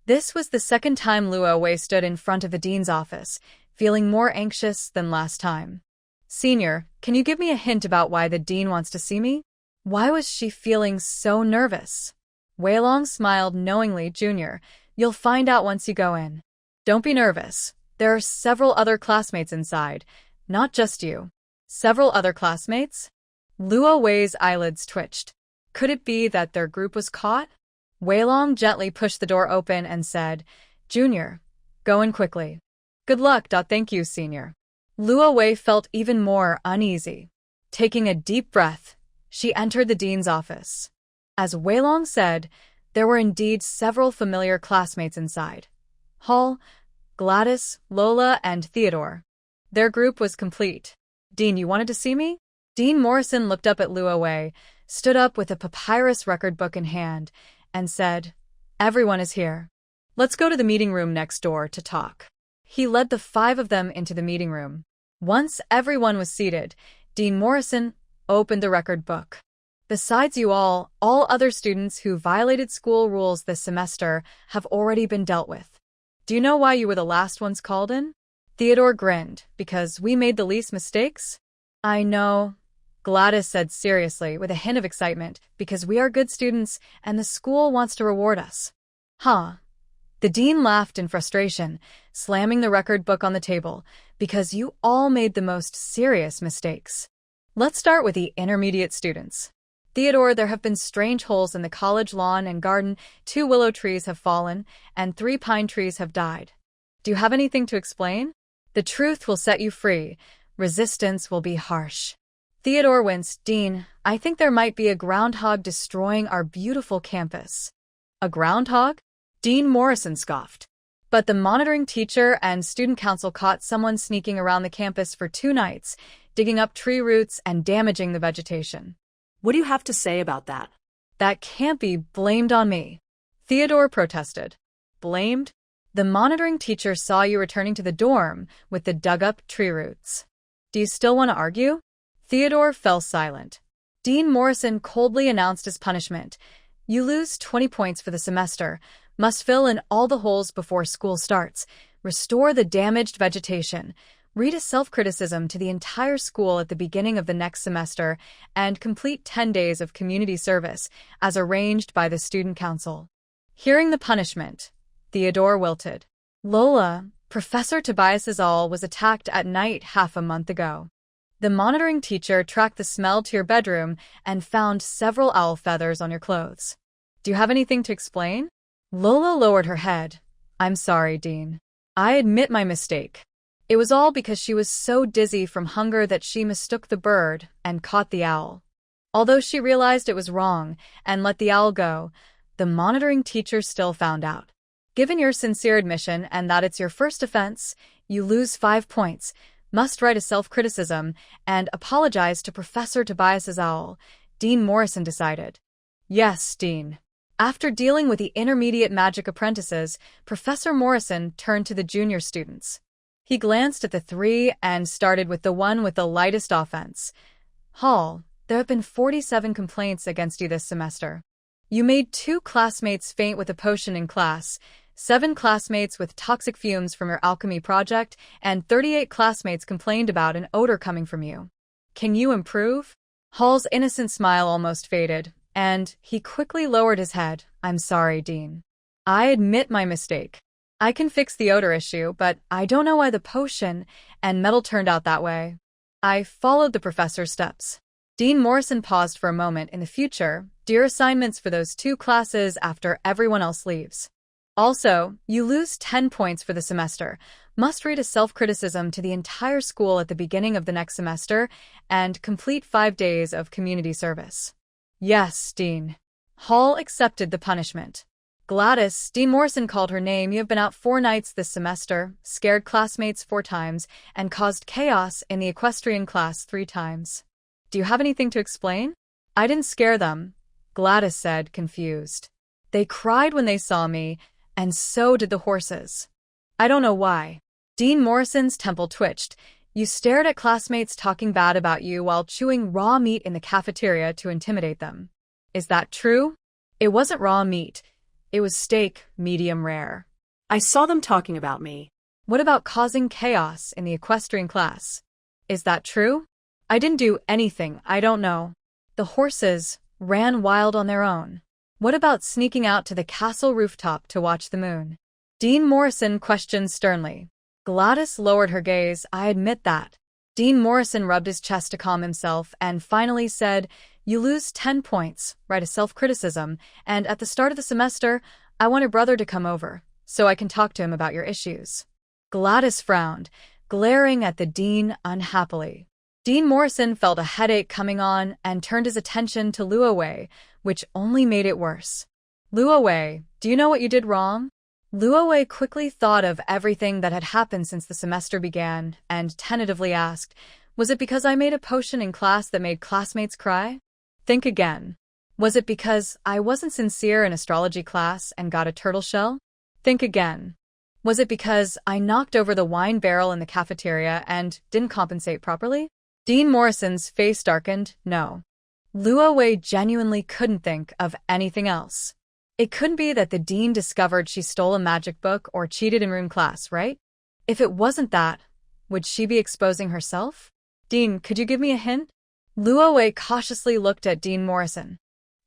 This was the second time Luo Wei stood in front of the dean's office, feeling more anxious than last time. "Senior, can you give me a hint about why the dean wants to see me?" Why was she feeling so nervous? Weilong smiled knowingly. "Junior, you'll find out once you go in. Don't be nervous. There are several other classmates inside, not just you." Several other classmates? Luo Wei's eyelids twitched. Could it be that their group was caught? Weilong gently pushed the door open and said, "Junior, go in quickly." "Good luck. Thank you, Senior." Luo Wei felt even more uneasy. Taking a deep breath, she entered the dean's office. As Weilong said, there were indeed several familiar classmates inside. Hall, Gladys, Lola, and Theodore. Their group was complete. "Dean, you wanted to see me?" Dean Morrison looked up at Luo Wei, stood up with a papyrus record book in hand, and said, "Everyone is here. Let's go to the meeting room next door to talk." He led the 5 of them into the meeting room. Once everyone was seated, Dean Morrison opened the record book. "Besides you all other students who violated school rules this semester have already been dealt with. Do you know why you were the last ones called in?" Theodore grinned. "Because we made the least mistakes?" "I know," Gladys said seriously with a hint of excitement, "because we are good students and the school wants to reward us." "Huh?" The dean laughed in frustration, slamming the record book on the table. "Because you all made the most serious mistakes. Let's start with the intermediate students. Theodore, there have been strange holes in the college lawn and garden. 2 willow trees have fallen, and 3 pine trees have died. Do you have anything to explain? The truth will set you free. Resistance will be harsh." Theodore winced. "Dean, I think there might be a groundhog destroying our beautiful campus." "A groundhog?" Dean Morrison scoffed. "But the monitoring teacher and student council caught someone sneaking around the campus for 2 nights, digging up tree roots and damaging the vegetation." "What do you have to say about that?" "That can't be blamed on me," Theodore protested. "Blamed? The monitoring teacher saw you returning to the dorm with the dug-up tree roots. Do you still want to argue?" Theodore fell silent. Dean Morrison coldly announced his punishment. "You lose 20 points for the semester, must fill in all the holes before school starts, restore the damaged vegetation, read a self-criticism to the entire school at the beginning of the next semester, and complete 10 days of community service, as arranged by the student council." Hearing the punishment, Theodore wilted. "Lola, Professor Tobias Azal was attacked at night half a month ago. The monitoring teacher tracked the smell to your bedroom and found several owl feathers on your clothes. Do you have anything to explain?" Lola lowered her head. "I'm sorry, Dean. I admit my mistake. It was all because she was so dizzy from hunger that she mistook the bird and caught the owl. Although she realized it was wrong and let the owl go, the monitoring teacher still found out. Given your sincere admission and that it's your first offense, you lose 5 points, must write a self-criticism, and apologize to Professor Tobias's owl," Dean Morrison decided. "Yes, Dean." After dealing with the intermediate magic apprentices, Professor Morrison turned to the junior students. He glanced at the 3 and started with the one with the lightest offense. "Hall, there have been 47 complaints against you this semester. You made 2 classmates faint with a potion in class, 7 classmates with toxic fumes from your alchemy project, and 38 classmates complained about an odor coming from you. Can you improve?" Hall's innocent smile almost faded, and he quickly lowered his head. "I'm sorry, Dean. I admit my mistake. I can fix the odor issue, but I don't know why the potion and metal turned out that way." I followed the professor's steps. Dean Morrison paused for a moment. "In the future, do your assignments for those 2 classes after everyone else leaves. Also, you lose 10 points for the semester, must read a self-criticism to the entire school at the beginning of the next semester, and complete 5 days of community service." "Yes, Dean." Hall accepted the punishment. "Gladys," Dean Morrison called her name, "you have been out 4 nights this semester, scared classmates 4 times, and caused chaos in the equestrian class 3 times. Do you have anything to explain?" "I didn't scare them," Gladys said, confused. "They cried when they saw me, and so did the horses. I don't know why." Dean Morrison's temple twitched. "You stared at classmates talking bad about you while chewing raw meat in the cafeteria to intimidate them. Is that true?" "It wasn't raw meat," It was steak, medium rare. I saw them talking about me. What about causing chaos in the equestrian class? Is that true? I didn't do anything, I don't know. The horses ran wild on their own. What about sneaking out to the castle rooftop to watch the moon? Dean Morrison questioned sternly. Gladys lowered her gaze. I admit that. Dean Morrison rubbed his chest to calm himself and finally said, You lose 10 points, write a self-criticism, and at the start of the semester, I want your brother to come over, so I can talk to him about your issues. Gladys frowned, glaring at the dean unhappily. Dean Morrison felt a headache coming on and turned his attention to Luo Wei, which only made it worse. Luo Wei, do you know what you did wrong? Luo Wei quickly thought of everything that had happened since the semester began and tentatively asked, Was it because I made a potion in class that made classmates cry? Think again. Was it because I wasn't sincere in astrology class and got a turtle shell? Think again. Was it because I knocked over the wine barrel in the cafeteria and didn't compensate properly? Dean Morrison's face darkened. No. Luo Wei genuinely couldn't think of anything else. It couldn't be that the dean discovered she stole a magic book or cheated in room class, right? If it wasn't that, would she be exposing herself? Dean, could you give me a hint? Luo Wei cautiously looked at Dean Morrison.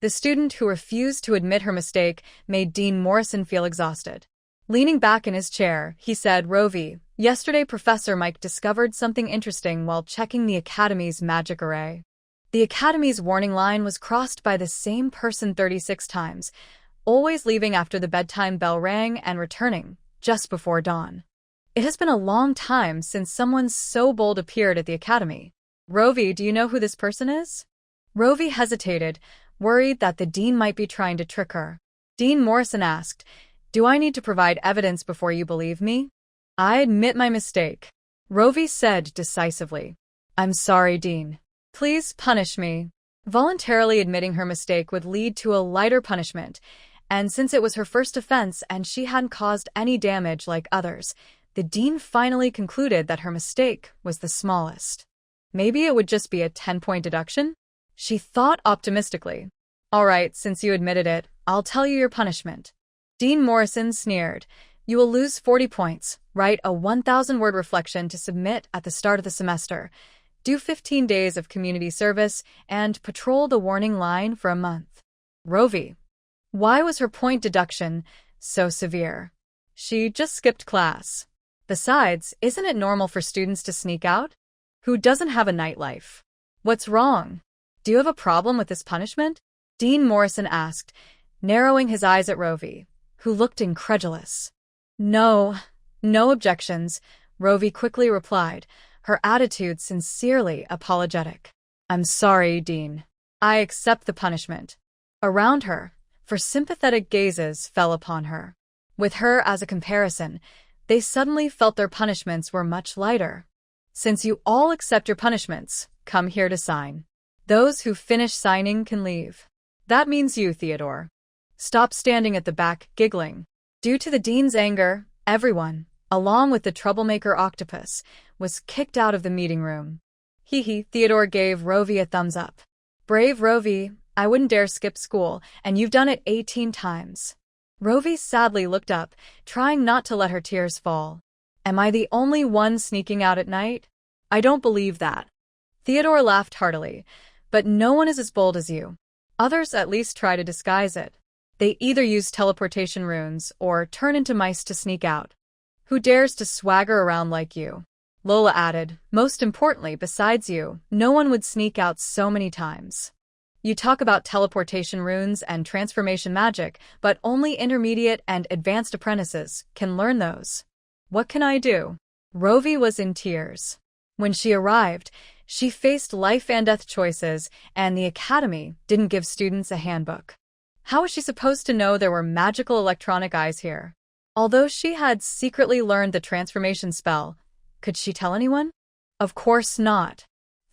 The student who refused to admit her mistake made Dean Morrison feel exhausted. Leaning back in his chair, he said, Rovey, yesterday Professor Mike discovered something interesting while checking the Academy's magic array. The Academy's warning line was crossed by the same person 36 times, always leaving after the bedtime bell rang and returning just before dawn. It has been a long time since someone so bold appeared at the Academy. Rovey, do you know who this person is? Rovey hesitated, worried that the dean might be trying to trick her. Dean Morrison asked, Do I need to provide evidence before you believe me? I admit my mistake, Rovey said decisively. I'm sorry, Dean. Please punish me. Voluntarily admitting her mistake would lead to a lighter punishment, and since it was her first offense and she hadn't caused any damage like others, the dean finally concluded that her mistake was the smallest. Maybe it would just be a 10-point deduction? She thought optimistically. All right, since you admitted it, I'll tell you your punishment. Dean Morrison sneered. You will lose 40 points, write a 1,000-word reflection to submit at the start of the semester, do 15 days of community service, and patrol the warning line for a month. Rovey. Why was her point deduction so severe? She just skipped class. Besides, isn't it normal for students to sneak out? Who doesn't have a nightlife? What's wrong? Do you have a problem with this punishment? Dean Morrison asked, narrowing his eyes at Rovey, who looked incredulous. No objections, Rovey quickly replied, her attitude sincerely apologetic. I'm sorry, Dean. I accept the punishment. Around her, for sympathetic gazes fell upon her. With her as a comparison, they suddenly felt their punishments were much lighter. Since you all accept your punishments, come here to sign. Those who finish signing can leave. That means you, Theodore. Stop standing at the back, giggling. Due to the dean's anger, everyone, along with the troublemaker octopus, was kicked out of the meeting room. Hee, Theodore gave Rovey a thumbs up. Brave Rovey, I wouldn't dare skip school, and you've done it 18 times. Rovey sadly looked up, trying not to let her tears fall. Am I the only one sneaking out at night? I don't believe that. Theodore laughed heartily, but no one is as bold as you. Others at least try to disguise it. They either use teleportation runes or turn into mice to sneak out. Who dares to swagger around like you? Lola added, most importantly, besides you, no one would sneak out so many times. You talk about teleportation runes and transformation magic, but only intermediate and advanced apprentices can learn those. What can I do? Rovey was in tears. When she arrived, she faced life and death choices, and the Academy didn't give students a handbook. How was she supposed to know there were magical electronic eyes here? Although she had secretly learned the transformation spell, could she tell anyone? Of course not.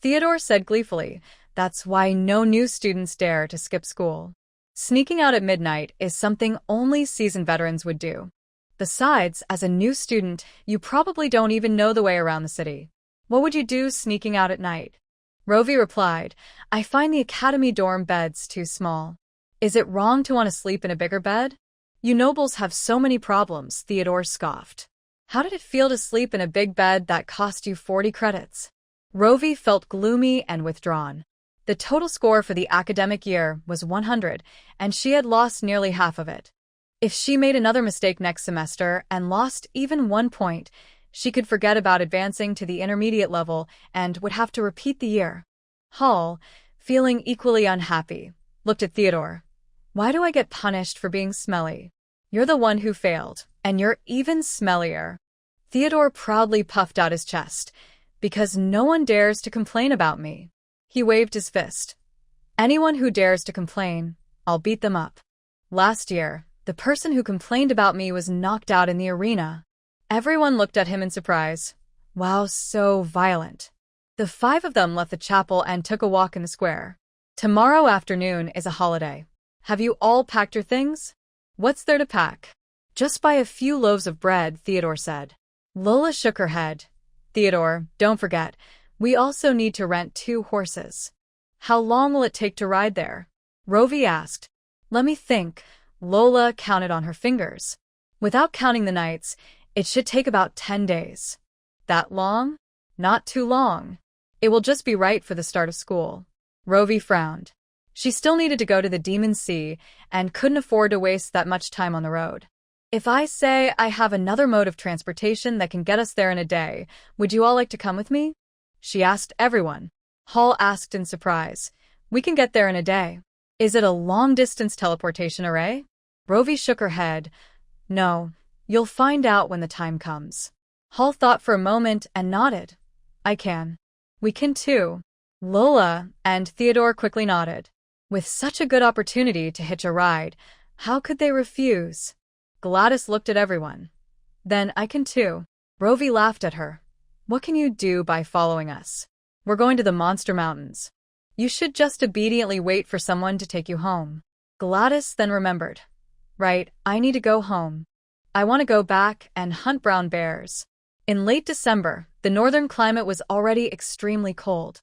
Theodore said gleefully, that's why no new students dare to skip school. Sneaking out at midnight is something only seasoned veterans would do. Besides, as a new student, you probably don't even know the way around the city. What would you do sneaking out at night? Rovey replied, I find the Academy dorm beds too small. Is it wrong to want to sleep in a bigger bed? You nobles have so many problems, Theodore scoffed. How did it feel to sleep in a big bed that cost you 40 credits? Rovey felt gloomy and withdrawn. The total score for the academic year was 100, and she had lost nearly half of it. If she made another mistake next semester and lost even 1 point, she could forget about advancing to the intermediate level and would have to repeat the year. Hall, feeling equally unhappy, looked at Theodore. Why do I get punished for being smelly? You're the one who failed, and you're even smellier. Theodore proudly puffed out his chest. Because no one dares to complain about me. He waved his fist. Anyone who dares to complain, I'll beat them up. Last year, the person who complained about me was knocked out in the arena. Everyone looked at him in surprise. Wow, so violent. The 5 of them left the chapel and took a walk in the square. Tomorrow afternoon is a holiday. Have you all packed your things? What's there to pack? Just buy a few loaves of bread, Theodore said. Lola shook her head. Theodore, don't forget, we also need to rent 2 horses. How long will it take to ride there? Rovey asked. Let me think. Lola counted on her fingers. Without counting the nights, it should take about 10 days. That long? Not too long. It will just be right for the start of school. Rovey frowned. She still needed to go to the Demon Sea and couldn't afford to waste that much time on the road. If I say I have another mode of transportation that can get us there in a day, would you all like to come with me? She asked everyone. Hall asked in surprise. We can get there in a day. Is it a long-distance teleportation array? Rovey shook her head. No, you'll find out when the time comes. Hall thought for a moment and nodded. I can. We can too. Lola and Theodore quickly nodded. With such a good opportunity to hitch a ride, how could they refuse? Gladys looked at everyone. Then I can too. Rovey laughed at her. What can you do by following us? We're going to the Monster Mountains. You should just obediently wait for someone to take you home. Gladys then remembered. Right, I need to go home. I want to go back and hunt brown bears. In late December, the northern climate was already extremely cold.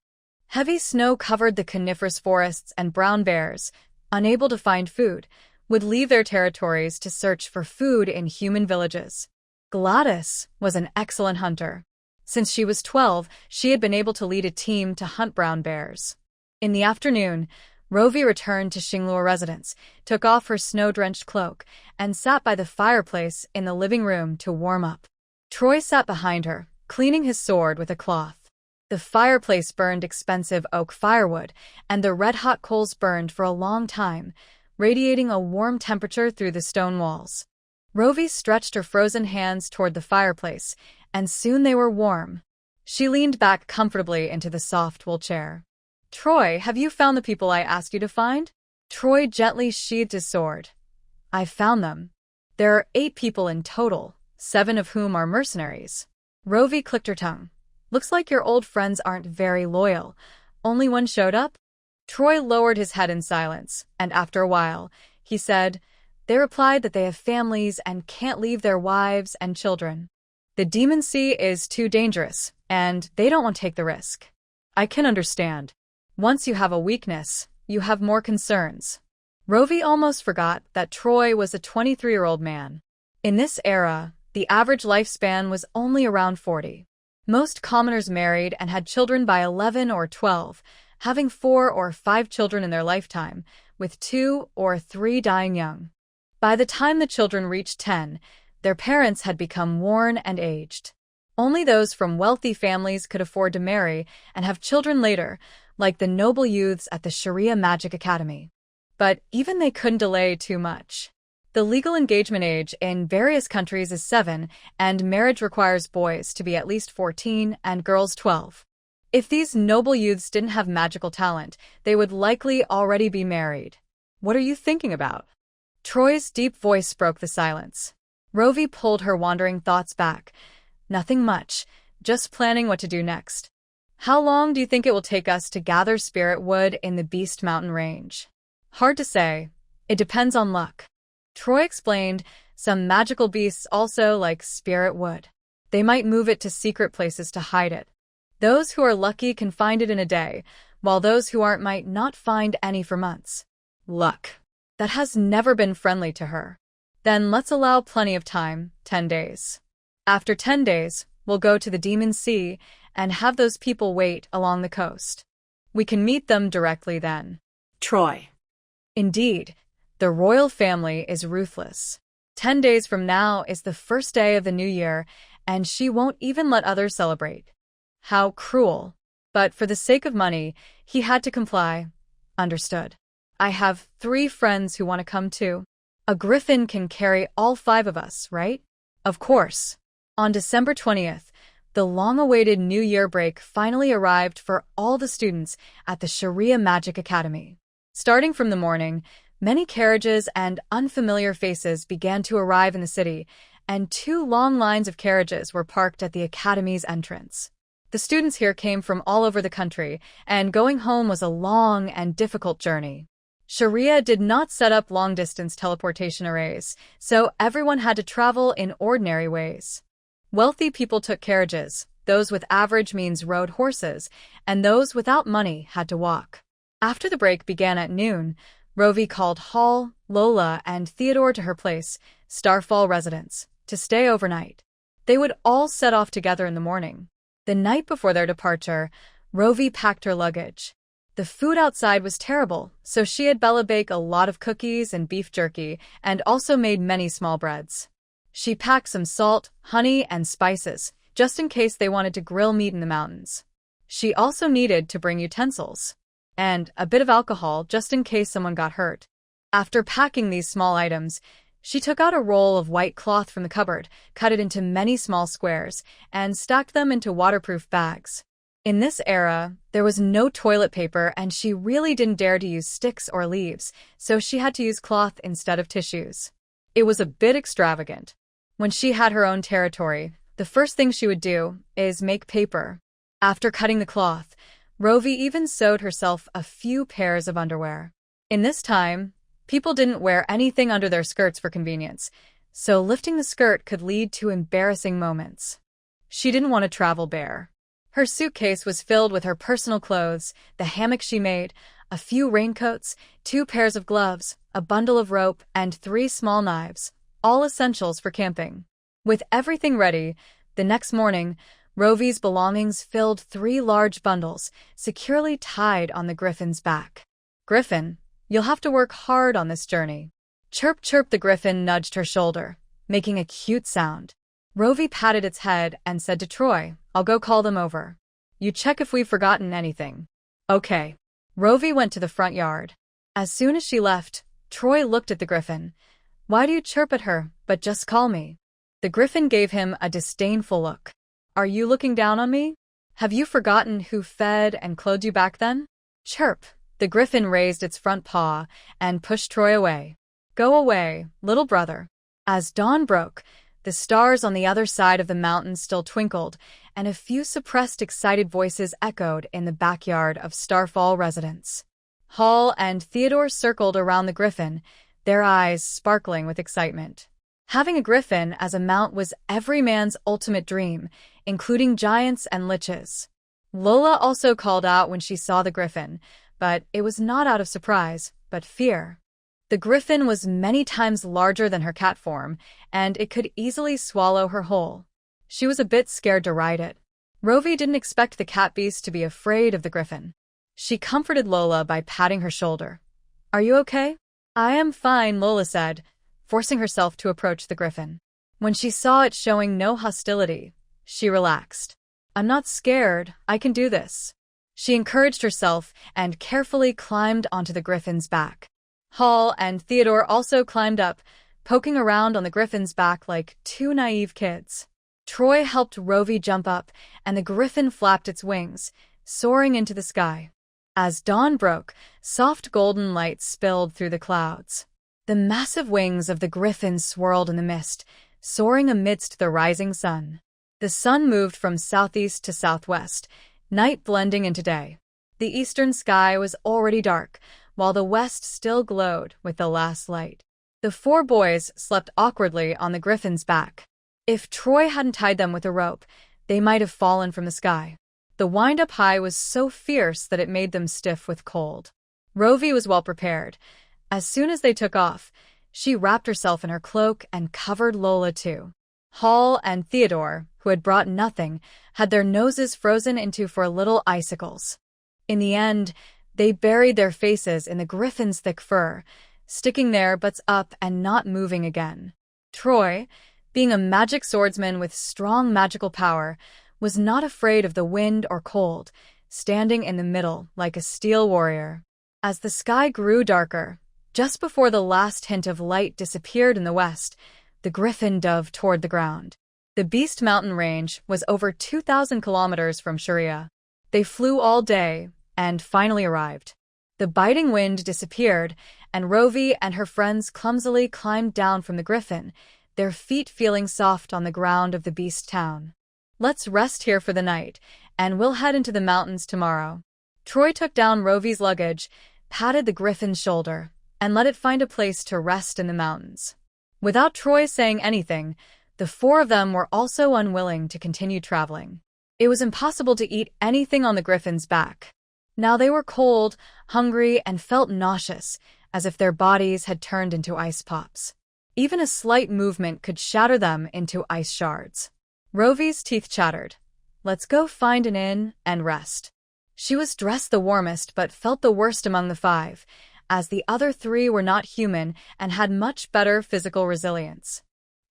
Heavy snow covered the coniferous forests, and brown bears, unable to find food, would leave their territories to search for food in human villages. Gladys was an excellent hunter. Since she was 12, she had been able to lead a team to hunt brown bears. In the afternoon, Rovey returned to Xinglua residence, took off her snow-drenched cloak, and sat by the fireplace in the living room to warm up. Troy sat behind her, cleaning his sword with a cloth. The fireplace burned expensive oak firewood, and the red-hot coals burned for a long time, radiating a warm temperature through the stone walls. Rovey stretched her frozen hands toward the fireplace, and soon they were warm. She leaned back comfortably into the soft wool chair. Troy, have you found the people I asked you to find? Troy gently sheathed his sword. I've found them. There are 8 people in total, 7 of whom are mercenaries. Rovey clicked her tongue. Looks like your old friends aren't very loyal. Only one showed up? Troy lowered his head in silence, and after a while, he said, they replied that they have families and can't leave their wives and children. The Demon Sea is too dangerous, and they don't want to take the risk. I can understand. Once you have a weakness, you have more concerns. Rovey almost forgot that Troy was a 23-year-old man. In this era, the average lifespan was only around 40. Most commoners married and had children by 11 or 12, having 4 or 5 children in their lifetime, with 2 or 3 dying young. By the time the children reached 10, their parents had become worn and aged. Only those from wealthy families could afford to marry and have children later, like the noble youths at the Sharia Magic Academy. But even they couldn't delay too much. The legal engagement age in various countries is 7, and marriage requires boys to be at least 14 and girls 12. If these noble youths didn't have magical talent, they would likely already be married. What are you thinking about? Troy's deep voice broke the silence. Rovey pulled her wandering thoughts back. Nothing much, just planning what to do next. How long do you think it will take us to gather spirit wood in the Beast Mountain range? Hard to say. It depends on luck. Troy explained, some magical beasts also like spirit wood. They might move it to secret places to hide it. Those who are lucky can find it in a day, while those who aren't might not find any for months. Luck. That has never been friendly to her. Then let's allow plenty of time, 10 days. After 10 days, we'll go to the Demon Sea and have those people wait along the coast. We can meet them directly then. Troy. Indeed, the royal family is ruthless. 10 days from now is the first day of the new year, and she won't even let others celebrate. How cruel. But for the sake of money, he had to comply. Understood. I have 3 friends who want to come too. A griffin can carry all 5 of us, right? Of course. On December 20th, the long-awaited New Year break finally arrived for all the students at the Sharia Magic Academy. Starting from the morning, many carriages and unfamiliar faces began to arrive in the city, and 2 long lines of carriages were parked at the academy's entrance. The students here came from all over the country, and going home was a long and difficult journey. Sharia did not set up long-distance teleportation arrays, so everyone had to travel in ordinary ways. Wealthy people took carriages, those with average means rode horses, and those without money had to walk. After the break began at noon, Rovey called Hall, Lola, and Theodore to her place, Starfall residence, to stay overnight. They would all set off together in the morning. The night before their departure, Rovey packed her luggage. The food outside was terrible, so she had Bella bake a lot of cookies and beef jerky, and also made many small breads. She packed some salt, honey, and spices, just in case they wanted to grill meat in the mountains. She also needed to bring utensils and a bit of alcohol just in case someone got hurt. After packing these small items, she took out a roll of white cloth from the cupboard, cut it into many small squares, and stacked them into waterproof bags. In this era, there was no toilet paper and she really didn't dare to use sticks or leaves, so she had to use cloth instead of tissues. It was a bit extravagant. When she had her own territory, the first thing she would do is make paper. After cutting the cloth, Rovey even sewed herself a few pairs of underwear. In this time, people didn't wear anything under their skirts for convenience, so lifting the skirt could lead to embarrassing moments. She didn't want to travel bare. Her suitcase was filled with her personal clothes, the hammock she made, a few raincoats, 2 pairs of gloves, a bundle of rope, and 3 small knives, all essentials for camping. With everything ready, the next morning, Rovey's belongings filled 3 large bundles, securely tied on the griffin's back. Griffin, you'll have to work hard on this journey. Chirp, chirp, the griffin nudged her shoulder, making a cute sound. Rovey patted its head and said to Troy, I'll go call them over. You check if we've forgotten anything. Okay. Rovey went to the front yard. As soon as she left, Troy looked at the griffin. Why do you chirp at her, but just call me? The griffin gave him a disdainful look. Are you looking down on me? Have you forgotten who fed and clothed you back then? Chirp. The griffin raised its front paw and pushed Troy away. Go away, little brother. As dawn broke, the stars on the other side of the mountain still twinkled, and a few suppressed excited voices echoed in the backyard of Starfall residence. Hall and Theodore circled around the griffin, their eyes sparkling with excitement. Having a griffin as a mount was every man's ultimate dream, including giants and liches. Lola also called out when she saw the griffin, but it was not out of surprise, but fear. The griffin was many times larger than her cat form, and it could easily swallow her whole. She was a bit scared to ride it. Rovey didn't expect the cat beast to be afraid of the griffin. She comforted Lola by patting her shoulder. Are you okay? I am fine, Lola said, forcing herself to approach the griffin. When she saw it showing no hostility, she relaxed. I'm not scared, I can do this. She encouraged herself and carefully climbed onto the griffin's back. Hall and Theodore also climbed up, poking around on the griffin's back like 2 naive kids. Troy helped Rovey jump up, and the griffin flapped its wings, soaring into the sky. As dawn broke, soft golden light spilled through the clouds. The massive wings of the griffin swirled in the mist, soaring amidst the rising sun. The sun moved from southeast to southwest, night blending into day. The eastern sky was already dark, while the west still glowed with the last light. The 4 boys slept awkwardly on the griffin's back. If Troy hadn't tied them with a rope, they might have fallen from the sky. The wind-up high was so fierce that it made them stiff with cold. Rovey was well prepared. As soon as they took off, She wrapped herself in her cloak and covered Lola too. Hall and Theodore, who had brought nothing, had their noses frozen into 4 little icicles. In the end, they buried their faces in the griffin's thick fur, sticking their butts up and not moving again. Troy, being a magic swordsman with strong magical power, was not afraid of the wind or cold, standing in the middle like a steel warrior. As the sky grew darker, just before the last hint of light disappeared in the west, the griffin dove toward the ground. The Beast Mountain Range was over 2,000 kilometers from Sharia. They flew all day and finally arrived. The biting wind disappeared, and Rovey and her friends clumsily climbed down from the griffin, their feet feeling soft on the ground of the beast town. Let's rest here for the night, and we'll head into the mountains tomorrow. Troy took down Rovey's luggage, patted the griffin's shoulder, and let it find a place to rest in the mountains. Without Troy saying anything, the 4 of them were also unwilling to continue traveling. It was impossible to eat anything on the griffin's back. Now they were cold, hungry, and felt nauseous, as if their bodies had turned into ice pops. Even a slight movement could shatter them into ice shards. Rovey's teeth chattered. Let's go find an inn and rest. She was dressed the warmest but felt the worst among the 5, as the other 3 were not human and had much better physical resilience.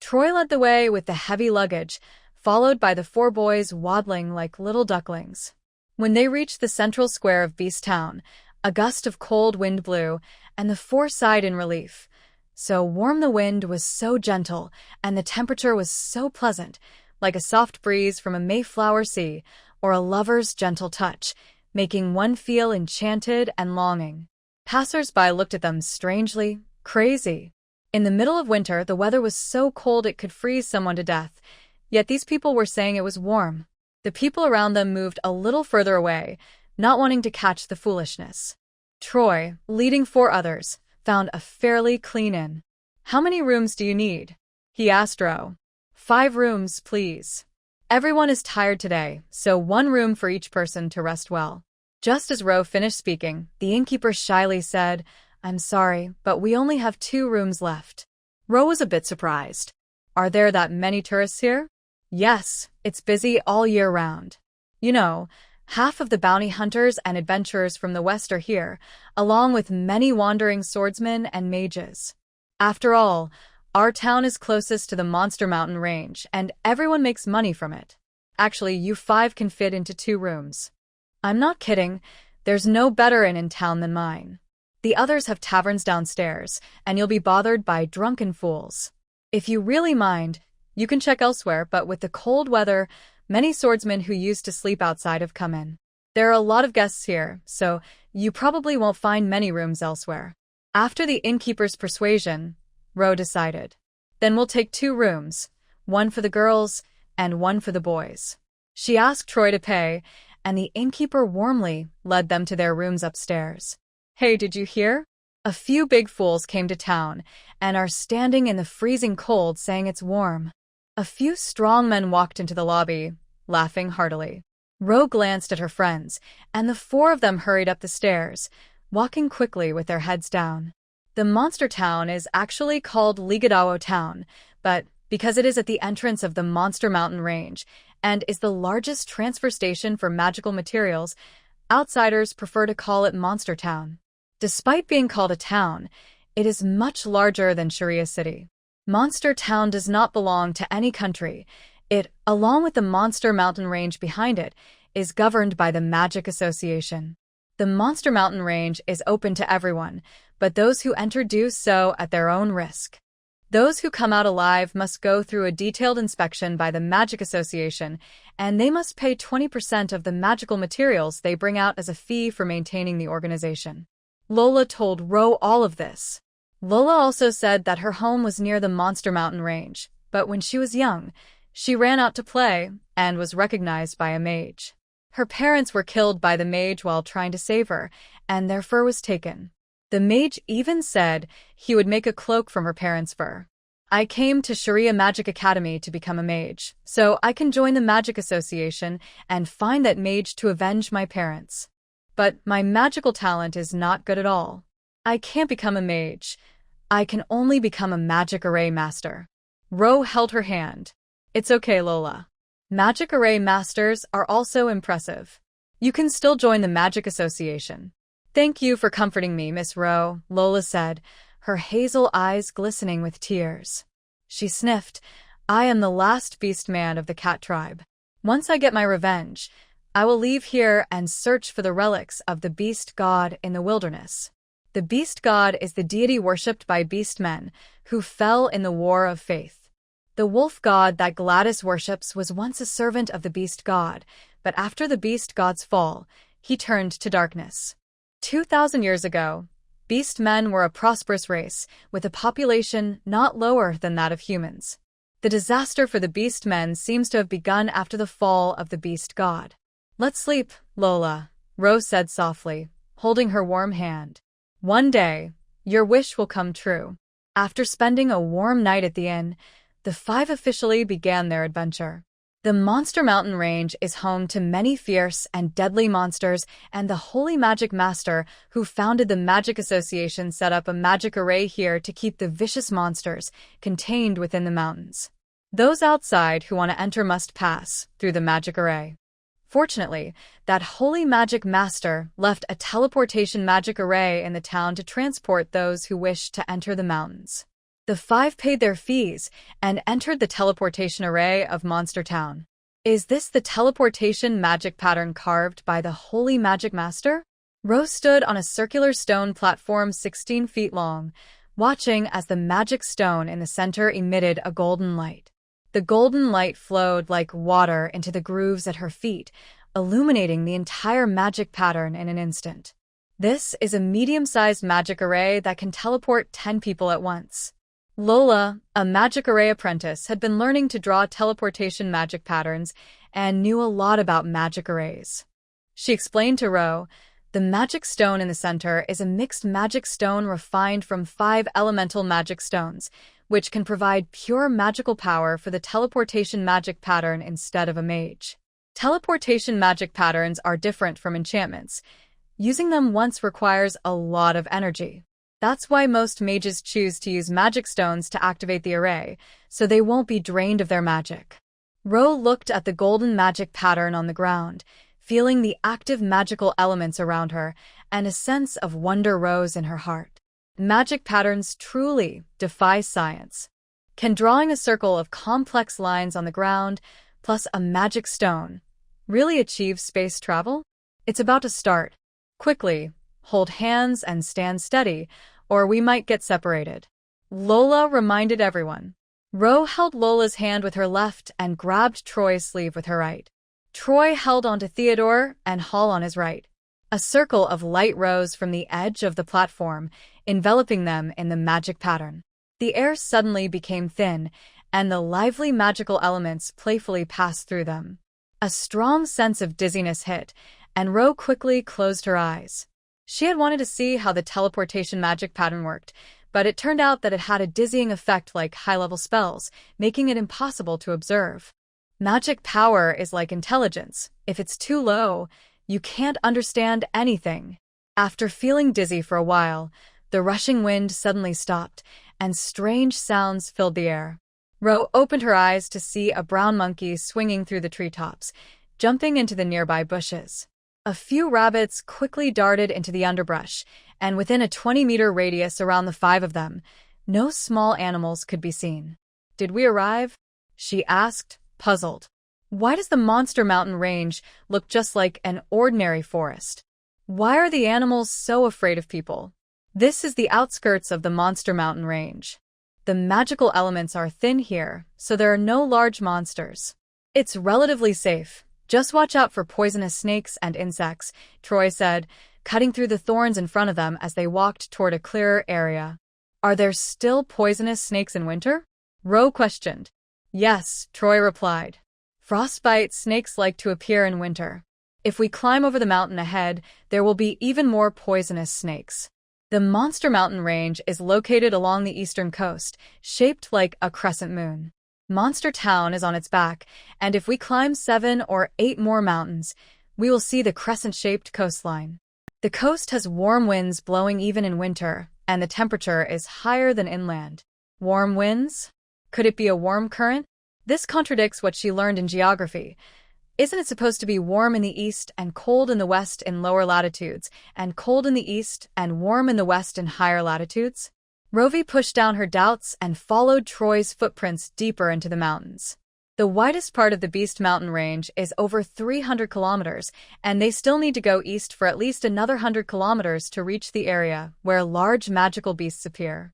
Troy led the way with the heavy luggage, followed by the 4 boys waddling like little ducklings. When they reached the central square of Beast Town, a gust of cold wind blew, and the 4 sighed in relief. So warm the wind was so gentle, and the temperature was so pleasant, like a soft breeze from a Mayflower sea or a lover's gentle touch, making one feel enchanted and longing. Passers-by looked at them strangely, crazy. In the middle of winter, the weather was so cold it could freeze someone to death, yet these people were saying it was warm. The people around them moved a little further away, not wanting to catch the foolishness. Troy, leading 4 others, found a fairly clean inn. How many rooms do you need? He asked Ro. 5 rooms, please. Everyone is tired today, so 1 room for each person to rest well. Just as Ro finished speaking, the innkeeper shyly said, I'm sorry, but we only have 2 rooms left. Ro was a bit surprised. Are there that many tourists here? Yes, it's busy all year round. You know, half of the bounty hunters and adventurers from the west are here, along with many wandering swordsmen and mages. After all, our town is closest to the Monster Mountain Range, and everyone makes money from it. Actually, you 5 can fit into 2 rooms. I'm not kidding. There's no better inn in town than mine. The others have taverns downstairs, and you'll be bothered by drunken fools. If you really mind, you can check elsewhere, but with the cold weather, many swordsmen who used to sleep outside have come in. There are a lot of guests here, so you probably won't find many rooms elsewhere. After the innkeeper's persuasion, Ro decided. Then we'll take 2 rooms, 1 for the girls and 1 for the boys. She asked Troy to pay, and the innkeeper warmly led them to their rooms upstairs. Hey, did you hear? A few big fools came to town and are standing in the freezing cold saying it's warm. A few strong men walked into the lobby, laughing heartily. Ro glanced at her friends, and the 4 of them hurried up the stairs, walking quickly with their heads down. The monster town is actually called Ligadawo Town, but because it is at the entrance of the Monster Mountain Range and is the largest transfer station for magical materials, outsiders prefer to call it Monster Town. Despite being called a town, it is much larger than Sharia City. Monster Town does not belong to any country. It, along with the Monster Mountain Range behind it, is governed by the Magic Association. The Monster Mountain Range is open to everyone, but those who enter do so at their own risk. Those who come out alive must go through a detailed inspection by the Magic Association, and they must pay 20% of the magical materials they bring out as a fee for maintaining the organization. Lola told Ro all of this. Lola also said that her home was near the Monster Mountain Range, but when she was young, she ran out to play and was recognized by a mage. Her parents were killed by the mage while trying to save her, and their fur was taken. The mage even said he would make a cloak from her parents' fur. I came to Sharia Magic Academy to become a mage, so I can join the Magic Association and find that mage to avenge my parents. But my magical talent is not good at all. I can't become a mage. I can only become a magic array master. Ro held her hand. It's okay, Lola. Magic array masters are also impressive. You can still join the Magic Association. Thank you for comforting me, Miss Ro, Lola said, her hazel eyes glistening with tears. She sniffed. I am the last beast man of the cat tribe. Once I get my revenge, I will leave here and search for the relics of the beast god in the wilderness. The beast god is the deity worshipped by beast men who fell in the war of faith. The wolf god that Gladys worships was once a servant of the beast god, but after the beast god's fall, he turned to darkness. 2,000 years ago, beast men were a prosperous race with a population not lower than that of humans. The disaster for the beast men seems to have begun after the fall of the beast god. Let's sleep, Lola, Rose said softly, holding her warm hand. One day, your wish will come true. After spending a warm night at the inn, the five officially began their adventure. The Monster Mountain Range is home to many fierce and deadly monsters, and the Holy Magic Master who founded the Magic Association set up a magic array here to keep the vicious monsters contained within the mountains. Those outside who want to enter must pass through the magic array. Fortunately, that Holy Magic Master left a teleportation magic array in the town to transport those who wish to enter the mountains. The five paid their fees and entered the teleportation array of Monster Town. Is this the teleportation magic pattern carved by the Holy Magic Master? Rose stood on a circular stone platform 16 feet long, watching as the magic stone in the center emitted a golden light. The golden light flowed like water into the grooves at her feet, illuminating the entire magic pattern in an instant. This is a medium-sized magic array that can teleport 10 people at once. Lola, a magic array apprentice, had been learning to draw teleportation magic patterns and knew a lot about magic arrays. She explained to Ro, the magic stone in the center is a mixed magic stone refined from 5 elemental magic stones, which can provide pure magical power for the teleportation magic pattern instead of a mage. Teleportation magic patterns are different from enchantments. Using them once requires a lot of energy. That's why most mages choose to use magic stones to activate the array, so they won't be drained of their magic. Ro looked at the golden magic pattern on the ground, feeling the active magical elements around her, and a sense of wonder rose in her heart. Magic patterns truly defy science. Can drawing a circle of complex lines on the ground, plus a magic stone, really achieve space travel? It's about to start. Quickly, hold hands and stand steady, or we might get separated. Lola reminded everyone. Ro held Lola's hand with her left and grabbed Troy's sleeve with her right. Troy held onto Theodore and Hall on his right. A circle of light rose from the edge of the platform, enveloping them in the magic pattern. The air suddenly became thin, and the lively magical elements playfully passed through them. A strong sense of dizziness hit, and Ro quickly closed her eyes. She had wanted to see how the teleportation magic pattern worked, but it turned out that it had a dizzying effect like high-level spells, making it impossible to observe. Magic power is like intelligence. If it's too low, you can't understand anything. After feeling dizzy for a while, the rushing wind suddenly stopped, and strange sounds filled the air. Ro opened her eyes to see a brown monkey swinging through the treetops, jumping into the nearby bushes. A few rabbits quickly darted into the underbrush, and within a 20-meter radius around the 5 of them, no small animals could be seen. Did we arrive? She asked, puzzled. Why does the Monster Mountain Range look just like an ordinary forest? Why are the animals so afraid of people? This is the outskirts of the Monster Mountain Range. The magical elements are thin here, so there are no large monsters. It's relatively safe. Just watch out for poisonous snakes and insects, Troy said, cutting through the thorns in front of them as they walked toward a clearer area. Are there still poisonous snakes in winter? Ro questioned. Yes, Troy replied. Frostbite snakes like to appear in winter. If we climb over the mountain ahead, there will be even more poisonous snakes. The Monster Mountain Range is located along the eastern coast, shaped like a crescent moon. Monster Town is on its back, and if we climb 7 or 8 more mountains, we will see the crescent-shaped coastline. The coast has warm winds blowing even in winter, and the temperature is higher than inland. Warm winds? Could it be a warm current? This contradicts what she learned in geography. Isn't it supposed to be warm in the east and cold in the west in lower latitudes, and cold in the east and warm in the west in higher latitudes? Rovey pushed down her doubts and followed Troy's footprints deeper into the mountains. The widest part of the Beast Mountain Range is over 300 kilometers, and they still need to go east for at least another 100 kilometers to reach the area where large magical beasts appear.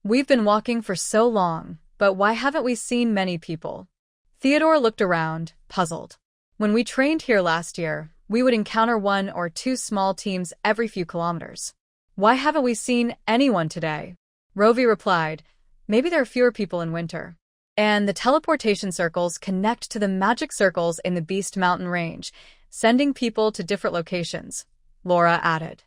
We've been walking for so long, but why haven't we seen many people? Theodore looked around, puzzled. When we trained here last year, we would encounter 1 or 2 small teams every few kilometers. Why haven't we seen anyone today? Rovey replied, maybe there are fewer people in winter. And the teleportation circles connect to the magic circles in the Beast Mountain Range, sending people to different locations, Laura added.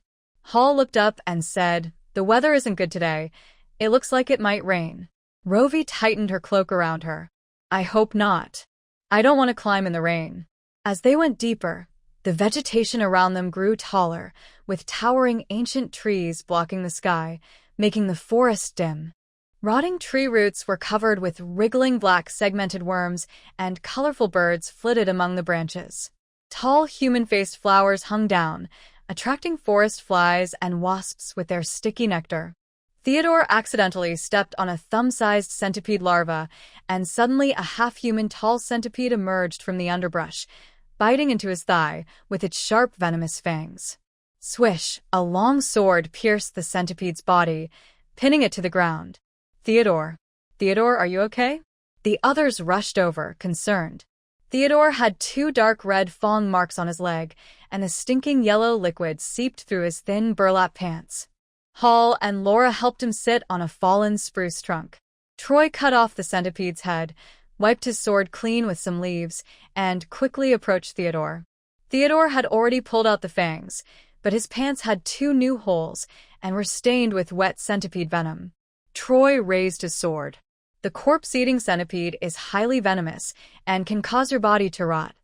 Hall looked up and said, the weather isn't good today. It looks like it might rain. Rovey tightened her cloak around her. I hope not. I don't want to climb in the rain. As they went deeper, the vegetation around them grew taller, with towering ancient trees blocking the sky, making the forest dim. Rotting tree roots were covered with wriggling black segmented worms, and colorful birds flitted among the branches. Tall human-faced flowers hung down, attracting forest flies and wasps with their sticky nectar. Theodore accidentally stepped on a thumb-sized centipede larva, and suddenly a half-human tall centipede emerged from the underbrush, biting into his thigh with its sharp venomous fangs. Swish, a long sword pierced the centipede's body, pinning it to the ground. Theodore, are you okay? The others rushed over, concerned. Theodore had 2 dark red fang marks on his leg, and the stinking yellow liquid seeped through his thin burlap pants. Hall and Laura helped him sit on a fallen spruce trunk. Troy cut off the centipede's head, wiped his sword clean with some leaves, and quickly approached Theodore. Theodore had already pulled out the fangs, but his pants had 2 new holes and were stained with wet centipede venom. Troy raised his sword. The corpse-eating centipede is highly venomous and can cause your body to rot.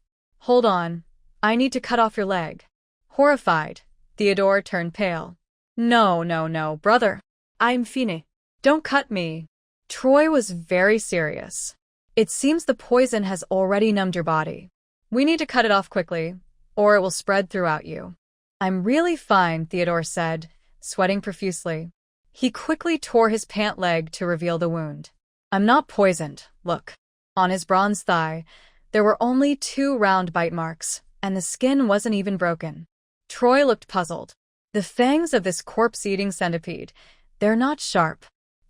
Hold on, I need to cut off your leg. Horrified, Theodore turned pale. No, brother. I'm Fine. Don't cut me. Troy was very serious. It seems the poison has already numbed your body. We need to cut it off quickly, or it will spread throughout you. I'm really fine, Theodore said, sweating profusely. He quickly tore his pant leg to reveal the wound. I'm not poisoned, look. On his bronze thigh, there were only 2 round bite marks, and the skin wasn't even broken. Troy looked puzzled. The fangs of this corpse-eating centipede, they're not sharp.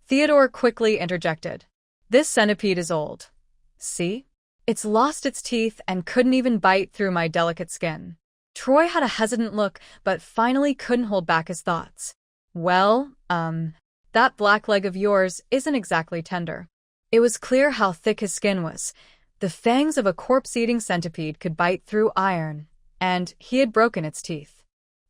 Theodore quickly interjected. This centipede is old. See? It's lost its teeth and couldn't even bite through my delicate skin. Troy had a hesitant look, but finally couldn't hold back his thoughts. Well, that black leg of yours isn't exactly tender. It was clear how thick his skin was. The fangs of a corpse-eating centipede could bite through iron, and he had broken its teeth.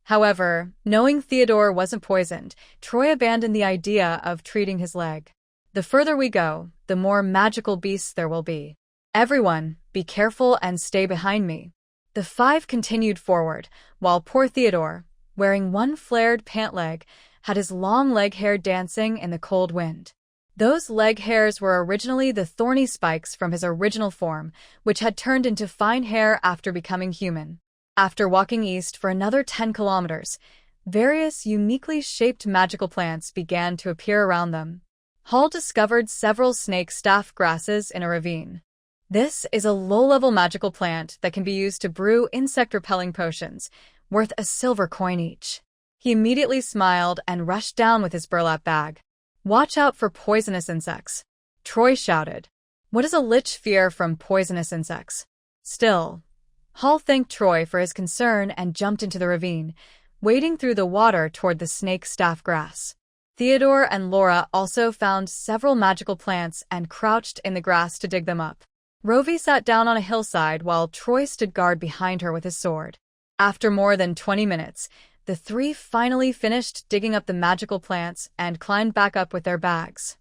However, knowing Theodore wasn't poisoned, Troy abandoned the idea of treating his leg. The further we go, the more magical beasts there will be. Everyone, be careful and stay behind me. The 5 continued forward, while poor Theodore, wearing 1 flared pant leg, had his long leg hair dancing in the cold wind. Those leg hairs were originally the thorny spikes from his original form, which had turned into fine hair after becoming human. After walking east for another 10 kilometers, various uniquely shaped magical plants began to appear around them. Hall discovered several snake staff grasses in a ravine. This is a low-level magical plant that can be used to brew insect-repelling potions, worth a silver coin each. He immediately smiled and rushed down with his burlap bag. Watch out for poisonous insects, Troy shouted. What does a lich fear from poisonous insects? Still, Hall thanked Troy for his concern and jumped into the ravine, wading through the water toward the snake staff grass. Theodore and Laura also found several magical plants and crouched in the grass to dig them up. Rovey sat down on a hillside while Troy stood guard behind her with his sword. After more than 20 minutes, the 3 finally finished digging up the magical plants and climbed back up with their bags.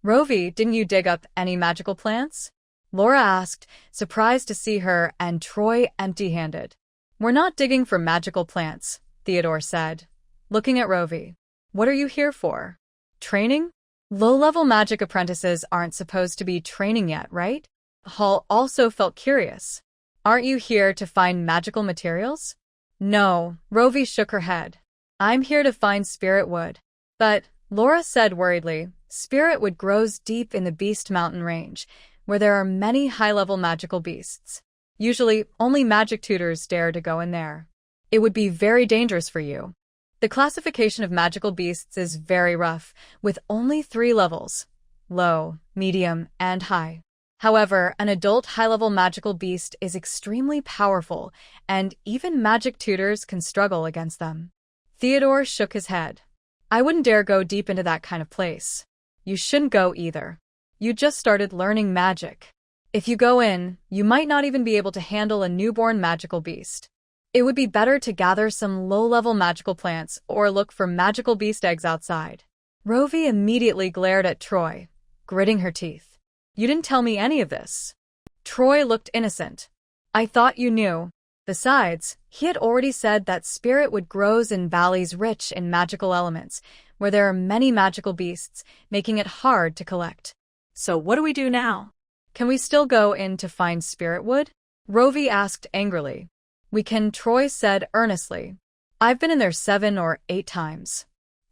Rovey, didn't you dig up any magical plants? Laura asked, surprised to see her and Troy empty-handed. We're not digging for magical plants, Theodore said, looking at Rovey. What are you here for? Training? Low-level magic apprentices aren't supposed to be training yet, right? Hall also felt curious. Aren't you here to find magical materials? No, Rovey shook her head. I'm here to find spirit wood. But, Laura said worriedly, spirit wood grows deep in the Beast Mountain range, where there are many high-level magical beasts. Usually, only magic tutors dare to go in there. It would be very dangerous for you. The classification of magical beasts is very rough, with only 3 levels: low, medium, and high. However, an adult high-level magical beast is extremely powerful, and even magic tutors can struggle against them. Theodore shook his head. I wouldn't dare go deep into that kind of place. You shouldn't go either. You just started learning magic. If you go in, you might not even be able to handle a newborn magical beast. It would be better to gather some low-level magical plants or look for magical beast eggs outside. Rovey immediately glared at Troy, gritting her teeth. You didn't tell me any of this. Troy looked innocent. I thought you knew. Besides, he had already said that spirit wood grows in valleys rich in magical elements, where there are many magical beasts, making it hard to collect. So what do we do now? Can we still go in to find spirit wood? Rovey asked angrily. We can, Troy said earnestly. I've been in there 7 or 8 times.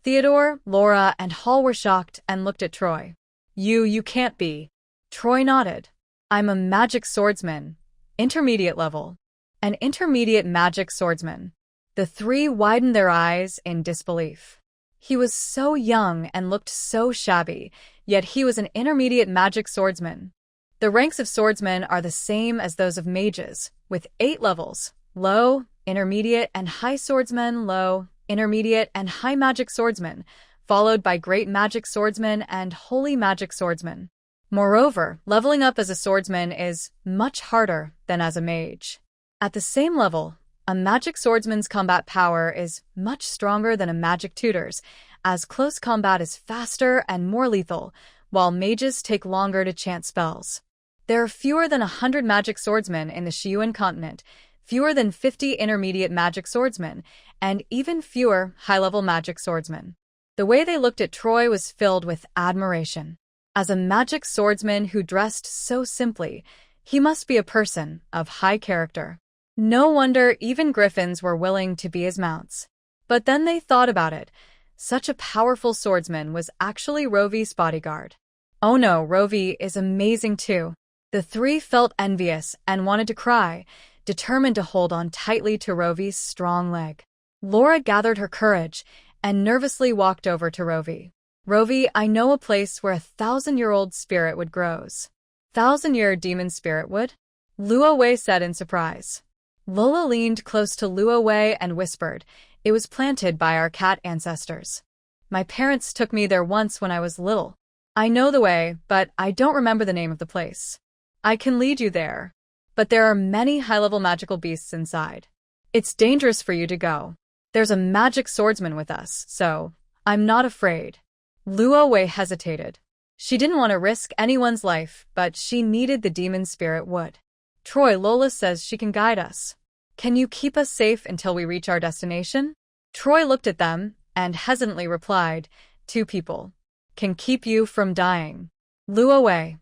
Theodore, Laura, and Hall were shocked and looked at Troy. You can't be. Troy nodded. I'm a magic swordsman. Intermediate level. An intermediate magic swordsman. The 3 widened their eyes in disbelief. He was so young and looked so shabby, yet he was an intermediate magic swordsman. The ranks of swordsmen are the same as those of mages, with 8 levels: low, intermediate, and high swordsmen, low, intermediate, and high magic swordsmen, followed by great magic swordsmen and holy magic swordsmen. Moreover, leveling up as a swordsman is much harder than as a mage. At the same level, a magic swordsman's combat power is much stronger than a magic tutor's, as close combat is faster and more lethal, while mages take longer to chant spells. There are fewer than 100 magic swordsmen in the Xiuan continent, fewer than 50 intermediate magic swordsmen, and even fewer high-level magic swordsmen. The way they looked at Troy was filled with admiration. As a magic swordsman who dressed so simply, he must be a person of high character. No wonder even griffins were willing to be his mounts. But then they thought about it. Such a powerful swordsman was actually Rovey's bodyguard. Oh no, Rovey is amazing too. The 3 felt envious and wanted to cry, determined to hold on tightly to Rovey's strong leg. Laura gathered her courage and nervously walked over to Rovey. Rovey, I know a place where 1,000-year-old spirit wood grows. 1,000-year demon spirit wood? Luo Wei said in surprise. Lola leaned close to Luo Wei and whispered, it was planted by our cat ancestors. My parents took me there once when I was little. I know the way, but I don't remember the name of the place. I can lead you there. But there are many high-level magical beasts inside. It's dangerous for you to go. There's a magic swordsman with us, so I'm not afraid. Luo Wei hesitated. She didn't want to risk anyone's life, but she needed the demon spirit wood. Troy, Lola says she can guide us. Can you keep us safe until we reach our destination? Troy looked at them and hesitantly replied, 2 people. Can keep you from dying. Luo Wei.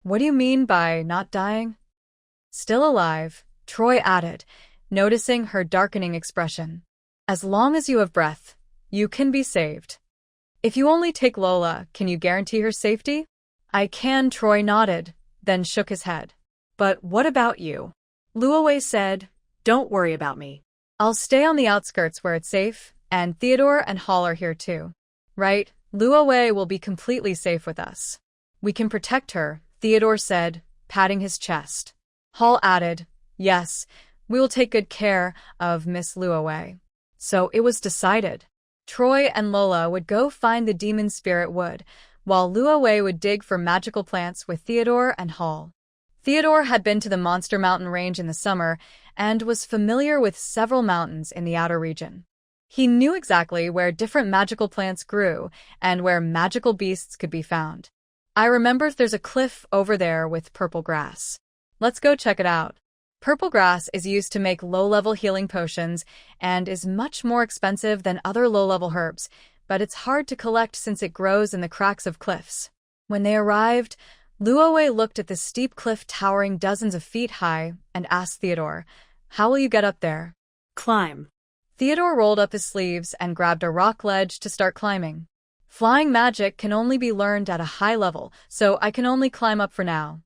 What do you mean by not dying? Still alive, Troy added, noticing her darkening expression. As long as you have breath, you can be saved. If you only take Lola, can you guarantee her safety? I can, Troy nodded, then shook his head. But what about you? Luo Wei said, don't worry about me. I'll stay on the outskirts where it's safe, and Theodore and Hall are here too. Right, Luo Wei will be completely safe with us. We can protect her, Theodore said, patting his chest. Hall added, yes, we will take good care of Miss Luo Wei. So it was decided. Troy and Lola would go find the demon spirit wood, while Luo Wei would dig for magical plants with Theodore and Hall. Theodore had been to the Monster Mountain range in the summer and was familiar with several mountains in the outer region. He knew exactly where different magical plants grew and where magical beasts could be found. I remember there's a cliff over there with purple grass. Let's go check it out. Purple grass is used to make low-level healing potions and is much more expensive than other low-level herbs, but it's hard to collect since it grows in the cracks of cliffs. When they arrived, Luo Wei looked at the steep cliff towering dozens of feet high and asked Theodore, "How will you get up there?" Climb. Theodore rolled up his sleeves and grabbed a rock ledge to start climbing. "Flying magic can only be learned at a high level, so I can only climb up for now."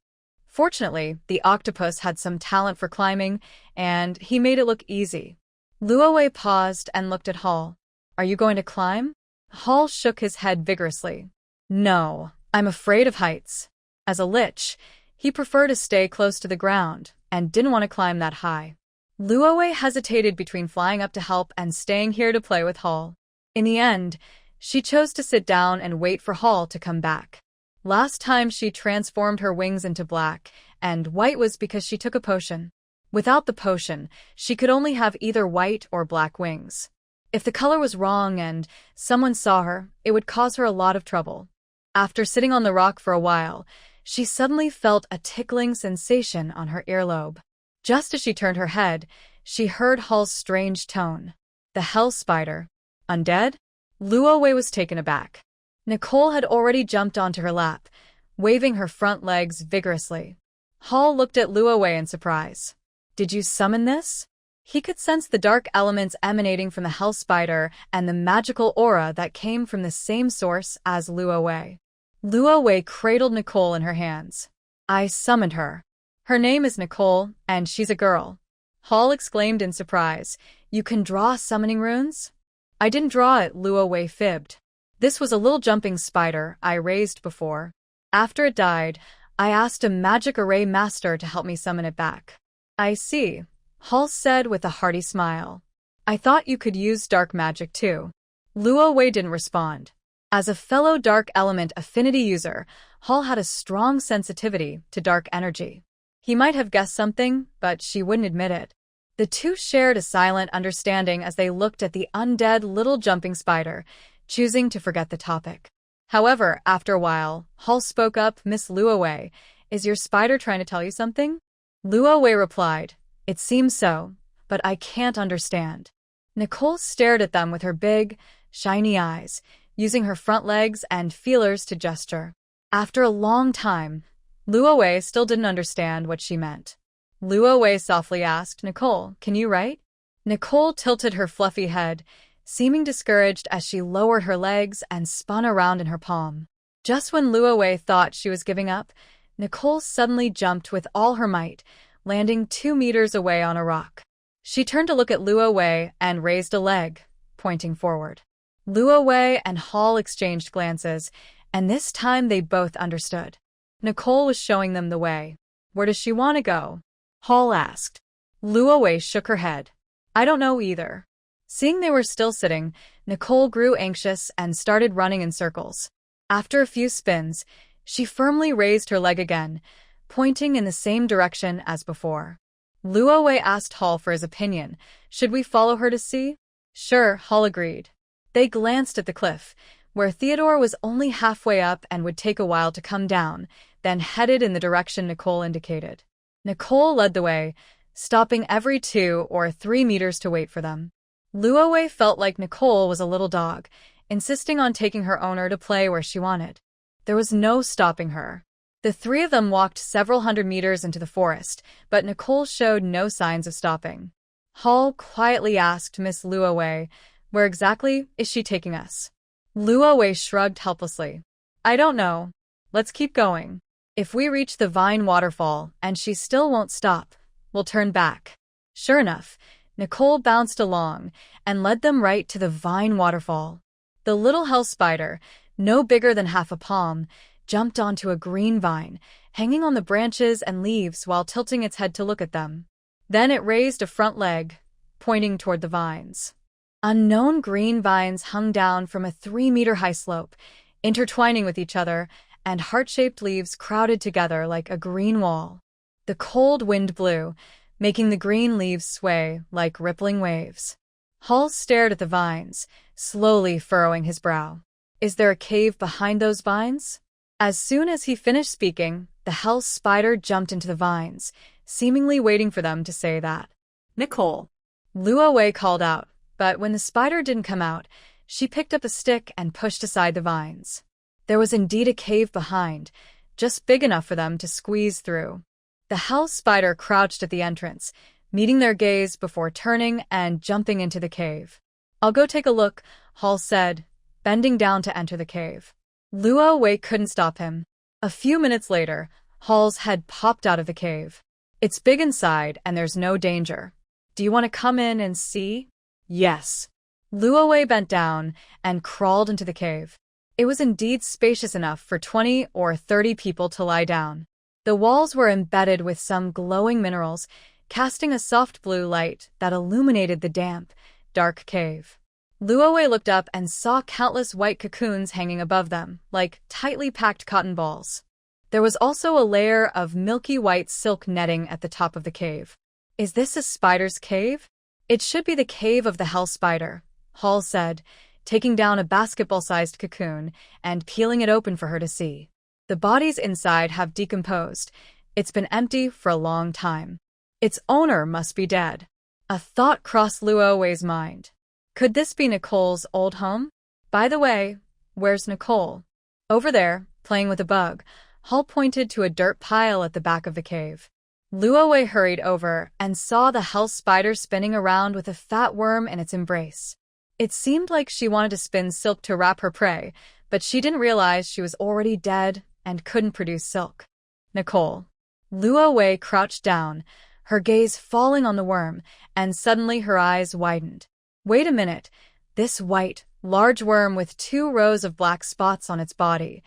Fortunately, the octopus had some talent for climbing, and he made it look easy. Luo Wei paused and looked at Hall. "Are you going to climb?" Hall shook his head vigorously. "No, I'm afraid of heights." As a lich, he preferred to stay close to the ground and didn't want to climb that high. Luo Wei hesitated between flying up to help and staying here to play with Hall. In the end, she chose to sit down and wait for Hall to come back. Last time she transformed her wings into black, and white was because she took a potion. Without the potion, she could only have either white or black wings. If the color was wrong and someone saw her, it would cause her a lot of trouble. After sitting on the rock for a while, she suddenly felt a tickling sensation on her earlobe. Just as she turned her head, she heard Hall's strange tone. "The hell spider. Undead?" Luo Wei was taken aback. Nicole had already jumped onto her lap, waving her front legs vigorously. Hall looked at Luo Wei in surprise. "Did you summon this?" He could sense the dark elements emanating from the hell spider and the magical aura that came from the same source as Luo Wei. Luo Wei cradled Nicole in her hands. "I summoned her. Her name is Nicole, and she's a girl." Hall exclaimed in surprise. "You can draw summoning runes?" "I didn't draw it," Luo Wei fibbed. "This was a little jumping spider I raised before. After it died, I asked a magic array master to help me summon it back." "I see," Hall said with a hearty smile. "I thought you could use dark magic too." Luo Wei didn't respond. As a fellow dark element affinity user, Hall had a strong sensitivity to dark energy. He might have guessed something, but she wouldn't admit it. The two shared a silent understanding as they looked at the undead little jumping spider, choosing to forget the topic. However, after a while, Hall spoke up. "Miss Luo Wei, is your spider trying to tell you something?" Luo Wei replied, "It seems so, but I can't understand." Nicole stared at them with her big, shiny eyes, using her front legs and feelers to gesture. After a long time, Luo Wei still didn't understand what she meant. Luo Wei softly asked, "Nicole, can you write?" Nicole tilted her fluffy head, seeming discouraged as she lowered her legs and spun around in her palm. Just when Luo Wei thought she was giving up, Nicole suddenly jumped with all her might, landing 2 meters away on a rock. She turned to look at Luo Wei and raised a leg, pointing forward. Luo Wei and Hall exchanged glances, and this time they both understood. Nicole was showing them the way. "Where does she want to go?" Hall asked. Luo Wei shook her head. "I don't know either." Seeing they were still sitting, Nicole grew anxious and started running in circles. After a few spins, she firmly raised her leg again, pointing in the same direction as before. Luo Wei asked Hall for his opinion. "Should we follow her to see?" "Sure," Hall agreed. They glanced at the cliff, where Theodore was only halfway up and would take a while to come down, then headed in the direction Nicole indicated. Nicole led the way, stopping every 2 or 3 meters to wait for them. Luo Wei felt like Nicole was a little dog, insisting on taking her owner to play where she wanted. There was no stopping her. The three of them walked several hundred meters into the forest, but Nicole showed no signs of stopping. Hall quietly asked Miss Luo Wei, "Where exactly is she taking us?" Luo Wei shrugged helplessly. "I don't know. Let's keep going. If we reach the Vine Waterfall and she still won't stop, we'll turn back." Sure enough, Nicole bounced along and led them right to the Vine Waterfall. The little hell spider, no bigger than half a palm, jumped onto a green vine, hanging on the branches and leaves while tilting its head to look at them. Then it raised a front leg, pointing toward the vines. Unknown green vines hung down from a 3-meter-high slope, intertwining with each other, and heart-shaped leaves crowded together like a green wall. The cold wind blew, making the green leaves sway like rippling waves. Hall stared at the vines, slowly furrowing his brow. "Is there a cave behind those vines?" As soon as he finished speaking, the hell spider jumped into the vines, seemingly waiting for them to say that. "Nicole." Luo Wei called out, but when the spider didn't come out, She picked up a stick and pushed aside the vines. There was indeed a cave behind, just big enough for them to squeeze through. The hell spider crouched at the entrance, meeting their gaze before turning and jumping into the cave. "I'll go take a look," Hall said, bending down to enter the cave. Luo Wei couldn't stop him. A few minutes later, Hall's head popped out of the cave. "It's big inside and there's no danger. Do you want to come in and see?" "Yes." Luo Wei bent down and crawled into the cave. It was indeed spacious enough for 20 or 30 people to lie down. The walls were embedded with some glowing minerals, casting a soft blue light that illuminated the damp, dark cave. Luo Wei looked up and saw countless white cocoons hanging above them, like tightly packed cotton balls. There was also a layer of milky white silk netting at the top of the cave. "Is this a spider's cave?" "It should be the cave of the hell spider," Hall said, taking down a basketball-sized cocoon and peeling it open for her to see. "The bodies inside have decomposed. It's been empty for a long time. Its owner must be dead." A thought crossed Luo Wei's mind. Could this be Nicole's old home? "By the way, where's Nicole?" "Over there, playing with a bug." Hall pointed to a dirt pile at the back of the cave. Luo Wei hurried over and saw the hell spider spinning around with a fat worm in its embrace. It seemed like she wanted to spin silk to wrap her prey, but she didn't realize she was already dead and couldn't produce silk. "Nicole." Luo Wei crouched down, her gaze falling on the worm, and suddenly her eyes widened. Wait a minute, this white, large worm with 2 rows of black spots on its body.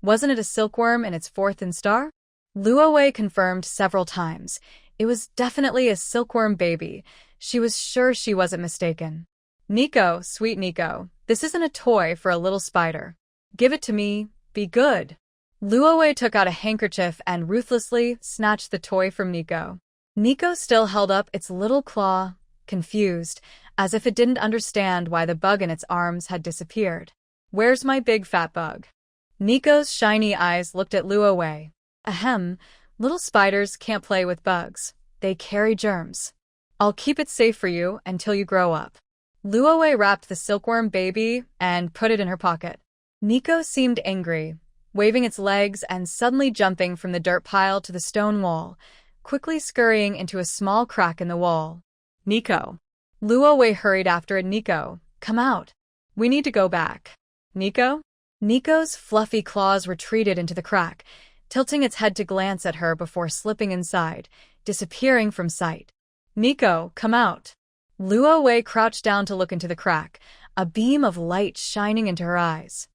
Wasn't it a silkworm in its 4th instar? Luo Wei confirmed several times. It was definitely a silkworm baby. She was sure she wasn't mistaken. "Nico, sweet Nico, this isn't a toy for a little spider. Give it to me, be good." Luo Wei took out a handkerchief and ruthlessly snatched the toy from Nico. Nico still held up its little claw, confused, as if it didn't understand why the bug in its arms had disappeared. "Where's my big fat bug?" Nico's shiny eyes looked at Luo Wei. "Ahem, little spiders can't play with bugs. They carry germs. I'll keep it safe for you until you grow up." Luo Wei wrapped the silkworm baby and put it in her pocket. Nico seemed angry, waving its legs and suddenly jumping from the dirt pile to the stone wall, quickly scurrying into a small crack in the wall. "Nico." Luo Wei hurried after it. "Nico, come out. We need to go back." "Nico?" Nico's fluffy claws retreated into the crack, tilting its head to glance at her before slipping inside, disappearing from sight. "Nico, come out." Luo Wei crouched down to look into the crack, a beam of light shining into her eyes.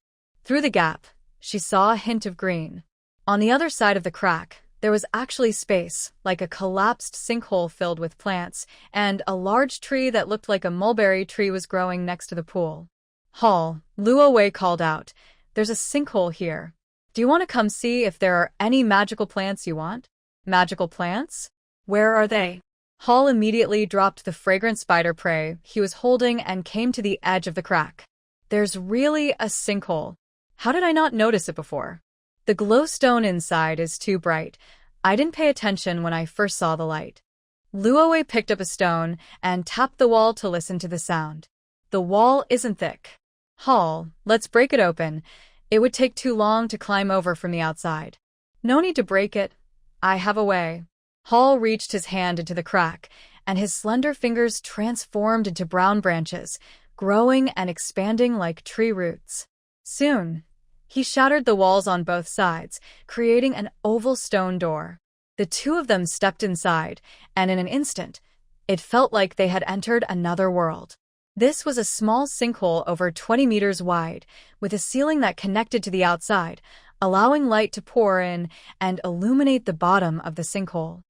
Through the gap, she saw a hint of green. On the other side of the crack, there was actually space, like a collapsed sinkhole filled with plants, and a large tree that looked like a mulberry tree was growing next to the pool. "Hall," Luo Wei called out, "there's a sinkhole here. Do you want to come see if there are any magical plants you want?" "Magical plants? Where are they?" Hall immediately dropped the fragrant spider prey he was holding and came to the edge of the crack. "There's really a sinkhole. How did I not notice it before? The glowstone inside is too bright. I didn't pay attention when I first saw the light." Luo Wei picked up a stone and tapped the wall to listen to the sound. "The wall isn't thick. Hall, let's break it open. It would take too long to climb over from the outside." "No need to break it. I have a way." Hall reached his hand into the crack, and his slender fingers transformed into brown branches, growing and expanding like tree roots. Soon, he shattered the walls on both sides, creating an oval stone door. The two of them stepped inside, and in an instant, it felt like they had entered another world. This was a small sinkhole over 20 meters wide, with a ceiling that connected to the outside, allowing light to pour in and illuminate the bottom of the sinkhole.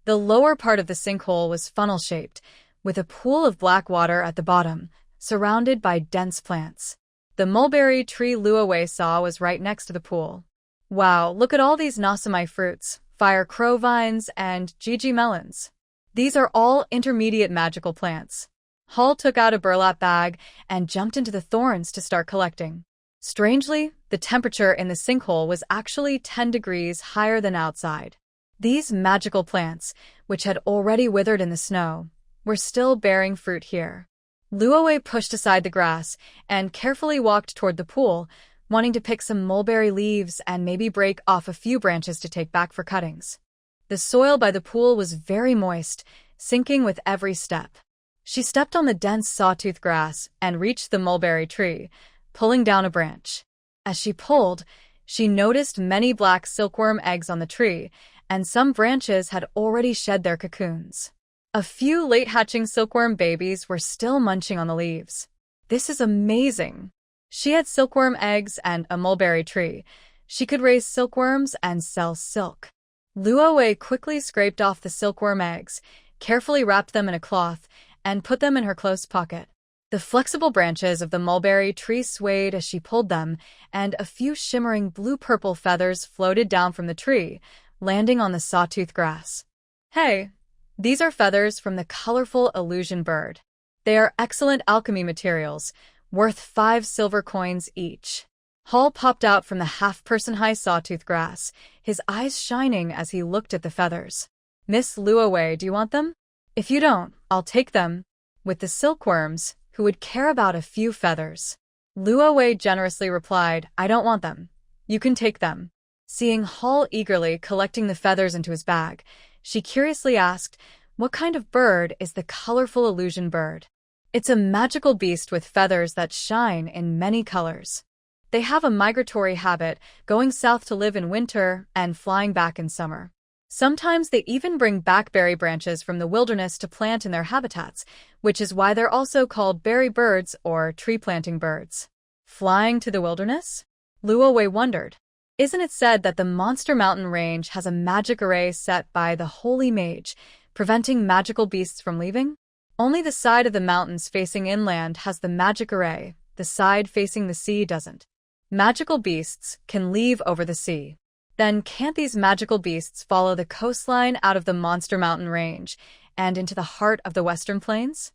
The lower part of the sinkhole was funnel-shaped, with a pool of black water at the bottom, surrounded by dense plants. The mulberry tree Luo Wei saw was right next to the pool. "Wow, look at all these Nasami fruits, fire crow vines, and Gigi melons. These are all intermediate magical plants." Hall took out a burlap bag and jumped into the thorns to start collecting. Strangely, the temperature in the sinkhole was actually 10 degrees higher than outside. These magical plants, which had already withered in the snow, were still bearing fruit here. Luo Wei pushed aside the grass and carefully walked toward the pool, wanting to pick some mulberry leaves and maybe break off a few branches to take back for cuttings. The soil by the pool was very moist, sinking with every step. She stepped on the dense sawtooth grass and reached the mulberry tree, pulling down a branch. As she pulled, she noticed many black silkworm eggs on the tree, and some branches had already shed their cocoons. A few late-hatching silkworm babies were still munching on the leaves. This is amazing. She had silkworm eggs and a mulberry tree. She could raise silkworms and sell silk. Luo Wei quickly scraped off the silkworm eggs, carefully wrapped them in a cloth, and put them in her close pocket. The flexible branches of the mulberry tree swayed as she pulled them, and a few shimmering blue-purple feathers floated down from the tree, landing on the sawtooth grass. Hey, these are feathers from the colorful illusion bird. They are excellent alchemy materials, worth 5 silver coins each. Hall popped out from the half-person-high sawtooth grass, his eyes shining as he looked at the feathers. Miss Luo Wei, do you want them? If you don't, I'll take them. With the silkworms, who would care about a few feathers? Luo Wei generously replied, I don't want them. You can take them. Seeing Hall eagerly collecting the feathers into his bag, she curiously asked, what kind of bird is the colorful illusion bird? It's a magical beast with feathers that shine in many colors. They have a migratory habit, going south to live in winter and flying back in summer. Sometimes they even bring back berry branches from the wilderness to plant in their habitats, which is why they're also called berry birds or tree-planting birds. Flying to the wilderness? Luo Wei wondered. Isn't it said that the Monster Mountain Range has a magic array set by the Holy Mage, preventing magical beasts from leaving? Only the side of the mountains facing inland has the magic array, the side facing the sea doesn't. Magical beasts can leave over the sea. Then can't these magical beasts follow the coastline out of the Monster Mountain Range and into the heart of the Western Plains?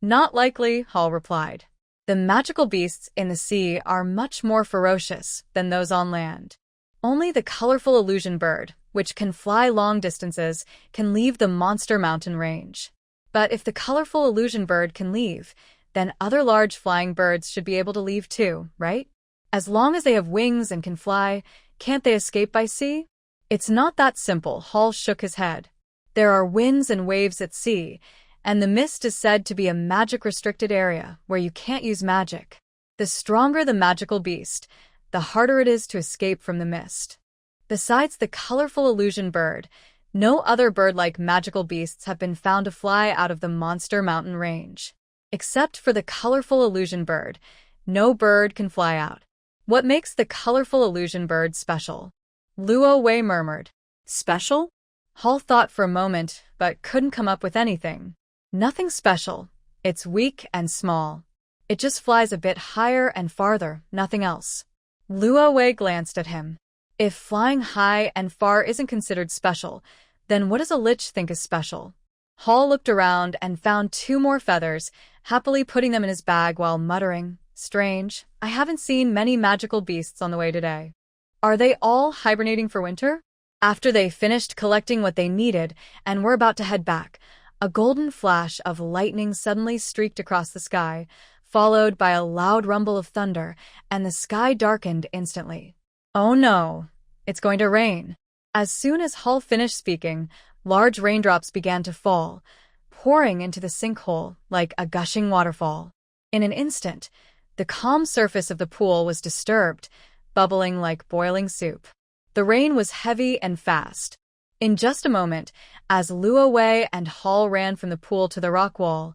Not likely, Hall replied. The magical beasts in the sea are much more ferocious than those on land. Only the colorful illusion bird, which can fly long distances, can leave the Monster Mountain Range. But if the colorful illusion bird can leave, then other large flying birds should be able to leave too, right? As long as they have wings and can fly, can't they escape by sea? It's not that simple, Hall shook his head. There are winds and waves at sea, and the mist is said to be a magic-restricted area where you can't use magic. The stronger the magical beast, the harder it is to escape from the mist. Besides the colorful illusion bird, no other bird-like magical beasts have been found to fly out of the Monster Mountain Range. Except for the colorful illusion bird, no bird can fly out. What makes the colorful illusion bird special? Luo Wei murmured. Special? Hall thought for a moment, but couldn't come up with anything. Nothing special. It's weak and small. It just flies a bit higher and farther, nothing else. Luo Wei glanced at him. If flying high and far isn't considered special, then what does a lich think is special? Hall looked around and found 2 more feathers, happily putting them in his bag while muttering, Strange, I haven't seen many magical beasts on the way today. Are they all hibernating for winter? After they finished collecting what they needed and were about to head back, a golden flash of lightning suddenly streaked across the sky, followed by a loud rumble of thunder, and the sky darkened instantly. Oh no, it's going to rain. As soon as Hall finished speaking, large raindrops began to fall, pouring into the sinkhole like a gushing waterfall. In an instant, the calm surface of the pool was disturbed, bubbling like boiling soup. The rain was heavy and fast. In just a moment, as Luo Wei and Hall ran from the pool to the rock wall,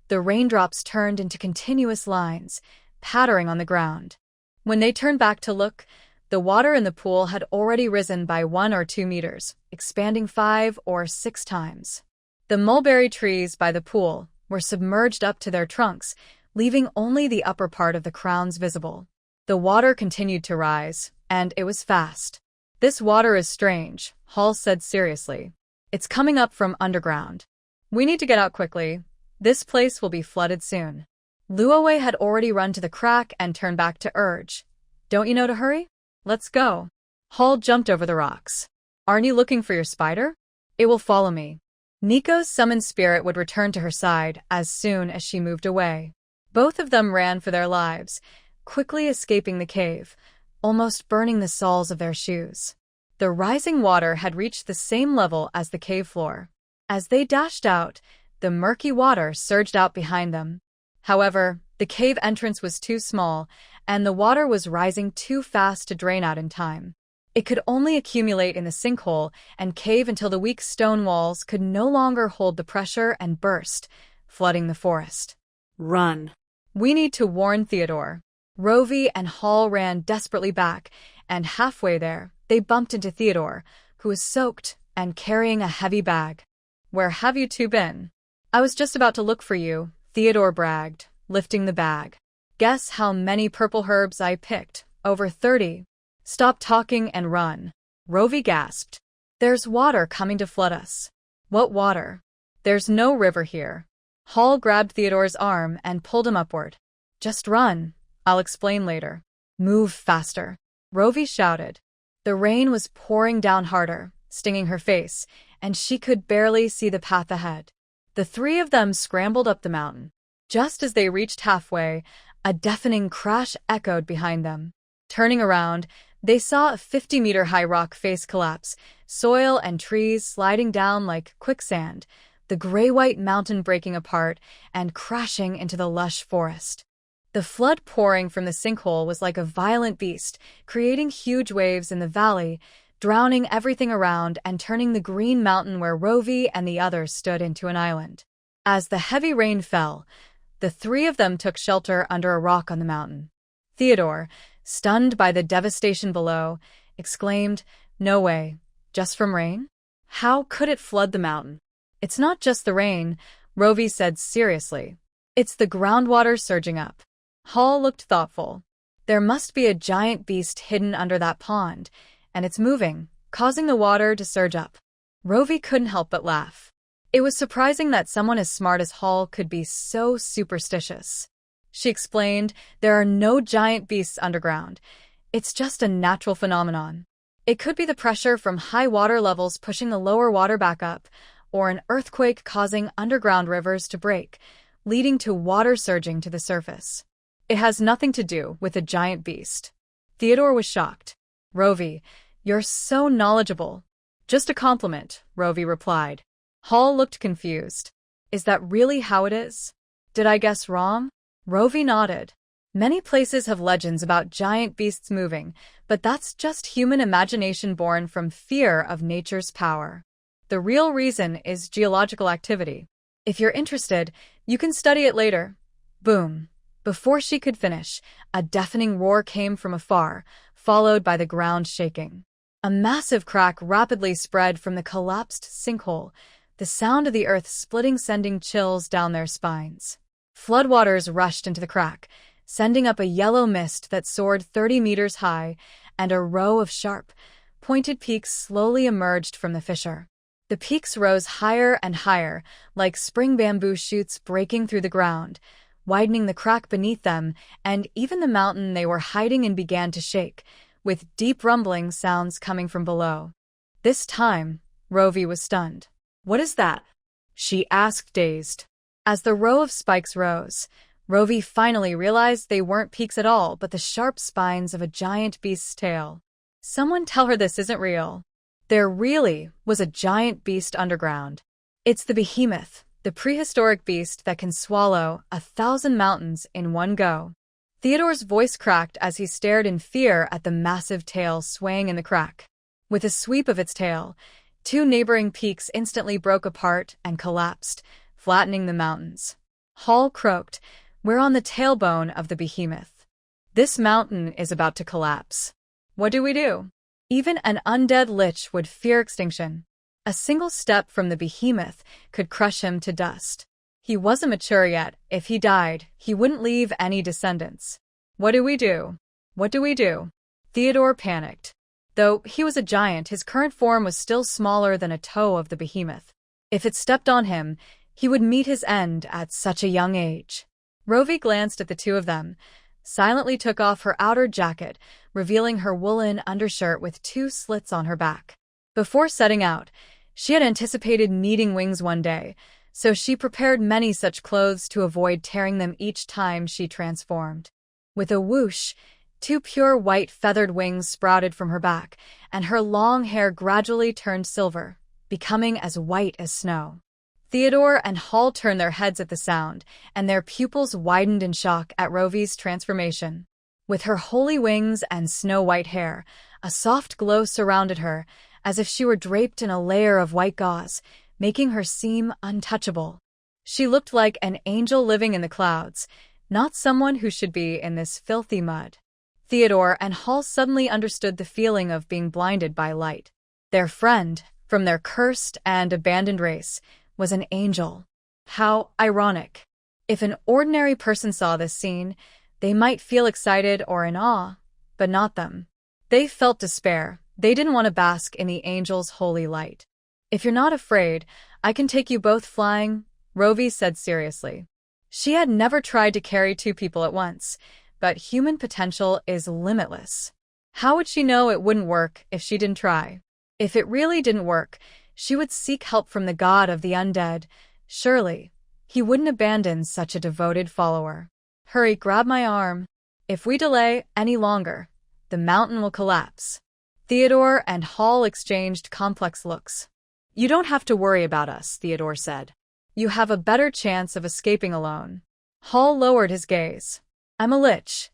the raindrops turned into continuous lines, pattering on the ground. When they turned back to look, the water in the pool had already risen by 1 or 2 meters, expanding 5 or 6 times. The mulberry trees by the pool were submerged up to their trunks, leaving only the upper part of the crowns visible. The water continued to rise, and it was fast. This water is strange, Hall said seriously. It's coming up from underground. We need to get out quickly. This place will be flooded soon. Luo Wei had already run to the crack and turned back to urge. Don't you know to hurry? Let's go. Hall jumped over the rocks. Aren't you looking for your spider? It will follow me. Nico's summoned spirit would return to her side as soon as she moved away. Both of them ran for their lives, quickly escaping the cave, almost burning the soles of their shoes. The rising water had reached the same level as the cave floor. As they dashed out, the murky water surged out behind them. However, the cave entrance was too small, and the water was rising too fast to drain out in time. It could only accumulate in the sinkhole and cave until the weak stone walls could no longer hold the pressure and burst, flooding the forest. Run. We need to warn Theodore. Rovey and Hall ran desperately back, and halfway there, they bumped into Theodore, who was soaked and carrying a heavy bag. "Where have you two been?" "I was just about to look for you," Theodore bragged, lifting the bag. "Guess how many purple herbs I picked? Over 30. "Stop talking and run," Rovey gasped. "There's water coming to flood us." "What water?" "There's no river here." Hall grabbed Theodore's arm and pulled him upward. "Just run. I'll explain later." "Move faster," Rovey shouted. The rain was pouring down harder, stinging her face, and she could barely see the path ahead. The three of them scrambled up the mountain. Just as they reached halfway, a deafening crash echoed behind them. Turning around, they saw a 50-meter-high rock face collapse, soil and trees sliding down like quicksand, the gray-white mountain breaking apart and crashing into the lush forest. The flood pouring from the sinkhole was like a violent beast, creating huge waves in the valley, drowning everything around and turning the green mountain where Rovey and the others stood into an island. As the heavy rain fell, the three of them took shelter under a rock on the mountain. Theodore, stunned by the devastation below, exclaimed, "No way. Just from rain? How could it flood the mountain?" "It's not just the rain," Rovey said seriously. "It's the groundwater surging up." Hall looked thoughtful. "There must be a giant beast hidden under that pond, and it's moving, causing the water to surge up." Rovey couldn't help but laugh. It was surprising that someone as smart as Hall could be so superstitious. She explained, "There are no giant beasts underground. It's just a natural phenomenon. It could be the pressure from high water levels pushing the lower water back up, or an earthquake causing underground rivers to break, leading to water surging to the surface. It has nothing to do with a giant beast." Theodore was shocked. "Rovey, you're so knowledgeable." "Just a compliment," Rovey replied. Hall looked confused. "Is that really how it is? Did I guess wrong?" Rovey nodded. "Many places have legends about giant beasts moving, but that's just human imagination born from fear of nature's power. The real reason is geological activity. If you're interested, you can study it later." Boom. Before she could finish, a deafening roar came from afar, followed by the ground shaking. A massive crack rapidly spread from the collapsed sinkhole, the sound of the earth splitting sending chills down their spines. Floodwaters rushed into the crack, sending up a yellow mist that soared 30 meters high, and a row of sharp, pointed peaks slowly emerged from the fissure. The peaks rose higher and higher, like spring bamboo shoots breaking through the ground, widening the crack beneath them, and even the mountain they were hiding in began to shake, with deep rumbling sounds coming from below. This time, Rovey was stunned. "What is that?" she asked, dazed. As the row of spikes rose, Rovey finally realized they weren't peaks at all but the sharp spines of a giant beast's tail. Someone tell her this isn't real. There really was a giant beast underground. It's the Behemoth, the prehistoric beast that can swallow 1,000 mountains in one go. Theodore's voice cracked as he stared in fear at the massive tail swaying in the crack. With a sweep of its tail, 2 neighboring peaks instantly broke apart and collapsed, flattening the mountains. Hall croaked, "We're on the tailbone of the Behemoth. This mountain is about to collapse. What do we do?" Even an undead lich would fear extinction. A single step from the Behemoth could crush him to dust. He wasn't mature yet. If he died, he wouldn't leave any descendants. "What do we do? What do we do?" Theodore panicked. Though he was a giant, his current form was still smaller than a toe of the Behemoth. If it stepped on him, he would meet his end at such a young age. Rovey glanced at the two of them, silently took off her outer jacket, revealing her woolen undershirt with 2 slits on her back. Before setting out, she had anticipated meeting Wings one day, so she prepared many such clothes to avoid tearing them each time she transformed. With a whoosh, 2 pure white feathered wings sprouted from her back, and her long hair gradually turned silver, becoming as white as snow. Theodore and Hall turned their heads at the sound, and their pupils widened in shock at Rovey's transformation. With her holy wings and snow-white hair, a soft glow surrounded her, as if she were draped in a layer of white gauze, making her seem untouchable. She looked like an angel living in the clouds, not someone who should be in this filthy mud. Theodore and Hall suddenly understood the feeling of being blinded by light. Their friend, from their cursed and abandoned race, was an angel. How ironic. If an ordinary person saw this scene, they might feel excited or in awe, but not them. They felt despair. They didn't want to bask in the angel's holy light. "If you're not afraid, I can take you both flying," Rovey said seriously. She had never tried to carry 2 people at once, but human potential is limitless. How would she know it wouldn't work if she didn't try? If it really didn't work, she would seek help from the god of the undead. Surely, he wouldn't abandon such a devoted follower. "Hurry, grab my arm. If we delay any longer, the mountain will collapse." Theodore and Hall exchanged complex looks. "You don't have to worry about us," Theodore said. "You have a better chance of escaping alone." Hall lowered his gaze. "I'm a lich.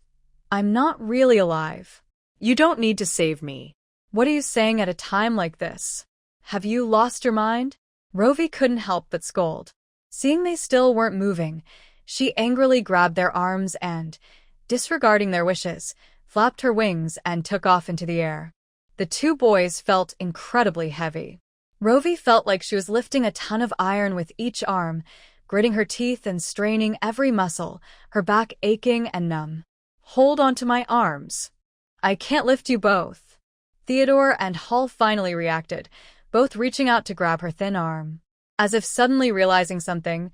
I'm not really alive. You don't need to save me." "What are you saying at a time like this? Have you lost your mind?" Rovey couldn't help but scold. Seeing they still weren't moving, she angrily grabbed their arms and, disregarding their wishes, flapped her wings and took off into the air. The 2 boys felt incredibly heavy. Rovey felt like she was lifting a ton of iron with each arm, gritting her teeth and straining every muscle, her back aching and numb. "Hold on to my arms. I can't lift you both." Theodore and Hall finally reacted, both reaching out to grab her thin arm. As if suddenly realizing something,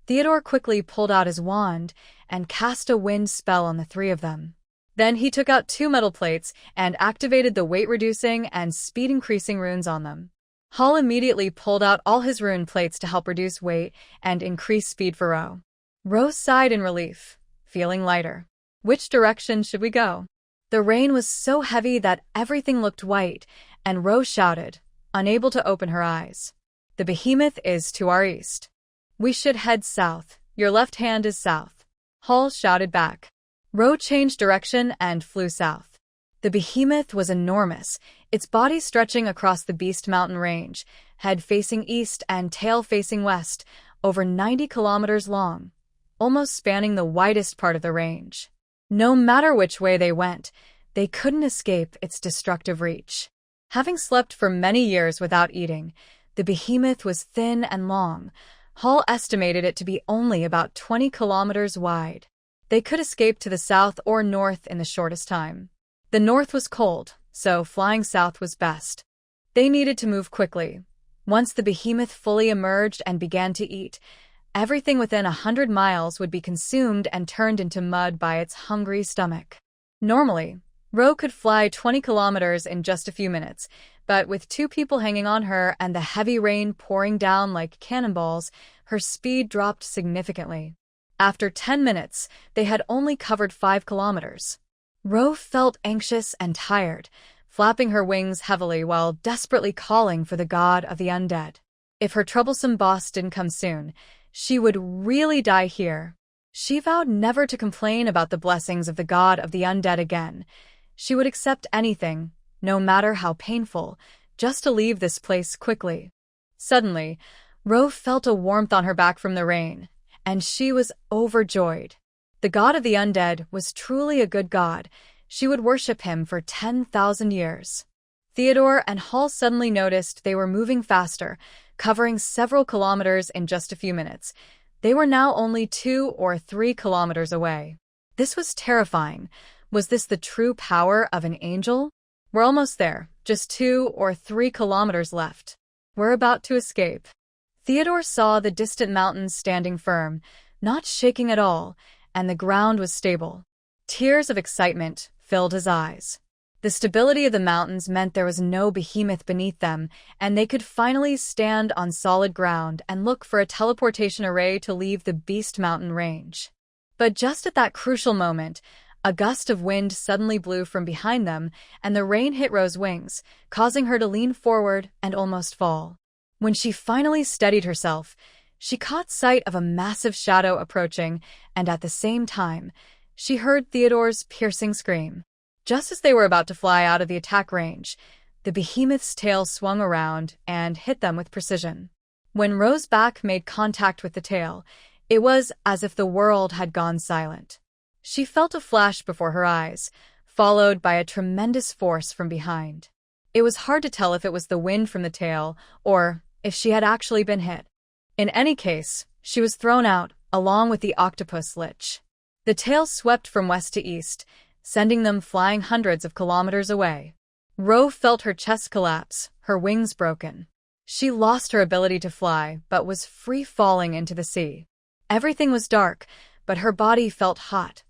Theodore quickly pulled out his wand and cast a wind spell on the 3 of them. Then he took out 2 metal plates and activated the weight-reducing and speed-increasing runes on them. Hall immediately pulled out all his rune plates to help reduce weight and increase speed for Ro. Ro sighed in relief, feeling lighter. "Which direction should we go?" The rain was so heavy that everything looked white, and Ro shouted, unable to open her eyes. "The Behemoth is to our east. We should head south. Your left hand is south," Hall shouted back. Ro changed direction and flew south. The Behemoth was enormous, its body stretching across the Beast Mountain range, head facing east and tail facing west, over 90 kilometers long, almost spanning the widest part of the range. No matter which way they went, they couldn't escape its destructive reach. Having slept for many years without eating, the Behemoth was thin and long. Hall estimated it to be only about 20 kilometers wide. They could escape to the south or north in the shortest time. The north was cold, so flying south was best. They needed to move quickly. Once the Behemoth fully emerged and began to eat, everything within 100 miles would be consumed and turned into mud by its hungry stomach. Normally, Ro could fly 20 kilometers in just a few minutes, but with 2 people hanging on her and the heavy rain pouring down like cannonballs, her speed dropped significantly. After 10 minutes, they had only covered 5 kilometers. Ro felt anxious and tired, flapping her wings heavily while desperately calling for the god of the undead. If her troublesome boss didn't come soon, she would really die here. She vowed never to complain about the blessings of the god of the undead again. She would accept anything, no matter how painful, just to leave this place quickly. Suddenly, Ro felt a warmth on her back from the rain, and she was overjoyed. The god of the undead was truly a good god. She would worship him for 10,000 years. Theodore and Hall suddenly noticed they were moving faster, covering several kilometers in just a few minutes. They were now only 2 or 3 kilometers away. This was terrifying. Was this the true power of an angel? "We're almost there, just 2 or 3 kilometers left. We're about to escape." Theodore saw the distant mountains standing firm, not shaking at all, and the ground was stable. Tears of excitement filled his eyes. The stability of the mountains meant there was no behemoth beneath them, and they could finally stand on solid ground and look for a teleportation array to leave the Beast Mountain range. But just at that crucial moment, a gust of wind suddenly blew from behind them, and the rain hit Ro's wings, causing her to lean forward and almost fall. When she finally steadied herself, she caught sight of a massive shadow approaching, and at the same time, she heard Theodore's piercing scream. Just as they were about to fly out of the attack range, the behemoth's tail swung around and hit them with precision. When Ro's back made contact with the tail, it was as if the world had gone silent. She felt a flash before her eyes, followed by a tremendous force from behind. It was hard to tell if it was the wind from the tail or if she had actually been hit. In any case, she was thrown out, along with the octopus lich. The tail swept from west to east, sending them flying hundreds of kilometers away. Ro felt her chest collapse, her wings broken. She lost her ability to fly, but was free-falling into the sea. Everything was dark, but her body felt hot,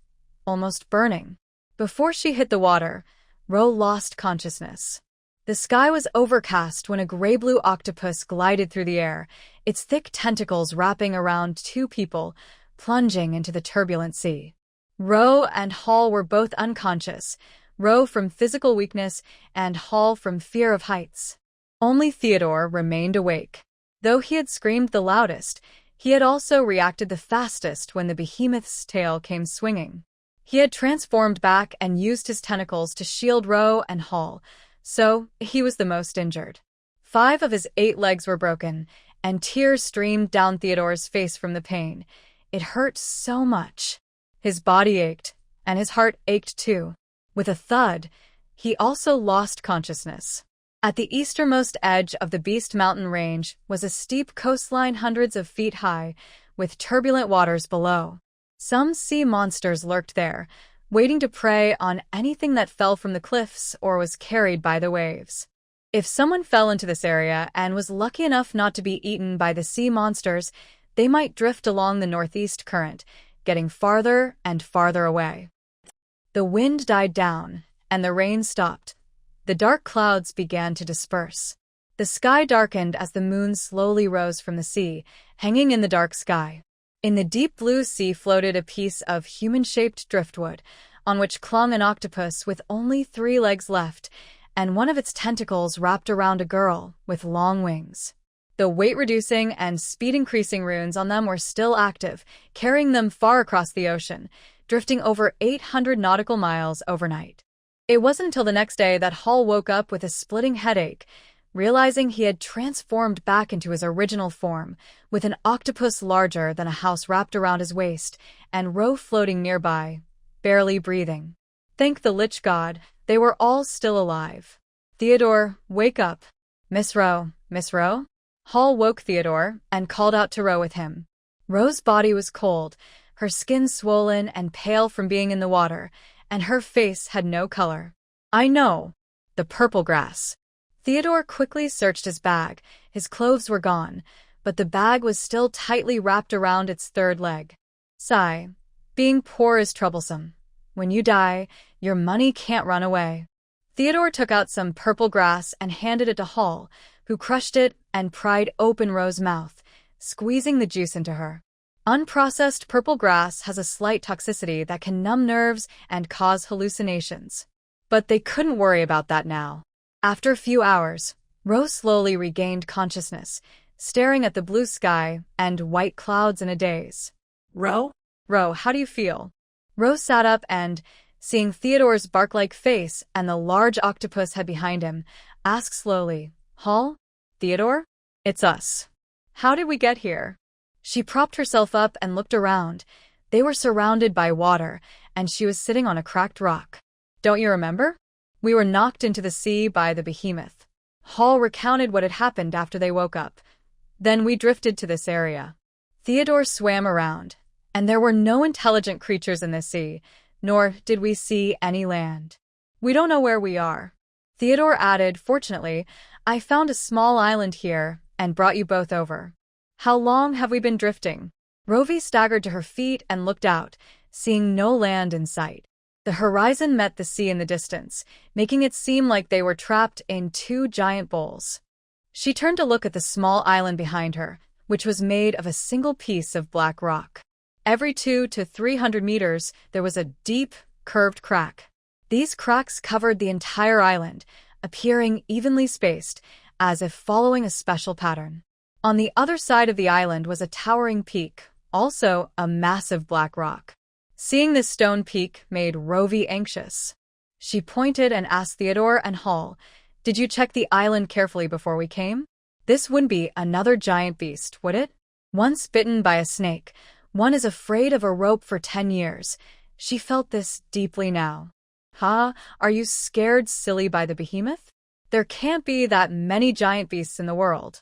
almost burning. Before she hit the water, Ro lost consciousness. The sky was overcast when a gray-blue octopus glided through the air, its thick tentacles wrapping around two people, plunging into the turbulent sea. Ro and Hall were both unconscious, Ro from physical weakness and Hall from fear of heights. Only Theodore remained awake. Though he had screamed the loudest, he had also reacted the fastest when the behemoth's tail came swinging. He had transformed back and used his tentacles to shield Ro and Hall, so he was the most injured. 5 of his 8 legs were broken, and tears streamed down Theodore's face from the pain. It hurt so much. His body ached, and his heart ached too. With a thud, he also lost consciousness. At the easternmost edge of the Beast Mountain range was a steep coastline hundreds of feet high, with turbulent waters below. Some sea monsters lurked there, waiting to prey on anything that fell from the cliffs or was carried by the waves. If someone fell into this area and was lucky enough not to be eaten by the sea monsters, they might drift along the northeast current, getting farther and farther away. The wind died down, and the rain stopped. The dark clouds began to disperse. The sky darkened as the moon slowly rose from the sea, hanging in the dark sky. In the deep blue sea floated a piece of human-shaped driftwood, on which clung an octopus with only 3 legs left, and one of its tentacles wrapped around a girl with long wings. The weight-reducing and speed-increasing runes on them were still active, carrying them far across the ocean, drifting over 800 nautical miles overnight. It wasn't until the next day that Hall woke up with a splitting headache, realizing he had transformed back into his original form, with an octopus larger than a house wrapped around his waist, and Ro floating nearby, barely breathing. Thank the Lich God, they were all still alive. Theodore, wake up. Miss Ro, Miss Ro? Hall woke Theodore and called out to Ro with him. Ro's body was cold, her skin swollen and pale from being in the water, and her face had no color. I know. The purple grass. Theodore quickly searched his bag. His clothes were gone, but the bag was still tightly wrapped around its 3rd leg. Sigh. Being poor is troublesome. When you die, your money can't run away. Theodore took out some purple grass and handed it to Hall, who crushed it and pried open Ro's mouth, squeezing the juice into her. Unprocessed purple grass has a slight toxicity that can numb nerves and cause hallucinations. But they couldn't worry about that now. After a few hours, Ro slowly regained consciousness, staring at the blue sky and white clouds in a daze. Ro? Ro, how do you feel? Ro sat up and, seeing Theodore's bark-like face and the large octopus head behind him, asked slowly, Hall? Theodore? It's us. How did we get here? She propped herself up and looked around. They were surrounded by water, and she was sitting on a cracked rock. Don't you remember? We were knocked into the sea by the behemoth. Hall recounted what had happened after they woke up. Then we drifted to this area. Theodore swam around, and there were no intelligent creatures in the sea, nor did we see any land. We don't know where we are. Theodore added, fortunately, I found a small island here and brought you both over. How long have we been drifting? Rovey staggered to her feet and looked out, seeing no land in sight. The horizon met the sea in the distance, making it seem like they were trapped in two giant bowls. She turned to look at the small island behind her, which was made of a single piece of black rock. Every 200 to 300 meters, there was a deep, curved crack. These cracks covered the entire island, appearing evenly spaced, as if following a special pattern. On the other side of the island was a towering peak, also a massive black rock. Seeing this stone peak made Rovey anxious. She pointed and asked Theodore and Hall, "Did you check the island carefully before we came? This wouldn't be another giant beast, would it? Once bitten by a snake, one is afraid of a rope for 10 years. She felt this deeply now. Are you scared silly by the behemoth? There can't be that many giant beasts in the world."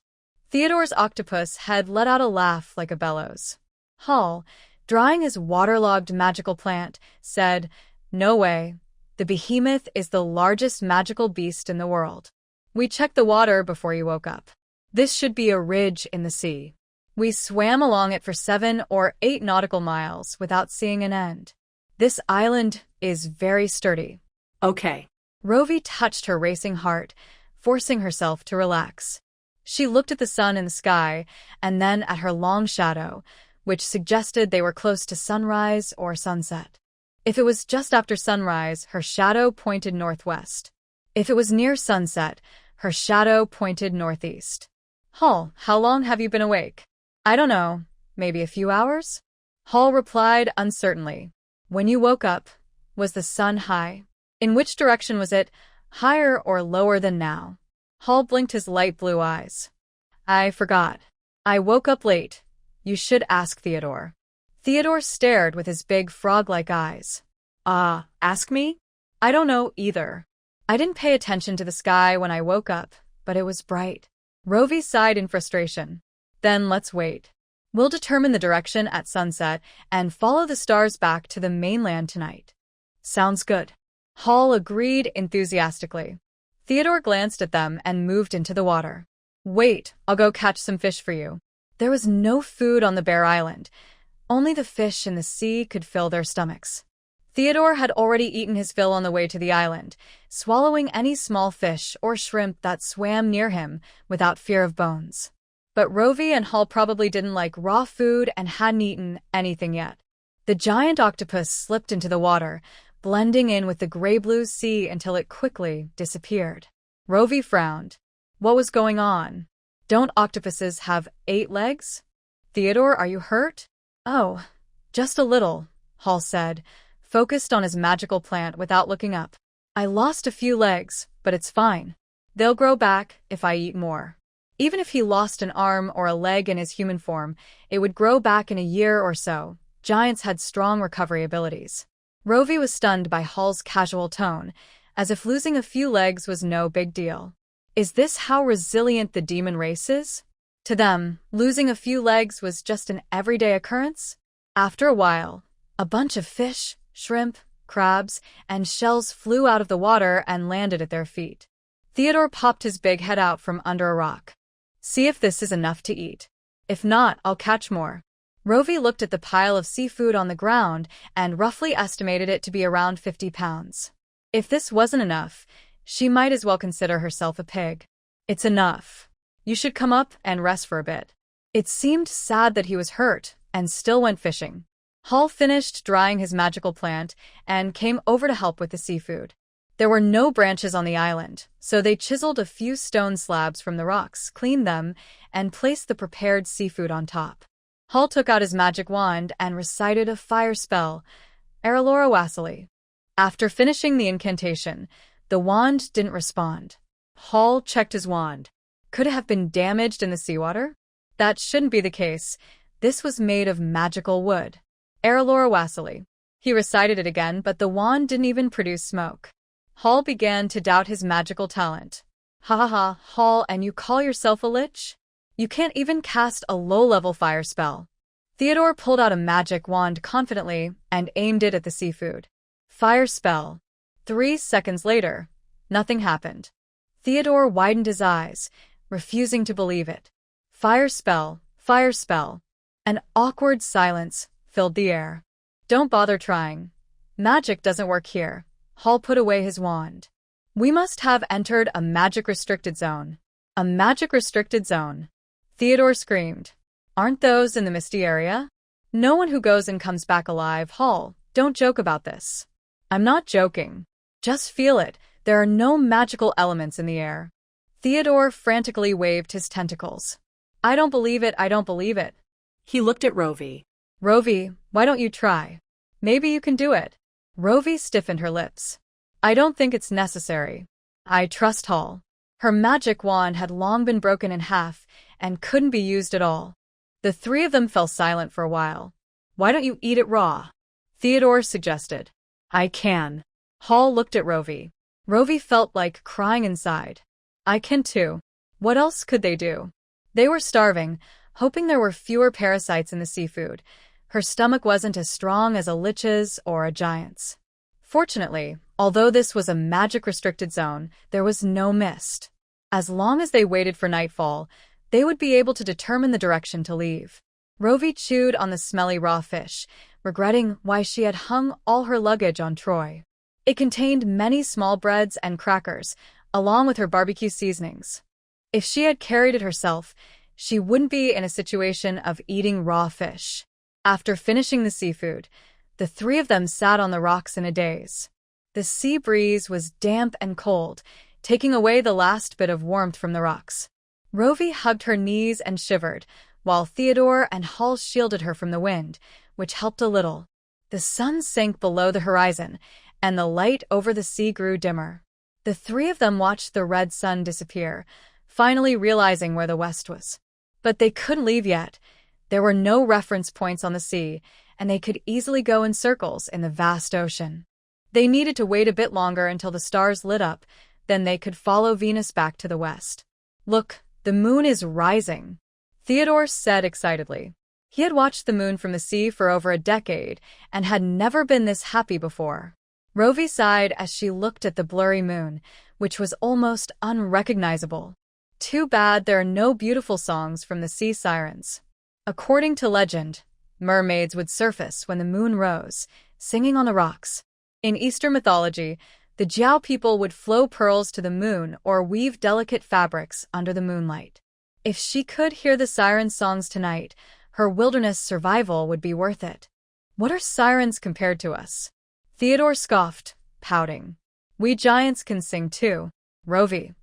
Theodore's octopus had let out a laugh like a bellows. Hall, drying his waterlogged magical plant, said, "No way. The behemoth is the largest magical beast in the world. We checked the water before you woke up. This should be a ridge in the sea. We swam along it for 7 or 8 nautical miles without seeing an end. This island is very sturdy." Okay. Rovey touched her racing heart, forcing herself to relax. She looked at the sun in the sky and then at her long shadow, which suggested they were close to sunrise or sunset. If it was just after sunrise, her shadow pointed northwest. If it was near sunset, her shadow pointed northeast. "Hall, how long have you been awake?" "I don't know, maybe a few hours?" Hall replied uncertainly. "When you woke up, was the sun high? In which direction was it, higher or lower than now?" Hall blinked his light blue eyes. "I forgot. I woke up late. You should ask Theodore." Theodore stared with his big frog-like eyes. Ask me? I don't know either. I didn't pay attention to the sky when I woke up, but it was bright." Rovey sighed in frustration. "Then let's wait. We'll determine the direction at sunset and follow the stars back to the mainland tonight." "Sounds good." Hall agreed enthusiastically. Theodore glanced at them and moved into the water. "Wait, I'll go catch some fish for you." There was no food on the bare island. Only the fish in the sea could fill their stomachs. Theodore had already eaten his fill on the way to the island, swallowing any small fish or shrimp that swam near him without fear of bones. But Rovey and Hall probably didn't like raw food and hadn't eaten anything yet. The giant octopus slipped into the water, blending in with the gray-blue sea until it quickly disappeared. Rovey frowned. What was going on? Don't octopuses have 8 legs? "Theodore, are you hurt?" "Oh, just a little," Hall said, focused on his magical plant without looking up. "I lost a few legs, but it's fine. They'll grow back if I eat more." Even if he lost an arm or a leg in his human form, it would grow back in a year or so. Giants had strong recovery abilities. Rovey was stunned by Hall's casual tone, as if losing a few legs was no big deal. Is this how resilient the demon race is? To them, losing a few legs was just an everyday occurrence. After a while, a bunch of fish, shrimp, crabs, and shells flew out of the water and landed at their feet. Theodore popped his big head out from under a rock. "See if this is enough to eat. If not, I'll catch more." Rovey looked at the pile of seafood on the ground and roughly estimated it to be around 50 pounds. If this wasn't enough, she might as well consider herself a pig. "It's enough. You should come up and rest for a bit." It seemed sad that he was hurt and still went fishing. Hall finished drying his magical plant and came over to help with the seafood. There were no branches on the island, so they chiseled a few stone slabs from the rocks, cleaned them, and placed the prepared seafood on top. Hall took out his magic wand and recited a fire spell, Aralora Wassily. After finishing the incantation, the wand didn't respond. Hall checked his wand. Could it have been damaged in the seawater? That shouldn't be the case. This was made of magical wood. Aralora Wassily. He recited it again, but the wand didn't even produce smoke. Hall began to doubt his magical talent. Ha, Hall, and you call yourself a lich? You can't even cast a low-level fire spell." Theodore pulled out a magic wand confidently and aimed it at the seafood. Fire spell. 3 seconds later, nothing happened. Theodore widened his eyes, refusing to believe it. Fire spell, fire spell. An awkward silence filled the air. "Don't bother trying. Magic doesn't work here. Hall put away his wand. We must have entered a magic-restricted zone. A magic-restricted zone. Theodore screamed. Aren't those in the misty area? No one who goes and comes back alive. Hall, don't joke about this. I'm not joking. Just feel it. There are no magical elements in the air. Theodore frantically waved his tentacles. I don't believe it, I don't believe it. He looked at Rovey. Rovey, why don't you try? Maybe you can do it. Rovey stiffened her lips. I don't think it's necessary. I trust Hall. Her magic wand had long been broken in half and couldn't be used at all. The three of them fell silent for a while. Why don't you eat it raw? Theodore suggested. I can. Hall looked at Rovey. Rovey felt like crying inside. I can too. What else could they do? They were starving, hoping there were fewer parasites in the seafood. Her stomach wasn't as strong as a lich's or a giant's. Fortunately, although this was a magic-restricted zone, there was no mist. As long as they waited for nightfall, they would be able to determine the direction to leave. Rovey chewed on the smelly raw fish, regretting why she had hung all her luggage on Troy. It contained many small breads and crackers, along with her barbecue seasonings. If she had carried it herself, she wouldn't be in a situation of eating raw fish. After finishing the seafood, the three of them sat on the rocks in a daze. The sea breeze was damp and cold, taking away the last bit of warmth from the rocks. Rovey hugged her knees and shivered, while Theodore and Hall shielded her from the wind, which helped a little. The sun sank below the horizon, and the light over the sea grew dimmer. The three of them watched the red sun disappear, finally realizing where the west was. But they couldn't leave yet. There were no reference points on the sea, and they could easily go in circles in the vast ocean. They needed to wait a bit longer until the stars lit up, then they could follow Venus back to the west. Look, the moon is rising, Theodore said excitedly. He had watched the moon from the sea for over a decade and had never been this happy before. Rovey sighed as she looked at the blurry moon, which was almost unrecognizable. Too bad there are no beautiful songs from the sea sirens. According to legend, mermaids would surface when the moon rose, singing on the rocks. In Eastern mythology, the Jiao people would flow pearls to the moon or weave delicate fabrics under the moonlight. If she could hear the sirens' songs tonight, her wilderness survival would be worth it. What are sirens compared to us? Theodore scoffed, pouting. We giants can sing too, Rovey.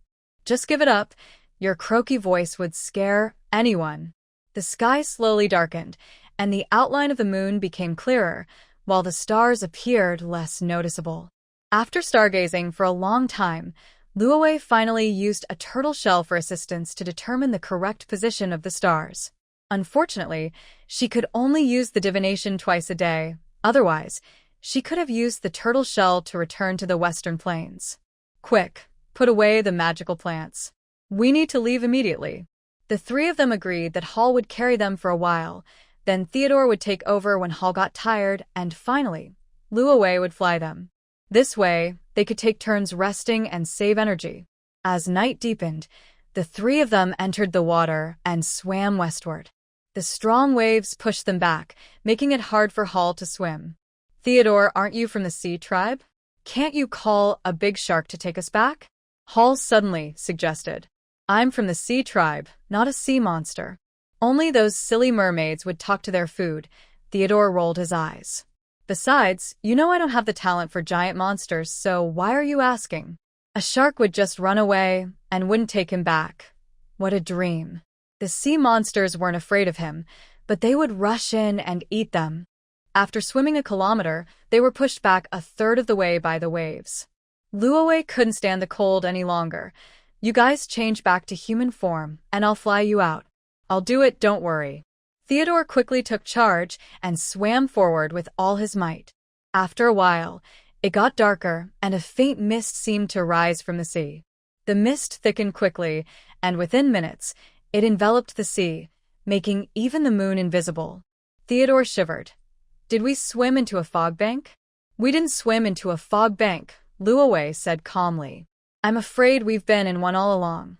Just give it up. Your croaky voice would scare anyone. The sky slowly darkened, and the outline of the moon became clearer, while the stars appeared less noticeable. After stargazing for a long time, Luo Wei finally used a turtle shell for assistance to determine the correct position of the stars. Unfortunately, she could only use the divination twice a day. Otherwise, she could have used the turtle shell to return to the western plains. Quick, put away the magical plants. We need to leave immediately. The three of them agreed that Hall would carry them for a while, then Theodore would take over when Hall got tired, and finally, Luo Wei would fly them. This way, they could take turns resting and save energy. As night deepened, the three of them entered the water and swam westward. The strong waves pushed them back, making it hard for Hall to swim. Theodore, aren't you from the sea tribe? Can't you call a big shark to take us back? Hall suddenly suggested. I'm from the sea tribe, not a sea monster. Only those silly mermaids would talk to their food. Theodore rolled his eyes. Besides, you know I don't have the talent for giant monsters, so why are you asking? A shark would just run away and wouldn't take him back. What a dream. The sea monsters weren't afraid of him, but they would rush in and eat them. After swimming a kilometer, they were pushed back a third of the way by the waves. Luo Wei couldn't stand the cold any longer. You guys change back to human form, and I'll fly you out. I'll do it, don't worry. Theodore quickly took charge and swam forward with all his might. After a while, it got darker, and a faint mist seemed to rise from the sea. The mist thickened quickly, and within minutes, it enveloped the sea, making even the moon invisible. Theodore shivered. Did we swim into a fog bank? We didn't swim into a fog bank, Luo Wei said calmly. I'm afraid we've been in one all along.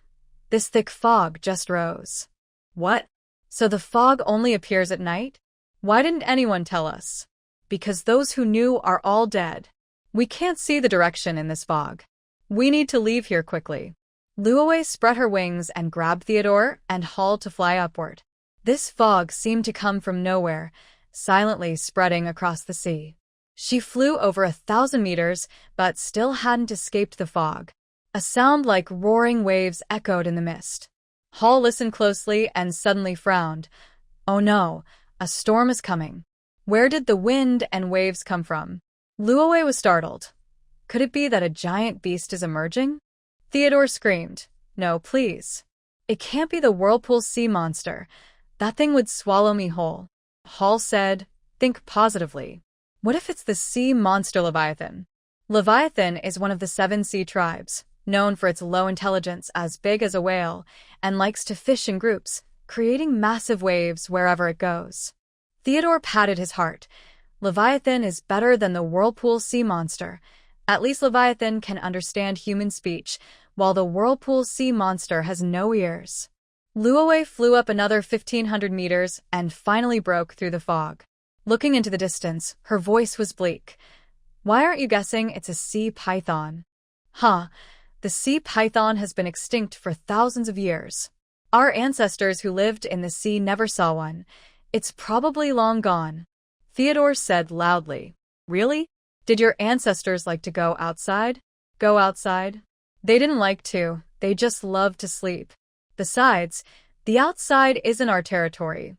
This thick fog just rose. What? So the fog only appears at night? Why didn't anyone tell us? because those who knew are all dead. We can't see the direction in this fog. We need to leave here quickly. Luo Wei spread her wings and grabbed Theodore and hauled to fly upward. This fog seemed to come from nowhere, silently spreading across the sea. She flew over 1,000 meters, but still hadn't escaped the fog. A sound like roaring waves echoed in the mist. Hall listened closely and suddenly frowned. Oh no, a storm is coming. Where did the wind and waves come from? Luo Wei was startled. Could it be that a giant beast is emerging? Theodore screamed. No, please. It can't be the whirlpool sea monster. That thing would swallow me whole. Hall said, think positively. What if it's the sea monster Leviathan? Leviathan is one of the 7 sea tribes, known for its low intelligence as big as a whale, and likes to fish in groups, creating massive waves wherever it goes. Theodore patted his heart. Leviathan is better than the whirlpool sea monster. At least Leviathan can understand human speech, while the whirlpool sea monster has no ears. Luo Wei flew up another 1,500 meters and finally broke through the fog. Looking into the distance, her voice was bleak. Why aren't you guessing it's a sea python? The sea python has been extinct for thousands of years. Our ancestors who lived in the sea never saw one. It's probably long gone. Theodore said loudly. Really? Did your ancestors like to go outside? Go outside? They didn't like to, they just loved to sleep. Besides, the outside isn't our territory.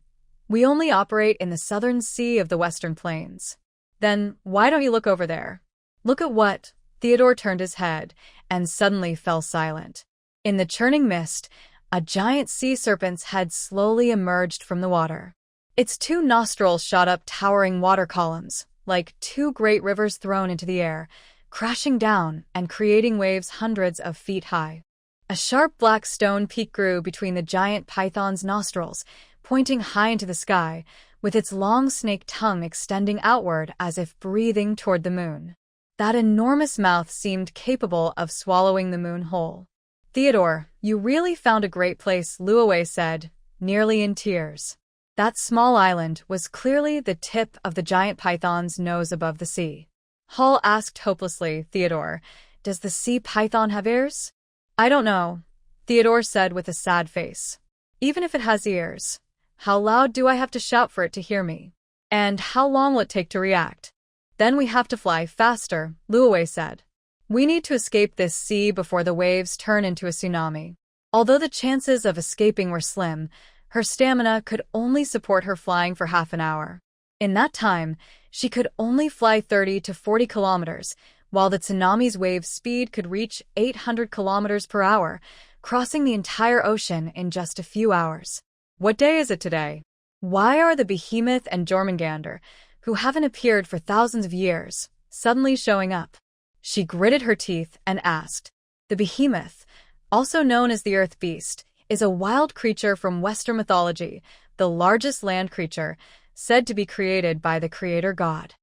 We only operate in the southern sea of the Western Plains. Then, why don't you look over there? Look at what? Theodore turned his head and suddenly fell silent. In the churning mist, a giant sea serpent's head slowly emerged from the water. Its 2 nostrils shot up towering water columns, like 2 great rivers thrown into the air, crashing down and creating waves hundreds of feet high. A sharp black stone peak grew between the giant python's nostrils, pointing high into the sky, with its long snake tongue extending outward as if breathing toward the moon. That enormous mouth seemed capable of swallowing the moon whole. Theodore, you really found a great place, Luo Wei said, nearly in tears. That small island was clearly the tip of the giant python's nose above the sea. Hall asked hopelessly, Theodore, does the sea python have ears? I don't know, Theodore said with a sad face. Even if it has ears, how loud do I have to shout for it to hear me? And how long will it take to react? Then we have to fly faster, Luo Wei said. We need to escape this sea before the waves turn into a tsunami. Although the chances of escaping were slim, her stamina could only support her flying for half an hour. In that time, she could only fly 30 to 40 kilometers, while the tsunami's wave speed could reach 800 kilometers per hour, crossing the entire ocean in just a few hours. What day is it today? Why are the Behemoth and Jormungandr, who haven't appeared for thousands of years, suddenly showing up? She gritted her teeth and asked. The Behemoth, also known as the Earth Beast, is a wild creature from Western mythology, the largest land creature, said to be created by the creator god.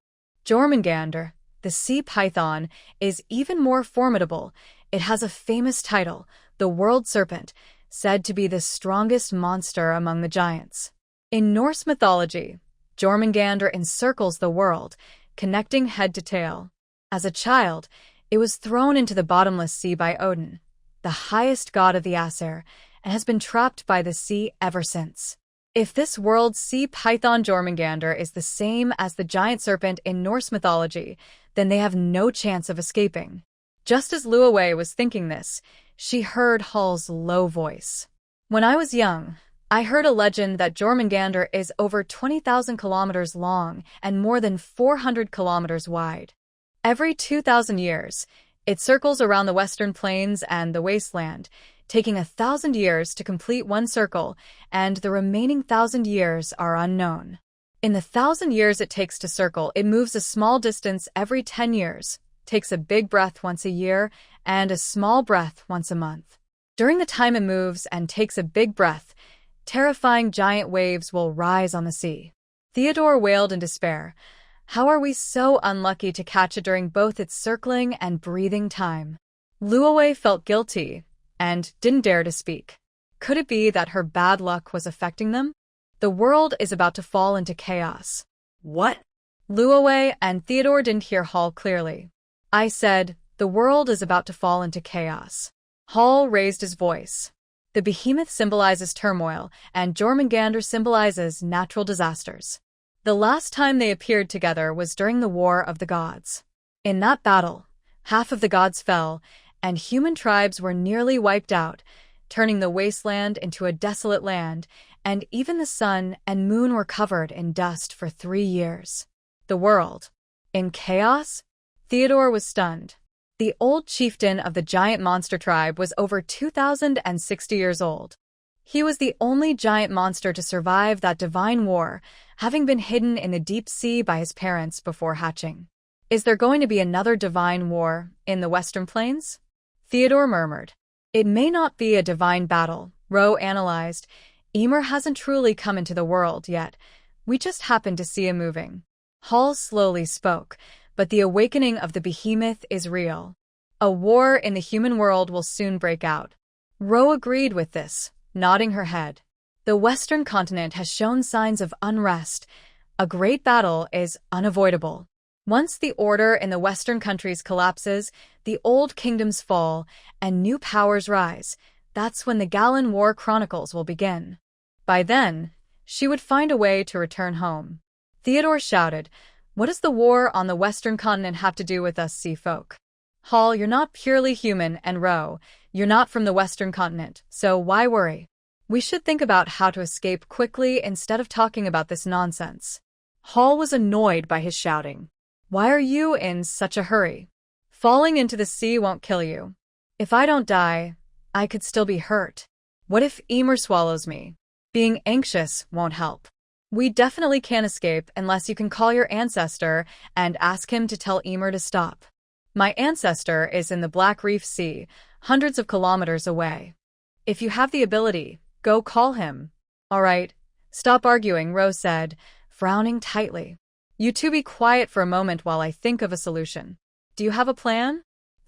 Jormungandr, the sea python, is even more formidable. It has a famous title, the world serpent, said to be the strongest monster among the giants. In Norse mythology, Jormungandr encircles the world, connecting head to tail. As a child, it was thrown into the bottomless sea by Odin, the highest god of the Aesir, and has been trapped by the sea ever since. If this world's sea python Jormungandr is the same as the giant serpent in Norse mythology, then they have no chance of escaping. Just as Luo Wei was thinking this, she heard Hall's low voice. When I was young, I heard a legend that Jormungandr is over 20,000 kilometers long and more than 400 kilometers wide. Every 2,000 years, it circles around the Western Plains and the wasteland, taking 1,000 years to complete one circle, and the remaining 1,000 years are unknown. In the 1,000 years it takes to circle, it moves a small distance every 10 years, takes a big breath once a year, and a small breath once a month. During the time it moves and takes a big breath, terrifying giant waves will rise on the sea. Theodore wailed in despair. How are we so unlucky to catch it during both its circling and breathing time? Luo Wei felt guilty and didn't dare to speak. Could it be that her bad luck was affecting them? The world is about to fall into chaos. What? Luo Wei and Theodore didn't hear Hall clearly. I said, the world is about to fall into chaos. Hall raised his voice. The Behemoth symbolizes turmoil, and Jormungandr symbolizes natural disasters. The last time they appeared together was during the War of the Gods. In that battle, half of the gods fell, and human tribes were nearly wiped out, turning the wasteland into a desolate land, and even the sun and moon were covered in dust for 3 years. The world. In chaos? Theodore was stunned. The old chieftain of the giant monster tribe was over 2,060 years old. He was the only giant monster to survive that divine war, having been hidden in the deep sea by his parents before hatching. Is there going to be another divine war in the Western Plains? Theodore murmured. It may not be a divine battle, Ro analyzed. Emer hasn't truly come into the world yet. We just happened to see him moving. Hall slowly spoke, but the awakening of the Behemoth is real. A war in the human world will soon break out. Ro agreed with this, nodding her head. The Western continent has shown signs of unrest. A great battle is unavoidable. Once the order in the Western countries collapses, the old kingdoms fall, and new powers rise. That's when the Galan War Chronicles will begin. By then, she would find a way to return home. Theodore shouted, "What does the war on the Western continent have to do with us sea folk?" Hall, you're not purely human, and Ro, you're not from the Western continent, so why worry? We should think about how to escape quickly instead of talking about this nonsense. Hall was annoyed by his shouting. Why are you in such a hurry? Falling into the sea won't kill you. If I don't die, I could still be hurt. What if Emer swallows me? Being anxious won't help. We definitely can't escape unless you can call your ancestor and ask him to tell Emer to stop. My ancestor is in the Black Reef Sea, hundreds of kilometers away. If you have the ability, go call him. All right, stop arguing, Rose said, frowning tightly. You two be quiet for a moment while I think of a solution. Do you have a plan?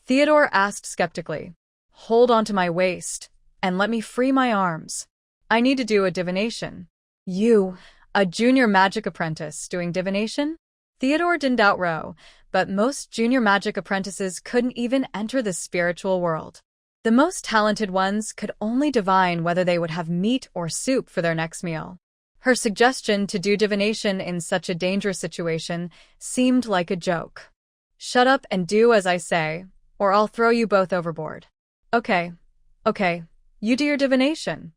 Theodore asked skeptically. Hold on to my waist, and let me free my arms. I need to do a divination. You, a junior magic apprentice, doing divination? Theodore didn't doubt Ro, but most junior magic apprentices couldn't even enter the spiritual world. The most talented ones could only divine whether they would have meat or soup for their next meal. Her suggestion to do divination in such a dangerous situation seemed like a joke. Shut up and do as I say, or I'll throw you both overboard. Okay, you do your divination.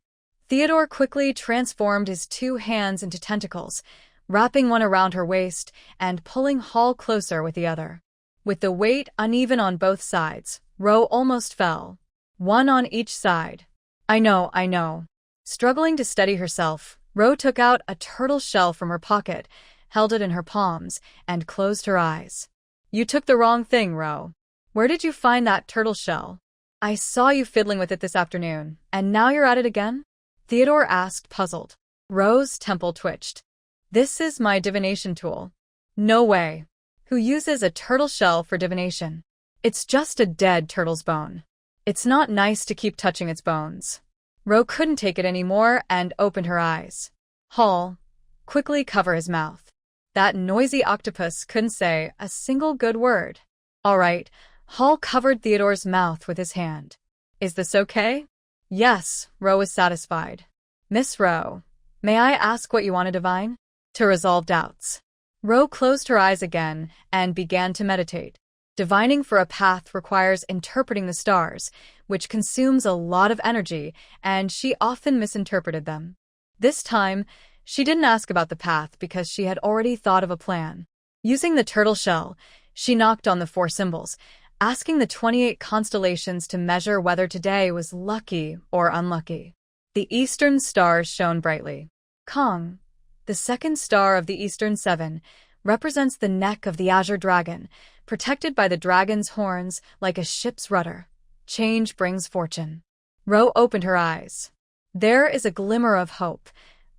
Theodore quickly transformed his 2 hands into tentacles, wrapping one around her waist and pulling Hall closer with the other. With the weight uneven on both sides, Ro almost fell. One on each side. I know. Struggling to steady herself, Ro took out a turtle shell from her pocket, held it in her palms, and closed her eyes. You took the wrong thing, Ro. Where did you find that turtle shell? I saw you fiddling with it this afternoon, and now you're at it again? Theodore asked, puzzled. Ro's temple twitched. This is my divination tool. No way. Who uses a turtle shell for divination? It's just a dead turtle's bone. It's not nice to keep touching its bones. Ro couldn't take it anymore and opened her eyes. Hall, quickly cover his mouth. That noisy octopus couldn't say a single good word. All right, Hall covered Theodore's mouth with his hand. Is this okay? Yes, Ro was satisfied. Miss Ro, may I ask what you want to divine? To resolve doubts. Ro closed her eyes again and began to meditate. Divining for a path requires interpreting the stars, which consumes a lot of energy, and she often misinterpreted them. This time, she didn't ask about the path because she had already thought of a plan. Using the turtle shell, she knocked on the 4 symbols, asking the 28 constellations to measure whether today was lucky or unlucky. The eastern stars shone brightly. Kong, the 2nd star of the eastern 7, represents the neck of the azure dragon, protected by the dragon's horns like a ship's rudder. Change brings fortune. Ro opened her eyes. There is a glimmer of hope.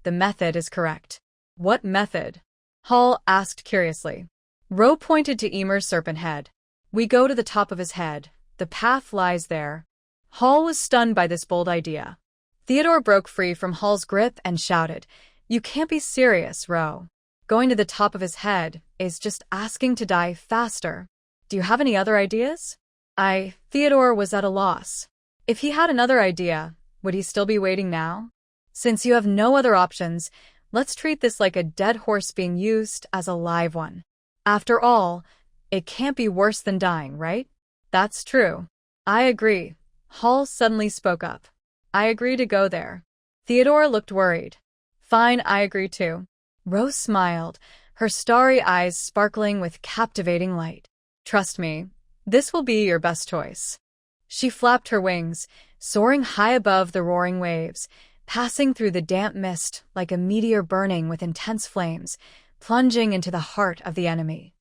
The method is correct. What method? Hall asked curiously. Ro pointed to Emer's serpent head. We go to the top of his head. The path lies there. Hall was stunned by this bold idea. Theodore broke free from Hall's grip and shouted, You can't be serious, Ro. Going to the top of his head, is just asking to die faster. Do you have any other ideas? Theodore was at a loss. If he had another idea, would he still be waiting now? Since you have no other options, let's treat this like a dead horse being used as a live one. After all, it can't be worse than dying, right? That's true. I agree. Hall suddenly spoke up. I agree to go there. Theodore looked worried. Fine, I agree too. Rose smiled, her starry eyes sparkling with captivating light. Trust me, this will be your best choice. She flapped her wings, soaring high above the roaring waves, passing through the damp mist like a meteor burning with intense flames, plunging into the heart of the enemy.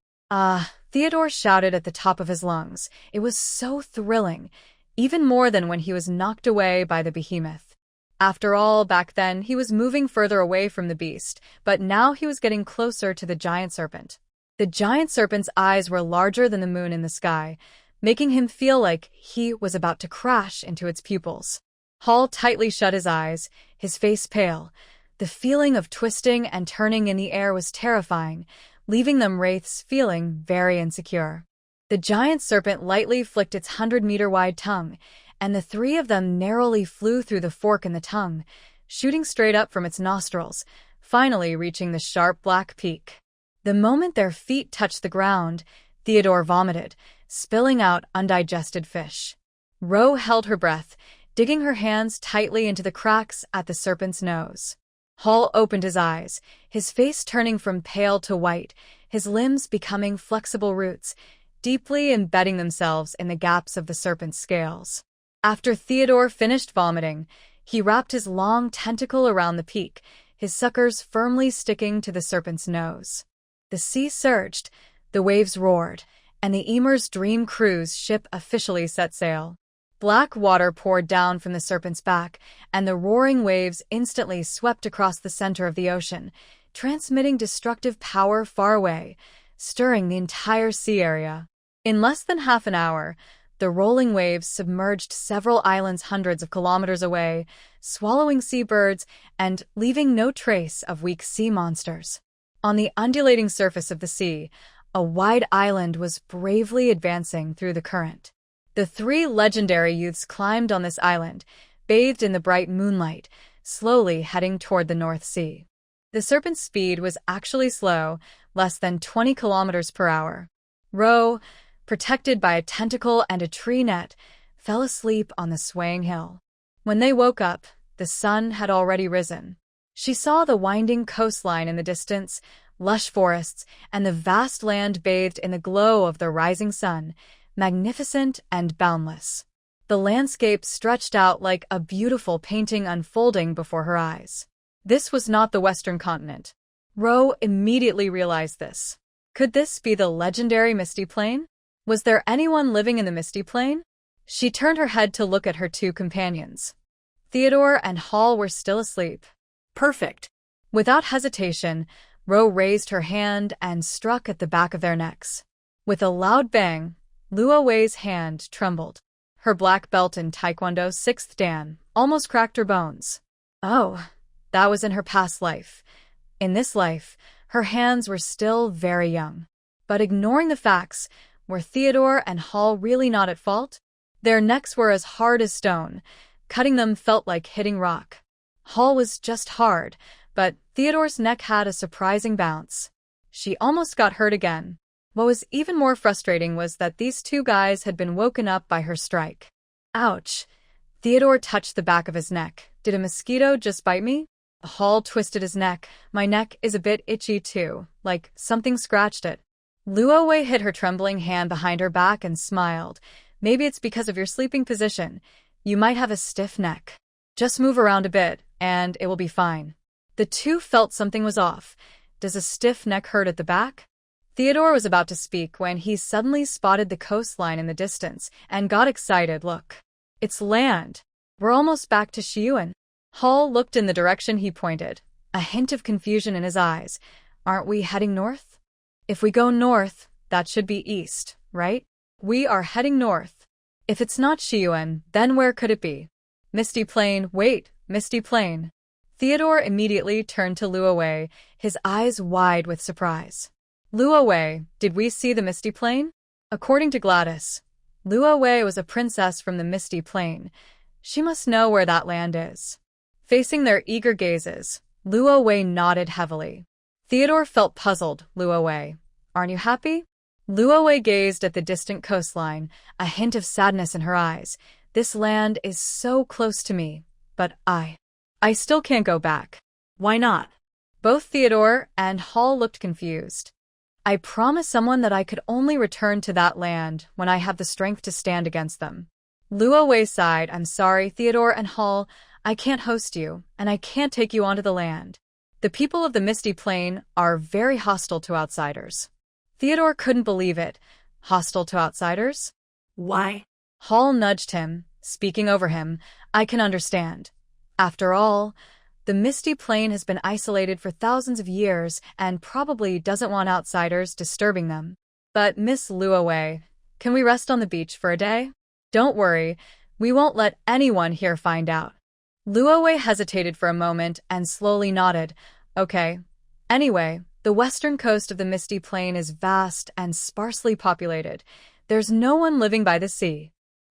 Theodore shouted at the top of his lungs. It was so thrilling, even more than when he was knocked away by the Behemoth. After all, back then, he was moving further away from the beast, but now he was getting closer to the giant serpent. The giant serpent's eyes were larger than the moon in the sky, making him feel like he was about to crash into its pupils. Hall tightly shut his eyes, his face pale. The feeling of twisting and turning in the air was terrifying, leaving them wraiths feeling very insecure. The giant serpent lightly flicked its 100-meter-wide tongue, and the three of them narrowly flew through the fork in the tongue, shooting straight up from its nostrils, finally reaching the sharp black peak. The moment their feet touched the ground, Theodore vomited, spilling out undigested fish. Ro held her breath, digging her hands tightly into the cracks at the serpent's nose. Hall opened his eyes, his face turning from pale to white, his limbs becoming flexible roots, deeply embedding themselves in the gaps of the serpent's scales. After Theodore finished vomiting, he wrapped his long tentacle around the peak, his suckers firmly sticking to the serpent's nose. The sea surged, the waves roared, and the Emer's dream cruise ship officially set sail. Black water poured down from the serpent's back, and the roaring waves instantly swept across the center of the ocean, transmitting destructive power far away, stirring the entire sea area. In less than half an hour, the rolling waves submerged several islands hundreds of kilometers away, swallowing seabirds and leaving no trace of weak sea monsters. On the undulating surface of the sea, a wide island was bravely advancing through the current. The three legendary youths climbed on this island, bathed in the bright moonlight, slowly heading toward the North Sea. The serpent's speed was actually slow, less than 20 kilometers per hour. Ro, protected by a tentacle and a tree net, fell asleep on the swaying hill. When they woke up, the sun had already risen. She saw the winding coastline in the distance, lush forests, and the vast land bathed in the glow of the rising sun, magnificent and boundless. The landscape stretched out like a beautiful painting unfolding before her eyes. This was not the Western continent. Ro immediately realized this. Could this be the legendary Misty Plain? Was there anyone living in the Misty Plain? She turned her head to look at her two companions. Theodore and Hall were still asleep. Perfect. Without hesitation, Ro raised her hand and struck at the back of their necks. With a loud bang, Luo Wei's hand trembled. Her black belt in Taekwondo 6th Dan almost cracked her bones. Oh, that was in her past life. In this life, her hands were still very young. But ignoring the facts, were Theodore and Hall really not at fault? Their necks were as hard as stone. Cutting them felt like hitting rock. Hall was just hard, but Theodore's neck had a surprising bounce. She almost got hurt again. What was even more frustrating was that these two guys had been woken up by her strike. Ouch! Theodore touched the back of his neck. Did a mosquito just bite me? Hall twisted his neck. My neck is a bit itchy too, like something scratched it. Luo Wei hid her trembling hand behind her back and smiled. Maybe it's because of your sleeping position. You might have a stiff neck. Just move around a bit, and it will be fine. The two felt something was off. Does a stiff neck hurt at the back? Theodore was about to speak when he suddenly spotted the coastline in the distance and got excited. Look. It's land. We're almost back to Shiyuan. Hall looked in the direction he pointed, a hint of confusion in his eyes. Aren't we heading north? If we go north, that should be east, right? We are heading north. If it's not Shiyuan, then where could it be? Misty Plain, wait, Misty Plain. Theodore immediately turned to Luo Wei, his eyes wide with surprise. Luo Wei, did we see the Misty Plain? According to Gladys, Luo Wei was a princess from the Misty Plain. She must know where that land is. Facing their eager gazes, Luo Wei nodded heavily. Theodore felt puzzled. Luo Wei, aren't you happy? Luo Wei gazed at the distant coastline, a hint of sadness in her eyes. This land is so close to me, but I still can't go back. Why not? Both Theodore and Hall looked confused. I promised someone that I could only return to that land when I have the strength to stand against them. Luo Wei sighed. I'm sorry, Theodore and Hall, I can't host you, and I can't take you onto the land. The people of the Misty Plain are very hostile to outsiders. Theodore couldn't believe it. Hostile to outsiders? Why? Hall nudged him, speaking over him. I can understand. After all, the Misty Plain has been isolated for thousands of years and probably doesn't want outsiders disturbing them. But Miss Luo Wei, can we rest on the beach for a day? Don't worry, we won't let anyone here find out. Luo Wei hesitated for a moment and slowly nodded. Okay. Anyway, the western coast of the Misty Plain is vast and sparsely populated. There's no one living by the sea.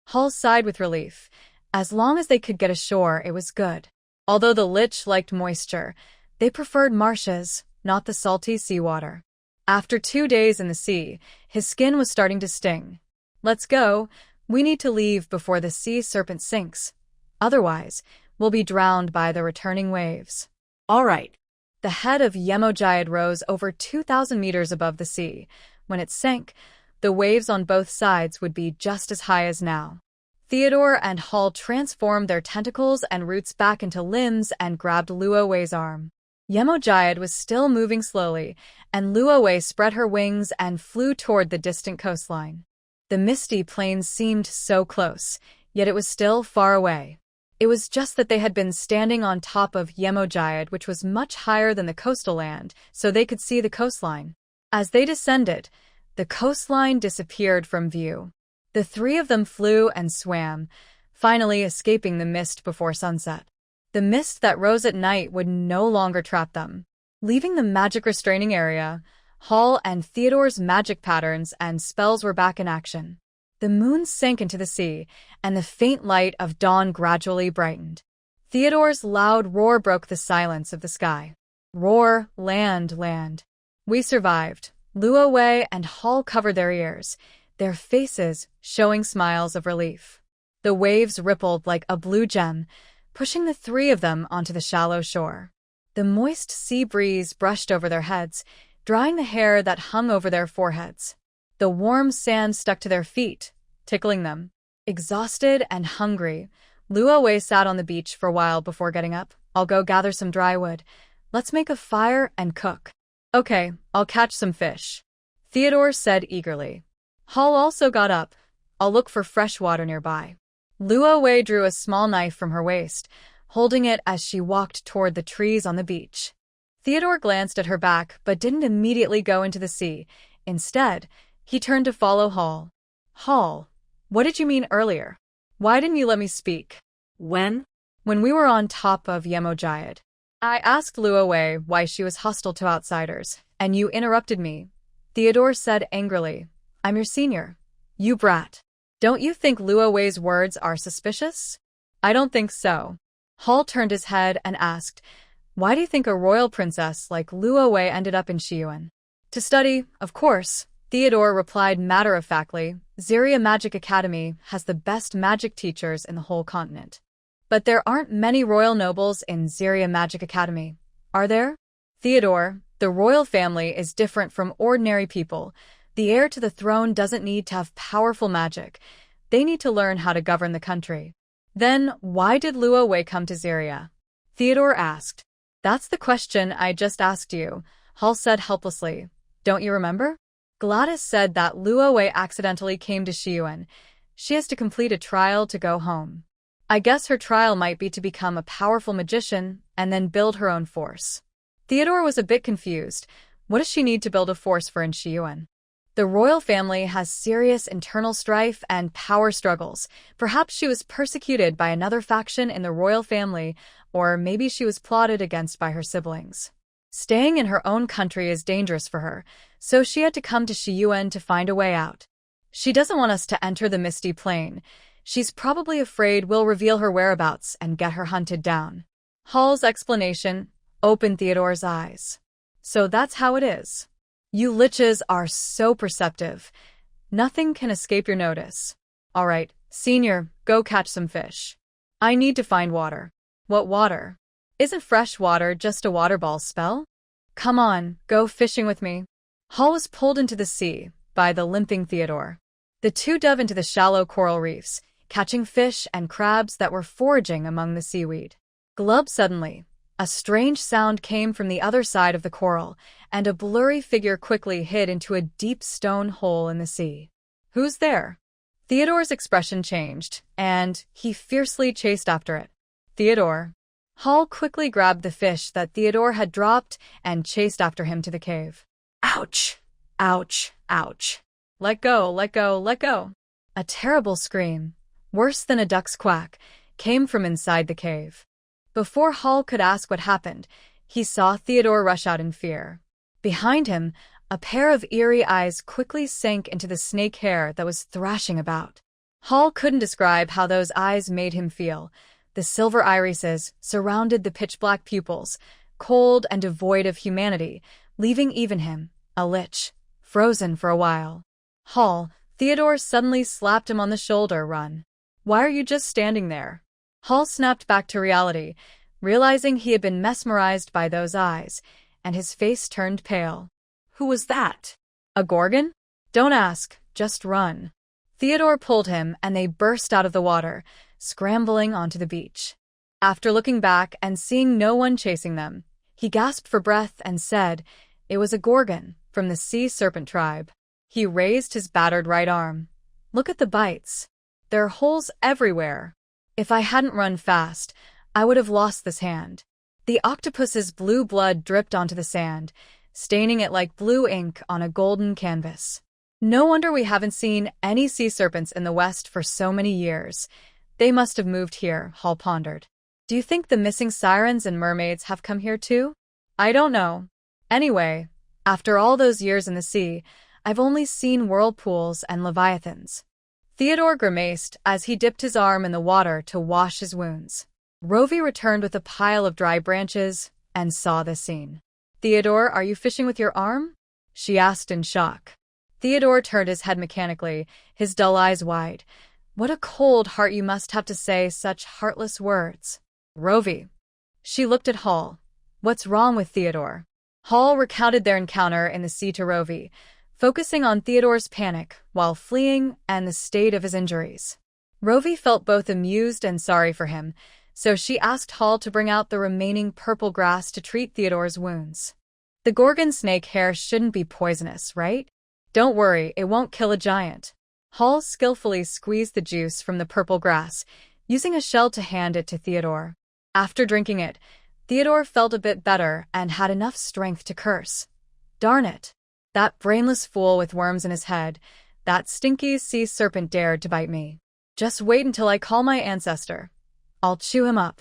Hall sighed with relief. As long as they could get ashore, it was good. Although the Lich liked moisture, they preferred marshes, not the salty seawater. After 2 days in the sea, his skin was starting to sting. Let's go. We need to leave before the sea serpent sinks. Otherwise, we'll be drowned by the returning waves. All right. The head of Yemojayad rose over 2,000 meters above the sea. When it sank, the waves on both sides would be just as high as now. Theodore and Hall transformed their tentacles and roots back into limbs and grabbed Luo Wei's arm. Yemojayad was still moving slowly, and Luo Wei spread her wings and flew toward the distant coastline. The Misty Plain seemed so close, yet it was still far away. It was just that they had been standing on top of Yemojayad, which was much higher than the coastal land, so they could see the coastline. As they descended, the coastline disappeared from view. The three of them flew and swam, finally escaping the mist before sunset. The mist that rose at night would no longer trap them. Leaving the magic restraining area, Hall and Theodore's magic patterns and spells were back in action. The moon sank into the sea, and the faint light of dawn gradually brightened. Theodore's loud roar broke the silence of the sky. Roar, land, land. We survived. Luo Wei and Hall covered their ears, their faces showing smiles of relief. The waves rippled like a blue gem, pushing the three of them onto the shallow shore. The moist sea breeze brushed over their heads, drying the hair that hung over their foreheads. The warm sand stuck to their feet, tickling them. Exhausted and hungry, Luo Wei sat on the beach for a while before getting up. I'll go gather some dry wood. Let's make a fire and cook. Okay, I'll catch some fish, Theodore said eagerly. Hall also got up. I'll look for fresh water nearby. Luo Wei drew a small knife from her waist, holding it as she walked toward the trees on the beach. Theodore glanced at her back but didn't immediately go into the sea. Instead, he turned to follow Hall. Hall, what did you mean earlier? Why didn't you let me speak? When? When we were on top of Yemojayad. I asked Luo Wei why she was hostile to outsiders, and you interrupted me. Theodore said angrily. I'm your senior. You brat. Don't you think Luo Wei's words are suspicious? I don't think so. Hall turned his head and asked, why do you think a royal princess like Luo Wei ended up in Shiyuan? To study, of course, Theodore replied matter-of-factly. Xiria Magic Academy has the best magic teachers in the whole continent. But there aren't many royal nobles in Xiria Magic Academy, are there? Theodore, the royal family is different from ordinary people. The heir to the throne doesn't need to have powerful magic. They need to learn how to govern the country. Then, why did Luo Wei come to Xiria? Theodore asked. That's the question I just asked you, Hall said helplessly. Don't you remember? Gladys said that Luo Wei accidentally came to Shiyuan. She has to complete a trial to go home. I guess her trial might be to become a powerful magician and then build her own force. Theodore was a bit confused. What does she need to build a force for in Shiyuan? The royal family has serious internal strife and power struggles. Perhaps she was persecuted by another faction in the royal family, or maybe she was plotted against by her siblings. Staying in her own country is dangerous for her, so she had to come to Shiyuan to find a way out. She doesn't want us to enter the Misty Plain. She's probably afraid we'll reveal her whereabouts and get her hunted down. Hall's explanation opened Theodore's eyes. So that's how it is. You liches are so perceptive. Nothing can escape your notice. All right, Senior, go catch some fish. I need to find water. What water? Isn't fresh water just a water ball spell? Come on, go fishing with me. Hall was pulled into the sea by the limping Theodore. The two dove into the shallow coral reefs, catching fish and crabs that were foraging among the seaweed. Glub suddenly, a strange sound came from the other side of the coral, and a blurry figure quickly hid into a deep stone hole in the sea. Who's there? Theodore's expression changed, and he fiercely chased after it. Theodore. Hall quickly grabbed the fish that Theodore had dropped and chased after him to the cave. Ouch! Ouch! Ouch! Let go! Let go! Let go! A terrible scream, worse than a duck's quack, came from inside the cave. Before Hall could ask what happened, he saw Theodore rush out in fear. Behind him, a pair of eerie eyes quickly sank into the snake hair that was thrashing about. Hall couldn't describe how those eyes made him feel. The silver irises surrounded the pitch-black pupils, cold and devoid of humanity, leaving even him, a lich, frozen for a while. Hall, Theodore suddenly slapped him on the shoulder. Run. Why are you just standing there? Hall snapped back to reality, realizing he had been mesmerized by those eyes, and his face turned pale. Who was that? A Gorgon? Don't ask, just run. Theodore pulled him, and they burst out of the water, scrambling onto the beach. After looking back and seeing no one chasing them, he gasped for breath and said it was a Gorgon from the sea serpent tribe. He raised his battered right arm. Look at the bites. There are holes everywhere. If I hadn't run fast, I would have lost this hand. The octopus's blue blood dripped onto the sand, staining it like blue ink on a golden canvas. No wonder we haven't seen any sea serpents in the West for so many years. They must have moved here, Hall pondered. Do you think the missing sirens and mermaids have come here too? I don't know. Anyway, after all those years in the sea, I've only seen whirlpools and leviathans. Theodore grimaced as he dipped his arm in the water to wash his wounds. Rovey returned with a pile of dry branches and saw the scene. Theodore, are you fishing with your arm? She asked in shock. Theodore turned his head mechanically, his dull eyes wide. What a cold heart you must have to say such heartless words. Rovey. She looked at Hall. What's wrong with Theodore? Hall recounted their encounter in the sea to Rovey, focusing on Theodore's panic while fleeing and the state of his injuries. Rovey felt both amused and sorry for him, so she asked Hall to bring out the remaining purple grass to treat Theodore's wounds. The Gorgon snake hair shouldn't be poisonous, right? Don't worry, it won't kill a giant. Hall skillfully squeezed the juice from the purple grass, using a shell to hand it to Theodore. After drinking it, Theodore felt a bit better and had enough strength to curse. Darn it. That brainless fool with worms in his head, that stinky sea serpent dared to bite me. Just wait until I call my ancestor. I'll chew him up.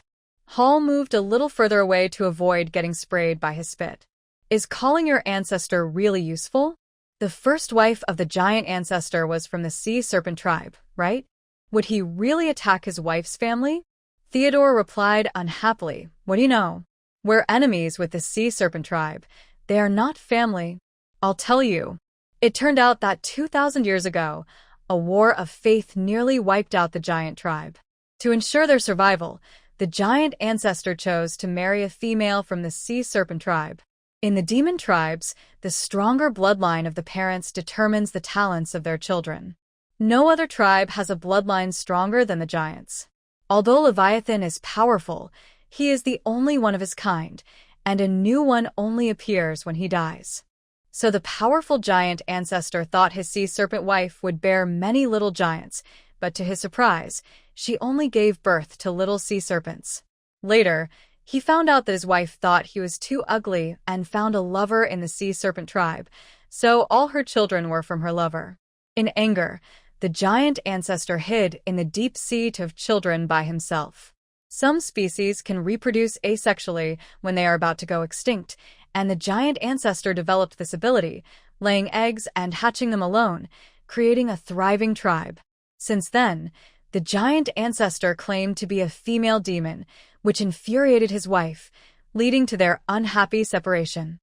Hall moved a little further away to avoid getting sprayed by his spit. Is calling your ancestor really useful? The first wife of the giant ancestor was from the sea serpent tribe, right? Would he really attack his wife's family? Theodore replied unhappily, what do you know? We're enemies with the sea serpent tribe. They are not family. I'll tell you. It turned out that 2,000 years ago, a war of faith nearly wiped out the giant tribe. To ensure their survival, the giant ancestor chose to marry a female from the sea serpent tribe. In the demon tribes, the stronger bloodline of the parents determines the talents of their children. No other tribe has a bloodline stronger than the giants. Although Leviathan is powerful, he is the only one of his kind, and a new one only appears when he dies. So the powerful giant ancestor thought his sea serpent wife would bear many little giants, but to his surprise, she only gave birth to little sea serpents. Later, he found out that his wife thought he was too ugly and found a lover in the sea serpent tribe, so all her children were from her lover. In anger, the giant ancestor hid in the deep sea to have children by himself. Some species can reproduce asexually when they are about to go extinct, and the giant ancestor developed this ability, laying eggs and hatching them alone, creating a thriving tribe. Since then, the giant ancestor claimed to be a female demon, which infuriated his wife, leading to their unhappy separation.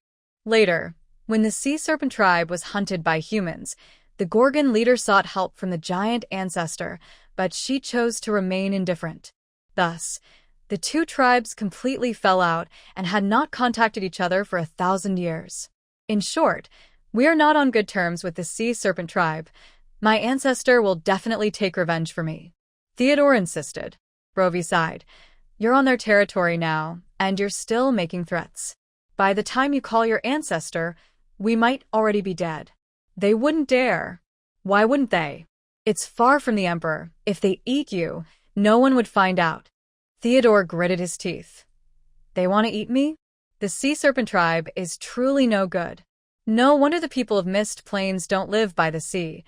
Later, when the sea serpent tribe was hunted by humans, the Gorgon leader sought help from the giant ancestor, but she chose to remain indifferent. Thus, the two tribes completely fell out and had not contacted each other for 1,000 years. In short, we are not on good terms with the sea serpent tribe. My ancestor will definitely take revenge for me. Theodore insisted. Rovey sighed. You're on their territory now, and you're still making threats. By the time you call your ancestor, we might already be dead. They wouldn't dare. Why wouldn't they? It's far from the Emperor. If they eat you, no one would find out. Theodore gritted his teeth. They want to eat me? The sea serpent tribe is truly no good. No wonder the people of Mist Plains don't live by the sea.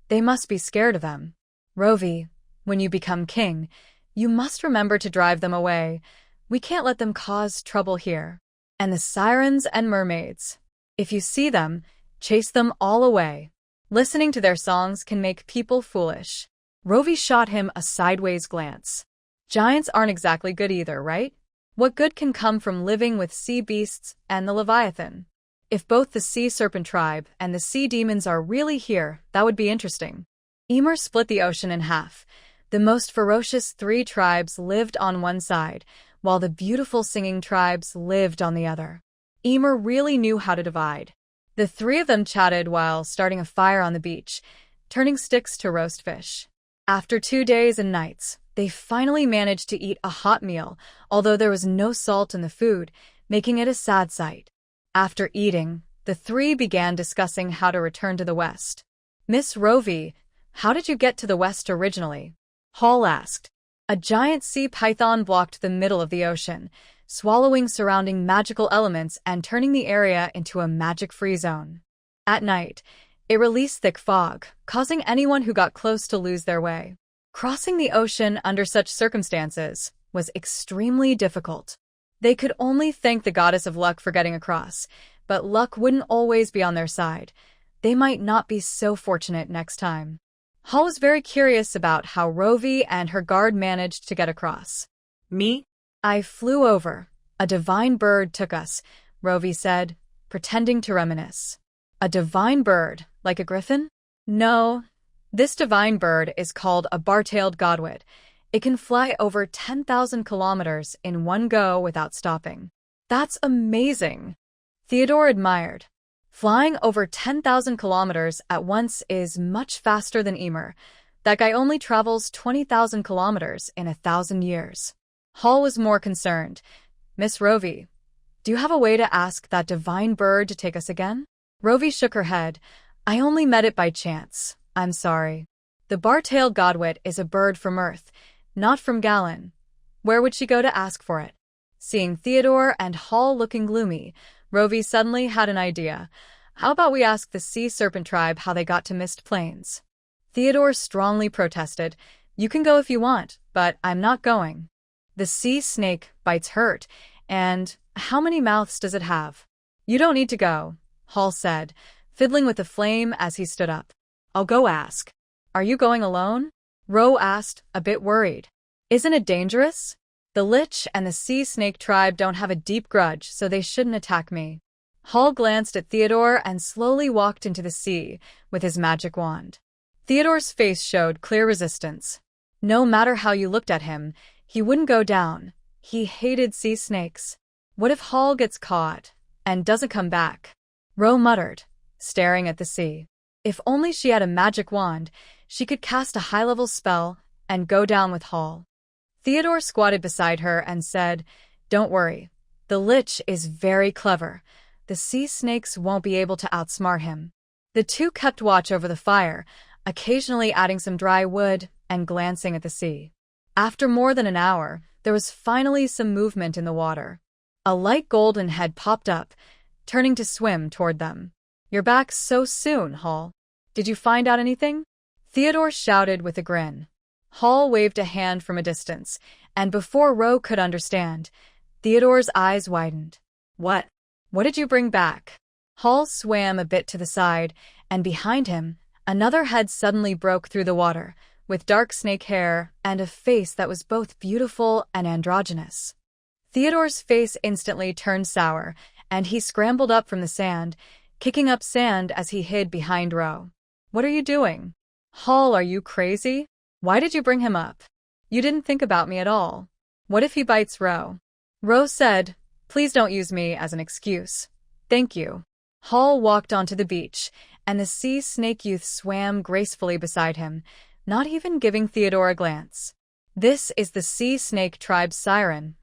They must be scared of them. Rovey, when you become king, you must remember to drive them away. We can't let them cause trouble here. And the sirens and mermaids. If you see them, chase them all away. Listening to their songs can make people foolish. Rovey shot him a sideways glance. Giants aren't exactly good either, right? What good can come from living with sea beasts and the Leviathan? If both the sea serpent tribe and the sea demons are really here, that would be interesting. Ymir split the ocean in half. The most ferocious 3 tribes lived on one side, while the beautiful singing tribes lived on the other. Ymir really knew how to divide. The 3 of them chatted while starting a fire on the beach, turning sticks to roast fish. After 2 days and nights, they finally managed to eat a hot meal, although there was no salt in the food, making it a sad sight. After eating, the 3 began discussing how to return to the west. Miss Rovey, how did you get to the west originally? Hall asked. A giant sea python blocked the middle of the ocean, swallowing surrounding magical elements and turning the area into a magic-free zone. At night, it released thick fog, causing anyone who got close to lose their way. Crossing the ocean under such circumstances was extremely difficult. They could only thank the goddess of luck for getting across, but luck wouldn't always be on their side. They might not be so fortunate next time. Hall was very curious about how Rovey and her guard managed to get across. Me? I flew over. A divine bird took us, Rovey said, pretending to reminisce. A divine bird, like a griffin? No. This divine bird is called a bar-tailed godwit. It can fly over 10,000 kilometers in one go without stopping. That's amazing. Theodore admired. Flying over 10,000 kilometers at once is much faster than Ymir. That guy only travels 20,000 kilometers in 1,000 years. Hall was more concerned. Miss Rovey, do you have a way to ask that divine bird to take us again? Rovey shook her head. I only met it by chance. I'm sorry. The bar-tailed godwit is a bird from Earth, not from Galen. Where would she go to ask for it? Seeing Theodore and Hall looking gloomy, Rovey suddenly had an idea. How about we ask the sea serpent tribe how they got to Mist Plains? Theodore strongly protested. You can go if you want, but I'm not going. The sea snake bites hurt, and how many mouths does it have? You don't need to go, Hall said, fiddling with the flame as he stood up. I'll go ask. Are you going alone? Ro asked, a bit worried. Isn't it dangerous? The Lich and the sea snake tribe don't have a deep grudge, so they shouldn't attack me. Hall glanced at Theodore and slowly walked into the sea with his magic wand. Theodore's face showed clear resistance. No matter how you looked at him, he wouldn't go down. He hated sea snakes. What if Hall gets caught and doesn't come back? Ro muttered, staring at the sea. If only she had a magic wand, she could cast a high-level spell and go down with Hall. Theodore squatted beside her and said, Don't worry. The Lich is very clever. The sea snakes won't be able to outsmart him. The two kept watch over the fire, occasionally adding some dry wood and glancing at the sea. After more than an hour, there was finally some movement in the water. A light golden head popped up, turning to swim toward them. You're back so soon, Hall. Did you find out anything? Theodore shouted with a grin. Hall waved a hand from a distance, and before Ro could understand, Theodore's eyes widened. What? What did you bring back? Hall swam a bit to the side, and behind him, another head suddenly broke through the water, with dark snake hair and a face that was both beautiful and androgynous. Theodore's face instantly turned sour, and he scrambled up from the sand, kicking up sand as he hid behind Ro. What are you doing? Hall, are you crazy? Why did you bring him up? You didn't think about me at all. What if he bites Ro? Ro said, please don't use me as an excuse. Thank you. Hall walked onto the beach, and the sea snake youth swam gracefully beside him, not even giving Theodore a glance. This is the sea snake tribe's siren,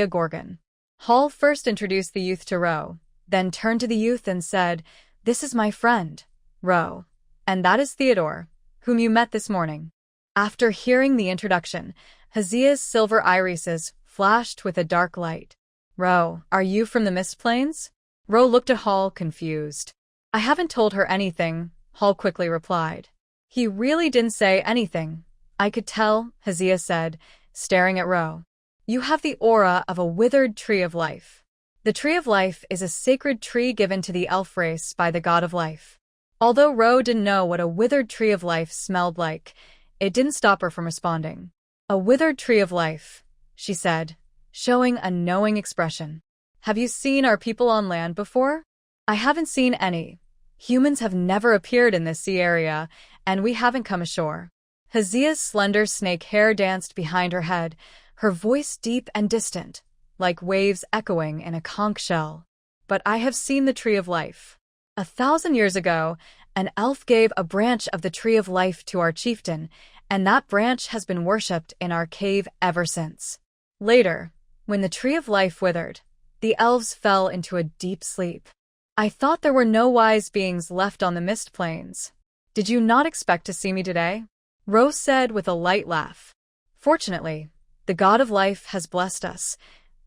Gorgon. Hall first introduced the youth to Ro, then turned to the youth and said, this is my friend, Ro. And that is Theodore, whom you met this morning. After hearing the introduction, Hazia's silver irises flashed with a dark light. Ro, are you from the Mist Plains? Ro looked at Hall, confused. I haven't told her anything, Hall quickly replied. He really didn't say anything. I could tell, Hazia said, staring at Ro. You have the aura of a withered tree of life. The tree of life is a sacred tree given to the elf race by the god of life. Although Ro didn't know what a withered tree of life smelled like, it didn't stop her from responding. A withered tree of life, she said, showing a knowing expression. Have you seen our people on land before? I haven't seen any. Humans have never appeared in this sea area, and we haven't come ashore. Hazia's slender snake hair danced behind her head, her voice deep and distant, like waves echoing in a conch shell. But I have seen the tree of life. 1,000 years ago, an elf gave a branch of the tree of life to our chieftain, and that branch has been worshipped in our cave ever since. Later, when the tree of life withered, the elves fell into a deep sleep. I thought there were no wise beings left on the Mist Plains. Did you not expect to see me today? Ro said with a light laugh. Fortunately, the god of life has blessed us.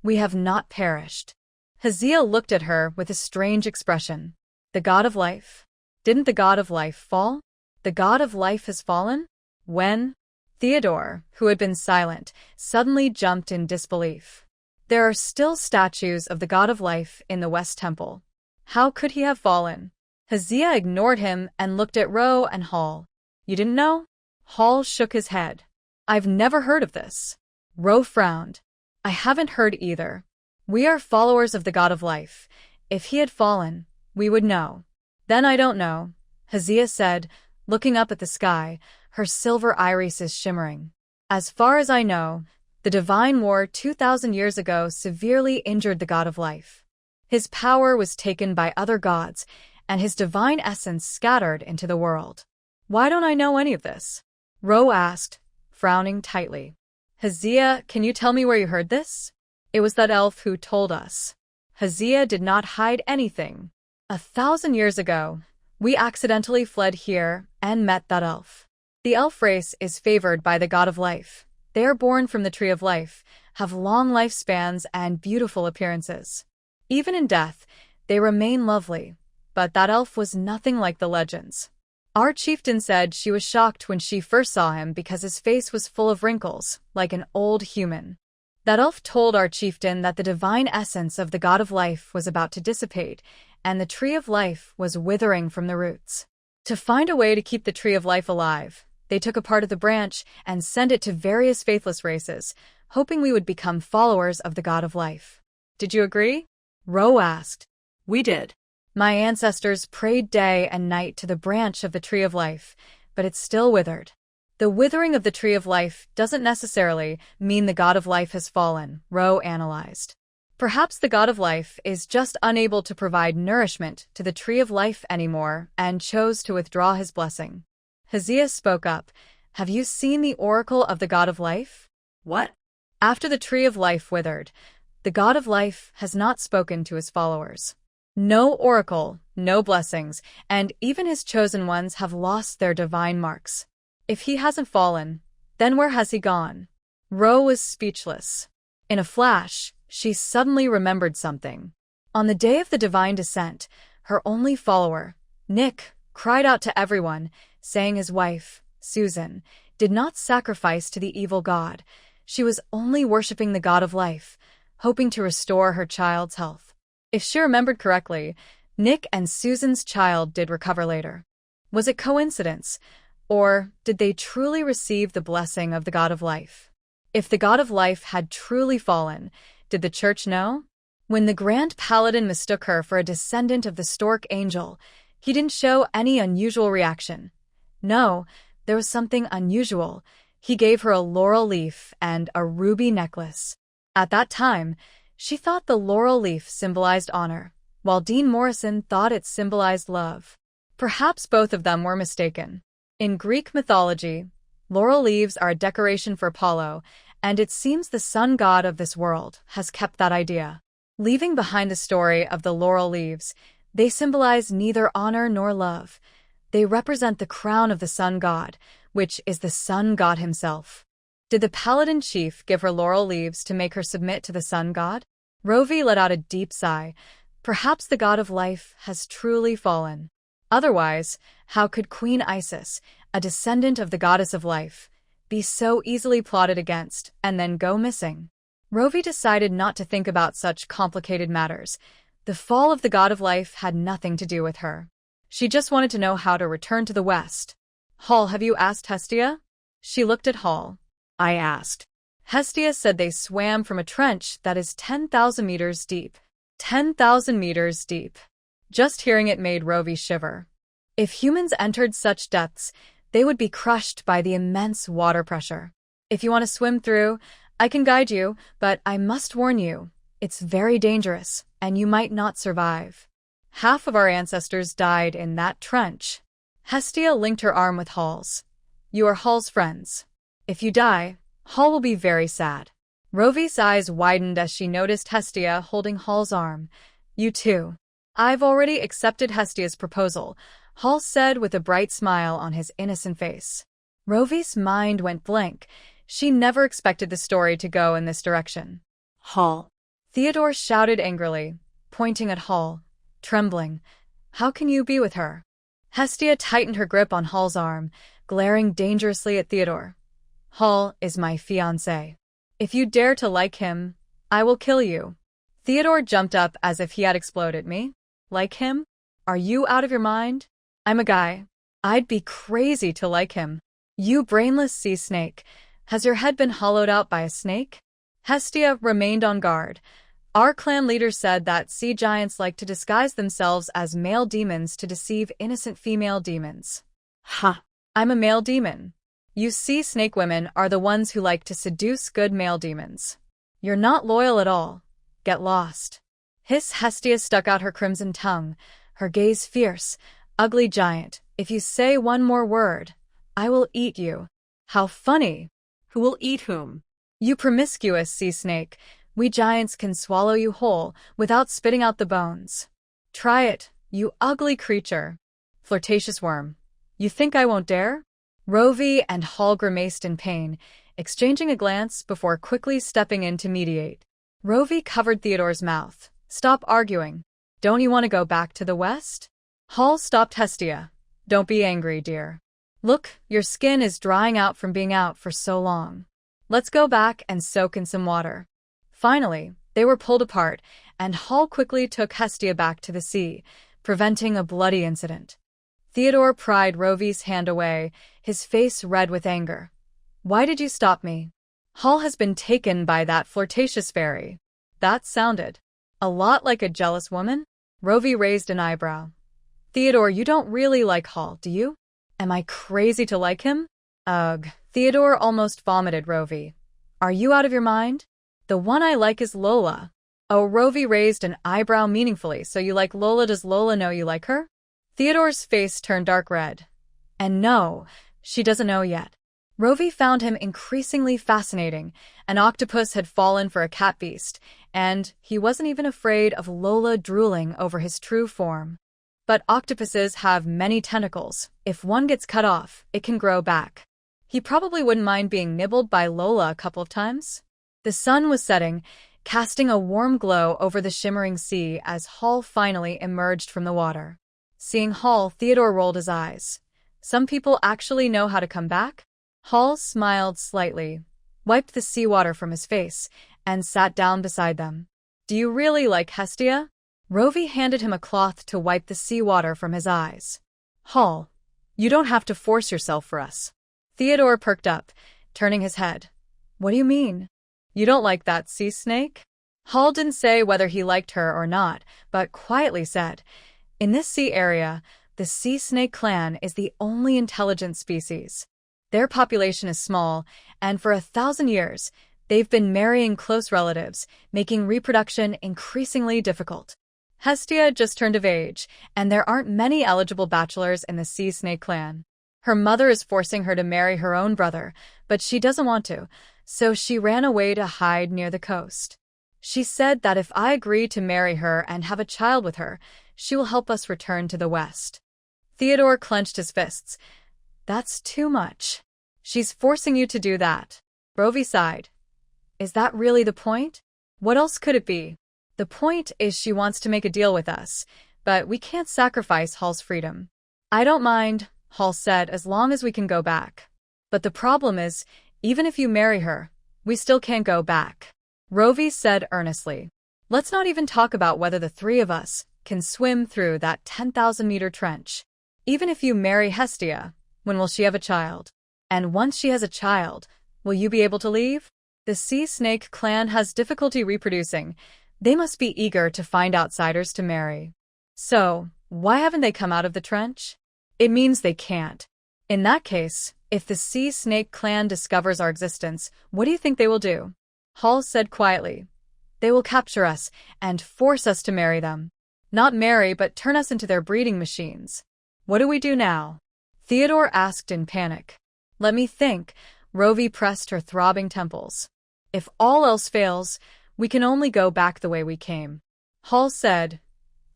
We have not perished. Hazia looked at her with a strange expression. The god of life? Didn't the god of life fall? The god of life has fallen? When? Theodore, who had been silent, suddenly jumped in disbelief. There are still statues of the god of life in the West Temple. How could he have fallen? Hazia ignored him and looked at Ro and Hall. You didn't know? Hall shook his head. I've never heard of this. Ro frowned. I haven't heard either. We are followers of the god of life. If he had fallen, we would know. Then I don't know, Hazia said, looking up at the sky, her silver irises shimmering. As far as I know, the divine war 2,000 years ago severely injured the god of life. His power was taken by other gods, and his divine essence scattered into the world. Why don't I know any of this? Ro asked, frowning tightly. Hazia, can you tell me where you heard this? It was that elf who told us. Hazia did not hide anything. 1,000 years ago, we accidentally fled here and met that elf. The elf race is favored by the god of life. They are born from the tree of life, have long lifespans and beautiful appearances. Even in death, they remain lovely, but that elf was nothing like the legends. Our chieftain said she was shocked when she first saw him because his face was full of wrinkles, like an old human. That elf told our chieftain that the divine essence of the god of life was about to dissipate, and the tree of life was withering from the roots. To find a way to keep the tree of life alive, they took a part of the branch and sent it to various faithless races, hoping we would become followers of the god of life. Did you agree? Ro asked. We did. My ancestors prayed day and night to the branch of the tree of life, but it still withered. The withering of the tree of life doesn't necessarily mean the god of life has fallen, Ro analyzed. Perhaps the god of life is just unable to provide nourishment to the tree of life anymore and chose to withdraw his blessing. Hazia spoke up. Have you seen the oracle of the god of life? What? After the tree of life withered, the god of life has not spoken to his followers. No oracle, no blessings, and even his chosen ones have lost their divine marks. If he hasn't fallen, then where has he gone? Ro was speechless. In a flash, she suddenly remembered something. On the day of the divine descent, her only follower, Nick, cried out to everyone, saying his wife, Susan, did not sacrifice to the evil god. She was only worshipping the god of life, hoping to restore her child's health. If she remembered correctly, Nick and Susan's child did recover later. Was it coincidence, or did they truly receive the blessing of the God of Life? If the God of Life had truly fallen, did the church know? When the Grand Paladin mistook her for a descendant of the Stork Angel, he didn't show any unusual reaction. No, there was something unusual. He gave her a laurel leaf and a ruby necklace. At that time, she thought the laurel leaf symbolized honor, while Dean Morrison thought it symbolized love. Perhaps both of them were mistaken. In Greek mythology, laurel leaves are a decoration for Apollo, and it seems the sun god of this world has kept that idea. Leaving behind the story of the laurel leaves, they symbolize neither honor nor love. They represent the crown of the sun god, which is the sun god himself. Did the paladin chief give her laurel leaves to make her submit to the sun god? Rovey let out a deep sigh. Perhaps the God of Life has truly fallen. Otherwise, how could Queen Isis, a descendant of the Goddess of Life, be so easily plotted against and then go missing? Rovey decided not to think about such complicated matters. The fall of the God of Life had nothing to do with her. She just wanted to know how to return to the West. Hall, have you asked Hestia? She looked at Hall. I asked. Hestia said they swam from a trench that is 10,000 meters deep. 10,000 meters deep. Just hearing it made Rovey shiver. If humans entered such depths, they would be crushed by the immense water pressure. If you want to swim through, I can guide you, but I must warn you, it's very dangerous, and you might not survive. Half of our ancestors died in that trench. Hestia linked her arm with Hall's. You are Hall's friends. If you die, Hall will be very sad. Rovey's eyes widened as she noticed Hestia holding Hall's arm. You too. I've already accepted Hestia's proposal, Hall said with a bright smile on his innocent face. Rovey's mind went blank. She never expected the story to go in this direction. Hall. Theodore shouted angrily, pointing at Hall, trembling. How can you be with her? Hestia tightened her grip on Hall's arm, glaring dangerously at Theodore. Hall is my fiancé. If you dare to like him, I will kill you. Theodore jumped up as if he had exploded. Me? Like him? Are you out of your mind? I'm a guy. I'd be crazy to like him. You brainless sea snake. Has your head been hollowed out by a snake? Hestia remained on guard. Our clan leader said that sea giants like to disguise themselves as male demons to deceive innocent female demons. Ha! I'm a male demon. You sea snake women are the ones who like to seduce good male demons. You're not loyal at all. Get lost. Hestia stuck out her crimson tongue, her gaze fierce. Ugly giant, if you say one more word, I will eat you. How funny. Who will eat whom? You promiscuous sea snake. We giants can swallow you whole without spitting out the bones. Try it, you ugly creature. Flirtatious worm. You think I won't dare? Rovey and Hall grimaced in pain, exchanging a glance before quickly stepping in to mediate. Rovey covered Theodore's mouth. Stop arguing. Don't you want to go back to the West? Hall stopped Hestia. Don't be angry, dear. Look, your skin is drying out from being out for so long. Let's go back and soak in some water. Finally, they were pulled apart, and Hall quickly took Hestia back to the sea, preventing a bloody incident. Theodore pried Rovey's hand away, his face red with anger. Why did you stop me? Hall has been taken by that flirtatious fairy. That sounded a lot like a jealous woman. Rovey raised an eyebrow. Theodore, you don't really like Hall, do you? Am I crazy to like him? Ugh. Theodore almost vomited Rovey. Are you out of your mind? The one I like is Lola. Oh, Rovey raised an eyebrow meaningfully. So you like Lola? Does Lola know you like her? Theodore's face turned dark red. And no, she doesn't know yet. Rovey found him increasingly fascinating. An octopus had fallen for a cat beast, and he wasn't even afraid of Lola drooling over his true form. But octopuses have many tentacles. If one gets cut off, it can grow back. He probably wouldn't mind being nibbled by Lola a couple of times. The sun was setting, casting a warm glow over the shimmering sea as Hall finally emerged from the water. Seeing Hall, Theodore rolled his eyes. Some people actually know how to come back? Hall smiled slightly, wiped the seawater from his face, and sat down beside them. Do you really like Hestia? Rovey handed him a cloth to wipe the seawater from his eyes. Hall, you don't have to force yourself for us. Theodore perked up, turning his head. What do you mean? You don't like that sea snake? Hall didn't say whether he liked her or not, but quietly said, in this sea area, the sea snake clan is the only intelligent species. Their population is small, and for 1,000 years, they've been marrying close relatives, making reproduction increasingly difficult. Hestia just turned of age, and there aren't many eligible bachelors in the sea snake clan. Her mother is forcing her to marry her own brother, but she doesn't want to, so she ran away to hide near the coast. She said that if I agree to marry her and have a child with her, she will help us return to the West. Theodore clenched his fists. That's too much. She's forcing you to do that. Rovey sighed. Is that really the point? What else could it be? The point is she wants to make a deal with us, but we can't sacrifice Hall's freedom. I don't mind, Hall said, as long as we can go back. But the problem is, even if you marry her, we still can't go back. Rovey said earnestly. Let's not even talk about whether the three of us can swim through that 10,000-meter trench. Even if you marry Hestia, when will she have a child? And once she has a child, will you be able to leave? The sea snake clan has difficulty reproducing. They must be eager to find outsiders to marry. So, why haven't they come out of the trench? It means they can't. In that case, if the sea snake clan discovers our existence, what do you think they will do? Hall said quietly. They will capture us and force us to marry them. Not marry, but turn us into their breeding machines. What do we do now? Theodore asked in panic. Let me think. Rovey pressed her throbbing temples. If all else fails, we can only go back the way we came. Hall said,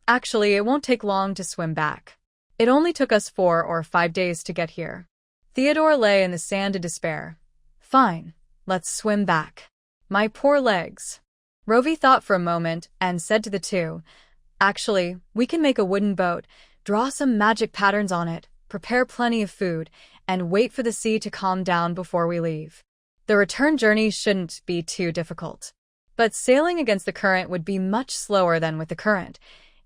actually, it won't take long to swim back. It only took us 4 or 5 days to get here. Theodore lay in the sand in despair. Fine, let's swim back. My poor legs. Rovey thought for a moment and said to the two, actually, we can make a wooden boat, draw some magic patterns on it, prepare plenty of food, and wait for the sea to calm down before we leave. The return journey shouldn't be too difficult. But sailing against the current would be much slower than with the current.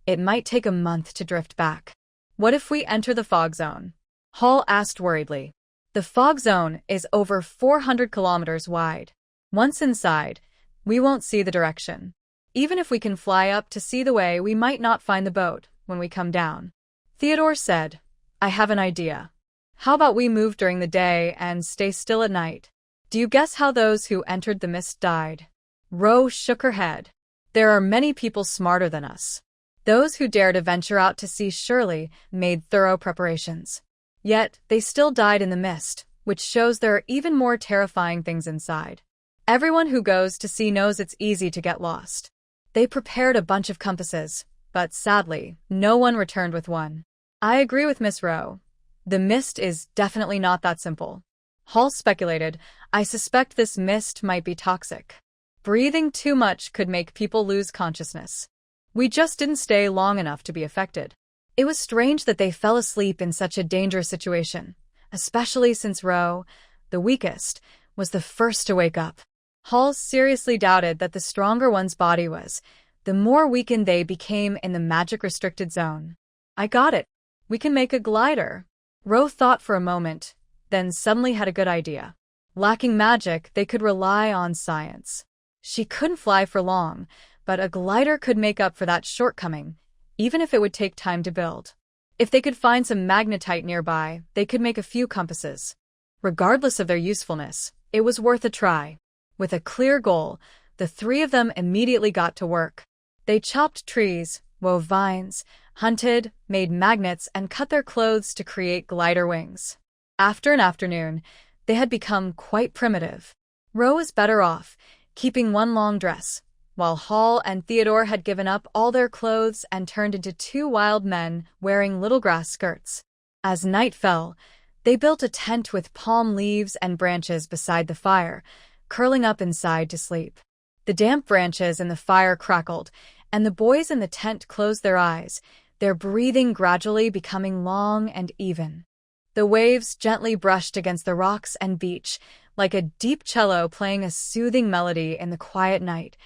It might take a month to drift back. What if we enter the fog zone? Hall asked worriedly. The fog zone is over 400 kilometers wide. Once inside, we won't see the direction. Even if we can fly up to see the way, we might not find the boat when we come down. Theodore said, I have an idea. How about we move during the day and stay still at night? Do you guess how those who entered the mist died? Ro shook her head. There are many people smarter than us. Those who dared to venture out to sea surely made thorough preparations. Yet, they still died in the mist, which shows there are even more terrifying things inside. Everyone who goes to sea knows it's easy to get lost. They prepared a bunch of compasses, but sadly, no one returned with one. I agree with Miss Rowe. The mist is definitely not that simple. Hall speculated, I suspect this mist might be toxic. Breathing too much could make people lose consciousness. We just didn't stay long enough to be affected. It was strange that they fell asleep in such a dangerous situation, especially since Rowe, the weakest, was the first to wake up. Hall seriously doubted that the stronger one's body was, the more weakened they became in the magic-restricted zone. I got it. We can make a glider. Rowe thought for a moment, then suddenly had a good idea. Lacking magic, they could rely on science. She couldn't fly for long, but a glider could make up for that shortcoming, even if it would take time to build. If they could find some magnetite nearby, they could make a few compasses. Regardless of their usefulness, it was worth a try. With a clear goal, the three of them immediately got to work. They chopped trees, wove vines, hunted, made magnets, and cut their clothes to create glider wings. After an afternoon, they had become quite primitive. Rowe was better off, keeping one long dress, while Hall and Theodore had given up all their clothes and turned into 2 wild men wearing little grass skirts. As night fell, they built a tent with palm leaves and branches beside the fire, curling up inside to sleep. The damp branches in the fire crackled, and the boys in the tent closed their eyes, their breathing gradually becoming long and even. The waves gently brushed against the rocks and beach, like a deep cello playing a soothing melody in the quiet night,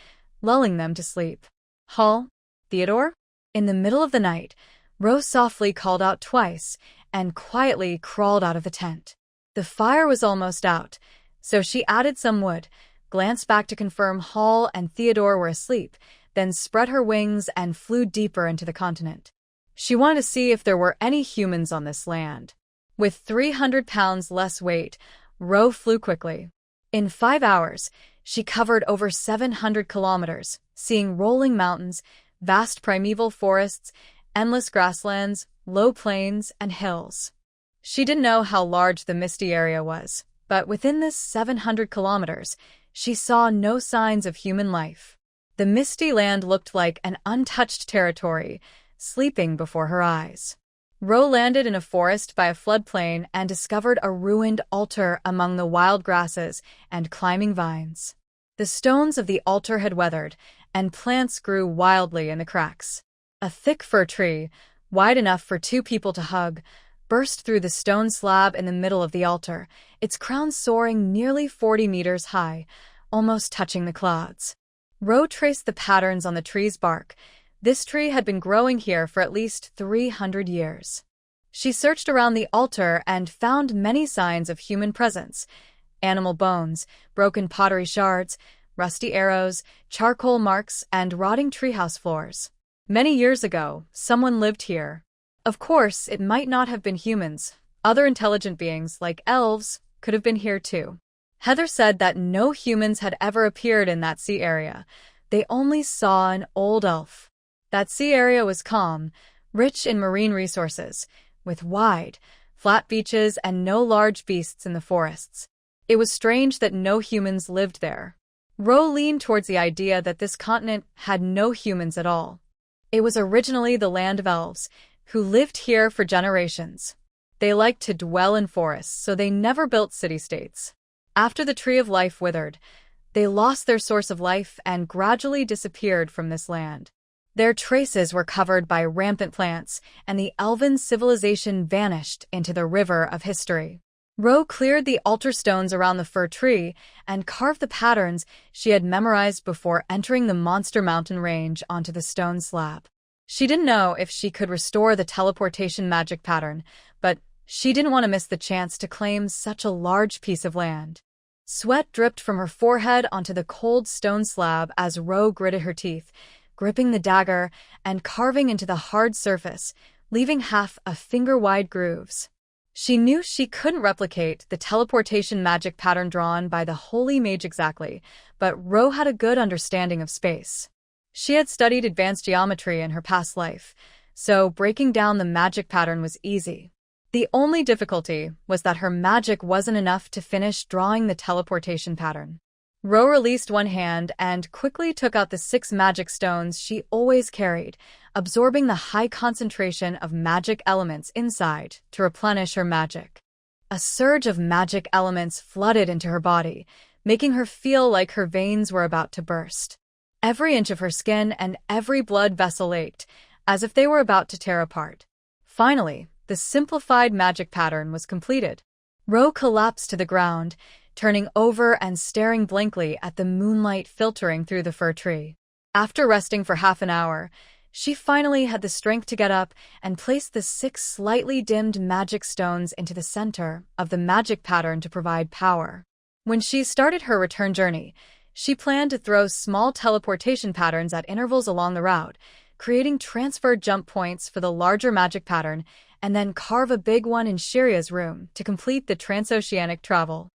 lulling them to sleep. Hall? Theodore? In the middle of the night, Rose softly called out twice and quietly crawled out of the tent. The fire was almost out, so she added some wood, glanced back to confirm Hall and Theodore were asleep, then spread her wings and flew deeper into the continent. She wanted to see if there were any humans on this land. With 300 pounds less weight, Rose flew quickly. In 5 hours, she covered over 700 kilometers, seeing rolling mountains, vast primeval forests, endless grasslands, low plains, and hills. She didn't know how large the misty area was, but within this 700 kilometers, she saw no signs of human life. The misty land looked like an untouched territory, sleeping before her eyes. Rose landed in a forest by a floodplain and discovered a ruined altar among the wild grasses and climbing vines. The stones of the altar had weathered, and plants grew wildly in the cracks. A thick fir tree, wide enough for 2 people to hug, burst through the stone slab in the middle of the altar, its crown soaring nearly 40 meters high, almost touching the clouds. Rose traced the patterns on the tree's bark. This tree had been growing here for at least 300 years. She searched around the altar and found many signs of human presence: animal bones, broken pottery shards, rusty arrows, charcoal marks, and rotting treehouse floors. Many years ago, someone lived here. Of course, it might not have been humans. Other intelligent beings, like elves, could have been here too. Heather said that no humans had ever appeared in that sea area. They only saw an old elf. That sea area was calm, rich in marine resources, with wide, flat beaches and no large beasts in the forests. It was strange that no humans lived there. Rose leaned towards the idea that this continent had no humans at all. It was originally the land of elves, who lived here for generations. They liked to dwell in forests, so they never built city-states. After the Tree of Life withered, they lost their source of life and gradually disappeared from this land. Their traces were covered by rampant plants, and the elven civilization vanished into the river of history. Rose cleared the altar stones around the fir tree and carved the patterns she had memorized before entering the Monster Mountain range onto the stone slab. She didn't know if she could restore the teleportation magic pattern, but she didn't want to miss the chance to claim such a large piece of land. Sweat dripped from her forehead onto the cold stone slab as Rose gritted her teeth, gripping the dagger and carving into the hard surface, leaving half a finger-wide grooves. She knew she couldn't replicate the teleportation magic pattern drawn by the holy mage exactly, but Rose had a good understanding of space. She had studied advanced geometry in her past life, so breaking down the magic pattern was easy. The only difficulty was that her magic wasn't enough to finish drawing the teleportation pattern. Rose released one hand and quickly took out the 6 magic stones she always carried, absorbing the high concentration of magic elements inside to replenish her magic. A surge of magic elements flooded into her body, making her feel like her veins were about to burst. Every inch of her skin and every blood vessel ached, as if they were about to tear apart. Finally, the simplified magic pattern was completed. Rose collapsed to the ground, turning over and staring blankly at the moonlight filtering through the fir tree. After resting for half an hour, she finally had the strength to get up and place the 6 slightly dimmed magic stones into the center of the magic pattern to provide power. When she started her return journey, she planned to throw small teleportation patterns at intervals along the route, creating transfer jump points for the larger magic pattern, and then carve a big one in Shiria's room to complete the transoceanic travel.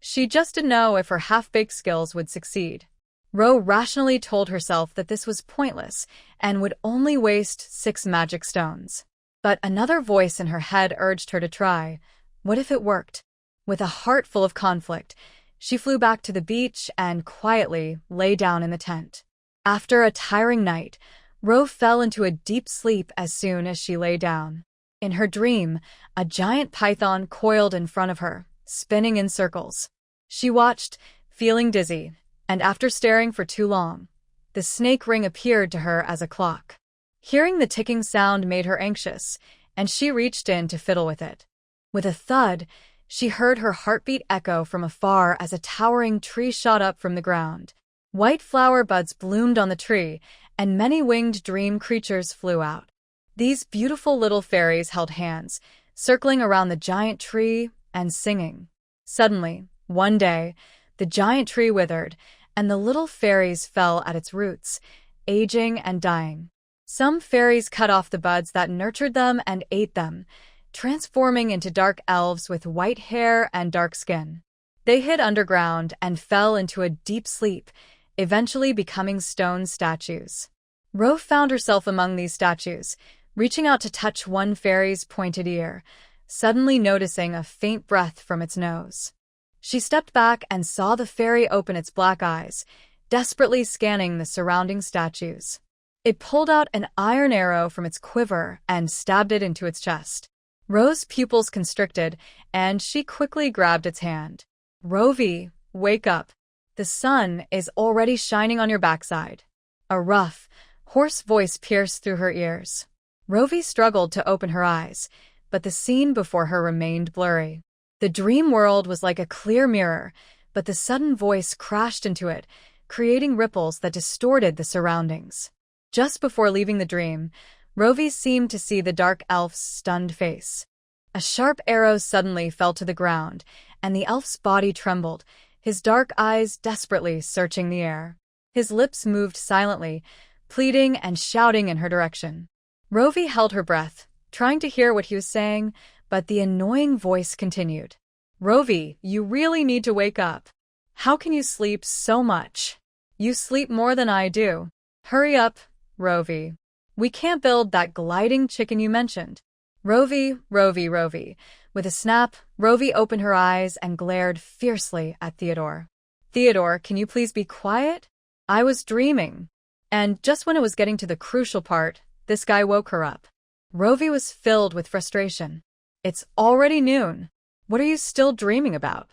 She just didn't know if her half-baked skills would succeed. Rose rationally told herself that this was pointless and would only waste 6 magic stones. But another voice in her head urged her to try. What if it worked? With a heart full of conflict, she flew back to the beach and quietly lay down in the tent. After a tiring night, Rose fell into a deep sleep as soon as she lay down. In her dream, a giant python coiled in front of her, spinning in circles. She watched, feeling dizzy, and after staring for too long, the snake ring appeared to her as a clock. Hearing the ticking sound made her anxious, and she reached in to fiddle with it. With a thud, she heard her heartbeat echo from afar as a towering tree shot up from the ground. White flower buds bloomed on the tree, and many winged dream creatures flew out. These beautiful little fairies held hands, circling around the giant tree and singing. Suddenly, one day, the giant tree withered, and the little fairies fell at its roots, aging and dying. Some fairies cut off the buds that nurtured them and ate them, transforming into dark elves with white hair and dark skin. They hid underground and fell into a deep sleep, eventually becoming stone statues. Ro found herself among these statues, reaching out to touch one fairy's pointed ear, suddenly noticing a faint breath from its nose. She stepped back and saw the fairy open its black eyes, desperately scanning the surrounding statues. It pulled out an iron arrow from its quiver and stabbed it into its chest. Ro's pupils constricted, and she quickly grabbed its hand. "Rovey, wake up. The sun is already shining on your backside." A rough, hoarse voice pierced through her ears. Rovey struggled to open her eyes, but the scene before her remained blurry. The dream world was like a clear mirror, but the sudden voice crashed into it, creating ripples that distorted the surroundings. Just before leaving the dream, Rovey seemed to see the dark elf's stunned face. A sharp arrow suddenly fell to the ground, and the elf's body trembled, his dark eyes desperately searching the air. His lips moved silently, pleading and shouting in her direction. Rovey held her breath, trying to hear what he was saying, but the annoying voice continued. "Rovey, you really need to wake up. How can you sleep so much? You sleep more than I do. Hurry up, Rovey. We can't build that gliding chicken you mentioned." Rovey. With a snap, Rovey opened her eyes and glared fiercely at Theodore. "Theodore, can you please be quiet? I was dreaming." And just when it was getting to the crucial part, this guy woke her up. Rovey was filled with frustration. "It's already noon. What are you still dreaming about?"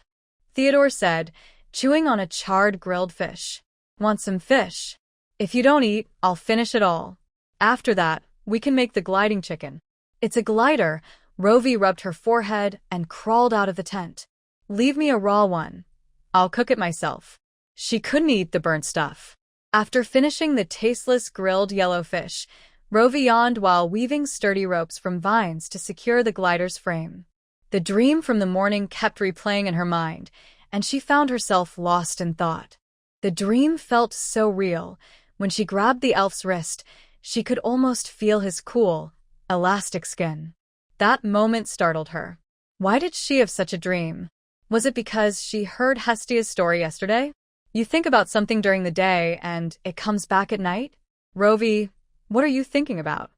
Theodore said, chewing on a charred grilled fish. "Want some fish? If you don't eat, I'll finish it all. After that, we can make the gliding chicken." "It's a glider." Rovey rubbed her forehead and crawled out of the tent. "Leave me a raw one. I'll cook it myself." She couldn't eat the burnt stuff. After finishing the tasteless grilled yellow fish, Rovey yawned while weaving sturdy ropes from vines to secure the glider's frame. The dream from the morning kept replaying in her mind, and she found herself lost in thought. The dream felt so real. When she grabbed the elf's wrist, she could almost feel his cool, elastic skin. That moment startled her. Why did she have such a dream? Was it because she heard Hestia's story yesterday? You think about something during the day, and it comes back at night? "Rovey, what are you thinking about?"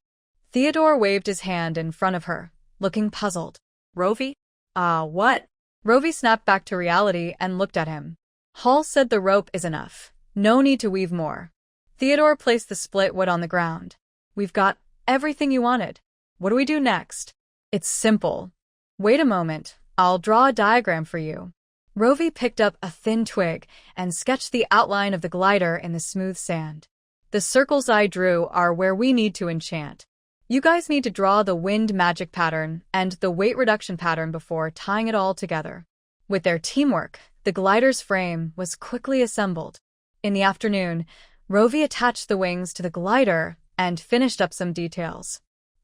Theodore waved his hand in front of her, looking puzzled. Rovey? What? Rovey snapped back to reality and looked at him. "Hall said the rope is enough. No need to weave more." Theodore placed the split wood on the ground. "We've got everything you wanted. What do we do next?" "It's simple. Wait a moment. I'll draw a diagram for you." Rovey picked up a thin twig and sketched the outline of the glider in the smooth sand. "The circles I drew are where we need to enchant. You guys need to draw the wind magic pattern and the weight reduction pattern before tying it all together." With their teamwork, the glider's frame was quickly assembled. In the afternoon, Rovey attached the wings to the glider and finished up some details.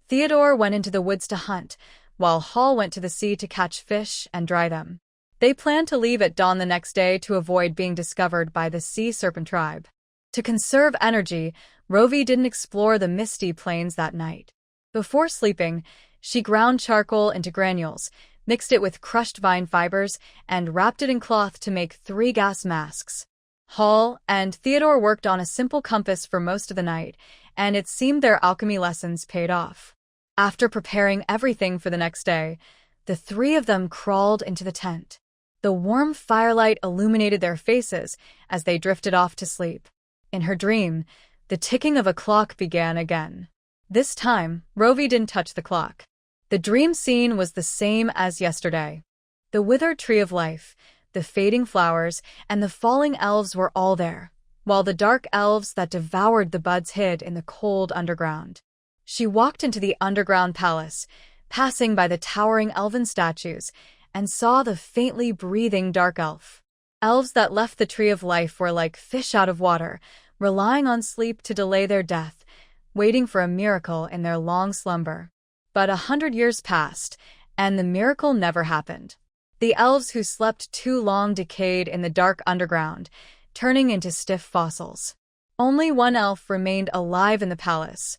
Theodore went into the woods to hunt, while Hall went to the sea to catch fish and dry them. They planned to leave at dawn the next day to avoid being discovered by the sea serpent tribe. To conserve energy, Rovey didn't explore the misty plains that night. Before sleeping, she ground charcoal into granules, mixed it with crushed vine fibers, and wrapped it in cloth to make 3 gas masks. Hall and Theodore worked on a simple compass for most of the night, and it seemed their alchemy lessons paid off. After preparing everything for the next day, the 3 of them crawled into the tent. The warm firelight illuminated their faces as they drifted off to sleep. In her dream, the ticking of a clock began again. This time, Rovey didn't touch the clock. The dream scene was the same as yesterday. The withered tree of life, the fading flowers, and the falling elves were all there, while the dark elves that devoured the buds hid in the cold underground. She walked into the underground palace, passing by the towering elven statues, and saw the faintly breathing dark elf. Elves that left the tree of life were like fish out of water, relying on sleep to delay their death, waiting for a miracle in their long slumber. But 100 years passed, and the miracle never happened. The elves who slept too long decayed in the dark underground, turning into stiff fossils. Only one elf remained alive in the palace.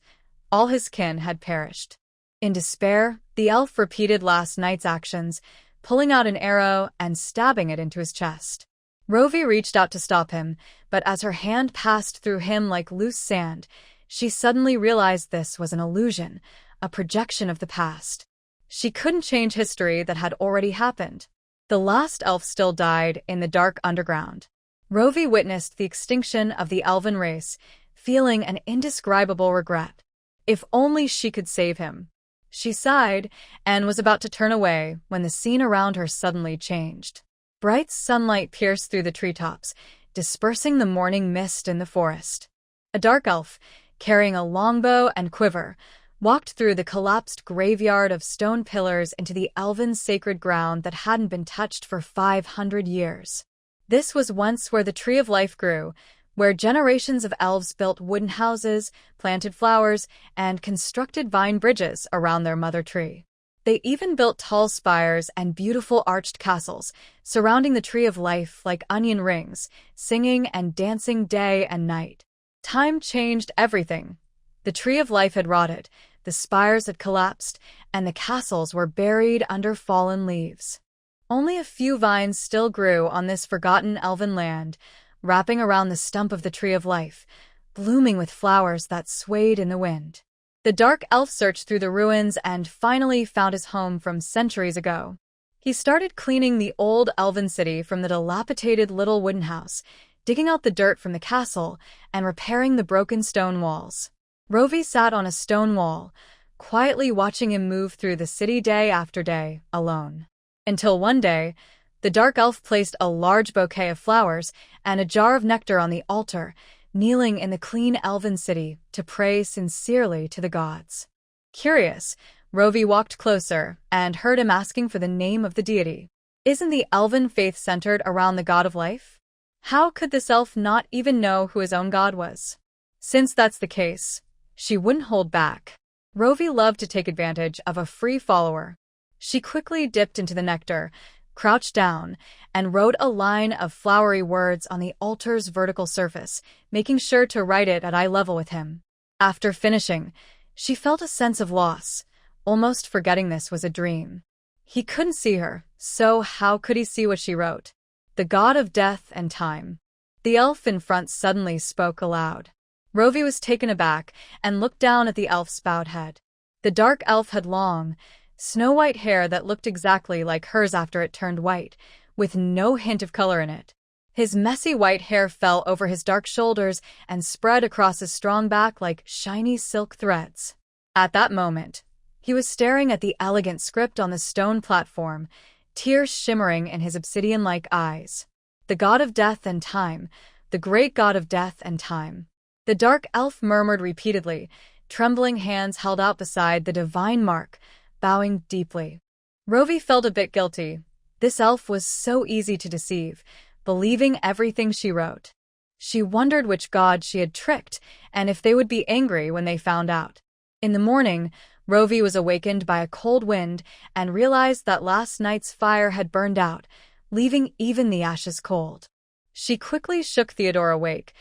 All his kin had perished. In despair, the elf repeated last night's actions, pulling out an arrow and stabbing it into his chest. Rovey reached out to stop him, but as her hand passed through him like loose sand, she suddenly realized this was an illusion, a projection of the past. She couldn't change history that had already happened. The last elf still died in the dark underground. Rovey witnessed the extinction of the elven race, feeling an indescribable regret. If only she could save him. She sighed and was about to turn away when the scene around her suddenly changed. Bright sunlight pierced through the treetops, dispersing the morning mist in the forest. A dark elf, carrying a longbow and quiver, walked through the collapsed graveyard of stone pillars into the elven sacred ground that hadn't been touched for 500 years. This was once where the tree of life grew, where generations of elves built wooden houses, planted flowers, and constructed vine bridges around their mother tree. They even built tall spires and beautiful arched castles, surrounding the tree of life like onion rings, singing and dancing day and night. Time changed everything. The tree of life had rotted, the spires had collapsed, and the castles were buried under fallen leaves. Only a few vines still grew on this forgotten elven land, wrapping around the stump of the tree of life, blooming with flowers that swayed in the wind. The dark elf searched through the ruins and finally found his home from centuries ago. He started cleaning the old elven city from the dilapidated little wooden house, digging out the dirt from the castle, and repairing the broken stone walls. Rovey sat on a stone wall, quietly watching him move through the city day after day, alone. Until one day, the dark elf placed a large bouquet of flowers and a jar of nectar on the altar, kneeling in the clean elven city to pray sincerely to the gods. Curious, Rovey walked closer and heard him asking for the name of the deity. Isn't the elven faith centered around the god of life? How could this elf not even know who his own god was? Since that's the case, she wouldn't hold back. Rovey loved to take advantage of a free follower. She quickly dipped into the nectar, crouched down, and wrote a line of flowery words on the altar's vertical surface, making sure to write it at eye level with him. After finishing, she felt a sense of loss, almost forgetting this was a dream. He couldn't see her, so how could he see what she wrote? The god of death and time. The elf in front suddenly spoke aloud. Rovey was taken aback and looked down at the elf's bowed head. The dark elf had long, snow-white hair that looked exactly like hers after it turned white, with no hint of color in it. His messy white hair fell over his dark shoulders and spread across his strong back like shiny silk threads. At that moment, he was staring at the elegant script on the stone platform, tears shimmering in his obsidian-like eyes. The god of death and time, the great god of death and time. The dark elf murmured repeatedly, trembling hands held out beside the divine mark, bowing deeply. Rovey felt a bit guilty. This elf was so easy to deceive, believing everything she wrote. She wondered which god she had tricked and if they would be angry when they found out. In the morning, Rovey was awakened by a cold wind and realized that last night's fire had burned out, leaving even the ashes cold. She quickly shook Theodore awake,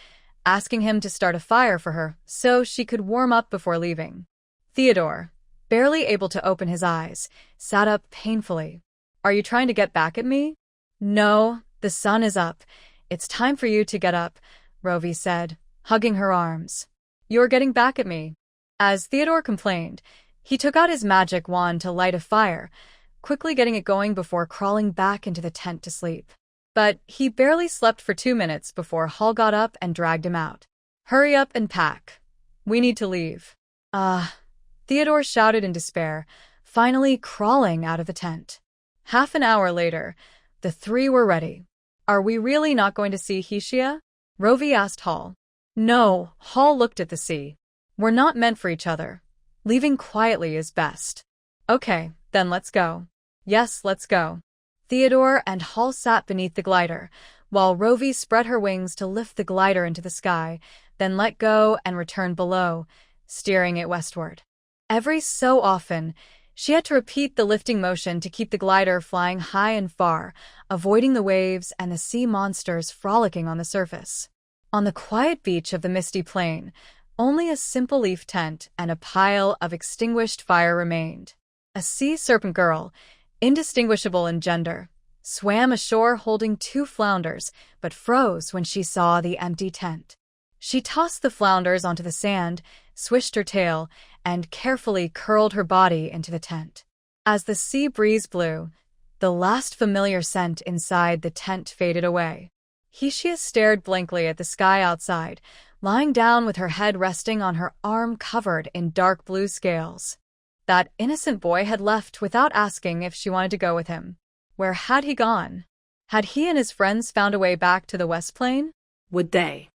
asking him to start a fire for her so she could warm up before leaving. Theodore, barely able to open his eyes, sat up painfully. Are you trying to get back at me? No, the sun is up. It's time for you to get up, Rovey said, hugging her arms. You're getting back at me. As Theodore complained, he took out his magic wand to light a fire, quickly getting it going before crawling back into the tent to sleep. But he barely slept for 2 minutes before Hall got up and dragged him out. Hurry up and pack. We need to leave. Theodore shouted in despair, finally crawling out of the tent. Half an hour later, the three were ready. Are we really not going to see Heshia? Rovey asked Hall. No, Hall looked at the sea. We're not meant for each other. Leaving quietly is best. Okay, then let's go. Yes, let's go. Theodore and Hall sat beneath the glider, while Rovey spread her wings to lift the glider into the sky, then let go and return below, steering it westward. Every so often, she had to repeat the lifting motion to keep the glider flying high and far, avoiding the waves and the sea monsters frolicking on the surface. On the quiet beach of the misty plain, only a simple leaf tent and a pile of extinguished fire remained. A sea serpent girl, indistinguishable in gender, swam ashore holding 2 flounders, but froze when she saw the empty tent. She tossed the flounders onto the sand, swished her tail, and carefully curled her body into the tent. As the sea breeze blew, the last familiar scent inside the tent faded away. Heishia stared blankly at the sky outside, lying down with her head resting on her arm covered in dark blue scales. That innocent boy had left without asking if she wanted to go with him. Where had he gone? Had he and his friends found a way back to the West Plain? Would they?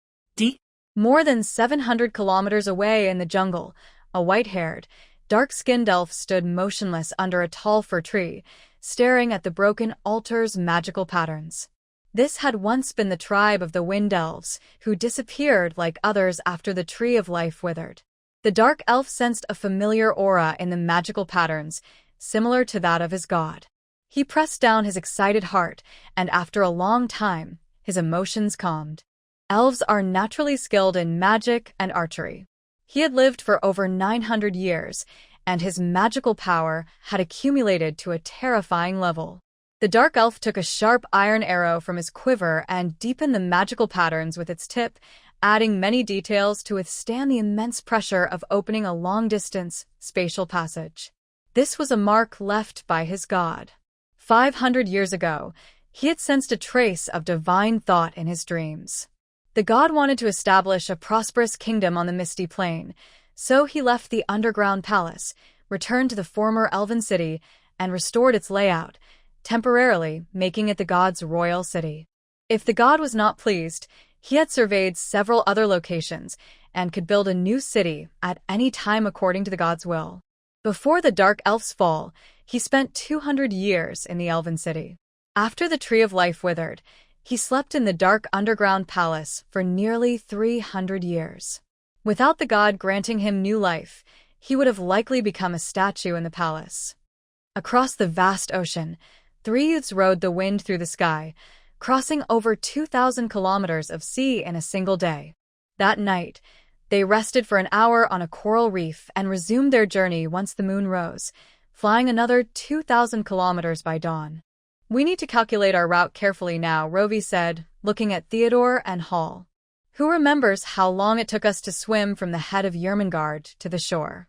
More than 700 kilometers away in the jungle, a white-haired, dark-skinned elf stood motionless under a tall fir tree, staring at the broken altar's magical patterns. This had once been the tribe of the Wind Elves, who disappeared like others after the Tree of Life withered. The dark elf sensed a familiar aura in the magical patterns, similar to that of his god. He pressed down his excited heart, and after a long time, his emotions calmed. Elves are naturally skilled in magic and archery. He had lived for over 900 years, and his magical power had accumulated to a terrifying level. The dark elf took a sharp iron arrow from his quiver and deepened the magical patterns with its tip, adding many details to withstand the immense pressure of opening a long-distance, spatial passage. This was a mark left by his god. 500 years ago, he had sensed a trace of divine thought in his dreams. The god wanted to establish a prosperous kingdom on the misty plain, so he left the underground palace, returned to the former elven city, and restored its layout, temporarily making it the god's royal city. If the god was not pleased, he had surveyed several other locations and could build a new city at any time according to the god's will. Before the dark elf's fall, he spent 200 years in the elven city. After the Tree of Life withered, he slept in the dark underground palace for nearly 300 years. Without the god granting him new life, he would have likely become a statue in the palace. Across the vast ocean, 3 youths rode the wind through the sky, crossing over 2,000 kilometers of sea in a single day. That night, they rested for an hour on a coral reef and resumed their journey once the moon rose, flying another 2,000 kilometers by dawn. "We need to calculate our route carefully now," Rovey said, looking at Theodore and Hall. "Who remembers how long it took us to swim from the head of Yermungard to the shore?"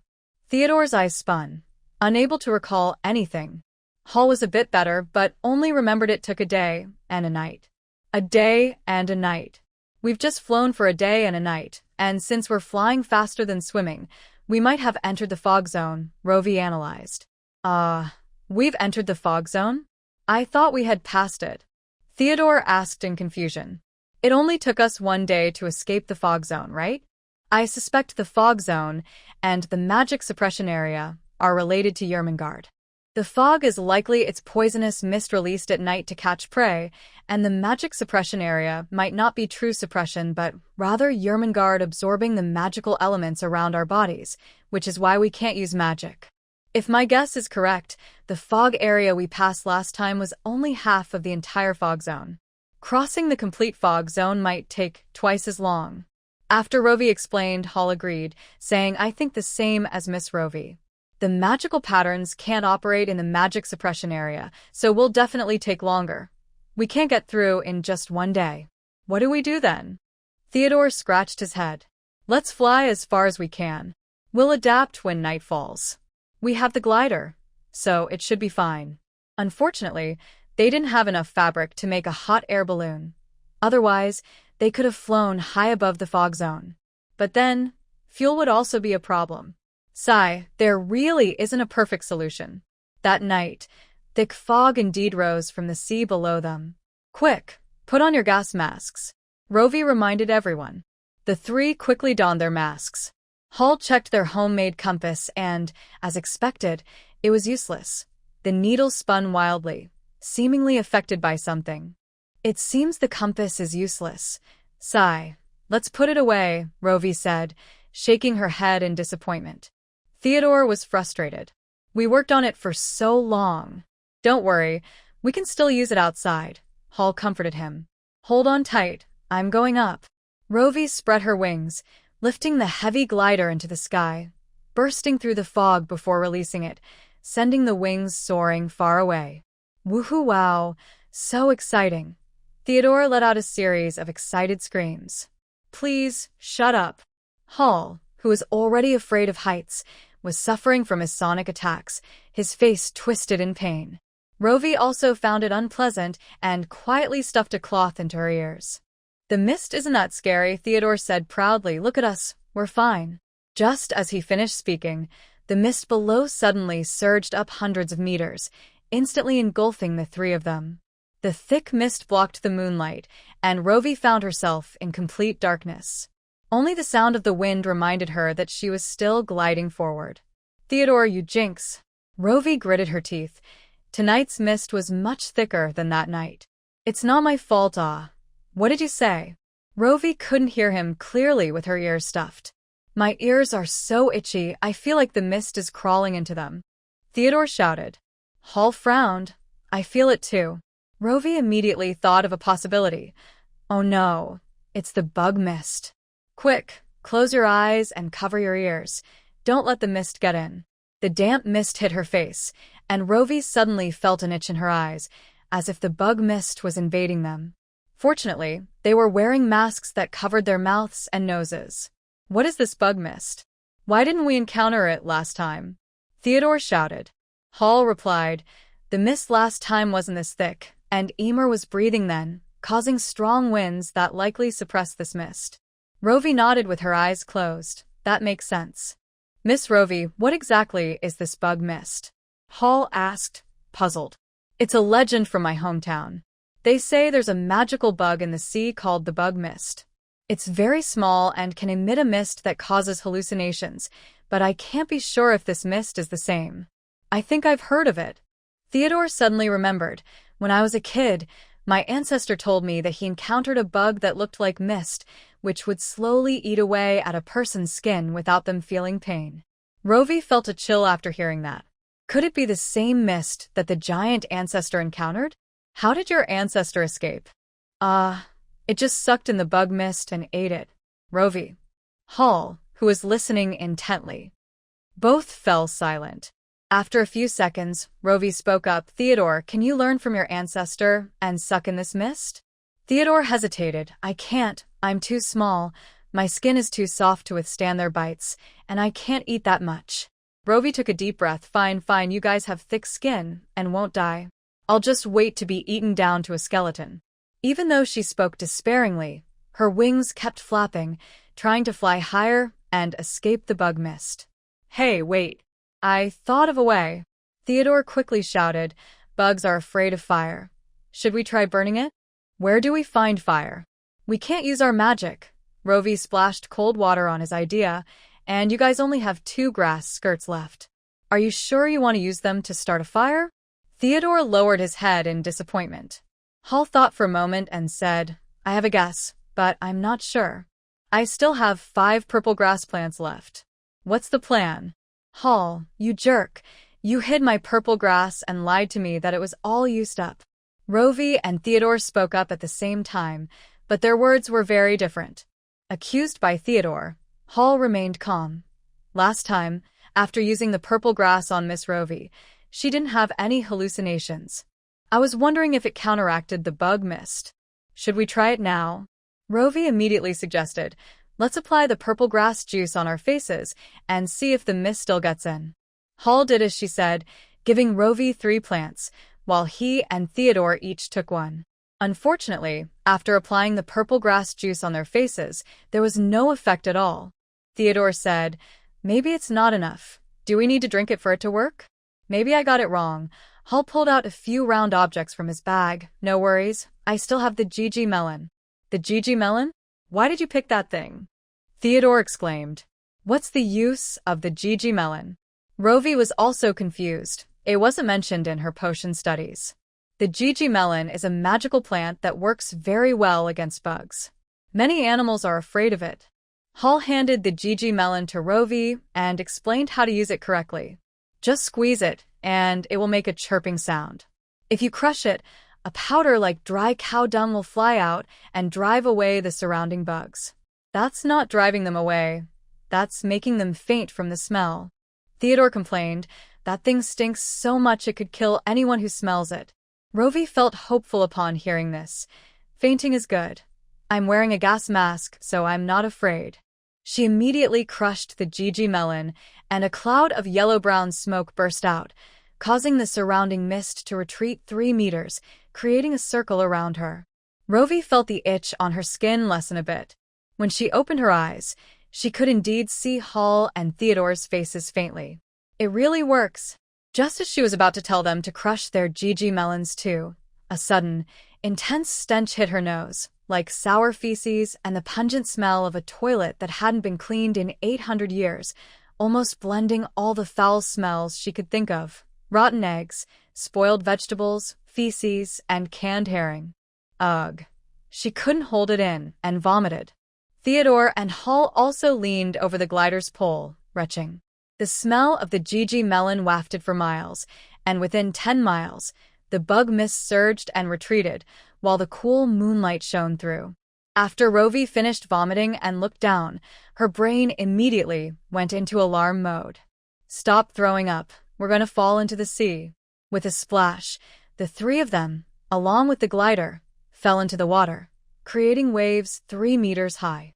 Theodore's eyes spun, unable to recall anything. Hall was a bit better, but only remembered it took a day and a night. A day and a night. "We've just flown for a day and a night, and since we're flying faster than swimming, we might have entered the fog zone," Rovey analyzed. We've entered the fog zone? I thought we had passed it." Theodore asked in confusion. "It only took us 1 day to escape the fog zone, right? I suspect the fog zone and the magic suppression area are related to Yermungard. The fog is likely its poisonous mist released at night to catch prey, and the magic suppression area might not be true suppression but rather Yermungard absorbing the magical elements around our bodies, which is why we can't use magic. If my guess is correct, the fog area we passed last time was only half of the entire fog zone. Crossing the complete fog zone might take twice as long." After Rovey explained, Hall agreed, saying, "I think the same as Miss Rovey. The magical patterns can't operate in the magic suppression area, so we'll definitely take longer. We can't get through in just 1 day. What do we do then?" Theodore scratched his head. "Let's fly as far as we can. We'll adapt when night falls. We have the glider, so it should be fine." Unfortunately, they didn't have enough fabric to make a hot air balloon. Otherwise, they could have flown high above the fog zone. But then, fuel would also be a problem. There really isn't a perfect solution. That night, thick fog indeed rose from the sea below them. "Quick, put on your gas masks," Rovey reminded everyone. The 3 quickly donned their masks. Hall checked their homemade compass and, as expected, it was useless. The needle spun wildly, seemingly affected by something. It seems the compass is useless. Sigh. Let's put it away, Rovey said, shaking her head in disappointment. Theodore was frustrated. We worked on it for so long. Don't worry, we can still use it outside, Hall comforted him. Hold on tight, I'm going up. Rovey spread her wings, lifting the heavy glider into the sky, bursting through the fog before releasing it, sending the wings soaring far away. Woohoo wow, so exciting. Theodore let out a series of excited screams. Please, shut up. Hall, who was already afraid of heights, was suffering from his sonic attacks, his face twisted in pain. Rovey also found it unpleasant and quietly stuffed a cloth into her ears. The mist isn't that scary, Theodore said proudly. Look at us, we're fine. Just as he finished speaking, the mist below suddenly surged up hundreds of meters, instantly engulfing the three of them. The thick mist blocked the moonlight, and Rovey found herself in complete darkness. Only the sound of the wind reminded her that she was still gliding forward. Theodore, you jinx. Rovey gritted her teeth. Tonight's mist was much thicker than that night. It's not my fault, What did you say? Rovey couldn't hear him clearly with her ears stuffed. My ears are so itchy, I feel like the mist is crawling into them. Theodore shouted. Hall frowned. I feel it too. Rovey immediately thought of a possibility. Oh no, it's the bug mist. Quick, close your eyes and cover your ears. Don't let the mist get in. The damp mist hit her face, and Rovey suddenly felt an itch in her eyes, as if the bug mist was invading them. Fortunately, they were wearing masks that covered their mouths and noses. What is this bug mist? Why didn't we encounter it last time? Theodore shouted. Hall replied, the mist last time wasn't this thick, and Emer was breathing then, causing strong winds that likely suppressed this mist. Rovey nodded with her eyes closed. That makes sense. Miss Rovey, what exactly is this bug mist? Hall asked, puzzled. It's a legend from my hometown. They say there's a magical bug in the sea called the bug mist. It's very small and can emit a mist that causes hallucinations, but I can't be sure if this mist is the same. I think I've heard of it. Theodore suddenly remembered. When I was a kid, my ancestor told me that he encountered a bug that looked like mist, which would slowly eat away at a person's skin without them feeling pain. Rovey felt a chill after hearing that. Could it be the same mist that the giant ancestor encountered? How did your ancestor escape? It just sucked in the bug mist and ate it. Rovey. Hall, who was listening intently. Both fell silent. After a few seconds, Rovey spoke up. Theodore, can you learn from your ancestor and suck in this mist? Theodore hesitated. I can't. I'm too small. My skin is too soft to withstand their bites, and I can't eat that much. Rovey took a deep breath. Fine, you guys have thick skin and won't die. I'll just wait to be eaten down to a skeleton. Even though she spoke despairingly, her wings kept flapping, trying to fly higher and escape the bug mist. Hey, wait. I thought of a way. Theodore quickly shouted, bugs are afraid of fire. Should we try burning it? Where do we find fire? We can't use our magic. Rovey splashed cold water on his idea, and you guys only have 2 grass skirts left. Are you sure you want to use them to start a fire? Theodore lowered his head in disappointment. Hall thought for a moment and said, I have a guess, but I'm not sure. I still have 5 purple grass plants left. What's the plan? Hall, you jerk. You hid my purple grass and lied to me that it was all used up. Rovey and Theodore spoke up at the same time, but their words were very different. Accused by Theodore, Hall remained calm. Last time, after using the purple grass on Miss Rovey, she didn't have any hallucinations. I was wondering if it counteracted the bug mist. Should we try it now? Rovey immediately suggested, let's apply the purple grass juice on our faces and see if the mist still gets in. Hall did as she said, giving Rovey 3 plants, while he and Theodore each took 1. Unfortunately, after applying the purple grass juice on their faces, there was no effect at all. Theodore said, maybe it's not enough. Do we need to drink it for it to work? Maybe I got it wrong. Hall pulled out a few round objects from his bag. No worries, I still have the GG melon. The GG melon? Why did you pick that thing? Theodore exclaimed. What's the use of the GG melon? Rovey was also confused. It wasn't mentioned in her potion studies. The Gigi melon is a magical plant that works very well against bugs. Many animals are afraid of it. Hall handed the Gigi melon to Rovey and explained how to use it correctly. Just squeeze it, and it will make a chirping sound. If you crush it, a powder like dry cow dung will fly out and drive away the surrounding bugs. That's not driving them away. That's making them faint from the smell. Theodore complained, that thing stinks so much it could kill anyone who smells it. Rovey felt hopeful upon hearing this. Fainting is good. I'm wearing a gas mask, so I'm not afraid. She immediately crushed the Gigi melon, and a cloud of yellow-brown smoke burst out, causing the surrounding mist to retreat 3 meters, creating a circle around her. Rovey felt the itch on her skin lessen a bit. When she opened her eyes, she could indeed see Hall and Theodore's faces faintly. It really works. Just as she was about to tell them to crush their Gigi melons too, a sudden, intense stench hit her nose, like sour feces and the pungent smell of a toilet that hadn't been cleaned in 800 years, almost blending all the foul smells she could think of. Rotten eggs, spoiled vegetables, feces, and canned herring. Ugh. She couldn't hold it in and vomited. Theodore and Hall also leaned over the glider's pole, retching. The smell of the Gigi melon wafted for miles, and within 10 miles, the bug mist surged and retreated, while the cool moonlight shone through. After Rovey finished vomiting and looked down, her brain immediately went into alarm mode. Stop throwing up. We're going to fall into the sea. With a splash, the 3 of them, along with the glider, fell into the water, creating waves 3 meters high.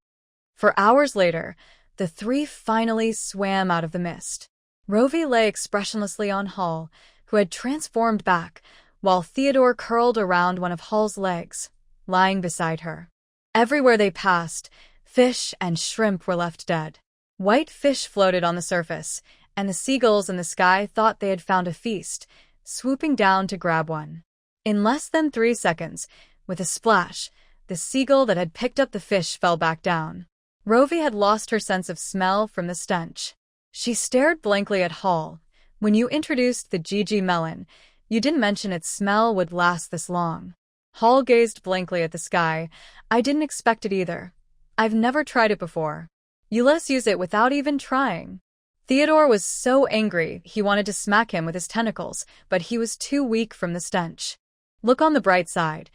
For hours later, the 3 finally swam out of the mist. Rovey lay expressionlessly on Hall, who had transformed back, while Theodore curled around one of Hall's legs, lying beside her. Everywhere they passed, fish and shrimp were left dead. White fish floated on the surface, and the seagulls in the sky thought they had found a feast, swooping down to grab one. In less than 3 seconds, with a splash, the seagull that had picked up the fish fell back down. Rovey had lost her sense of smell from the stench. She stared blankly at Hall. When you introduced the Gigi melon, you didn't mention its smell would last this long. Hall gazed blankly at the sky. I didn't expect it either. I've never tried it before. You let us use it without even trying. Theodore was so angry he wanted to smack him with his tentacles, but he was too weak from the stench. Look on the bright side.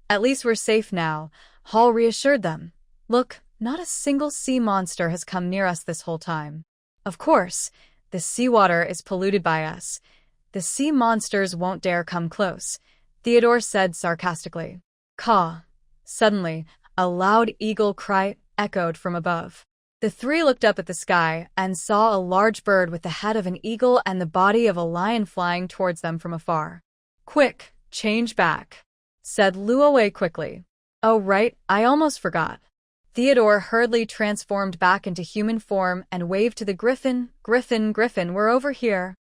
At least we're safe now, Hall reassured them. Look, not a single sea monster has come near us this whole time. Of course, the seawater is polluted by us. The sea monsters won't dare come close, Theodore said sarcastically. Caw. Suddenly, a loud eagle cry echoed from above. The 3 looked up at the sky and saw a large bird with the head of an eagle and the body of a lion flying towards them from afar. Quick, change back, said Luo Wei quickly. Oh right, I almost forgot. Theodore hurriedly transformed back into human form and waved to the griffin. Griffin, we're over here.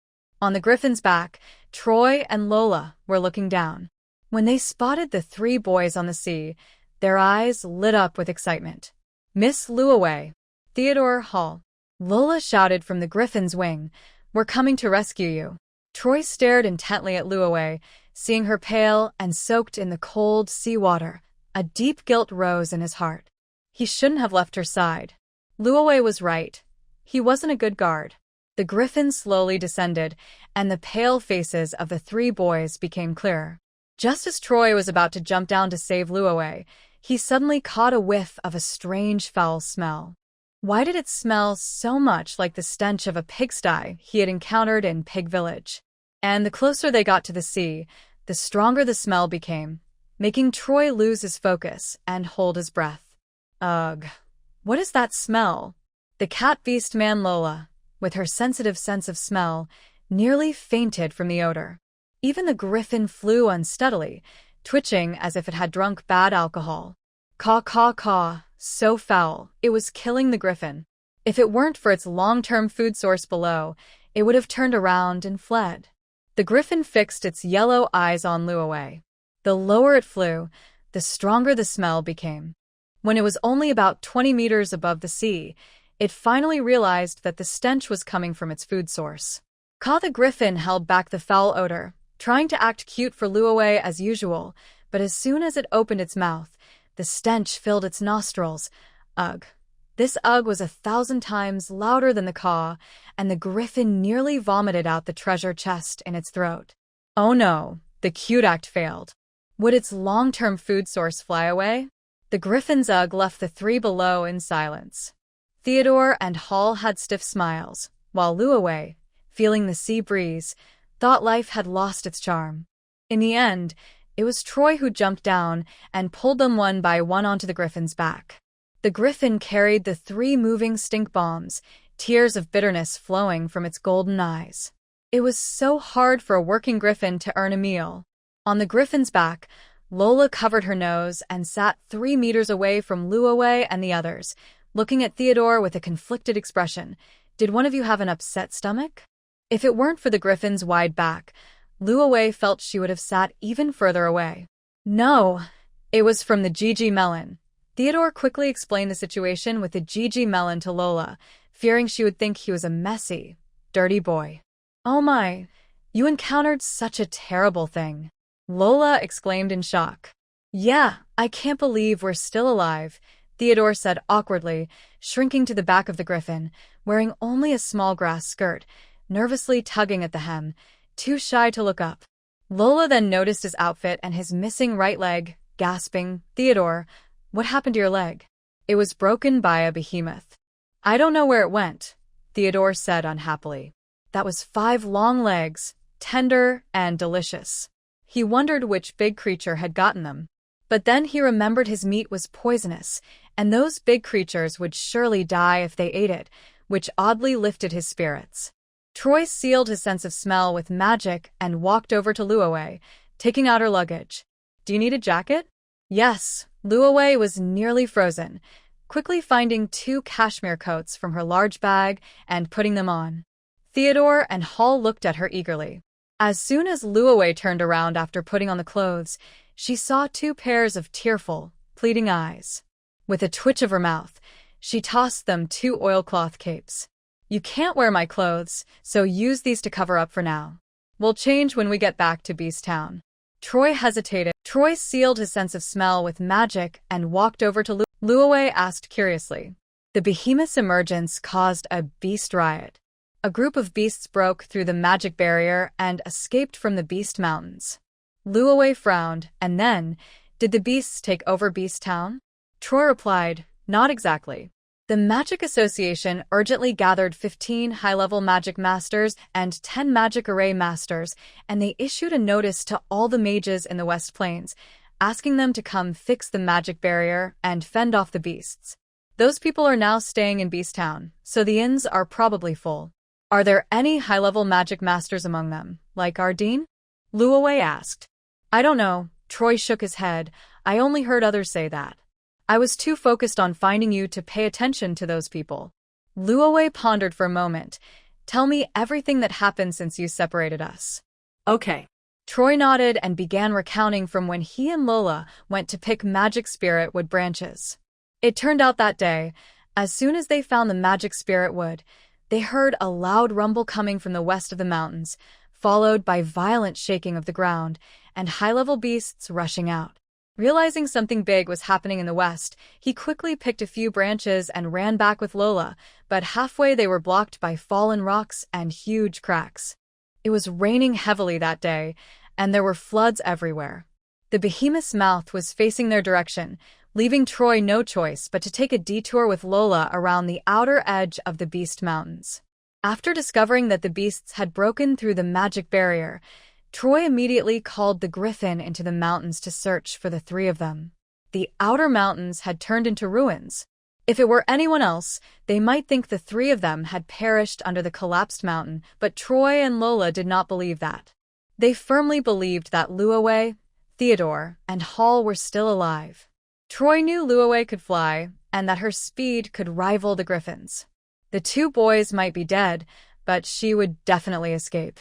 On the griffin's back, Troy and Lola were looking down. When they spotted the 3 boys on the sea, their eyes lit up with excitement. Miss Luo Wei, Theodore, Hall. Lola shouted from the griffin's wing, we're coming to rescue you. Troy stared intently at Luo Wei, seeing her pale and soaked in the cold sea water. A deep guilt rose in his heart. He shouldn't have left her side. Luo Wei was right. He wasn't a good guard. The griffin slowly descended, and the pale faces of the 3 boys became clearer. Just as Troy was about to jump down to save Luo Wei, he suddenly caught a whiff of a strange foul smell. Why did it smell so much like the stench of a pigsty he had encountered in Pig Village? And the closer they got to the sea, the stronger the smell became, making Troy lose his focus and hold his breath. Ugh. What is that smell? The cat beast man Lola, with her sensitive sense of smell, nearly fainted from the odor. Even the griffin flew unsteadily, twitching as if it had drunk bad alcohol. Caw, caw, caw. So foul, it was killing the griffin. If it weren't for its long-term food source below, it would have turned around and fled. The griffin fixed its yellow eyes on Luo Wei. The lower it flew, the stronger the smell became. When it was only about 20 meters above the sea, it finally realized that the stench was coming from its food source. Ka the griffin held back the foul odor, trying to act cute for Luo Wei as usual, but as soon as it opened its mouth, the stench filled its nostrils. Ugh. This ugh was 1,000 times louder than the caw, and the griffin nearly vomited out the treasure chest in its throat. Oh no, the cute act failed. Would its long-term food source fly away? The griffin's ugh left the three below in silence. Theodore and Hall had stiff smiles, while Luo Wei, feeling the sea breeze, thought life had lost its charm. In the end, it was Troy who jumped down and pulled them one by one onto the griffin's back. The griffin carried the 3 moving stink bombs, tears of bitterness flowing from its golden eyes. It was so hard for a working griffin to earn a meal. On the griffin's back, Lola covered her nose and sat 3 meters away from Luo Wei and the others, looking at Theodore with a conflicted expression. Did one of you have an upset stomach? If it weren't for the griffin's wide back, Luo Wei felt she would have sat even further away. No, it was from the GG melon. Theodore quickly explained the situation with the GG melon to Lola, fearing she would think he was a messy, dirty boy. Oh my, you encountered such a terrible thing. Lola exclaimed in shock. Yeah, I can't believe we're still alive, Theodore said awkwardly, shrinking to the back of the griffin, wearing only a small grass skirt, nervously tugging at the hem, too shy to look up. Lola then noticed his outfit and his missing right leg, gasping, Theodore, what happened to your leg? It was broken by a behemoth. I don't know where it went, Theodore said unhappily. That was 5 long legs, tender and delicious. He wondered which big creature had gotten them. But then he remembered his meat was poisonous, and those big creatures would surely die if they ate it, which oddly lifted his spirits. Troy sealed his sense of smell with magic and walked over to Luo Wei, taking out her luggage. Do you need a jacket? Yes, Luo Wei was nearly frozen, quickly finding 2 cashmere coats from her large bag and putting them on. Theodore and Hall looked at her eagerly. As soon as Luo Wei turned around after putting on the clothes, she saw 2 pairs of tearful, pleading eyes. With a twitch of her mouth, she tossed them 2 oilcloth capes. You can't wear my clothes, so use these to cover up for now. We'll change when we get back to Beast Town. Troy hesitated. Troy sealed his sense of smell with magic and walked over to Luo Wei asked curiously. The Behemoth's emergence caused a beast riot. A group of beasts broke through the magic barrier and escaped from the Beast Mountains. Luo Wei frowned, and then, did the beasts take over Beast Town? Troy replied, not exactly. The Magic Association urgently gathered 15 high-level magic masters and 10 magic array masters, and they issued a notice to all the mages in the West Plains, asking them to come fix the magic barrier and fend off the beasts. Those people are now staying in Beast Town, so the inns are probably full. Are there any high-level magic masters among them, like Ardeen? Luo Wei asked. I don't know, Troy shook his head. I only heard others say that. I was too focused on finding you to pay attention to those people. Luo Wei pondered for a moment. Tell me everything that happened since you separated us. Okay. Troy nodded and began recounting from when he and Lola went to pick magic spirit wood branches. It turned out that day, as soon as they found the magic spirit wood, they heard a loud rumble coming from the west of the mountains, followed by violent shaking of the ground and high-level beasts rushing out. Realizing something big was happening in the west, he quickly picked a few branches and ran back with Lola, but halfway they were blocked by fallen rocks and huge cracks. It was raining heavily that day, and there were floods everywhere. The Behemoth's mouth was facing their direction, leaving Troy no choice but to take a detour with Lola around the outer edge of the Beast Mountains. After discovering that the beasts had broken through the magic barrier, Troy immediately called the griffin into the mountains to search for the 3 of them. The outer mountains had turned into ruins. If it were anyone else, they might think the 3 of them had perished under the collapsed mountain, but Troy and Lola did not believe that. They firmly believed that Luo Wei, Theodore, and Hall were still alive. Troy knew Luo Wei could fly, and that her speed could rival the griffin's. The 2 boys might be dead, but she would definitely escape.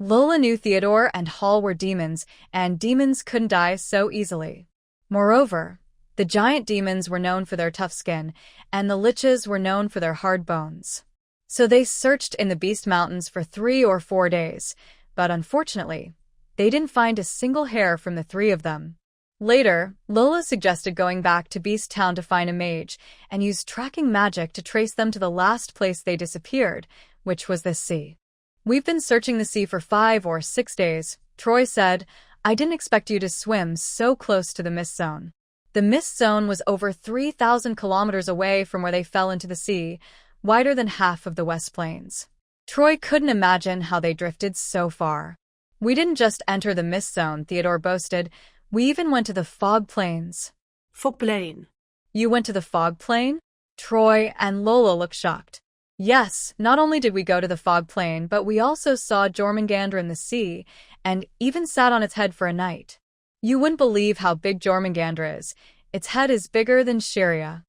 Lola knew Theodore and Hall were demons, and demons couldn't die so easily. Moreover, the giant demons were known for their tough skin, and the liches were known for their hard bones. So they searched in the Beast Mountains for 3 or 4 days, but unfortunately, They didn't find a single hair from the three of them. Later, Lola suggested going back to Beast Town to find a mage and use tracking magic to trace them to the last place they disappeared, which was the sea. "We've been searching the sea for 5 or 6 days, Troy said. "I didn't expect you to swim so close to the mist zone." The mist zone was over 3,000 kilometers away from where they fell into the sea, wider than half of the West Plains. Troy couldn't imagine how they drifted so far. "We didn't just enter the mist zone," Theodore boasted. "We even went to the fog plains." Fog plain. "You went to the fog plain?" Troy and Lola looked shocked. "Yes, not only did we go to the fog plain, but we also saw Jormungandr in the sea, and even sat on its head for a night. You wouldn't believe how big Jormungandr is. Its head is bigger than Sharia."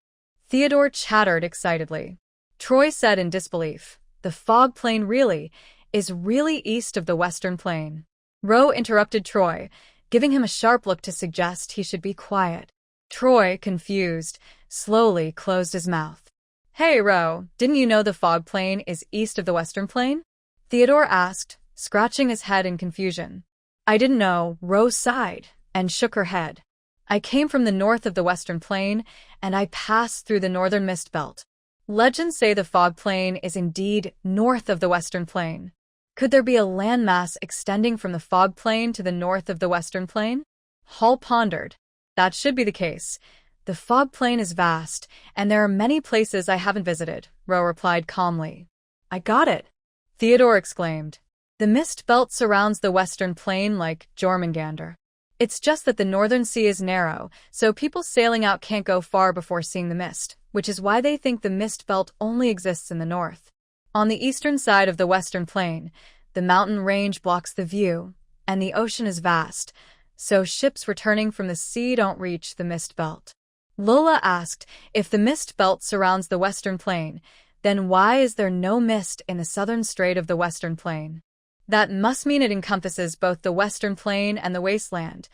Theodore chattered excitedly. Troy said in disbelief, "The fog plain is really east of the western plain." Ro interrupted Troy, giving him a sharp look to suggest he should be quiet. Troy, confused, slowly closed his mouth. "Hey, Ro, didn't you know the fog plain is east of the western plain?" Theodore asked, scratching his head in confusion. "I didn't know," Ro sighed and shook her head. "I came from the north of the western plain, and I passed through the northern mist belt. Legends say the fog plain is indeed north of the western plain. Could there be a landmass extending from the fog plain to the north of the western plain?" Hall pondered. "That should be the case. The fog plain is vast, and there are many places I haven't visited," Ro replied calmly. "I got it," Theodore exclaimed. "The mist belt surrounds the western plain like Jormungandr. It's just that the northern sea is narrow, so people sailing out can't go far before seeing the mist, which is why they think the mist belt only exists in the north. On the eastern side of the western plain, the mountain range blocks the view, and the ocean is vast, so ships returning from the sea don't reach the mist belt." Lola asked, "If the mist belt surrounds the western plain, then why is there no mist in the southern strait of the western plain? That must mean it encompasses both the western plain and the wasteland.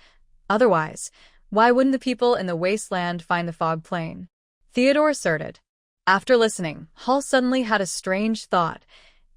Otherwise, why wouldn't the people in the wasteland find the fog plain?" Theodore asserted. After listening, Hall suddenly had a strange thought.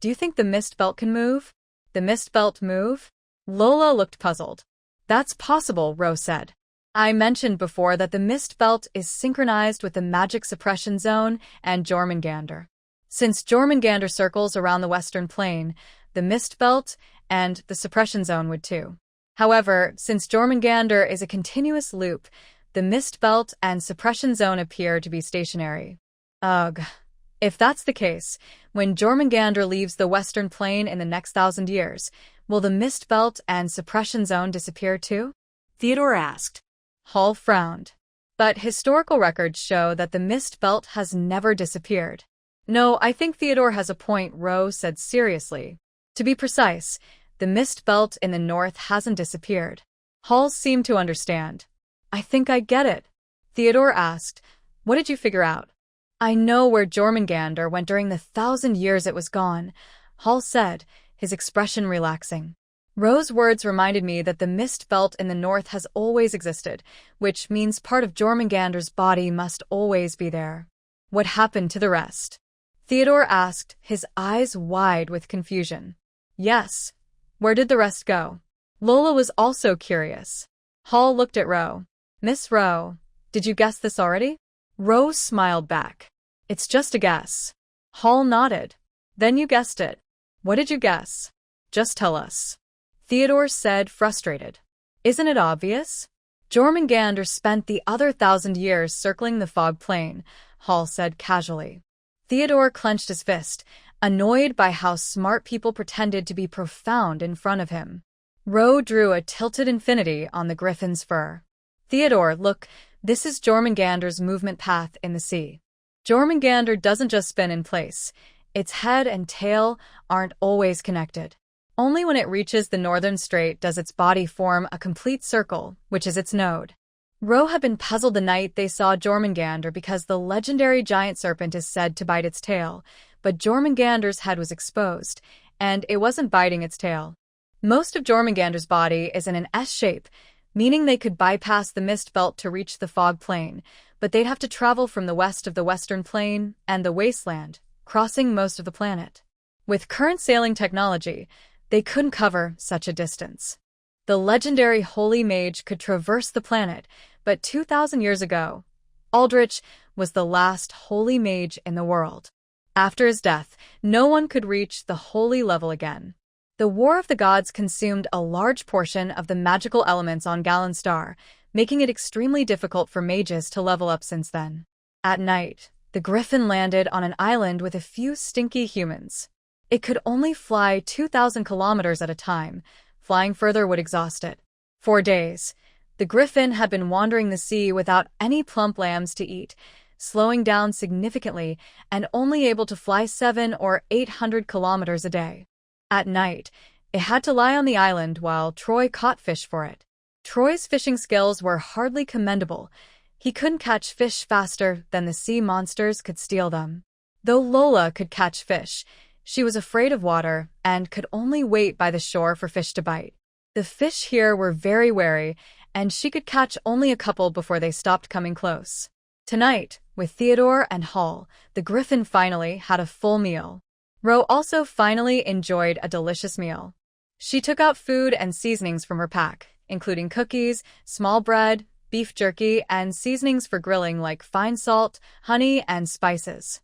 "Do you think the mist belt can move?" "The mist belt move?" Lola looked puzzled. "That's possible," Ro said. "I mentioned before that the mist belt is synchronized with the magic suppression zone and Jormungandr. Since Jormungandr circles around the western plain, the mist belt and the suppression zone would too. However, since Jormungandr is a continuous loop, the mist belt and suppression zone appear to be stationary." Ugh. "If that's the case, when Jormungandr leaves the western plain in the next 1,000 years, will the mist belt and suppression zone disappear too?" Theodore asked. Hall frowned. "But historical records show that the mist belt has never disappeared." "No, I think Theodore has a point," Ro said seriously. "To be precise, the mist belt in the north hasn't disappeared." Hall seemed to understand. "I think I get it." Theodore asked, "What did you figure out?" "I know where Jormungandr went during the 1,000 years it was gone," Hall said, his expression relaxing. "Ro's words reminded me that the mist belt in the north has always existed, which means part of Jormungandr's body must always be there." "What happened to the rest?" Theodore asked, his eyes wide with confusion. "Yes. Where did the rest go?" Lola was also curious. Hall looked at Ro. "Miss Ro, did you guess this already?" Ro smiled back. "It's just a guess." Hall nodded. "Then you guessed it. What did you guess? Just tell us." Theodore said, frustrated. "Isn't it obvious? Jormungandr spent the other 1,000 years circling the fog plain," Hall said casually. Theodore clenched his fist, annoyed by how smart people pretended to be profound in front of him. Ro drew a tilted infinity on the griffin's fur. "Theodore, look, this is Jormungandr's movement path in the sea. Jormungandr doesn't just spin in place. Its head and tail aren't always connected. Only when it reaches the northern strait does its body form a complete circle, which is its node." Ro had been puzzled the night they saw Jormungandr because the legendary giant serpent is said to bite its tail, but Jormungandr's head was exposed, and it wasn't biting its tail. Most of Jormungandr's body is in an S shape, meaning they could bypass the mist belt to reach the fog plain, but they'd have to travel from the west of the western plain and the wasteland, crossing most of the planet. With current sailing technology, they couldn't cover such a distance. The legendary holy mage could traverse the planet, but 2,000 years ago, Aldrich was the last holy mage in the world. After his death, no one could reach the holy level again. The War of the Gods consumed a large portion of the magical elements on Galen Star, making it extremely difficult for mages to level up since then. At night, the Griffin landed on an island with a few stinky humans. It could only fly 2,000 kilometers at a time. Flying further would exhaust it. For days, the Griffin had been wandering the sea without any plump lambs to eat, slowing down significantly and only able to fly 700 or 800 kilometers a day. At night, it had to lie on the island while Troy caught fish for it. Troy's fishing skills were hardly commendable. He couldn't catch fish faster than the sea monsters could steal them. Though Lola could catch fish, she was afraid of water and could only wait by the shore for fish to bite. The fish here were very wary, and she could catch only a couple before they stopped coming close. Tonight, with Theodore and Hall, the Griffin finally had a full meal. Ro also finally enjoyed a delicious meal. She took out food and seasonings from her pack, including cookies, small bread, beef jerky, and seasonings for grilling like fine salt, honey, and spices.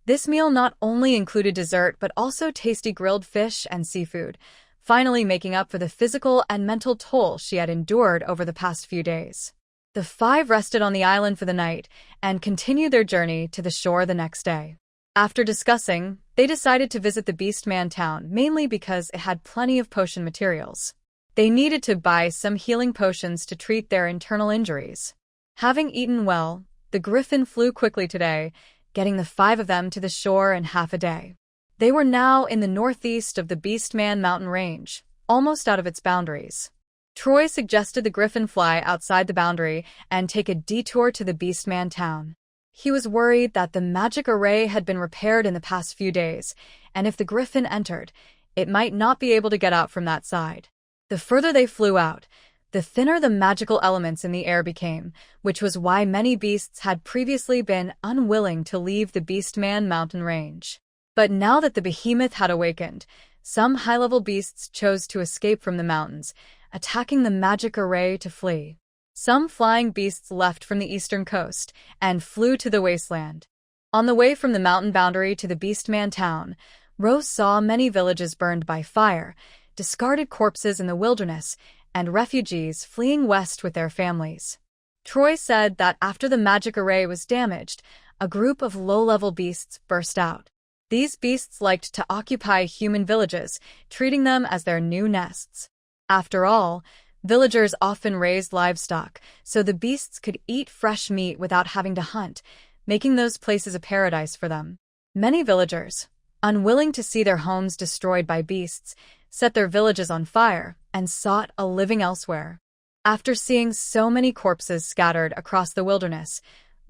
This meal not only included dessert but also tasty grilled fish and seafood, finally making up for the physical and mental toll she had endured over the past few days. The five rested on the island for the night and continued their journey to the shore the next day. After discussing, they decided to visit the Beastman town, mainly because it had plenty of potion materials. They needed to buy some healing potions to treat their internal injuries. Having eaten well, the Griffin flew quickly today, getting the five of them to the shore in half a day. They were now in the northeast of the Beastman mountain range, almost out of its boundaries. Troy suggested the Griffin fly outside the boundary and take a detour to the Beastman town. He was worried that the magic array had been repaired in the past few days, and if the Griffin entered, it might not be able to get out from that side. The further they flew out, the thinner the magical elements in the air became, which was why many beasts had previously been unwilling to leave the Beastman mountain range. But now that the Behemoth had awakened, some high-level beasts chose to escape from the mountains, attacking the magic array to flee. Some flying beasts left from the eastern coast and flew to the wasteland. On the way from the mountain boundary to the Beastman town, Rose saw many villages burned by fire, discarded corpses in the wilderness, and refugees fleeing west with their families. Troy said that after the magic array was damaged, a group of low-level beasts burst out. These beasts liked to occupy human villages, treating them as their new nests. After all, villagers often raised livestock, so the beasts could eat fresh meat without having to hunt, making those places a paradise for them. Many villagers, unwilling to see their homes destroyed by beasts, set their villages on fire and sought a living elsewhere. After seeing so many corpses scattered across the wilderness,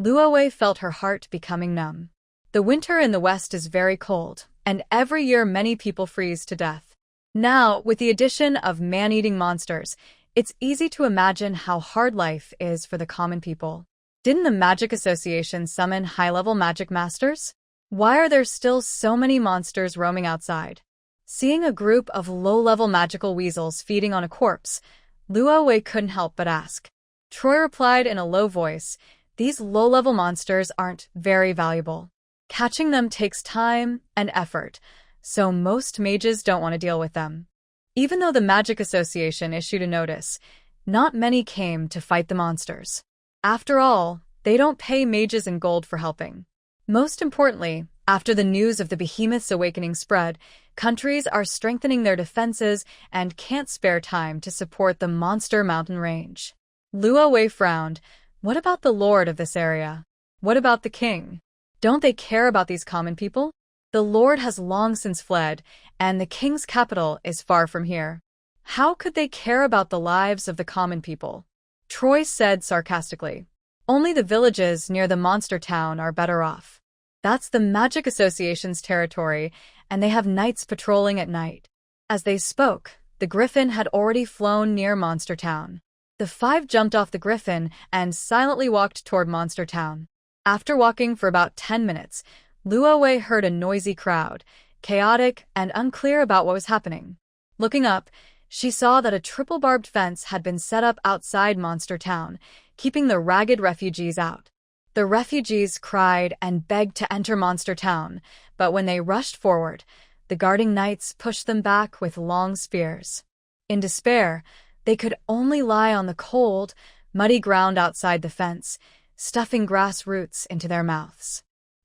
Luo Wei felt her heart becoming numb. The winter in the west is very cold, and every year many people freeze to death. Now, with the addition of man-eating monsters, it's easy to imagine how hard life is for the common people. Didn't the Magic Association summon high-level magic masters? Why are there still so many monsters roaming outside? Seeing a group of low-level magical weasels feeding on a corpse, Luo Wei couldn't help but ask. Troy replied in a low voice, "These low-level monsters aren't very valuable. Catching them takes time and effort, so most mages don't want to deal with them." Even though the Magic Association issued a notice, not many came to fight the monsters. After all, they don't pay mages in gold for helping. Most importantly, after the news of the Behemoth's awakening spread, countries are strengthening their defenses and can't spare time to support the monster mountain range. Luo Wei frowned. What about the lord of this area? What about the king? Don't they care about these common people? The lord has long since fled, and the king's capital is far from here. How could they care about the lives of the common people? Troy said sarcastically. Only the villages near the monster town are better off. That's the Magic Association's territory, and they have knights patrolling at night. As they spoke, the Griffin had already flown near Monster Town. The five jumped off the Griffin and silently walked toward Monster Town. After walking for about 10 minutes, Luo Wei heard a noisy crowd, chaotic and unclear about what was happening. Looking up, She saw that a triple barbed fence had been set up outside Monster Town, keeping the ragged refugees out. The refugees cried and begged to enter Monster Town, but when they rushed forward, the guarding knights pushed them back with long spears. In despair, they could only lie on the cold, muddy ground outside the fence, stuffing grass roots into their mouths.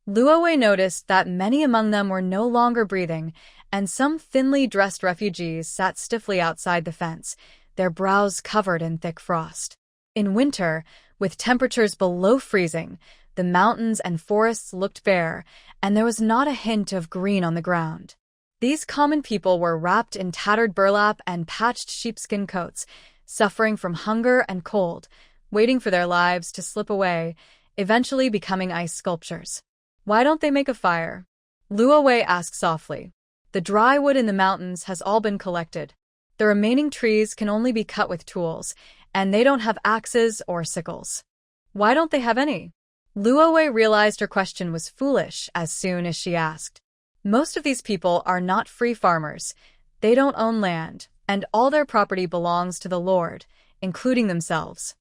Luo Wei noticed that many among them were no longer breathing, and some thinly dressed refugees sat stiffly outside the fence, their brows covered in thick frost. In winter, with temperatures below freezing, the mountains and forests looked bare, and there was not a hint of green on the ground. These common people were wrapped in tattered burlap and patched sheepskin coats, suffering from hunger and cold, waiting for their lives to slip away, eventually becoming ice sculptures. "Why don't they make a fire?" Luo Wei asked softly. "The dry wood in the mountains has all been collected. The remaining trees can only be cut with tools, and they don't have axes or sickles." "Why don't they have any?" Luo Wei realized her question was foolish as soon as she asked. Most of these people are not free farmers. They don't own land, and all their property belongs to the Lord, including themselves.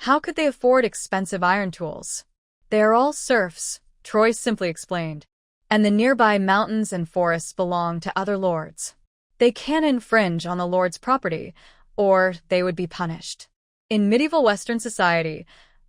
How could they afford expensive iron tools? "They are all serfs," Troy simply explained, "and the nearby mountains and forests belong to other lords. They can't infringe on the lord's property, or they would be punished." In medieval Western society,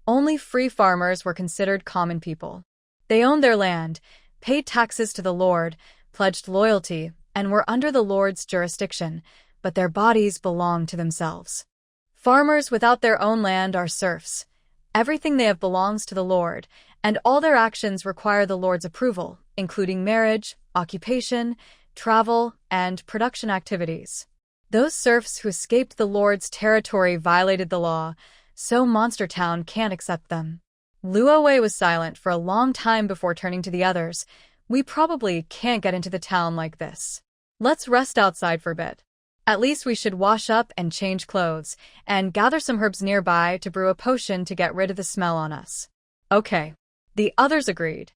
only free farmers were considered common people. They owned their land, paid taxes to the lord, pledged loyalty, and were under the lord's jurisdiction, but their bodies belonged to themselves. Farmers without their own land are serfs. Everything they have belongs to the lord, and all their actions require the lord's approval, including marriage, occupation, travel, and production activities. Those serfs who escaped the lord's territory violated the law, so Monster Town can't accept them. Luo Wei was silent for a long time before turning to the others. "We probably can't get into the town like this. Let's rest outside for a bit. At least we should wash up and change clothes, and gather some herbs nearby to brew a potion to get rid of the smell on us." "Okay." The others agreed.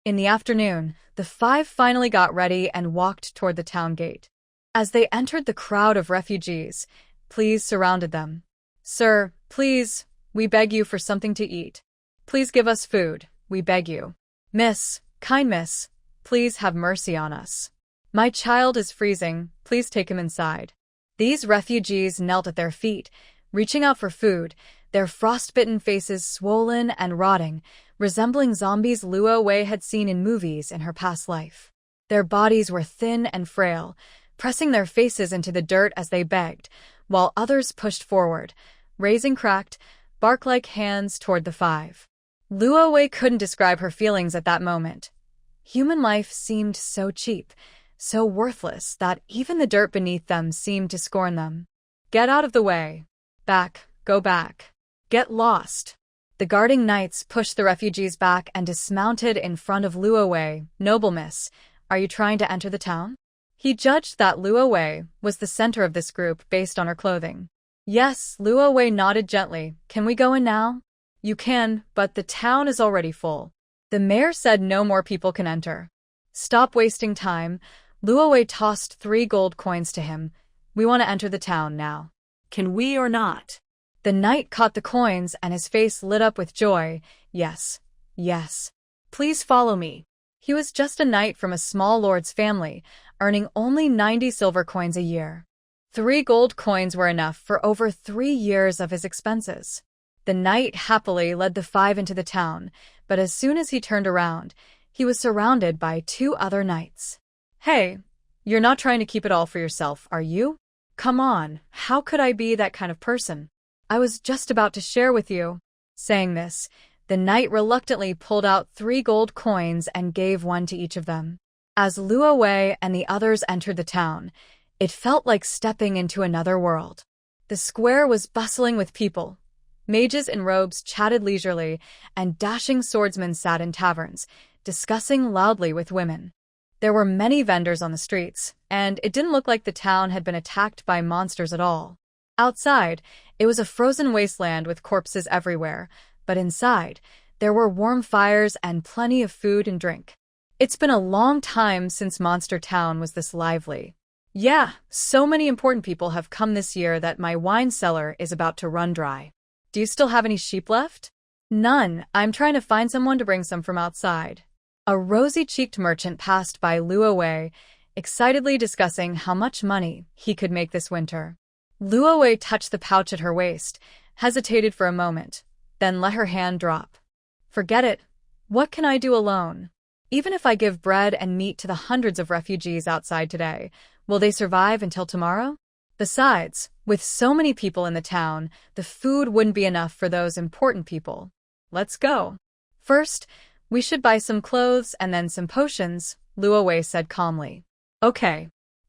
In the afternoon, the five finally got ready and walked toward the town gate. As they entered the crowd of refugees, pleas surrounded them. "Sir, please, we beg you for something to eat. Please give us food, we beg you. Miss, kind miss, please have mercy on us. My child is freezing, please take him inside." These refugees knelt at their feet, reaching out for food, their frostbitten faces swollen and rotting, resembling zombies Luo Wei had seen in movies in her past life. Their bodies were thin and frail, pressing their faces into the dirt as they begged, while others pushed forward, raising cracked, bark-like hands toward the five. Luo Wei couldn't describe her feelings at that moment. Human life seemed so cheap, so worthless that even the dirt beneath them seemed to scorn them. "Get out of the way. Back, go back. Get lost." The guarding knights pushed the refugees back and dismounted in front of Luo Wei. "Noble miss, are you trying to enter the town?" He judged that Luo Wei was the center of this group based on her clothing. "Yes," Luo Wei nodded gently. "Can we go in now?" "You can, but the town is already full. The mayor said no more people can enter." "Stop wasting time." Luo Wei tossed 3 gold coins to him. "We want to enter the town now." Can we or not? The knight caught the coins and his face lit up with joy. "Yes, yes. Please follow me." He was just a knight from a small lord's family, earning only 90 silver coins a year. 3 gold coins were enough for over 3 years of his expenses. The knight happily led the 5 into the town, but as soon as he turned around, he was surrounded by 2 other knights. "Hey, you're not trying to keep it all for yourself, are you? Come on, how could I be that kind of person? I was just about to share with you." Saying this, the knight reluctantly pulled out 3 gold coins and gave 1 to each of them. As Luo Wei and the others entered the town, it felt like stepping into another world. The square was bustling with people. Mages in robes chatted leisurely, and dashing swordsmen sat in taverns, discussing loudly with women. There were many vendors on the streets, and it didn't look like the town had been attacked by monsters at all. Outside, it was a frozen wasteland with corpses everywhere, but inside, there were warm fires and plenty of food and drink. It's been a long time since Monster Town was this lively. Yeah, so many important people have come this year that my wine cellar is about to run dry. Do you still have any sheep left? None. I'm trying to find someone to bring some from outside. A rosy-cheeked merchant passed by Luo Wei, excitedly discussing how much money he could make this winter. Luo Wei touched the pouch at her waist, hesitated for a moment, then let her hand drop. Forget it. What can I do alone? Even if I give bread and meat to the hundreds of refugees outside today, will they survive until tomorrow? Besides, with so many people in the town, the food wouldn't be enough for those important people. Let's go. First, we should buy some clothes and then some potions, Luo Wei said calmly. Okay.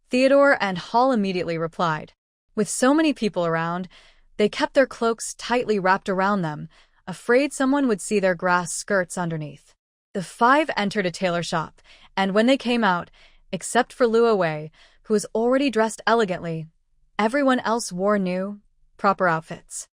Theodore and Hall immediately replied. With so many people around, they kept their cloaks tightly wrapped around them, afraid someone would see their grass skirts underneath. The five entered a tailor shop, and when they came out, except for Luo Wei, who was already dressed elegantly, everyone else wore new, proper outfits.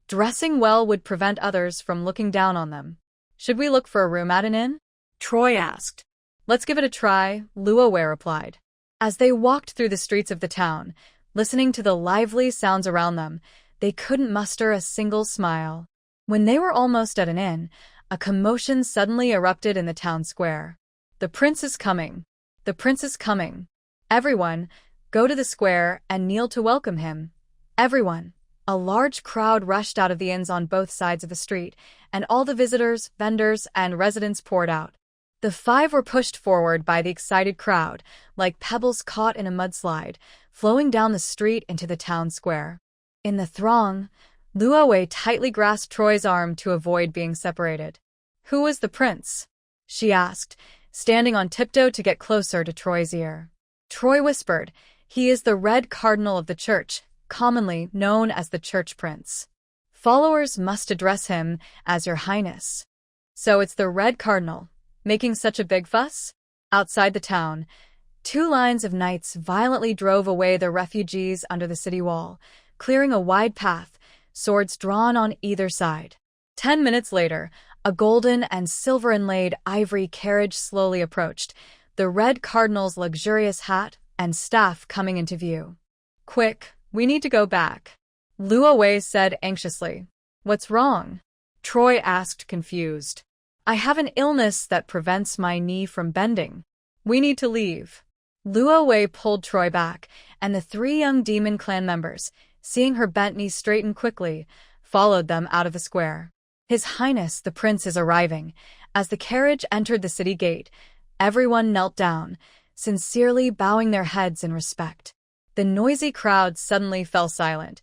Dressing well would prevent others from looking down on them. Should we look for a room at an inn? Troy asked. Let's give it a try, Luo Wei replied. As they walked through the streets of the town, listening to the lively sounds around them, they couldn't muster a single smile. When they were almost at an inn, a commotion suddenly erupted in the town square. The prince is coming. The prince is coming. Everyone, go to the square and kneel to welcome him. Everyone. A large crowd rushed out of the inns on both sides of the street, and all the visitors, vendors, and residents poured out. The five were pushed forward by the excited crowd, like pebbles caught in a mudslide, flowing down the street into the town square. In the throng, Luo Wei tightly grasped Troy's arm to avoid being separated. Who was the prince? She asked, standing on tiptoe to get closer to Troy's ear. Troy whispered, he is the Red Cardinal of the church, commonly known as the Church Prince. Followers must address him as Your Highness. So it's the Red Cardinal, making such a big fuss? Outside the town, two lines of knights violently drove away the refugees under the city wall, clearing a wide path, swords drawn on either side. 10 minutes later, a golden and silver-inlaid ivory carriage slowly approached, the Red Cardinal's luxurious hat and staff coming into view. Quick, we need to go back, Luo Wei said anxiously. What's wrong? Troy asked, confused. I have an illness that prevents my knee from bending. We need to leave. Luo Wei pulled Troy back, and the three young demon clan members, seeing her bent knee straighten quickly, followed them out of the square. His Highness the Prince is arriving. As the carriage entered the city gate, everyone knelt down, sincerely bowing their heads in respect. The noisy crowd suddenly fell silent.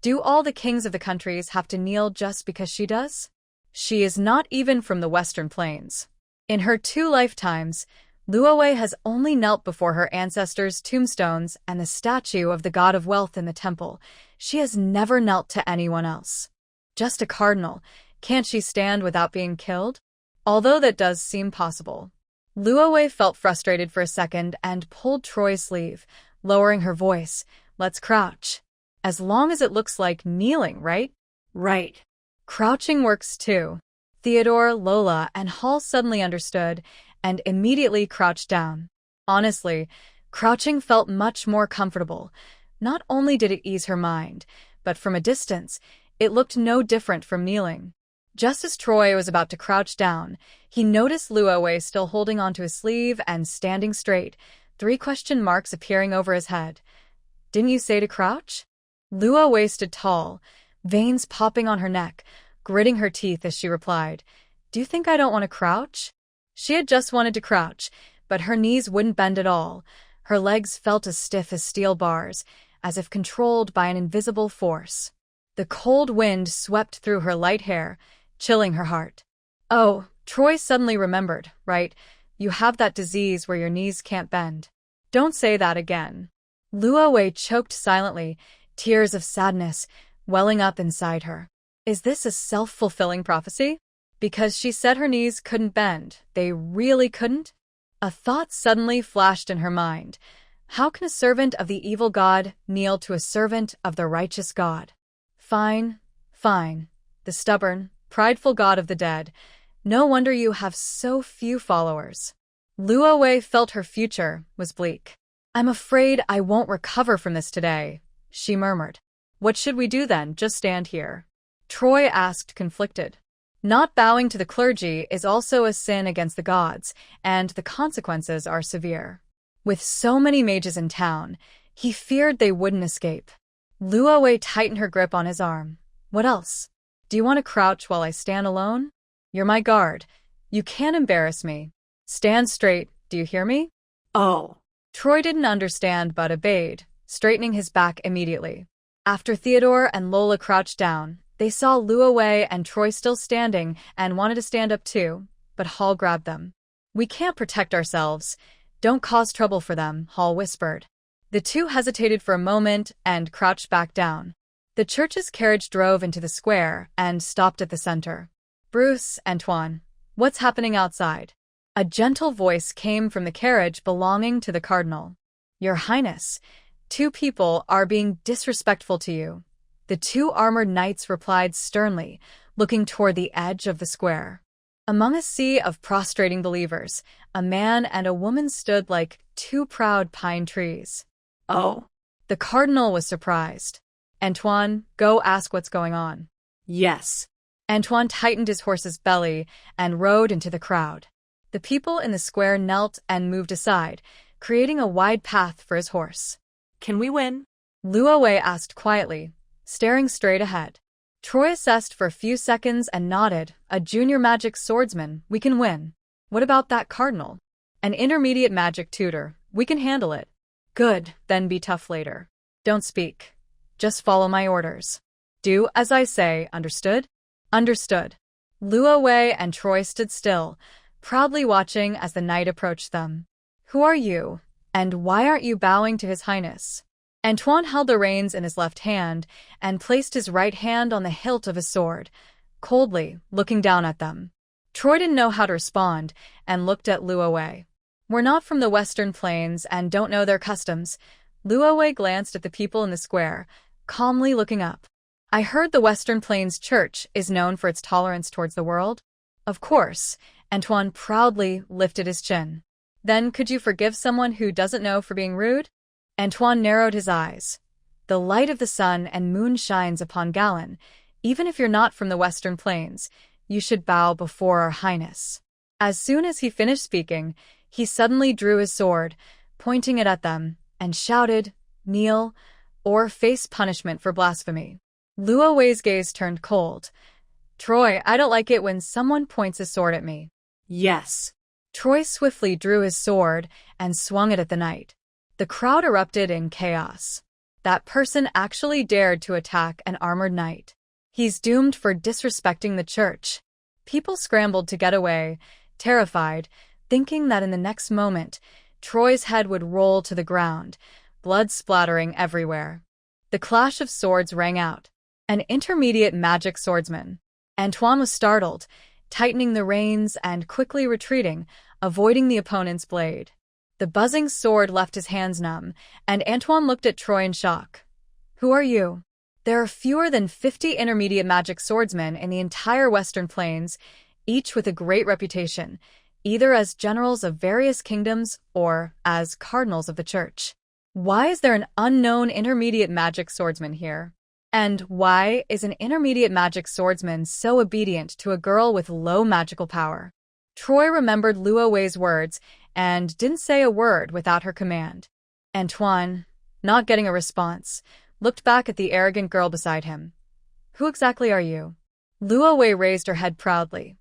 Do all the kings of the countries have to kneel just because she does? She is not even from the Western Plains. In her 2 lifetimes, Luo Wei has only knelt before her ancestors' tombstones and the statue of the god of wealth in the temple. She has never knelt to anyone else. Just a cardinal. Can't she stand without being killed? Although that does seem possible. Luo Wei felt frustrated for a second and pulled Troy's sleeve, lowering her voice. Let's crouch. As long as it looks like kneeling, right? Right. Crouching works too. Theodore, Lola, and Hall suddenly understood and immediately crouched down. Honestly, crouching felt much more comfortable. Not only did it ease her mind, but from a distance, it looked no different from kneeling. Just as Troy was about to crouch down, he noticed Luo Wei still holding onto his sleeve and standing straight, 3 question marks appearing over his head. Didn't you say to crouch? Luo Wei stood tall, veins popping on her neck, gritting her teeth as she replied, Do you think I don't want to crouch? She had just wanted to crouch, but her knees wouldn't bend at all. Her legs felt as stiff as steel bars, as if controlled by an invisible force. The cold wind swept through her light hair, chilling her heart. Oh, Troy suddenly remembered, right? You have that disease where your knees can't bend. Don't say that again. Luo Wei choked silently, tears of sadness welling up inside her. Is this a self-fulfilling prophecy? Because she said her knees couldn't bend, they really couldn't? A thought suddenly flashed in her mind. How can a servant of the evil god kneel to a servant of the righteous god? Fine, fine. The stubborn, prideful god of the dead. No wonder you have so few followers. Luo Wei felt her future was bleak. I'm afraid I won't recover from this today, she murmured. What should we do then, just stand here? Troy asked, conflicted. Not bowing to the clergy is also a sin against the gods, and the consequences are severe. With so many mages in town, he feared they wouldn't escape. Luo Wei tightened her grip on his arm. What else? Do you want to crouch while I stand alone? You're my guard. You can't embarrass me. Stand straight, do you hear me? Oh. Troy didn't understand but obeyed, straightening his back immediately. After Theodore and Lola crouched down, they saw Luo Wei and Troy still standing and wanted to stand up too, but Hall grabbed them. We can't protect ourselves. Don't cause trouble for them, Hall whispered. The two hesitated for a moment and crouched back down. The church's carriage drove into the square and stopped at the center. Bruce, Antoine, what's happening outside? A gentle voice came from the carriage belonging to the cardinal. Your Highness, 2 people are being disrespectful to you. The 2 armored knights replied sternly, looking toward the edge of the square. Among a sea of prostrating believers, a man and a woman stood like 2 proud pine trees. Oh. The cardinal was surprised. Antoine, go ask what's going on. Yes. Antoine tightened his horse's belly and rode into the crowd. The people in the square knelt and moved aside, creating a wide path for his horse. Can we win? Luo Wei asked quietly, staring straight ahead. Troy assessed for a few seconds and nodded. A junior magic swordsman, we can win. What about that cardinal? An intermediate magic tutor, we can handle it. Good, then be tough later. Don't speak. Just follow my orders. Do as I say, understood? Understood. Luo Wei and Troy stood still, proudly watching as the knight approached them. Who are you, and why aren't you bowing to His Highness? Antoine held the reins in his left hand and placed his right hand on the hilt of his sword, coldly, looking down at them. Troy didn't know how to respond and looked at Luo Wei. We're not from the Western Plains and don't know their customs. Luo Wei glanced at the people in the square, calmly looking up. I heard the Western Plains Church is known for its tolerance towards the world. Of course, Antoine proudly lifted his chin. Then could you forgive someone who doesn't know for being rude? Antoine narrowed his eyes. The light of the sun and moon shines upon Galen. Even if you're not from the Western Plains, you should bow before our Highness. As soon as he finished speaking, he suddenly drew his sword, pointing it at them, and shouted, kneel, or face punishment for blasphemy. Luo Wei's gaze turned cold. Troy, I don't like it when someone points a sword at me. Yes. Troy swiftly drew his sword and swung it at the knight. The crowd erupted in chaos. That person actually dared to attack an armored knight. He's doomed for disrespecting the church. People scrambled to get away, terrified, thinking that in the next moment, Troy's head would roll to the ground, blood splattering everywhere. The clash of swords rang out. An intermediate magic swordsman. Antoine was startled, tightening the reins and quickly retreating, avoiding the opponent's blade. The buzzing sword left his hands numb, and Antoine looked at Troy in shock. Who are you? There are fewer than 50 intermediate magic swordsmen in the entire Western Plains, each with a great reputation, either as generals of various kingdoms or as cardinals of the church. Why is there an unknown intermediate magic swordsman here? And why is an intermediate magic swordsman so obedient to a girl with low magical power? Troy remembered Luo Wei's words and didn't say a word without her command. Antoine, not getting a response, looked back at the arrogant girl beside him. Who exactly are you? Luo Wei raised her head proudly.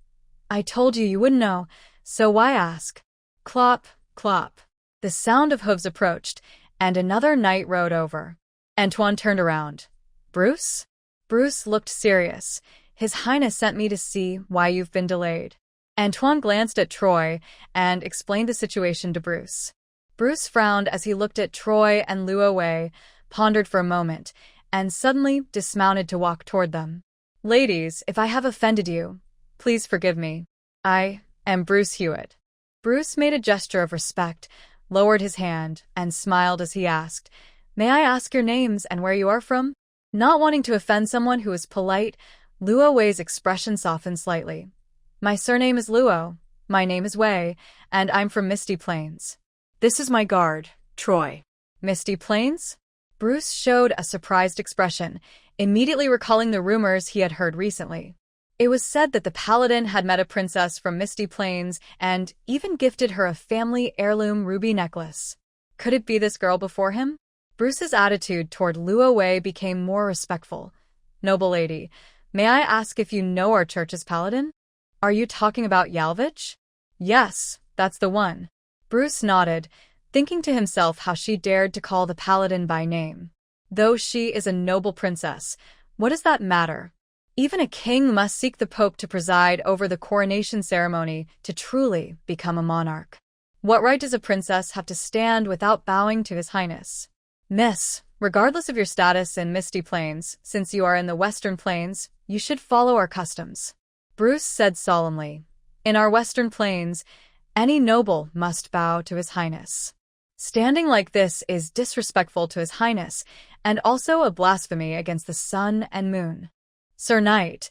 I told you wouldn't know, so why ask? Clop, clop. The sound of hooves approached, and another knight rode over. Antoine turned around. Bruce? Bruce looked serious. His Highness sent me to see why you've been delayed. Antoine glanced at Troy and explained the situation to Bruce. Bruce frowned as he looked at Troy and Luo Wei, pondered for a moment, and suddenly dismounted to walk toward them. Ladies, if I have offended you, please forgive me. I am Bruce Hewitt. Bruce made a gesture of respect, lowered his hand, and smiled as he asked, May I ask your names and where you are from? Not wanting to offend someone who was polite, Luo Wei's expression softened slightly. My surname is Luo, my name is Wei, and I'm from Misty Plains. This is my guard, Troy. Misty Plains? Bruce showed a surprised expression, immediately recalling the rumors he had heard recently. It was said that the paladin had met a princess from Misty Plains and even gifted her a family heirloom ruby necklace. Could it be this girl before him? Bruce's attitude toward Luo Wei became more respectful. Noble lady, may I ask if you know our church's paladin? Are you talking about Yalvich? Yes, that's the one. Bruce nodded, thinking to himself how she dared to call the paladin by name. Though she is a noble princess, what does that matter? Even a king must seek the Pope to preside over the coronation ceremony to truly become a monarch. What right does a princess have to stand without bowing to His Highness? Miss, regardless of your status in Misty Plains, since you are in the Western Plains, you should follow our customs. Bruce said solemnly, in our Western Plains, any noble must bow to His Highness. Standing like this is disrespectful to His Highness and also a blasphemy against the sun and moon. Sir Knight,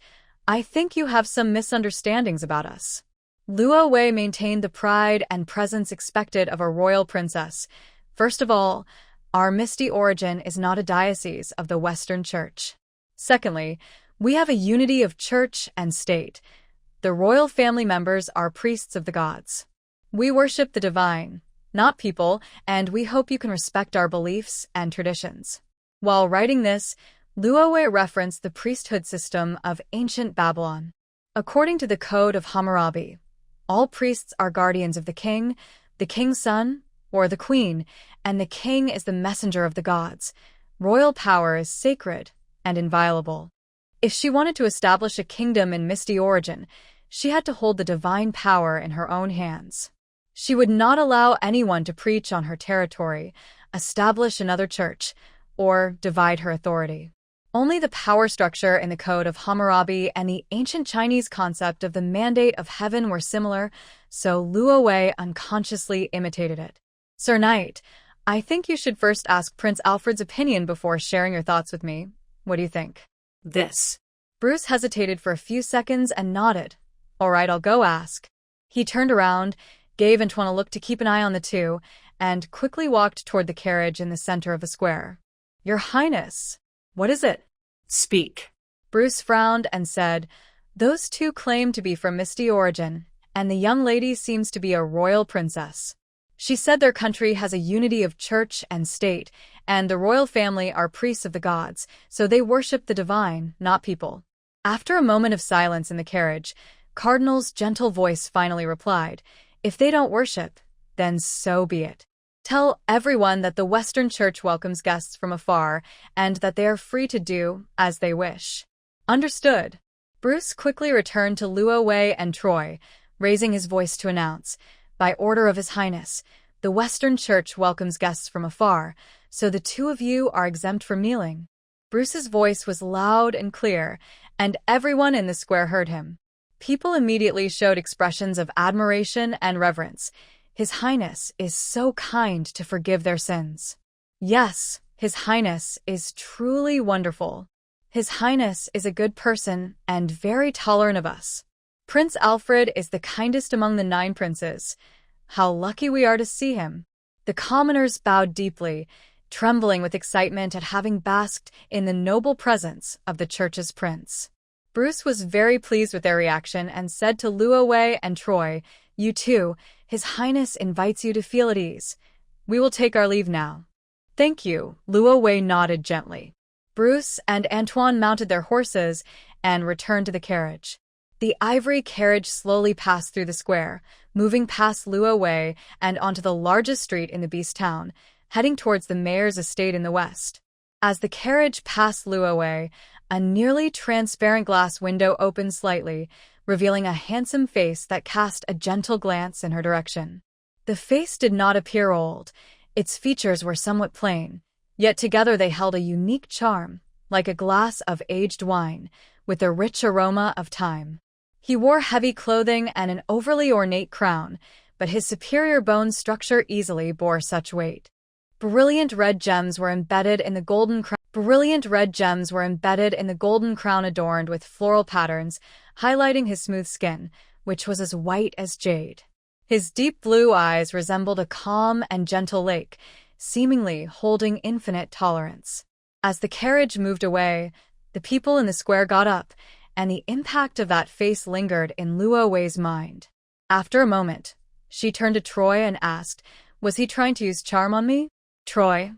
I think you have some misunderstandings about us. Luo Wei maintained the pride and presence expected of a royal princess. First of all, our misty origin is not a diocese of the Western Church. Secondly, we have a unity of church and state. The royal family members are priests of the gods. We worship the divine, not people, and we hope you can respect our beliefs and traditions. While writing this, Luo Wei referenced the priesthood system of ancient Babylon. According to the Code of Hammurabi, all priests are guardians of the king's son, or the queen, and the king is the messenger of the gods. Royal power is sacred and inviolable. If she wanted to establish a kingdom in Misty Origin, she had to hold the divine power in her own hands. She would not allow anyone to preach on her territory, establish another church, or divide her authority. Only the power structure in the Code of Hammurabi and the ancient Chinese concept of the mandate of heaven were similar, so Luo Wei unconsciously imitated it. Sir Knight, I think you should first ask Prince Alfred's opinion before sharing your thoughts with me. What do you think? This. Bruce hesitated for a few seconds and nodded. All right, I'll go ask. He turned around, gave Antoine a look to keep an eye on the two, and quickly walked toward the carriage in the center of the square. Your Highness, what is it? Speak. Bruce frowned and said, those two claim to be from Misty Origin, and the young lady seems to be a royal princess. She said their country has a unity of church and state, and the royal family are priests of the gods, so they worship the divine, not people. After a moment of silence in the carriage, Cardinal's gentle voice finally replied, if they don't worship, then so be it. Tell everyone that the Western Church welcomes guests from afar and that they are free to do as they wish. Understood. Bruce quickly returned to Luo Wei and Troy, raising his voice to announce, by order of His Highness, the Western Church welcomes guests from afar, so the two of you are exempt from kneeling. Bruce's voice was loud and clear, and everyone in the square heard him. People immediately showed expressions of admiration and reverence. His Highness is so kind to forgive their sins. Yes, His Highness is truly wonderful. His Highness is a good person and very tolerant of us. Prince Alfred is the kindest among the 9 princes. How lucky we are to see him. The commoners bowed deeply, trembling with excitement at having basked in the noble presence of the church's prince. Bruce was very pleased with their reaction and said to Luo Wei and Troy, you too, His Highness invites you to feel at ease. We will take our leave now. Thank you, Luo Wei nodded gently. Bruce and Antoine mounted their horses and returned to the carriage. The ivory carriage slowly passed through the square, moving past Luo Wei and onto the largest street in the beast town, heading towards the mayor's estate in the west. As the carriage passed Luo Wei, a nearly transparent glass window opened slightly, revealing a handsome face that cast a gentle glance in her direction. The face did not appear old. Its features were somewhat plain, yet together they held a unique charm, like a glass of aged wine, with the rich aroma of time. He wore heavy clothing and an overly ornate crown, but his superior bone structure easily bore such weight. Brilliant red gems were embedded in the golden crown adorned with floral patterns, highlighting his smooth skin, which was as white as jade. His deep blue eyes resembled a calm and gentle lake, seemingly holding infinite tolerance. As the carriage moved away, the people in the square got up, and the impact of that face lingered in Luo Wei's mind. After a moment, she turned to Troy and asked, "Was he trying to use charm on me?" Troy.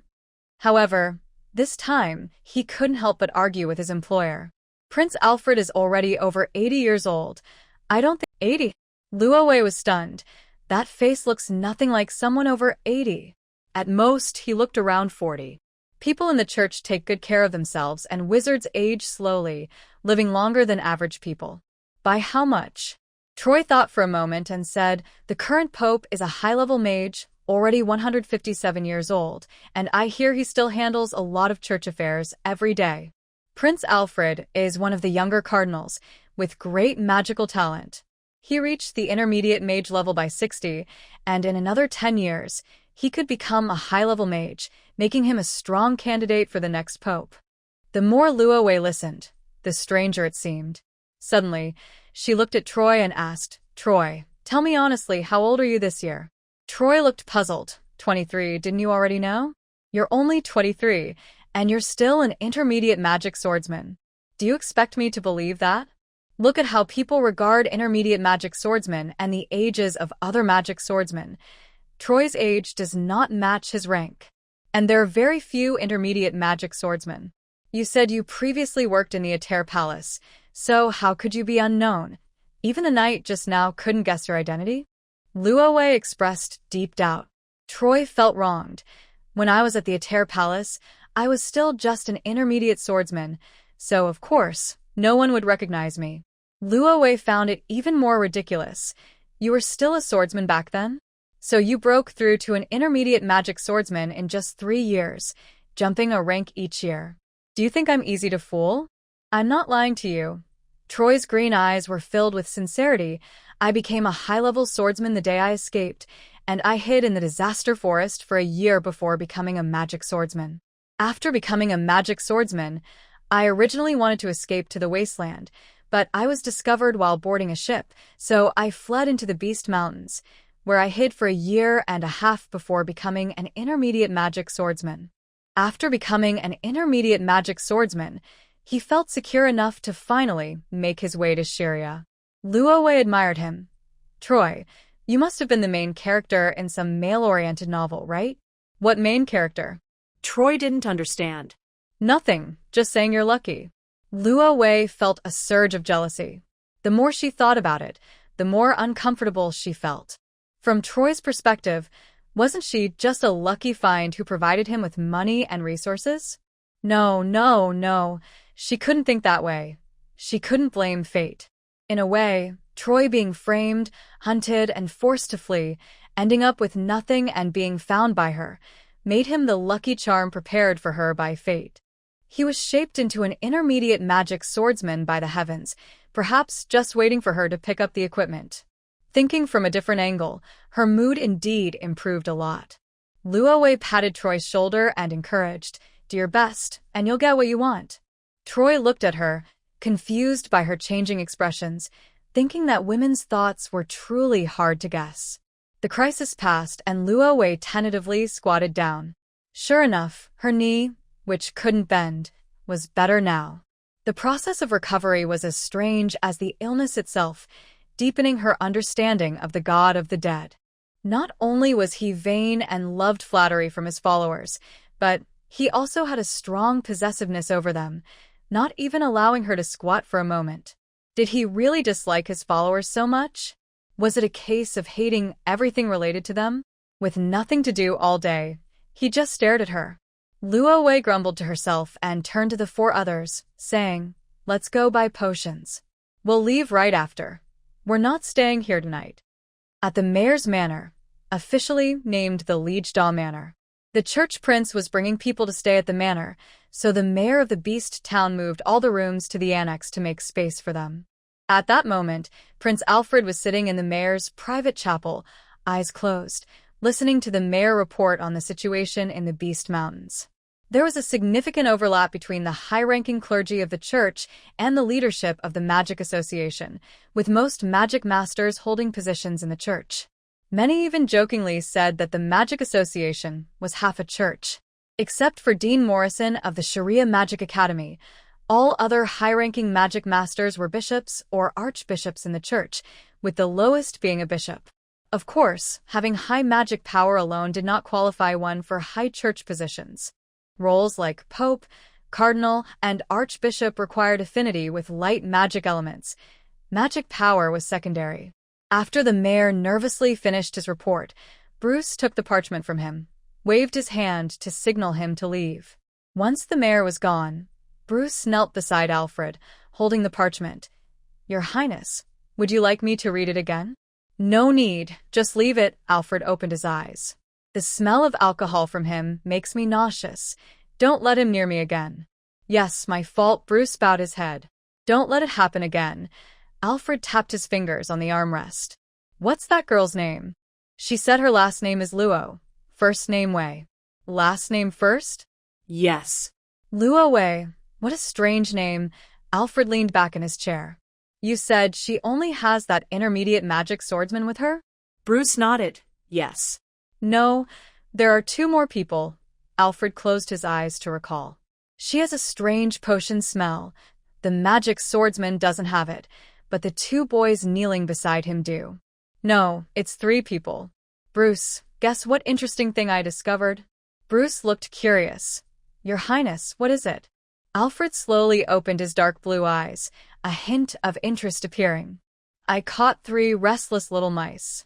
However, this time, he couldn't help but argue with his employer. Prince Alfred is already over 80 years old. I don't think 80. Luo Wei was stunned. That face looks nothing like someone over 80. At most, he looked around 40. People in the church take good care of themselves, and wizards age slowly, living longer than average people. By how much? Troy thought for a moment and said, "The current pope is a high-level mage, already 157 years old, and I hear he still handles a lot of church affairs every day." Prince Alfred is one of the younger cardinals, with great magical talent. He reached the intermediate mage level by 60, and in another 10 years, he could become a high-level mage, making him a strong candidate for the next pope. The more Luo Wei listened, the stranger it seemed. Suddenly, she looked at Troy and asked, "Troy, tell me honestly, how old are you this year?" Troy looked puzzled. 23, didn't you already know? You're only 23, and you're still an intermediate magic swordsman. Do you expect me to believe that? Look at how people regard intermediate magic swordsmen and the ages of other magic swordsmen. Troy's age does not match his rank. And there are very few intermediate magic swordsmen. You said you previously worked in the Aether Palace, so how could you be unknown? Even the knight just now couldn't guess your identity? Luo Wei expressed deep doubt. Troy felt wronged. When I was at the Aether Palace, I was still just an intermediate swordsman, so of course, no one would recognize me. Luo Wei found it even more ridiculous. You were still a swordsman back then? So you broke through to an intermediate magic swordsman in just 3 years, jumping a rank each year. Do you think I'm easy to fool? I'm not lying to you. Troy's green eyes were filled with sincerity. I became a high-level swordsman the day I escaped, and I hid in the disaster forest for a year before becoming a magic swordsman. After becoming a magic swordsman, I originally wanted to escape to the wasteland, but I was discovered while boarding a ship, so I fled into the Beast Mountains, where I hid for a year and a half before becoming an intermediate magic swordsman. After becoming an intermediate magic swordsman, he felt secure enough to finally make his way to Syria. Luo Wei admired him. Troy, you must have been the main character in some male-oriented novel, right? What main character? Troy didn't understand. Nothing, just saying you're lucky. Luo Wei felt a surge of jealousy. The more she thought about it, the more uncomfortable she felt. From Troy's perspective, wasn't she just a lucky find who provided him with money and resources? No. She couldn't think that way. She couldn't blame fate. In a way, Troy being framed, hunted, and forced to flee, ending up with nothing and being found by her, made him the lucky charm prepared for her by fate. He was shaped into an intermediate magic swordsman by the heavens, perhaps just waiting for her to pick up the equipment. Thinking from a different angle, her mood indeed improved a lot. Luo Wei patted Troy's shoulder and encouraged, "Do your best, and you'll get what you want." Troy looked at her, confused by her changing expressions, thinking that women's thoughts were truly hard to guess. The crisis passed, and Luo Wei tentatively squatted down. Sure enough, her knee, which couldn't bend, was better now. The process of recovery was as strange as the illness itself, deepening her understanding of the god of the dead. Not only was he vain and loved flattery from his followers, but he also had a strong possessiveness over them, not even allowing her to squat for a moment. Did he really dislike his followers so much? Was it a case of hating everything related to them? With nothing to do all day, he just stared at her. Luo Wei grumbled to herself and turned to the 4 others, saying, "Let's go buy potions. We'll leave right after. We're not staying here tonight." At the mayor's manor, officially named the Liejda Manor, the church prince was bringing people to stay at the manor, so the mayor of the beast town moved all the rooms to the annex to make space for them. At that moment, Prince Alfred was sitting in the mayor's private chapel, eyes closed, listening to the mayor report on the situation in the Beast Mountains. There was a significant overlap between the high-ranking clergy of the church and the leadership of the Magic Association, with most magic masters holding positions in the church. Many even jokingly said that the Magic Association was half a church. Except for Dean Morrison of the Sharia Magic Academy, all other high-ranking magic masters were bishops or archbishops in the church, with the lowest being a bishop. Of course, having high magic power alone did not qualify one for high church positions. Roles like pope, cardinal, and archbishop required affinity with light magic elements. Magic power was secondary. After the mayor nervously finished his report, Bruce took the parchment from him, waved his hand to signal him to leave. Once the mayor was gone, Bruce knelt beside Alfred, holding the parchment. "Your Highness, would you like me to read it again?" "No need, just leave it." Alfred opened his eyes. "The smell of alcohol from him makes me nauseous. Don't let him near me again." "Yes, my fault." Bruce bowed his head. "Don't let it happen again." Alfred tapped his fingers on the armrest. "What's that girl's name?" "She said her last name is Luo. First name Wei." "Last name first?" Yes. "Luo Wei. What a strange name." Alfred leaned back in his chair. "You said she only has that intermediate magic swordsman with her?" Bruce nodded. Yes. "No, there are two more people." Alfred closed his eyes to recall. "She has a strange potion smell. The magic swordsman doesn't have it, but the two boys kneeling beside him do." "No, it's three people." "Bruce, guess what interesting thing I discovered?" Bruce looked curious. "Your Highness, what is it?" Alfred slowly opened his dark blue eyes, a hint of interest appearing. "I caught 3 restless little mice.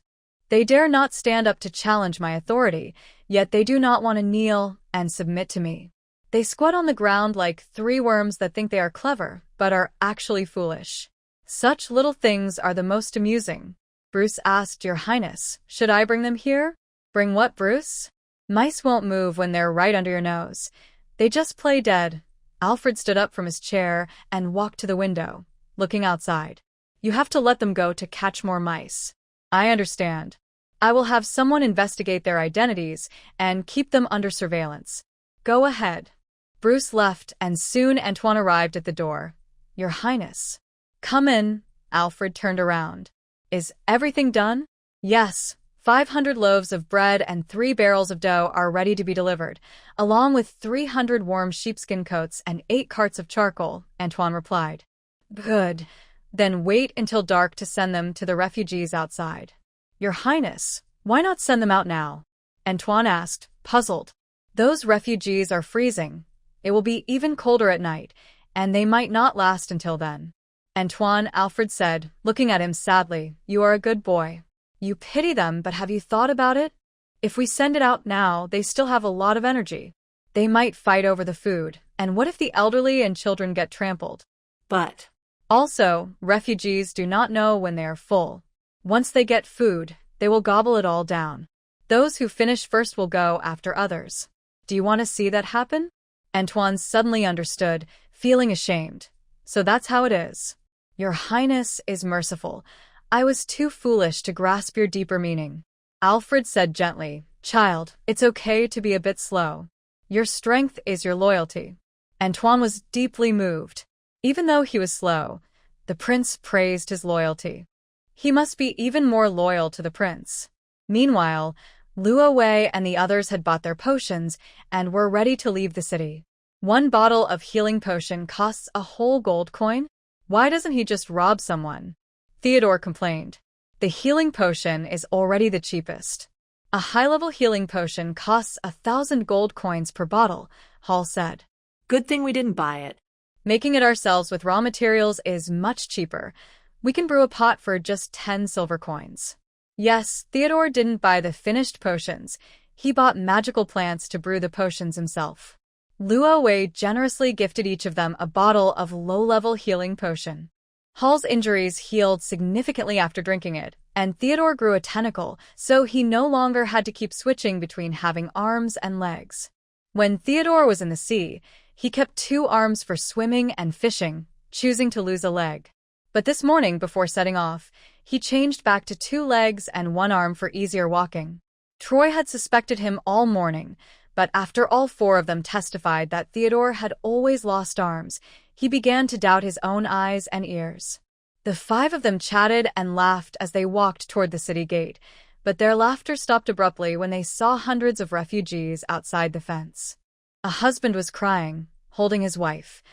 They dare not stand up to challenge my authority, yet they do not want to kneel and submit to me. They squat on the ground like 3 worms that think they are clever, but are actually foolish. Such little things are the most amusing." Bruce asked, "Your Highness, should I bring them here?" "Bring what, Bruce?" "Mice won't move when they're right under your nose. They just play dead." Alfred stood up from his chair and walked to the window, looking outside. "You have to let them go to catch more mice." "I understand. I will have someone investigate their identities and keep them under surveillance." "Go ahead." Bruce left, and soon Antoine arrived at the door. "Your Highness." "Come in." Alfred turned around. "Is everything done?" "Yes. 500 loaves of bread and 3 barrels of dough are ready to be delivered, along with 300 warm sheepskin coats and 8 carts of charcoal," Antoine replied. "Good. Then wait until dark to send them to the refugees outside." "Your Highness, why not send them out now?" Antoine asked, puzzled. "Those refugees are freezing. It will be even colder at night, and they might not last until then." "Antoine," Alfred said, looking at him sadly, "you are a good boy. You pity them, but have you thought about it? If we send it out now, they still have a lot of energy. They might fight over the food, and what if the elderly and children get trampled?" But "Also, refugees do not know when they are full. Once they get food, they will gobble it all down. Those who finish first will go after others. Do you want to see that happen?" Antoine suddenly understood, feeling ashamed. "So that's how it is." "Your Highness is merciful. I was too foolish to grasp your deeper meaning." Alfred said gently, "Child, it's okay to be a bit slow. Your strength is your loyalty." Antoine was deeply moved. Even though he was slow, the prince praised his loyalty. He must be even more loyal to the prince. Meanwhile, Luo Wei and the others had bought their potions and were ready to leave the city. 1 bottle of healing potion costs a whole gold coin? Why doesn't he just rob someone? Theodore complained. "The healing potion is already the cheapest. A high-level healing potion costs 1,000 gold coins per bottle," Hall said. good thing we didn't buy it. "Making it ourselves with raw materials is much cheaper. We can brew a pot for just 10 silver coins." Yes, Theodore didn't buy the finished potions. He bought magical plants to brew the potions himself. Luo Wei generously gifted each of them a bottle of low-level healing potion. Hall's injuries healed significantly after drinking it, and Theodore grew a tentacle, so he no longer had to keep switching between having arms and legs. When Theodore was in the sea, he kept 2 arms for swimming and fishing, choosing to lose a leg. But this morning, before setting off, he changed back to 2 legs and 1 arm for easier walking. Troy had suspected him all morning, but after all 4 of them testified that Theodore had always lost arms, he began to doubt his own eyes and ears. The 5 of them chatted and laughed as they walked toward the city gate, but their laughter stopped abruptly when they saw hundreds of refugees outside the fence. A husband was crying, holding his wife.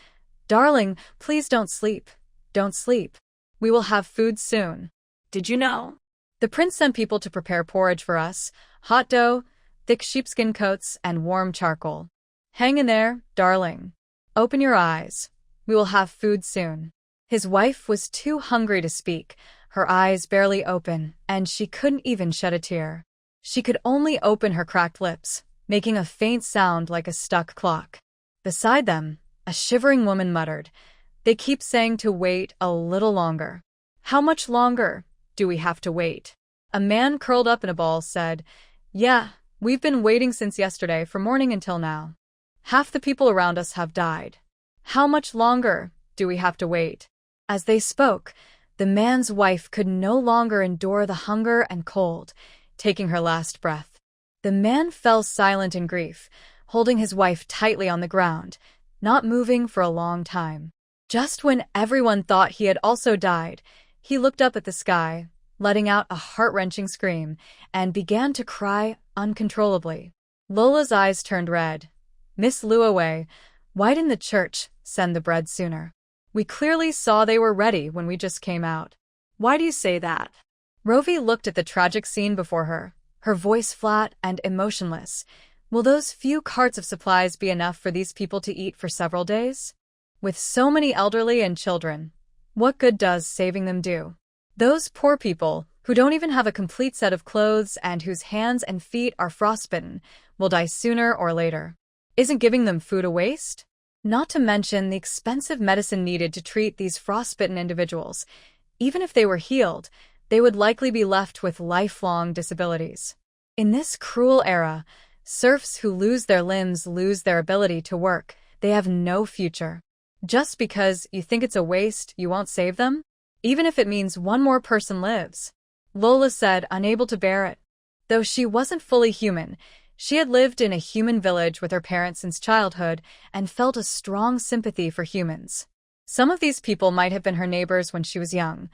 "Darling, please don't sleep. Don't sleep. We will have food soon." Did you know? The prince sent people to prepare porridge for us, hot dough, thick sheepskin coats, and warm charcoal. Hang in there, darling. Open your eyes. We will have food soon. His wife was too hungry to speak, her eyes barely open, and she couldn't even shed a tear. She could only open her cracked lips, making a faint sound like a stuck clock. Beside them, a shivering woman muttered, "They keep saying to wait a little longer." "How much longer do we have to wait?" A man curled up in a ball said, "Yeah, we've been waiting since yesterday from morning until now. Half the people around us have died. How much longer do we have to wait?" As they spoke, the man's wife could no longer endure the hunger and cold, taking her last breath. The man fell silent in grief, holding his wife tightly on the ground, not moving for a long time. Just when everyone thought he had also died, he looked up at the sky, letting out a heart-wrenching scream, and began to cry uncontrollably. Lola's eyes turned red. "Miss Luo Wei, why didn't the church send the bread sooner? We clearly saw they were ready when we just came out." Why do you say that? Rovey looked at the tragic scene before her voice flat and emotionless. Will those few carts of supplies be enough for these people to eat for several days? With so many elderly and children, what good does saving them do? Those poor people, who don't even have a complete set of clothes and whose hands and feet are frostbitten, will die sooner or later. Isn't giving them food a waste? Not to mention the expensive medicine needed to treat these frostbitten individuals. Even if they were healed, they would likely be left with lifelong disabilities. In this cruel era, serfs who lose their limbs lose their ability to work. They have no future. Just because you think it's a waste, you won't save them? Even if it means one more person lives. Lola said, unable to bear it. Though she wasn't fully human, she had lived in a human village with her parents since childhood and felt a strong sympathy for humans. Some of these people might have been her neighbors when she was young.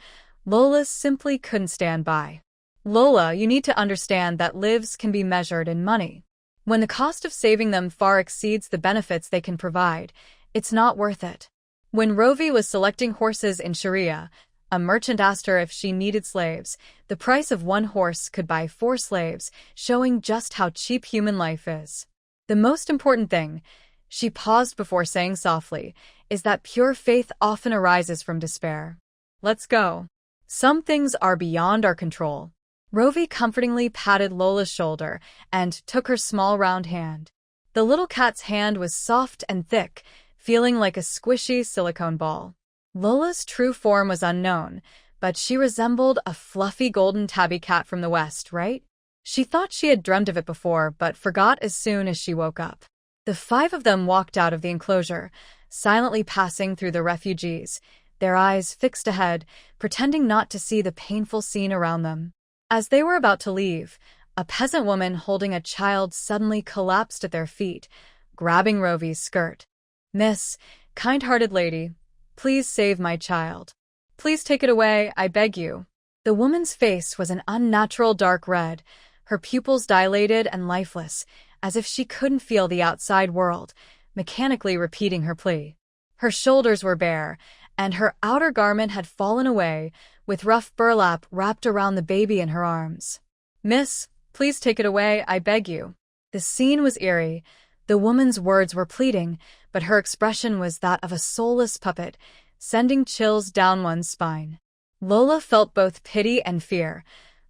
Lola simply couldn't stand by. "Lola, you need to understand that lives can be measured in money. When the cost of saving them far exceeds the benefits they can provide, it's not worth it." When Rovey was selecting horses in Sharia, a merchant asked her if she needed slaves. The price of one horse could buy 4 slaves, showing just how cheap human life is. The most important thing, she paused before saying softly, is that pure faith often arises from despair. "Let's go. Some things are beyond our control." Rovey comfortingly patted Lola's shoulder and took her small round hand. The little cat's hand was soft and thick, feeling like a squishy silicone ball. Lola's true form was unknown, but she resembled a fluffy golden tabby cat from the West, right? She thought she had dreamt of it before, but forgot as soon as she woke up. The 5 of them walked out of the enclosure, silently passing through the refugees, their eyes fixed ahead, pretending not to see the painful scene around them. As they were about to leave, a peasant woman holding a child suddenly collapsed at their feet, grabbing Rovey's skirt. "Miss, kind-hearted lady, please save my child. Please take it away, I beg you." The woman's face was an unnatural dark red, her pupils dilated and lifeless, as if she couldn't feel the outside world, mechanically repeating her plea. Her shoulders were bare, and her outer garment had fallen away, with rough burlap wrapped around the baby in her arms. "Miss, please take it away, I beg you." The scene was eerie. The woman's words were pleading, but her expression was that of a soulless puppet, sending chills down one's spine. Lola felt both pity and fear.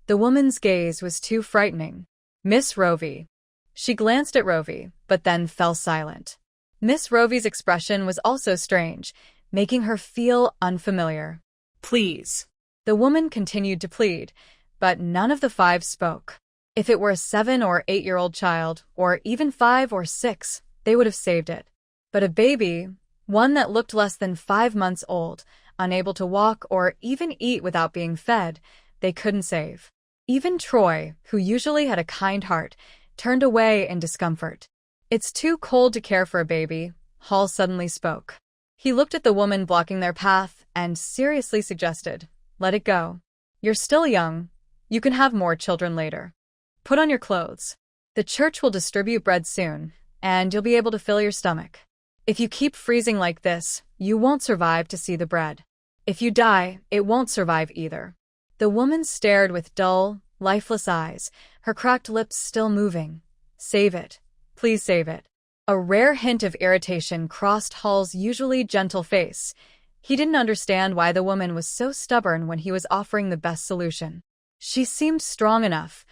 The woman's gaze was too frightening. "Miss Rovey." She glanced at Rovey, but then fell silent. Miss Rovey's expression was also strange, making her feel unfamiliar. Please. The woman continued to plead, but none of the 5 spoke. If it were a 7 or 8-year-old child, or even 5 or 6, they would have saved it. But a baby, one that looked less than 5 months old, unable to walk or even eat without being fed, they couldn't save. Even Troy, who usually had a kind heart, turned away in discomfort. "It's too cold to care for a baby," Hall suddenly spoke. He looked at the woman blocking their path and seriously suggested, "Let it go. You're still young. You can have more children later. Put on your clothes. The church will distribute bread soon, and you'll be able to fill your stomach. If you keep freezing like this, you won't survive to see the bread. If you die, it won't survive either." The woman stared with dull, lifeless eyes, her cracked lips still moving. "Save it. Please save it." A rare hint of irritation crossed Hall's usually gentle face. He didn't understand why the woman was so stubborn when he was offering the best solution. She seemed strong enough.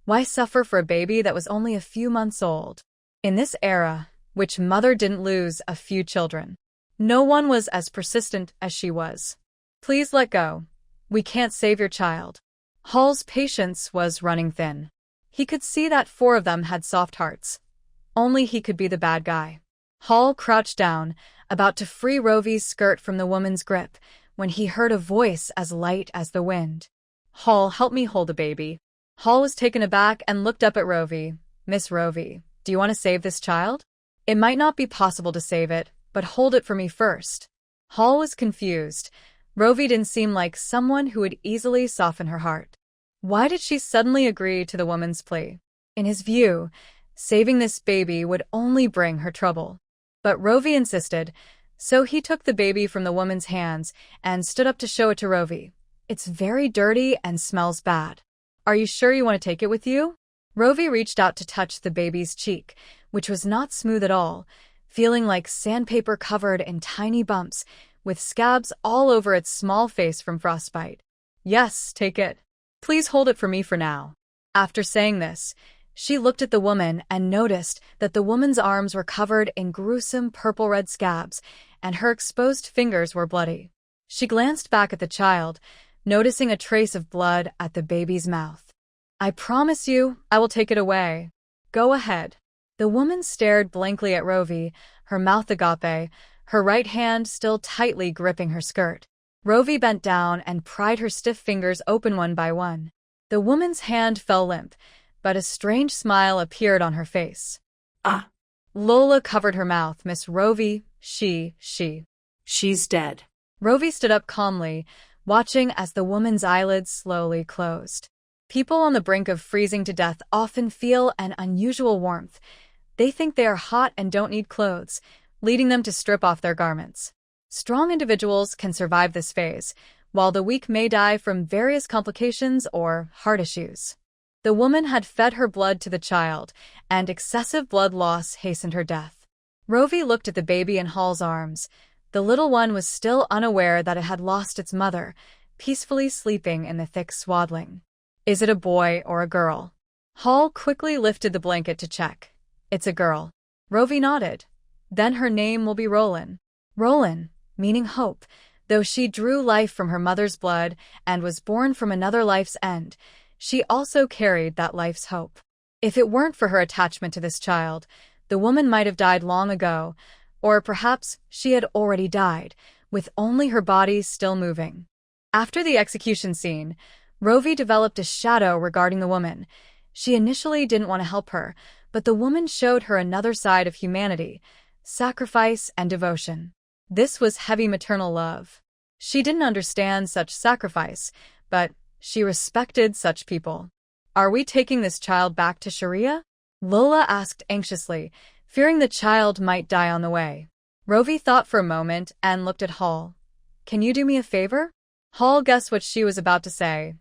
Why suffer for a baby that was only a few months old? In this era, which mother didn't lose a few children, no one was as persistent as she was. "Please let go. We can't save your child." Hall's patience was running thin. He could see that 4 of them had soft hearts. Only he could be the bad guy. Hall crouched down, about to free Rovey's skirt from the woman's grip, when he heard a voice as light as the wind. "Hall, help me hold the baby." Hall was taken aback and looked up at Rovey. "Miss Rovey, do you want to save this child? It might not be possible to save it, but hold it for me first." Hall was confused. Rovey didn't seem like someone who would easily soften her heart. Why did she suddenly agree to the woman's plea? In his view, saving this baby would only bring her trouble. But Rovey insisted, so he took the baby from the woman's hands and stood up to show it to Rovey. "It's very dirty and smells bad. Are you sure you want to take it with you?" Rovey reached out to touch the baby's cheek, which was not smooth at all, feeling like sandpaper covered in tiny bumps, with scabs all over its small face from frostbite. "Yes, take it. Please hold it for me for now." After saying this, she looked at the woman and noticed that the woman's arms were covered in gruesome purple-red scabs, and her exposed fingers were bloody. She glanced back at the child, noticing a trace of blood at the baby's mouth. "I promise you, I will take it away. Go ahead." The woman stared blankly at Rovey, her mouth agape, her right hand still tightly gripping her skirt. Rovey bent down and pried her stiff fingers open one by one. The woman's hand fell limp, but a strange smile appeared on her face. "Ah." Lola covered her mouth. "Miss Rovey, She's dead." Rovey stood up calmly, watching as the woman's eyelids slowly closed. People on the brink of freezing to death often feel an unusual warmth. They think they are hot and don't need clothes, leading them to strip off their garments. Strong individuals can survive this phase, while the weak may die from various complications or heart issues. The woman had fed her blood to the child, and excessive blood loss hastened her death. Rovey looked at the baby in Hall's arms. The little one was still unaware that it had lost its mother, peacefully sleeping in the thick swaddling. "Is it a boy or a girl?" Hall quickly lifted the blanket to check. "It's a girl." Rovey nodded. "Then her name will be Roland." Roland, meaning hope, though she drew life from her mother's blood and was born from another life's end. She also carried that life's hope. If it weren't for her attachment to this child, the woman might have died long ago, or perhaps she had already died, with only her body still moving. After the execution scene, Rovey developed a shadow regarding the woman. She initially didn't want to help her, but the woman showed her another side of humanity, sacrifice and devotion. This was heavy maternal love. She didn't understand such sacrifice, but she respected such people. "Are we taking this child back to Sharia?" Lola asked anxiously, fearing the child might die on the way. Rovey thought for a moment and looked at Hall. "Can you do me a favor?" Hall guessed what she was about to say.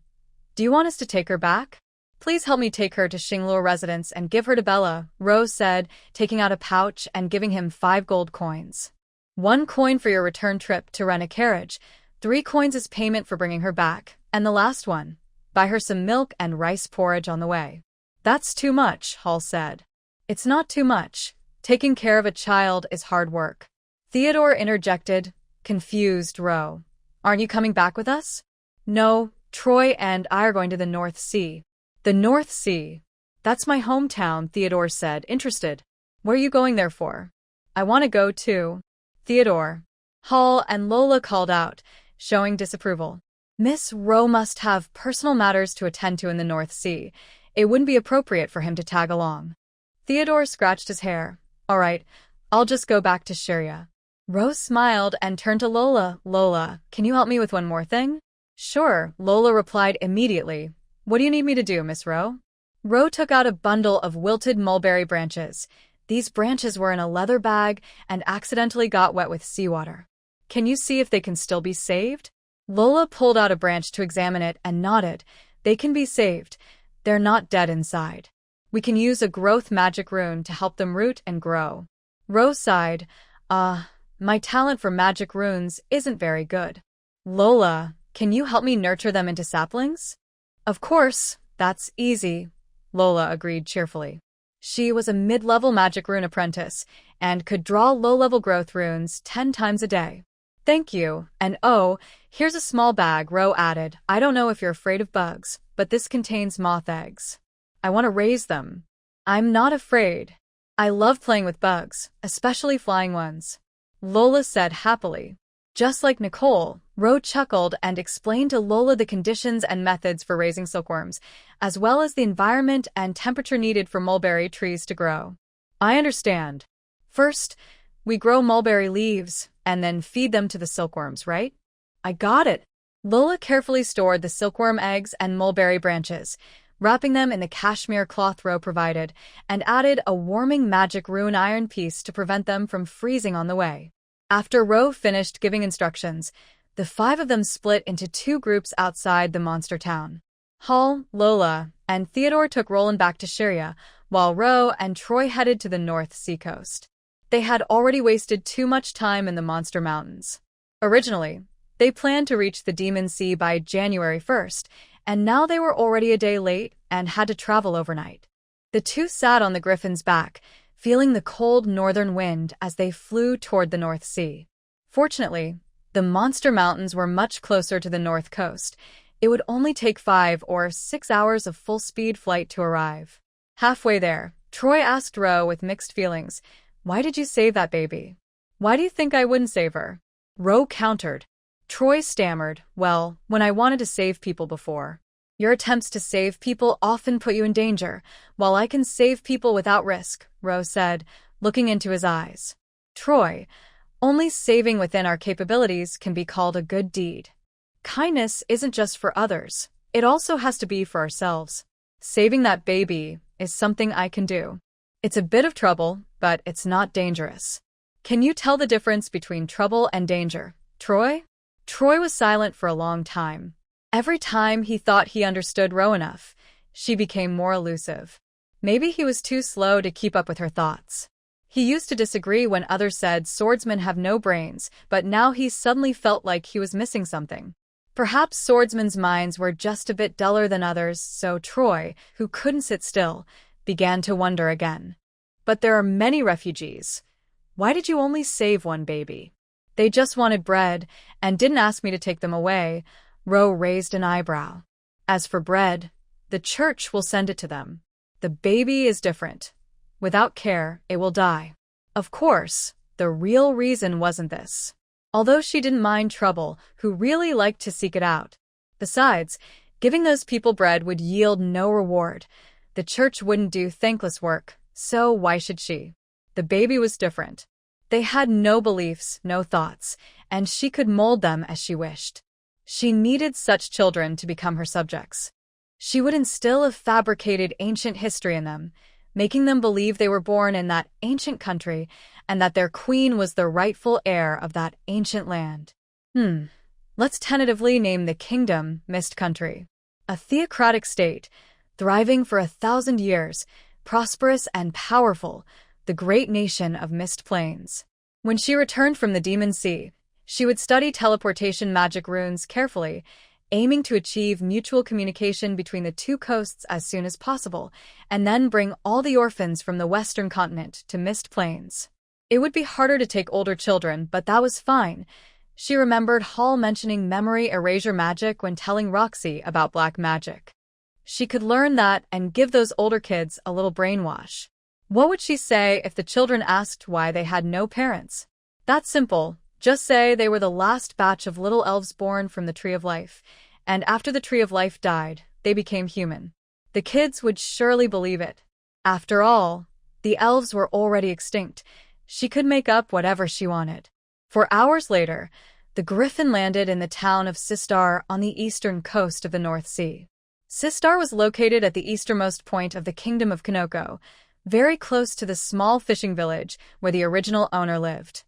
"Do you want us to take her back?" "Please help me take her to Xingluo residence and give her to Bella," Rose said, taking out a pouch and giving him 5 gold coins. 1 coin for your return trip to rent a carriage, 3 coins as payment for bringing her back, and the last one, buy her some milk and rice porridge on the way. "That's too much," Hall said. "It's not too much. Taking care of a child is hard work." Theodore interjected, confused Ro. "Aren't you coming back with us?" "No, Troy and I are going to the North Sea." "The North Sea? That's my hometown," Theodore said, interested. "What are you going there for?" "I want to go too." "Theodore." Hall and Lola called out, showing disapproval. "Miss Ro must have personal matters to attend to in the North Sea. It wouldn't be appropriate for him to tag along." Theodore scratched his hair. "All right, I'll just go back to Sharia." Rose smiled and turned to Lola. "Lola, can you help me with one more thing?" "Sure," Lola replied immediately. What do you need me to do, Miss Ro? Ro took out a bundle of wilted mulberry branches. These branches were in a leather bag and accidentally got wet with seawater. Can you see if they can still be saved? Lola pulled out a branch to examine it and nodded. They can be saved. They're not dead inside. We can use a growth magic rune to help them root and grow. Ro sighed. My talent for magic runes isn't very good. Lola, can you help me nurture them into saplings? Of course, that's easy, Lola agreed cheerfully. She was a mid-level magic rune apprentice and could draw low-level growth runes 10 times a day. Thank you, and oh, here's a small bag, Ro added. I don't know if you're afraid of bugs, but this contains moth eggs. I want to raise them. I'm not afraid. I love playing with bugs, especially flying ones, Lola said happily. Just like Nicole, Ro chuckled and explained to Lola the conditions and methods for raising silkworms, as well as the environment and temperature needed for mulberry trees to grow. I understand. First, we grow mulberry leaves and then feed them to the silkworms, right? I got it. Lola carefully stored the silkworm eggs and mulberry branches, wrapping them in the cashmere cloth Ro provided, and added a warming magic rune iron piece to prevent them from freezing on the way. After Ro finished giving instructions, the 5 of them split into 2 groups outside the monster town. Hall, Lola, and Theodore took Roland back to Shiria, while Ro and Troy headed to the North Sea coast. They had already wasted too much time in the Monster Mountains. Originally, they planned to reach the Demon Sea by January 1st, and now they were already a day late and had to travel overnight. The 2 sat on the Griffin's back, feeling the cold northern wind as they flew toward the North Sea. Fortunately, the Monster Mountains were much closer to the north coast. It would only take 5 or 6 hours of full-speed flight to arrive. Halfway there, Troy asked Ro with mixed feelings, "Why did you save that baby? Why do you think I wouldn't save her?" Ro countered. Troy stammered, "Well, when I wanted to save people before. Your attempts to save people often put you in danger, while I can save people without risk," Ro said, looking into his eyes. "Troy, only saving within our capabilities can be called a good deed. Kindness isn't just for others, it also has to be for ourselves. Saving that baby is something I can do. It's a bit of trouble, but it's not dangerous. Can you tell the difference between trouble and danger, Troy?" Troy was silent for a long time. Every time he thought he understood Ro enough, she became more elusive. Maybe he was too slow to keep up with her thoughts. He used to disagree when others said swordsmen have no brains, but now he suddenly felt like he was missing something. Perhaps swordsmen's minds were just a bit duller than others, so Troy, who couldn't sit still, began to wonder again. "But there are many refugees. Why did you only save one baby?" "They just wanted bread, and didn't ask me to take them away." Ro raised an eyebrow. "As for bread, the church will send it to them. The baby is different. Without care, it will die." Of course, the real reason wasn't this. Although she didn't mind trouble, who really liked to seek it out. Besides, giving those people bread would yield no reward. The church wouldn't do thankless work, so why should she? The baby was different. They had no beliefs, no thoughts, and she could mold them as she wished. She needed such children to become her subjects. She would instill a fabricated ancient history in them, making them believe they were born in that ancient country and that their queen was the rightful heir of that ancient land. Let's tentatively name the kingdom Mist Country. A theocratic state, thriving for 1,000 years, prosperous and powerful, the great nation of Mist Plains. When she returned from the Demon Sea, she would study teleportation magic runes carefully, aiming to achieve mutual communication between the 2 coasts as soon as possible, and then bring all the orphans from the western continent to Mist Plains. It would be harder to take older children, but that was fine. She remembered Hall mentioning memory erasure magic when telling Roxy about black magic. She could learn that and give those older kids a little brainwash. What would she say if the children asked why they had no parents? That's simple. Just say they were the last batch of little elves born from the Tree of Life, and after the Tree of Life died, they became human. The kids would surely believe it. After all, the elves were already extinct. She could make up whatever she wanted. For hours later, the Griffin landed in the town of Sistar on the eastern coast of the North Sea. Sistar was located at the easternmost point of the Kingdom of Kanoko, very close to the small fishing village where the original owner lived.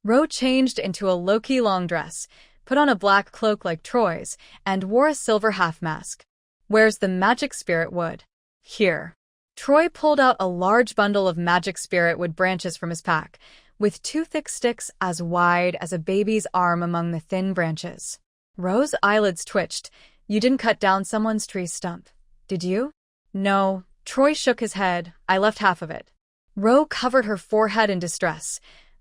Ro changed into a low-key long dress, put on a black cloak like Troy's, and wore a silver half-mask. "Where's the magic spirit wood?" "Here." Troy pulled out a large bundle of magic spirit wood branches from his pack, with 2 thick sticks as wide as a baby's arm among the thin branches. Ro's eyelids twitched. "You didn't cut down someone's tree stump, did you?" "No." Troy shook his head. "I left half of it." Ro covered her forehead in distress.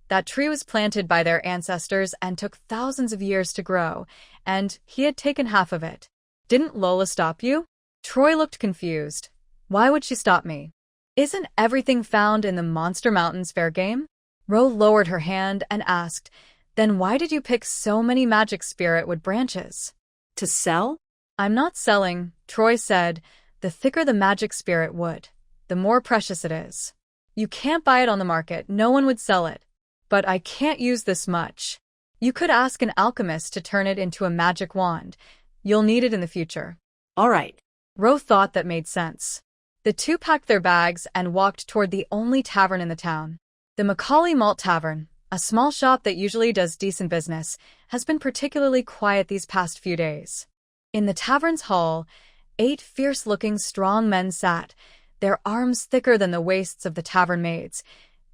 That tree was planted by their ancestors and took thousands of years to grow, and he had taken half of it. "Didn't Lola stop you?" Troy looked confused. "Why would she stop me? Isn't everything found in the Monster Mountains fair game?" Ro lowered her hand and asked, "Then why did you pick so many magic spirit wood branches?" To sell? "I'm not selling," Troy said. "The thicker the magic spirit wood, the more precious it is. You can't buy it on the market, no one would sell it. But I can't use this much. You could ask an alchemist to turn it into a magic wand. You'll need it in the future." All right. Ro thought that made sense. The two packed their bags and walked toward the only tavern in the town. The Macaulay Malt Tavern, a small shop that usually does decent business, has been particularly quiet these past few days. In the tavern's hall, 8 fierce-looking strong men sat, their arms thicker than the waists of the tavern maids,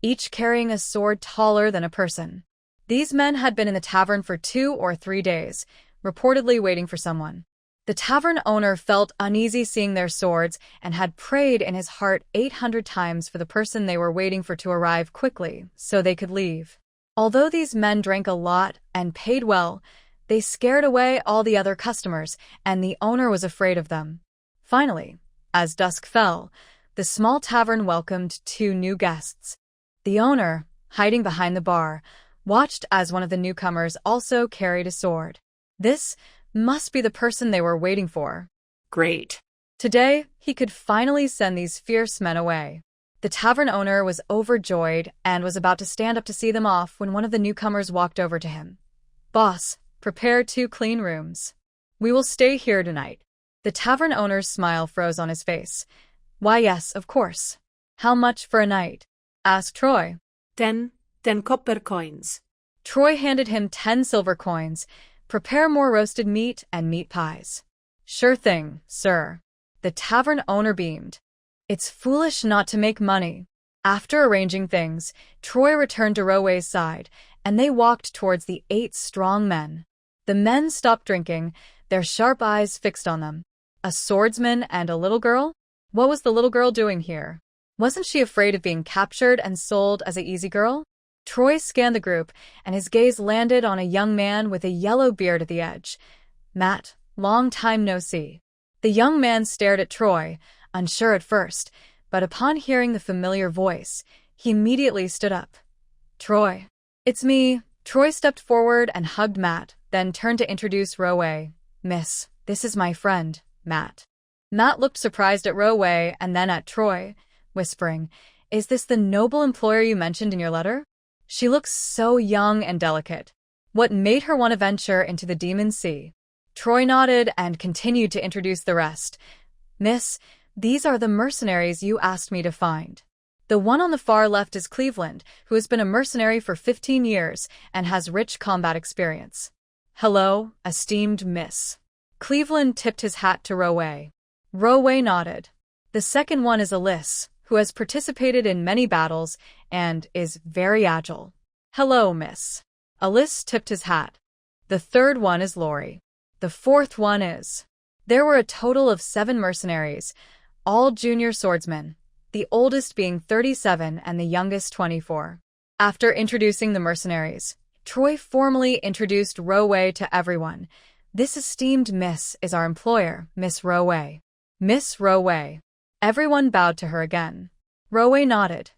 each carrying a sword taller than a person. These men had been in the tavern for 2 or 3 days, reportedly waiting for someone. The tavern owner felt uneasy seeing their swords and had prayed in his heart 800 times for the person they were waiting for to arrive quickly so they could leave. Although these men drank a lot and paid well, they scared away all the other customers, and the owner was afraid of them. Finally, as dusk fell, the small tavern welcomed 2 new guests. The owner, hiding behind the bar, watched as one of the newcomers also carried a sword. This must be the person they were waiting for. Great. Today, he could finally send these fierce men away. The tavern owner was overjoyed and was about to stand up to see them off when one of the newcomers walked over to him. "Boss, prepare 2 clean rooms. We will stay here tonight." The tavern owner's smile froze on his face. "Why, yes, of course. How much for a night?" asked Troy. 10 copper coins. Troy handed him 10 silver coins. "Prepare more roasted meat and meat pies." "Sure thing, sir." The tavern owner beamed. "It's foolish not to make money." After arranging things, Troy returned to Rovey's side, and they walked towards the 8 strong men. The men stopped drinking, their sharp eyes fixed on them. A swordsman and a little girl? What was the little girl doing here? Wasn't she afraid of being captured and sold as an easy girl? Troy scanned the group, and his gaze landed on a young man with a yellow beard at the edge. "Matt, long time no see." The young man stared at Troy, unsure at first, but upon hearing the familiar voice, he immediately stood up. "Troy." "It's me." Troy stepped forward and hugged Matt, then turned to introduce Rovey. "Miss, this is my friend, Matt." Matt looked surprised at Rovey and then at Troy, whispering, "Is this the noble employer you mentioned in your letter? She looks so young and delicate. What made her want to venture into the Demon Sea?" Troy nodded and continued to introduce the rest. "Miss, these are the mercenaries you asked me to find. The one on the far left is Cleveland, who has been a mercenary for 15 years and has rich combat experience." "Hello, esteemed miss." Cleveland tipped his hat to Rovey. Rovey nodded. "The second one is Alice, who has participated in many battles and is very agile." "Hello, miss." Alice tipped his hat. "The third one is Lori. The fourth one is..." There were a total of 7 mercenaries, all junior swordsmen, the oldest being 37 and the youngest 24. After introducing the mercenaries, Troy formally introduced Rovey to everyone. "This esteemed miss is our employer, Miss Rovey." "Miss Rovey." Everyone bowed to her again. Rovey nodded.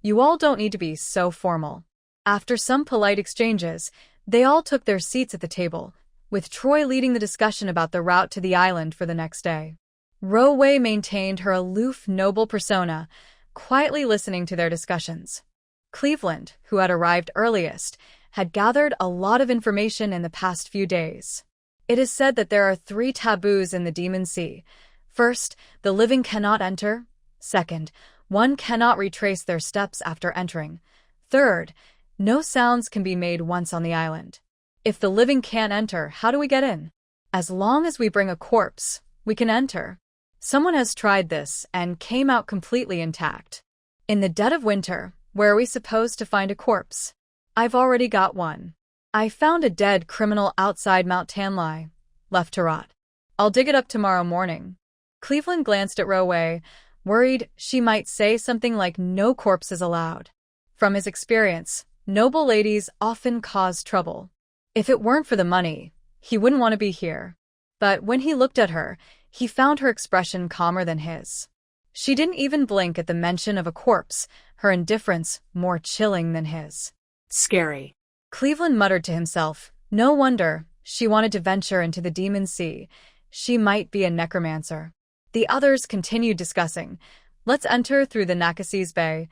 "You all don't need to be so formal." After some polite exchanges, they all took their seats at the table, with Troy leading the discussion about the route to the island for the next day. Rovey maintained her aloof, noble persona, quietly listening to their discussions. Cleveland, who had arrived earliest, had gathered a lot of information in the past few days. It is said that there are 3 taboos in the Demon Sea: First, the living cannot enter. Second, one cannot retrace their steps after entering. Third, no sounds can be made once on the island. If the living can't enter, how do we get in? As long as we bring a corpse, we can enter. Someone has tried this and came out completely intact. In the dead of winter, where are we supposed to find a corpse? I've already got one. I found a dead criminal outside Mount Tanlai, left to rot. I'll dig it up tomorrow morning. Cleveland glanced at Rovey, worried she might say something like no corpses allowed. From his experience, noble ladies often cause trouble. If it weren't for the money, he wouldn't want to be here. But when he looked at her, he found her expression calmer than his. She didn't even blink at the mention of a corpse, her indifference more chilling than his. Scary. Cleveland muttered to himself, no wonder she wanted to venture into the demon sea. She might be a necromancer. The others continued discussing. Let's enter through the Nakasee's Bay.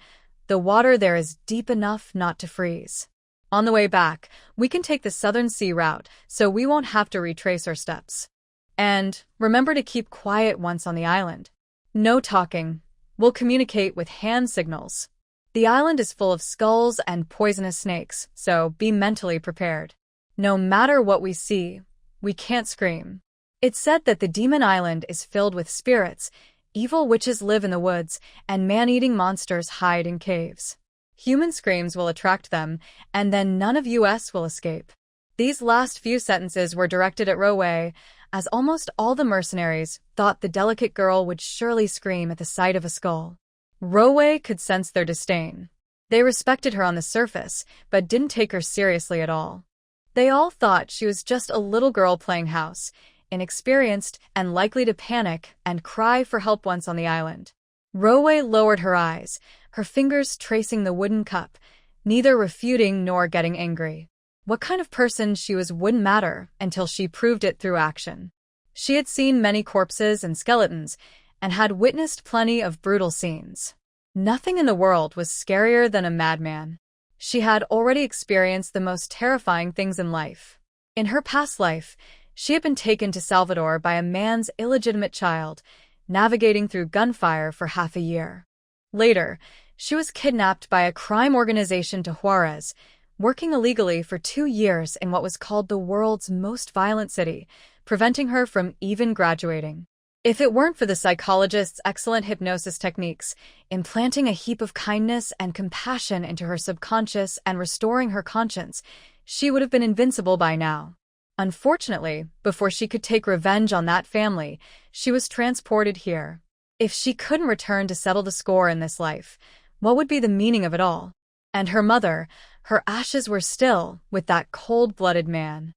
The water there is deep enough not to freeze. On the way back, we can take the Southern Sea route, so we won't have to retrace our steps. And remember to keep quiet once on the island. No talking. We'll communicate with hand signals. The island is full of skulls and poisonous snakes, so be mentally prepared. No matter what we see, we can't scream. It's said that the demon island is filled with spirits. Evil witches live in the woods, and man-eating monsters hide in caves. Human screams will attract them, and then none of us will escape. These last few sentences were directed at Rovey, as almost all the mercenaries thought the delicate girl would surely scream at the sight of a skull. Rovey could sense their disdain. They respected her on the surface, but didn't take her seriously at all. They all thought she was just a little girl playing house, inexperienced and likely to panic and cry for help once on the island. Rovey lowered her eyes, her fingers tracing the wooden cup, neither refuting nor getting angry. What kind of person she was wouldn't matter until she proved it through action. She had seen many corpses and skeletons, and had witnessed plenty of brutal scenes. Nothing in the world was scarier than a madman. She had already experienced the most terrifying things in life. In her past life, she had been taken to Salvador by a man's illegitimate child, navigating through gunfire for half a year. Later, she was kidnapped by a crime organization to Juarez, working illegally for 2 years in what was called the world's most violent city, preventing her from even graduating. If it weren't for the psychologist's excellent hypnosis techniques, implanting a heap of kindness and compassion into her subconscious and restoring her conscience, she would have been invincible by now. Unfortunately, before she could take revenge on that family, she was transported here. If she couldn't return to settle the score in this life, what would be the meaning of it all? And her mother, her ashes were still with that cold-blooded man.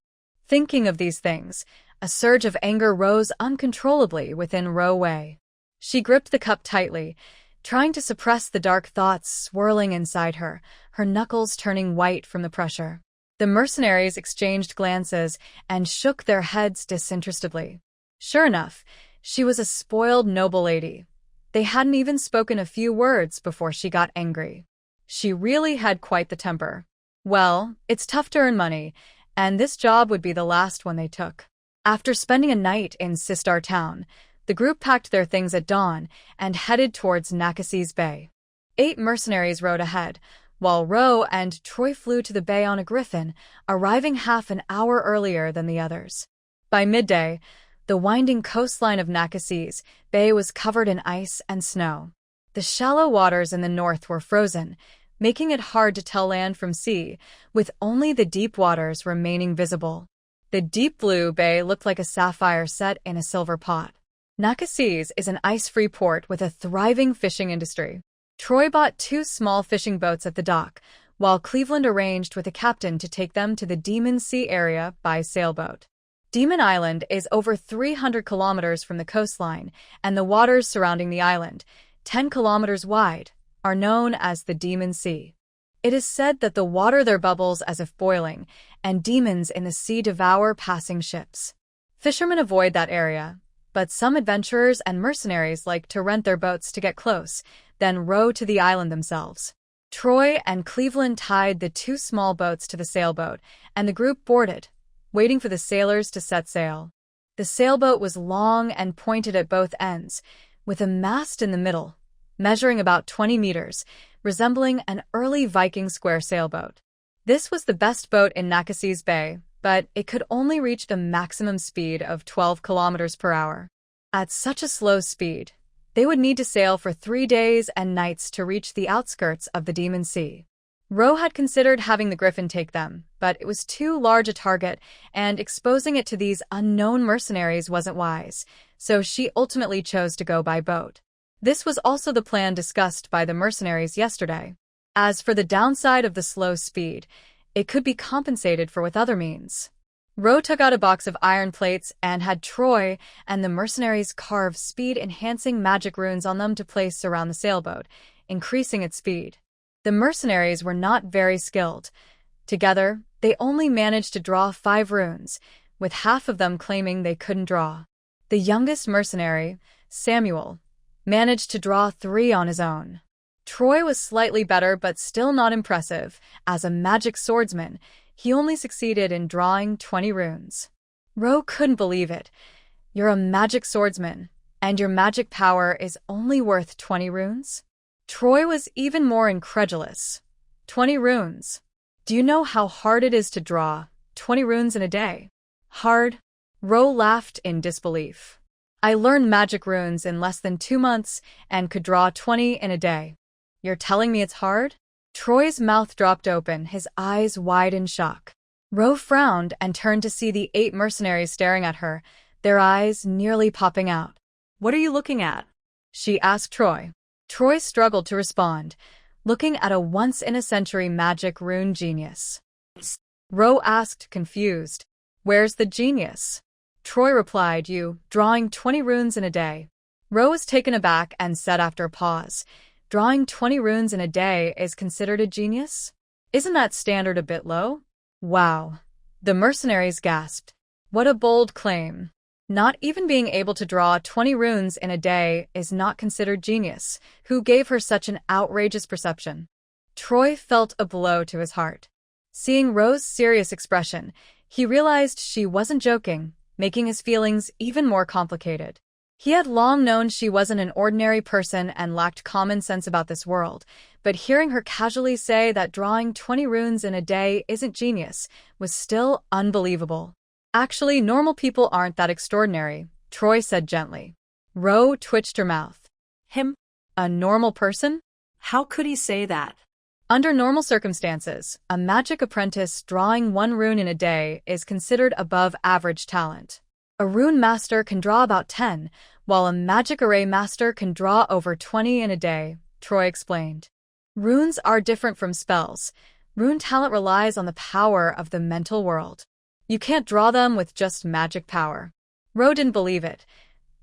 Thinking of these things, a surge of anger rose uncontrollably within Rovey. She gripped the cup tightly, trying to suppress the dark thoughts swirling inside her, her knuckles turning white from the pressure. The mercenaries exchanged glances and shook their heads disinterestedly. Sure enough, she was a spoiled noble lady. They hadn't even spoken a few words before she got angry. She really had quite the temper. Well, it's tough to earn money, and this job would be the last one they took. After spending a night in Sistar Town, the group packed their things at dawn and headed towards Nakasee's Bay. 8 mercenaries rode ahead, while Ro and Troy flew to the bay on a griffin, arriving half an hour earlier than the others. By midday, the winding coastline of Nakasee's Bay was covered in ice and snow. The shallow waters in the north were frozen, making it hard to tell land from sea, with only the deep waters remaining visible. The deep blue bay looked like a sapphire set in a silver pot. Nakasee's is an ice-free port with a thriving fishing industry. Troy bought 2 small fishing boats at the dock, while Cleveland arranged with a captain to take them to the Demon Sea area by sailboat. Demon Island is over 300 kilometers from the coastline, and the waters surrounding the island, 10 kilometers wide, are known as the Demon Sea. It is said that the water there bubbles as if boiling, and demons in the sea devour passing ships. Fishermen avoid that area, but some adventurers and mercenaries like to rent their boats to get close, then row to the island themselves. Troy and Cleveland tied the 2 small boats to the sailboat, and the group boarded, waiting for the sailors to set sail. The sailboat was long and pointed at both ends, with a mast in the middle, measuring about 20 meters, resembling an early Viking square sailboat. This was the best boat in Nakasi's Bay, but it could only reach a maximum speed of 12 kilometers per hour. At such a slow speed, they would need to sail for 3 days and nights to reach the outskirts of the Demon Sea. Ro had considered having the Griffin take them, but it was too large a target, and exposing it to these unknown mercenaries wasn't wise, so she ultimately chose to go by boat. This was also the plan discussed by the mercenaries yesterday. As for the downside of the slow speed, it could be compensated for with other means. Ro took out a box of iron plates and had Troy and the mercenaries carve speed-enhancing magic runes on them to place around the sailboat, increasing its speed. The mercenaries were not very skilled. Together, they only managed to draw 5 runes, with half of them claiming they couldn't draw. The youngest mercenary, Samuel, managed to draw 3 on his own. Troy was slightly better but still not impressive. As a magic swordsman, he only succeeded in drawing 20 runes. Ro couldn't believe it. You're a magic swordsman, and your magic power is only worth 20 runes? Troy was even more incredulous. 20 runes. Do you know how hard it is to draw 20 runes in a day? Hard? Ro laughed in disbelief. I learned magic runes in less than 2 months and could draw 20 in a day. You're telling me it's hard? Troy's mouth dropped open, his eyes wide in shock. Ro frowned and turned to see the 8 mercenaries staring at her, their eyes nearly popping out. What are you looking at? She asked Troy. Troy struggled to respond, looking at a once-in-a-century magic rune genius. Ro asked, confused, "Where's the genius?" Troy replied, "You, drawing 20 runes in a day." Ro was taken aback and said after a pause, "Drawing 20 runes in a day is considered a genius? Isn't that standard a bit low?" Wow. The mercenaries gasped. What a bold claim. Not even being able to draw 20 runes in a day is not considered genius. Who gave her such an outrageous perception? Troy felt a blow to his heart. Seeing Ro's serious expression, he realized she wasn't joking, making his feelings even more complicated. He had long known she wasn't an ordinary person and lacked common sense about this world, but hearing her casually say that drawing 20 runes in a day isn't genius was still unbelievable. Actually, normal people aren't that extraordinary, Troy said gently. Ro twitched her mouth. Him? A normal person? How could he say that? Under normal circumstances, a magic apprentice drawing 1 rune in a day is considered above average talent. A rune master can draw about 10, while a magic array master can draw over 20 in a day, Troy explained. Runes are different from spells. Rune talent relies on the power of the mental world. You can't draw them with just magic power. Ro didn't believe it.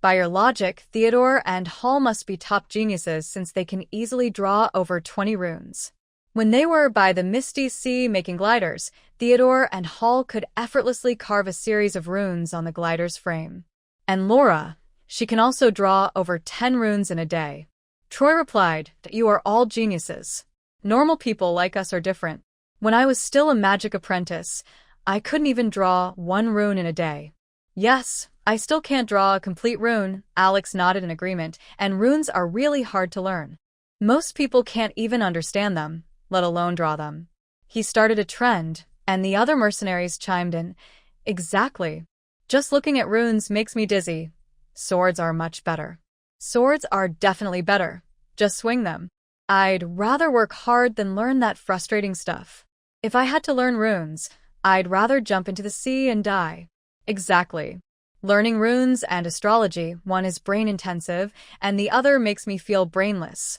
By your logic, Theodore and Hall must be top geniuses since they can easily draw over 20 runes. When they were by the Misty Sea making gliders, Theodore and Hall could effortlessly carve a series of runes on the glider's frame. And Laura, she can also draw over 10 runes in a day. Troy replied, "You are all geniuses. Normal people like us are different. When I was still a magic apprentice, I couldn't even draw 1 rune in a day." Yes, I still can't draw a complete rune, Alex nodded in agreement, and runes are really hard to learn. Most people can't even understand them, let alone draw them. He started a trend, and the other mercenaries chimed in. Exactly. Just looking at runes makes me dizzy. Swords are much better. Swords are definitely better. Just swing them. I'd rather work hard than learn that frustrating stuff. If I had to learn runes, I'd rather jump into the sea and die. Exactly. Learning runes and astrology, one is brain-intensive, and the other makes me feel brainless.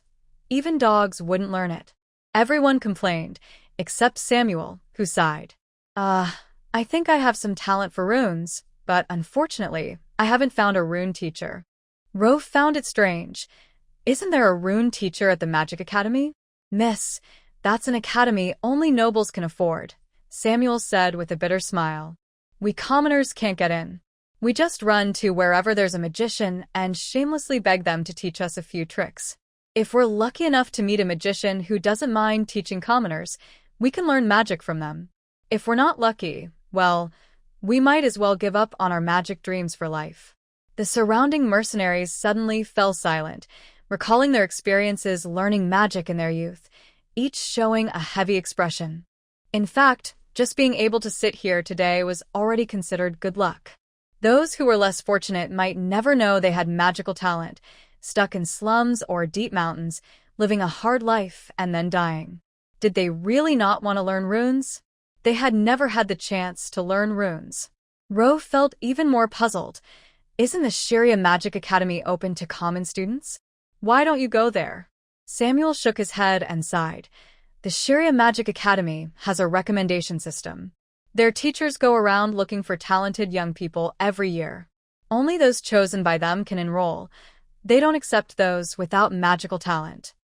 Even dogs wouldn't learn it. Everyone complained, except Samuel, who sighed. I think I have some talent for runes, but unfortunately, I haven't found a rune teacher. Ro found it strange. Isn't there a rune teacher at the Magic Academy? Miss, that's an academy only nobles can afford, Samuel said with a bitter smile. We commoners can't get in. We just run to wherever there's a magician and shamelessly beg them to teach us a few tricks. If we're lucky enough to meet a magician who doesn't mind teaching commoners, we can learn magic from them. If we're not lucky, well, We might as well give up on our magic dreams for life. The surrounding mercenaries suddenly fell silent, recalling their experiences learning magic in their youth, each showing a heavy expression. In fact, just being able to sit here today was already considered good luck. Those who were less fortunate might never know they had magical talent, stuck in slums or deep mountains, living a hard life and then dying. Did they really not want to learn runes? They had never had the chance to learn runes. Ro felt even more puzzled. Isn't the Sharia Magic Academy open to common students? Why don't you go there? Samuel shook his head and sighed. The Sharia Magic Academy has a recommendation system. Their teachers go around looking for talented young people every year. Only those chosen by them can enroll. They don't accept those without magical talent.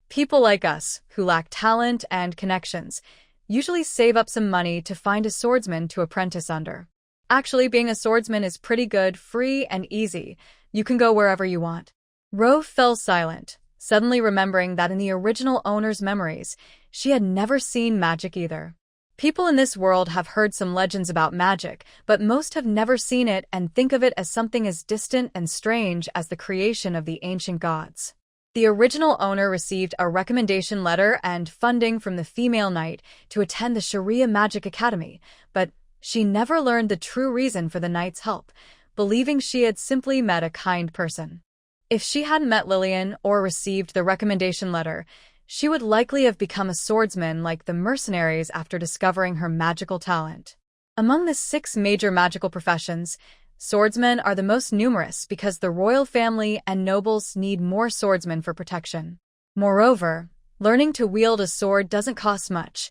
People like us, who lack talent and connections, usually save up some money to find a swordsman to apprentice under. Actually, being a swordsman is pretty good, free, and easy. You can go wherever you want. Ro fell silent, suddenly remembering that in the original owner's memories, she had never seen magic either. People in this world have heard some legends about magic, but most have never seen it and think of it as something as distant and strange as the creation of the ancient gods. The original owner received a recommendation letter and funding from the female knight to attend the Sharia Magic Academy, but she never learned the true reason for the knight's help, believing she had simply met a kind person. If she hadn't met Lillian or received the recommendation letter, she would likely have become a swordsman like the mercenaries after discovering her magical talent. Among the 6 major magical professions, swordsmen are the most numerous because the royal family and nobles need more swordsmen for protection. Moreover, learning to wield a sword doesn't cost much.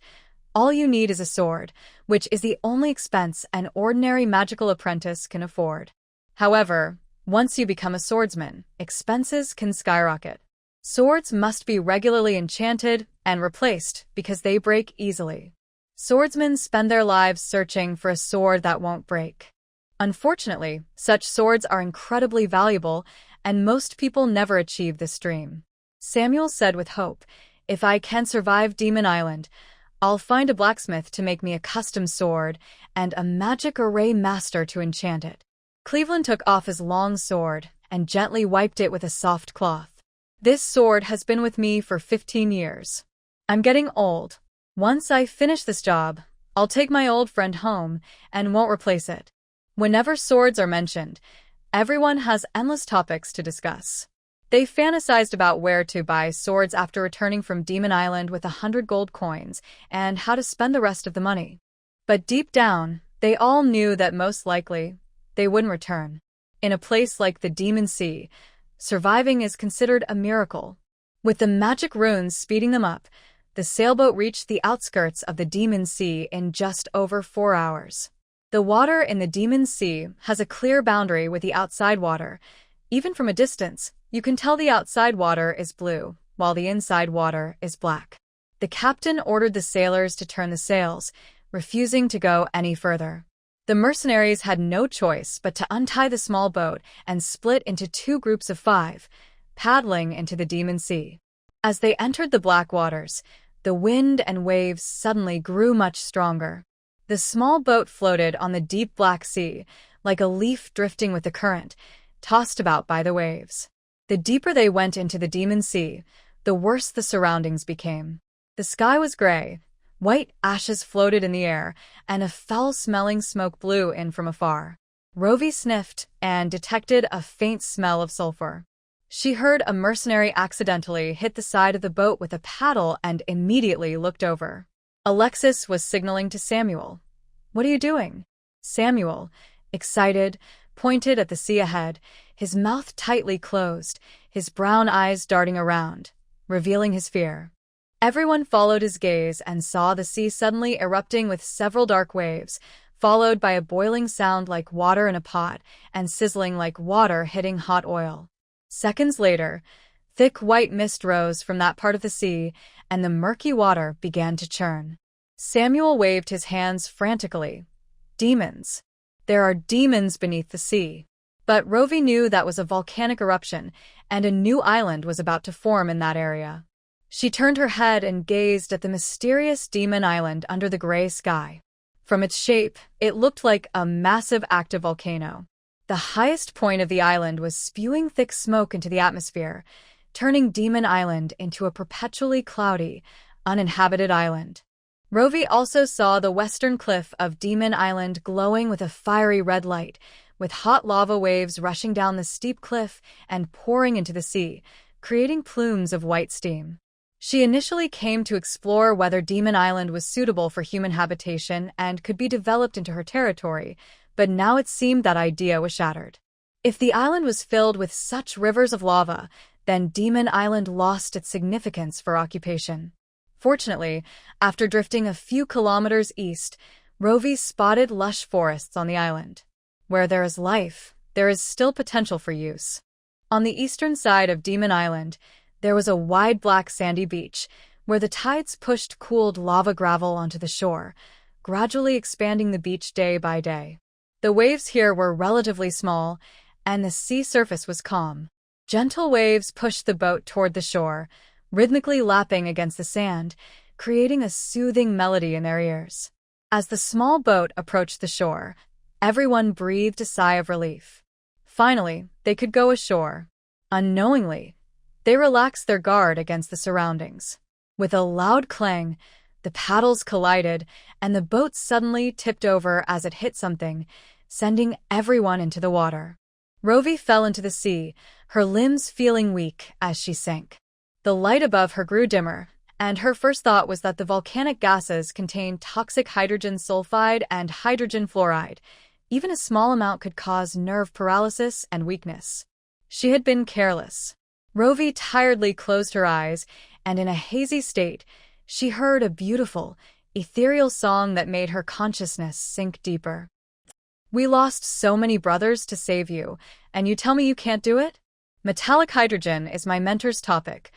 All you need is a sword, which is the only expense an ordinary magical apprentice can afford. However, once you become a swordsman, expenses can skyrocket. Swords must be regularly enchanted and replaced because they break easily. Swordsmen spend their lives searching for a sword that won't break. Unfortunately, such swords are incredibly valuable, and most people never achieve this dream. Samuel said with hope, "If I can survive Demon Island, I'll find a blacksmith to make me a custom sword and a magic array master to enchant it." Cleveland took off his long sword and gently wiped it with a soft cloth. "This sword has been with me for 15 years. I'm getting old. Once I finish this job, I'll take my old friend home and won't replace it." Whenever swords are mentioned, everyone has endless topics to discuss. They fantasized about where to buy swords after returning from Demon Island with 100 gold coins and how to spend the rest of the money. But deep down, they all knew that most likely, they wouldn't return. In a place like the Demon Sea, surviving is considered a miracle. With the magic runes speeding them up, the sailboat reached the outskirts of the Demon Sea in just over 4 hours. The water in the Demon Sea has a clear boundary with the outside water. Even from a distance, you can tell the outside water is blue, while the inside water is black. The captain ordered the sailors to turn the sails, refusing to go any further. The mercenaries had no choice but to untie the small boat and split into 2 groups of 5, paddling into the Demon Sea. As they entered the black waters, the wind and waves suddenly grew much stronger. The small boat floated on the deep black sea, like a leaf drifting with the current, tossed about by the waves. The deeper they went into the Demon Sea, the worse the surroundings became. The sky was gray, white ashes floated in the air, and a foul-smelling smoke blew in from afar. Rovey sniffed and detected a faint smell of sulfur. She heard a mercenary accidentally hit the side of the boat with a paddle and immediately looked over. Alexis was signaling to Samuel. "What are you doing?" Samuel, excited, pointed at the sea ahead, his mouth tightly closed, his brown eyes darting around, revealing his fear. Everyone followed his gaze and saw the sea suddenly erupting with several dark waves, followed by a boiling sound like water in a pot and sizzling like water hitting hot oil. Seconds later, thick white mist rose from that part of the sea, and the murky water began to churn. Samuel waved his hands frantically. Demons. There are demons beneath the sea. But Rovey knew that was a volcanic eruption, and a new island was about to form in that area. She turned her head and gazed at the mysterious demon island under the gray sky. From its shape, it looked like a massive active volcano. The highest point of the island was spewing thick smoke into the atmosphere, turning Demon Island into a perpetually cloudy, uninhabited island. Rovey also saw the western cliff of Demon Island glowing with a fiery red light, with hot lava waves rushing down the steep cliff and pouring into the sea, creating plumes of white steam. She initially came to explore whether Demon Island was suitable for human habitation and could be developed into her territory, but now it seemed that idea was shattered. If the island was filled with such rivers of lava, then Demon Island lost its significance for occupation. Fortunately, after drifting a few kilometers east, Rovey spotted lush forests on the island. Where there is life, there is still potential for use. On the eastern side of Demon Island, there was a wide black sandy beach, where the tides pushed cooled lava gravel onto the shore, gradually expanding the beach day by day. The waves here were relatively small, and the sea surface was calm. Gentle waves pushed the boat toward the shore, rhythmically lapping against the sand, creating a soothing melody in their ears. As the small boat approached the shore, everyone breathed a sigh of relief. Finally, they could go ashore. Unknowingly, they relaxed their guard against the surroundings. With a loud clang, the paddles collided, and the boat suddenly tipped over as it hit something, sending everyone into the water. Rovey fell into the sea, her limbs feeling weak as she sank. The light above her grew dimmer, and her first thought was that the volcanic gases contained toxic hydrogen sulfide and hydrogen fluoride. Even a small amount could cause nerve paralysis and weakness. She had been careless. Rovey tiredly closed her eyes, and in a hazy state, she heard a beautiful, ethereal song that made her consciousness sink deeper. "We lost so many brothers to save you, and you tell me you can't do it? Metallic hydrogen is my mentor's topic.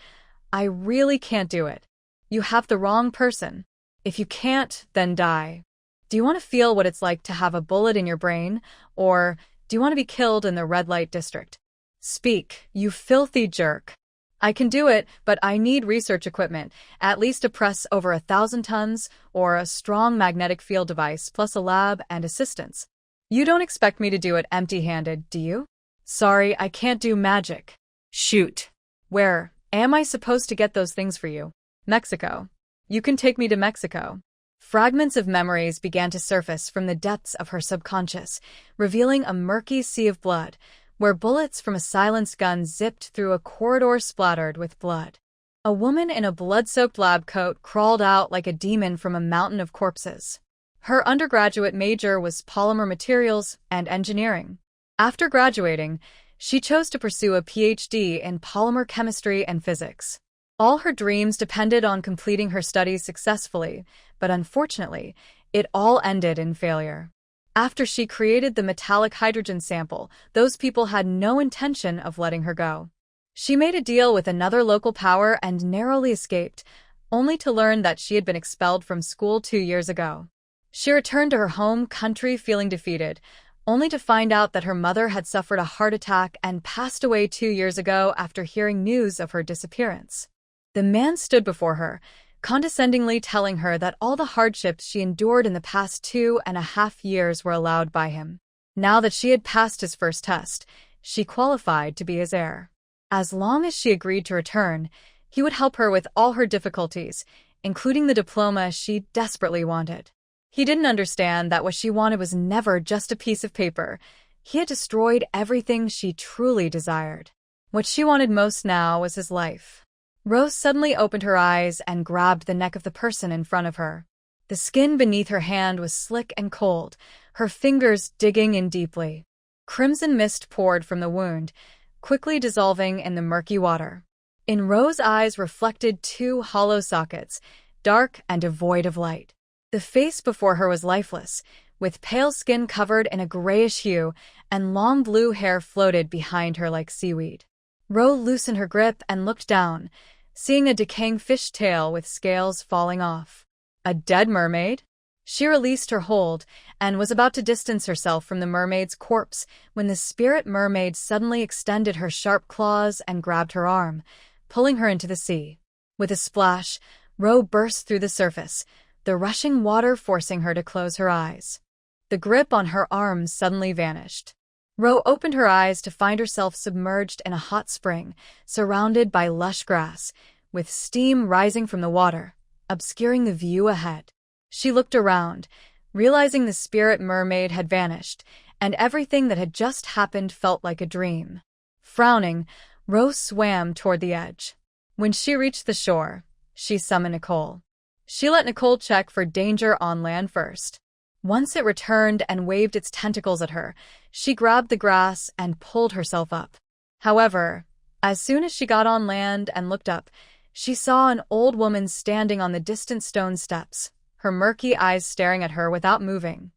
I really can't do it. You have the wrong person. If you can't, then die. Do you want to feel what it's like to have a bullet in your brain, or do you want to be killed in the red light district? Speak, you filthy jerk. I can do it, but I need research equipment, at least a press over 1,000 tons, or a strong magnetic field device, plus a lab and assistants. You don't expect me to do it empty-handed, do you? Sorry, I can't do magic. Shoot. Where am I supposed to get those things for you? Mexico. You can take me to Mexico." Fragments of memories began to surface from the depths of her subconscious, revealing a murky sea of blood, where bullets from a silenced gun zipped through a corridor splattered with blood. A woman in a blood-soaked lab coat crawled out like a demon from a mountain of corpses. Her undergraduate major was polymer materials and engineering. After graduating, she chose to pursue a PhD in polymer chemistry and physics. All her dreams depended on completing her studies successfully, but unfortunately, it all ended in failure. After she created the metallic hydrogen sample, those people had no intention of letting her go. She made a deal with another local power and narrowly escaped, only to learn that she had been expelled from school 2 years ago. She returned to her home country feeling defeated, only to find out that her mother had suffered a heart attack and passed away 2 years ago after hearing news of her disappearance. The man stood before her, condescendingly telling her that all the hardships she endured in the past 2.5 years were allowed by him. Now that she had passed his first test, she qualified to be his heir. As long as she agreed to return, he would help her with all her difficulties, including the diploma she desperately wanted. He didn't understand that what she wanted was never just a piece of paper. He had destroyed everything she truly desired. What she wanted most now was his life. Rose suddenly opened her eyes and grabbed the neck of the person in front of her. The skin beneath her hand was slick and cold, her fingers digging in deeply. Crimson mist poured from the wound, quickly dissolving in the murky water. In Rose's eyes reflected 2 hollow sockets, dark and devoid of light. The face before her was lifeless, with pale skin covered in a grayish hue, and long blue hair floated behind her like seaweed. Rose loosened her grip and looked down, seeing a decaying fish tail with scales falling off. A dead mermaid? She released her hold and was about to distance herself from the mermaid's corpse when the spirit mermaid suddenly extended her sharp claws and grabbed her arm, pulling her into the sea. With a splash, Rose burst through the surface, the rushing water forcing her to close her eyes. The grip on her arms suddenly vanished. Ro opened her eyes to find herself submerged in a hot spring, surrounded by lush grass, with steam rising from the water, obscuring the view ahead. She looked around, realizing the spirit mermaid had vanished, and everything that had just happened felt like a dream. Frowning, Ro swam toward the edge. When she reached the shore, she summoned Nicole. She let Nicole check for danger on land first. Once it returned and waved its tentacles at her, she grabbed the grass and pulled herself up. However, as soon as she got on land and looked up, she saw an old woman standing on the distant stone steps, her murky eyes staring at her without moving.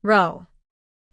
Ro.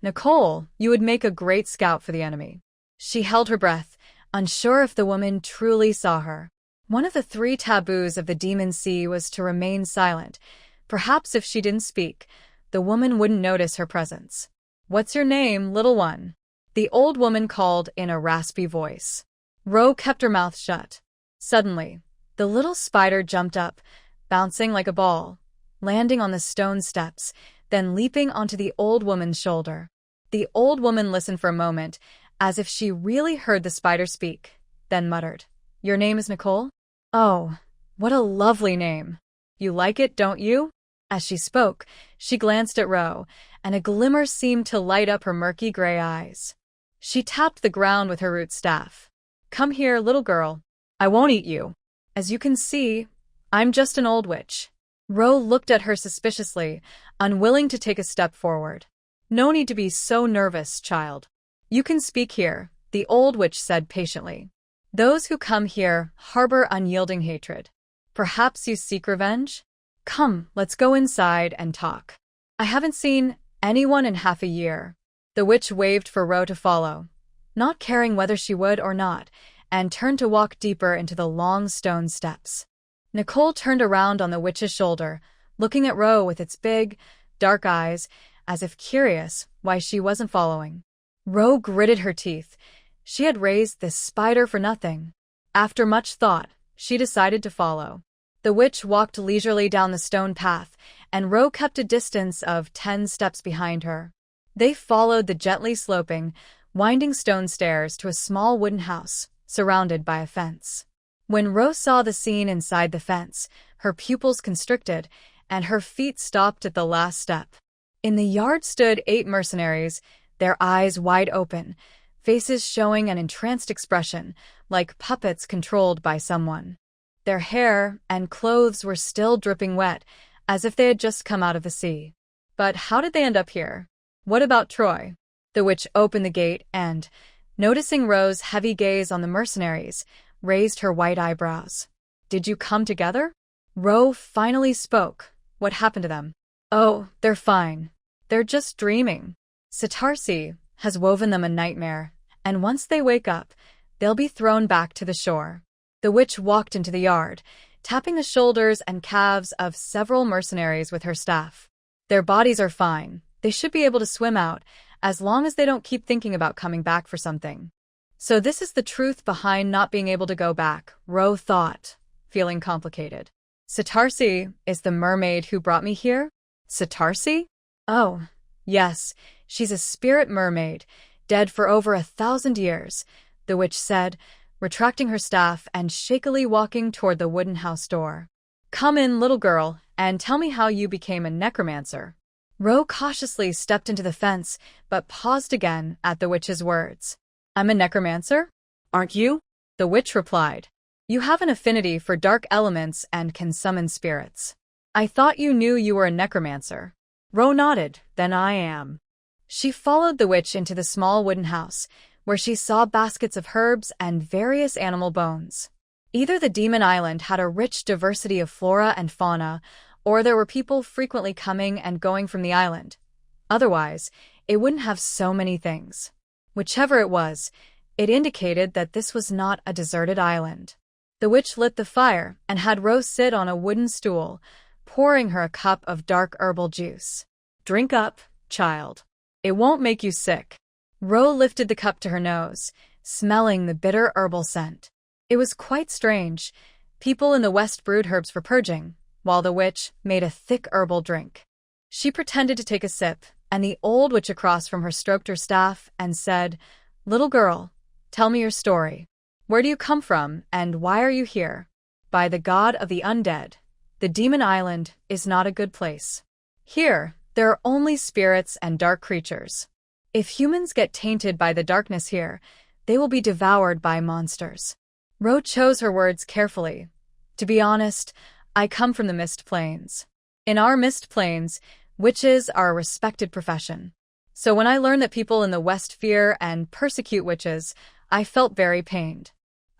Nicole, you would make a great scout for the enemy. She held her breath, unsure if the woman truly saw her. One of the 3 taboos of the Demon Sea was to remain silent. Perhaps if she didn't speak, the woman wouldn't notice her presence. What's your name, little one? The old woman called in a raspy voice. Ro kept her mouth shut. Suddenly, the little spider jumped up, bouncing like a ball, landing on the stone steps, then leaping onto the old woman's shoulder. The old woman listened for a moment, as if she really heard the spider speak, then muttered, "Your name is Nicole? Oh, what a lovely name. You like it, don't you?" As she spoke, she glanced at Ro, and a glimmer seemed to light up her murky gray eyes. She tapped the ground with her root staff. "Come here, little girl. I won't eat you. As you can see, I'm just an old witch." Ro looked at her suspiciously, unwilling to take a step forward. "No need to be so nervous, child. You can speak here," the old witch said patiently. "Those who come here harbor unyielding hatred. Perhaps you seek revenge? Come, let's go inside and talk. I haven't seen anyone in half a year." The witch waved for Ro to follow, not caring whether she would or not, and turned to walk deeper into the long stone steps. Nicole turned around on the witch's shoulder, looking at Ro with its big, dark eyes, as if curious why she wasn't following. Ro gritted her teeth. She had raised this spider for nothing. After much thought, she decided to follow. The witch walked leisurely down the stone path, and Ro kept a distance of 10 steps behind her. They followed the gently sloping, winding stone stairs to a small wooden house, surrounded by a fence. When Ro saw the scene inside the fence, her pupils constricted, and her feet stopped at the last step. In the yard stood 8 mercenaries, their eyes wide open, faces showing an entranced expression, like puppets controlled by someone. Their hair and clothes were still dripping wet, as if they had just come out of the sea. But how did they end up here? What about Troy? The witch opened the gate and, noticing Ro's heavy gaze on the mercenaries, raised her white eyebrows. "Did you come together?" Ro finally spoke. "What happened to them?" "Oh, they're fine. They're just dreaming. Satarsi has woven them a nightmare, and once they wake up, they'll be thrown back to the shore." The witch walked into the yard, tapping the shoulders and calves of several mercenaries with her staff. "Their bodies are fine. They should be able to swim out, as long as they don't keep thinking about coming back for something." So this is the truth behind not being able to go back, Ro thought, feeling complicated. "Satarsi is the mermaid who brought me here?" "Satarsi? Oh, yes, she's a spirit mermaid, dead for over 1,000 years, the witch said, retracting her staff and shakily walking toward the wooden house door. "Come in, little girl, and tell me how you became a necromancer." Ro cautiously stepped into the fence, but paused again at the witch's words. "I'm a necromancer? Aren't you?" The witch replied. "You have an affinity for dark elements and can summon spirits. I thought you knew you were a necromancer." Ro nodded. "Then I am." She followed the witch into the small wooden house, where she saw baskets of herbs and various animal bones. Either the demon island had a rich diversity of flora and fauna, or there were people frequently coming and going from the island. Otherwise, it wouldn't have so many things. Whichever it was, it indicated that this was not a deserted island. The witch lit the fire and had Ro sit on a wooden stool, pouring her a cup of dark herbal juice. "Drink up, child. It won't make you sick." Ro lifted the cup to her nose, smelling the bitter herbal scent. It was quite strange. People in the West brewed herbs for purging, while the witch made a thick herbal drink. She pretended to take a sip, and the old witch across from her stroked her staff and said, "Little girl, tell me your story. Where do you come from, and why are you here? By the god of the undead, the demon island is not a good place. Here, there are only spirits and dark creatures. If humans get tainted by the darkness here, they will be devoured by monsters." Ro chose her words carefully. "To be honest, I come from the Mist Plains. In our Mist Plains, witches are a respected profession. So when I learned that people in the West fear and persecute witches, I felt very pained.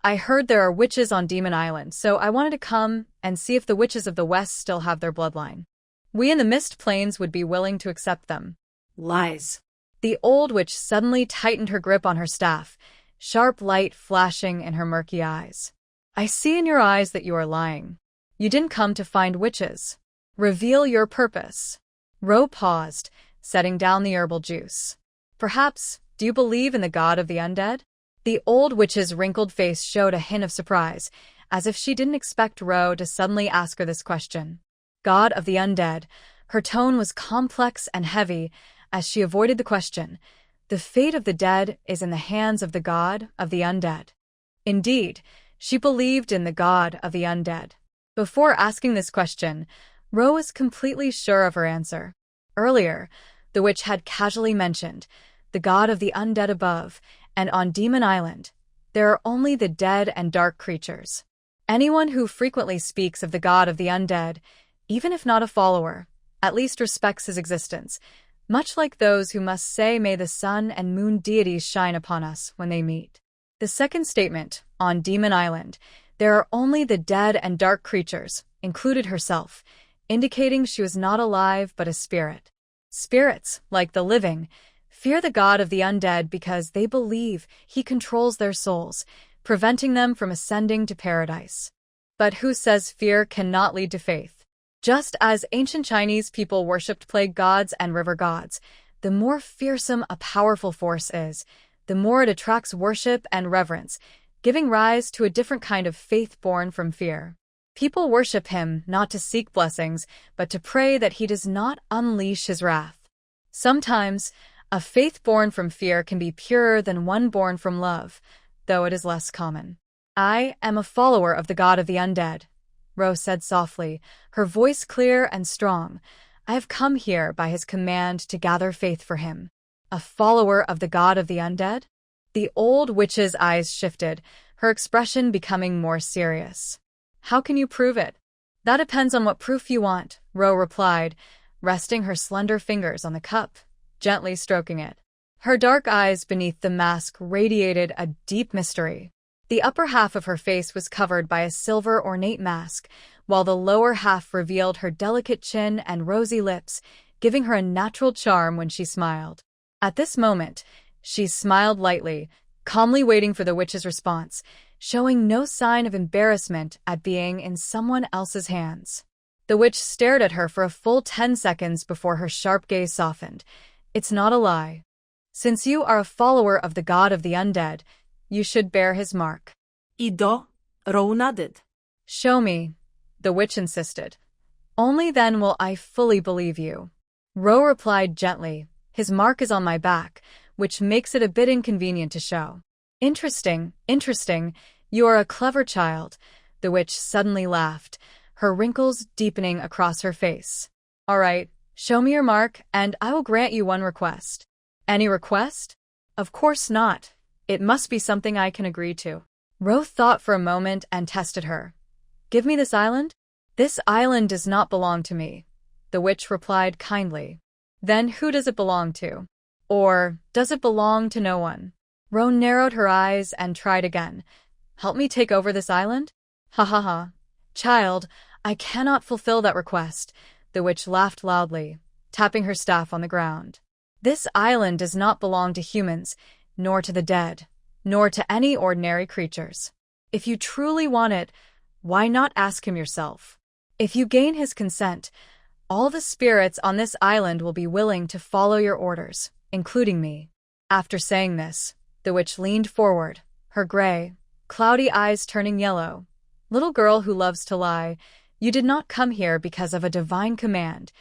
I heard there are witches on Demon Island, so I wanted to come and see if the witches of the West still have their bloodline. We in the Mist Plains would be willing to accept them." Lies. The old witch suddenly tightened her grip on her staff, sharp light flashing in her murky eyes. "I see in your eyes that you are lying. You didn't come to find witches. Reveal your purpose." Ro paused, setting down the herbal juice. "Perhaps, do you believe in the god of the undead?" The old witch's wrinkled face showed a hint of surprise, as if she didn't expect Ro to suddenly ask her this question. God of the undead. Her tone was complex and heavy as she avoided the question. The fate of the dead is in the hands of the god of the undead. Indeed, she believed in the god of the undead. Before asking this question, Ro was completely sure of her answer. Earlier, the witch had casually mentioned the god of the undead above, and on Demon Island, there are only the dead and dark creatures. Anyone who frequently speaks of the god of the undead, even if not a follower, at least respects his existence, much like those who must say may the sun and moon deities shine upon us when they meet. The second statement, on Demon Island, there are only the dead and dark creatures, included herself, indicating she was not alive but a spirit. Spirits, like the living, fear the god of the undead because they believe he controls their souls, preventing them from ascending to paradise. But who says fear cannot lead to faith? Just as ancient Chinese people worshipped plague gods and river gods, the more fearsome a powerful force is, the more it attracts worship and reverence, giving rise to a different kind of faith born from fear. People worship him not to seek blessings, but to pray that he does not unleash his wrath. Sometimes, a faith born from fear can be purer than one born from love, though it is less common. "I am a follower of the god of the undead," Ro said softly, her voice clear and strong. "I have come here by his command to gather faith for him." "A follower of the god of the undead?" The old witch's eyes shifted, her expression becoming more serious. "How can you prove it?" "That depends on what proof you want," Ro replied, resting her slender fingers on the cup, gently stroking it. Her dark eyes beneath the mask radiated a deep mystery. The upper half of her face was covered by a silver ornate mask, while the lower half revealed her delicate chin and rosy lips, giving her a natural charm when she smiled. At this moment, she smiled lightly, calmly waiting for the witch's response, showing no sign of embarrassment at being in someone else's hands. The witch stared at her for a full 10 seconds before her sharp gaze softened. "It's not a lie. Since you are a follower of the god of the undead, you should bear his mark." Ido, Ro nodded. "Show me," the witch insisted. "Only then will I fully believe you." Ro replied gently, "His mark is on my back, which makes it a bit inconvenient to show." Interesting. You are a clever child," the witch suddenly laughed, her wrinkles deepening across her face. "All right, show me your mark, and I will grant you one request." "Any request?" "Of course not. It must be something I can agree to." Ro thought for a moment and tested her. "Give me this island?" "This island does not belong to me," the witch replied kindly. "Then who does it belong to? Or does it belong to no one?" Ro narrowed her eyes and tried again. "Help me take over this island?" "Ha ha ha. Child, I cannot fulfill that request," the witch laughed loudly, tapping her staff on the ground. "This island does not belong to humans, nor to the dead, nor to any ordinary creatures. If you truly want it, why not ask him yourself? If you gain his consent, all the spirits on this island will be willing to follow your orders, including me." After saying this, the witch leaned forward, her gray, cloudy eyes turning yellow. "Little girl who loves to lie, You did not come here because of a divine command.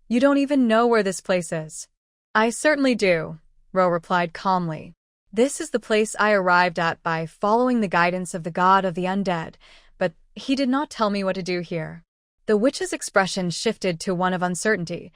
You don't even know where this place is." "I certainly do," Ro replied calmly. "This is the place I arrived at by following the guidance of the god of the undead, but he did not tell me what to do here." The witch's expression shifted to one of uncertainty.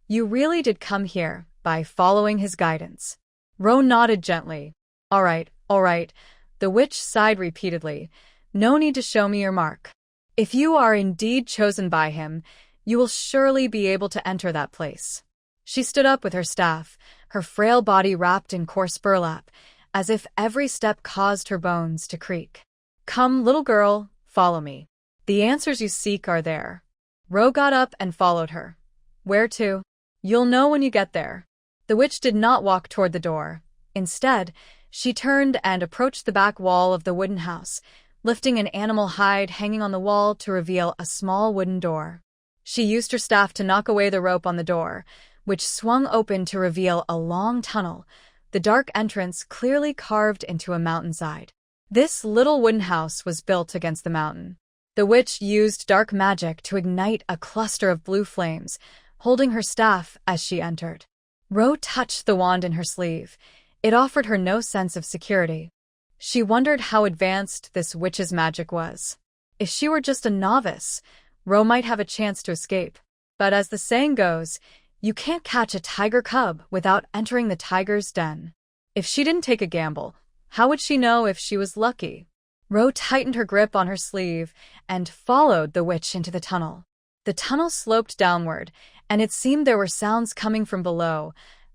"You really did come here by following his guidance?" Ro nodded gently. All right. The witch sighed repeatedly. "No need to show me your mark. If you are indeed chosen by him, you will surely be able to enter that place." She stood up with her staff, her frail body wrapped in coarse burlap, as if every step caused her bones to creak. "Come, little girl, follow me. The answers you seek are there." Ro got up and followed her. "Where to?" "You'll know when you get there." The witch did not walk toward the door. Instead, she turned and approached the back wall of the wooden house, lifting an animal hide hanging on the wall to reveal a small wooden door. She used her staff to knock away the rope on the door, which swung open to reveal a long tunnel, the dark entrance clearly carved into a mountainside. This little wooden house was built against the mountain. The witch used dark magic to ignite a cluster of blue flames, holding her staff as she entered. Ro touched the wand in her sleeve. It offered her no sense of security. She wondered how advanced this witch's magic was. If she were just a novice, Ro might have a chance to escape. But as the saying goes, you can't catch a tiger cub without entering the tiger's den. If she didn't take a gamble, how would she know if she was lucky? Ro tightened her grip on her sleeve and followed the witch into the tunnel. The tunnel sloped downward, and it seemed there were sounds coming from below,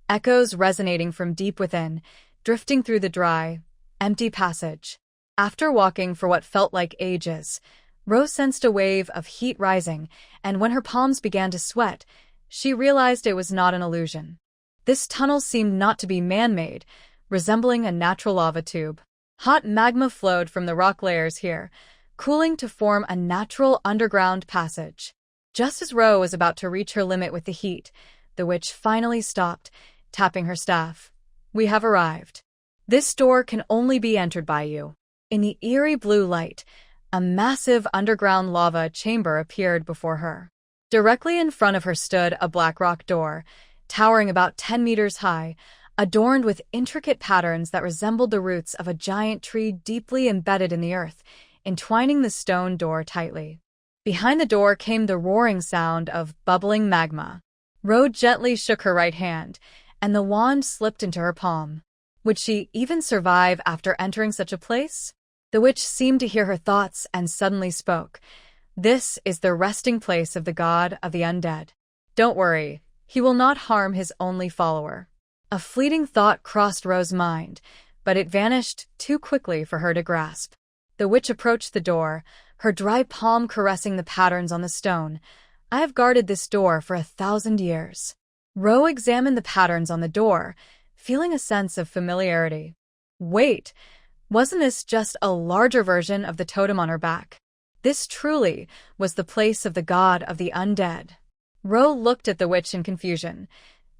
echoes resonating from deep within, drifting through the dry, empty passage. After walking for what felt like ages, Ro sensed a wave of heat rising, and when her palms began to sweat, she realized it was not an illusion. This tunnel seemed not to be man-made, resembling a natural lava tube. Hot magma flowed from the rock layers here, cooling to form a natural underground passage. Just as Ro was about to reach her limit with the heat, the witch finally stopped, tapping her staff. "We have arrived. This door can only be entered by you." In the eerie blue light, a massive underground lava chamber appeared before her. Directly in front of her stood a black rock door, towering about 10 meters high, adorned with intricate patterns that resembled the roots of a giant tree deeply embedded in the earth, entwining the stone door tightly. Behind the door came the roaring sound of bubbling magma. Ro gently shook her right hand, and the wand slipped into her palm. Would she even survive after entering such a place? The witch seemed to hear her thoughts and suddenly spoke. "This is the resting place of the god of the undead. Don't worry, he will not harm his only follower." A fleeting thought crossed Ro's mind, but it vanished too quickly for her to grasp. The witch approached the door, her dry palm caressing the patterns on the stone. "I have guarded this door for 1,000 years." Ro examined the patterns on the door, feeling a sense of familiarity. Wait, wasn't this just a larger version of the totem on her back? This truly was the place of the god of the undead. Ro looked at the witch in confusion.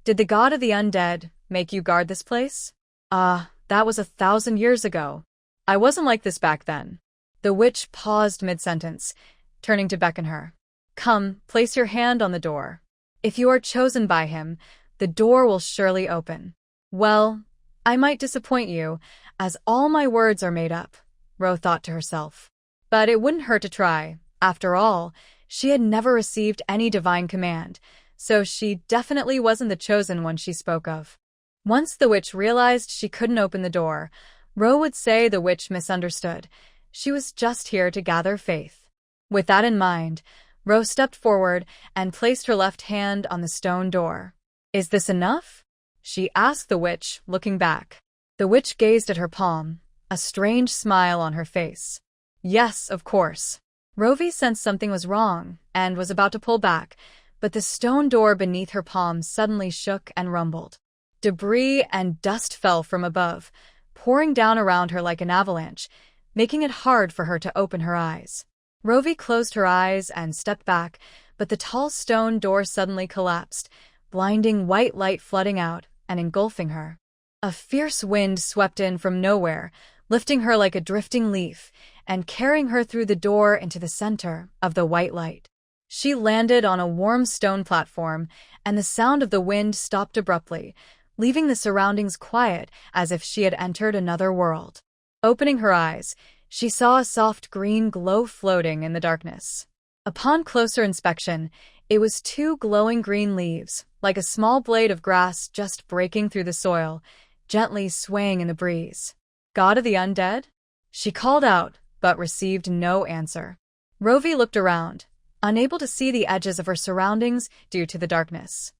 "Did the god of the undead make you guard this place?" That was 1,000 years ago. I wasn't like this back then." The witch paused mid-sentence, turning to beckon her. "Come, place your hand on the door. If you are chosen by him, the door will surely open." "Well, I might disappoint you, as all my words are made up," Ro thought to herself. But it wouldn't hurt to try. After all, she had never received any divine command, so she definitely wasn't the chosen one she spoke of. Once the witch realized she couldn't open the door, Ro would say the witch misunderstood. She was just here to gather faith. With that in mind, Ro stepped forward and placed her left hand on the stone door. "Is this enough?" she asked the witch, looking back. The witch gazed at her palm, a strange smile on her face. "Yes, of course." Rovey sensed something was wrong and was about to pull back, but the stone door beneath her palm suddenly shook and rumbled. Debris and dust fell from above, pouring down around her like an avalanche, making it hard for her to open her eyes. Rovey closed her eyes and stepped back, but the tall stone door suddenly collapsed, blinding white light flooding out and engulfing her. A fierce wind swept in from nowhere, lifting her like a drifting leaf and carrying her through the door into the center of the white light. She landed on a warm stone platform, and the sound of the wind stopped abruptly, leaving the surroundings quiet as if she had entered another world. Opening her eyes, she saw a soft green glow floating in the darkness. Upon closer inspection, it was two glowing green leaves, like a small blade of grass just breaking through the soil, gently swaying in the breeze. "God of the undead?" She called out, but received no answer. Rovey looked around, unable to see the edges of her surroundings due to the darkness.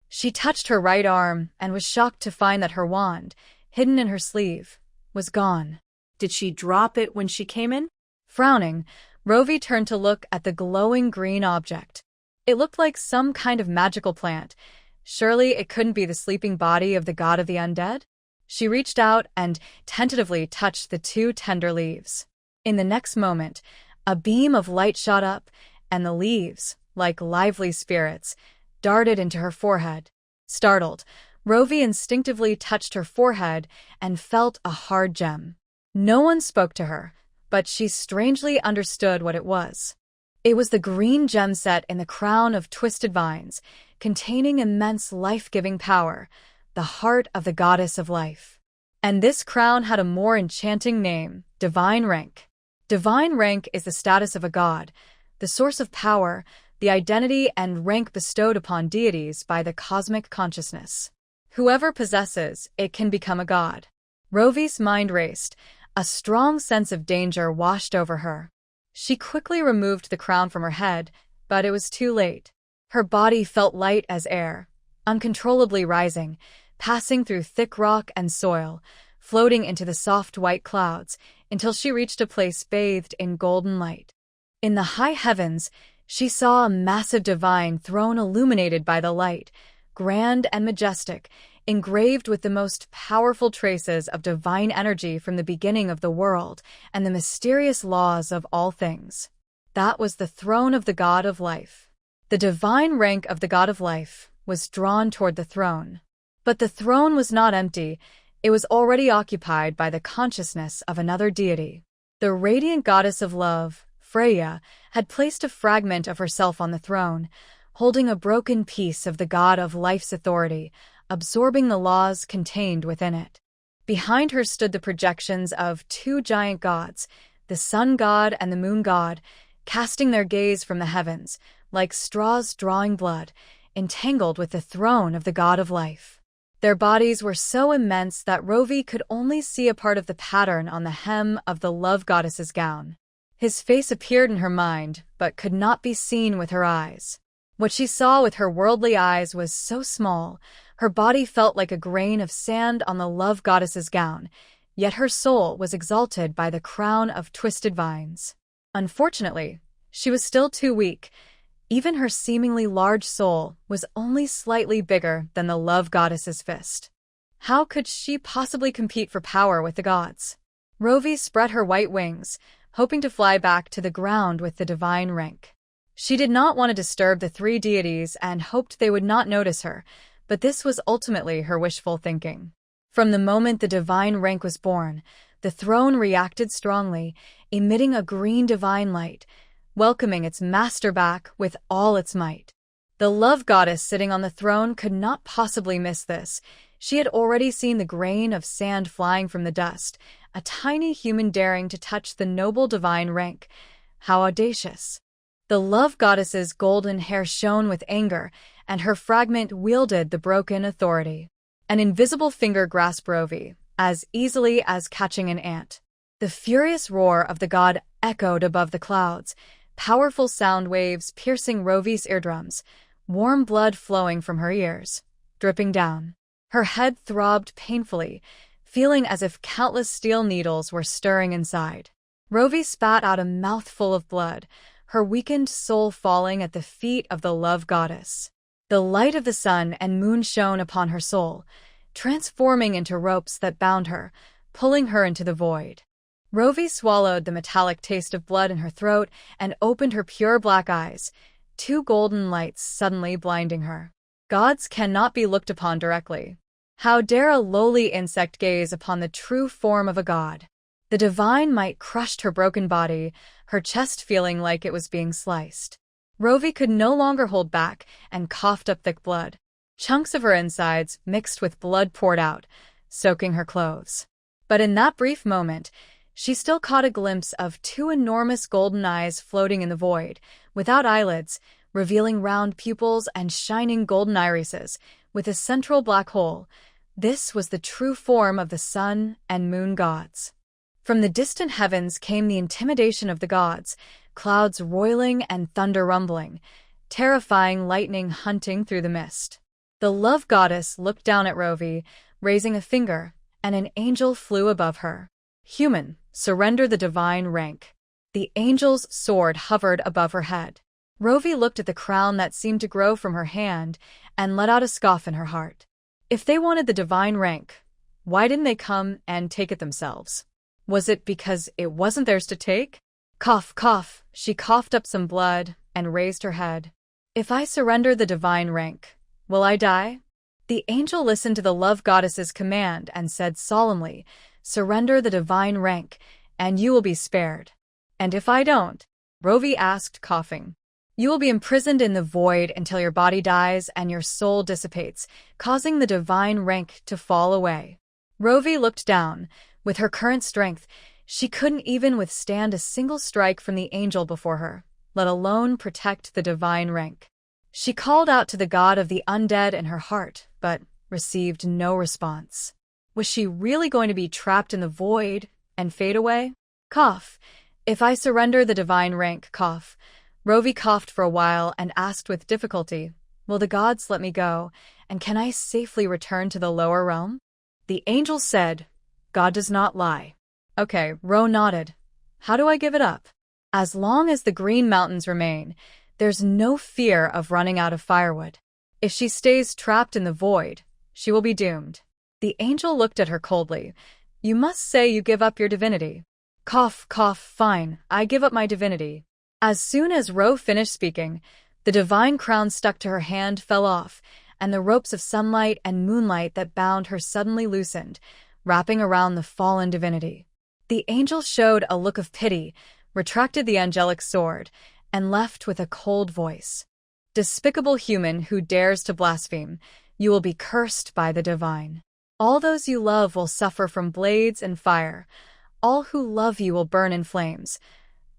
She touched her right arm and was shocked to find that her wand, hidden in her sleeve, was gone. Did she drop it when she came in? Frowning, Rovey turned to look at the glowing green object. It looked like some kind of magical plant. Surely it couldn't be the sleeping body of the god of the undead? She reached out and tentatively touched the two tender leaves. In the next moment, a beam of light shot up, and the leaves, like lively spirits, darted into her forehead. Startled, Rovey instinctively touched her forehead and felt a hard gem. No one spoke to her, but she strangely understood what it was. It was the green gem set in the crown of twisted vines, containing immense life-giving power, the heart of the goddess of life. And this crown had a more enchanting name, divine rank. Divine rank is the status of a god, the source of power, the identity and rank bestowed upon deities by the cosmic consciousness. Whoever possesses it can become a god. Rovey's mind raced. A strong sense of danger washed over her. She quickly removed the crown from her head, but it was too late. Her body felt light as air, uncontrollably rising, passing through thick rock and soil, floating into the soft white clouds, until she reached a place bathed in golden light. In the high heavens, she saw a massive divine throne illuminated by the light, grand and majestic, engraved with the most powerful traces of divine energy from the beginning of the world and the mysterious laws of all things. That was the throne of the god of life. The divine rank of the god of life was drawn toward the throne. But the throne was not empty. It was already occupied by the consciousness of another deity. The radiant goddess of love, Freya, had placed a fragment of herself on the throne, holding a broken piece of the god of life's authority, absorbing the laws contained within it. Behind her stood the projections of two giant gods, the sun god and the moon god, casting their gaze from the heavens, like straws drawing blood, entangled with the throne of the god of life. Their bodies were so immense that Rovey could only see a part of the pattern on the hem of the love goddess's gown. His face appeared in her mind, but could not be seen with her eyes. What she saw with her worldly eyes was so small, her body felt like a grain of sand on the love goddess's gown, yet her soul was exalted by the crown of twisted vines. Unfortunately, she was still too weak. Even her seemingly large soul was only slightly bigger than the love goddess's fist. How could she possibly compete for power with the gods? Rovey spread her white wings, hoping to fly back to the ground with the divine rank. She did not want to disturb the three deities and hoped they would not notice her, but this was ultimately her wishful thinking. From the moment the divine rank was born, the throne reacted strongly, emitting a green divine light, welcoming its master back with all its might. The love goddess sitting on the throne could not possibly miss this. She had already seen the grain of sand flying from the dust, a tiny human daring to touch the noble divine rank. How audacious! The love goddess's golden hair shone with anger, and her fragment wielded the broken authority. An invisible finger grasped Rovey, as easily as catching an ant. The furious roar of the god echoed above the clouds, powerful sound waves piercing Rovey's eardrums, warm blood flowing from her ears, dripping down. Her head throbbed painfully, feeling as if countless steel needles were stirring inside. Rovey spat out a mouthful of blood, her weakened soul falling at the feet of the love goddess. The light of the sun and moon shone upon her soul, transforming into ropes that bound her, pulling her into the void. Rovey swallowed the metallic taste of blood in her throat and opened her pure black eyes, two golden lights suddenly blinding her. Gods cannot be looked upon directly. How dare a lowly insect gaze upon the true form of a god? The divine might crushed her broken body, her chest feeling like it was being sliced. Rovey could no longer hold back and coughed up thick blood. Chunks of her insides mixed with blood poured out, soaking her clothes. But in that brief moment, she still caught a glimpse of two enormous golden eyes floating in the void, without eyelids, revealing round pupils and shining golden irises, with a central black hole. This was the true form of the sun and moon gods. From the distant heavens came the intimidation of the gods, clouds roiling and thunder rumbling, terrifying lightning hunting through the mist. The love goddess looked down at Rovey, raising a finger, and an angel flew above her. Human, surrender the divine rank. The angel's sword hovered above her head. Rovey looked at the crown that seemed to grow from her hand and let out a scoff in her heart. If they wanted the divine rank, why didn't they come and take it themselves? Was it because it wasn't theirs to take? Cough, cough, she coughed up some blood and raised her head. If I surrender the divine rank, will I die? The angel listened to the love goddess's command and said solemnly, surrender the divine rank, and you will be spared. And if I don't? Rovey asked, coughing. You will be imprisoned in the void until your body dies and your soul dissipates, causing the divine rank to fall away. Rovey looked down. With her current strength, she couldn't even withstand a single strike from the angel before her, let alone protect the divine rank. She called out to the god of the undead in her heart, but received no response. Was she really going to be trapped in the void and fade away? Cough. If I surrender the divine rank, cough. Rovey coughed for a while and asked with difficulty, will the gods let me go, and can I safely return to the lower realm? The angel said, God does not lie. Okay, Ro nodded. How do I give it up? As long as the Green Mountains remain, there's no fear of running out of firewood. If she stays trapped in the void, she will be doomed. The angel looked at her coldly. You must say you give up your divinity. Cough, cough, fine, I give up my divinity. As soon as Ro finished speaking, the divine crown stuck to her hand fell off, and the ropes of sunlight and moonlight that bound her suddenly loosened, wrapping around the fallen divinity. The angel showed a look of pity, retracted the angelic sword, and left with a cold voice. Despicable human who dares to blaspheme, you will be cursed by the divine. All those you love will suffer from blades and fire. All who love you will burn in flames.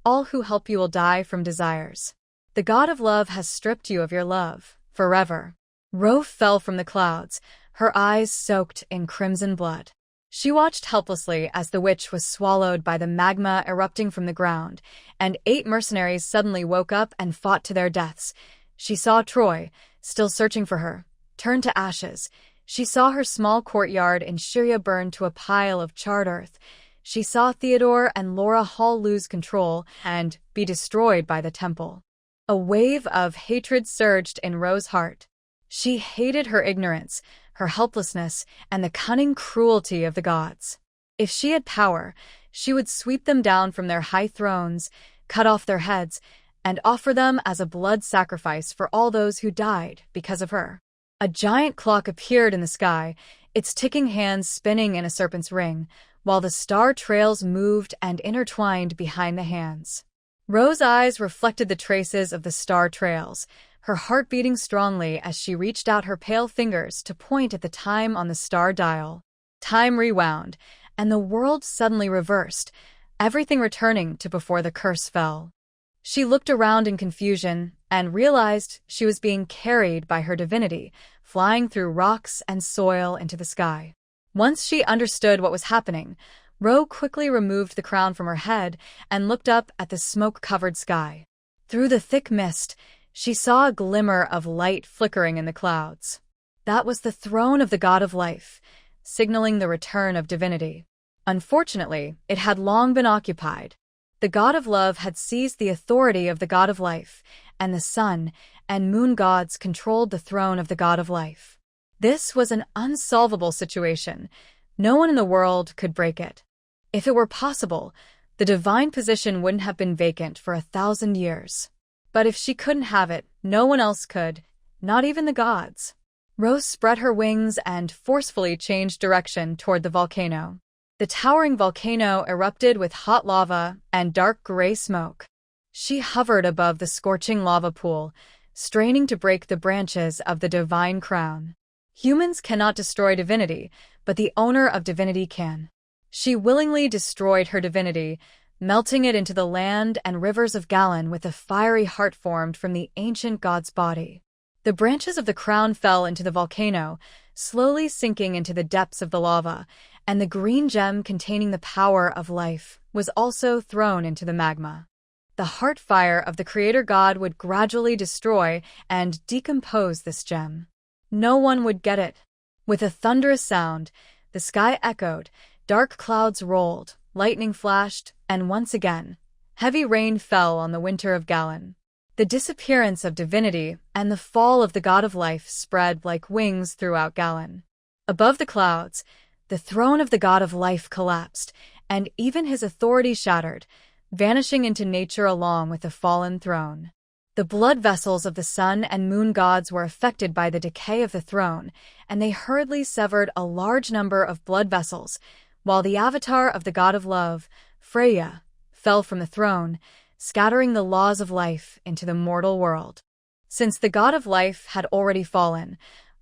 All who help you will die from desires. The god of love has stripped you of your love, forever. Ro fell from the clouds, her eyes soaked in crimson blood. She watched helplessly as the witch was swallowed by the magma erupting from the ground, and 8 mercenaries suddenly woke up and fought to their deaths. She saw Troy, still searching for her, turn to ashes. She saw her small courtyard in Syria burn to a pile of charred earth. She saw Theodore and Laura Hall lose control and be destroyed by the temple. A wave of hatred surged in Ro's heart. She hated her ignorance, her helplessness, and the cunning cruelty of the gods. If she had power, she would sweep them down from their high thrones, cut off their heads, and offer them as a blood sacrifice for all those who died because of her. A giant clock appeared in the sky, its ticking hands spinning in a serpent's ring, while the star trails moved and intertwined behind the hands. Ro's eyes reflected the traces of the star trails, her heart beating strongly as she reached out her pale fingers to point at the time on the star dial. Time rewound, and the world suddenly reversed, everything returning to before the curse fell. She looked around in confusion and realized she was being carried by her divinity, flying through rocks and soil into the sky. Once she understood what was happening, Ro quickly removed the crown from her head and looked up at the smoke-covered sky. Through the thick mist, she saw a glimmer of light flickering in the clouds. That was the throne of the god of life, signaling the return of divinity. Unfortunately, it had long been occupied. The god of love had seized the authority of the god of life, and the sun and moon gods controlled the throne of the god of life. This was an unsolvable situation. No one in the world could break it. If it were possible, the divine position wouldn't have been vacant for 1,000 years. But if she couldn't have it, no one else could, not even the gods. Rose spread her wings and forcefully changed direction toward the volcano. The towering volcano erupted with hot lava and dark gray smoke. She hovered above the scorching lava pool, straining to break the branches of the divine crown. Humans cannot destroy divinity, but the owner of divinity can. She willingly destroyed her divinity, melting it into the land and rivers of Galan with a fiery heart formed from the ancient god's body. The branches of the crown fell into the volcano, slowly sinking into the depths of the lava, and the green gem containing the power of life was also thrown into the magma. The heart fire of the creator god would gradually destroy and decompose this gem. No one would get it. With a thunderous sound, the sky echoed, dark clouds rolled, lightning flashed, and once again, heavy rain fell on the winter of Galan. The disappearance of divinity and the fall of the god of life spread like wings throughout Galan. Above the clouds, the throne of the god of life collapsed, and even his authority shattered, vanishing into nature along with the fallen throne. The blood vessels of the sun and moon gods were affected by the decay of the throne, and they hurriedly severed a large number of blood vessels, while the avatar of the god of love, Freya, fell from the throne, scattering the laws of life into the mortal world. Since the god of life had already fallen,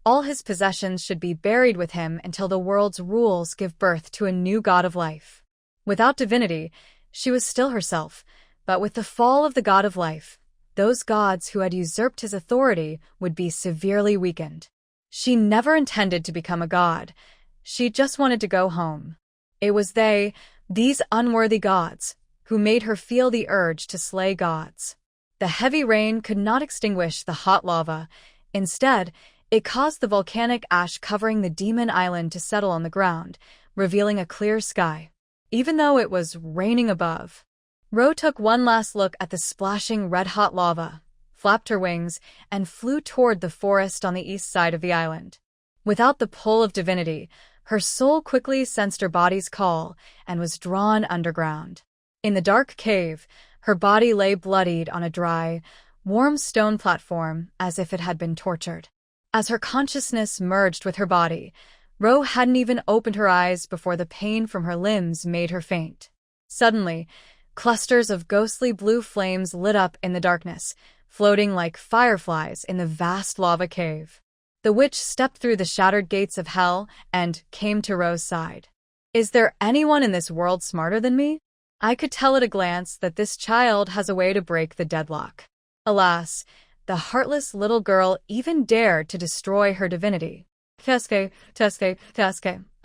all his possessions should be buried with him until the world's rules give birth to a new god of life. Without divinity, she was still herself, but with the fall of the god of life, those gods who had usurped his authority would be severely weakened. She never intended to become a god. She just wanted to go home. It was they, these unworthy gods, who made her feel the urge to slay gods. The heavy rain could not extinguish the hot lava. Instead, it caused the volcanic ash covering the demon island to settle on the ground, revealing a clear sky. Even though it was raining above, Ro took one last look at the splashing red-hot lava, flapped her wings, and flew toward the forest on the east side of the island. Without the pull of divinity, her soul quickly sensed her body's call and was drawn underground. In the dark cave, her body lay bloodied on a dry, warm stone platform as if it had been tortured. As her consciousness merged with her body, Ro hadn't even opened her eyes before the pain from her limbs made her faint. Suddenly, clusters of ghostly blue flames lit up in the darkness, floating like fireflies in the vast lava cave. The witch stepped through the shattered gates of hell and came to Ro's side. "Is there anyone in this world smarter than me? I could tell at a glance that this child has a way to break the deadlock." Alas, the heartless little girl even dared to destroy her divinity. Teske,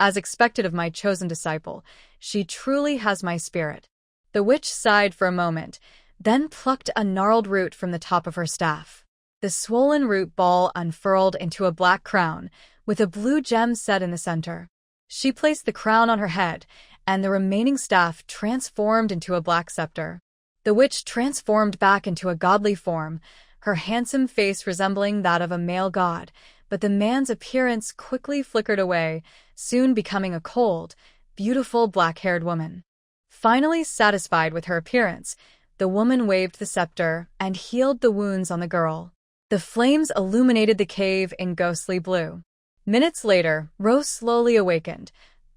as expected of my chosen disciple, she truly has my spirit. The witch sighed for a moment, then plucked a gnarled root from the top of her staff. The swollen root ball unfurled into a black crown, with a blue gem set in the center. She placed the crown on her head, and the remaining staff transformed into a black scepter. The witch transformed back into a godly form, her handsome face resembling that of a male god, but the man's appearance quickly flickered away, soon becoming a cold, beautiful black-haired woman. Finally satisfied with her appearance, the woman waved the scepter and healed the wounds on the girl. The flames illuminated the cave in ghostly blue. Minutes later, Rose slowly awakened,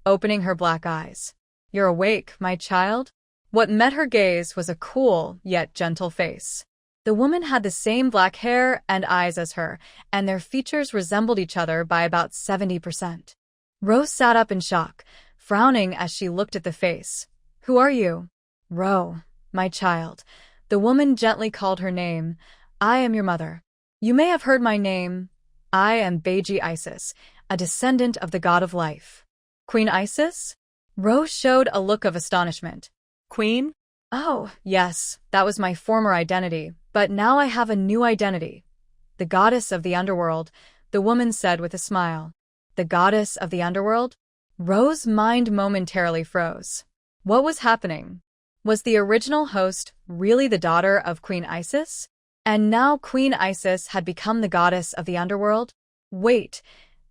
opening her black eyes. "You're awake, my child?" What met her gaze was a cool yet gentle face. The woman had the same black hair and eyes as her, and their features resembled each other by about 70%. Rose sat up in shock, frowning as she looked at the face. "Who are you?" "Ro, my child." The woman gently called her name. "I am your mother. You may have heard my name. I am Beiji Isis, a descendant of the god of life." "Queen Isis?" Rose showed a look of astonishment. "Queen? Oh, yes, that was my former identity, but now I have a new identity. The goddess of the underworld," the woman said with a smile. The goddess of the underworld? Rose's mind momentarily froze. What was happening? Was the original host really the daughter of Queen Isis? And now Queen Isis had become the goddess of the underworld? Wait,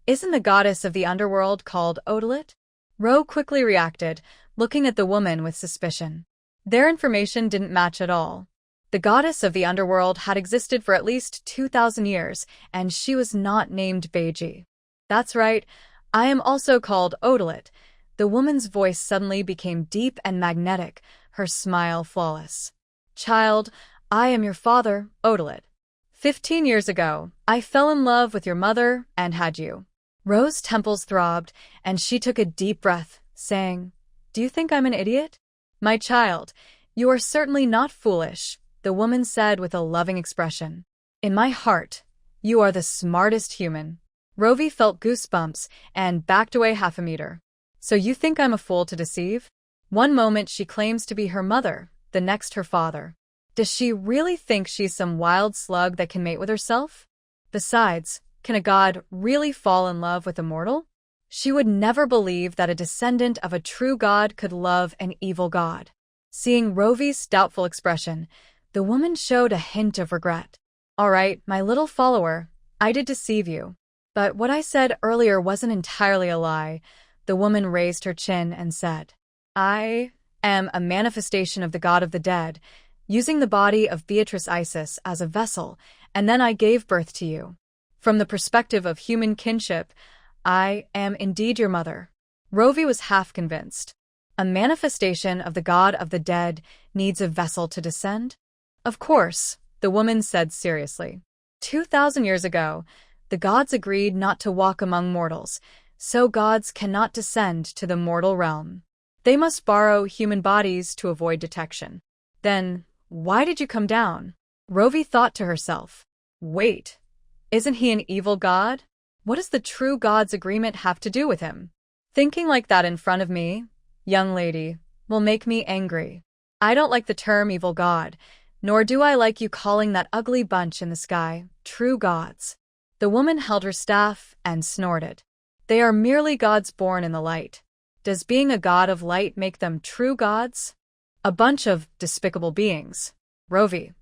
isn't the goddess of the underworld called Odalit? Ro quickly reacted, looking at the woman with suspicion. Their information didn't match at all. The goddess of the underworld had existed for at least 2,000 years, and she was not named Beiji. "That's right, I am also called Odalit." The woman's voice suddenly became deep and magnetic, her smile flawless. "Child, I am your father, Odelit. 15 years ago, I fell in love with your mother and had you. Rose's temples throbbed, and she took a deep breath, saying, Do you think I'm an idiot? My child, you are certainly not foolish, the woman said with a loving expression. In my heart, you are the smartest human. Rovey felt goosebumps and backed away half a meter. So you think I'm a fool to deceive? One moment she claims to be her mother, the next her father. Does she really think she's some wild slug that can mate with herself? Besides, can a god really fall in love with a mortal? She would never believe that a descendant of a true god could love an evil god. Seeing Rovey's doubtful expression, the woman showed a hint of regret. All right, my little follower, I did deceive you. But what I said earlier wasn't entirely a lie. The woman raised her chin and said, I am a manifestation of the god of the dead, using the body of Beatrice Isis as a vessel, and then I gave birth to you. From the perspective of human kinship, I am indeed your mother. Rovey was half convinced. A manifestation of the god of the dead needs a vessel to descend? Of course, the woman said seriously. 2,000 years ago, the gods agreed not to walk among mortals, so gods cannot descend to the mortal realm. They must borrow human bodies to avoid detection. Then, why did you come down? Rovey thought to herself. Wait, isn't he an evil god? What does the true god's agreement have to do with him? Thinking like that in front of me, young lady, will make me angry. I don't like the term evil god, nor do I like you calling that ugly bunch in the sky true gods. The woman held her staff and snorted. They are merely gods born in the light. Does being a god of light make them true gods? A bunch of despicable beings. Rovey,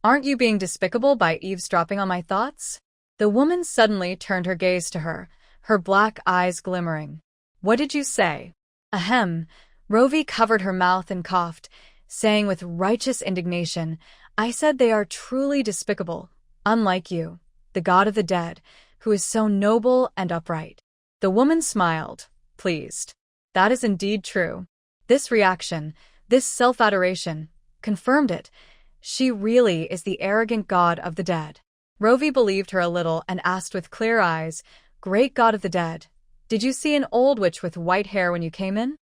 aren't you being despicable by eavesdropping on my thoughts? The woman suddenly turned her gaze to her, her black eyes glimmering. What did you say? Ahem. Rovey covered her mouth and coughed, saying with righteous indignation, I said they are truly despicable, unlike you, the god of the dead, who is so noble and upright. The woman smiled, pleased. That is indeed true. This reaction, this self-adoration, confirmed it. She really is the arrogant god of the dead. Rovey believed her a little and asked with clear eyes, Great god of the dead, did you see an old witch with white hair when you came in?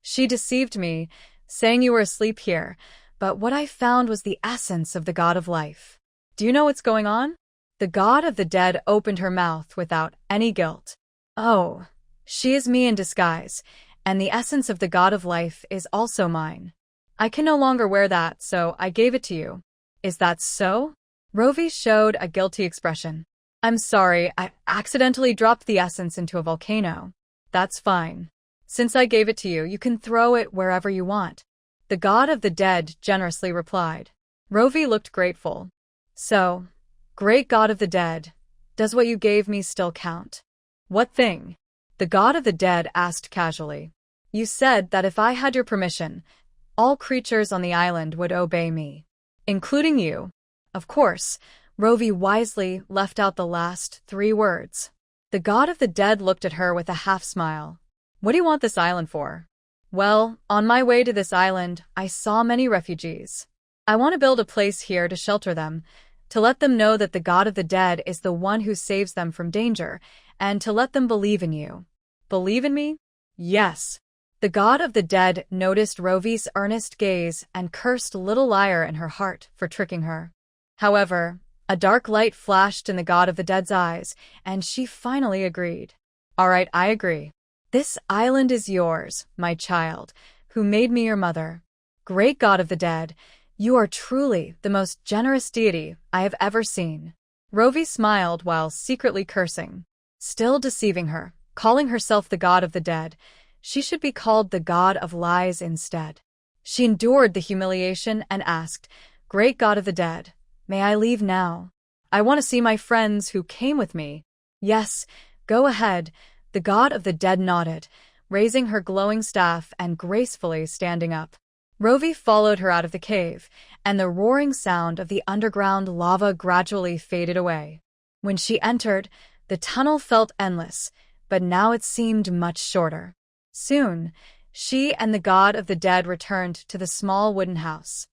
She deceived me, saying you were asleep here, but what I found was the essence of the god of life. Do you know what's going on? The god of the dead opened her mouth without any guilt. Oh, she is me in disguise, and the essence of the god of life is also mine. I can no longer wear that, so I gave it to you. Is that so? Rovey showed a guilty expression. I'm sorry, I accidentally dropped the essence into a volcano. That's fine. Since I gave it to you, you can throw it wherever you want. The god of the dead generously replied. Rovey looked grateful. So, great god of the dead, does what you gave me still count? What thing? The god of the dead asked casually. You said that if I had your permission, all creatures on the island would obey me. Including you. Of course, Rovey wisely left out the last 3 words. The god of the dead looked at her with a half-smile. What do you want this island for? Well, on my way to this island, I saw many refugees. I want to build a place here to shelter them, to let them know that the god of the dead is the one who saves them from danger, and to let them believe in you. Believe in me? Yes. The god of the dead noticed Rovey's earnest gaze and cursed little liar in her heart for tricking her. However, a dark light flashed in the god of the dead's eyes, and she finally agreed. All right, I agree. This island is yours, my child, who made me your mother. Great god of the dead, you are truly the most generous deity I have ever seen. Rovey smiled while secretly cursing. Still deceiving her, calling herself the god of the dead, she should be called the god of lies instead. She endured the humiliation and asked, Great god of the dead, may I leave now? I want to see my friends who came with me. Yes, go ahead. The god of the dead nodded, raising her glowing staff and gracefully standing up. Rovey followed her out of the cave, and the roaring sound of the underground lava gradually faded away. When she entered, the tunnel felt endless, but now it seemed much shorter. Soon, she and the god of the dead returned to the small wooden house.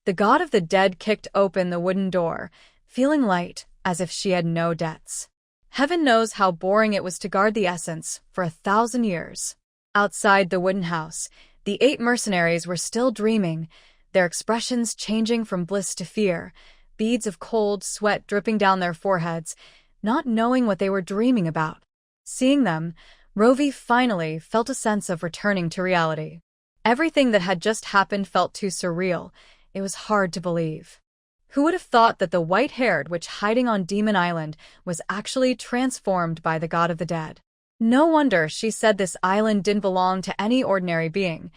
The god of the dead kicked open the wooden door, feeling light as if she had no debts. Heaven knows how boring it was to guard the essence for 1,000 years. Outside the wooden house, the 8 mercenaries were still dreaming, their expressions changing from bliss to fear, beads of cold sweat dripping down their foreheads, not knowing what they were dreaming about. Seeing them, Rovey finally felt a sense of returning to reality. Everything that had just happened felt too surreal. It was hard to believe. Who would have thought that the white-haired witch hiding on Demon Island was actually transformed by the god of the dead? No wonder she said this island didn't belong to any ordinary being.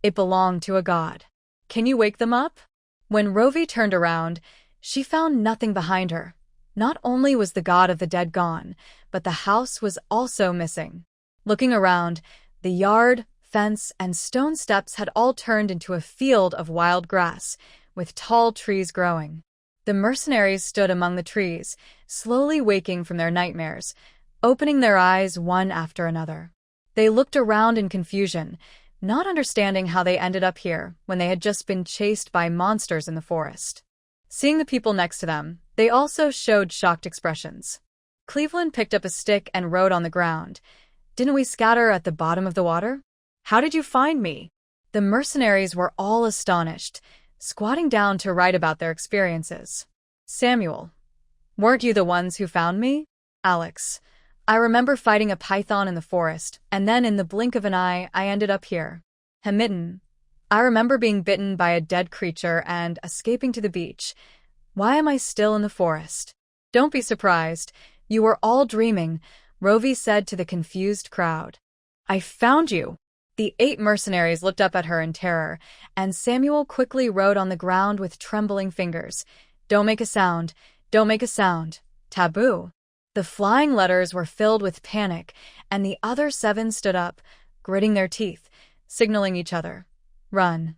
It belonged to a god. Can you wake them up? When Rovey turned around, she found nothing behind her. Not only was the god of the dead gone, but the house was also missing. Looking around, the yard, fence, and stone steps had all turned into a field of wild grass, with tall trees growing. The mercenaries stood among the trees, slowly waking from their nightmares, opening their eyes one after another. They looked around in confusion, not understanding how they ended up here when they had just been chased by monsters in the forest. Seeing the people next to them, they also showed shocked expressions. Cleveland picked up a stick and wrote on the ground, "Didn't we scatter at the bottom of the water? How did you find me?" The mercenaries were all astonished, squatting down to write about their experiences. Samuel, weren't you the ones who found me? Alex, I remember fighting a python in the forest, and then in the blink of an eye, I ended up here. Hamilton, I remember being bitten by a dead creature and escaping to the beach. Why am I still in the forest? Don't be surprised. You were all dreaming, Rovey said to the confused crowd. I found you. The 8 mercenaries looked up at her in terror, and Samuel quickly wrote on the ground with trembling fingers, "Don't make a sound. Don't make a sound. Taboo." The flying letters were filled with panic, and the other 7 stood up, gritting their teeth, signaling each other. Run.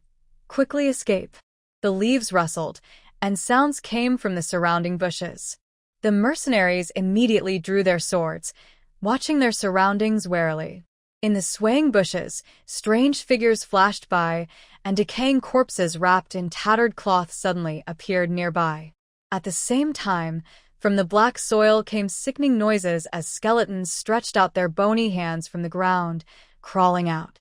Quickly escape. The leaves rustled, and sounds came from the surrounding bushes. The mercenaries immediately drew their swords, watching their surroundings warily. In the swaying bushes, strange figures flashed by, and decaying corpses wrapped in tattered cloth suddenly appeared nearby. At the same time, from the black soil came sickening noises as skeletons stretched out their bony hands from the ground, crawling out.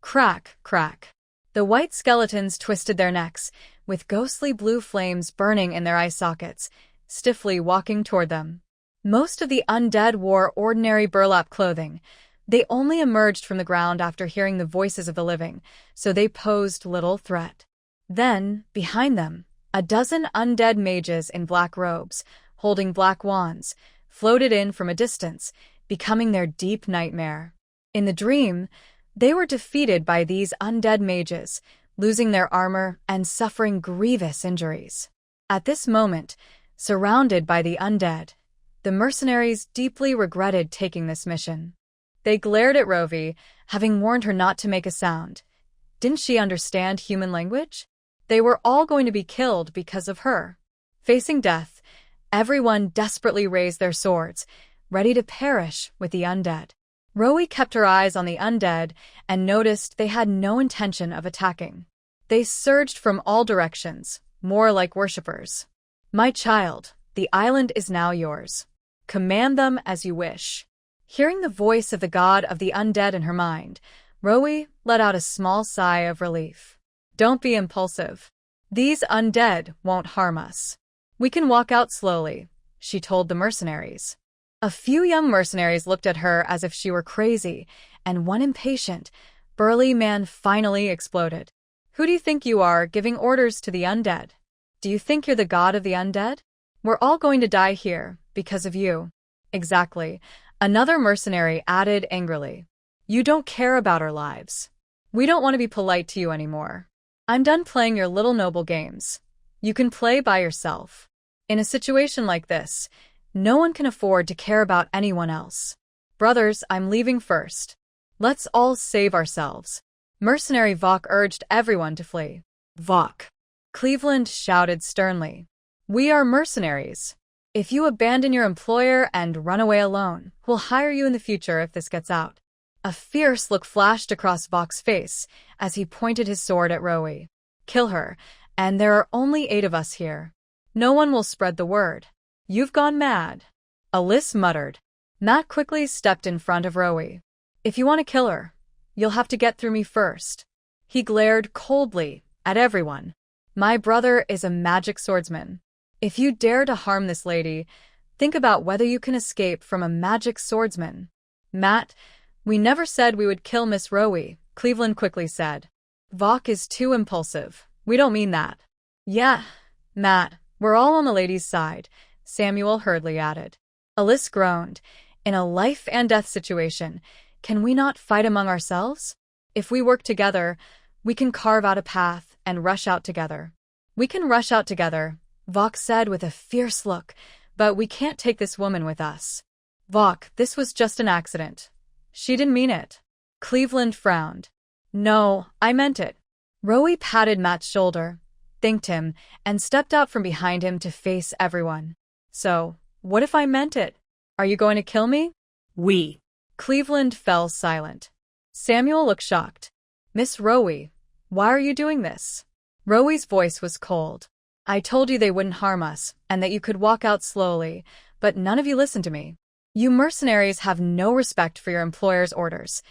Crack, crack. The white skeletons twisted their necks, with ghostly blue flames burning in their eye sockets, stiffly walking toward them. Most of the undead wore ordinary burlap clothing. They only emerged from the ground after hearing the voices of the living, so they posed little threat. Then, behind them, a dozen undead mages in black robes, holding black wands, floated in from a distance, becoming their deep nightmare. In the dream, they were defeated by these undead mages, losing their armor and suffering grievous injuries. At this moment, surrounded by the undead, the mercenaries deeply regretted taking this mission. They glared at Rovey, having warned her not to make a sound. Didn't she understand human language? They were all going to be killed because of her. Facing death, everyone desperately raised their swords, ready to perish with the undead. Rovey kept her eyes on the undead and noticed they had no intention of attacking. They surged from all directions, more like worshippers. My child, the island is now yours. Command them as you wish. Hearing the voice of the god of the undead in her mind, Rovey let out a small sigh of relief. Don't be impulsive. These undead won't harm us. We can walk out slowly, she told the mercenaries. A few young mercenaries looked at her as if she were crazy, and one impatient, burly man finally exploded. Who do you think you are, giving orders to the undead? Do you think you're the god of the undead? We're all going to die here, because of you. Exactly. Another mercenary added angrily. You don't care about our lives. We don't want to be polite to you anymore. I'm done playing your little noble games. You can play by yourself. In a situation like this, no one can afford to care about anyone else. Brothers, I'm leaving first. Let's all save ourselves. Mercenary Vok urged everyone to flee. Vok. Cleveland shouted sternly. We are mercenaries. If you abandon your employer and run away alone, we'll hire you in the future if this gets out. A fierce look flashed across Vok's face as he pointed his sword at Rovey. Kill her, And there are only 8 of us here. No one will spread the word. You've gone mad. Alice muttered. Matt quickly stepped in front of Rovey. If you want to kill her, you'll have to get through me first. He glared coldly at everyone. My brother is a magic swordsman. If you dare to harm this lady, think about whether you can escape from a magic swordsman. Matt, we never said we would kill Miss Rovey, Cleveland quickly said. Vok is too impulsive. We don't mean that. Yeah, Matt, we're all on the lady's side, Samuel hurriedly added. Alice groaned. In a life-and-death situation, can we not fight among ourselves? If we work together, we can carve out a path and rush out together. We can rush out together, Vok said with a fierce look, but we can't take this woman with us. Vok, this was just an accident. She didn't mean it. Cleveland frowned. No, I meant it. Rovey patted Matt's shoulder, thanked him, and stepped out from behind him to face everyone. So, what if I meant it? Are you going to kill me? We. Cleveland fell silent. Samuel looked shocked. Miss Rovey, why are you doing this? Rovey's voice was cold. I told you they wouldn't harm us, and that you could walk out slowly, but none of you listened to me. You mercenaries have no respect for your employer's orders.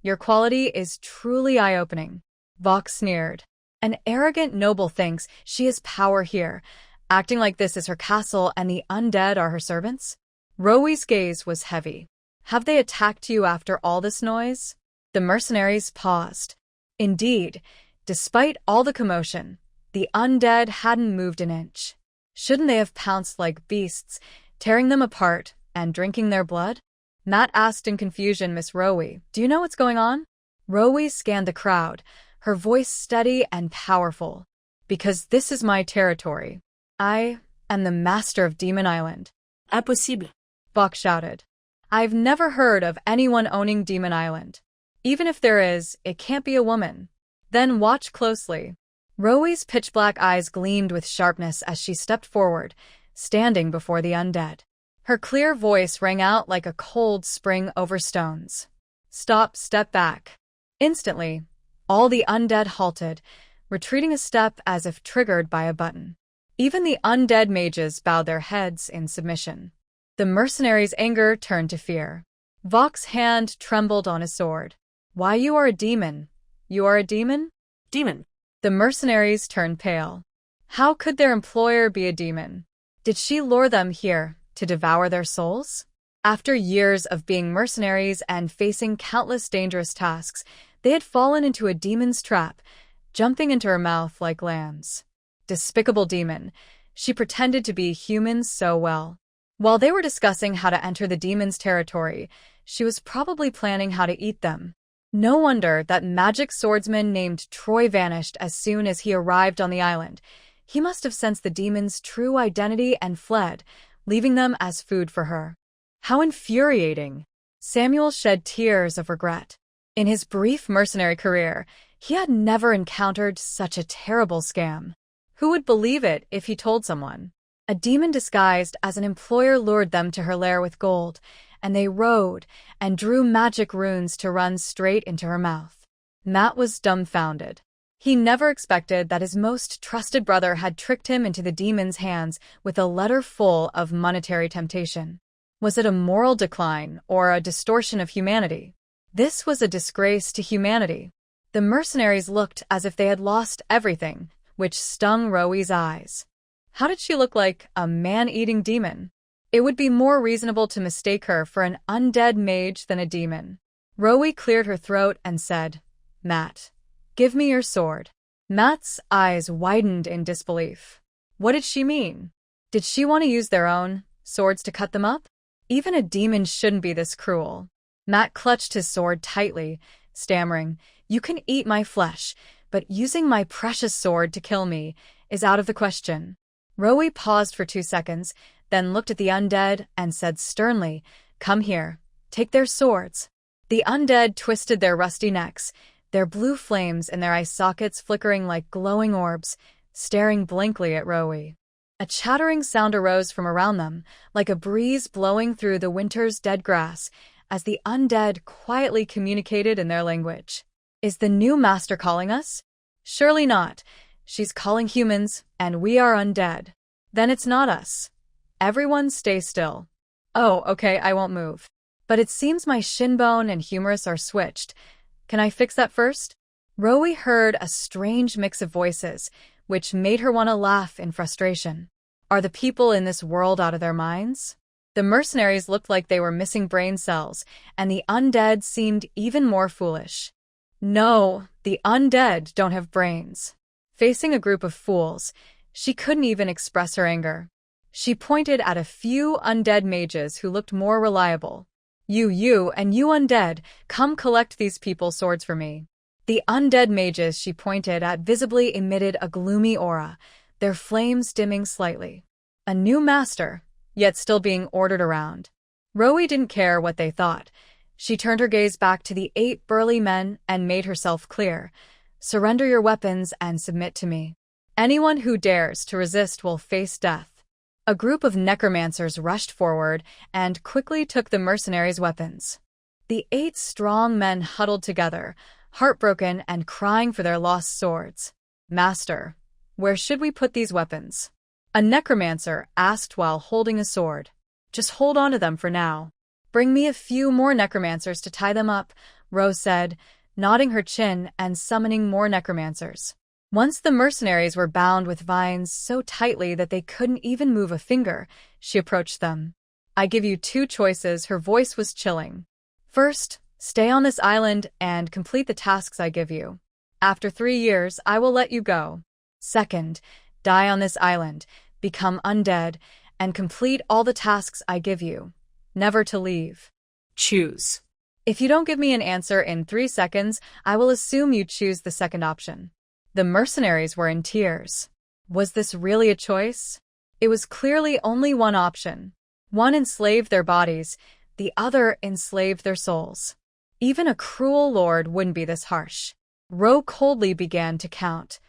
Your quality is truly eye-opening. Vok sneered. An arrogant noble thinks she has power here, acting like this is her castle and the undead are her servants? Rovey's gaze was heavy. Have they attacked you after all this noise? The mercenaries paused. Indeed, despite all the commotion, the undead hadn't moved an inch. Shouldn't they have pounced like beasts, tearing them apart and drinking their blood? Matt asked in confusion Miss Rovey, do you know what's going on? Rovey scanned the crowd, her voice steady and powerful. Because this is my territory. I am the master of Demon Island. Impossible. Vok shouted. I've never heard of anyone owning Demon Island. Even if there is, it can't be a woman. Then watch closely. Rovey's pitch-black eyes gleamed with sharpness as she stepped forward, standing before the undead. Her clear voice rang out like a cold spring over stones. Step back. Instantly, all the undead halted, retreating a step as if triggered by a button. Even the undead mages bowed their heads in submission. The mercenaries' anger turned to fear. Vok's hand trembled on his sword. Why, you are a demon. You are a demon? Demon. The mercenaries turned pale. How could their employer be a demon? Did she lure them here to devour their souls? After years of being mercenaries and facing countless dangerous tasks, they had fallen into a demon's trap, jumping into her mouth like lambs. Despicable demon. She pretended to be human so well. While they were discussing how to enter the demon's territory, she was probably planning how to eat them. No wonder that magic swordsman named Troy vanished as soon as he arrived on the island. He must have sensed the demon's true identity and fled, leaving them as food for her. How infuriating! Samuel shed tears of regret. In his brief mercenary career, he had never encountered such a terrible scam. Who would believe it if he told someone? A demon disguised as an employer lured them to her lair with gold, and they rode and drew magic runes to run straight into her mouth. Matt was dumbfounded. He never expected that his most trusted brother had tricked him into the demon's hands with a letter full of monetary temptation. Was it a moral decline or a distortion of humanity? This was a disgrace to humanity. The mercenaries looked as if they had lost everything, which stung Rovey's eyes. How did she look like a man-eating demon? It would be more reasonable to mistake her for an undead mage than a demon. Rovey cleared her throat and said, Matt, give me your sword. Matt's eyes widened in disbelief. What did she mean? Did she want to use their own swords to cut them up? Even a demon shouldn't be this cruel. Matt clutched his sword tightly, stammering, You can eat my flesh, but using my precious sword to kill me is out of the question. Rovey paused for 2 seconds, then looked at the undead and said sternly, Come here, take their swords. The undead twisted their rusty necks, their blue flames in their eye sockets flickering like glowing orbs, staring blankly at Rovey. A chattering sound arose from around them, like a breeze blowing through the winter's dead grass, as the undead quietly communicated in their language. Is the new master calling us? Surely not. She's calling humans, and we are undead. Then it's not us. Everyone stay still. Oh, okay, I won't move. But it seems my shin bone and humerus are switched. Can I fix that first? Rovey heard a strange mix of voices, which made her want to laugh in frustration. Are the people in this world out of their minds? The mercenaries looked like they were missing brain cells, and the undead seemed even more foolish. No, the undead don't have brains. Facing a group of fools, she couldn't even express her anger. She pointed at a few undead mages who looked more reliable. You and you undead, come collect these people's swords for me. The undead mages she pointed at visibly emitted a gloomy aura, their flames dimming slightly. A new master, yet still being ordered around. Rovey didn't care what they thought. She turned her gaze back to the 8 burly men and made herself clear. Surrender your weapons and submit to me. Anyone who dares to resist will face death. A group of necromancers rushed forward and quickly took the mercenaries' weapons. The 8 strong men huddled together, heartbroken and crying for their lost swords. Master, where should we put these weapons? A necromancer asked while holding a sword. Just hold on to them for now. Bring me a few more necromancers to tie them up, Rose said, nodding her chin and summoning more necromancers. Once the mercenaries were bound with vines so tightly that they couldn't even move a finger, she approached them. I give you 2 choices, her voice was chilling. First, stay on this island and complete the tasks I give you. After 3 years, I will let you go. Second, die on this island, become undead, and complete all the tasks I give you. Never to leave. Choose. If you don't give me an answer in 3 seconds, I will assume you choose the second option. The mercenaries were in tears. Was this really a choice? It was clearly only one option. One enslaved their bodies, the other enslaved their souls. Even a cruel lord wouldn't be this harsh. Ro coldly began to count.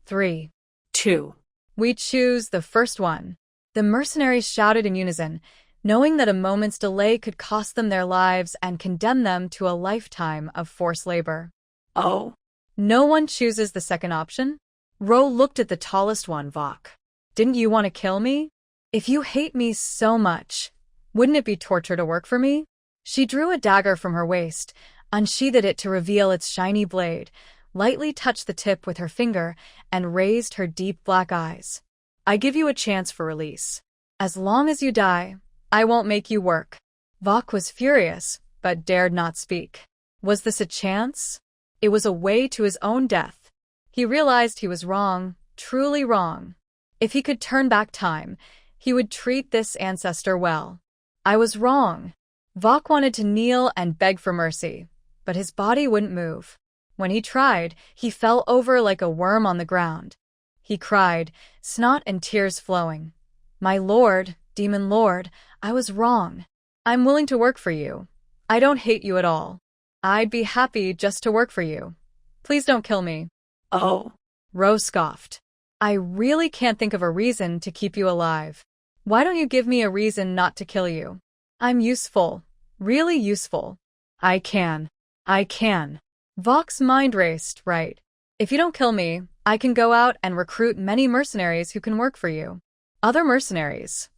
3. 2. We choose the first one. The mercenaries shouted in unison, knowing that a moment's delay could cost them their lives and condemn them to a lifetime of forced labor. Oh. No one chooses the second option? Ro looked at the tallest one, Vok. Didn't you want to kill me? If you hate me so much, wouldn't it be torture to work for me? She drew a dagger from her waist, unsheathed it to reveal its shiny blade, lightly touched the tip with her finger, and raised her deep black eyes. I give you a chance for release. As long as you die, I won't make you work. Vok was furious, but dared not speak. Was this a chance? It was a way to his own death. He realized he was wrong, truly wrong. If he could turn back time, he would treat this ancestor well. I was wrong. Vok wanted to kneel and beg for mercy, but his body wouldn't move. When he tried, he fell over like a worm on the ground. He cried, snot and tears flowing. My lord, demon lord, I was wrong. I'm willing to work for you. I don't hate you at all. I'd be happy just to work for you. Please don't kill me. Oh. Rose scoffed. I really can't think of a reason to keep you alive. Why don't you give me a reason not to kill you? I'm useful. Really useful. I can. Vok's mind raced, right. If you don't kill me, I can go out and recruit many mercenaries who can work for you. Other mercenaries.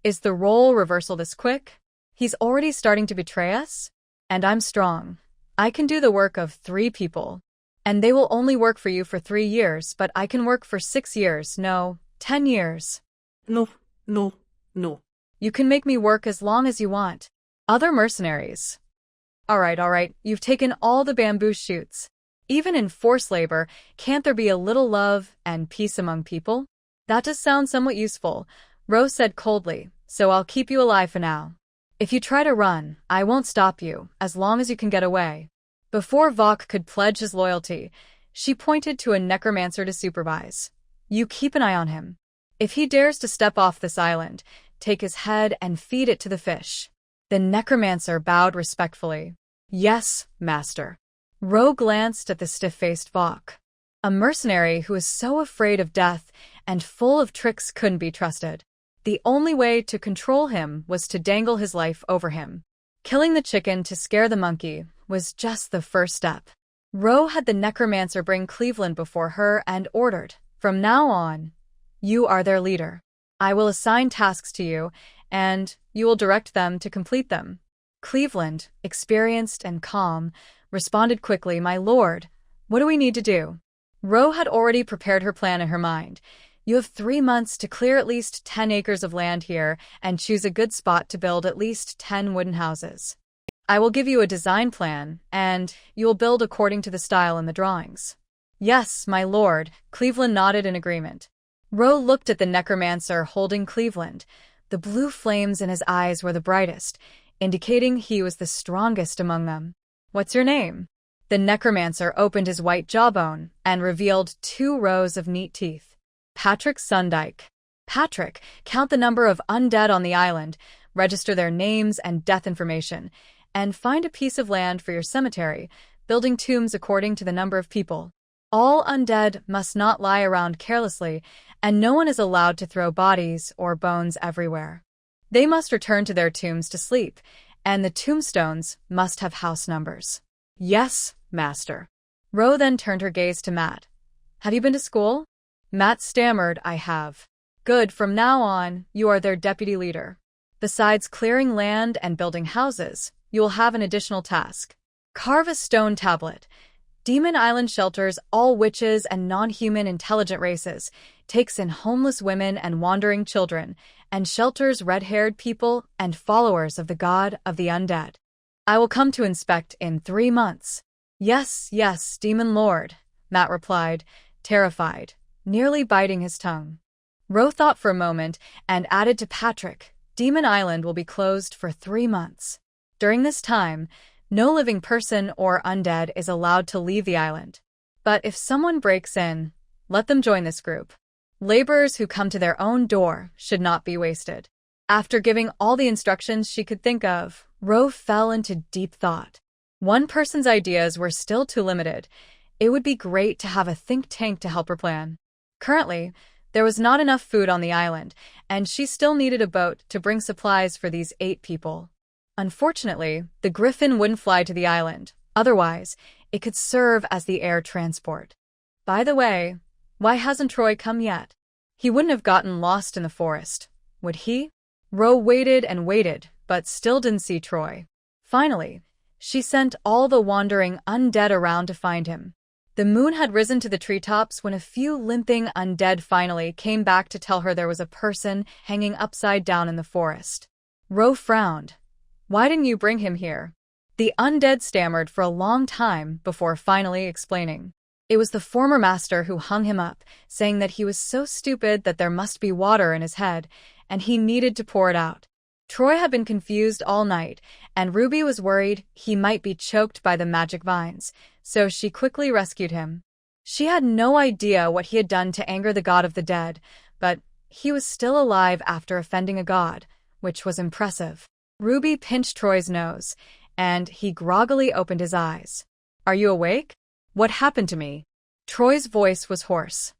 Is the role reversal this quick? He's already starting to betray us? And I'm strong. I can do the work of 3 people. And they will only work for you for 3 years, but I can work for 6 years, no, 10 years. No. You can make me work as long as you want. Other mercenaries. All right, you've taken all the bamboo shoots. Even in forced labor, can't there be a little love and peace among people? That does sound somewhat useful, Rose said coldly, so I'll keep you alive for now. If you try to run, I won't stop you, as long as you can get away. Before Vok could pledge his loyalty, she pointed to a necromancer to supervise. You keep an eye on him. If he dares to step off this island, take his head and feed it to the fish. The necromancer bowed respectfully. Yes, master. Ro glanced at the stiff-faced Vok. A mercenary who was so afraid of death and full of tricks couldn't be trusted. The only way to control him was to dangle his life over him. Killing the chicken to scare the monkey was just the first step. Ro had the necromancer bring Cleveland before her and ordered, From now on, you are their leader. I will assign tasks to you, and you will direct them to complete them." Cleveland, experienced and calm, responded quickly, "My lord, what do we need to do?" Ro had already prepared her plan in her mind. "You have 3 months to clear at least 10 acres of land here and choose a good spot to build at least 10 wooden houses. I will give you a design plan, and you will build according to the style in the drawings." "Yes, my lord," Cleveland nodded in agreement. Ro looked at the necromancer holding Cleveland. The blue flames in his eyes were the brightest, indicating he was the strongest among them. "What's your name?" The necromancer opened his white jawbone and revealed 2 rows of neat teeth. "Patrick Sundike." "Patrick, count the number of undead on the island, register their names and death information, and find a piece of land for your cemetery, building tombs according to the number of people. All undead must not lie around carelessly, and no one is allowed to throw bodies or bones everywhere. They must return to their tombs to sleep, and the tombstones must have house numbers." "Yes, master." Ro then turned her gaze to Matt. "Have you been to school?" Matt stammered, "I have." "Good, from now on, you are their deputy leader. Besides clearing land and building houses, you will have an additional task. Carve a stone tablet. Demon Island shelters all witches and non-human intelligent races, takes in homeless women and wandering children, and shelters red-haired people and followers of the god of the undead. I will come to inspect in 3 months." "Yes, yes, Demon Lord," Matt replied, terrified, nearly biting his tongue. Ro thought for a moment and added to Patrick, "Demon Island will be closed for 3 months. During this time, no living person or undead is allowed to leave the island. But if someone breaks in, let them join this group. Laborers who come to their own door should not be wasted." After giving all the instructions she could think of, Ro fell into deep thought. One person's ideas were still too limited. It would be great to have a think tank to help her plan. Currently, there was not enough food on the island, and she still needed a boat to bring supplies for these 8 people. Unfortunately, the Griffin wouldn't fly to the island. Otherwise, it could serve as the air transport. By the way, why hasn't Troy come yet? He wouldn't have gotten lost in the forest, would he? Ro waited and waited, but still didn't see Troy. Finally, she sent all the wandering undead around to find him. The moon had risen to the treetops when a few limping undead finally came back to tell her there was a person hanging upside down in the forest. Ro frowned. "Why didn't you bring him here?" The undead stammered for a long time before finally explaining. It was the former master who hung him up, saying that he was so stupid that there must be water in his head, and he needed to pour it out. Troy had been confused all night, and Ruby was worried he might be choked by the magic vines, so she quickly rescued him. She had no idea what he had done to anger the god of the dead, but he was still alive after offending a god, which was impressive. Ruby pinched Troy's nose, and he groggily opened his eyes. "Are you awake?" "What happened to me?" Troy's voice was hoarse.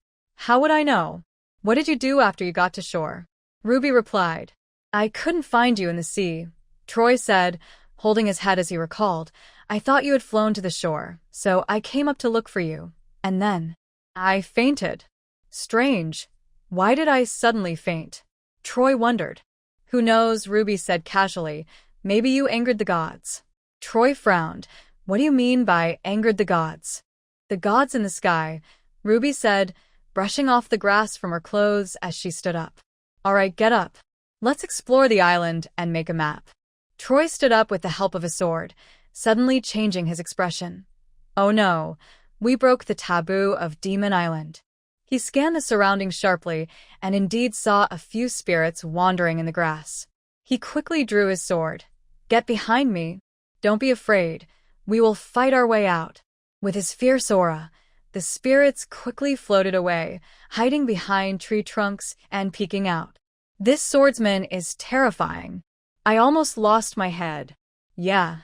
"How would I know? What did you do after you got to shore?" Ruby replied. "I couldn't find you in the sea," Troy said, holding his head as he recalled. "I thought you had flown to the shore, so I came up to look for you, and then I fainted." "Strange. Why did I suddenly faint?" Troy wondered. "Who knows," Ruby said casually. "Maybe you angered the gods." Troy frowned. "What do you mean by angered the gods?" "The gods in the sky," Ruby said, brushing off the grass from her clothes as she stood up. "All right, get up. Let's explore the island and make a map." Troy stood up with the help of a sword, suddenly changing his expression. "Oh no, we broke the taboo of Demon Island." He scanned the surroundings sharply and indeed saw a few spirits wandering in the grass. He quickly drew his sword. "Get behind me. Don't be afraid. We will fight our way out." With his fierce aura, the spirits quickly floated away, hiding behind tree trunks and peeking out. "This swordsman is terrifying. I almost lost my head." "Yeah.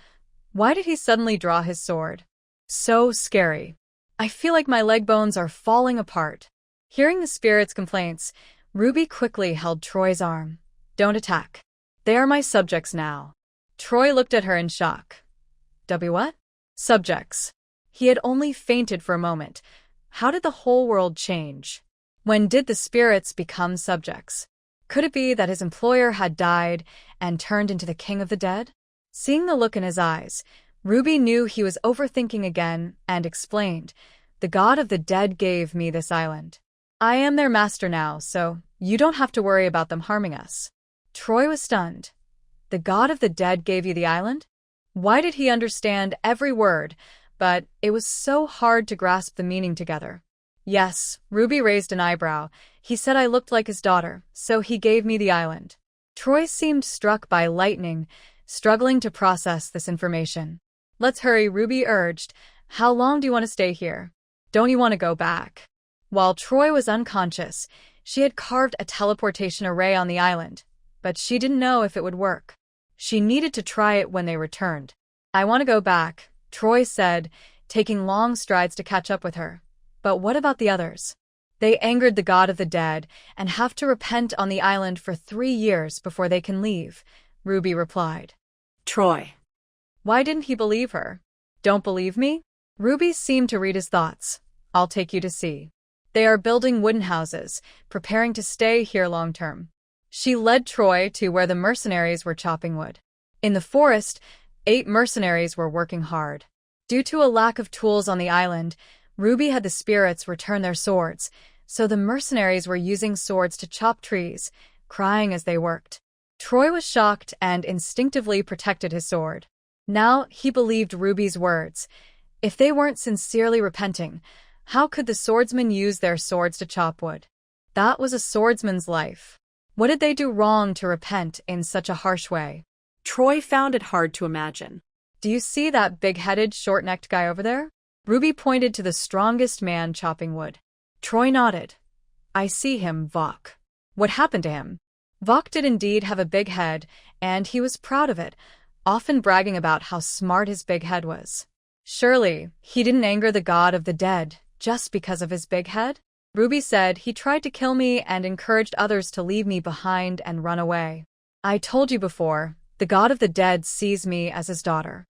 Why did he suddenly draw his sword?" "So scary. I feel like my leg bones are falling apart." Hearing the spirit's complaints, Ruby quickly held Troy's arm. "Don't attack. They are my subjects now." Troy looked at her in shock. What? Subjects. He had only fainted for a moment. How did the whole world change? When did the spirits become subjects? Could it be that his employer had died and turned into the king of the dead? Seeing the look in his eyes, Ruby knew he was overthinking again and explained, "The god of the dead gave me this island. I am their master now, so you don't have to worry about them harming us." Troy was stunned. The god of the dead gave you the island? Why did he understand every word, but it was so hard to grasp the meaning together? Yes, Ruby raised an eyebrow. He said I looked like his daughter, so he gave me the island. Troy seemed struck by lightning, struggling to process this information. "Let's hurry," Ruby urged. "How long do you want to stay here? Don't you want to go back?" While Troy was unconscious, she had carved a teleportation array on the island, but she didn't know if it would work. She needed to try it when they returned. "I want to go back," Troy said, taking long strides to catch up with her. "But what about the others? They angered the god of the dead and have to repent on the island for 3 years before they can leave," Ruby replied. Troy. Why didn't he believe her? "Don't believe me?" Ruby seemed to read his thoughts. "I'll take you to see. They are building wooden houses, preparing to stay here long term." She led Troy to where the mercenaries were chopping wood. In the forest, 8 mercenaries were working hard. Due to a lack of tools on the island, Ruby had the spirits return their swords, so the mercenaries were using swords to chop trees, crying as they worked. Troy was shocked and instinctively protected his sword. Now he believed Ruby's words. If they weren't sincerely repenting, how could the swordsmen use their swords to chop wood? That was a swordsman's life. What did they do wrong to repent in such a harsh way? Troy found it hard to imagine. "Do you see that big-headed, short-necked guy over there?" Ruby pointed to the strongest man chopping wood. Troy nodded. "I see him, Vok." "What happened to him?" Vok did indeed have a big head, and he was proud of it, often bragging about how smart his big head was. "Surely, he didn't anger the god of the dead just because of his big head?" Ruby said, "He tried to kill me and encouraged others to leave me behind and run away. I told you before, the god of the dead sees me as his daughter.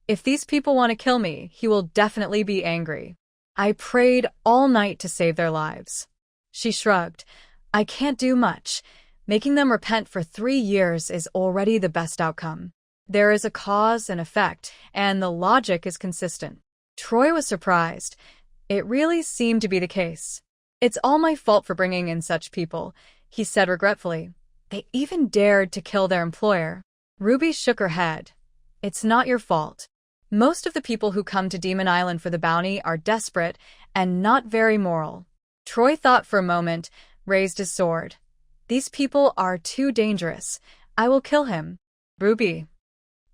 If these people want to kill me, he will definitely be angry. I prayed all night to save their lives." She shrugged. "I can't do much. Making them repent for 3 years is already the best outcome. There is a cause and effect, and the logic is consistent." Troy was surprised. It really seemed to be the case. "It's all my fault for bringing in such people," he said regretfully. "They even dared to kill their employer." Ruby shook her head. "It's not your fault. Most of the people who come to Demon Island for the bounty are desperate and not very moral." Troy thought for a moment, raised his sword. "These people are too dangerous. I will kill him." "Ruby,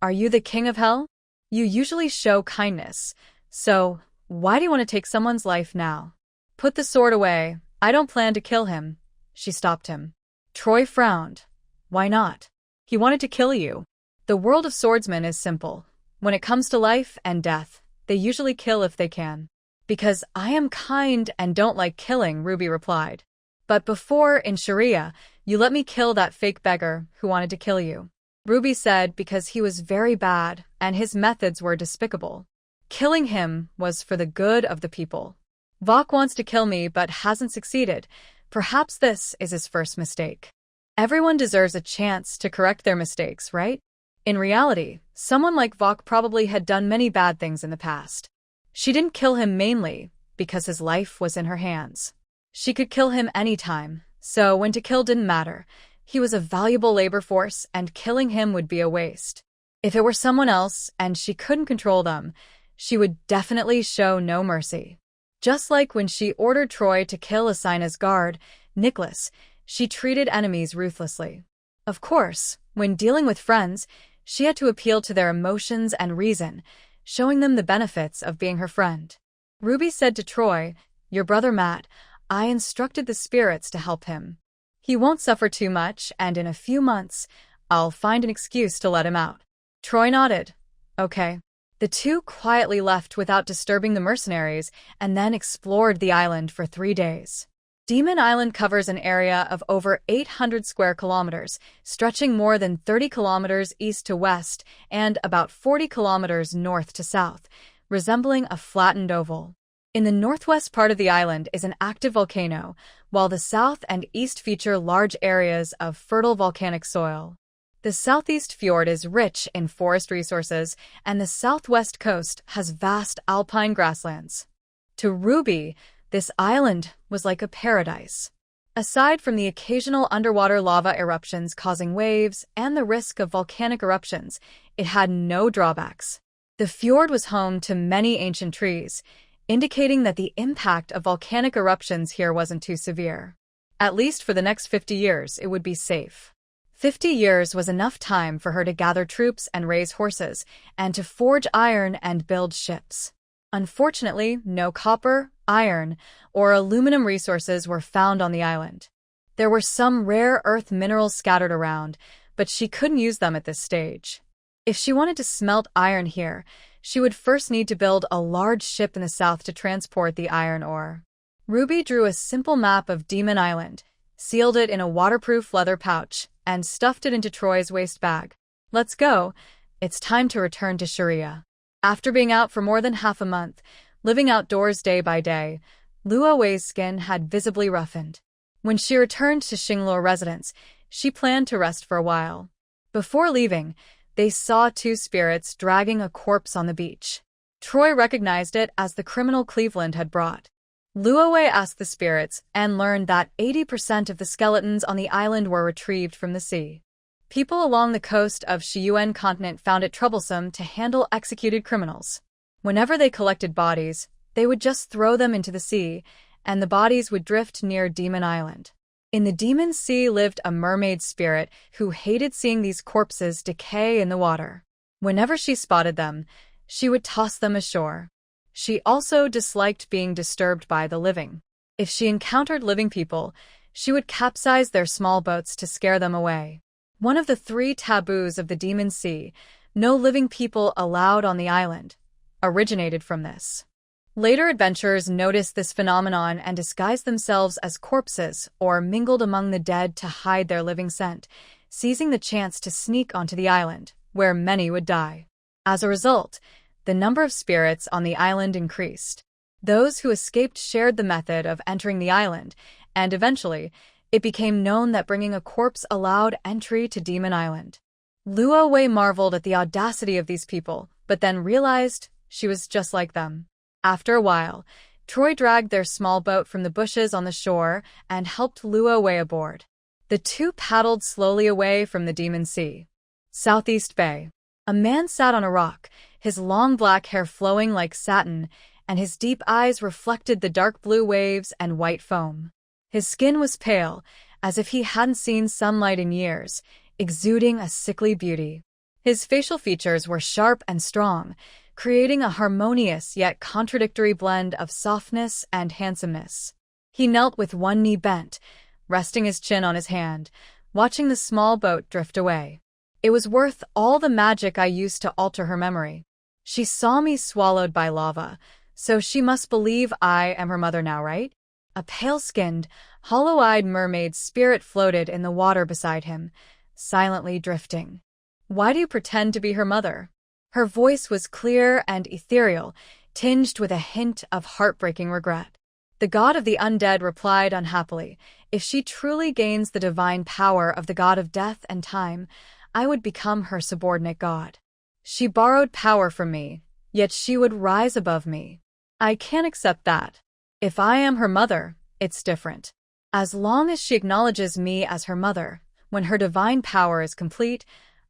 are you the king of hell? You usually show kindness, so why do you want to take someone's life now?" "Put the sword away. I don't plan to kill him." She stopped him. Troy frowned. "Why not? He wanted to kill you." "The world of swordsmen is simple. When it comes to life and death, they usually kill if they can." "Because I am kind and don't like killing," Ruby replied. "But before, in Sharia, you let me kill that fake beggar who wanted to kill you." Ruby said because he was very bad and his methods were despicable. Killing him was for the good of the people. "Vok wants to kill me but hasn't succeeded. Perhaps this is his first mistake." Everyone deserves a chance to correct their mistakes, right? In reality, someone like Vok probably had done many bad things in the past. She didn't kill him mainly because his life was in her hands. She could kill him anytime, so when to kill didn't matter. He was a valuable labor force, and killing him would be a waste. If it were someone else and she couldn't control them, she would definitely show no mercy. Just like when she ordered Troy to kill Asina's guard, Nicholas, she treated enemies ruthlessly. Of course, when dealing with friends, she had to appeal to their emotions and reason, showing them the benefits of being her friend. Ruby said to Troy, "Your brother Matt, I instructed the spirits to help him. He won't suffer too much, and in a few months, I'll find an excuse to let him out." Troy nodded. "Okay." The two quietly left without disturbing the mercenaries and then explored the island for 3 days. Demon Island covers an area of over 800 square kilometers, stretching more than 30 kilometers east to west and about 40 kilometers north to south, resembling a flattened oval. In the northwest part of the island is an active volcano, while the south and east feature large areas of fertile volcanic soil. The southeast fjord is rich in forest resources, and the southwest coast has vast alpine grasslands. To Ruby, this island was like a paradise. Aside from the occasional underwater lava eruptions causing waves and the risk of volcanic eruptions, it had no drawbacks. The fjord was home to many ancient trees, indicating that the impact of volcanic eruptions here wasn't too severe. At least for the next 50 years, it would be safe. 50 years was enough time for her to gather troops and raise horses, and to forge iron and build ships. Unfortunately, no copper, iron, or aluminum resources were found on the island. There were some rare earth minerals scattered around, but she couldn't use them at this stage. If she wanted to smelt iron here, she would first need to build a large ship in the south to transport the iron ore. Ruby drew a simple map of Demon Island, sealed it in a waterproof leather pouch, and stuffed it into Troy's waist bag. Let's go. It's time to return to Sharia. After being out for more than half a month, living outdoors day by day, Luo Wei's skin had visibly roughened. When she returned to Xingluo residence, she planned to rest for a while. Before leaving, they saw two spirits dragging a corpse on the beach. Troy recognized it as the criminal Cleveland had brought. Luo Wei asked the spirits and learned that 80% of the skeletons on the island were retrieved from the sea. People along the coast of Shiyuan continent found it troublesome to handle executed criminals. Whenever they collected bodies, they would just throw them into the sea, and the bodies would drift near Demon Island. In the Demon Sea lived a mermaid spirit who hated seeing these corpses decay in the water. Whenever she spotted them, she would toss them ashore. She also disliked being disturbed by the living. If she encountered living people, she would capsize their small boats to scare them away. One of the 3 taboos of the Demon Sea, no living people allowed on the island, originated from this. Later adventurers noticed this phenomenon and disguised themselves as corpses or mingled among the dead to hide their living scent, seizing the chance to sneak onto the island, where many would die. As a result, the number of spirits on the island increased. Those who escaped shared the method of entering the island, and eventually, it became known that bringing a corpse allowed entry to Demon Island. Luo Wei marveled at the audacity of these people, but then realized she was just like them. After a while, Troy dragged their small boat from the bushes on the shore and helped Luo Wei aboard. The two paddled slowly away from the Demon Sea. Southeast Bay. A man sat on a rock, his long black hair flowing like satin, and his deep eyes reflected the dark blue waves and white foam. His skin was pale, as if he hadn't seen sunlight in years, exuding a sickly beauty. His facial features were sharp and strong, creating a harmonious yet contradictory blend of softness and handsomeness. He knelt with one knee bent, resting his chin on his hand, watching the small boat drift away. It was worth all the magic I used to alter her memory. She saw me swallowed by lava, so she must believe I am her mother now, right? A pale-skinned, hollow-eyed mermaid spirit floated in the water beside him, silently drifting. Why do you pretend to be her mother? Her voice was clear and ethereal, tinged with a hint of heartbreaking regret. The god of the undead replied unhappily, if she truly gains the divine power of the god of death and time, I would become her subordinate god. She borrowed power from me, yet she would rise above me. I can't accept that. If I am her mother, it's different. As long as she acknowledges me as her mother, when her divine power is complete,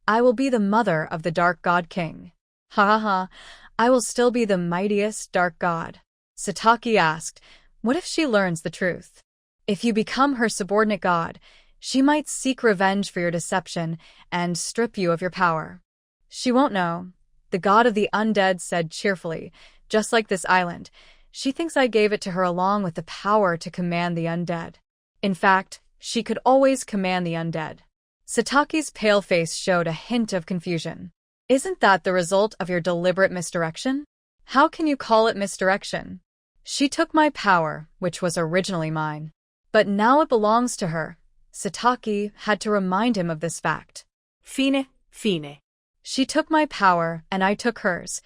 I will be the mother of the Dark God King. Ha ha ha, I will still be the mightiest Dark God. Sataki asked, what if she learns the truth? If you become her subordinate god, she might seek revenge for your deception and strip you of your power. She won't know, the god of the undead said cheerfully, just like this island. She thinks I gave it to her along with the power to command the undead. In fact, she could always command the undead. Sataki's pale face showed a hint of confusion. Isn't that the result of your deliberate misdirection? How can you call it misdirection? She took my power, which was originally mine. But now it belongs to her. Sataki had to remind him of this fact. Fine. She took my power, and I took hers.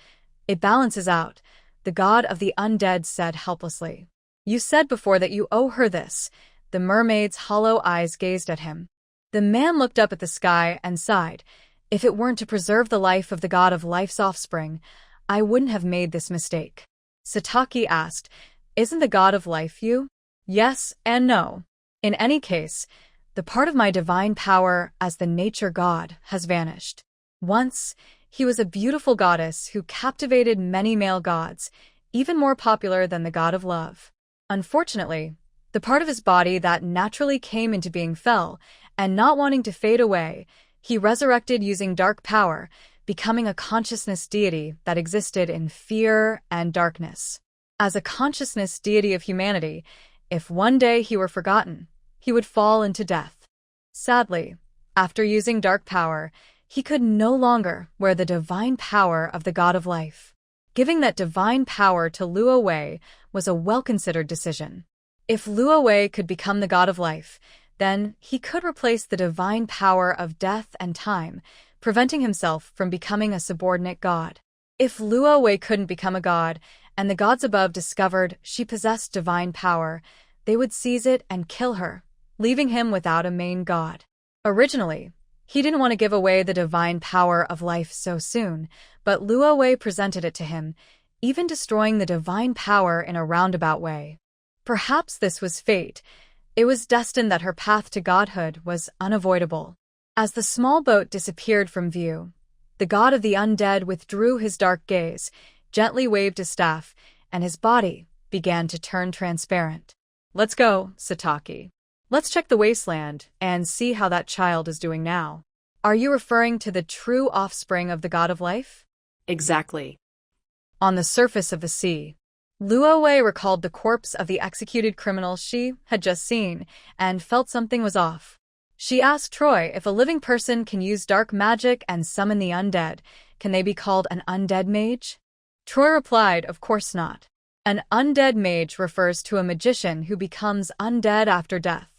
It balances out. the god of the undead said helplessly. You said before that you owe her this. The mermaid's hollow eyes gazed at him. The man looked up at the sky and sighed. If it weren't to preserve the life of the god of life's offspring, I wouldn't have made this mistake. Sataki asked, Isn't the god of life you? Yes and no. In any case, the part of my divine power as the nature god has vanished. Once, he was a beautiful goddess who captivated many male gods, even more popular than the god of love. Unfortunately, the part of his body that naturally came into being fell, and not wanting to fade away, he resurrected using dark power, becoming a consciousness deity that existed in fear and darkness. As a consciousness deity of humanity, if one day he were forgotten, he would fall into death. Sadly, after using dark power, he could no longer wear the divine power of the god of life. Giving that divine power to Luo Wei was a well-considered decision. If Luo Wei could become the god of life, then he could replace the divine power of death and time, preventing himself from becoming a subordinate god. If Luo Wei couldn't become a god, and the gods above discovered she possessed divine power, they would seize it and kill her, leaving him without a main god. Originally, he didn't want to give away the divine power of life so soon, but Luo Wei presented it to him, even destroying the divine power in a roundabout way. Perhaps this was fate. It was destined that her path to godhood was unavoidable. As the small boat disappeared from view, the god of the undead withdrew his dark gaze, gently waved his staff, and his body began to turn transparent. Let's go, Sataki. Let's check the wasteland and see how that child is doing now. Are you referring to the true offspring of the god of life? Exactly. On the surface of the sea, Luo Wei recalled the corpse of the executed criminal she had just seen and felt something was off. She asked Troy if a living person can use dark magic and summon the undead. Can they be called an undead mage? Troy replied, of course not. An undead mage refers to a magician who becomes undead after death.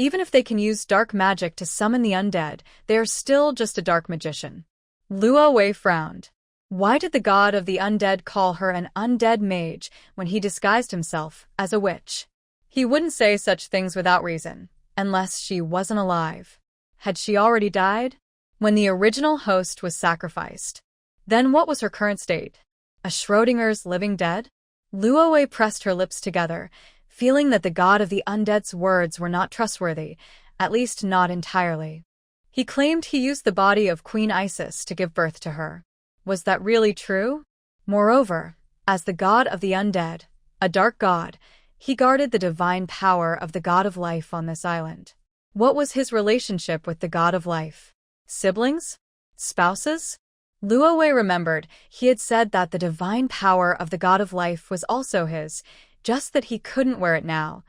Even if they can use dark magic to summon the undead, they are still just a dark magician. Luo Wei frowned. Why did the god of the undead call her an undead mage when he disguised himself as a witch? He wouldn't say such things without reason, unless she wasn't alive. Had she already died? When the original host was sacrificed. Then what was her current state? A Schrodinger's living dead? Luo Wei pressed her lips together, feeling that the god of the undead's words were not trustworthy, at least not entirely. He claimed he used the body of Queen Isis to give birth to her. Was that really true? Moreover, as the god of the undead, a dark god, he guarded the divine power of the god of life on this island. What was his relationship with the god of life? Siblings? Spouses? Luo Wei remembered he had said that the divine power of the god of life was also his, just that he couldn't wear it now,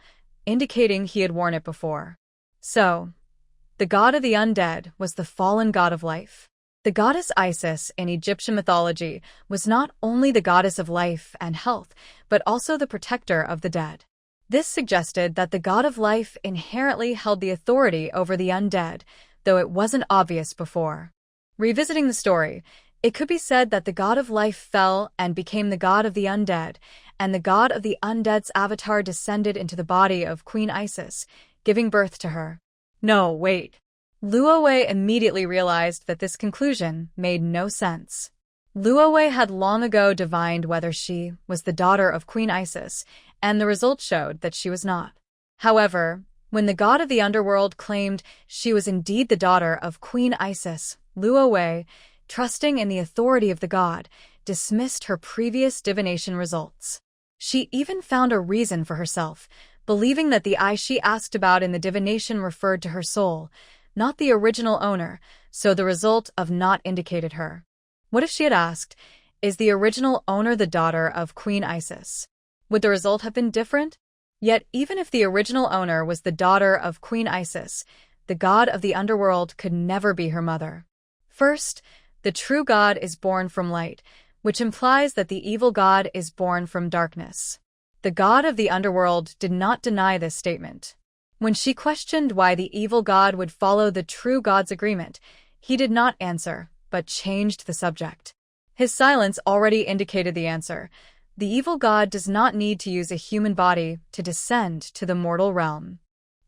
indicating he had worn it before. So, the god of the undead was the fallen god of life. The goddess Isis in Egyptian mythology was not only the goddess of life and health, but also the protector of the dead. This suggested that the god of life inherently held the authority over the undead, though it wasn't obvious before. Revisiting the story, it could be said that the god of life fell and became the god of the undead, and the god of the undead's avatar descended into the body of Queen Isis, giving birth to her. No, wait. Luo Wei immediately realized that this conclusion made no sense. Luo Wei had long ago divined whether she was the daughter of Queen Isis, and the results showed that she was not. However, when the god of the underworld claimed she was indeed the daughter of Queen Isis, Luo Wei, trusting in the authority of the god, dismissed her previous divination results. She even found a reason for herself, believing that the eye she asked about in the divination referred to her soul, not the original owner, so the result of not indicated her. What if she had asked, is the original owner the daughter of Queen Isis? Would the result have been different? Yet even if the original owner was the daughter of Queen Isis, the god of the underworld could never be her mother. First, the true god is born from light, which implies that the evil god is born from darkness. The god of the underworld did not deny this statement. When she questioned why the evil god would follow the true god's agreement, he did not answer, but changed the subject. His silence already indicated the answer. The evil god does not need to use a human body to descend to the mortal realm.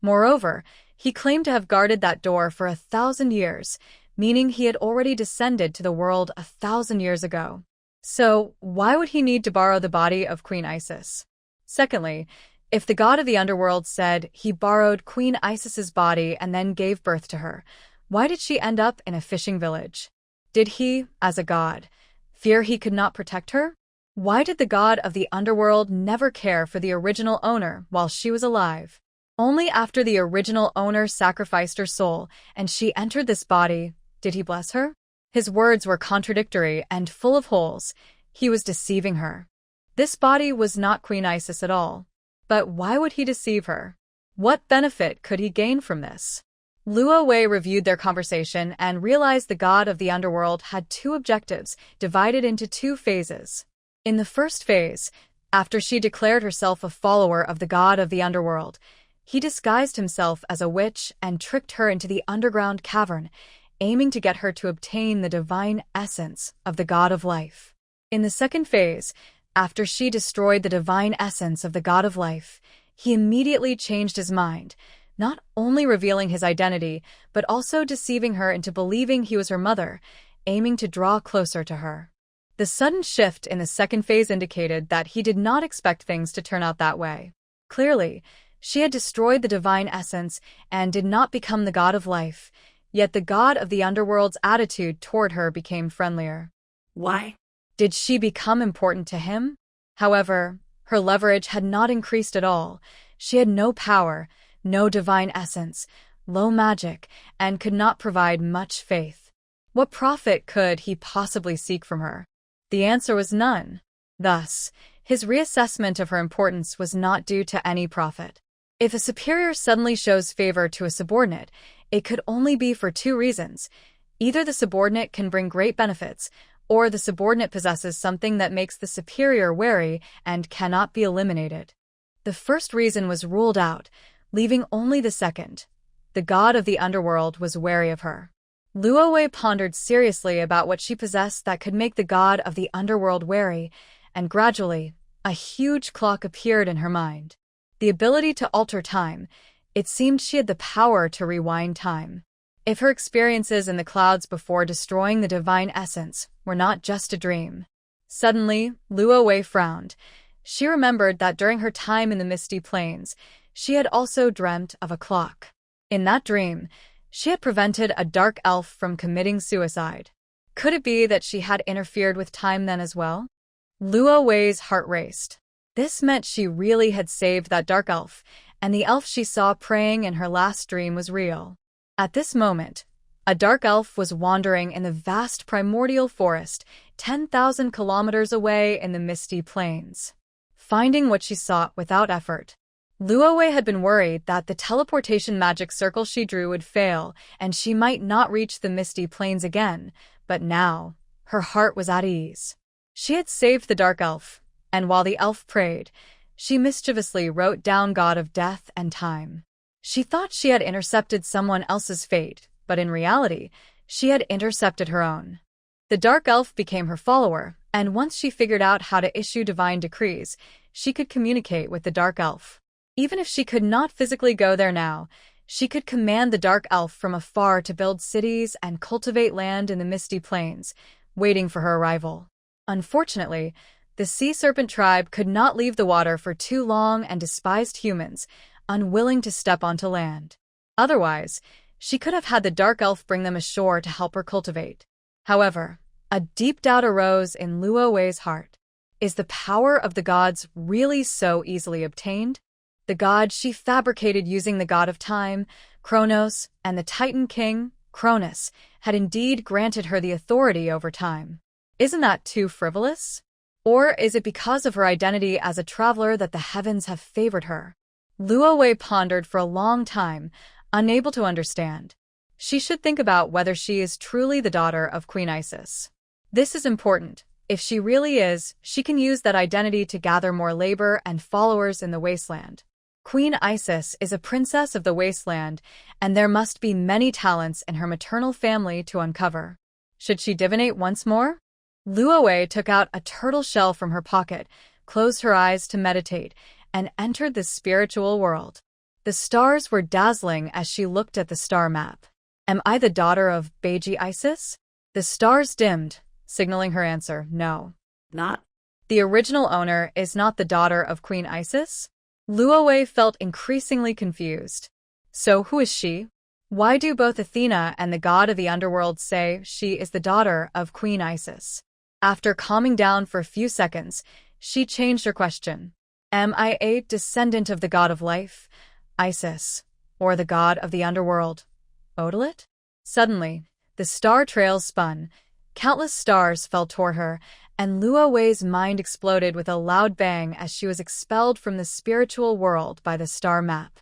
Moreover, he claimed to have guarded that door for 1,000 years, meaning he had already descended to the world 1,000 years ago. So, why would he need to borrow the body of Queen Isis? Secondly, if the god of the underworld said he borrowed Queen Isis's body and then gave birth to her, why did she end up in a fishing village? Did he, as a god, fear he could not protect her? Why did the god of the underworld never care for the original owner while she was alive? Only after the original owner sacrificed her soul and she entered this body did he bless her? His words were contradictory and full of holes. He was deceiving her. This body was not Queen Isis at all. But why would he deceive her? What benefit could he gain from this? Luo Wei reviewed their conversation and realized the god of the underworld had two objectives, divided into two phases. In the first phase, after she declared herself a follower of the god of the underworld, he disguised himself as a witch and tricked her into the underground cavern, aiming to get her to obtain the divine essence of the god of life. In the second phase, after she destroyed the divine essence of the god of life, he immediately changed his mind, not only revealing his identity, but also deceiving her into believing he was her mother, aiming to draw closer to her. The sudden shift in the second phase indicated that he did not expect things to turn out that way. Clearly, she had destroyed the divine essence and did not become the god of life, yet the god of the underworld's attitude toward her became friendlier. Why? Did she become important to him? However, her leverage had not increased at all. She had no power, no divine essence, low magic, and could not provide much faith. What profit could he possibly seek from her? The answer was none. Thus, his reassessment of her importance was not due to any profit. If a superior suddenly shows favor to a subordinate, it could only be for two reasons. Either the subordinate can bring great benefits, or the subordinate possesses something that makes the superior wary and cannot be eliminated. The first reason was ruled out, leaving only the second. The god of the underworld was wary of her. Luo Wei pondered seriously about what she possessed that could make the god of the underworld wary, and gradually, a huge clock appeared in her mind. The ability to alter time. It seemed she had the power to rewind time. If her experiences in the clouds before destroying the divine essence were not just a dream. Suddenly, Luo Wei frowned. She remembered that during her time in the misty plains, she had also dreamt of a clock. In that dream, she had prevented a dark elf from committing suicide. Could it be that she had interfered with time then as well? Luo Wei's heart raced. This meant she really had saved that dark elf, and the elf she saw praying in her last dream was real. At this moment, a dark elf was wandering in the vast primordial forest, 10,000 kilometers away in the misty plains. Finding what she sought without effort, Luo Wei had been worried that the teleportation magic circle she drew would fail and she might not reach the misty plains again, but now, her heart was at ease. She had saved the dark elf, and while the elf prayed, she mischievously wrote down God of Death and Time. She thought she had intercepted someone else's fate, but in reality, she had intercepted her own. The dark elf became her follower, and once she figured out how to issue divine decrees, she could communicate with the dark elf. Even if she could not physically go there now, she could command the dark elf from afar to build cities and cultivate land in the misty plains, waiting for her arrival. Unfortunately, the sea serpent tribe could not leave the water for too long and despised humans, unwilling to step onto land. Otherwise, she could have had the dark elf bring them ashore to help her cultivate. However, a deep doubt arose in Luo Wei's heart. Is the power of the gods really so easily obtained? The god she fabricated using the god of time, Kronos, and the Titan king, Cronus, had indeed granted her the authority over time. Isn't that too frivolous? Or is it because of her identity as a traveler that the heavens have favored her? Luo Wei pondered for a long time, unable to understand. She should think about whether she is truly the daughter of Queen Isis. This is important. If she really is, she can use that identity to gather more labor and followers in the wasteland. Queen Isis is a princess of the wasteland, and there must be many talents in her maternal family to uncover. Should she divinate once more? Luo Wei took out a turtle shell from her pocket, closed her eyes to meditate, and entered the spiritual world. The stars were dazzling as she looked at the star map. Am I the daughter of Beiji Isis? The stars dimmed, signaling her answer, no. Not. The original owner is not the daughter of Queen Isis? Luo Wei felt increasingly confused. So who is she? Why do both Athena and the god of the underworld say she is the daughter of Queen Isis? After calming down for a few seconds, she changed her question. Am I a descendant of the god of life, Isis, or the god of the underworld, Odalit? Suddenly, the star trails spun. Countless stars fell toward her, and Luo Wei's mind exploded with a loud bang as she was expelled from the spiritual world by the star map.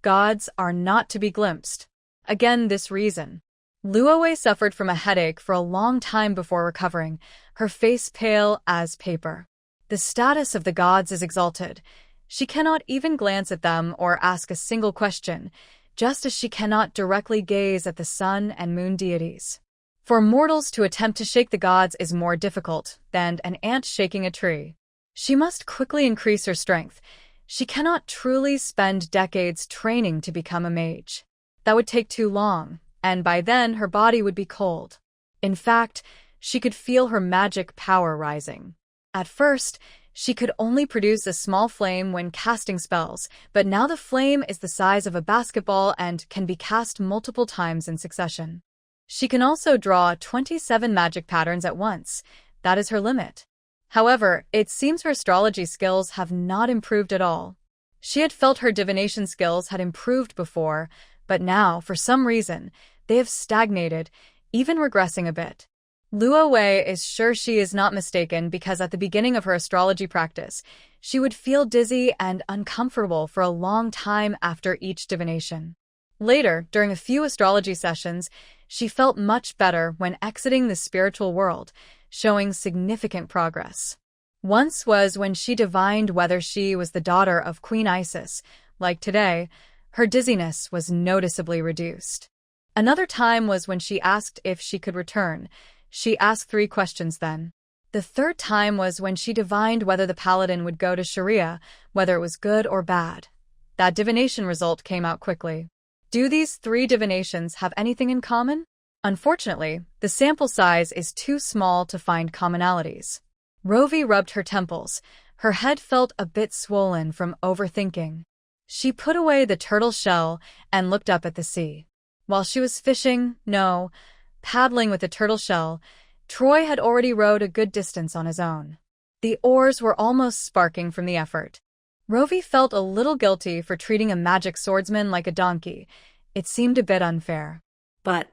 Gods are not to be glimpsed. Again, this reason. Luo Wei suffered from a headache for a long time before recovering, her face pale as paper. The status of the gods is exalted. She cannot even glance at them or ask a single question, just as she cannot directly gaze at the sun and moon deities. For mortals to attempt to shake the gods is more difficult than an ant shaking a tree. She must quickly increase her strength. She cannot truly spend decades training to become a mage. That would take too long, and by then her body would be cold. In fact, she could feel her magic power rising. At first, she could only produce a small flame when casting spells, but now the flame is the size of a basketball and can be cast multiple times in succession. She can also draw 27 magic patterns at once. That is her limit. However, it seems her astrology skills have not improved at all. She had felt her divination skills had improved before, but now, for some reason, they have stagnated, even regressing a bit. Luo Wei is sure she is not mistaken because at the beginning of her astrology practice, she would feel dizzy and uncomfortable for a long time after each divination. Later, during a few astrology sessions, she felt much better when exiting the spiritual world, showing significant progress. Once was when she divined whether she was the daughter of Queen Isis. Like today, her dizziness was noticeably reduced. Another time was when she asked if she could return. She asked 3 questions then. The third time was when she divined whether the paladin would go to Sharia, whether it was good or bad. That divination result came out quickly. Do these 3 divinations have anything in common? Unfortunately, the sample size is too small to find commonalities. Rovey rubbed her temples. Her head felt a bit swollen from overthinking. She put away the turtle shell and looked up at the sea. While she was paddling with the turtle shell, Troy had already rowed a good distance on his own. The oars were almost sparking from the effort. Rovey felt a little guilty for treating a magic swordsman like a donkey. It seemed a bit unfair. But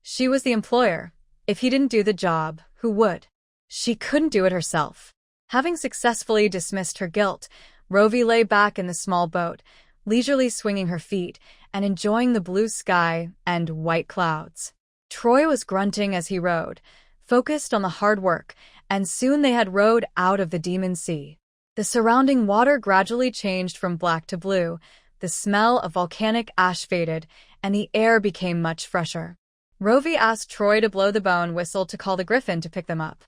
she was the employer. If he didn't do the job, who would? She couldn't do it herself. Having successfully dismissed her guilt, Rovey lay back in the small boat, leisurely swinging her feet and enjoying the blue sky and white clouds. Troy was grunting as he rowed, focused on the hard work, and soon they had rowed out of the demon sea. The surrounding water gradually changed from black to blue, the smell of volcanic ash faded, and the air became much fresher. Rovey asked Troy to blow the bone whistle to call the griffin to pick them up.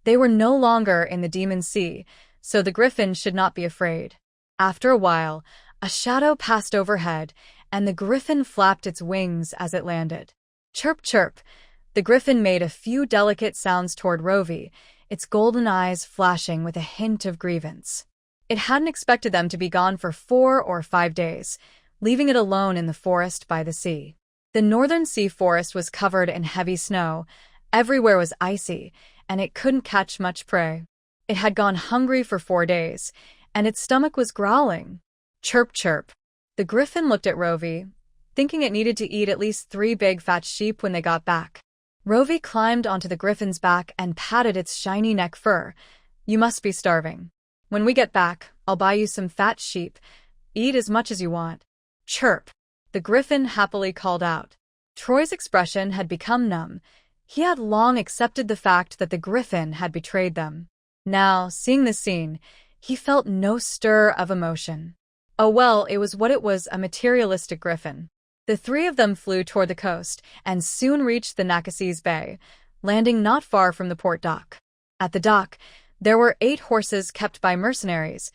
They were no longer in the demon sea, so the griffin should not be afraid. After a while, a shadow passed overhead, and the griffin flapped its wings as it landed. Chirp, chirp. The griffin made a few delicate sounds toward Rovey, its golden eyes flashing with a hint of grievance. It hadn't expected them to be gone for 4 or 5 days, leaving it alone in the forest by the sea. The northern sea forest was covered in heavy snow, everywhere was icy, and it couldn't catch much prey. It had gone hungry for 4 days, and its stomach was growling. Chirp, chirp. The griffin looked at Rovey, thinking it needed to eat at least 3 big fat sheep when they got back. Rovey climbed onto the griffin's back and patted its shiny neck fur. You must be starving. When we get back, I'll buy you some fat sheep. Eat as much as you want. Chirp. The griffin happily called out. Troy's expression had become numb. He had long accepted the fact that the griffin had betrayed them. Now, seeing this scene, he felt no stir of emotion. Oh well, it was what it was, a materialistic griffin. The 3 of them flew toward the coast and soon reached the Nakasee's Bay, landing not far from the port dock. At the dock, There were 8 horses kept by mercenaries,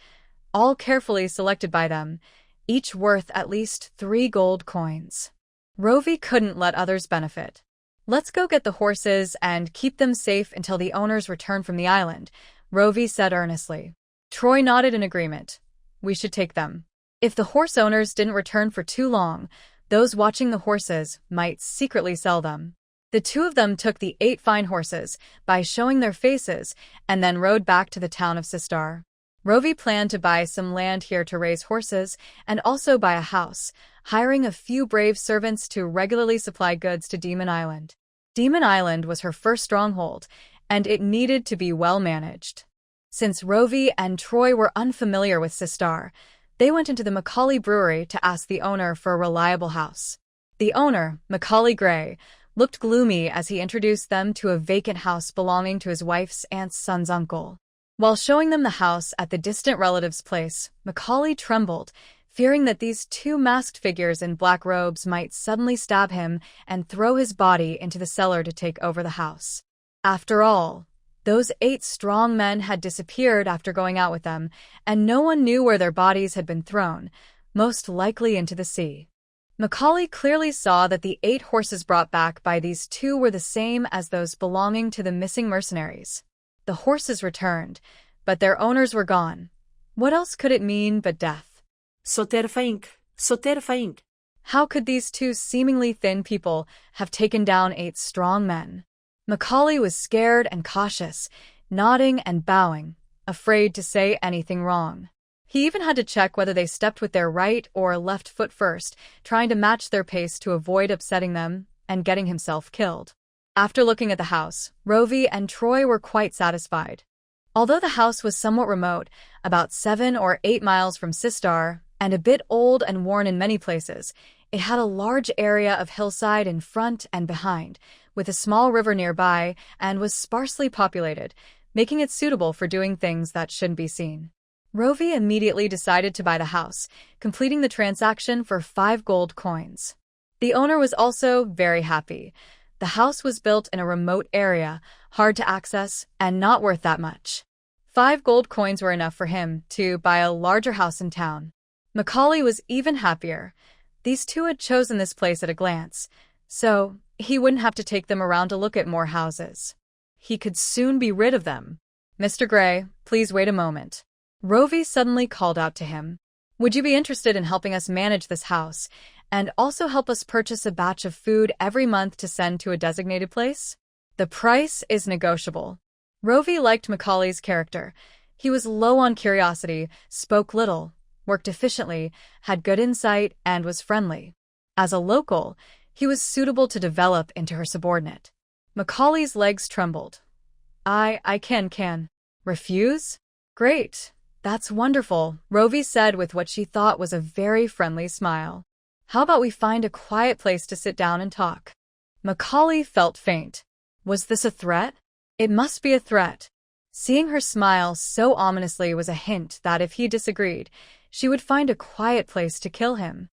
all carefully selected by them, each worth at least 3 gold coins. Rovey couldn't let others benefit. "Let's go get the horses and keep them safe until the owners return from the island," Rovey said earnestly. Troy nodded in agreement. "We should take them. If the horse owners didn't return for too long, those watching the horses might secretly sell them." The two of them took the 8 fine horses by showing their faces and then rode back to the town of Sistar. Rovey planned to buy some land here to raise horses and also buy a house, hiring a few brave servants to regularly supply goods to Demon Island. Demon Island was her first stronghold, and it needed to be well managed. Since Rovey and Troy were unfamiliar with Sistar, they went into the Macaulay brewery to ask the owner for a reliable house. The owner, Macaulay Gray, looked gloomy as he introduced them to a vacant house belonging to his wife's aunt's son's uncle. While showing them the house at the distant relative's place, Macaulay trembled, fearing that these 2 masked figures in black robes might suddenly stab him and throw his body into the cellar to take over the house. After all, those 8 strong men had disappeared after going out with them, and no one knew where their bodies had been thrown, most likely into the sea. Macaulay clearly saw that the 8 horses brought back by these 2 were the same as those belonging to the missing mercenaries. The horses returned, but their owners were gone. What else could it mean but death? Soterfaink. How could these 2 seemingly thin people have taken down 8 strong men? Macaulay was scared and cautious, nodding and bowing, afraid to say anything wrong. He even had to check whether they stepped with their right or left foot first, trying to match their pace to avoid upsetting them and getting himself killed. After looking at the house, Rovey and Troy were quite satisfied. Although the house was somewhat remote, about 7 or 8 miles from Sistar, and a bit old and worn in many places, it had a large area of hillside in front and behind, with a small river nearby, and was sparsely populated, making it suitable for doing things that shouldn't be seen. Rovey immediately decided to buy the house, completing the transaction for 5 gold coins. The owner was also very happy. The house was built in a remote area, hard to access, and not worth that much. 5 gold coins were enough for him to buy a larger house in town. Macaulay was even happier. These 2 had chosen this place at a glance, so he wouldn't have to take them around to look at more houses. He could soon be rid of them. "Mr. Gray, please wait a moment." Rovey suddenly called out to him. "Would you be interested in helping us manage this house, and also help us purchase a batch of food every month to send to a designated place? The price is negotiable." Rovey liked Macaulay's character. He was low on curiosity, spoke little, worked efficiently, had good insight, and was friendly. As a local, he was suitable to develop into her subordinate. Macaulay's legs trembled. I can. Refuse? Great. That's wonderful, Rovey said with what she thought was a very friendly smile. "How about we find a quiet place to sit down and talk?" Macaulay felt faint. Was this a threat? It must be a threat. Seeing her smile so ominously was a hint that if he disagreed, she would find a quiet place to kill him.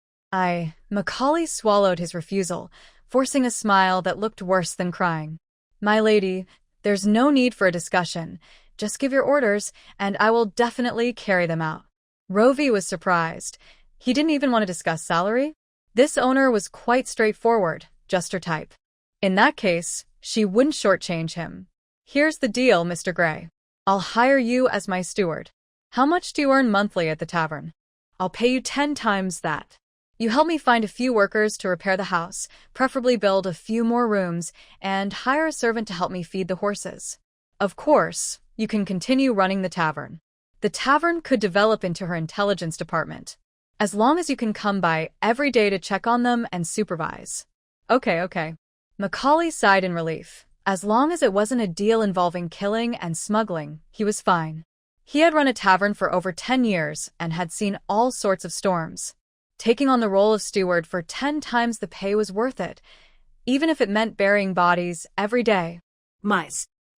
Macaulay swallowed his refusal, forcing a smile that looked worse than crying. "My lady, there's no need for a discussion. Just give your orders, and I will definitely carry them out." Rovey was surprised. He didn't even want to discuss salary. This owner was quite straightforward, just her type. In that case, she wouldn't shortchange him. "Here's the deal, Mr. Gray. I'll hire you as my steward. How much do you earn monthly at the tavern? I'll pay you 10 times that. You help me find a few workers to repair the house, preferably build a few more rooms, and hire a servant to help me feed the horses. Of course, you can continue running the tavern. The tavern could develop into her intelligence department, as long as you can come by every day to check on them and supervise." Okay. Macaulay sighed in relief. As long as it wasn't a deal involving killing and smuggling, he was fine. He had run a tavern for over 10 years and had seen all sorts of storms. Taking on the role of steward for 10 times the pay was worth it, even if it meant burying bodies every day.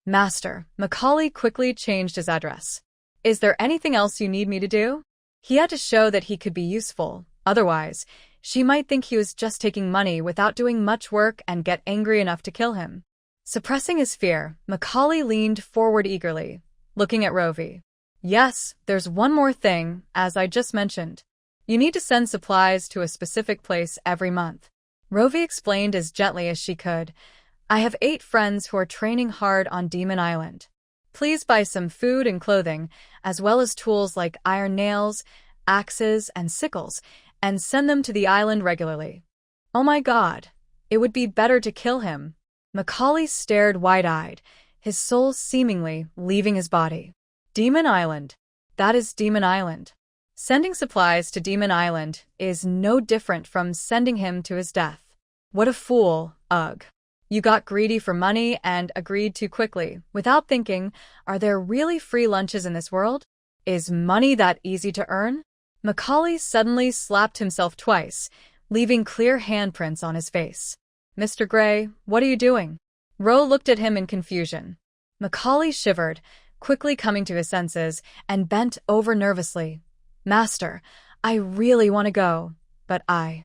Master, Macaulay quickly changed his address. "Is there anything else you need me to do?" He had to show that he could be useful, otherwise, she might think he was just taking money without doing much work and get angry enough to kill him. Suppressing his fear, Macaulay leaned forward eagerly. looking at Rovey. Yes, there's one more thing, as I just mentioned. You need to send supplies to a specific place every month. Rovey explained as gently as she could. I have 8 friends who are training hard on Demon Island. Please buy some food and clothing, as well as tools like iron nails, axes, and sickles, and send them to the island regularly. Oh my God, it would be better to kill him. Macaulay stared wide-eyed, his soul seemingly leaving his body. Demon Island. That is Demon Island. Sending supplies to Demon Island is no different from sending him to his death. What a fool, ugh. You got greedy for money and agreed too quickly. Without thinking, are there really free lunches in this world? Is money that easy to earn? Macaulay suddenly slapped himself twice, leaving clear handprints on his face. Mr. Gray, what are you doing? Ro looked at him in confusion. Macaulay shivered, quickly coming to his senses, and bent over nervously. Master, I really want to go, but I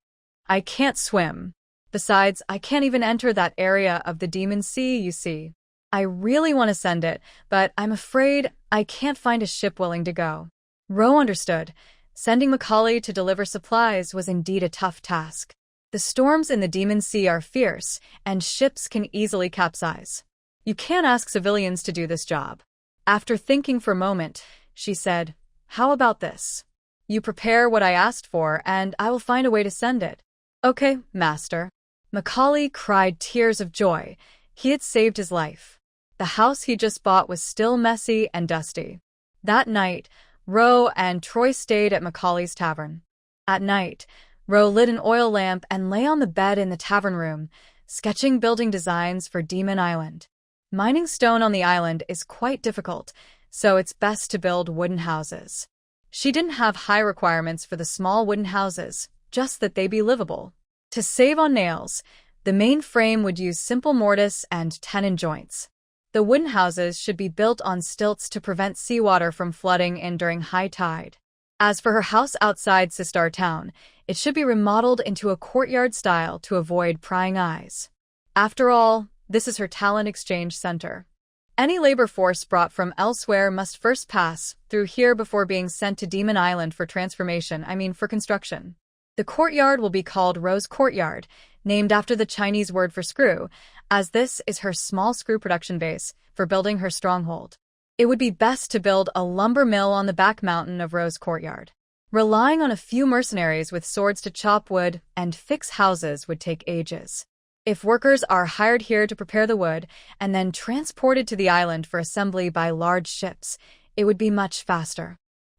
can't swim. Besides, I can't even enter that area of the Demon Sea, you see. I really want to send it, but I'm afraid I can't find a ship willing to go. Ro understood. Sending Macaulay to deliver supplies was indeed a tough task. The storms in the Demon Sea are fierce, and ships can easily capsize. You can't ask civilians to do this job. After thinking for a moment, she said, How about this? You prepare what I asked for, and I will find a way to send it. Okay, master. Macaulay cried tears of joy. He had saved his life. The house he just bought was still messy and dusty. That night, Ro and Troy stayed at Macaulay's tavern. At night, Ro lit an oil lamp and lay on the bed in the tavern room, sketching building designs for Demon Island. Mining stone on the island is quite difficult, so it's best to build wooden houses. She didn't have high requirements for the small wooden houses, just that they be livable. To save on nails, the main frame would use simple mortise and tenon joints. The wooden houses should be built on stilts to prevent seawater from flooding in during high tide. As for her house outside Sistar Town, it should be remodeled into a courtyard style to avoid prying eyes. After all, this is her talent exchange center. Any labor force brought from elsewhere must first pass through here before being sent to Demon Island for for construction. The courtyard will be called Rose Courtyard, named after the Chinese word for screw, as this is her small screw production base for building her stronghold. It would be best to build a lumber mill on the back mountain of Rose Courtyard. Relying on a few mercenaries with swords to chop wood and fix houses would take ages. If workers are hired here to prepare the wood and then transported to the island for assembly by large ships, it would be much faster.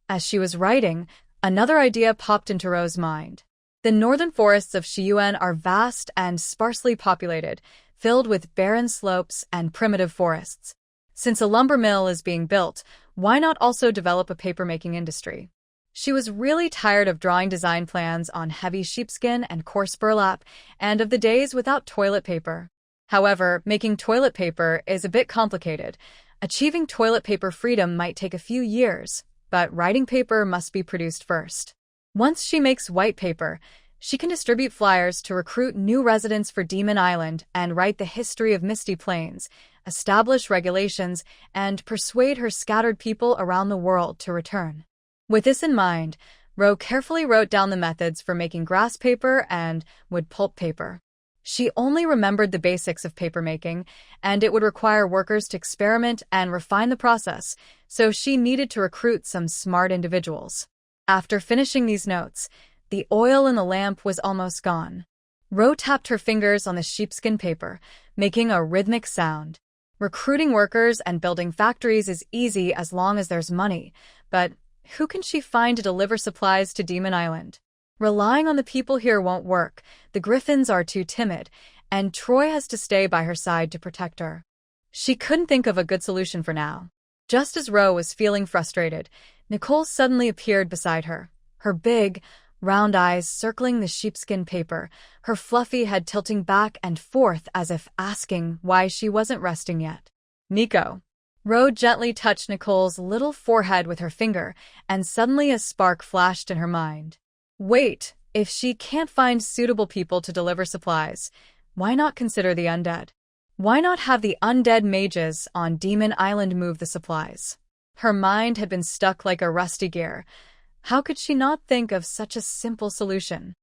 As she was writing, another idea popped into Ro's mind. The northern forests of Shiyuan are vast and sparsely populated, filled with barren slopes and primitive forests. Since a lumber mill is being built, why not also develop a paper-making industry? She was really tired of drawing design plans on heavy sheepskin and coarse burlap, and of the days without toilet paper. However, making toilet paper is a bit complicated. Achieving toilet paper freedom might take a few years, but writing paper must be produced first. Once she makes white paper, she can distribute flyers to recruit new residents for Demon Island and write the history of Misty Plains, establish regulations, and persuade her scattered people around the world to return. With this in mind, Ro carefully wrote down the methods for making grass paper and wood pulp paper. She only remembered the basics of papermaking, and it would require workers to experiment and refine the process, so she needed to recruit some smart individuals. After finishing these notes, the oil in the lamp was almost gone. Ro tapped her fingers on the sheepskin paper, making a rhythmic sound. Recruiting workers and building factories is easy as long as there's money, but who can she find to deliver supplies to Demon Island? Relying on the people here won't work. The Griffins are too timid, and Troy has to stay by her side to protect her. She couldn't think of a good solution for now. Just as Ro was feeling frustrated, Nicole suddenly appeared beside her, her big, round eyes circling the sheepskin paper, her fluffy head tilting back and forth as if asking why she wasn't resting yet. Nico. Ro gently touched Nicole's little forehead with her finger, and suddenly a spark flashed in her mind. Wait, if she can't find suitable people to deliver supplies, why not consider the undead? Why not have the undead mages on Demon Island move the supplies? Her mind had been stuck like a rusty gear. How could she not think of such a simple solution?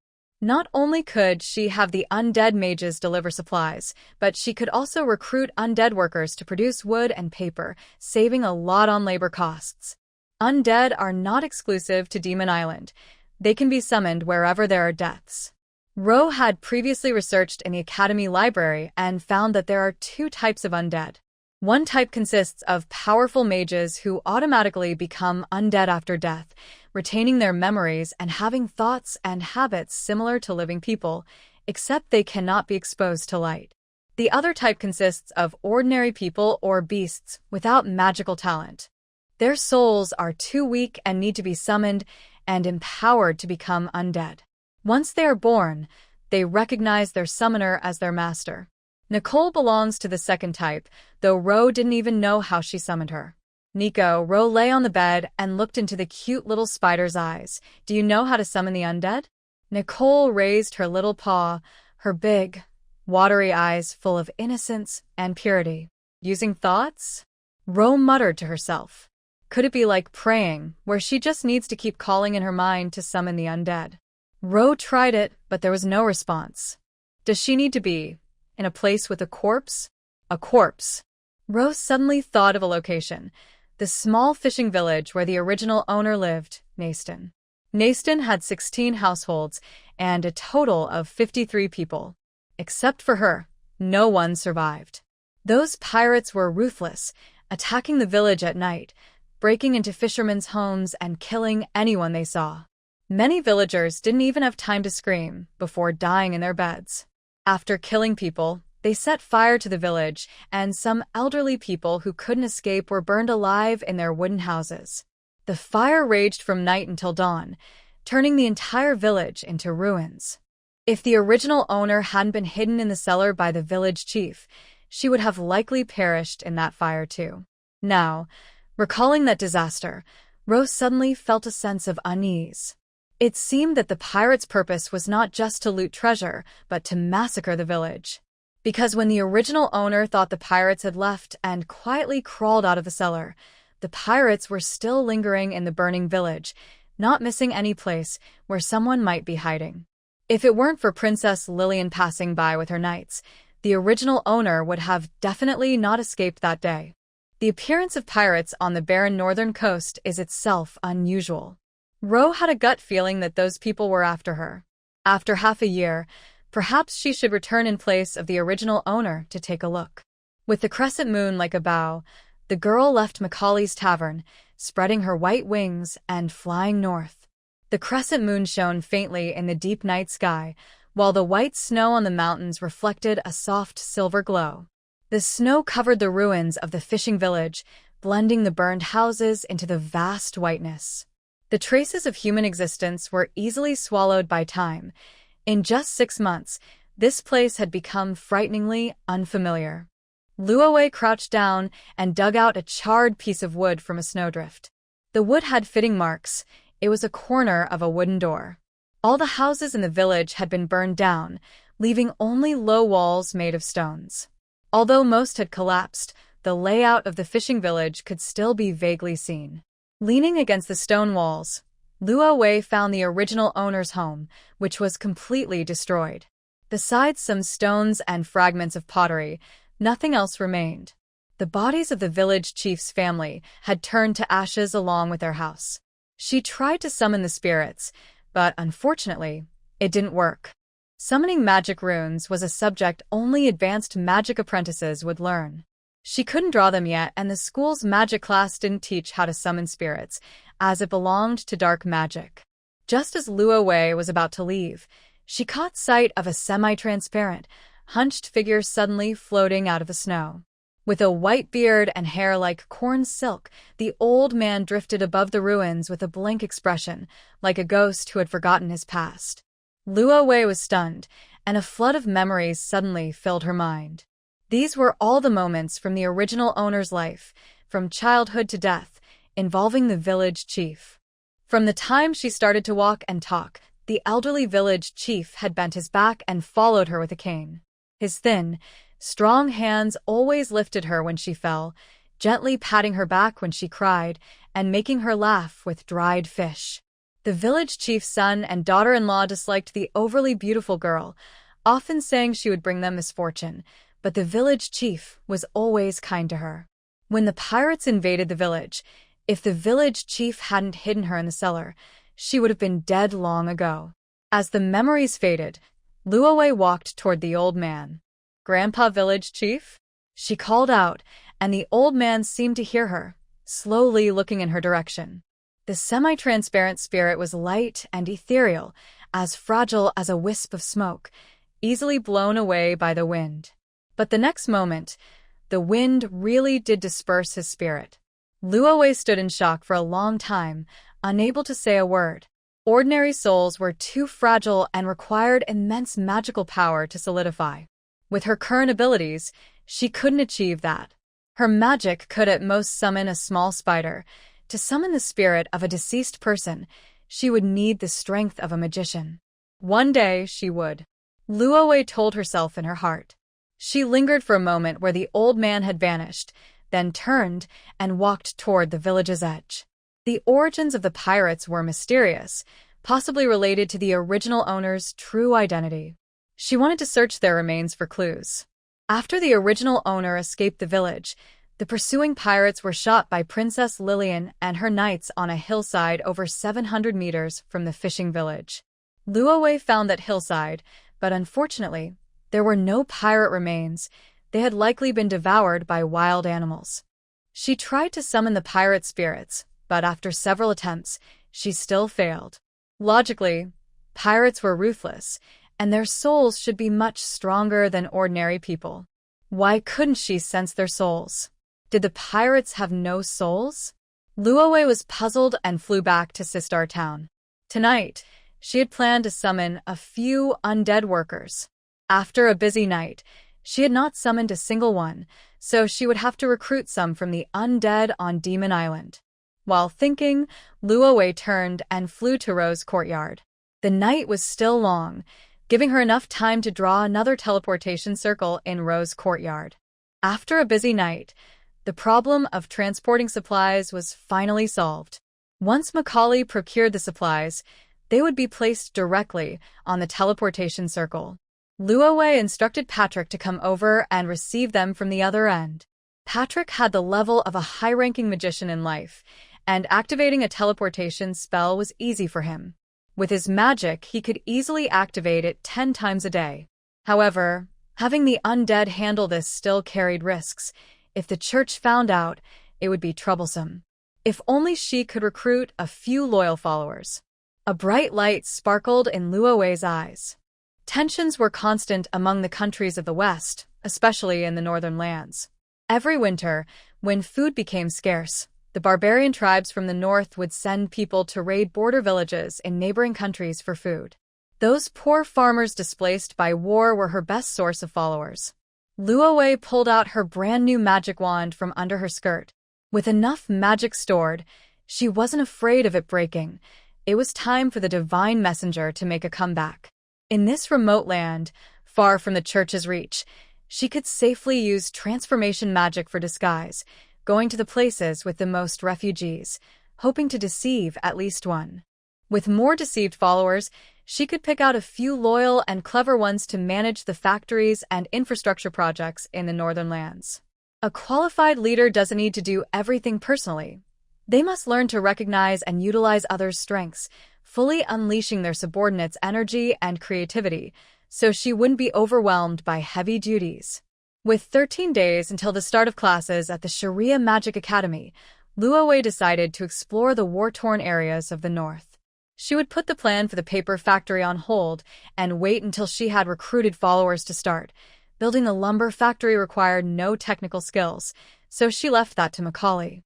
Not only could she have the undead mages deliver supplies, but she could also recruit undead workers to produce wood and paper, saving a lot on labor costs. Undead are not exclusive to Demon Island. They can be summoned wherever there are deaths. Ro had previously researched in the Academy Library and found that there are two types of undead. One type consists of powerful mages who automatically become undead after death, retaining their memories and having thoughts and habits similar to living people, except they cannot be exposed to light. The other type consists of ordinary people or beasts without magical talent. Their souls are too weak and need to be summoned and empowered to become undead. Once they are born, they recognize their summoner as their master. Nicole belongs to the second type, though Ro didn't even know how she summoned her. Nico, Ro lay on the bed and looked into the cute little spider's eyes. Do you know how to summon the undead? Nicole raised her little paw, her big, watery eyes full of innocence and purity. Using thoughts? Ro muttered to herself. Could it be like praying, where she just needs to keep calling in her mind to summon the undead? Ro tried it, but there was no response. Does she need to be in a place with a corpse? A corpse. Ro suddenly thought of a location. The small fishing village where the original owner lived, Naston. Naston had 16 households and a total of 53 people. Except for her, no one survived. Those pirates were ruthless, attacking the village at night, breaking into fishermen's homes and killing anyone they saw. Many villagers didn't even have time to scream before dying in their beds. After killing people, they set fire to the village, and some elderly people who couldn't escape were burned alive in their wooden houses. The fire raged from night until dawn, turning the entire village into ruins. If the original owner hadn't been hidden in the cellar by the village chief, she would have likely perished in that fire too. Now, recalling that disaster, Rose suddenly felt a sense of unease. It seemed that the pirates' purpose was not just to loot treasure, but to massacre the village. Because when the original owner thought the pirates had left and quietly crawled out of the cellar, the pirates were still lingering in the burning village, not missing any place where someone might be hiding. If it weren't for Princess Lillian passing by with her knights, the original owner would have definitely not escaped that day. The appearance of pirates on the barren northern coast is itself unusual. Ro had a gut feeling that those people were after her. After half a year, perhaps she should return in place of the original owner to take a look. With the crescent moon like a bow, the girl left Macaulay's tavern, spreading her white wings and flying north. The crescent moon shone faintly in the deep night sky, while the white snow on the mountains reflected a soft silver glow. The snow covered the ruins of the fishing village, blending the burned houses into the vast whiteness. The traces of human existence were easily swallowed by time. In just 6 months, this place had become frighteningly unfamiliar. Luo Wei crouched down and dug out a charred piece of wood from a snowdrift. The wood had fitting marks. It was a corner of a wooden door. All the houses in the village had been burned down, leaving only low walls made of stones. Although most had collapsed, the layout of the fishing village could still be vaguely seen. Leaning against the stone walls, Luo Wei found the original owner's home, which was completely destroyed. Besides some stones and fragments of pottery, nothing else remained. The bodies of the village chief's family had turned to ashes along with their house. She tried to summon the spirits, but unfortunately, it didn't work. Summoning magic runes was a subject only advanced magic apprentices would learn. She couldn't draw them yet, and the school's magic class didn't teach how to summon spirits, as it belonged to dark magic. Just as Luo Wei was about to leave, she caught sight of a semi-transparent, hunched figure suddenly floating out of the snow. With a white beard and hair like corn silk, the old man drifted above the ruins with a blank expression, like a ghost who had forgotten his past. Luo Wei was stunned, and a flood of memories suddenly filled her mind. These were all the moments from the original owner's life, from childhood to death, involving the village chief. From the time she started to walk and talk, the elderly village chief had bent his back and followed her with a cane. His thin, strong hands always lifted her when she fell, gently patting her back when she cried and making her laugh with dried fish. The village chief's son and daughter-in-law disliked the overly beautiful girl, often saying she would bring them misfortune, but the village chief was always kind to her. When the pirates invaded the village, if the village chief hadn't hidden her in the cellar, she would have been dead long ago. As the memories faded, Luo Wei walked toward the old man. "Grandpa Village Chief?" She called out, and the old man seemed to hear her, slowly looking in her direction. The semi-transparent spirit was light and ethereal, as fragile as a wisp of smoke, easily blown away by the wind. But the next moment, the wind really did disperse his spirit. Luo Wei stood in shock for a long time, unable to say a word. Ordinary souls were too fragile and required immense magical power to solidify. With her current abilities, she couldn't achieve that. Her magic could at most summon a small spider. To summon the spirit of a deceased person, she would need the strength of a magician. One day she would. Luo Wei told herself in her heart. She lingered for a moment where the old man had vanished, then turned and walked toward the village's edge. The origins of the pirates were mysterious, possibly related to the original owner's true identity. She wanted to search their remains for clues. After the original owner escaped the village, the pursuing pirates were shot by Princess Lillian and her knights on a hillside over 700 meters from the fishing village. Luo Wei found that hillside, but unfortunately, there were no pirate remains. They had likely been devoured by wild animals. She tried to summon the pirate spirits, but after several attempts, she still failed. Logically, pirates were ruthless, and their souls should be much stronger than ordinary people. Why couldn't she sense their souls? Did the pirates have no souls? Luo Wei was puzzled and flew back to Sistar Town. Tonight, she had planned to summon a few undead workers. After a busy night, she had not summoned a single one, so she would have to recruit some from the undead on Demon Island. While thinking, Luo Wei turned and flew to Ro's courtyard. The night was still long, giving her enough time to draw another teleportation circle in Ro's courtyard. After a busy night, the problem of transporting supplies was finally solved. Once Macaulay procured the supplies, they would be placed directly on the teleportation circle. Luo Wei instructed Patrick to come over and receive them from the other end. Patrick had the level of a high-ranking magician in life, and activating a teleportation spell was easy for him. With his magic, he could easily activate it 10 times a day. However, having the undead handle this still carried risks. If the church found out, it would be troublesome. If only she could recruit a few loyal followers. A bright light sparkled in Luo Wei's eyes. Tensions were constant among the countries of the West, especially in the northern lands. Every winter, when food became scarce, the barbarian tribes from the north would send people to raid border villages in neighboring countries for food. Those poor farmers displaced by war were her best source of followers. Luo Wei pulled out her brand-new magic wand from under her skirt. With enough magic stored, she wasn't afraid of it breaking. It was time for the divine messenger to make a comeback. In this remote land, far from the church's reach, she could safely use transformation magic for disguise, going to the places with the most refugees, hoping to deceive at least one. With more deceived followers, she could pick out a few loyal and clever ones to manage the factories and infrastructure projects in the northern lands. A qualified leader doesn't need to do everything personally. They must learn to recognize and utilize others' strengths, fully unleashing their subordinates' energy and creativity, so she wouldn't be overwhelmed by heavy duties. With 13 days until the start of classes at the Sharia Magic Academy, Luo Wei decided to explore the war-torn areas of the north. She would put the plan for the paper factory on hold and wait until she had recruited followers to start. Building the lumber factory required no technical skills, so she left that to Macaulay.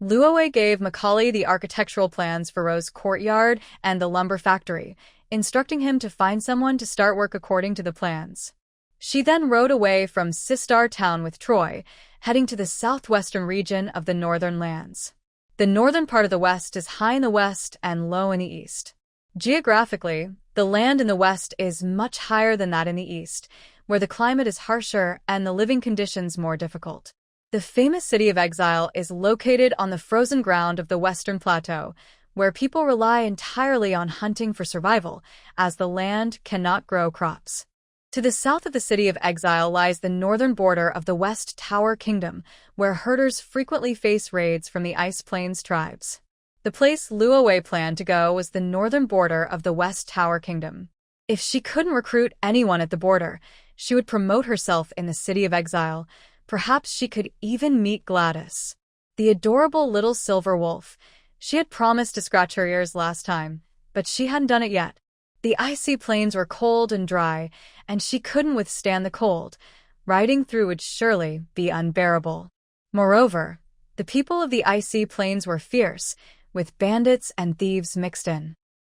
Luo Wei gave Macaulay the architectural plans for Ro's courtyard and the lumber factory, instructing him to find someone to start work according to the plans. She then rode away from Sistar Town with Troy, heading to the southwestern region of the northern lands. The northern part of the west is high in the west and low in the east. Geographically, the land in the west is much higher than that in the east, where the climate is harsher and the living conditions more difficult. The famous city of exile is located on the frozen ground of the Western Plateau, where people rely entirely on hunting for survival, as the land cannot grow crops. To the south of the city of exile lies the northern border of the West Tower Kingdom, where herders frequently face raids from the Ice Plains tribes. The place Luo Wei planned to go was the northern border of the West Tower Kingdom. If she couldn't recruit anyone at the border, she would promote herself in the city of exile. Perhaps she could even meet Gladys, the adorable little silver wolf. She had promised to scratch her ears last time, but she hadn't done it yet. The icy plains were cold and dry, and she couldn't withstand the cold. Riding through would surely be unbearable. Moreover, the people of the icy plains were fierce, with bandits and thieves mixed in.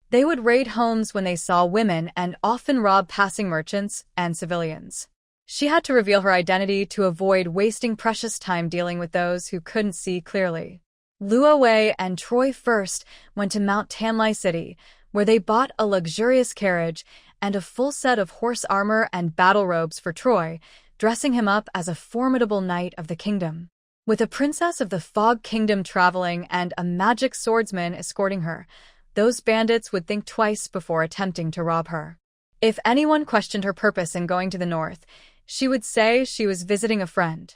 They would raid homes when they saw women and often rob passing merchants and civilians. She had to reveal her identity to avoid wasting precious time dealing with those who couldn't see clearly. Luo Wei and Troy first went to Mount Tanlai City, where they bought a luxurious carriage and a full set of horse armor and battle robes for Troy, dressing him up as a formidable knight of the kingdom. With a princess of the Fog Kingdom traveling and a magic swordsman escorting her, those bandits would think twice before attempting to rob her. If anyone questioned her purpose in going to the north, she would say she was visiting a friend.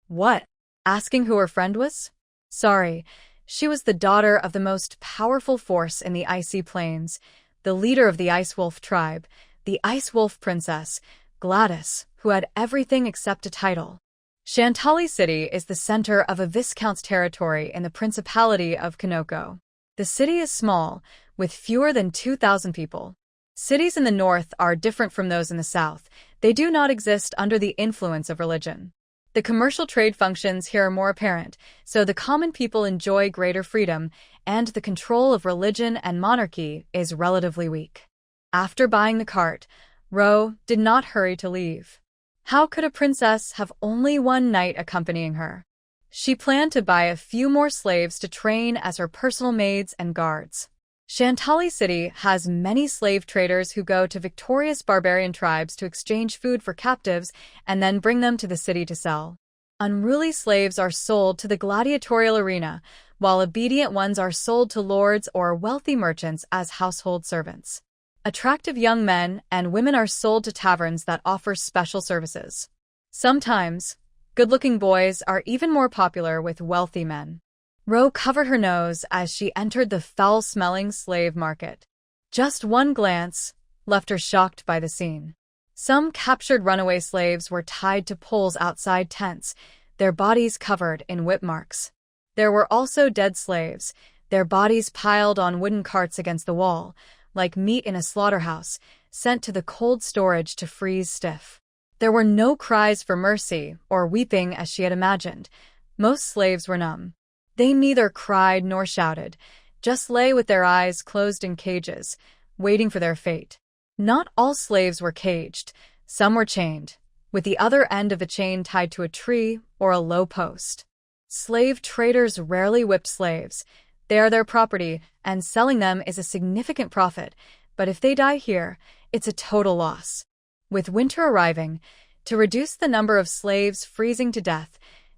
What? Asking who her friend was? Sorry, she was the daughter of the most powerful force in the icy plains, the leader of the Ice Wolf tribe, the Ice Wolf Princess, Gladys, who had everything except a title. Shantali City is the center of a viscount's territory in the Principality of Kanoko. The city is small, with fewer than 2,000 people. Cities in the north are different from those in the south. They do not exist under the influence of religion. The commercial trade functions here are more apparent, so the common people enjoy greater freedom, and the control of religion and monarchy is relatively weak. After buying the cart, Ro did not hurry to leave. How could a princess have only one knight accompanying her? She planned to buy a few more slaves to train as her personal maids and guards. Shantali City has many slave traders who go to victorious barbarian tribes to exchange food for captives and then bring them to the city to sell. Unruly slaves are sold to the gladiatorial arena, while obedient ones are sold to lords or wealthy merchants as household servants. Attractive young men and women are sold to taverns that offer special services. Sometimes, good-looking boys are even more popular with wealthy men. Ro covered her nose as she entered the foul-smelling slave market. Just one glance left her shocked by the scene. Some captured runaway slaves were tied to poles outside tents, their bodies covered in whip marks. There were also dead slaves, their bodies piled on wooden carts against the wall, like meat in a slaughterhouse, sent to the cold storage to freeze stiff. There were no cries for mercy or weeping as she had imagined. Most slaves were numb. They neither cried nor shouted, just lay with their eyes closed in cages, waiting for their fate. Not all slaves were caged. Some were chained, with the other end of the chain tied to a tree or a low post. Slave traders rarely whipped slaves. They are their property, and selling them is a significant profit, but if they die here, it's a total loss. With winter arriving, to reduce the number of slaves freezing to death,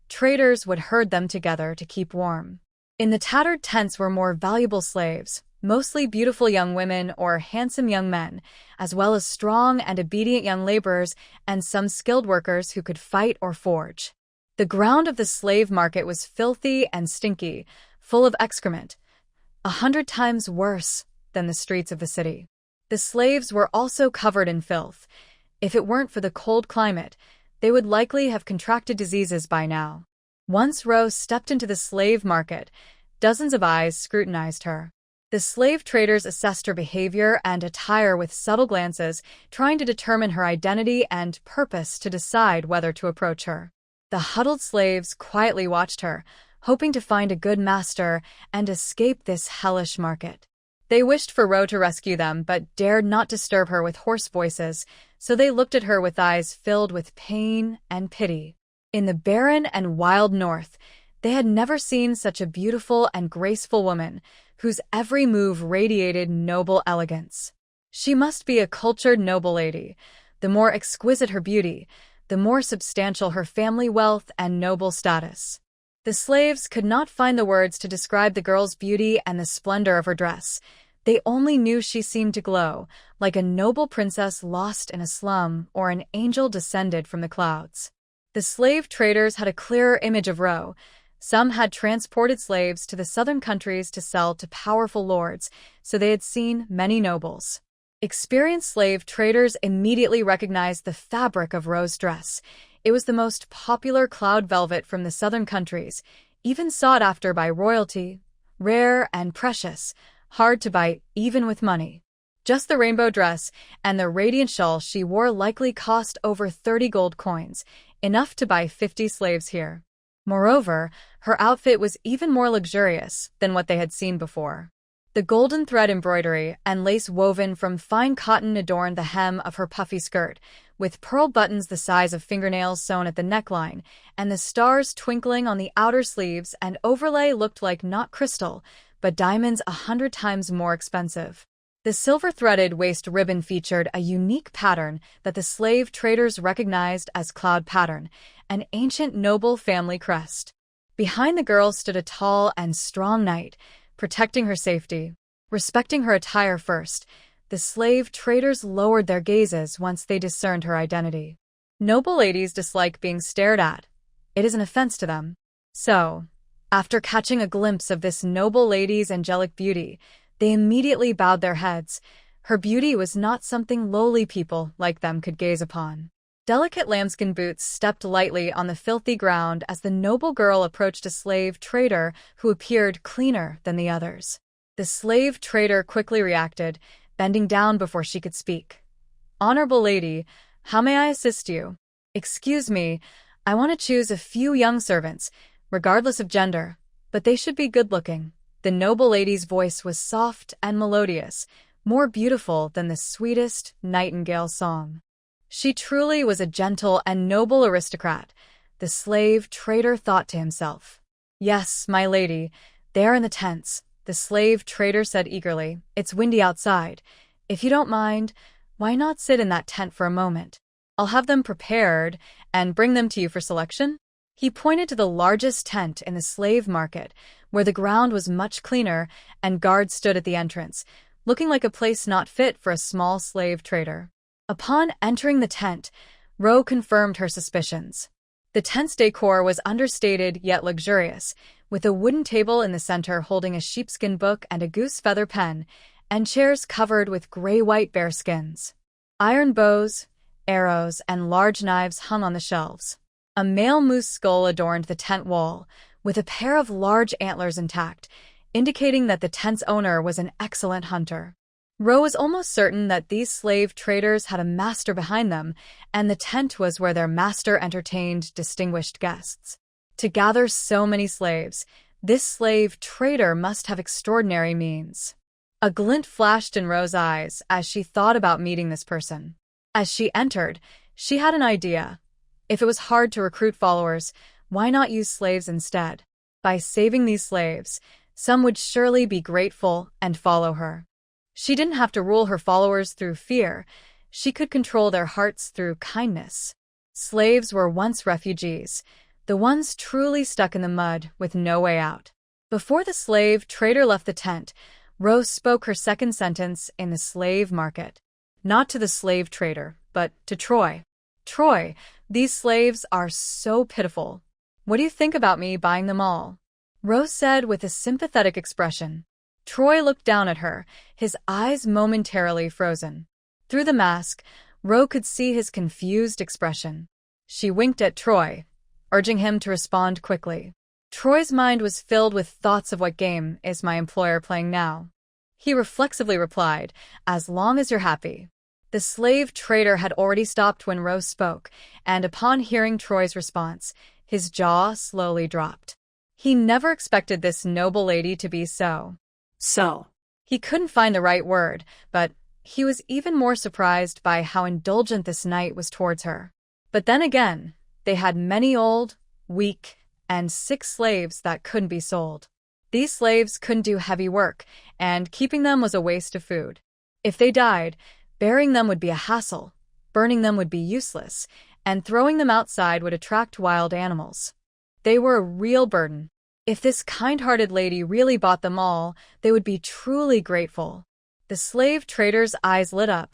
traders would herd them together to keep warm. In the tattered tents were more valuable slaves, mostly beautiful young women or handsome young men, as well as strong and obedient young laborers and some skilled workers who could fight or forge. The ground of the slave market was filthy and stinky, full of excrement, 100 times worse than the streets of the city. The slaves were also covered in filth. If it weren't for the cold climate, they would likely have contracted diseases by now. Once Rose stepped into the slave market, dozens of eyes scrutinized her. The slave traders assessed her behavior and attire with subtle glances, trying to determine her identity and purpose to decide whether to approach her. The huddled slaves quietly watched her, hoping to find a good master and escape this hellish market. They wished for Ro to rescue them, but dared not disturb her with hoarse voices, so they looked at her with eyes filled with pain and pity. In the barren and wild north, they had never seen such a beautiful and graceful woman, whose every move radiated noble elegance. She must be a cultured noble lady. The more exquisite her beauty, the more substantial her family wealth and noble status. The slaves could not find the words to describe the girl's beauty and the splendor of her dress. They only knew she seemed to glow, like a noble princess lost in a slum or an angel descended from the clouds. The slave traders had a clearer image of Ro. Some had transported slaves to the southern countries to sell to powerful lords, so they had seen many nobles. Experienced slave traders immediately recognized the fabric of Ro's dress. It was the most popular cloud velvet from the southern countries, even sought after by royalty, rare and precious, hard to buy even with money. Just the rainbow dress and the radiant shawl she wore likely cost over 30 gold coins, enough to buy 50 slaves here. Moreover, her outfit was even more luxurious than what they had seen before. The golden thread embroidery and lace woven from fine cotton adorned the hem of her puffy skirt, with pearl buttons the size of fingernails sewn at the neckline, and the stars twinkling on the outer sleeves and overlay looked like not crystal, but diamonds 100 times more expensive. The silver-threaded waist ribbon featured a unique pattern that the slave traders recognized as cloud pattern, an ancient noble family crest. Behind the girl stood a tall and strong knight, protecting her safety. Respecting her attire first, the slave traders lowered their gazes once they discerned her identity. Noble ladies dislike being stared at. It is an offense to them. So, after catching a glimpse of this noble lady's angelic beauty, they immediately bowed their heads. Her beauty was not something lowly people like them could gaze upon. Delicate lambskin boots stepped lightly on the filthy ground as the noble girl approached a slave trader who appeared cleaner than the others. The slave trader quickly reacted, bending down before she could speak. "Honorable lady, how may I assist you?" "Excuse me, I want to choose a few young servants, regardless of gender, but they should be good-looking." The noble lady's voice was soft and melodious, more beautiful than the sweetest nightingale song. She truly was a gentle and noble aristocrat, the slave trader thought to himself. "Yes, my lady, they are in the tents," the slave trader said eagerly. "It's windy outside. If you don't mind, why not sit in that tent for a moment? I'll have them prepared and bring them to you for selection." He pointed to the largest tent in the slave market, where the ground was much cleaner and guards stood at the entrance, looking like a place not fit for a small slave trader. Upon entering the tent, Ro confirmed her suspicions. The tent's decor was understated yet luxurious, with a wooden table in the center holding a sheepskin book and a goose feather pen, and chairs covered with gray-white bearskins. Iron bows, arrows, and large knives hung on the shelves. A male moose skull adorned the tent wall, with a pair of large antlers intact, indicating that the tent's owner was an excellent hunter. Ro was almost certain that these slave traders had a master behind them, and the tent was where their master entertained distinguished guests. To gather so many slaves, this slave trader must have extraordinary means. A glint flashed in Ro's eyes as she thought about meeting this person. As she entered, she had an idea. If it was hard to recruit followers, why not use slaves instead? By saving these slaves, some would surely be grateful and follow her. She didn't have to rule her followers through fear. She could control their hearts through kindness. Slaves were once refugees, the ones truly stuck in the mud with no way out. Before the slave trader left the tent, Ro spoke her second sentence in the slave market. Not to the slave trader, but to Troy. "Troy, these slaves are so pitiful. What do you think about me buying them all?" Ro said with a sympathetic expression. Troy looked down at her, his eyes momentarily frozen. Through the mask, Ro could see his confused expression. She winked at Troy, urging him to respond quickly. Troy's mind was filled with thoughts of what game is my employer playing now. He reflexively replied, "As long as you're happy." The slave trader had already stopped when Ro spoke, and upon hearing Troy's response, his jaw slowly dropped. He never expected this noble lady to be so. He couldn't find the right word, but he was even more surprised by how indulgent this knight was towards her. But then again, they had many old, weak, and sick slaves that couldn't be sold. These slaves couldn't do heavy work, and keeping them was a waste of food. If they died, burying them would be a hassle, burning them would be useless, and throwing them outside would attract wild animals. They were a real burden. If this kind-hearted lady really bought them all, they would be truly grateful. The slave trader's eyes lit up.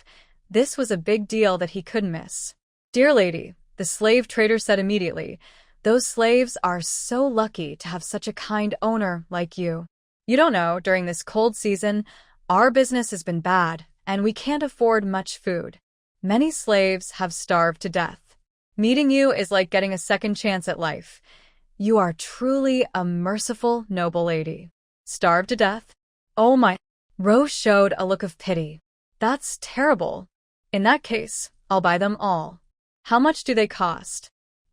This was a big deal that he couldn't miss. "Dear lady," the slave trader said immediately, "those slaves are so lucky to have such a kind owner like you. You don't know, during this cold season, our business has been bad, and we can't afford much food. Many slaves have starved to death. Meeting you is like getting a second chance at life. You are truly a merciful, noble lady." "Starved to death? Oh my." Rose showed a look of pity. "That's terrible. In that case, I'll buy them all. How much do they cost?"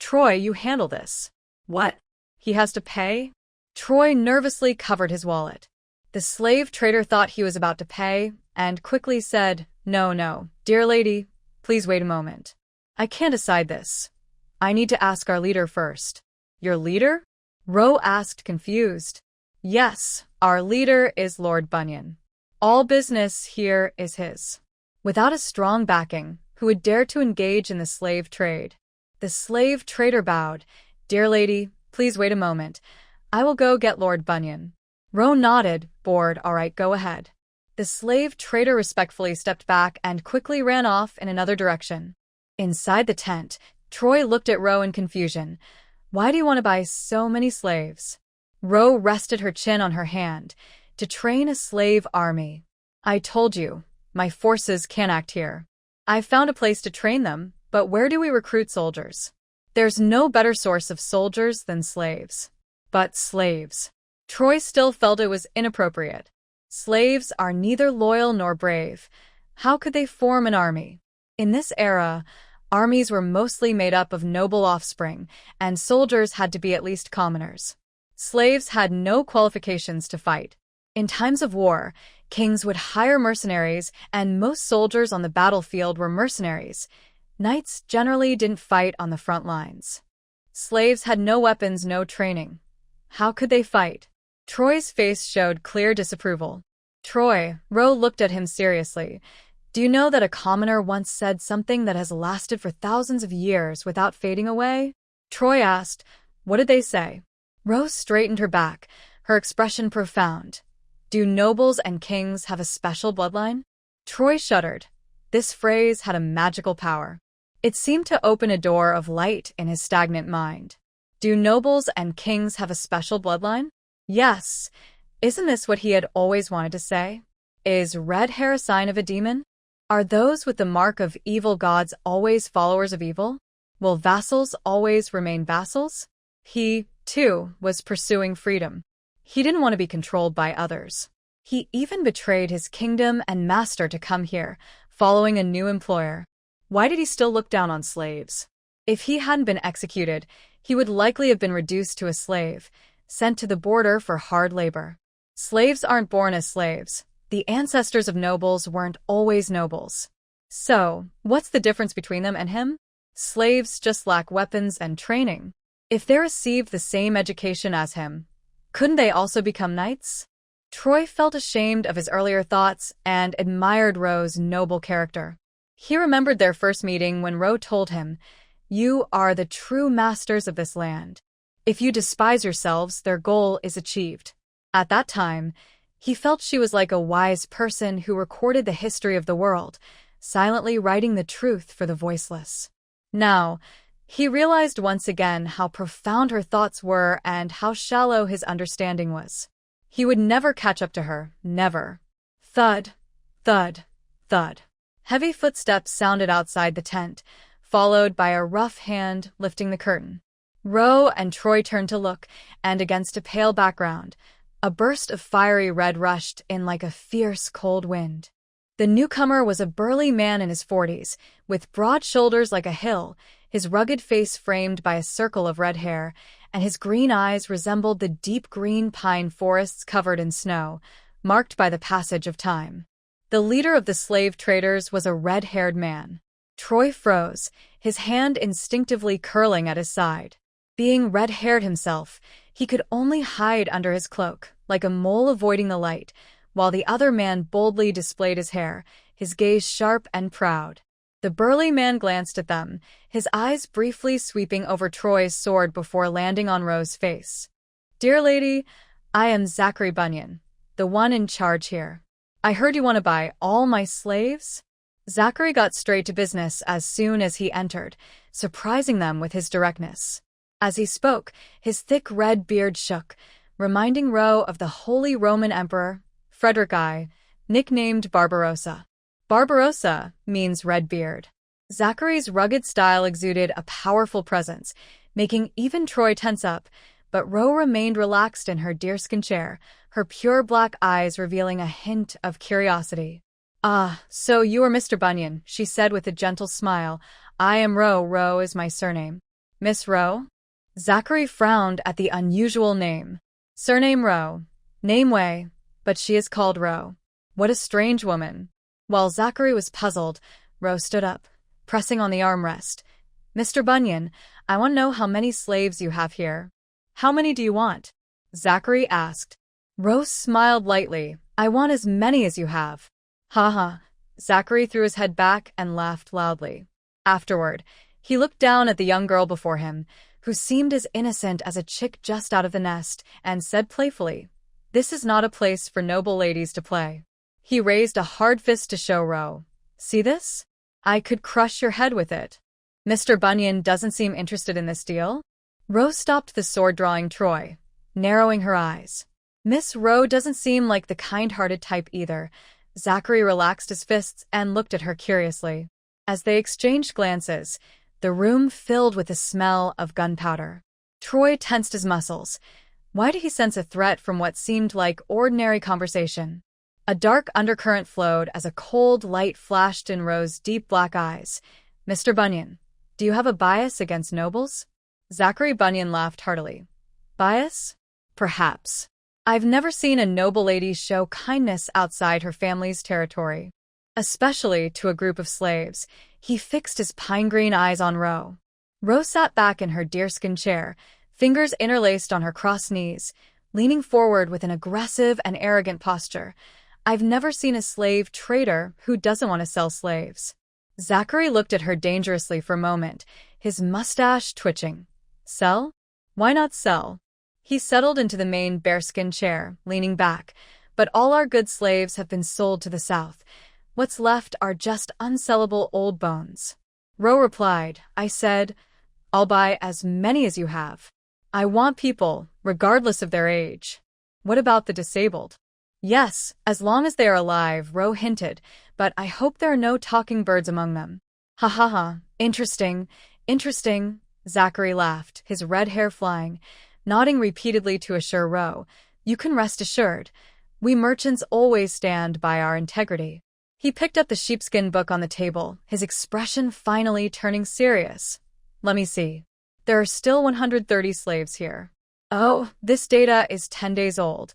"Troy, you handle this." What? "He has to pay?" Troy nervously covered his wallet. The slave trader thought he was about to pay, and quickly said, No, dear lady, please wait a moment. I can't decide this. I need to ask our leader first." "Your leader?" Ro asked, confused. "Yes, our leader is Lord Bunyan. All business here is his." Without a strong backing, who would dare to engage in the slave trade? The slave trader bowed. "Dear lady, please wait a moment. I will go get Lord Bunyan." Ro nodded, bored. "All right, go ahead." The slave trader respectfully stepped back and quickly ran off in another direction. Inside the tent, Troy looked at Ro in confusion. "Why do you want to buy so many slaves?" Ro rested her chin on her hand. "To train a slave army. I told you, my forces can't act here. I've found a place to train them, but where do we recruit soldiers? There's no better source of soldiers than slaves." "But slaves." Troy still felt it was inappropriate. "Slaves are neither loyal nor brave. How could they form an army?" In this era, armies were mostly made up of noble offspring, and soldiers had to be at least commoners. Slaves had no qualifications to fight. In times of war, kings would hire mercenaries, and most soldiers on the battlefield were mercenaries. Knights generally didn't fight on the front lines. Slaves had no weapons, no training. How could they fight? Troy's face showed clear disapproval. "Troy," Ro looked at him seriously, "do you know that a commoner once said something that has lasted for thousands of years without fading away?" Troy asked, "What did they say?" Ro straightened her back, her expression profound. "Do nobles and kings have a special bloodline?" Troy shuddered. This phrase had a magical power. It seemed to open a door of light in his stagnant mind. Do nobles and kings have a special bloodline? Yes. Isn't this what he had always wanted to say? Is red hair a sign of a demon? Are those with the mark of evil gods always followers of evil? Will vassals always remain vassals? He, too, was pursuing freedom. He didn't want to be controlled by others. He even betrayed his kingdom and master to come here, following a new employer. Why did he still look down on slaves? If he hadn't been executed, he would likely have been reduced to a slave, sent to the border for hard labor. Slaves aren't born as slaves. The ancestors of nobles weren't always nobles. So, what's the difference between them and him? Slaves just lack weapons and training. If they received the same education as him, couldn't they also become knights? Troy felt ashamed of his earlier thoughts and admired Ro's noble character. He remembered their first meeting when Ro told him, "You are the true masters of this land. If you despise yourselves, their goal is achieved." At that time, he felt she was like a wise person who recorded the history of the world, silently writing the truth for the voiceless. Now, he realized once again how profound her thoughts were and how shallow his understanding was. He would never catch up to her, never. Thud, thud, thud. Heavy footsteps sounded outside the tent, followed by a rough hand lifting the curtain. Ro and Troy turned to look, and against a pale background, a burst of fiery red rushed in like a fierce cold wind. The newcomer was a burly man in his 40s, with broad shoulders like a hill, his rugged face framed by a circle of red hair, and his green eyes resembled the deep green pine forests covered in snow, marked by the passage of time. The leader of the slave traders was a red-haired man. Troy froze, his hand instinctively curling at his side. Being red-haired himself, he could only hide under his cloak, like a mole avoiding the light, while the other man boldly displayed his hair, his gaze sharp and proud. The burly man glanced at them, his eyes briefly sweeping over Troy's sword before landing on Ro's face. "Dear lady, I am Zachary Bunyan, the one in charge here. I heard you want to buy all my slaves?" Zachary got straight to business as soon as he entered, surprising them with his directness. As he spoke, his thick red beard shook, reminding Ro of the Holy Roman Emperor, Frederick I, nicknamed Barbarossa. Barbarossa means red beard. Zachary's rugged style exuded a powerful presence, making even Troy tense up, but Ro remained relaxed in her deerskin chair, her pure black eyes revealing a hint of curiosity. "Ah, so you are Mr. Bunyan," she said with a gentle smile. "I am Ro. Ro is my surname." "Miss Ro?" Zachary frowned at the unusual name. "Surname Ro. Name Wei, but she is called Ro. What a strange woman." While Zachary was puzzled, Ro stood up, pressing on the armrest. "Mr. Bunyan, I want to know how many slaves you have here." "How many do you want?" Zachary asked. Ro smiled lightly. "I want as many as you have." "Ha ha." Zachary threw his head back and laughed loudly. Afterward, he looked down at the young girl before him, who seemed as innocent as a chick just out of the nest, and said playfully, "This is not a place for noble ladies to play." He raised a hard fist to show Ro. "See this? I could crush your head with it." "Mr. Bunyan doesn't seem interested in this deal?" Ro stopped the sword-drawing Troy, narrowing her eyes. "Miss Ro doesn't seem like the kind-hearted type either." Zachary relaxed his fists and looked at her curiously. As they exchanged glances, the room filled with the smell of gunpowder. Troy tensed his muscles. Why did he sense a threat from what seemed like ordinary conversation? A dark undercurrent flowed as a cold light flashed in Ro's deep black eyes. "Mr. Bunyan, do you have a bias against nobles?" Zachary Bunyan laughed heartily. "Bias? Perhaps. I've never seen a noble lady show kindness outside her family's territory. Especially to a group of slaves." He fixed his pine-green eyes on Ro. Ro sat back in her deerskin chair, fingers interlaced on her crossed knees, leaning forward with an aggressive and arrogant posture. "I've never seen a slave trader who doesn't want to sell slaves." Zachary looked at her dangerously for a moment, his mustache twitching. "Sell? Why not sell?" He settled into the main bearskin chair, leaning back. "But all our good slaves have been sold to the south. What's left are just unsellable old bones." Ro replied, "I said, I'll buy as many as you have. I want people, regardless of their age." "What about the disabled?" "Yes, as long as they are alive," Ro hinted, "but I hope there are no talking birds among them." "Ha ha ha, interesting, interesting." Zachary laughed, his red hair flying, nodding repeatedly to assure Ro, "You can rest assured. We merchants always stand by our integrity." He picked up the sheepskin book on the table, his expression finally turning serious. "Let me see. There are still 130 slaves here. Oh, this data is 10 days old.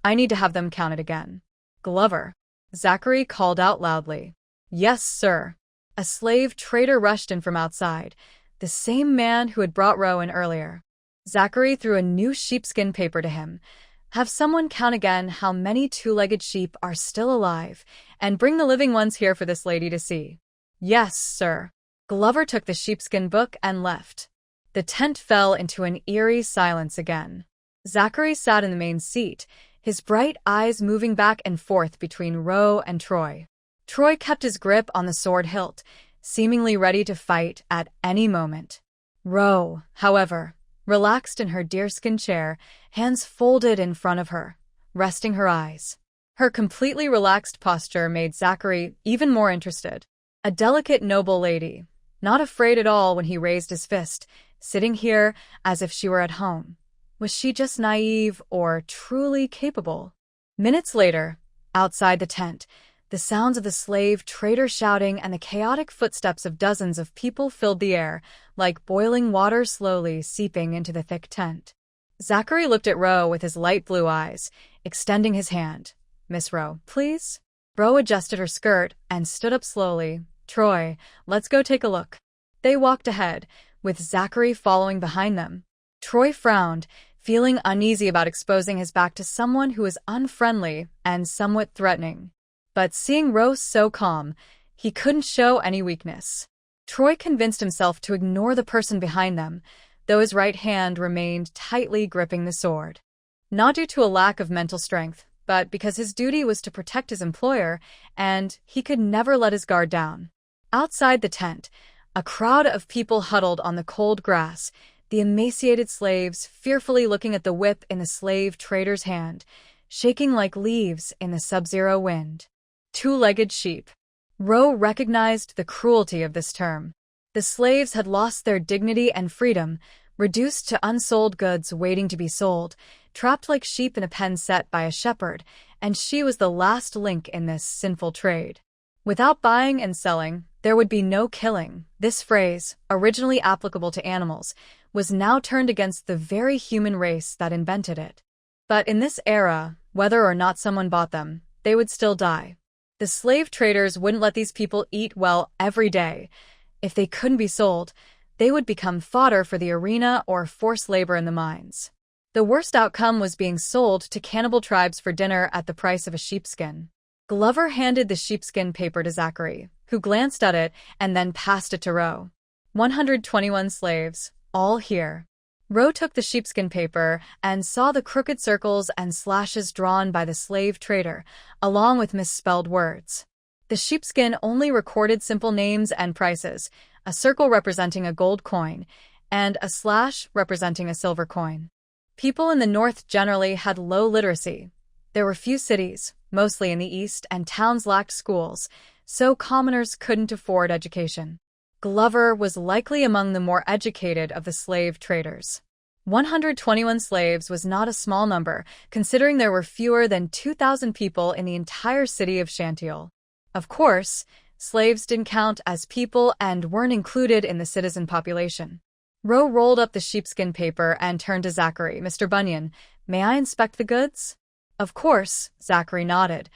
I need to have them counted again." "Glover," Zachary called out loudly. "Yes, sir." A slave trader rushed in from outside, the same man who had brought Ro in earlier. Zachary threw a new sheepskin paper to him. "Have someone count again how many two-legged sheep are still alive, and bring the living ones here for this lady to see." "Yes, sir." Glover took the sheepskin book and left. The tent fell into an eerie silence again. Zachary sat in the main seat, his bright eyes moving back and forth between Ro and Troy. Troy kept his grip on the sword hilt, seemingly ready to fight at any moment. Ro, however, relaxed in her deerskin chair, hands folded in front of her, resting her eyes. Her completely relaxed posture made Zachary even more interested. A delicate, noble lady, not afraid at all when he raised his fist, sitting here as if she were at home. Was she just naive or truly capable? Minutes later, outside the tent, the sounds of the slave trader shouting and the chaotic footsteps of dozens of people filled the air, like boiling water slowly seeping into the thick tent. Zachary looked at Ro with his light blue eyes, extending his hand. "Miss Ro, please?" Ro adjusted her skirt and stood up slowly. "Troy, let's go take a look." They walked ahead, with Zachary following behind them. Troy frowned, feeling uneasy about exposing his back to someone who was unfriendly and somewhat threatening. But seeing Ro so calm, He couldn't show any weakness. Troy convinced himself to ignore the person behind them, though his right hand remained tightly gripping the sword. Not due to a lack of mental strength, but because his duty was to protect his employer, and he could never let his guard down. Outside the tent, a crowd of people huddled on the cold grass, the emaciated slaves fearfully looking at the whip in the slave trader's hand, shaking like leaves in the sub-zero wind. Two-legged sheep. Ro recognized the cruelty of this term. The slaves had lost their dignity and freedom, reduced to unsold goods waiting to be sold, trapped like sheep in a pen set by a shepherd, and she was the last link in this sinful trade. Without buying and selling, there would be no killing. This phrase, originally applicable to animals, was now turned against the very human race that invented it. But in this era, whether or not someone bought them, they would still die. The slave traders wouldn't let these people eat well every day. If they couldn't be sold, they would become fodder for the arena or forced labor in the mines. The worst outcome was being sold to cannibal tribes for dinner at the price of a sheepskin. Glover handed the sheepskin paper to Zachary, who glanced at it and then passed it to Ro. 121 slaves, all here. Ro took the sheepskin paper and saw the crooked circles and slashes drawn by the slave trader, along with misspelled words. The sheepskin only recorded simple names and prices, a circle representing a gold coin, and a slash representing a silver coin. People in the North generally had low literacy. There were few cities, mostly in the East, and towns lacked schools, so commoners couldn't afford education. Glover was likely among the more educated of the slave traders. 121 slaves was not a small number, considering there were fewer than 2,000 people in the entire city of Shantiel. Of course, slaves didn't count as people and weren't included in the citizen population. Ro rolled up the sheepskin paper and turned to Zachary. "Mr. Bunyan, may I inspect the goods?" "Of course," Zachary nodded.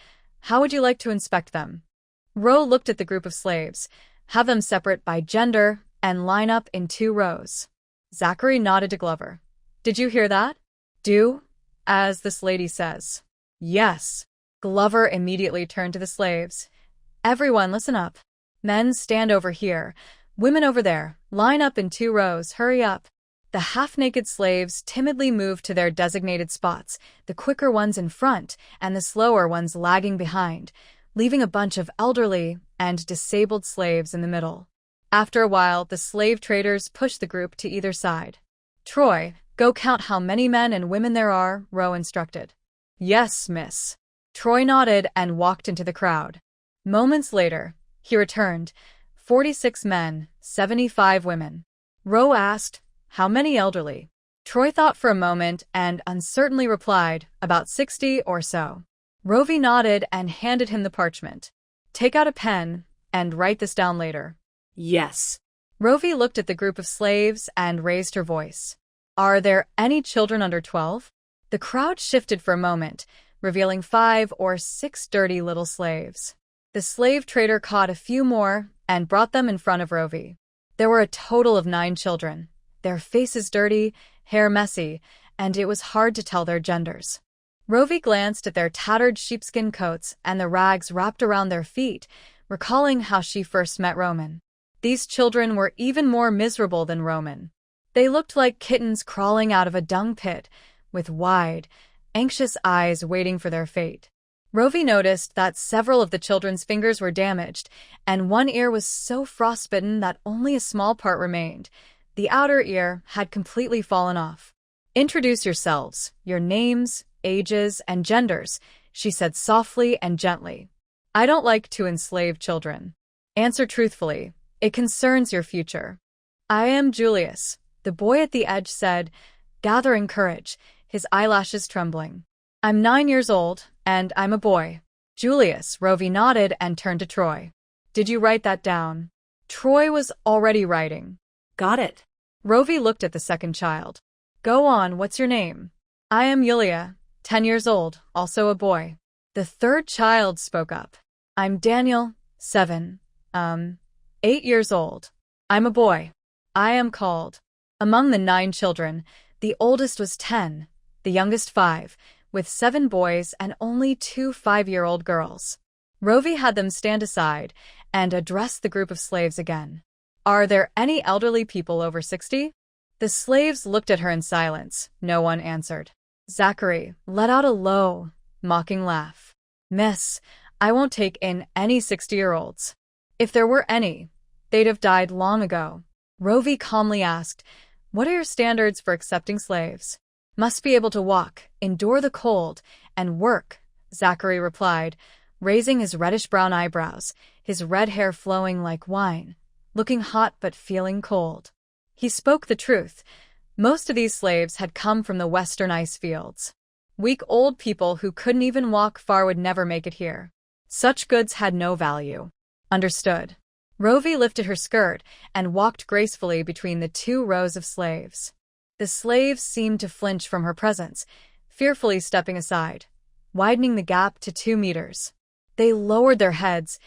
"How would you like to inspect them?" Ro looked at the group of slaves. "Have them separate by gender and line up in 2 rows. Zachary nodded to Glover. "Did you hear that? Do as this lady says." "Yes." Glover immediately turned to the slaves. "Everyone, listen up. Men, stand over here. Women over there. Line up in 2 rows. Hurry up." The half-naked slaves timidly moved to their designated spots, the quicker ones in front and the slower ones lagging behind, leaving a bunch of elderly and disabled slaves in the middle. After a while, the slave traders pushed the group to either side. "Troy, go count how many men and women there are," Ro instructed. "Yes, miss." Troy nodded and walked into the crowd. Moments later, he returned. 46 men, 75 women. Ro asked, "How many elderly?" Troy thought for a moment and uncertainly replied, "About 60 or so." Rovey nodded and handed him the parchment. "Take out a pen and write this down later." Yes. Rovey looked at the group of slaves and raised her voice. "Are there any children under 12? The crowd shifted for a moment, revealing 5 or 6 dirty little slaves. The slave trader caught a few more and brought them in front of Rovey. There were a total of 9 children, their faces dirty, hair messy, and it was hard to tell their genders. Rovey glanced at their tattered sheepskin coats and the rags wrapped around their feet, recalling how she first met Roman. These children were even more miserable than Roman. They looked like kittens crawling out of a dung pit, with wide, anxious eyes waiting for their fate. Rovey noticed that several of the children's fingers were damaged, and one ear was so frostbitten that only a small part remained. The outer ear had completely fallen off. "Introduce yourselves, your names, ages, and genders," she said softly and gently. "I don't like to enslave children. Answer truthfully. It concerns your future." "I am Julius," the boy at the edge said, gathering courage, his eyelashes trembling. "I'm 9 years old, and I'm a boy." "Julius," Rovey nodded and turned to Troy. "Did you write that down?" Troy was already writing. Got it. Rovey looked at the second child. "Go on, what's your name?" "I am Yulia, 10 years old, also a boy." The third child spoke up. "I'm Daniel, 7, 8 years old. I'm a boy. I am called." Among the 9 children, the oldest was 10, the youngest 5, with 7 boys and only 2 5-year-old girls. Rovey had them stand aside, and addressed the group of slaves again. Are there any elderly people over 60? The slaves looked at her in silence. No one answered. Zachary let out a low, mocking laugh. Miss, I won't take in any 60-year-olds. If there were any, they'd have died long ago. Rovey calmly asked, what are your standards for accepting slaves? Must be able to walk, endure the cold, and work, Zachary replied, raising his reddish-brown eyebrows, his red hair flowing like wine, looking hot but feeling cold. He spoke the truth. Most of these slaves had come from the western ice fields. Weak old people who couldn't even walk far would never make it here. Such goods had no value. Understood. Rovey lifted her skirt and walked gracefully between the two rows of slaves. The slaves seemed to flinch from her presence, fearfully stepping aside, widening the gap to 2 meters. They lowered their heads,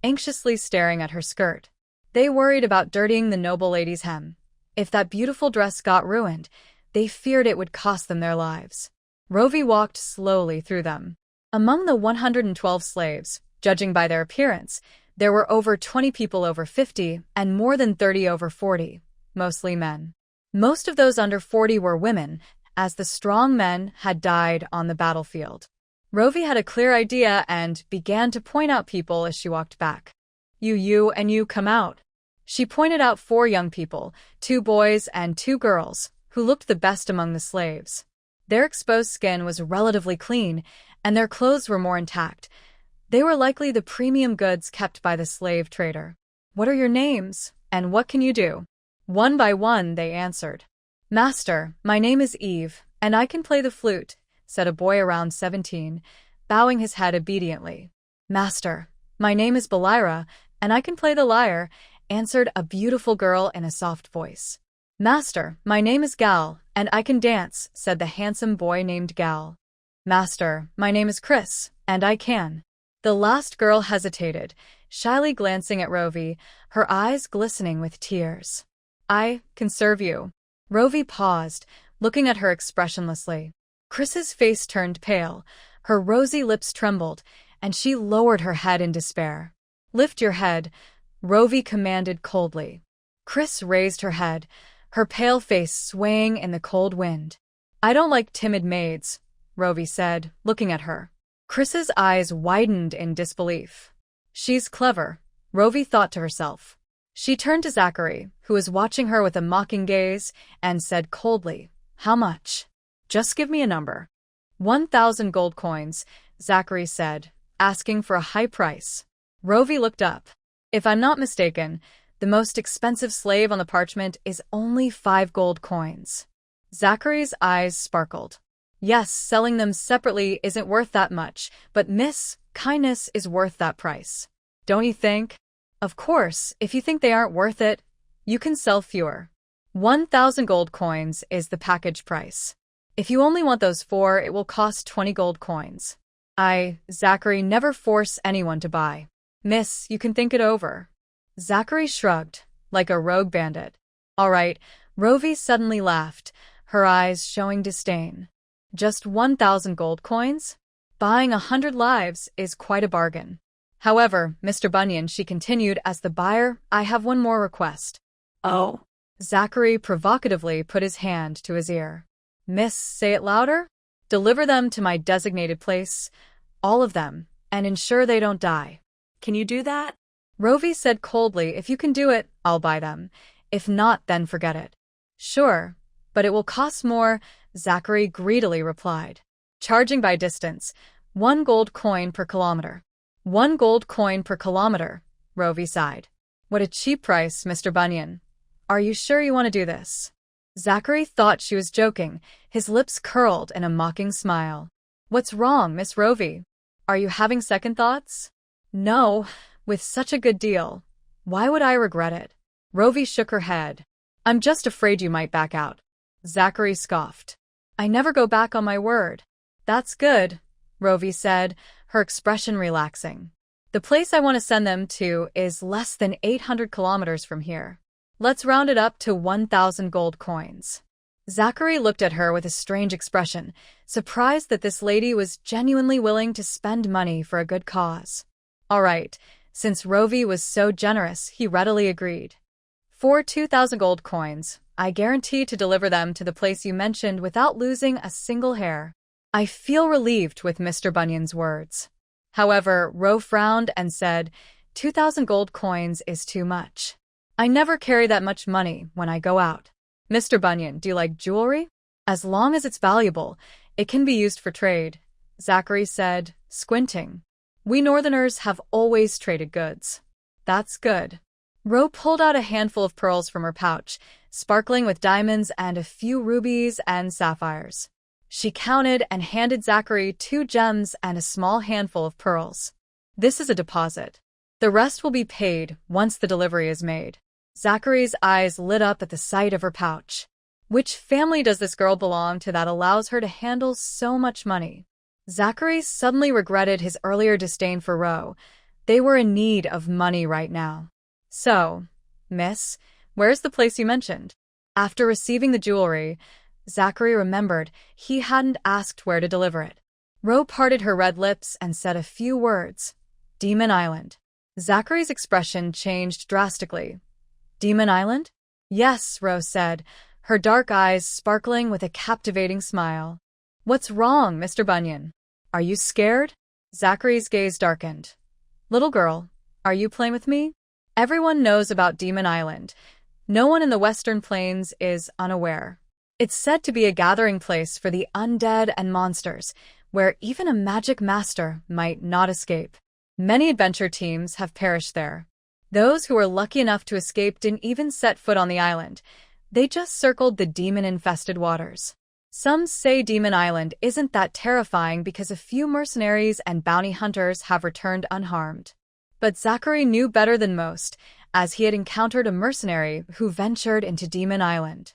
anxiously staring at her skirt. They worried about dirtying the noble lady's hem. If that beautiful dress got ruined, they feared it would cost them their lives. Rovey walked slowly through them. Among the 112 slaves, judging by their appearance, there were over 20 people over 50 and more than 30 over 40, mostly men. Most of those under 40 were women, as the strong men had died on the battlefield. Rovey had a clear idea and began to point out people as she walked back. You and you come out. She pointed out 4 young people, 2 boys and 2 girls, who looked the best among the slaves. Their exposed skin was relatively clean, and their clothes were more intact. They were likely the premium goods kept by the slave trader. What are your names, and what can you do? One by one, they answered. Master, my name is Eve, and I can play the flute, said a boy around 17, bowing his head obediently. Master, my name is Belira, and I can play the lyre, answered a beautiful girl in a soft voice. Master, my name is Gal, and I can dance, said the handsome boy named Gal. Master, my name is Chris, and I can. The last girl hesitated, shyly glancing at Rovey, her eyes glistening with tears. I can serve you. Rovey paused, looking at her expressionlessly. Chris's face turned pale, her rosy lips trembled, and she lowered her head in despair. Lift your head, Rovey commanded coldly. Chris raised her head, her pale face swaying in the cold wind. I don't like timid maids, Rovey said, looking at her. Chris's eyes widened in disbelief. She's clever, Rovey thought to herself. She turned to Zachary, who was watching her with a mocking gaze, and said coldly, How much? Just give me a number. 1,000 gold coins, Zachary said, asking for a high price. Rovey looked up. If I'm not mistaken, the most expensive slave on the parchment is only 5 gold coins. Zachary's eyes sparkled. Yes, selling them separately isn't worth that much, but Miss Kindness is worth that price. Don't you think? Of course, if you think they aren't worth it, you can sell fewer. 1,000 gold coins is the package price. If you only want those 4, it will cost 20 gold coins. Zachary, never force anyone to buy. Miss, you can think it over. Zachary shrugged, like a rogue bandit. All right, Rovey suddenly laughed, her eyes showing disdain. Just 1,000 gold coins? Buying 100 lives is quite a bargain. However, Mr. Bunyan, she continued as the buyer, I have one more request. Oh? Zachary provocatively put his hand to his ear. Miss, say it louder? Deliver them to my designated place, all of them, and ensure they don't die. Can you do that? Rovey said coldly, if you can do it, I'll buy them. If not, then forget it. Sure, but it will cost more, Zachary greedily replied. Charging by distance, 1 gold coin per kilometer. 1 gold coin per kilometer, Rovey sighed. What a cheap price, Mr. Bunyan. Are you sure you want to do this? Zachary thought she was joking, his lips curled in a mocking smile. What's wrong, Miss Rovey? Are you having second thoughts? No, with such a good deal. Why would I regret it? Rovey shook her head. I'm just afraid you might back out. Zachary scoffed. I never go back on my word. That's good, Rovey said, her expression relaxing. The place I want to send them to is less than 800 kilometers from here. Let's round it up to 1,000 gold coins. Zachary looked at her with a strange expression, surprised that this lady was genuinely willing to spend money for a good cause. All right, Since Rovey was so generous, he readily agreed. For 2,000 gold coins, I guarantee to deliver them to the place you mentioned without losing a single hair. I feel relieved with Mr. Bunyan's words. However, Ro frowned and said, 2,000 gold coins is too much. I never carry that much money when I go out. Mr. Bunyan, do you like jewelry? As long as it's valuable, it can be used for trade, Zachary said, squinting. We Northerners have always traded goods. That's good. Ro pulled out a handful of pearls from her pouch, sparkling with diamonds and a few rubies and sapphires. She counted and handed Zachary 2 gems and a small handful of pearls. This is a deposit. The rest will be paid once the delivery is made. Zachary's eyes lit up at the sight of her pouch. Which family does this girl belong to that allows her to handle so much money? Zachary suddenly regretted his earlier disdain for Ro. They were in need of money right now. So, miss, where's the place you mentioned? After receiving the jewelry, Zachary remembered he hadn't asked where to deliver it. Ro parted her red lips and said a few words. Demon Island. Zachary's expression changed drastically. Demon Island? Yes, Ro said, her dark eyes sparkling with a captivating smile. What's wrong, Mr. Bunyan? Are you scared? Zachary's gaze darkened. Little girl, are you playing with me? Everyone knows about Demon Island. No one in the Western Plains is unaware. It's said to be a gathering place for the undead and monsters, where even a magic master might not escape. Many adventure teams have perished there. Those who were lucky enough to escape didn't even set foot on the island. They just circled the demon-infested waters. Some say Demon Island isn't that terrifying because a few mercenaries and bounty hunters have returned unharmed. But Zachary knew better than most, as he had encountered a mercenary who ventured into Demon Island.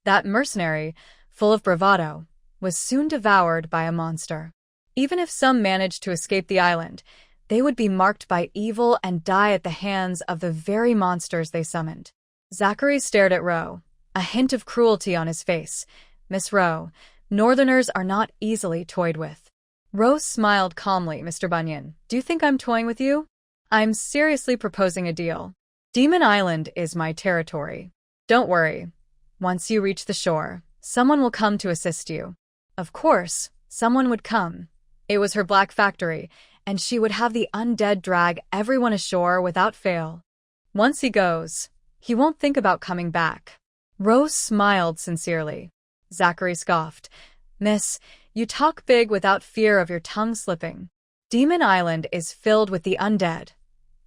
That mercenary, full of bravado, was soon devoured by a monster. Even if some managed to escape the island, they would be marked by evil and die at the hands of the very monsters they summoned. Zachary stared at Ro, a hint of cruelty on his face. Miss Ro, Northerners are not easily toyed with. Ro smiled calmly. Mr. Bunyan, do you think I'm toying with you? I'm seriously proposing a deal. Demon Island is my territory. Don't worry. Once you reach the shore, someone will come to assist you. Of course, someone would come. It was her black factory, and she would have the undead drag everyone ashore without fail. Once he goes, he won't think about coming back. Rose smiled sincerely. Zachary scoffed. Miss, you talk big without fear of your tongue slipping. Demon Island is filled with the undead.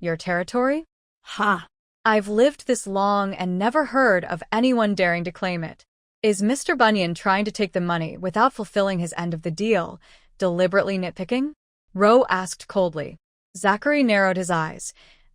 Your territory? Ha! I've lived this long and never heard of anyone daring to claim it. Is Mr. Bunyan trying to take the money without fulfilling his end of the deal, deliberately nitpicking? Ro asked coldly. Zachary narrowed his eyes.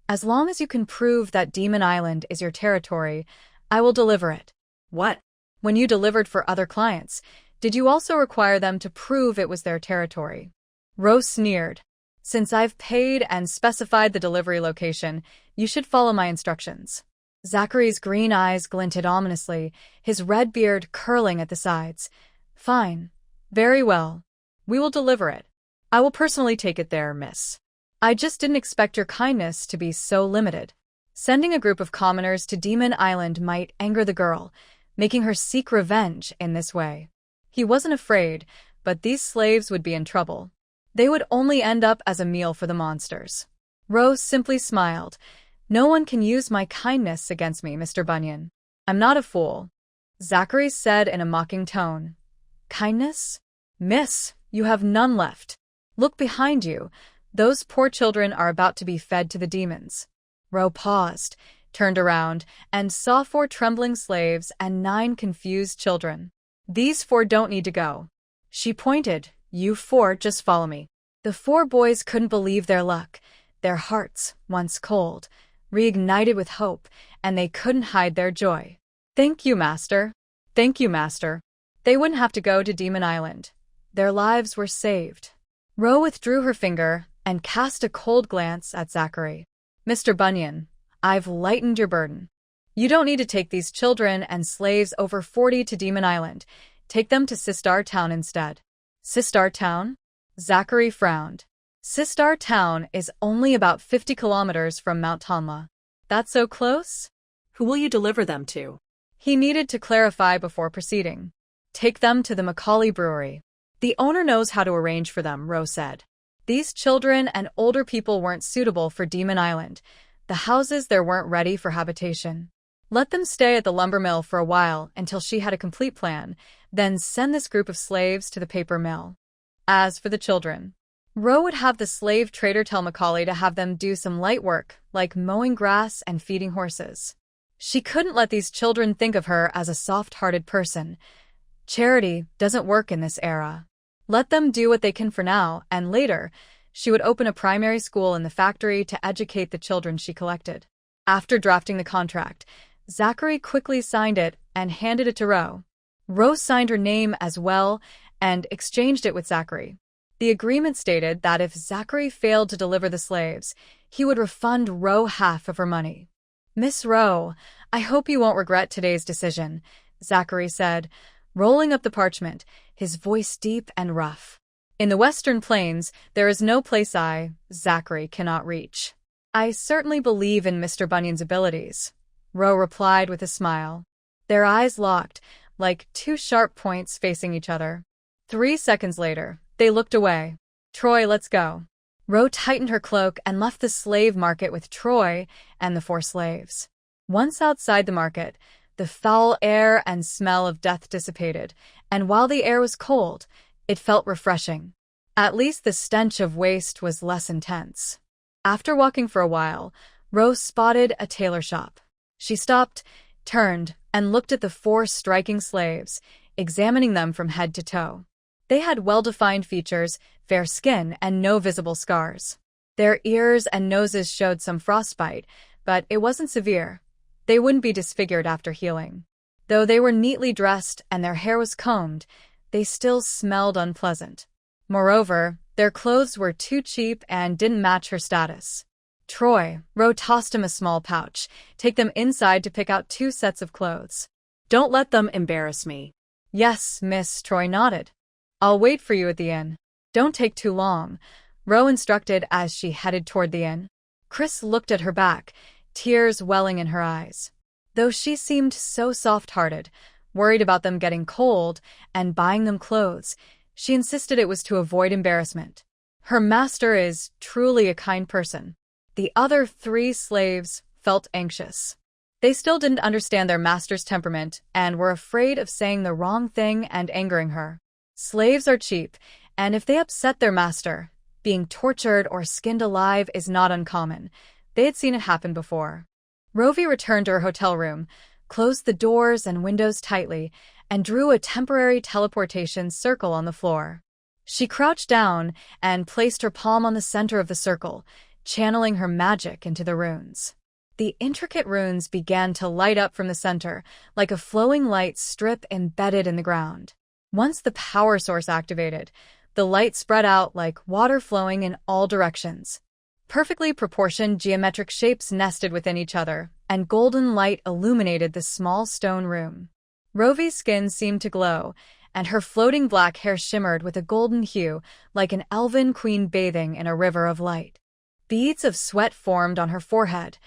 As long as you can prove that Demon Island is your territory, I will deliver it. What? When you delivered for other clients, did you also require them to prove it was their territory? Ro sneered. Since I've paid and specified the delivery location, you should follow my instructions. Zachary's green eyes glinted ominously, his red beard curling at the sides. Fine. Very well. We will deliver it. I will personally take it there, miss. I just didn't expect your kindness to be so limited. Sending a group of commoners to Demon Island might anger the girl, making her seek revenge in this way. He wasn't afraid, but these slaves would be in trouble. They would only end up as a meal for the monsters. Rose simply smiled. No one can use my kindness against me, Mr. Bunyan. I'm not a fool. Zachary said in a mocking tone. Kindness? Miss, you have none left. Look behind you. Those poor children are about to be fed to the demons. Ro paused, turned around, and saw 4 trembling slaves and 9 confused children. These 4 don't need to go. She pointed. You 4 just follow me. The 4 boys couldn't believe their luck. Their hearts, once cold, reignited with hope, and they couldn't hide their joy. Thank you, Master. Thank you, Master. They wouldn't have to go to Demon Island. Their lives were saved. Ro withdrew her finger and cast a cold glance at Zachary. Mr. Bunyan, I've lightened your burden. You don't need to take these children and slaves over 40 to Demon Island. Take them to Sistar Town instead. Sistar Town? Zachary frowned. Sistar town is only about 50 kilometers from Mount Tanla. That's so close? Who will you deliver them to? He needed to clarify before proceeding. Take them to the Macaulay Brewery. The owner knows how to arrange for them, Ro said. These children and older people weren't suitable for Demon Island. The houses there weren't ready for habitation. Let them stay at the lumber mill for a while until she had a complete plan, then send this group of slaves to the paper mill. As for the children, Ro would have the slave trader tell Macaulay to have them do some light work, like mowing grass and feeding horses. She couldn't let these children think of her as a soft-hearted person. Charity doesn't work in this era. Let them do what they can for now, and later, she would open a primary school in the factory to educate the children she collected. After drafting the contract, Zachary quickly signed it and handed it to Ro. Ro signed her name as well and exchanged it with Zachary. The agreement stated that if Zachary failed to deliver the slaves, he would refund Ro half of her money. Miss Ro, I hope you won't regret today's decision, Zachary said, rolling up the parchment, his voice deep and rough. In the Western Plains, there is no place Zachary, cannot reach. I certainly believe in Mr. Bunyan's abilities, Ro replied with a smile. Their eyes locked, like two sharp points facing each other. 3 seconds later, they looked away. Troy, let's go. Ro tightened her cloak and left the slave market with Troy and the 4 slaves. Once outside the market, the foul air and smell of death dissipated, and while the air was cold, it felt refreshing. At least the stench of waste was less intense. After walking for a while, Ro spotted a tailor shop. She stopped, turned, and looked at the 4 striking slaves, examining them from head to toe. They had well-defined features, fair skin, and no visible scars. Their ears and noses showed some frostbite, but it wasn't severe. They wouldn't be disfigured after healing. Though they were neatly dressed and their hair was combed, they still smelled unpleasant. Moreover, their clothes were too cheap and didn't match her status. Troy, Ro tossed him a small pouch. Take them inside to pick out 2 sets of clothes. Don't let them embarrass me. Yes, Miss, Troy nodded. I'll wait for you at the inn. Don't take too long, Ro instructed as she headed toward the inn. Chris looked at her back, tears welling in her eyes. Though she seemed so soft-hearted, worried about them getting cold and buying them clothes, she insisted it was to avoid embarrassment. Her master is truly a kind person. The other 3 slaves felt anxious. They still didn't understand their master's temperament and were afraid of saying the wrong thing and angering her. Slaves are cheap, and if they upset their master, being tortured or skinned alive is not uncommon. They had seen it happen before. Rovey returned to her hotel room, closed the doors and windows tightly, and drew a temporary teleportation circle on the floor. She crouched down and placed her palm on the center of the circle, channeling her magic into the runes. The intricate runes began to light up from the center, like a flowing light strip embedded in the ground. Once the power source activated, the light spread out like water flowing in all directions. Perfectly proportioned geometric shapes nested within each other, and golden light illuminated the small stone room. Rovey's skin seemed to glow, and her floating black hair shimmered with a golden hue like an elven queen bathing in a river of light. Beads of sweat formed on her forehead.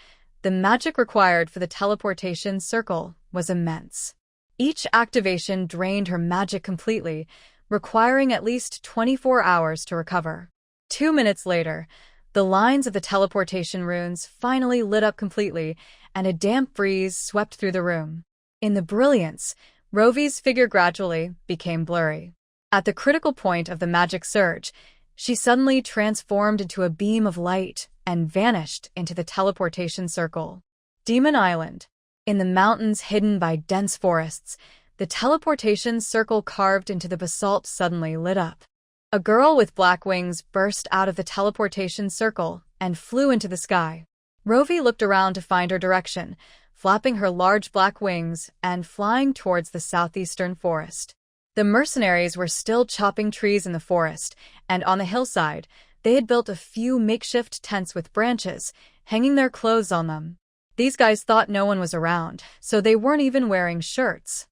The magic required for the teleportation circle was immense. Each activation drained her magic completely, requiring at least 24 hours to recover. 2 minutes later, the lines of the teleportation runes finally lit up completely, and a damp breeze swept through the room. In the brilliance, Rovey's figure gradually became blurry. At the critical point of the magic surge, she suddenly transformed into a beam of light and vanished into the teleportation circle. Demon Island. In the mountains hidden by dense forests, the teleportation circle carved into the basalt suddenly lit up. A girl with black wings burst out of the teleportation circle and flew into the sky. Rovey looked around to find her direction, flapping her large black wings and flying towards the southeastern forest. The mercenaries were still chopping trees in the forest, and on the hillside, they had built a few makeshift tents with branches, hanging their clothes on them. These guys thought no one was around, so they weren't even wearing shirts.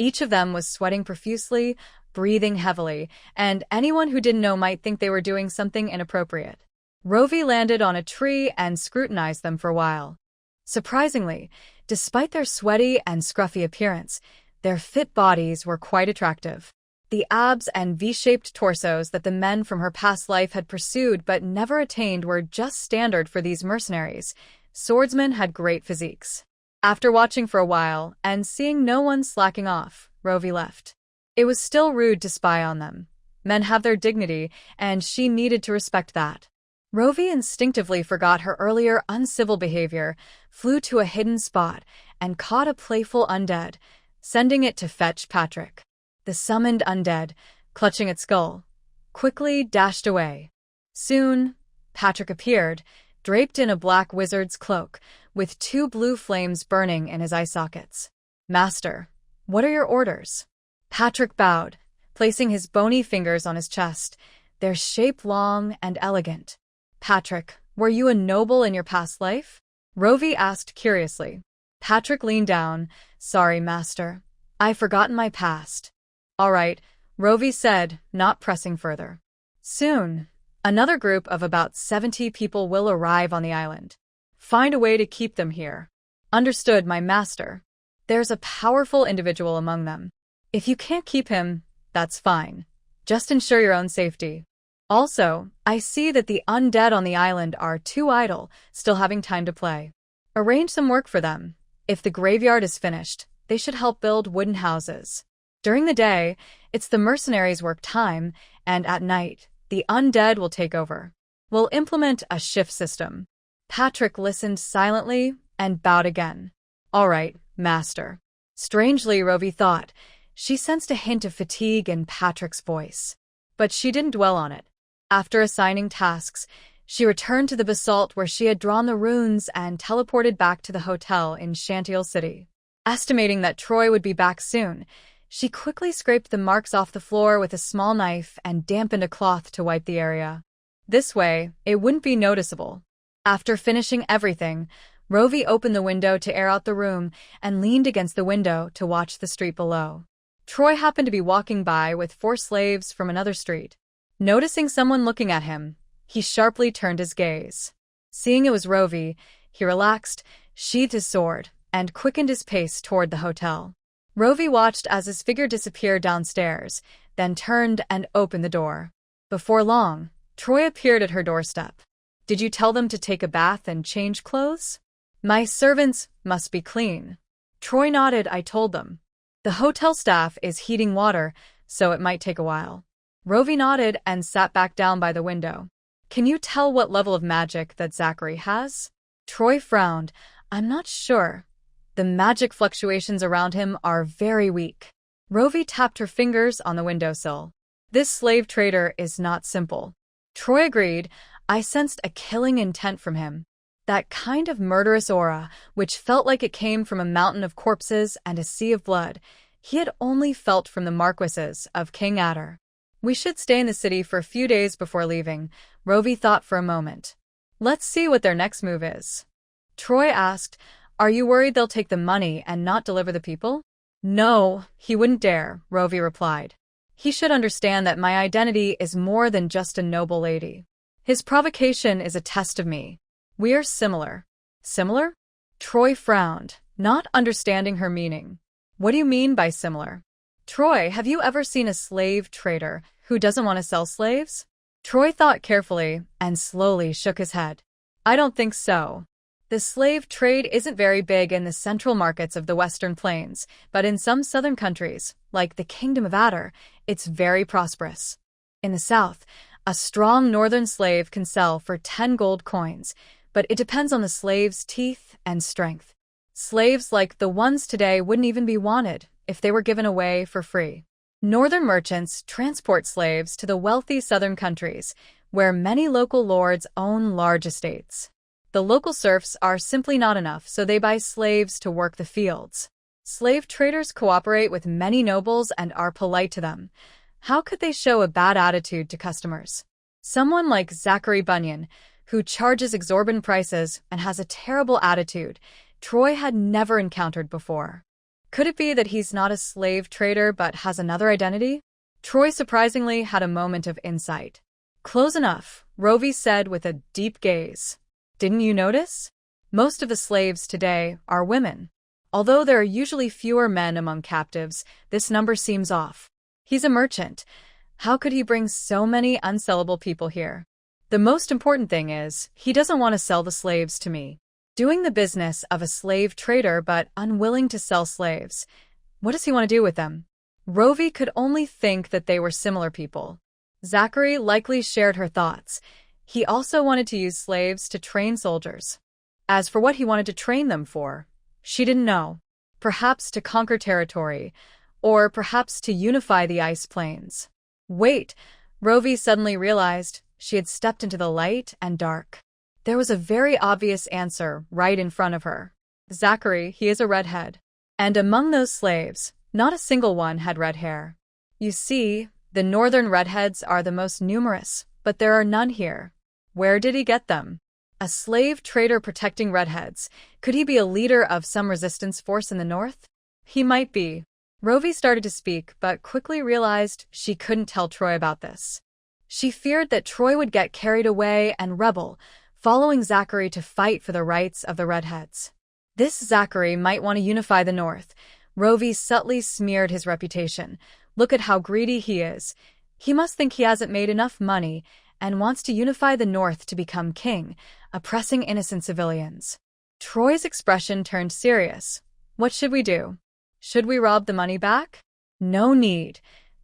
Each of them was sweating profusely, breathing heavily, and anyone who didn't know might think they were doing something inappropriate. Rovey landed on a tree and scrutinized them for a while. Surprisingly, despite their sweaty and scruffy appearance, their fit bodies were quite attractive. The abs and V-shaped torsos that the men from her past life had pursued but never attained were just standard for these mercenaries. Swordsmen had great physiques. After watching for a while and seeing no one slacking off, Rovey left. It was still rude to spy on them. Men have their dignity, and she needed to respect that. Rovey instinctively forgot her earlier uncivil behavior, flew to a hidden spot, and caught a playful undead, sending it to fetch Patrick. The summoned undead, clutching its skull, quickly dashed away. Soon, Patrick appeared, draped in a black wizard's cloak, with 2 blue flames burning in his eye sockets. "Master, what are your orders?" Patrick bowed, placing his bony fingers on his chest, their shape long and elegant. "Patrick, were you a noble in your past life?" Rovey asked curiously. Patrick leaned down. "Sorry, master. I've forgotten my past." "All right," Rovey said, not pressing further. "Soon, another group of about 70 people will arrive on the island. Find a way to keep them here." "Understood, my master. There's a powerful individual among them. If you can't keep him, that's fine. Just ensure your own safety. Also, I see that the undead on the island are too idle, still having time to play. Arrange some work for them. If the graveyard is finished, they should help build wooden houses. During the day, it's the mercenaries' work time, and at night, the undead will take over. We'll implement a shift system." Patrick listened silently and bowed again. "All right, master." Strangely, Rovey thought, she sensed a hint of fatigue in Patrick's voice. But she didn't dwell on it. After assigning tasks, she returned to the basalt where she had drawn the runes and teleported back to the hotel in Chantilly City. Estimating that Troy would be back soon, she quickly scraped the marks off the floor with a small knife and dampened a cloth to wipe the area. This way, it wouldn't be noticeable. After finishing everything, Rovey opened the window to air out the room and leaned against the window to watch the street below. Troy happened to be walking by with 4 slaves from another street. Noticing someone looking at him, he sharply turned his gaze. Seeing it was Rovey, he relaxed, sheathed his sword, and quickened his pace toward the hotel. Rovey watched as his figure disappeared downstairs, then turned and opened the door. Before long, Troy appeared at her doorstep. "Did you tell them to take a bath and change clothes?" "My servants must be clean." Troy nodded. "I told them. The hotel staff is heating water, so it might take a while." Rovey nodded and sat back down by the window. "Can you tell what level of magic that Zachary has?" Troy frowned. "I'm not sure. The magic fluctuations around him are very weak." Rovey tapped her fingers on the windowsill. "This slave trader is not simple." Troy agreed. "I sensed a killing intent from him. That kind of murderous aura, which felt like it came from a mountain of corpses and a sea of blood, he had only felt from the marquises of King Adder." "We should stay in the city for a few days before leaving," Rovey thought for a moment. "Let's see what their next move is." Troy asked, "Are you worried they'll take the money and not deliver the people?" "No, he wouldn't dare," Rovey replied. "He should understand that my identity is more than just a noble lady. His provocation is a test of me. We're similar." "Similar?" Troy frowned, not understanding her meaning. "What do you mean by similar?" "Troy, have you ever seen a slave trader who doesn't want to sell slaves?" Troy thought carefully and slowly shook his head. "I don't think so. The slave trade isn't very big in the central markets of the Western Plains, but in some southern countries, like the Kingdom of Adder, it's very prosperous. In the south, a strong northern slave can sell for 10 gold coins, but it depends on the slave's teeth and strength. Slaves like the ones today wouldn't even be wanted if they were given away for free. Northern merchants transport slaves to the wealthy southern countries, where many local lords own large estates. The local serfs are simply not enough, so they buy slaves to work the fields. Slave traders cooperate with many nobles and are polite to them. How could they show a bad attitude to customers? Someone like Zachary Bunyan, who charges exorbitant prices and has a terrible attitude, Troy had never encountered before. Could it be that he's not a slave trader but has another identity? Troy surprisingly had a moment of insight. Close enough, Rovey said with a deep gaze. Didn't you notice? Most of the slaves today are women. Although there are usually fewer men among captives, this number seems off. He's a merchant. How could he bring so many unsellable people here? The most important thing is, he doesn't want to sell the slaves to me. Doing the business of a slave trader but unwilling to sell slaves. What does he want to do with them? Rovey could only think that they were similar people. Zachary likely shared her thoughts. He also wanted to use slaves to train soldiers. As for what he wanted to train them for, she didn't know. Perhaps to conquer territory, or perhaps to unify the ice plains. Wait, Rovey suddenly realized she had stepped into the light and dark. There was a very obvious answer right in front of her. Zachary, he is a redhead. And among those slaves, not a single one had red hair. You see, the northern redheads are the most numerous, but there are none here. Where did he get them? A slave trader protecting redheads. Could he be a leader of some resistance force in the north? He might be. Rovey started to speak, but quickly realized she couldn't tell Troy about this. She feared that Troy would get carried away and rebel, following Zachary to fight for the rights of the redheads. This Zachary might want to unify the north. Rovey subtly smeared his reputation. Look at how greedy he is. He must think he hasn't made enough money and wants to unify the north to become king, oppressing innocent civilians. Troy's expression turned serious. What should we do? Should we rob the money back? No need.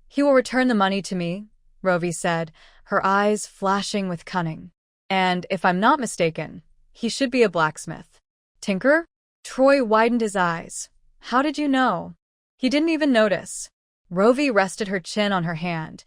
He will return the money to me, Rovey said, her eyes flashing with cunning. And if I'm not mistaken, he should be a blacksmith. Tinker? Troy widened his eyes. How did you know? He didn't even notice. Rovey rested her chin on her hand.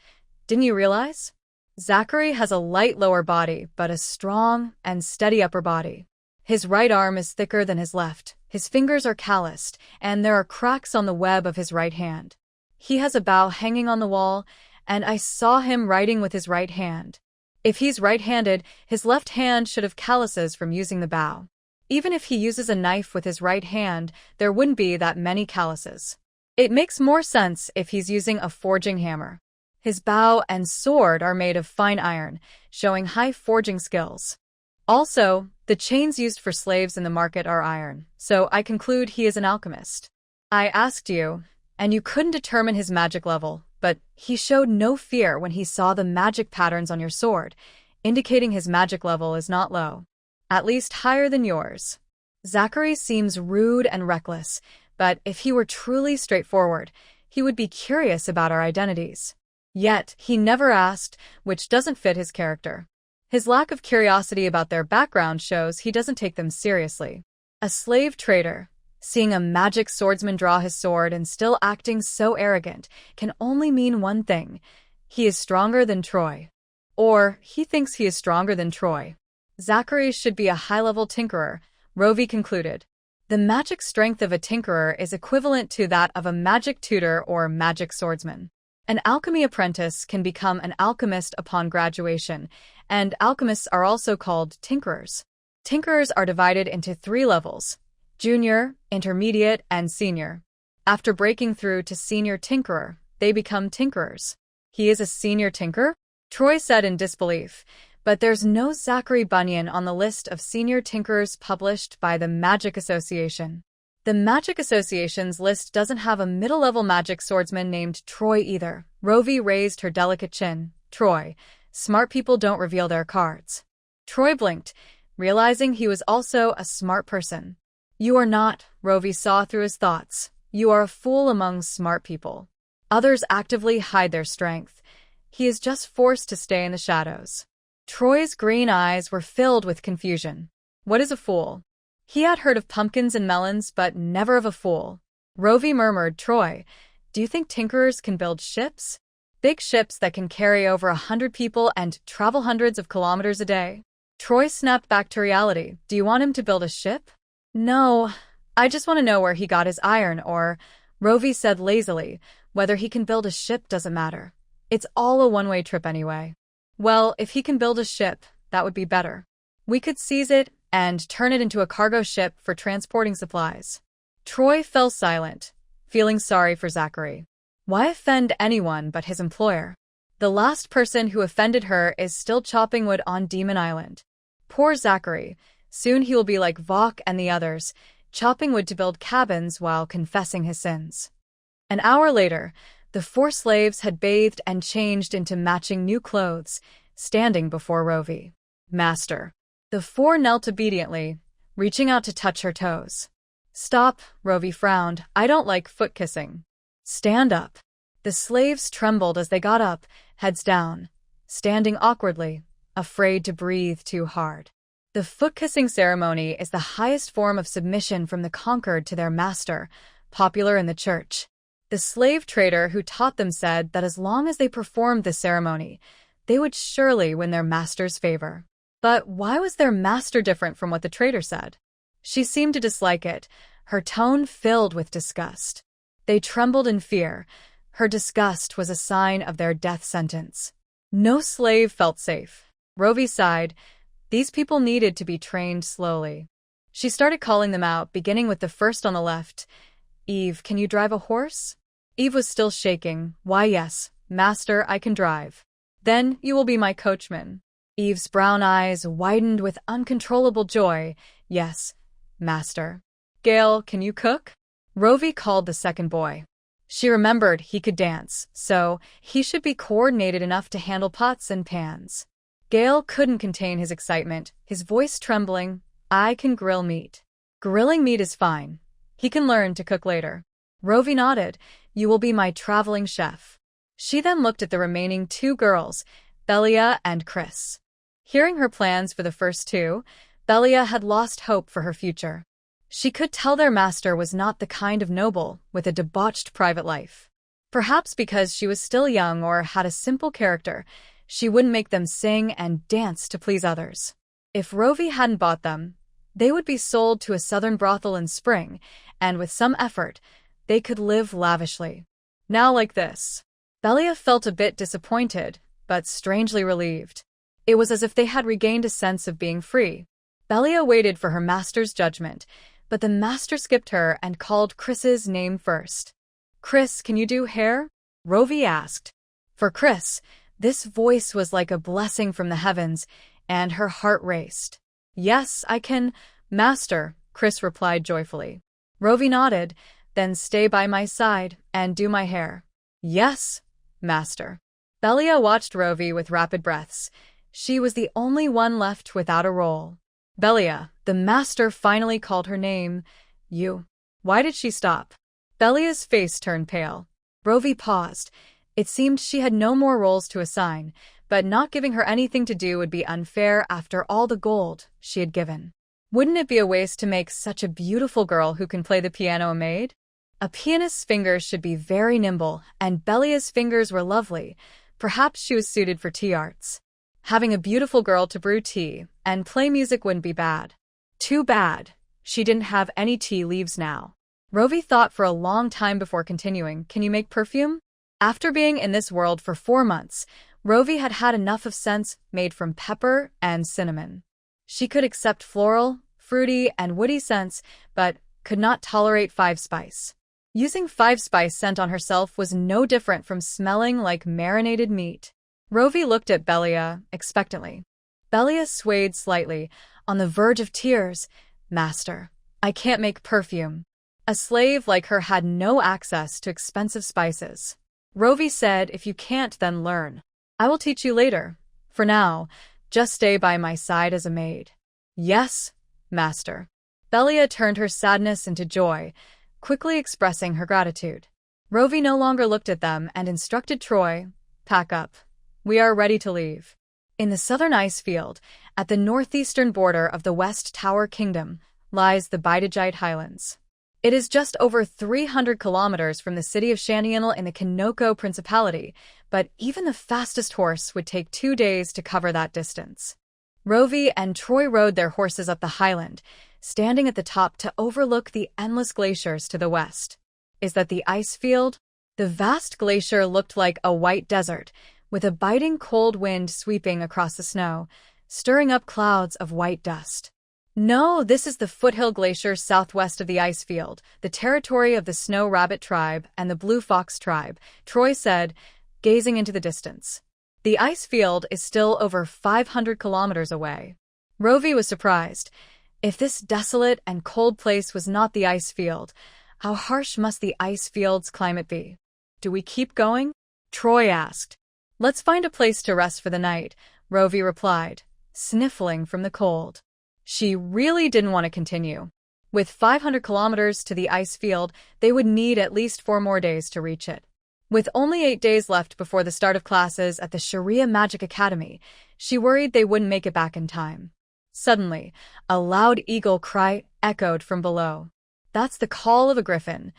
Didn't you realize? Zachary has a light lower body, but a strong and steady upper body. His right arm is thicker than his left, his fingers are calloused, and there are cracks on the web of his right hand. He has a bow hanging on the wall, and I saw him writing with his right hand. If he's right-handed, his left hand should have calluses from using the bow. Even if he uses a knife with his right hand, there wouldn't be that many calluses. It makes more sense if he's using a forging hammer. His bow and sword are made of fine iron, showing high forging skills. Also, the chains used for slaves in the market are iron, so I conclude he is an alchemist. I asked you, and you couldn't determine his magic level, but he showed no fear when he saw the magic patterns on your sword, indicating his magic level is not low. At least higher than yours. Zachary seems rude and reckless, but if he were truly straightforward, he would be curious about our identities. Yet, he never asked, which doesn't fit his character. His lack of curiosity about their background shows he doesn't take them seriously. A slave trader, seeing a magic swordsman draw his sword and still acting so arrogant, can only mean one thing. He is stronger than Troy. Or, he thinks he is stronger than Troy. Zachary should be a high-level tinkerer, Rovey concluded. The magic strength of a tinkerer is equivalent to that of a magic tutor or magic swordsman. An alchemy apprentice can become an alchemist upon graduation, and alchemists are also called tinkerers. Tinkerers are divided into 3 levels: junior, intermediate, and senior. After breaking through to senior tinkerer, they become tinkerers. He is a senior tinker? Troy said in disbelief, but there's no Zachary Bunyan on the list of senior tinkerers published by the Magic Association. The Magic Association's list doesn't have a middle-level magic swordsman named Troy either. Rovey raised her delicate chin. Troy, smart people don't reveal their cards. Troy blinked, realizing he was also a smart person. You are not, Rovey saw through his thoughts. You are a fool among smart people. Others actively hide their strength. He is just forced to stay in the shadows. Troy's green eyes were filled with confusion. What is a fool? He had heard of pumpkins and melons, but never of a fool. Rovey murmured, Troy, do you think tinkerers can build ships? Big ships that can carry over 100 people and travel hundreds of kilometers a day? Troy snapped back to reality. Do you want him to build a ship? No, I just want to know where he got his iron, or, Rovey said lazily, whether he can build a ship doesn't matter. It's all a one-way trip anyway. Well, if he can build a ship, that would be better. We could seize it and turn it into a cargo ship for transporting supplies. Troy fell silent. feeling sorry for Zachary. Why offend anyone but his employer? The last person who offended her is still chopping wood on Demon Island. Poor Zachary. Soon he will be like Vok and the others, chopping wood to build cabins while confessing his sins. An hour later, the 4 slaves had bathed and changed into matching new clothes, standing before Rovey. Master. The 4 knelt obediently, reaching out to touch her toes. Stop, Rovey frowned. I don't like foot kissing. Stand up. The slaves trembled as they got up, heads down, standing awkwardly, afraid to breathe too hard. The foot-kissing ceremony is the highest form of submission from the conquered to their master, popular in the church. The slave trader who taught them said that as long as they performed the ceremony, they would surely win their master's favor. But why was their master different from what the trader said? She seemed to dislike it, her tone filled with disgust. They trembled in fear. Her disgust was a sign of their death sentence. No slave felt safe. Rovey sighed. These people needed to be trained slowly. She started calling them out, beginning with the first on the left. Eve, can you drive a horse? Eve was still shaking. Why, yes, master, I can drive. Then you will be my coachman. Eve's brown eyes widened with uncontrollable joy. Yes, master. Gale, can you cook? Rovey called the second boy. She remembered he could dance, so he should be coordinated enough to handle pots and pans. Gale couldn't contain his excitement, his voice trembling. I can grill meat. Grilling meat is fine. He can learn to cook later. Rovey nodded. You will be my traveling chef. She then looked at the remaining 2 girls, Belia and Chris. Hearing her plans for the first 2, Belia had lost hope for her future. She could tell their master was not the kind of noble with a debauched private life. Perhaps because she was still young or had a simple character, she wouldn't make them sing and dance to please others. If Rovey hadn't bought them, they would be sold to a southern brothel in spring, and with some effort, they could live lavishly. Now like this. Belia felt a bit disappointed, but strangely relieved. It was as if they had regained a sense of being free. Belia waited for her master's judgment, but the master skipped her and called Chris's name first. Chris, can you do hair? Rovey asked. For Chris, this voice was like a blessing from the heavens, and her heart raced. Yes, I can, master, Chris replied joyfully. Rovey nodded. Then stay by my side and do my hair. Yes, master. Belia watched Rovey with rapid breaths. She was the only one left without a role. Belia, the master finally called her name. You. Why did she stop? Belia's face turned pale. Rovey paused. It seemed she had no more roles to assign, but not giving her anything to do would be unfair after all the gold she had given. Wouldn't it be a waste to make such a beautiful girl who can play the piano a maid? A pianist's fingers should be very nimble, and Belia's fingers were lovely. Perhaps she was suited for tea arts. Having a beautiful girl to brew tea and play music wouldn't be bad. Too bad. She didn't have any tea leaves now. Rovey thought for a long time before continuing. Can you make perfume? After being in this world for 4 months, Rovey had had enough of scents made from pepper and cinnamon. She could accept floral, fruity, and woody scents, but could not tolerate 5-spice. Using 5-spice scent on herself was no different from smelling like marinated meat. Rovey looked at Belia expectantly. Belia swayed slightly, on the verge of tears. Master, I can't make perfume. A slave like her had no access to expensive spices. Rovey said, if you can't, then learn. I will teach you later. For now, just stay by my side as a maid. Yes, master. Belia turned her sadness into joy, quickly expressing her gratitude. Rovey no longer looked at them and instructed Troy, pack up. We are ready to leave. In the southern ice field, at the northeastern border of the West Tower Kingdom, lies the Bidajite Highlands. It is just over 300 kilometers from the city of Shantianal in the Kinoko Principality, but even the fastest horse would take 2 days to cover that distance. Rovey and Troy rode their horses up the highland, standing at the top to overlook the endless glaciers to the west. Is that the ice field? The vast glacier looked like a white desert, with a biting cold wind sweeping across the snow, stirring up clouds of white dust. No, this is the foothill glacier southwest of the ice field, the territory of the Snow Rabbit tribe and the Blue Fox tribe, Troy said, gazing into the distance. The ice field is still over 500 kilometers away. Rovey was surprised. If this desolate and cold place was not the ice field, how harsh must the ice field's climate be? Do we keep going? Troy asked. Let's find a place to rest for the night, Rovey replied, sniffling from the cold. She really didn't want to continue. With 500 kilometers to the ice field, they would need at least 4 more days to reach it. With only 8 days left before the start of classes at the Sharia Magic Academy, she worried they wouldn't make it back in time. Suddenly, a loud eagle cry echoed from below. That's the call of a griffin.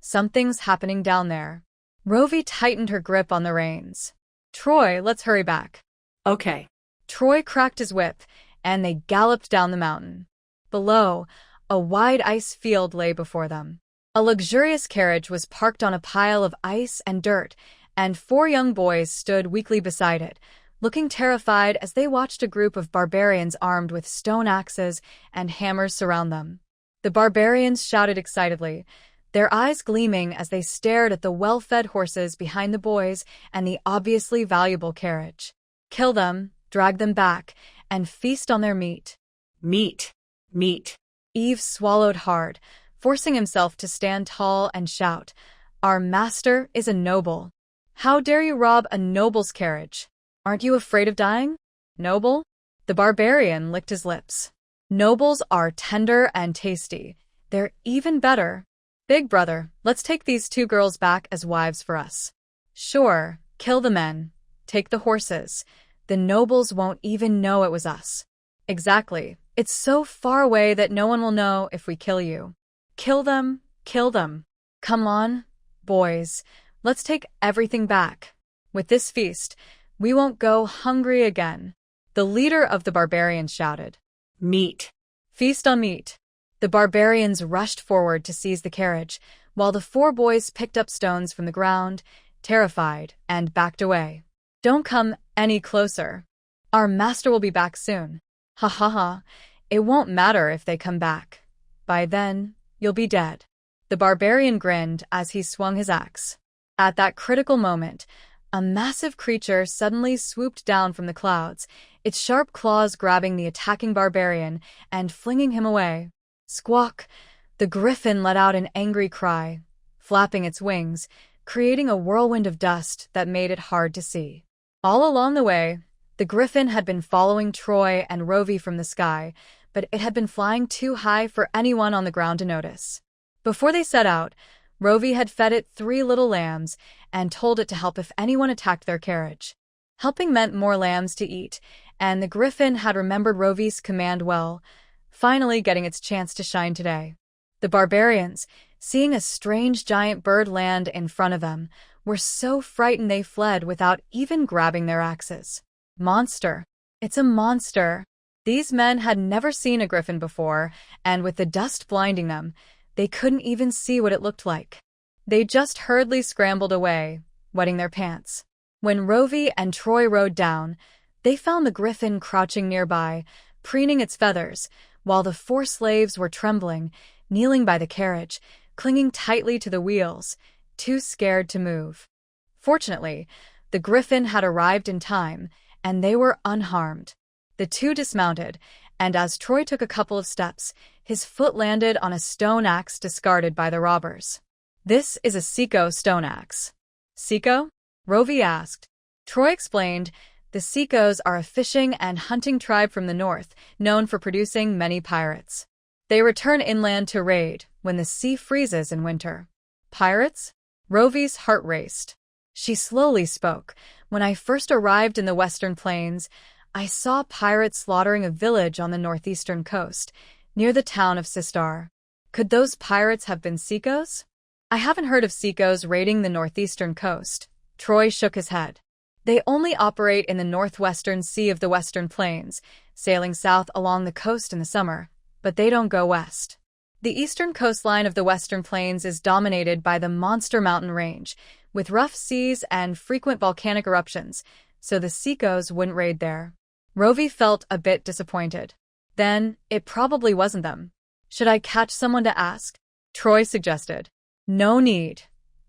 Something's happening down there. Rovey tightened her grip on the reins. Troy, let's hurry back. Okay. Troy cracked his whip, and they galloped down the mountain. Below, a wide ice field lay before them. A luxurious carriage was parked on a pile of ice and dirt, and 4 young boys stood weakly beside it, looking terrified as they watched a group of barbarians armed with stone axes and hammers surround them. The barbarians shouted excitedly, their eyes gleaming as they stared at the well-fed horses behind the boys and the obviously valuable carriage. Kill them, drag them back, and feast on their meat. Meat. Meat. Eve swallowed hard, forcing himself to stand tall and shout, Our master is a noble. How dare you rob a noble's carriage? Aren't you afraid of dying? Noble? The barbarian licked his lips. Nobles are tender and tasty. They're even better. Big brother, let's take these 2 girls back as wives for us. Sure, kill the men. Take the horses. The nobles won't even know it was us. Exactly. It's so far away that no one will know if we kill you. Kill them, kill them. Come on, boys. Let's take everything back. With this feast, we won't go hungry again. The leader of the barbarians shouted. Meat. Feast on meat. The barbarians rushed forward to seize the carriage, while the 4 boys picked up stones from the ground, terrified, and backed away. Don't come any closer. Our master will be back soon. Ha ha ha. It won't matter if they come back. By then, you'll be dead. The barbarian grinned as he swung his axe. At that critical moment, a massive creature suddenly swooped down from the clouds, its sharp claws grabbing the attacking barbarian and flinging him away. Squawk! The griffin let out an angry cry, flapping its wings, creating a whirlwind of dust that made it hard to see. All along the way, the griffin had been following Troy and Rovey from the sky, but it had been flying too high for anyone on the ground to notice. Before they set out, Rovey had fed it 3 little lambs and told it to help if anyone attacked their carriage. Helping meant more lambs to eat, and the griffin had remembered Rovey's command well, finally getting its chance to shine today. The barbarians, seeing a strange giant bird land in front of them, were so frightened they fled without even grabbing their axes. Monster. It's a monster. These men had never seen a griffin before, and with the dust blinding them, they couldn't even see what it looked like. They just hurriedly scrambled away, wetting their pants. When Rovey and Troy rode down, they found the griffin crouching nearby, preening its feathers, while the 4 slaves were trembling, kneeling by the carriage, clinging tightly to the wheels, too scared to move. Fortunately, the griffin had arrived in time, and they were unharmed. The 2 dismounted, and as Troy took a couple of steps, his foot landed on a stone axe discarded by the robbers. This is a Seco stone axe. Seco? Rovey asked. Troy explained, the Secos are a fishing and hunting tribe from the north, known for producing many pirates. They return inland to raid when the sea freezes in winter. Pirates? Rovey's heart raced. She slowly spoke. When I first arrived in the western plains, I saw pirates slaughtering a village on the northeastern coast, near the town of Sistar. Could those pirates have been Secos? I haven't heard of Secos raiding the northeastern coast. Troy shook his head. They only operate in the northwestern sea of the Western Plains, sailing south along the coast in the summer, but they don't go west. The eastern coastline of the Western Plains is dominated by the Monster Mountain Range, with rough seas and frequent volcanic eruptions, so the Secos wouldn't raid there. Rovey felt a bit disappointed. Then, it probably wasn't them. Should I catch someone to ask? Troy suggested. No need.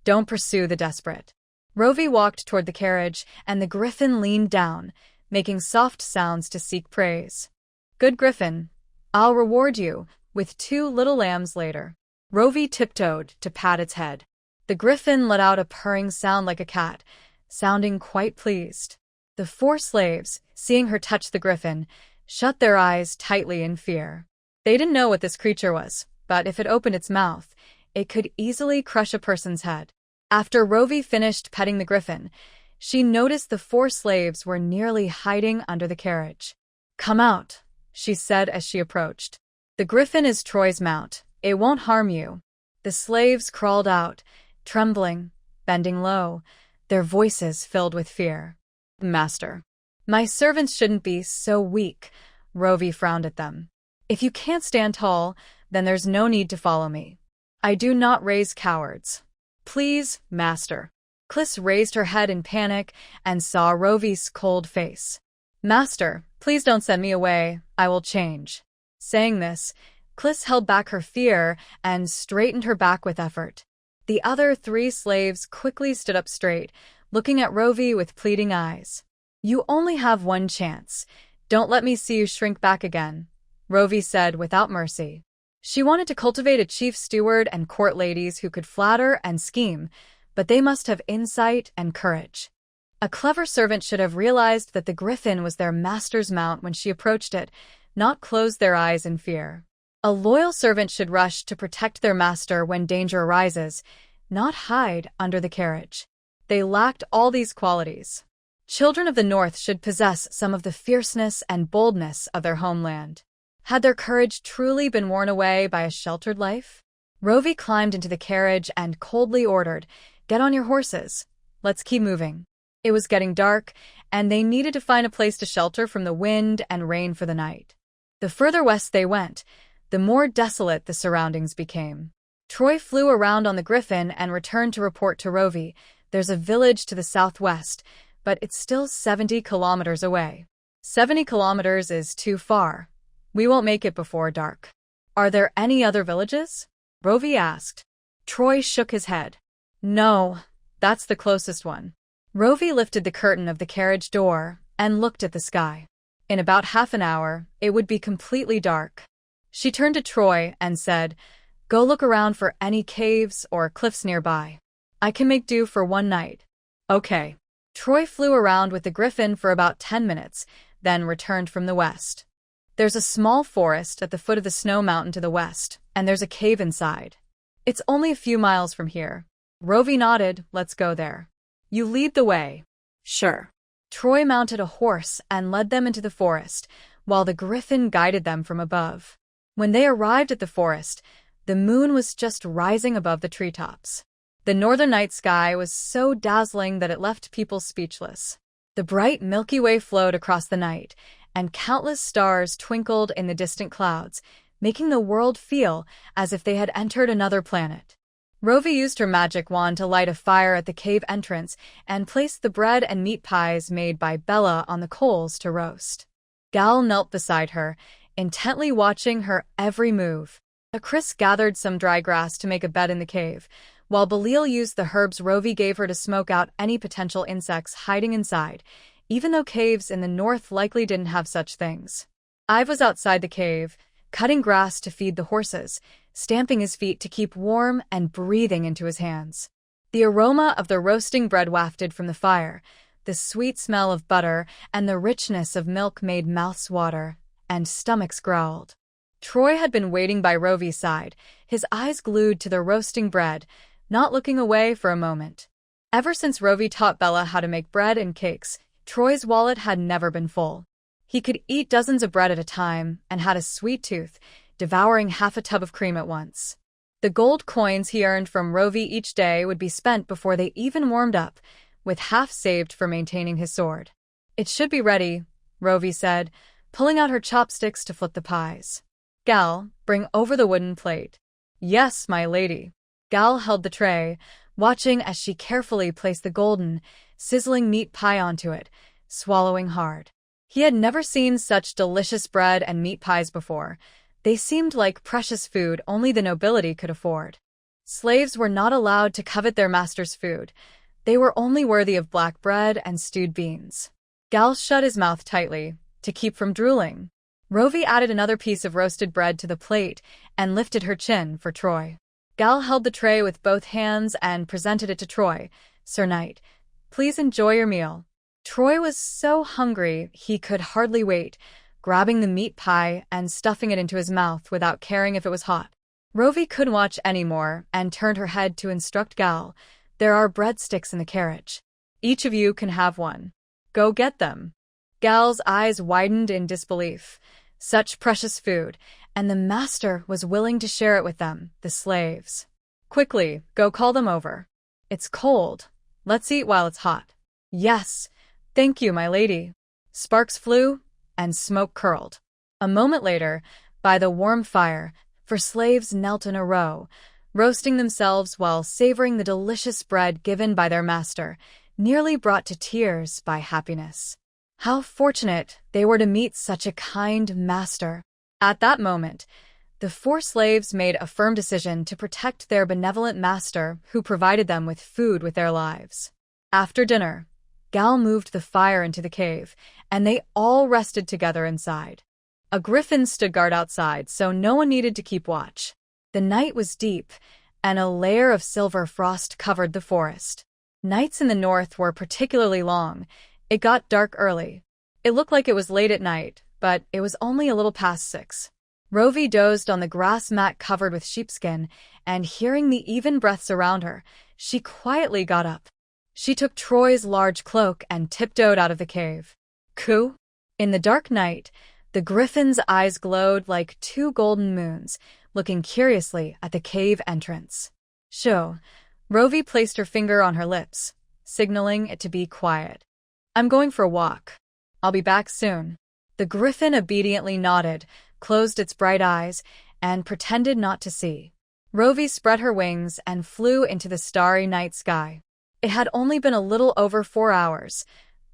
Don't pursue the desperate. Rovey walked toward the carriage, and the griffin leaned down, making soft sounds to seek praise. Good griffin. I'll reward you, with 2 little lambs later. Rovey tiptoed to pat its head. The griffin let out a purring sound like a cat, sounding quite pleased. The 4 slaves, seeing her touch the griffin, shut their eyes tightly in fear. They didn't know what this creature was, but if it opened its mouth, it could easily crush a person's head. After Rovey finished petting the griffin, she noticed the 4 slaves were nearly hiding under the carriage. Come out, she said as she approached. The griffin is Troy's mount. It won't harm you. The slaves crawled out, trembling, bending low, their voices filled with fear. Master. My servants shouldn't be so weak, Rovey frowned at them. If you can't stand tall, then there's no need to follow me. I do not raise cowards. Please, master. Cliss raised her head in panic and saw Rovey's cold face. Master, please don't send me away, I will change. Saying this, Cliss held back her fear and straightened her back with effort. The other 3 slaves quickly stood up straight, looking at Rovey with pleading eyes. You only have 1 chance. Don't let me see you shrink back again, Rovey said without mercy. She wanted to cultivate a chief steward and court ladies who could flatter and scheme, but they must have insight and courage. A clever servant should have realized that the griffin was their master's mount when she approached it, not close their eyes in fear. A loyal servant should rush to protect their master when danger arises, not hide under the carriage. They lacked all these qualities. Children of the North should possess some of the fierceness and boldness of their homeland. Had their courage truly been worn away by a sheltered life? Rovey climbed into the carriage and coldly ordered, Get on your horses. Let's keep moving. It was getting dark, and they needed to find a place to shelter from the wind and rain for the night. The further west they went, the more desolate the surroundings became. Troy flew around on the griffin and returned to report to Rovey. There's a village to the southwest, but it's still 70 kilometers away. 70 kilometers is too far. We won't make it before dark. Are there any other villages? Rovey asked. Troy shook his head. No, that's the closest one. Rovey lifted the curtain of the carriage door and looked at the sky. In about half an hour, it would be completely dark. She turned to Troy and said, Go look around for any caves or cliffs nearby. I can make do for 1 night. Okay. Troy flew around with the griffin for about 10 minutes, then returned from the west. There's a small forest at the foot of the snow mountain to the west, and there's a cave inside. It's only a few miles from here. Rovey nodded. Let's go there. You lead the way. Sure. Troy mounted a horse and led them into the forest, while the griffin guided them from above. When they arrived at the forest, the moon was just rising above the treetops. The northern night sky was so dazzling that it left people speechless. The bright Milky Way flowed across the night, and countless stars twinkled in the distant clouds, making the world feel as if they had entered another planet. Rovey used her magic wand to light a fire at the cave entrance and placed the bread and meat pies made by Bella on the coals to roast. Gal knelt beside her, intently watching her every move. Chris gathered some dry grass to make a bed in the cave, while Belil used the herbs Rovey gave her to smoke out any potential insects hiding inside, even though caves in the north likely didn't have such things. Ive was outside the cave, cutting grass to feed the horses, stamping his feet to keep warm and breathing into his hands. The aroma of the roasting bread wafted from the fire, the sweet smell of butter and the richness of milk made mouths water, and stomachs growled. Troy had been waiting by Rovey's side, his eyes glued to the roasting bread, not looking away for a moment. Ever since Rovey taught Bella how to make bread and cakes, Troy's wallet had never been full. He could eat dozens of bread at a time and had a sweet tooth, devouring half a tub of cream at once. The gold coins he earned from Rovey each day would be spent before they even warmed up, with half saved for maintaining his sword. It should be ready, Rovey said, pulling out her chopsticks to flip the pies. Gal, bring over the wooden plate. Yes, my lady. Gal held the tray, watching as she carefully placed the golden, sizzling meat pie onto it, swallowing hard. He had never seen such delicious bread and meat pies before. They seemed like precious food only the nobility could afford. Slaves were not allowed to covet their master's food. They were only worthy of black bread and stewed beans. Gal shut his mouth tightly, to keep from drooling. Rovey added another piece of roasted bread to the plate and lifted her chin for Troy. Gal held the tray with both hands and presented it to Troy. "Sir Knight, please enjoy your meal." Troy was so hungry he could hardly wait, grabbing the meat pie and stuffing it into his mouth without caring if it was hot. Rovey couldn't watch anymore and turned her head to instruct Gal. "There are breadsticks in the carriage. Each of you can have one. Go get them." Gal's eyes widened in disbelief. Such precious food, and the master was willing to share it with them, the slaves. "Quickly, go call them over. It's cold. Let's eat while it's hot." "Yes, thank you, my lady." Sparks flew, and smoke curled. A moment later, by the warm fire, 4 slaves knelt in a row, roasting themselves while savoring the delicious bread given by their master, nearly brought to tears by happiness. How fortunate they were to meet such a kind master. At that moment, the 4 slaves made a firm decision to protect their benevolent master who provided them with food with their lives. After dinner, Gal moved the fire into the cave, and they all rested together inside. A griffin stood guard outside, so no one needed to keep watch. The night was deep, and a layer of silver frost covered the forest. Nights in the north were particularly long. It got dark early. It looked like it was late at night, but it was only a little past 6. Rovey dozed on the grass mat covered with sheepskin, and hearing the even breaths around her, she quietly got up. She took Troy's large cloak and tiptoed out of the cave. Coo! In the dark night, the griffin's eyes glowed like 2 golden moons, looking curiously at the cave entrance. "Shoo!" Rovey placed her finger on her lips, signaling it to be quiet. "I'm going for a walk. I'll be back soon." The griffin obediently nodded, closed its bright eyes, and pretended not to see. Rovey spread her wings and flew into the starry night sky. It had only been a little over 4 hours.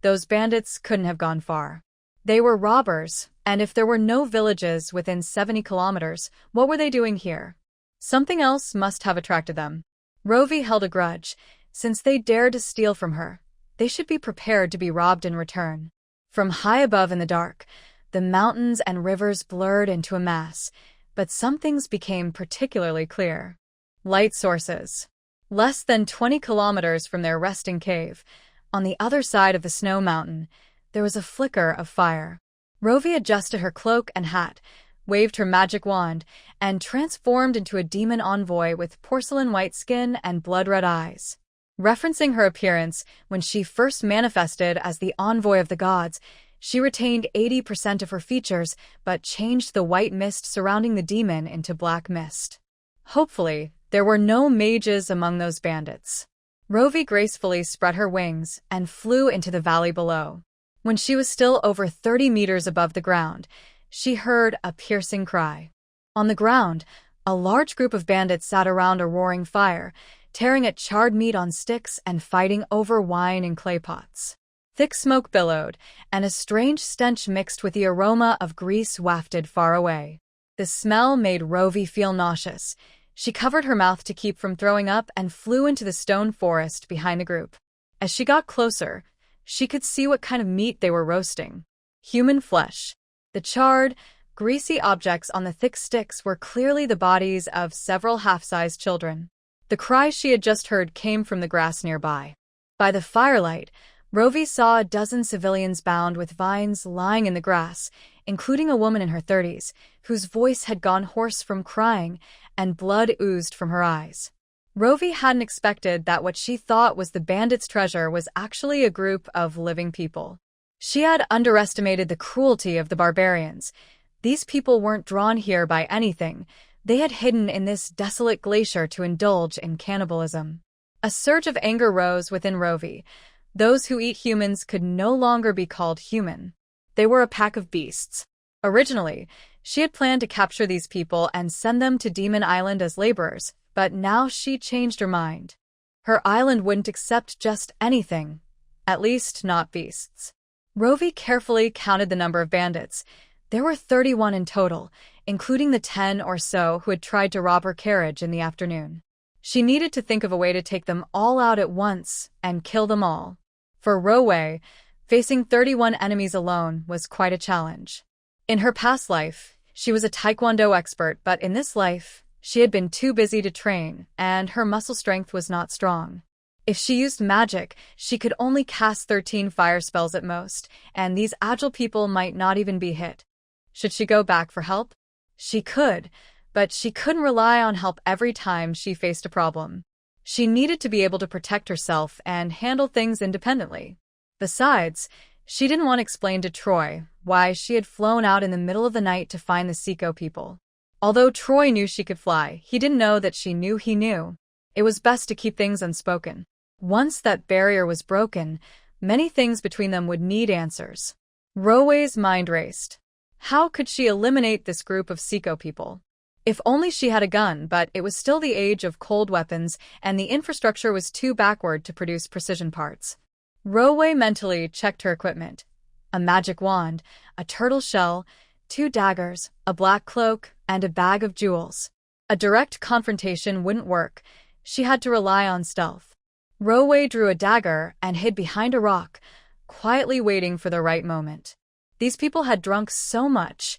Those bandits couldn't have gone far. They were robbers, and if there were no villages within 70 kilometers, what were they doing here? Something else must have attracted them. Rovey held a grudge. Since they dared to steal from her, they should be prepared to be robbed in return. From high above in the dark, the mountains and rivers blurred into a mass, but some things became particularly clear. Light sources. Less than 20 kilometers from their resting cave, on the other side of the snow mountain, there was a flicker of fire. Rovey adjusted her cloak and hat, waved her magic wand, and transformed into a demon envoy with porcelain-white skin and blood-red eyes. Referencing her appearance when she first manifested as the envoy of the gods, she retained 80% of her features but changed the white mist surrounding the demon into black mist. Hopefully, there were no mages among those bandits. Rovey gracefully spread her wings and flew into the valley below. When she was still over 30 meters above the ground, she heard a piercing cry. On the ground, a large group of bandits sat around a roaring fire, tearing at charred meat on sticks and fighting over wine in clay pots. Thick smoke billowed, and a strange stench mixed with the aroma of grease wafted far away. The smell made Rovey feel nauseous. She covered her mouth to keep from throwing up and flew into the stone forest behind the group. As she got closer, she could see what kind of meat they were roasting. Human flesh. The charred, greasy objects on the thick sticks were clearly the bodies of several half-sized children. The cry she had just heard came from the grass nearby. By the firelight, Rovey saw a dozen civilians bound with vines lying in the grass, including a woman in her 30s, whose voice had gone hoarse from crying, and blood oozed from her eyes. Rovey hadn't expected that what she thought was the bandits' treasure was actually a group of living people. She had underestimated the cruelty of the barbarians. These people weren't drawn here by anything. They had hidden in this desolate glacier to indulge in cannibalism. A surge of anger rose within Rovey. Those who eat humans could no longer be called human. They were a pack of beasts. Originally, she had planned to capture these people and send them to Demon Island as laborers, but now she changed her mind. Her island wouldn't accept just anything, at least not beasts. Rovey carefully counted the number of bandits. There were 31 in total, including the 10 or so who had tried to rob her carriage in the afternoon. She needed to think of a way to take them all out at once and kill them all. For Luo Wei, facing 31 enemies alone was quite a challenge. In her past life, she was a taekwondo expert, but in this life, she had been too busy to train, and her muscle strength was not strong. If she used magic, she could only cast 13 fire spells at most, and these agile people might not even be hit. Should she go back for help? She could, but she couldn't rely on help every time she faced a problem. She needed to be able to protect herself and handle things independently. Besides, she didn't want to explain to Troy why she had flown out in the middle of the night to find the Seiko people. Although Troy knew she could fly, he didn't know that she knew he knew. It was best to keep things unspoken. Once that barrier was broken, many things between them would need answers. Luo Wei's mind raced. How could she eliminate this group of Seiko people? If only she had a gun, but it was still the age of cold weapons, and the infrastructure was too backward to produce precision parts. Luo Wei mentally checked her equipment. A magic wand, a turtle shell, 2 daggers, a black cloak, and a bag of jewels. A direct confrontation wouldn't work. She had to rely on stealth. Luo Wei drew a dagger and hid behind a rock, quietly waiting for the right moment. These people had drunk so much,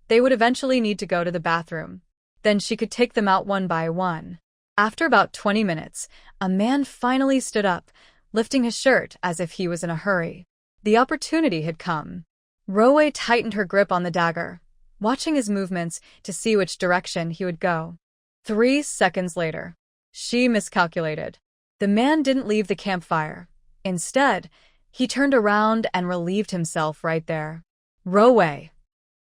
they would eventually need to go to the bathroom. Then she could take them out one by one. After about 20 minutes, a man finally stood up, lifting his shirt as if he was in a hurry. The opportunity had come. Luo Wei tightened her grip on the dagger, watching his movements to see which direction he would go. 3 seconds later, she miscalculated. The man didn't leave the campfire. Instead, he turned around and relieved himself right there. Luo Wei.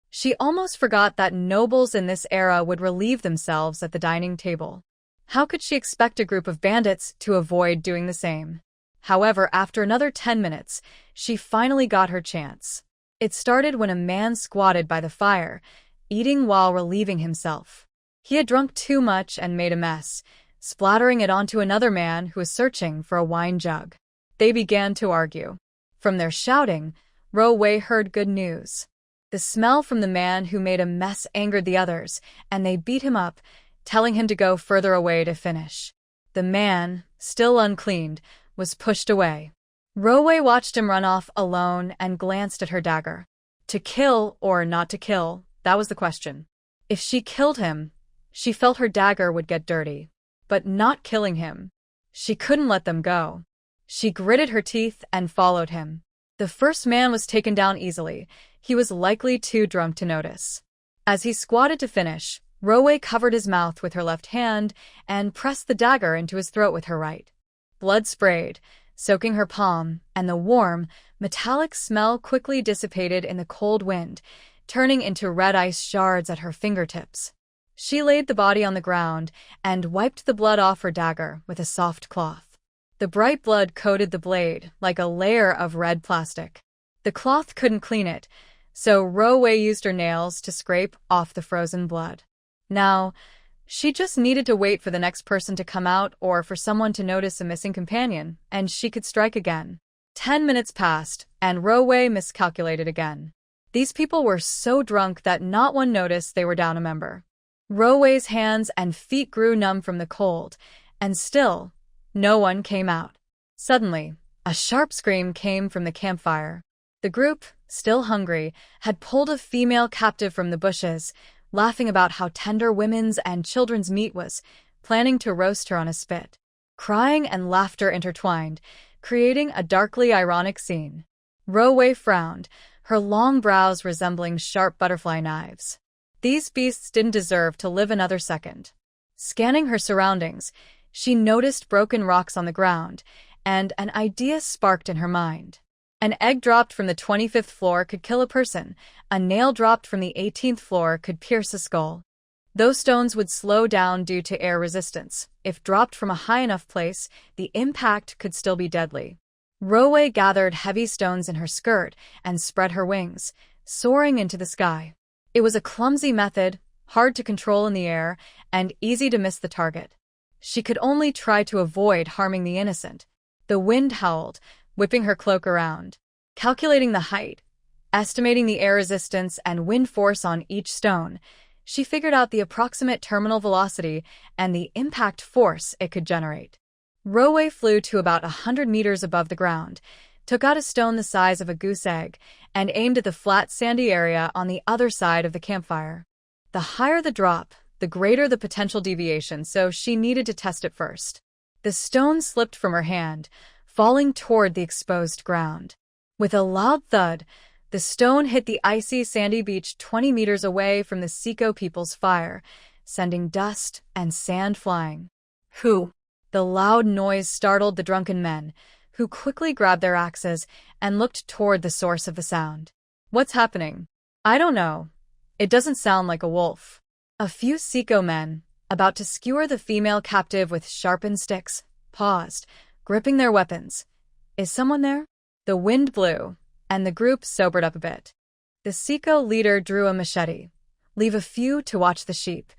She almost forgot that nobles in this era would relieve themselves at the dining table. How could she expect a group of bandits to avoid doing the same? However, after another 10 minutes, she finally got her chance. It started when a man squatted by the fire, eating while relieving himself. He had drunk too much and made a mess, splattering it onto another man who was searching for a wine jug. They began to argue. From their shouting, Luo Wei heard good news. The smell from the man who made a mess angered the others, and they beat him up, telling him to go further away to finish. The man, still uncleaned, was pushed away. Luo Wei watched him run off alone and glanced at her dagger. To kill or not to kill, that was the question. If she killed him, she felt her dagger would get dirty. But not killing him. She couldn't let them go. She gritted her teeth and followed him. The first man was taken down easily. He was likely too drunk to notice. As he squatted to finish, Luo Wei covered his mouth with her left hand and pressed the dagger into his throat with her right. Blood sprayed, soaking her palm, and the warm, metallic smell quickly dissipated in the cold wind, turning into red ice shards at her fingertips. She laid the body on the ground and wiped the blood off her dagger with a soft cloth. The bright blood coated the blade like a layer of red plastic. The cloth couldn't clean it, so Luo Wei used her nails to scrape off the frozen blood. Now, she just needed to wait for the next person to come out or for someone to notice a missing companion, and she could strike again. 10 minutes passed, and Luo Wei miscalculated again. These people were so drunk that not one noticed they were down a member. Luo Wei's hands and feet grew numb from the cold, and still, no one came out. Suddenly, a sharp scream came from the campfire. The group, still hungry, had pulled a female captive from the bushes, laughing about how tender women's and children's meat was, planning to roast her on a spit. Crying and laughter intertwined, creating a darkly ironic scene. Luo Wei frowned, her long brows resembling sharp butterfly knives. These beasts didn't deserve to live another second. Scanning her surroundings, she noticed broken rocks on the ground, and an idea sparked in her mind. An egg dropped from the 25th floor could kill a person. A nail dropped from the 18th floor could pierce a skull. Those stones would slow down due to air resistance. If dropped from a high enough place, the impact could still be deadly. Luo Wei gathered heavy stones in her skirt and spread her wings, soaring into the sky. It was a clumsy method, hard to control in the air, and easy to miss the target. She could only try to avoid harming the innocent. The wind howled, whipping her cloak around. Calculating the height, estimating the air resistance and wind force on each stone, she figured out the approximate terminal velocity and the impact force it could generate. Rovey flew to about 100 meters above the ground, took out a stone the size of a goose egg, and aimed at the flat, sandy area on the other side of the campfire. The higher the drop, the greater the potential deviation, so she needed to test it first. The stone slipped from her hand, falling toward the exposed ground. With a loud thud, the stone hit the icy, sandy beach 20 meters away from the Seco people's fire, sending dust and sand flying. Who? The loud noise startled the drunken men, who quickly grabbed their axes and looked toward the source of the sound. What's happening? I don't know. It doesn't sound like a wolf. A few Seco men, about to skewer the female captive with sharpened sticks, paused, gripping their weapons. Is someone there? The wind blew, and the group sobered up a bit. The Seco leader drew a machete. Leave a few to watch the sheep.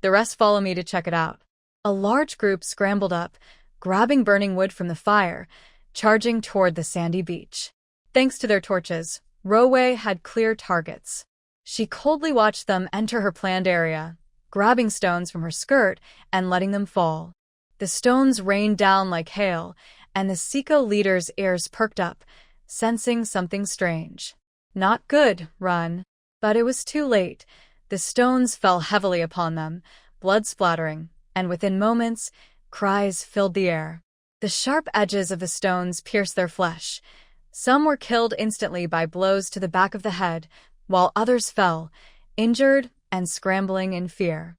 The rest follow me to check it out. A large group scrambled up, grabbing burning wood from the fire, charging toward the sandy beach. Thanks to their torches, Rovey had clear targets. She coldly watched them enter her planned area, grabbing stones from her skirt and letting them fall. The stones rained down like hail, and the Seco leader's ears perked up, sensing something strange. Not good, run. But it was too late. The stones fell heavily upon them, blood splattering, and within moments, cries filled the air. The sharp edges of the stones pierced their flesh. Some were killed instantly by blows to the back of the head, while others fell, injured and scrambling in fear.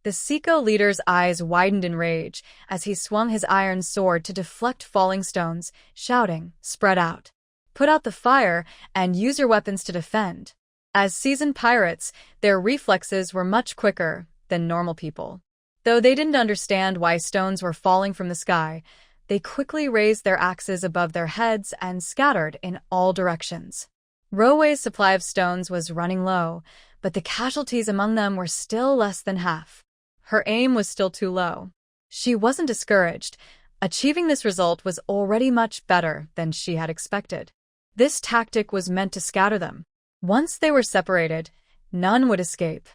The Seco leader's eyes widened in rage as he swung his iron sword to deflect falling stones, shouting, "Spread out. Put out the fire and use your weapons to defend." As seasoned pirates, their reflexes were much quicker than normal people. Though they didn't understand why stones were falling from the sky, they quickly raised their axes above their heads and scattered in all directions. Rovey's supply of stones was running low, but the casualties among them were still less than half. Her aim was still too low. She wasn't discouraged. Achieving this result was already much better than she had expected. This tactic was meant to scatter them. Once they were separated, none would escape.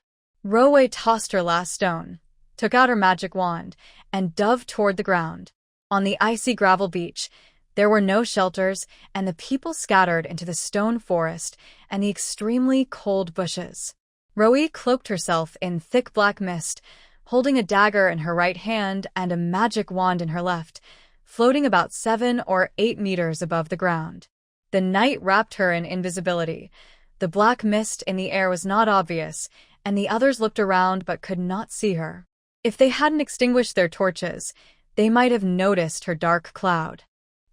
Rovey tossed her last stone, took out her magic wand, and dove toward the ground. On the icy gravel beach, there were no shelters, and the people scattered into the stone forest and the extremely cold bushes. Rovey cloaked herself in thick black mist, holding a dagger in her right hand and a magic wand in her left, floating about 7 or 8 meters above the ground. The night wrapped her in invisibility. The black mist in the air was not obvious, and the others looked around but could not see her. If they hadn't extinguished their torches, they might have noticed her dark cloud.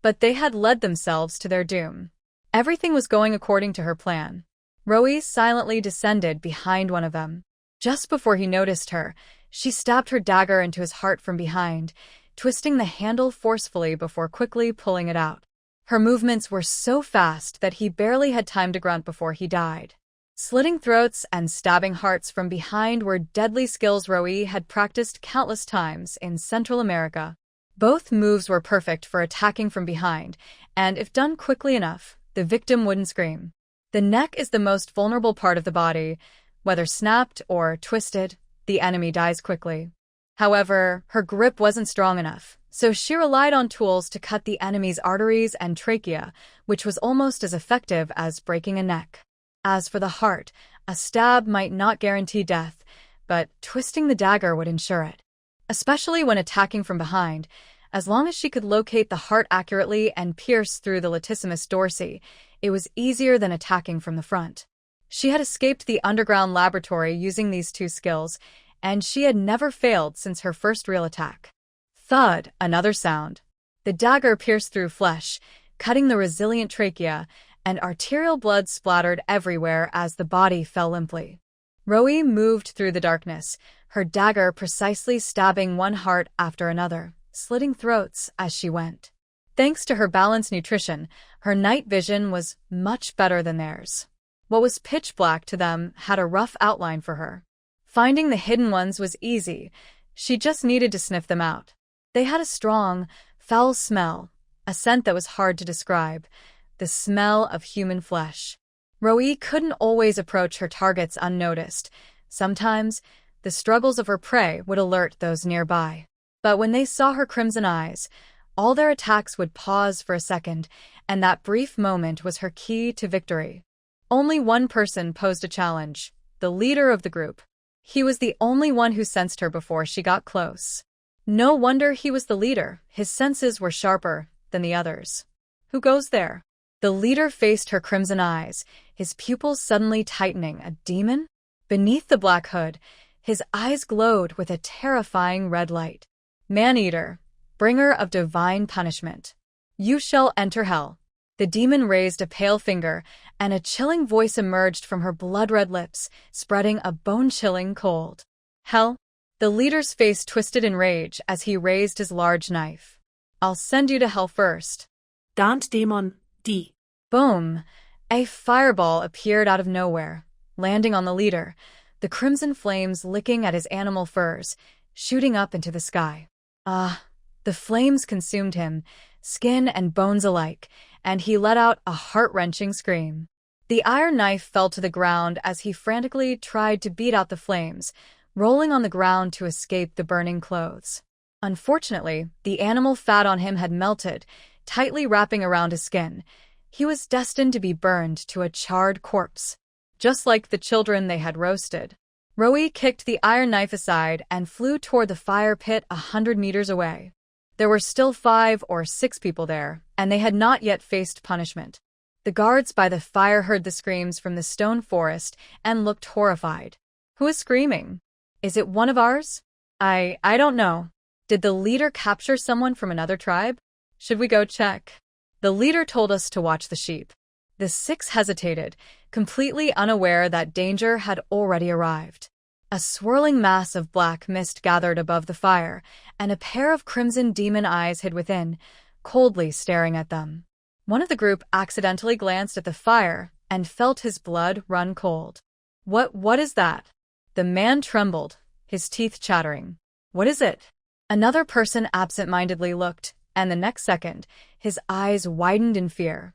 But they had led themselves to their doom. Everything was going according to her plan. Rovey silently descended behind one of them. Just before he noticed her, she stabbed her dagger into his heart from behind, twisting the handle forcefully before quickly pulling it out. Her movements were so fast that he barely had time to grunt before he died. Slitting throats and stabbing hearts from behind were deadly skills Rovey had practiced countless times in Central America. Both moves were perfect for attacking from behind, and if done quickly enough, the victim wouldn't scream. The neck is the most vulnerable part of the body. Whether snapped or twisted, the enemy dies quickly. However, her grip wasn't strong enough, so she relied on tools to cut the enemy's arteries and trachea, which was almost as effective as breaking a neck. As for the heart, a stab might not guarantee death, but twisting the dagger would ensure it. Especially when attacking from behind, as long as she could locate the heart accurately and pierce through the latissimus dorsi, it was easier than attacking from the front. She had escaped the underground laboratory using these two skills, and she had never failed since her first real attack. Thud, another sound. The dagger pierced through flesh, cutting the resilient trachea, and arterial blood splattered everywhere as the body fell limply. Rovey moved through the darkness, her dagger precisely stabbing one heart after another, slitting throats as she went. Thanks to her balanced nutrition, her night vision was much better than theirs. What was pitch black to them had a rough outline for her. Finding the hidden ones was easy. She just needed to sniff them out. They had a strong, foul smell, a scent that was hard to describe, the smell of human flesh. Rovey couldn't always approach her targets unnoticed. Sometimes, the struggles of her prey would alert those nearby. But when they saw her crimson eyes, all their attacks would pause for a second, and that brief moment was her key to victory. Only one person posed a challenge, the leader of the group. He was the only one who sensed her before she got close. No wonder he was the leader. His senses were sharper than the others. Who goes there? The leader faced her crimson eyes, his pupils suddenly tightening. A demon? Beneath the black hood, his eyes glowed with a terrifying red light. Man-eater, bringer of divine punishment. You shall enter hell. The demon raised a pale finger, and a chilling voice emerged from her blood-red lips, spreading a bone-chilling cold. Hell? The leader's face twisted in rage as he raised his large knife. I'll send you to hell first. Dant Demon, D. Boom! A fireball appeared out of nowhere, landing on the leader, the crimson flames licking at his animal furs, shooting up into the sky. The flames consumed him, skin and bones alike, and he let out a heart-wrenching scream. The iron knife fell to the ground as he frantically tried to beat out the flames, rolling on the ground to escape the burning clothes. Unfortunately, the animal fat on him had melted, tightly wrapping around his skin. He was destined to be burned to a charred corpse, just like the children they had roasted. Rovey kicked the iron knife aside and flew toward the fire pit 100 meters away. There were still 5 or 6 people there, and they had not yet faced punishment. The guards by the fire heard the screams from the stone forest and looked horrified. Who is screaming? Is it one of ours? I don't know. Did the leader capture someone from another tribe? Should we go check? The leader told us to watch the sheep. The 6 hesitated, completely unaware that danger had already arrived. A swirling mass of black mist gathered above the fire, and a pair of crimson demon eyes hid within, coldly staring at them. One of the group accidentally glanced at the fire and felt his blood run cold. What is that? The man trembled, his teeth chattering. What is it? Another person absent-mindedly looked, and the next second, his eyes widened in fear.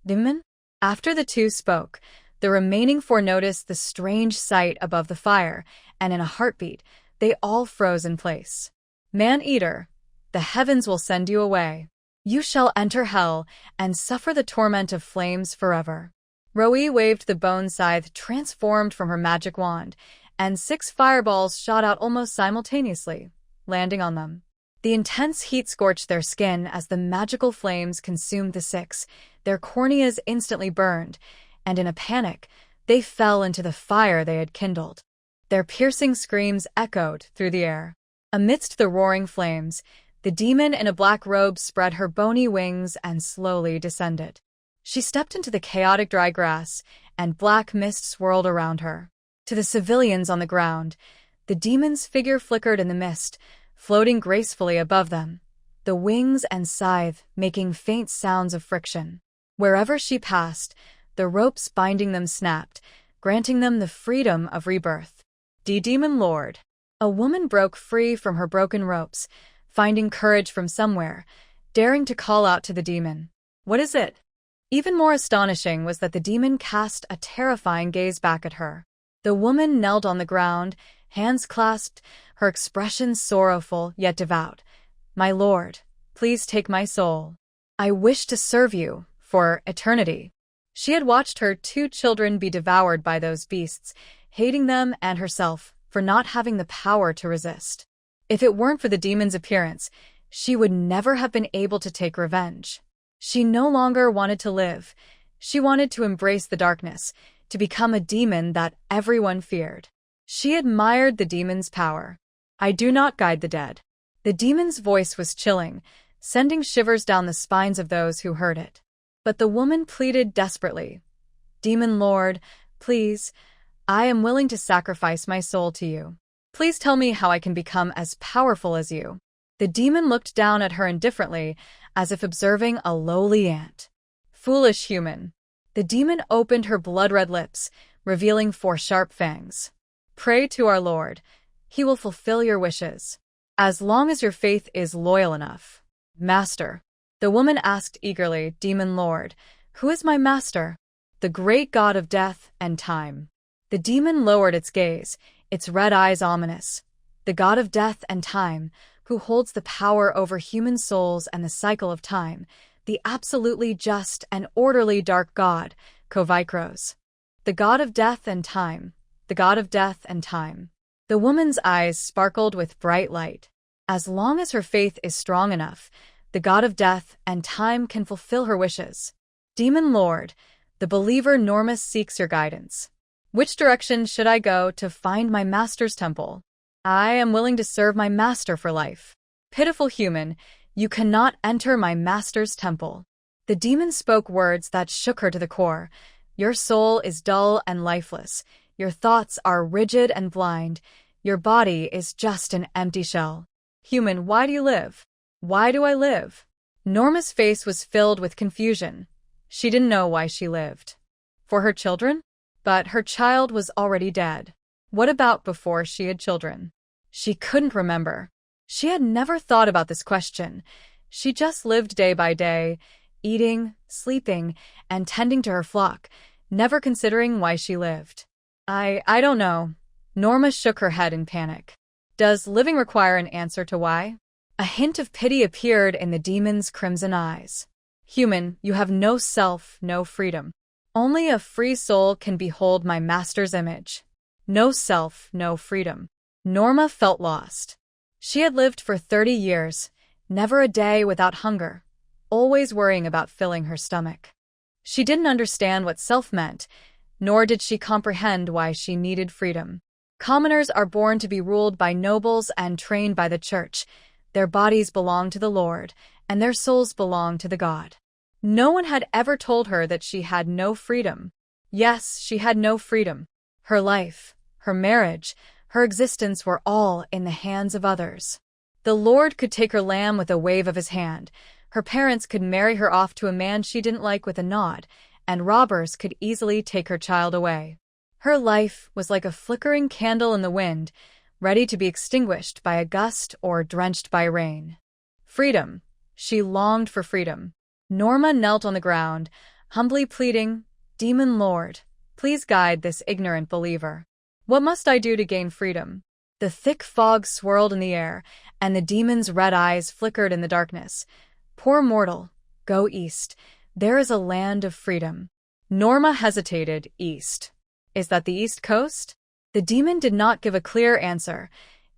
Demon? After the 2 spoke, the remaining 4 noticed the strange sight above the fire, and in a heartbeat, they all froze in place. Man-eater, the heavens will send you away. You shall enter hell and suffer the torment of flames forever. Rovey waved the bone scythe transformed from her magic wand, and 6 fireballs shot out almost simultaneously, landing on them. The intense heat scorched their skin as the magical flames consumed the 6. Their corneas instantly burned, and in a panic, they fell into the fire they had kindled. Their piercing screams echoed through the air. Amidst the roaring flames, the demon in a black robe spread her bony wings and slowly descended. She stepped into the chaotic dry grass, and black mist swirled around her. To the civilians on the ground, the demon's figure flickered in the mist, floating gracefully above them, the wings and scythe making faint sounds of friction. Wherever she passed, the ropes binding them snapped, granting them the freedom of rebirth. Demon Lord. A woman broke free from her broken ropes, finding courage from somewhere, daring to call out to the demon. What is it? Even more astonishing was that the demon cast a terrifying gaze back at her. The woman knelt on the ground, hands clasped, her expression sorrowful yet devout. My lord, please take my soul. I wish to serve you for eternity. She had watched her 2 children be devoured by those beasts, hating them and herself for not having the power to resist. If it weren't for the demon's appearance, she would never have been able to take revenge. She no longer wanted to live. She wanted to embrace the darkness, to become a demon that everyone feared. She admired the demon's power. I do not guide the dead. The demon's voice was chilling, sending shivers down the spines of those who heard it. But the woman pleaded desperately. Demon Lord, please, I am willing to sacrifice my soul to you. Please tell me how I can become as powerful as you. The demon looked down at her indifferently, as if observing a lowly ant. Foolish human. The demon opened her blood-red lips, revealing 4 sharp fangs. Pray to our Lord. He will fulfill your wishes. As long as your faith is loyal enough. Master. The woman asked eagerly, Demon Lord, Who is my master? The great god of death and time. The demon lowered its gaze, its red eyes ominous. The god of death and time, who holds the power over human souls and the cycle of time, the absolutely just and orderly dark god, Kovikros. The god of death and time, the god of death and time. The woman's eyes sparkled with bright light. As long as her faith is strong enough, the god of death and time can fulfill her wishes. Demon Lord, the believer Normus seeks your guidance. Which direction should I go to find my master's temple? I am willing to serve my master for life. Pitiful human, you cannot enter my master's temple. The demon spoke words that shook her to the core. Your soul is dull and lifeless. Your thoughts are rigid and blind. Your body is just an empty shell. Human, why do you live? Why do I live? Norma's face was filled with confusion. She didn't know why she lived. For her children? But her child was already dead. What about before she had children? She couldn't remember. She had never thought about this question. She just lived day by day, eating, sleeping, and tending to her flock, never considering why she lived. I don't know. Norma shook her head in panic. Does living require an answer to why? A hint of pity appeared in the demon's crimson eyes. Human, you have no self, no freedom. Only a free soul can behold my master's image. No self, no freedom. Norma felt lost. She had lived for 30 years, never a day without hunger, always worrying about filling her stomach. She didn't understand what self meant, nor did she comprehend why she needed freedom. Commoners are born to be ruled by nobles and trained by the church. Their bodies belong to the Lord, and their souls belong to the God. No one had ever told her that she had no freedom. Yes, she had no freedom. Her life, her marriage, her existence were all in the hands of others. The Lord could take her lamb with a wave of his hand. Her parents could marry her off to a man she didn't like with a nod, and robbers could easily take her child away. Her life was like a flickering candle in the wind, ready to be extinguished by a gust or drenched by rain. Freedom. She longed for freedom. Norma knelt on the ground, humbly pleading, Demon Lord, please guide this ignorant believer. What must I do to gain freedom? The thick fog swirled in the air, and the demon's red eyes flickered in the darkness. Poor mortal, go east. There is a land of freedom. Norma hesitated. East. Is that the East Coast? The demon did not give a clear answer.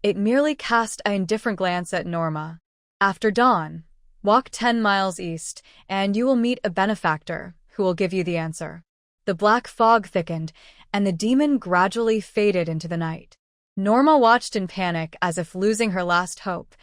It merely cast an indifferent glance at Norma. After dawn, walk 10 miles east, and you will meet a benefactor who will give you the answer. The black fog thickened, and the demon gradually faded into the night. Norma watched in panic as if losing her last hope.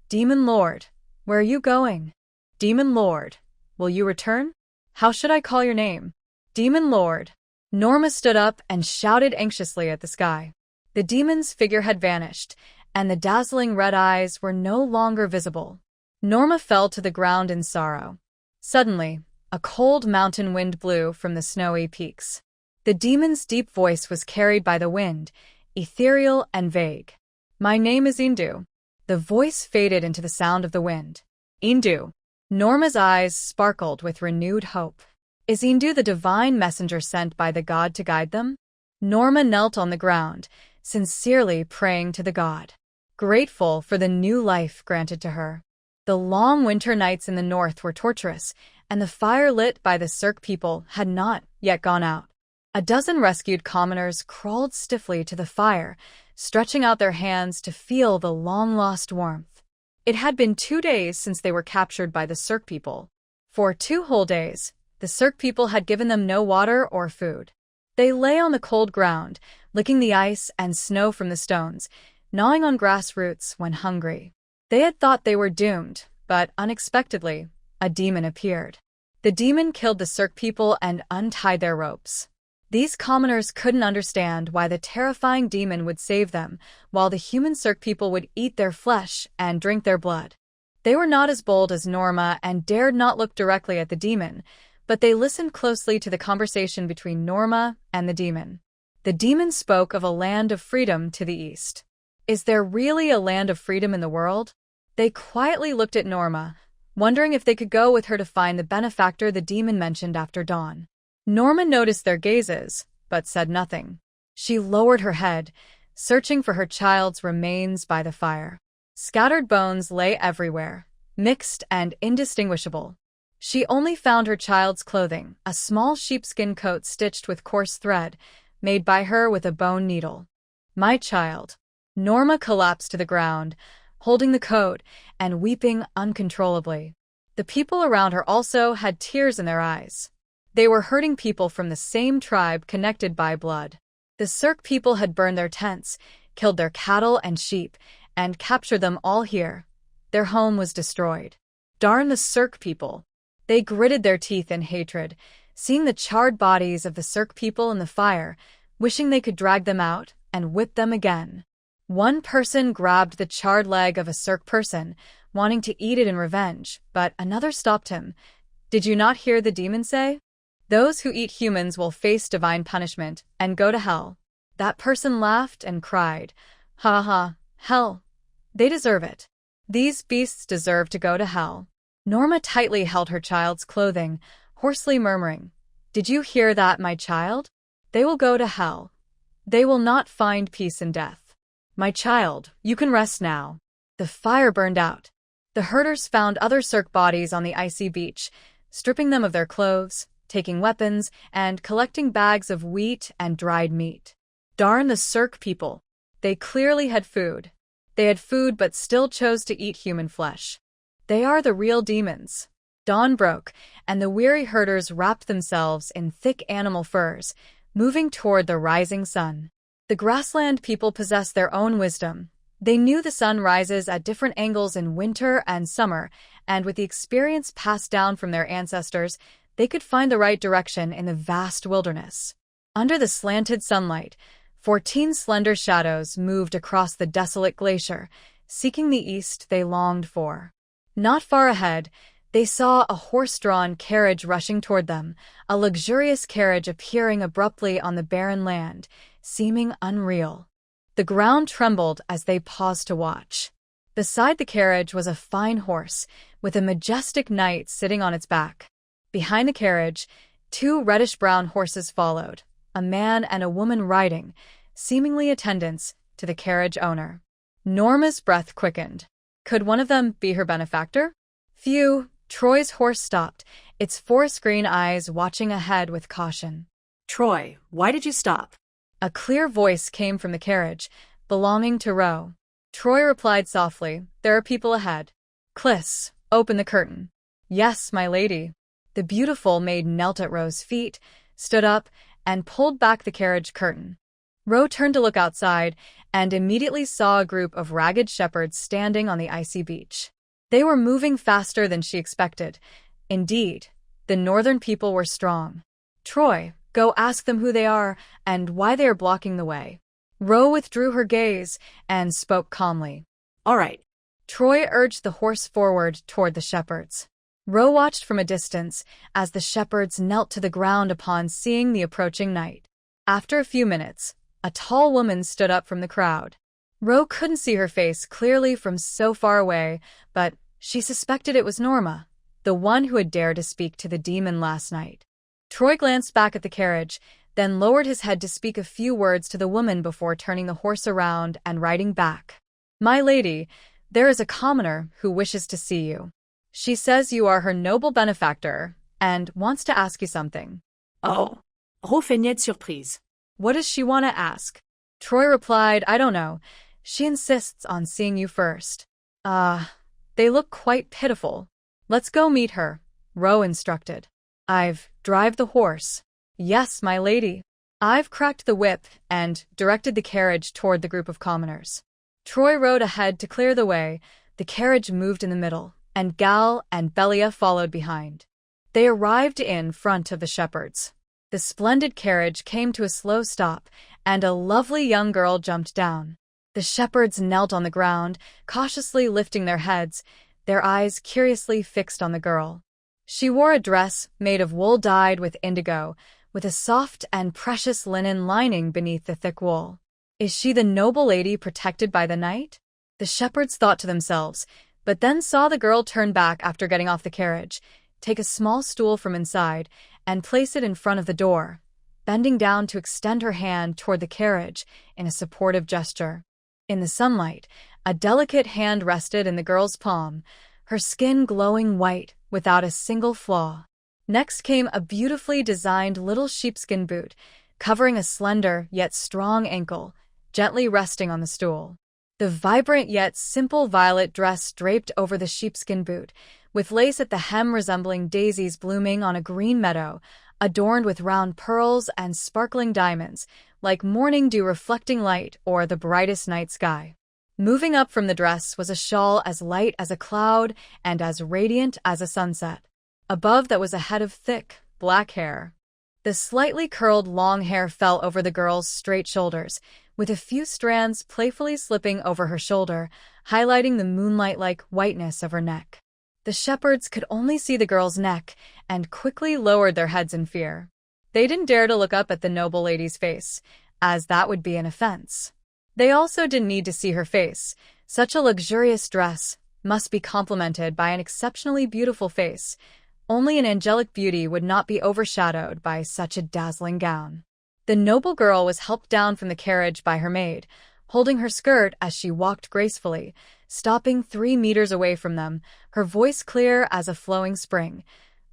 Demon Lord, where are you going? Demon Lord, will you return? How should I call your name? Demon Lord. Norma stood up and shouted anxiously at the sky. The demon's figure had vanished, and the dazzling red eyes were no longer visible. Norma fell to the ground in sorrow. Suddenly, a cold mountain wind blew from the snowy peaks. The demon's deep voice was carried by the wind, ethereal and vague. My name is Indu. The voice faded into the sound of the wind. Indu. Norma's eyes sparkled with renewed hope. Is Indu the divine messenger sent by the god to guide them? Norma knelt on the ground, sincerely praying to the god, grateful for the new life granted to her. The long winter nights in the north were torturous, and the fire lit by the Cirque people had not yet gone out. A dozen rescued commoners crawled stiffly to the fire, stretching out their hands to feel the long-lost warmth. It had been 2 days since they were captured by the Cirque people. For 2 whole days, the Cirque people had given them no water or food. They lay on the cold ground, licking the ice and snow from the stones, gnawing on grass roots when hungry. They had thought they were doomed, but unexpectedly, a demon appeared. The demon killed the Cirque people and untied their ropes. These commoners couldn't understand why the terrifying demon would save them, while the human Cirque people would eat their flesh and drink their blood. They were not as bold as Norma and dared not look directly at the demon, but they listened closely to the conversation between Norma and the demon. The demon spoke of a land of freedom to the east. Is there really a land of freedom in the world? They quietly looked at Norma, wondering if they could go with her to find the benefactor the demon mentioned after dawn. Norma noticed their gazes, but said nothing. She lowered her head, searching for her child's remains by the fire. Scattered bones lay everywhere, mixed and indistinguishable. She only found her child's clothing, a small sheepskin coat stitched with coarse thread, made by her with a bone needle. My child. Norma collapsed to the ground, holding the coat and weeping uncontrollably. The people around her also had tears in their eyes. They were hurting people from the same tribe connected by blood. The Cirque people had burned their tents, killed their cattle and sheep, and captured them all here. Their home was destroyed. Darn the Cirque people. They gritted their teeth in hatred, seeing the charred bodies of the Cirque people in the fire, wishing they could drag them out and whip them again. One person grabbed the charred leg of a Cirque person, wanting to eat it in revenge, but another stopped him. Did you not hear the demon say? Those who eat humans will face divine punishment and go to hell. That person laughed and cried, "Ha ha, hell. They deserve it. These beasts deserve to go to hell." Norma tightly held her child's clothing, hoarsely murmuring, "Did you hear that, my child? They will go to hell. They will not find peace in death. My child, you can rest now." The fire burned out. The herders found other Cirque bodies on the icy beach, stripping them of their clothes, taking weapons, and collecting bags of wheat and dried meat. Darn the Cirque people. They clearly had food. They had food but still chose to eat human flesh. They are the real demons. Dawn broke, and the weary herders wrapped themselves in thick animal furs, moving toward the rising sun. The grassland people possess their own wisdom. They knew the sun rises at different angles in winter and summer, and with the experience passed down from their ancestors, they could find the right direction in the vast wilderness. Under the slanted sunlight, 14 slender shadows moved across the desolate glacier, seeking the east they longed for. Not far ahead, they saw a horse-drawn carriage rushing toward them, a luxurious carriage appearing abruptly on the barren land, seeming unreal. The ground trembled as they paused to watch. Beside the carriage was a fine horse, with a majestic knight sitting on its back. Behind the carriage, 2 reddish-brown horses followed, a man and a woman riding, seemingly attendants to the carriage owner. Norma's breath quickened. Could one of them be her benefactor? Phew, Troy's horse stopped, its forest green eyes watching ahead with caution. Troy, why did you stop? A clear voice came from the carriage, belonging to Ro. Troy replied softly, "There are people ahead." "Cliss, open the curtain." "Yes, my lady." The beautiful maid knelt at Ro's feet, stood up, and pulled back the carriage curtain. Ro turned to look outside and immediately saw a group of ragged shepherds standing on the icy beach. They were moving faster than she expected. Indeed, the northern people were strong. "Troy, go ask them who they are and why they are blocking the way." Ro withdrew her gaze and spoke calmly. All right. Troy urged the horse forward toward the shepherds. Ro watched from a distance as the shepherds knelt to the ground upon seeing the approaching knight. After a few minutes, a tall woman stood up from the crowd. Ro couldn't see her face clearly from so far away, but she suspected it was Norma, the one who had dared to speak to the demon last night. Troy glanced back at the carriage, then lowered his head to speak a few words to the woman before turning the horse around and riding back. "My lady, there is a commoner who wishes to see you. She says you are her noble benefactor and wants to ask you something." Oh, refeignez de surprise. "What does she want to ask?" Troy replied, "I don't know. She insists on seeing you first." They look quite pitiful. "Let's go meet her," Ro instructed. "I've drive the horse." "Yes, my lady." I've cracked the whip and directed the carriage toward the group of commoners. Troy rode ahead to clear the way. The carriage moved in the middle, and Gal and Belia followed behind. They arrived in front of the shepherds. The splendid carriage came to a slow stop, and a lovely young girl jumped down. The shepherds knelt on the ground, cautiously lifting their heads, their eyes curiously fixed on the girl. She wore a dress made of wool dyed with indigo, with a soft and precious linen lining beneath the thick wool. Is she the noble lady protected by the knight? The shepherds thought to themselves, but then saw the girl turn back after getting off the carriage, take a small stool from inside, and place it in front of the door, bending down to extend her hand toward the carriage in a supportive gesture. In the sunlight, a delicate hand rested in the girl's palm, her skin glowing white without a single flaw. Next came a beautifully designed little sheepskin boot, covering a slender yet strong ankle, gently resting on the stool. The vibrant yet simple violet dress draped over the sheepskin boot, with lace at the hem resembling daisies blooming on a green meadow, adorned with round pearls and sparkling diamonds, like morning dew reflecting light or the brightest night sky. Moving up from the dress was a shawl as light as a cloud and as radiant as a sunset. Above that was a head of thick, black hair. The slightly curled long hair fell over the girl's straight shoulders, with a few strands playfully slipping over her shoulder, highlighting the moonlight-like whiteness of her neck. The shepherds could only see the girl's neck and quickly lowered their heads in fear. They didn't dare to look up at the noble lady's face, as that would be an offense. They also didn't need to see her face. Such a luxurious dress must be complemented by an exceptionally beautiful face. Only an angelic beauty would not be overshadowed by such a dazzling gown. The noble girl was helped down from the carriage by her maid, holding her skirt as she walked gracefully, stopping 3 meters away from them, her voice clear as a flowing spring.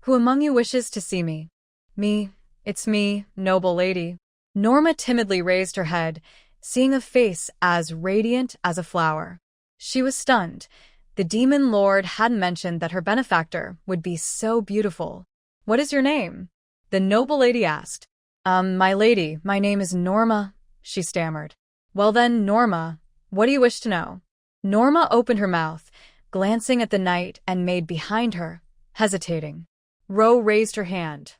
"Who among you wishes to see me?" "Me. It's me, noble lady." Norma timidly raised her head, seeing a face as radiant as a flower. She was stunned. The demon lord hadn't mentioned that her benefactor would be so beautiful. "What is your name?" the noble lady asked. My lady, my name is Norma," she stammered. "Well then, Norma, what do you wish to know?" Norma opened her mouth, glancing at the knight and maid behind her, hesitating. Ro raised her hand.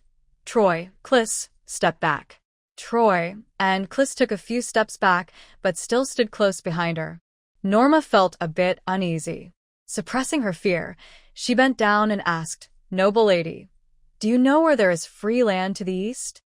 Troy, Kliss, step back. Troy and Kliss took a few steps back, but still stood close behind her. Norma felt a bit uneasy. Suppressing her fear, she bent down and asked, "Noble lady, do you know where there is free land to the east?"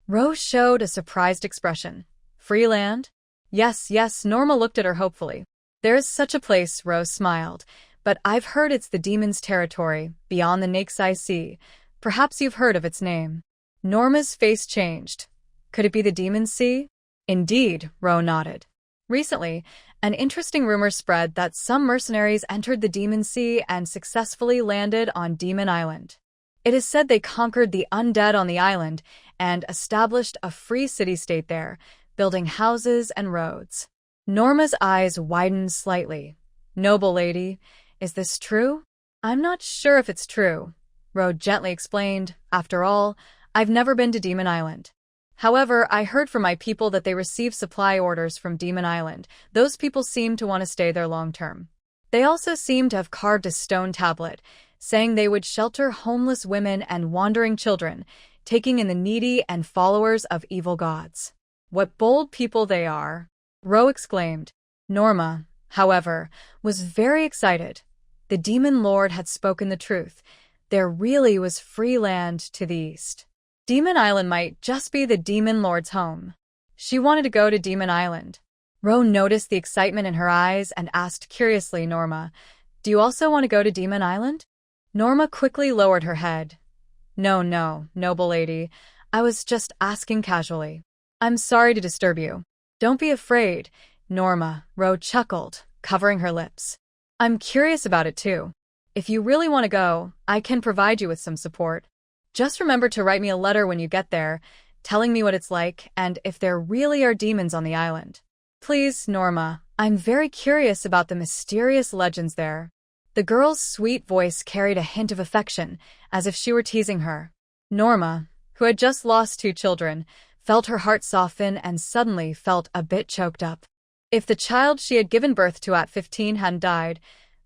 Ro showed a surprised expression. "Free land?" Yes, Norma looked at her hopefully. "There is such a place," Ro smiled, "but I've heard it's the demon's territory, beyond the Nakesai Sea. Perhaps you've heard of its name." Norma's face changed. Could it be the Demon's Sea? Indeed, Ro nodded. Recently, an interesting rumor spread that some mercenaries entered the Demon's Sea and successfully landed on Demon Island. It is said they conquered the undead on the island and established a free city-state there, building houses and roads. Norma's eyes widened slightly. "Noble lady, is this true?" "I'm not sure if it's true," Ro gently explained. "After all, I've never been to Demon Island. However, I heard from my people that they received supply orders from Demon Island. Those people seem to want to stay there long-term. They also seem to have carved a stone tablet, saying they would shelter homeless women and wandering children, taking in the needy and followers of evil gods." "What bold people they are," Ro exclaimed. Norma, however, was very excited. The demon lord had spoken the truth. There really was free land to the east. Demon Island might just be the demon lord's home. She wanted to go to Demon Island. Ro noticed the excitement in her eyes and asked curiously, "Norma, do you also want to go to Demon Island?" Norma quickly lowered her head. No, noble lady. I was just asking casually. I'm sorry to disturb you." "Don't be afraid, Norma," Ro chuckled, covering her lips. "I'm curious about it too. If you really want to go, I can provide you with some support. Just remember to write me a letter when you get there, telling me what it's like and if there really are demons on the island." "Please, Norma, I'm very curious about the mysterious legends there." The girl's sweet voice carried a hint of affection, as if she were teasing her. Norma, who had just lost 2 children, felt her heart soften and suddenly felt a bit choked up. If the child she had given birth to at 15 hadn't died,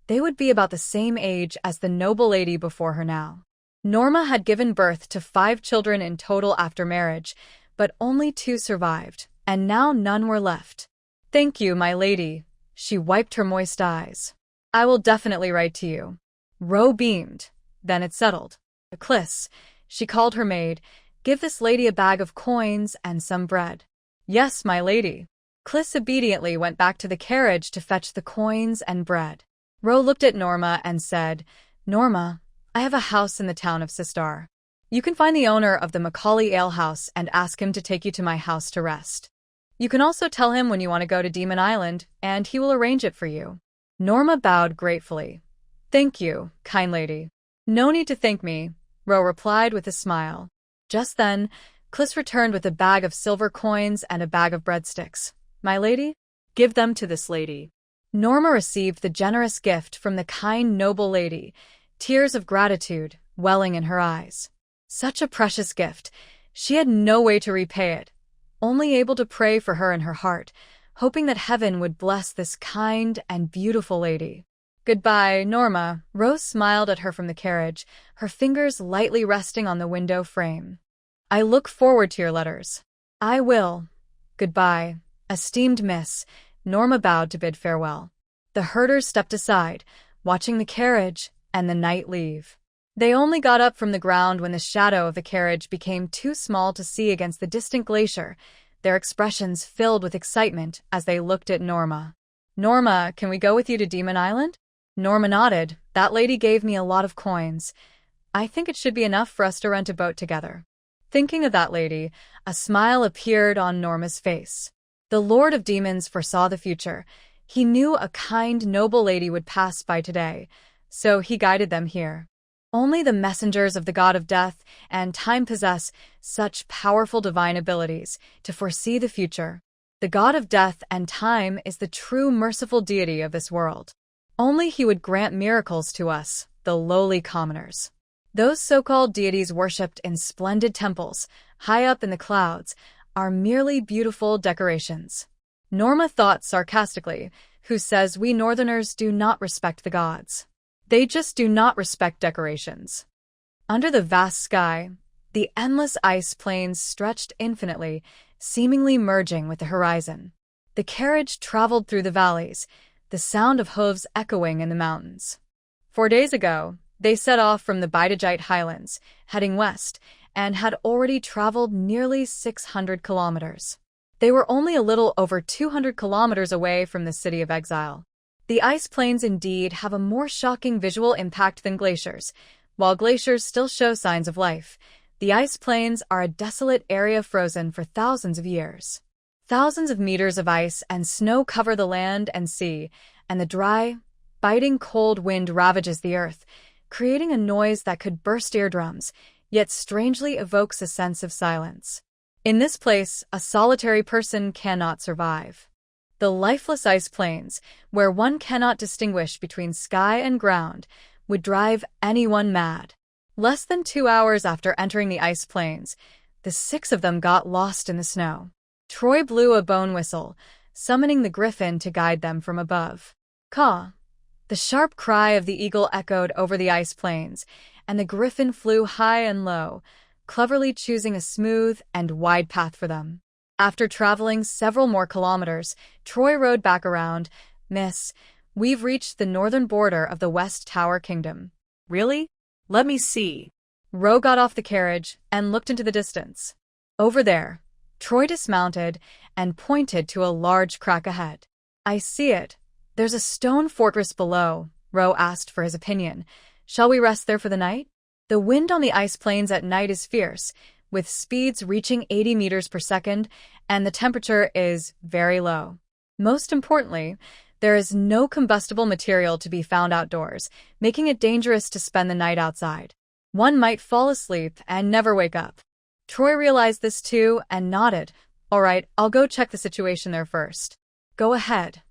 they would be about the same age as the noble lady before her now. Norma had given birth to 5 children in total after marriage, but only 2 survived, and now none were left. "Thank you, my lady." She wiped her moist eyes. "I will definitely write to you." Ro beamed. Then it settled. "Kliss," she called her maid, "give this lady a bag of coins and some bread." "Yes, my lady." Kliss obediently went back to the carriage to fetch the coins and bread. Ro looked at Norma and said, "Norma, I have a house in the town of Sistar. You can find the owner of the Macaulay Ale House and ask him to take you to my house to rest. You can also tell him when you want to go to Demon Island, and he will arrange it for you." Norma bowed gratefully. "Thank you, kind lady." "No need to thank me," Ro replied with a smile. Just then, Cliss returned with a bag of silver coins and a bag of breadsticks. "My lady?" Give them to this lady." Norma received the generous gift from the kind, noble lady, tears of gratitude welling in her eyes. Such a precious gift. She had no way to repay it, only able to pray for her in her heart, hoping that heaven would bless this kind and beautiful lady. "Goodbye, Norma." Rose smiled at her from the carriage, her fingers lightly resting on the window frame. "I look forward to your letters." "I will. Goodbye, esteemed miss." Norma bowed to bid farewell. The herders stepped aside, watching the carriage and the knight leave. They only got up from the ground when the shadow of the carriage became too small to see against the distant glacier, their expressions filled with excitement as they looked at Norma. "Norma, can we go with you to Demon Island?" Norma nodded. "That lady gave me a lot of coins. I think it should be enough for us to rent a boat together." Thinking of that lady, a smile appeared on Norma's face. The Lord of Demons foresaw the future. He knew a kind, noble lady would pass by today, so he guided them here. Only the messengers of the god of death and time possess such powerful divine abilities to foresee the future. The god of death and time is the true merciful deity of this world. Only he would grant miracles to us, the lowly commoners. Those so-called deities worshipped in splendid temples, high up in the clouds, are merely beautiful decorations. Norma thought sarcastically, "Who says we northerners do not respect the gods? They just do not respect decorations." Under the vast sky, the endless ice plains stretched infinitely, seemingly merging with the horizon. The carriage traveled through the valleys, the sound of hooves echoing in the mountains. 4 days ago, they set off from the Bidajite highlands, heading west, and had already traveled nearly 600 kilometers. They were only a little over 200 kilometers away from the City of Exile. The ice plains indeed have a more shocking visual impact than glaciers. While glaciers still show signs of life, the ice plains are a desolate area frozen for thousands of years. Thousands of meters of ice and snow cover the land and sea, and the dry, biting cold wind ravages the earth, creating a noise that could burst eardrums, yet strangely evokes a sense of silence. In this place, a solitary person cannot survive. The lifeless ice plains, where one cannot distinguish between sky and ground, would drive anyone mad. Less than 2 hours after entering the ice plains, the 6 of them got lost in the snow. Troy blew a bone whistle, summoning the griffin to guide them from above. Caw! The sharp cry of the eagle echoed over the ice plains, and the griffin flew high and low, cleverly choosing a smooth and wide path for them. After traveling several more kilometers, Troy rode back around. "Miss, we've reached the northern border of the West Tower Kingdom." "Really? Let me see." Ro got off the carriage and looked into the distance. "Over there." Troy dismounted and pointed to a large crack ahead. "I see it. There's a stone fortress below." Ro asked for his opinion. "Shall we rest there for the night?" The wind on the ice plains at night is fierce, with speeds reaching 80 meters per second, and the temperature is very low. Most importantly, there is no combustible material to be found outdoors, making it dangerous to spend the night outside. One might fall asleep and never wake up. Troy realized this too and nodded. "All right, I'll go check the situation there first." "Go ahead.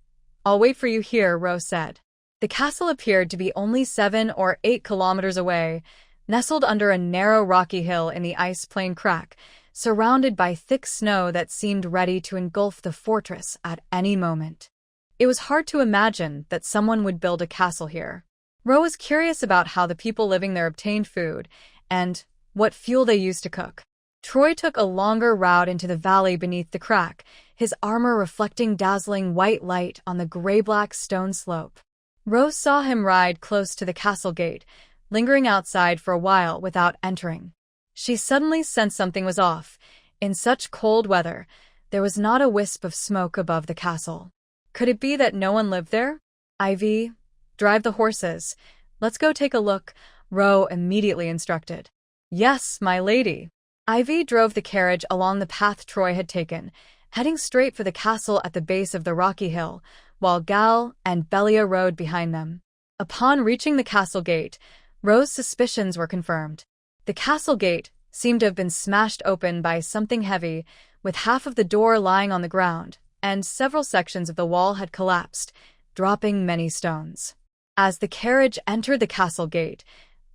I'll wait for you here," Ro said. The castle appeared to be only 7 or 8 kilometers away, nestled under a narrow rocky hill in the ice plain crack, surrounded by thick snow that seemed ready to engulf the fortress at any moment. It was hard to imagine that someone would build a castle here. Ro was curious about how the people living there obtained food and what fuel they used to cook. Troy took a longer route into the valley beneath the crack, his armor reflecting dazzling white light on the gray-black stone slope. Ro saw him ride close to the castle gate, lingering outside for a while without entering. She suddenly sensed something was off. In such cold weather, there was not a wisp of smoke above the castle. Could it be that no one lived there? "Ivy, Drive the horses. Let's go take a look, Ro immediately instructed. Yes, my lady. Ivy drove the carriage along the path Troy had taken, heading straight for the castle at the base of the rocky hill, while Gal and Belia rode behind them. Upon reaching the castle gate, Ro's suspicions were confirmed. The castle gate seemed to have been smashed open by something heavy, with half of the door lying on the ground, and several sections of the wall had collapsed, dropping many stones. As the carriage entered the castle gate,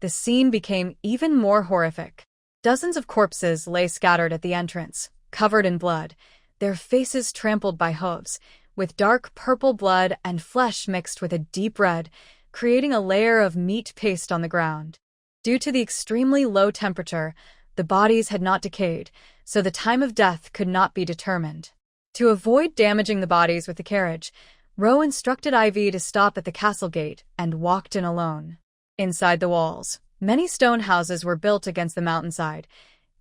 the scene became even more horrific. Dozens of corpses lay scattered at the entrance, covered in blood, their faces trampled by hooves, with dark purple blood and flesh mixed with a deep red, creating a layer of meat paste on the ground. Due to the extremely low temperature, the bodies had not decayed, so the time of death could not be determined. To avoid damaging the bodies with the carriage, Ro instructed Ivy to stop at the castle gate and walked in alone. Inside the walls, many stone houses were built against the mountainside,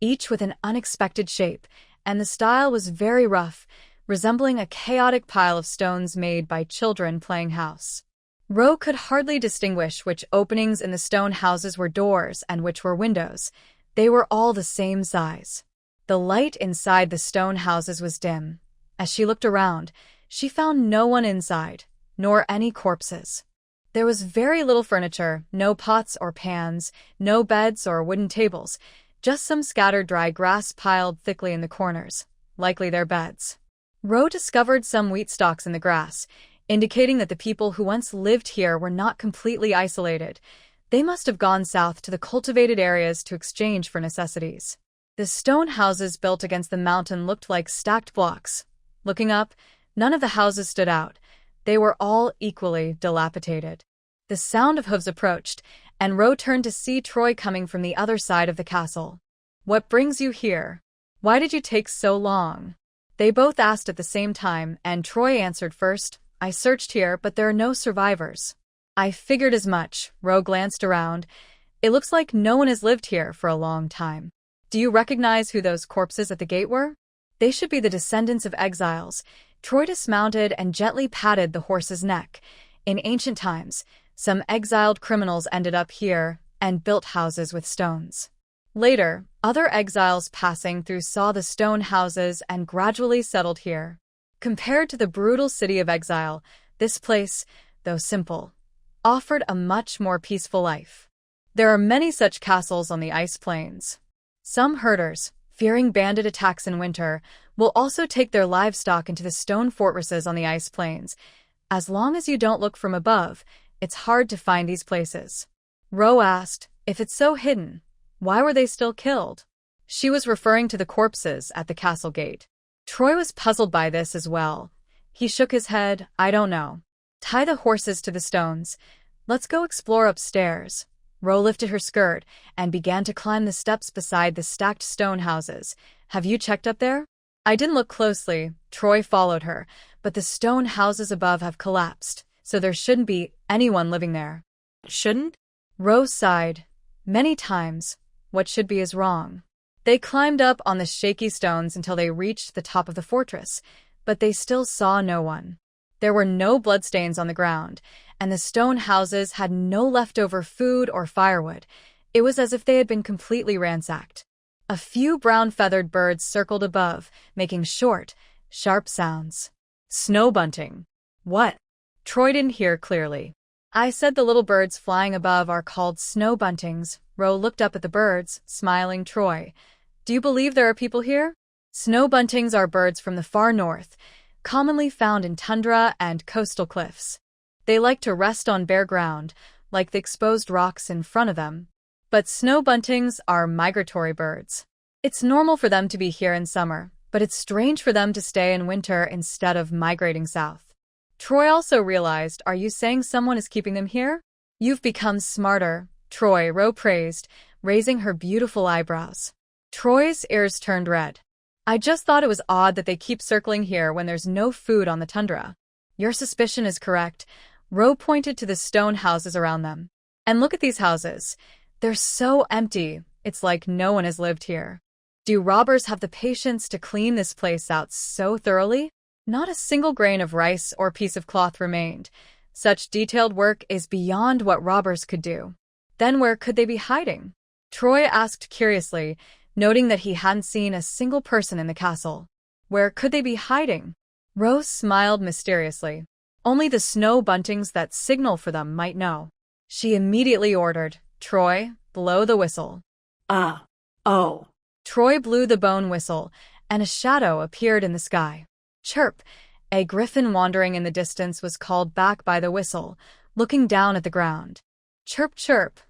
each with an unexpected shape, and the style was very rough, resembling a chaotic pile of stones made by children playing house. Ro could hardly distinguish which openings in the stone houses were doors and which were windows. They were all the same size. The light inside the stone houses was dim. As she looked around, she found no one inside, nor any corpses. There was very little furniture, no pots or pans, no beds or wooden tables, just some scattered dry grass piled thickly in the corners, likely their beds. Ro discovered some wheat stalks in the grass, indicating that the people who once lived here were not completely isolated. They must have gone south to the cultivated areas to exchange for necessities. The stone houses built against the mountain looked like stacked blocks. Looking up, none of the houses stood out. They were all equally dilapidated. The sound of hooves approached, and Ro turned to see Troy coming from the other side of the castle. What brings you here? Why did you take so long? They both asked at the same time, and Troy answered first. I searched here, but there are no survivors. I figured as much. Ro glanced around. It looks like no one has lived here for a long time. Do you recognize who those corpses at the gate were? They should be the descendants of exiles. Troy dismounted and gently patted the horse's neck. In ancient times, some exiled criminals ended up here and built houses with stones. Later, other exiles passing through saw the stone houses and gradually settled here. Compared to the brutal city of exile, this place, though simple, offered a much more peaceful life. There are many such castles on the ice plains. Some herders, fearing bandit attacks in winter, will also take their livestock into the stone fortresses on the ice plains. As long as you don't look from above, it's hard to find these places. Ro asked, if it's so hidden, why were they still killed? She was referring to the corpses at the castle gate. Troy was puzzled by this as well. He shook his head, I don't know. Tie the horses to the stones. Let's go explore upstairs. Ro lifted her skirt and began to climb the steps beside the stacked stone houses. Have you checked up there? I didn't look closely. Troy followed her, but the stone houses above have collapsed, so there shouldn't be anyone living there. Shouldn't? Ro sighed. Many times, what should be is wrong. They climbed up on the shaky stones until they reached the top of the fortress, but they still saw no one. There were no bloodstains on the ground, and the stone houses had no leftover food or firewood. It was as if they had been completely ransacked. A few brown-feathered birds circled above, making short, sharp sounds. Snow bunting. What? Troy didn't hear clearly. I said the little birds flying above are called snow buntings. Ro looked up at the birds, smiling. Troy, do you believe there are people here? Snow buntings are birds from the far north, commonly found in tundra and coastal cliffs. They like to rest on bare ground, like the exposed rocks in front of them. But snow buntings are migratory birds. It's normal for them to be here in summer, but it's strange for them to stay in winter instead of migrating south. Troy also realized, are you saying someone is keeping them here? You've become smarter, Troy, Ro praised, raising her beautiful eyebrows. Troy's ears turned red. I just thought it was odd that they keep circling here when there's no food on the tundra. Your suspicion is correct. Ro pointed to the stone houses around them. And look at these houses. They're so empty, it's like no one has lived here. Do robbers have the patience to clean this place out so thoroughly? Not a single grain of rice or piece of cloth remained. Such detailed work is beyond what robbers could do. Then where could they be hiding? Troy asked curiously, noting that he hadn't seen a single person in the castle. Where could they be hiding? Rose smiled mysteriously. Only the snow buntings that signal for them might know. She immediately ordered, "Troy, blow the whistle." Oh. Troy blew the bone whistle, and a shadow appeared in the sky. Chirp! A griffin wandering in the distance was called back by the whistle, looking down at the ground. Chirp, chirp.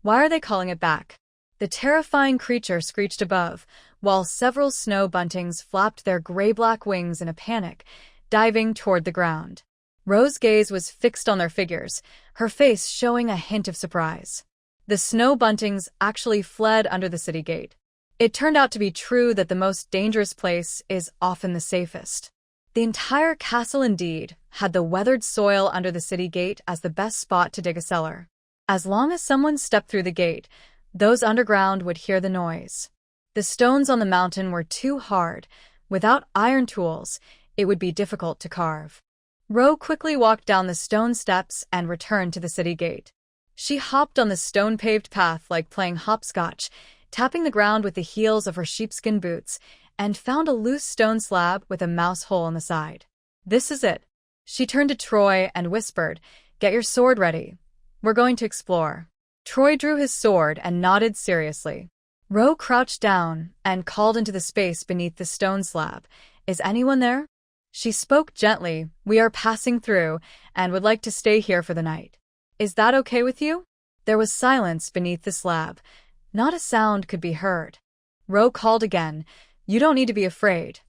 Why are they calling it back? The terrifying creature screeched above, while several snow buntings flapped their gray-black wings in a panic, diving toward the ground. Rose's gaze was fixed on their figures, her face showing a hint of surprise. The snow buntings actually fled under the city gate. It turned out to be true that the most dangerous place is often the safest. The entire castle, indeed, had the weathered soil under the city gate as the best spot to dig a cellar. As long as someone stepped through the gate, those underground would hear the noise. The stones on the mountain were too hard. Without iron tools, it would be difficult to carve. Ro quickly walked down the stone steps and returned to the city gate. She hopped on the stone-paved path like playing hopscotch, tapping the ground with the heels of her sheepskin boots, and found a loose stone slab with a mouse hole in the side. This is it. She turned to Troy and whispered, "Get your sword ready. We're going to explore." Troy drew his sword and nodded seriously. Ro crouched down and called into the space beneath the stone slab, "Is anyone there?" She spoke gently, "We are passing through and would like to stay here for the night. Is that okay with you?" There was silence beneath the slab. Not a sound could be heard. Ro called again, "You don't need to be afraid.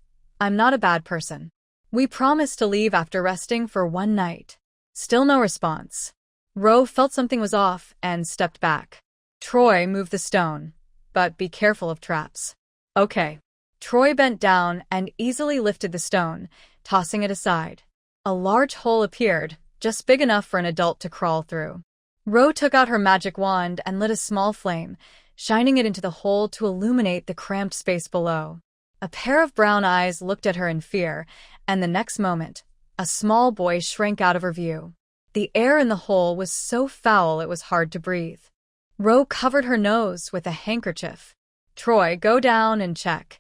I'm not a bad person. We promised to leave after resting for one night." Still no response. Ro felt something was off and stepped back. Troy moved the stone, "But be careful of traps." "Okay." Troy bent down and easily lifted the stone, tossing it aside. A large hole appeared, just big enough for an adult to crawl through. Ro took out her magic wand and lit a small flame, shining it into the hole to illuminate the cramped space below. A pair of brown eyes looked at her in fear, and the next moment, a small boy shrank out of her view. The air in the hole was so foul it was hard to breathe. Ro covered her nose with a handkerchief. "Troy, go down and check.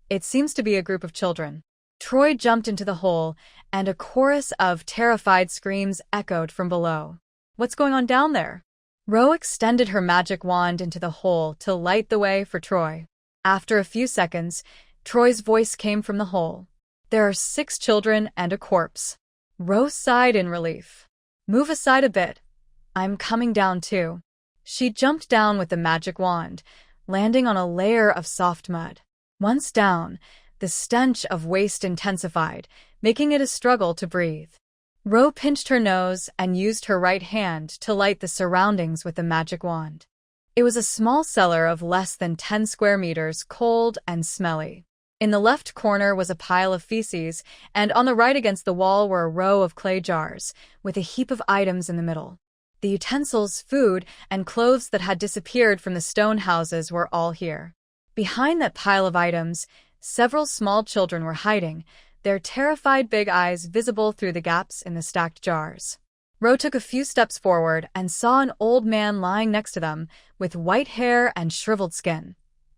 It seems to be a group of children." Troy jumped into the hole, and a chorus of terrified screams echoed from below. "What's going on down there?" Ro extended her magic wand into the hole to light the way for Troy. After a few seconds, Troy's voice came from the hole. "There are 6 children and a corpse." Ro sighed in relief. "Move aside a bit. I'm coming down too." She jumped down with the magic wand, landing on a layer of soft mud. Once down, the stench of waste intensified, making it a struggle to breathe. Ro pinched her nose and used her right hand to light the surroundings with the magic wand. It was a small cellar of less than 10 square meters, cold and smelly. In the left corner was a pile of feces, and on the right against the wall were a row of clay jars, with a heap of items in the middle. The utensils, food, and clothes that had disappeared from the stone houses were all here. Behind that pile of items, several small children were hiding, their terrified big eyes visible through the gaps in the stacked jars. Ro took a few steps forward and saw an old man lying next to them, with white hair and shriveled skin.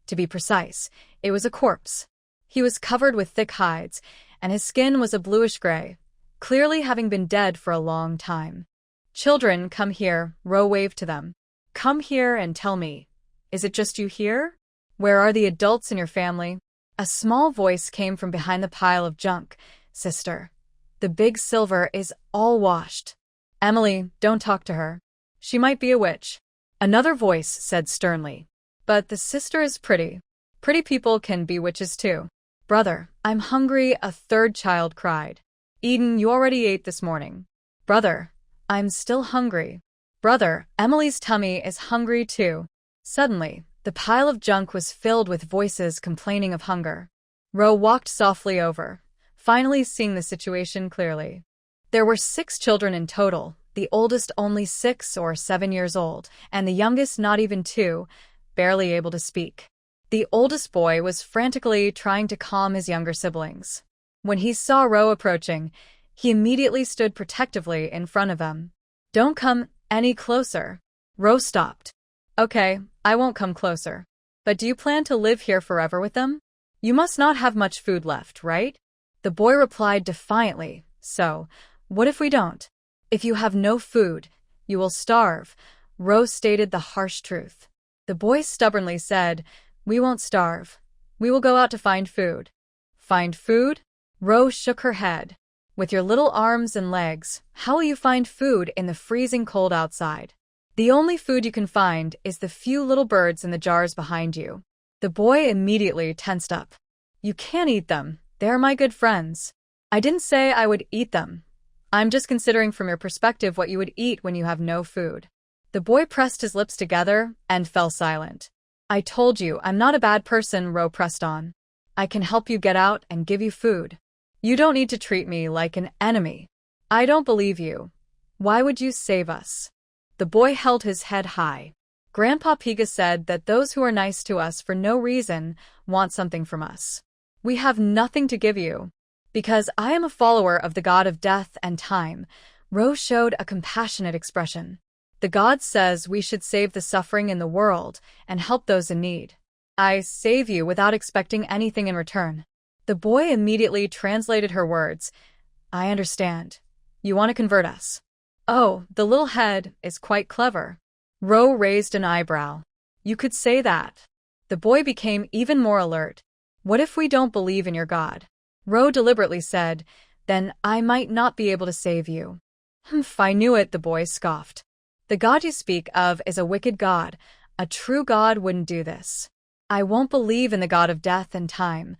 To be precise, it was a corpse. He was covered with thick hides, and his skin was a bluish gray, clearly having been dead for a long time. "Children, come here," Ro waved to them. "Come here and tell me, is it just you here? Where are the adults in your family?" A small voice came from behind the pile of junk. "Sister, the big silver is all washed. Emily, don't talk to her. She might be a witch." Another voice said sternly, "But the sister is pretty. Pretty people can be witches too." "Brother, I'm hungry," a third child cried. "Eden, you already ate this morning." "Brother, I'm still hungry." "Brother, Emily's tummy is hungry too." Suddenly, the pile of junk was filled with voices complaining of hunger. Ro walked softly over, finally seeing the situation clearly. There were 6 children in total, the oldest only 6 or 7 years old, and the youngest not even 2, barely able to speak. The oldest boy was frantically trying to calm his younger siblings. When he saw Ro approaching, He immediately stood protectively in front of them. Don't come any closer. Ro stopped. Okay, I won't come closer. But do you plan to live here forever with them? You must not have much food left, right? The boy replied defiantly. So, what if we don't? If you have no food, you will starve. Ro stated the harsh truth. The boy stubbornly said, we won't starve. We will go out to find food. Find food? Ro shook her head. With your little arms and legs, how will you find food in the freezing cold outside? The only food you can find is the few little birds in the jars behind you. The boy immediately tensed up. You can't eat them. They're my good friends. I didn't say I would eat them. I'm just considering from your perspective what you would eat when you have no food. The boy pressed his lips together and fell silent. I told you, I'm not a bad person, Ro pressed on. I can help you get out and give you food. You don't need to treat me like an enemy. I don't believe you. Why would you save us? The boy held his head high. Grandpa Piga said that those who are nice to us for no reason want something from us. We have nothing to give you. Because I am a follower of the god of death and time, Ro showed a compassionate expression. The god says we should save the suffering in the world and help those in need. I save you without expecting anything in return. The boy immediately translated her words. I understand. You want to convert us. Oh, the little head is quite clever. Ro raised an eyebrow. You could say that. The boy became even more alert. What if we don't believe in your god? Ro deliberately said, then I might not be able to save you. Humph, I knew it, the boy scoffed. The god you speak of is a wicked god. A true god wouldn't do this. I won't believe in the god of death and time.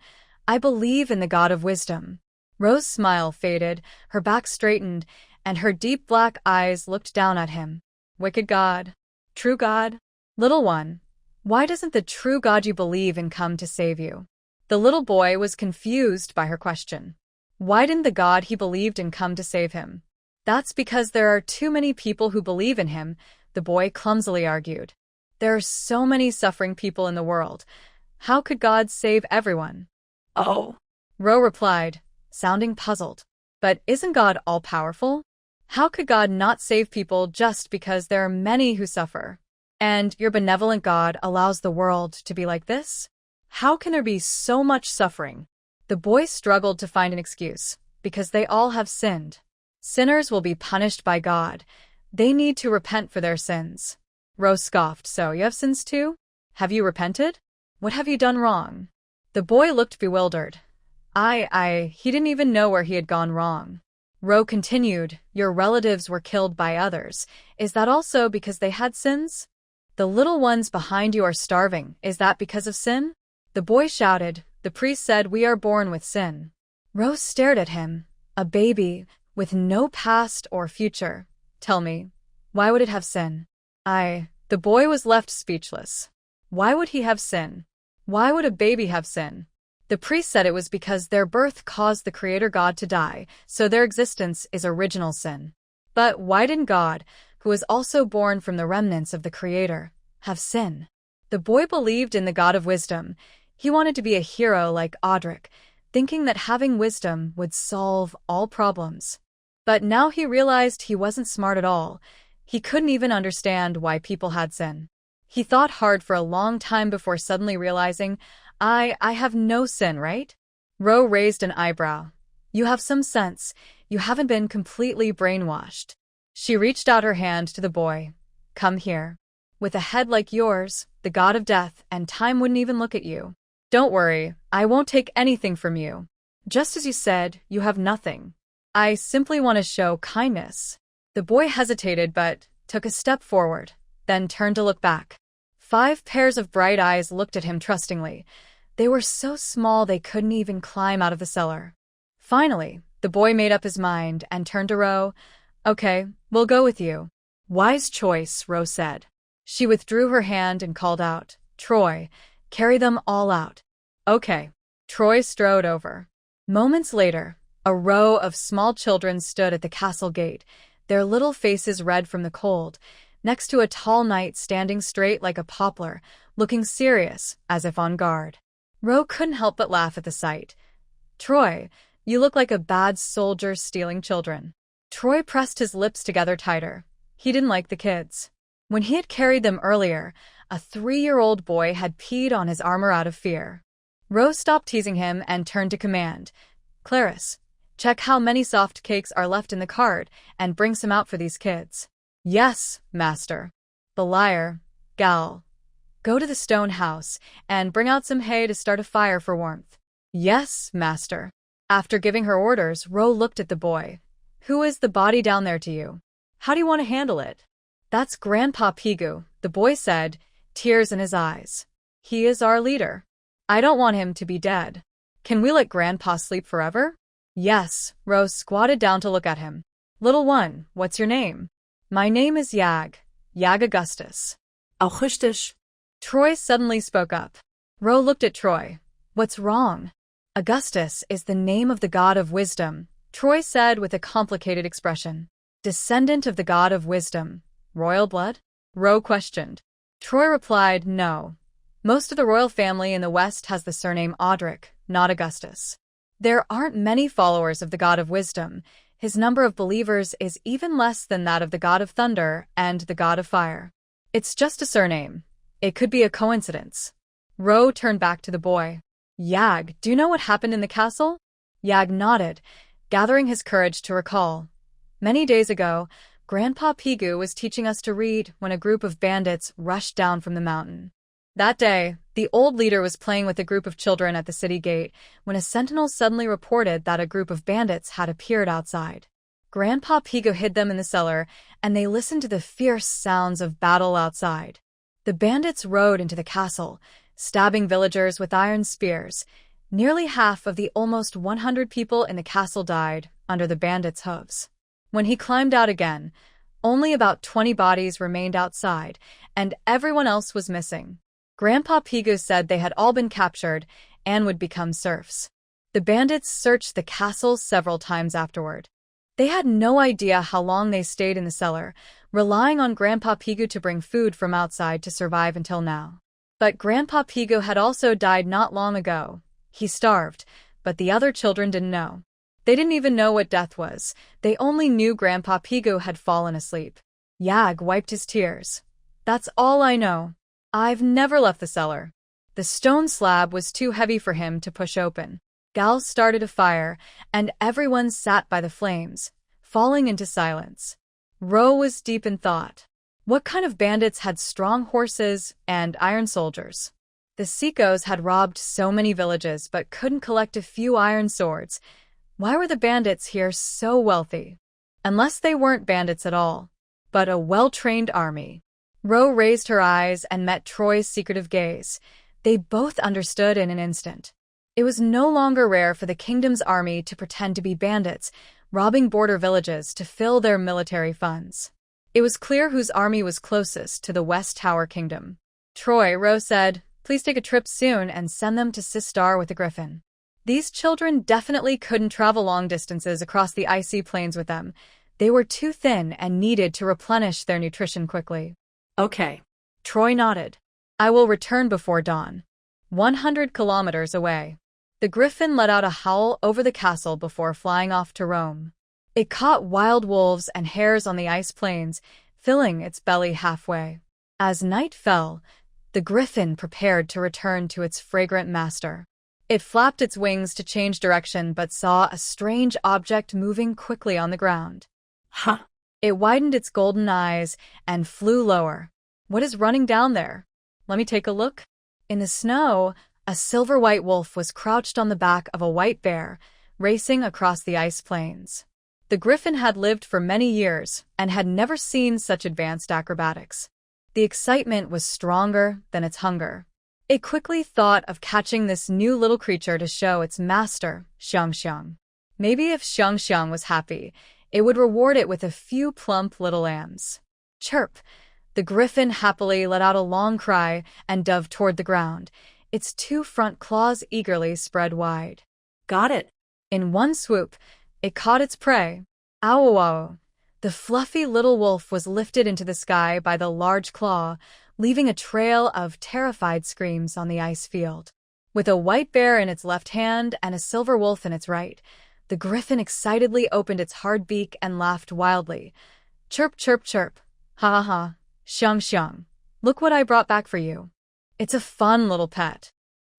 I believe in the god of wisdom. Ro's smile faded, her back straightened, and her deep black eyes looked down at him. Wicked god? True god? Little one, why doesn't the true god you believe in come to save you? The little boy was confused by her question. Why didn't the god he believed in come to save him? That's because there are too many people who believe in him, the boy clumsily argued. There are so many suffering people in the world. How could God save everyone? Oh, Ro replied, sounding puzzled. But isn't God all-powerful? How could God not save people just because there are many who suffer? And your benevolent God allows the world to be like this? How can there be so much suffering? The boy struggled to find an excuse, because they all have sinned. Sinners will be punished by God. They need to repent for their sins. Ro scoffed, so you have sins too? Have you repented? What have you done wrong? The boy looked bewildered. He didn't even know where he had gone wrong. Ro continued, your relatives were killed by others. Is that also because they had sins? The little ones behind you are starving. Is that because of sin? The boy shouted, the priest said we are born with sin. Ro stared at him. A baby, with no past or future. Tell me, why would it have sin? The boy was left speechless. Why would he have sin? Why would a baby have sin? The priest said it was because their birth caused the Creator God to die, so their existence is original sin. But why didn't God, who was also born from the remnants of the Creator, have sin? The boy believed in the God of wisdom. He wanted to be a hero like Audric, thinking that having wisdom would solve all problems. But now he realized he wasn't smart at all. He couldn't even understand why people had sin. He thought hard for a long time before suddenly realizing, I have no sin, right? Ro raised an eyebrow. You have some sense. You haven't been completely brainwashed. She reached out her hand to the boy. Come here. With a head like yours, the god of death and time wouldn't even look at you. Don't worry, I won't take anything from you. Just as you said, you have nothing. I simply want to show kindness. The boy hesitated but took a step forward, then turned to look back. 5 pairs of bright eyes looked at him trustingly. They were so small they couldn't even climb out of the cellar. Finally, the boy made up his mind and turned to Ro. Okay, we'll go with you. Wise choice, Ro said. She withdrew her hand and called out, Troy, carry them all out. Okay. Troy strode over. Moments later, a row of small children stood at the castle gate, their little faces red from the cold, next to a tall knight standing straight like a poplar, looking serious, as if on guard. Ro couldn't help but laugh at the sight. Troy, You look like a bad soldier stealing children. Troy pressed his lips together tighter. He didn't like the kids. When he had carried them earlier, a 3-year-old boy had peed on his armor out of fear. Rose stopped teasing him and turned to command. Clarice, check how many soft cakes are left in the cart and bring some out for these kids. Yes, master. The liar, Gal. Go to the stone house and bring out some hay to start a fire for warmth. Yes, master. After giving her orders, Ro looked at the boy. Who is the body down there to you? How do you want to handle it? That's Grandpa Pigu, the boy said, tears in his eyes. He is our leader. I don't want him to be dead. Can we let Grandpa sleep forever? Yes, Rose squatted down to look at him. Little one, what's your name? My name is Yag Augustus. Augustus. Troy suddenly spoke up. Ro looked at Troy. What's wrong? Augustus is the name of the god of wisdom, Troy said with a complicated expression. Descendant of the god of wisdom. Royal blood? Ro questioned. Troy replied, no. Most of the royal family in the West has the surname Audric, not Augustus. There aren't many followers of the god of wisdom. His number of believers is even less than that of the god of thunder and the god of fire. It's just a surname. It could be a coincidence. Ro turned back to the boy. Yag, do you know what happened in the castle? Yag nodded, gathering his courage to recall. Many days ago, Grandpa Pigu was teaching us to read when a group of bandits rushed down from the mountain. That day, the old leader was playing with a group of children at the city gate when a sentinel suddenly reported that a group of bandits had appeared outside. Grandpa Pigu hid them in the cellar, and they listened to the fierce sounds of battle outside. The bandits rode into the castle, stabbing villagers with iron spears. Nearly half of the almost 100 people in the castle died under the bandits' hooves. When he climbed out again, only about 20 bodies remained outside, and everyone else was missing. Grandpa Pigu said they had all been captured and would become serfs. The bandits searched the castle several times afterward. They had no idea how long they stayed in the cellar, relying on Grandpa Pigu to bring food from outside to survive until now. But Grandpa Pigu had also died not long ago. He starved, but the other children didn't know. They didn't even know what death was. They only knew Grandpa Pigu had fallen asleep. Yag wiped his tears. That's all I know. I've never left the cellar. The stone slab was too heavy for him to push open. Gal started a fire, and everyone sat by the flames, falling into silence. Ro was deep in thought. What kind of bandits had strong horses and iron soldiers? The Sikos had robbed so many villages but couldn't collect a few iron swords. Why were the bandits here so wealthy? Unless they weren't bandits at all, but a well-trained army. Ro raised her eyes and met Troy's secretive gaze. They both understood in an instant. It was no longer rare for the kingdom's army to pretend to be bandits, robbing border villages to fill their military funds. It was clear whose army was closest to the West Tower Kingdom. Troy, Ro said, please take a trip soon and send them to Sistar with the Griffin. These children definitely couldn't travel long distances across the icy plains with them. They were too thin and needed to replenish their nutrition quickly. Okay. Troy nodded. I will return before dawn. 100 kilometers away. The Griffin let out a howl over the castle before flying off to Rome. It caught wild wolves and hares on the ice plains, filling its belly halfway. As night fell, the Griffin prepared to return to its fragrant master. It flapped its wings to change direction but saw a strange object moving quickly on the ground. Huh. It widened its golden eyes and flew lower. What is running down there? Let me take a look. In the snow, a silver-white wolf was crouched on the back of a white bear, racing across the ice plains. The Griffin had lived for many years and had never seen such advanced acrobatics. The excitement was stronger than its hunger. It quickly thought of catching this new little creature to show its master, Xiang. Maybe if Xiang was happy, it would reward it with a few plump little lambs. Chirp! The Griffin happily let out a long cry and dove toward the ground, its 2 front claws eagerly spread wide. Got it. In one swoop, it caught its prey. Ow! The fluffy little wolf was lifted into the sky by the large claw, leaving a trail of terrified screams on the ice field. With a white bear in its left hand and a silver wolf in its right, The griffin excitedly opened its hard beak and laughed wildly. Chirp, chirp, chirp. Ha ha ha. Xiang, xiang. Look what I brought back for you. It's a fun little pet.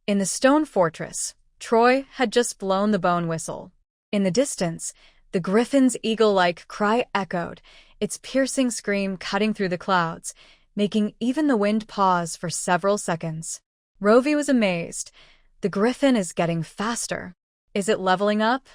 In the stone fortress, Troy had just blown the bone whistle. In the distance, the griffin's eagle-like cry echoed, its piercing scream cutting through the clouds, making even the wind pause for several seconds. Rovey was amazed. The griffin is getting faster. Is it leveling up?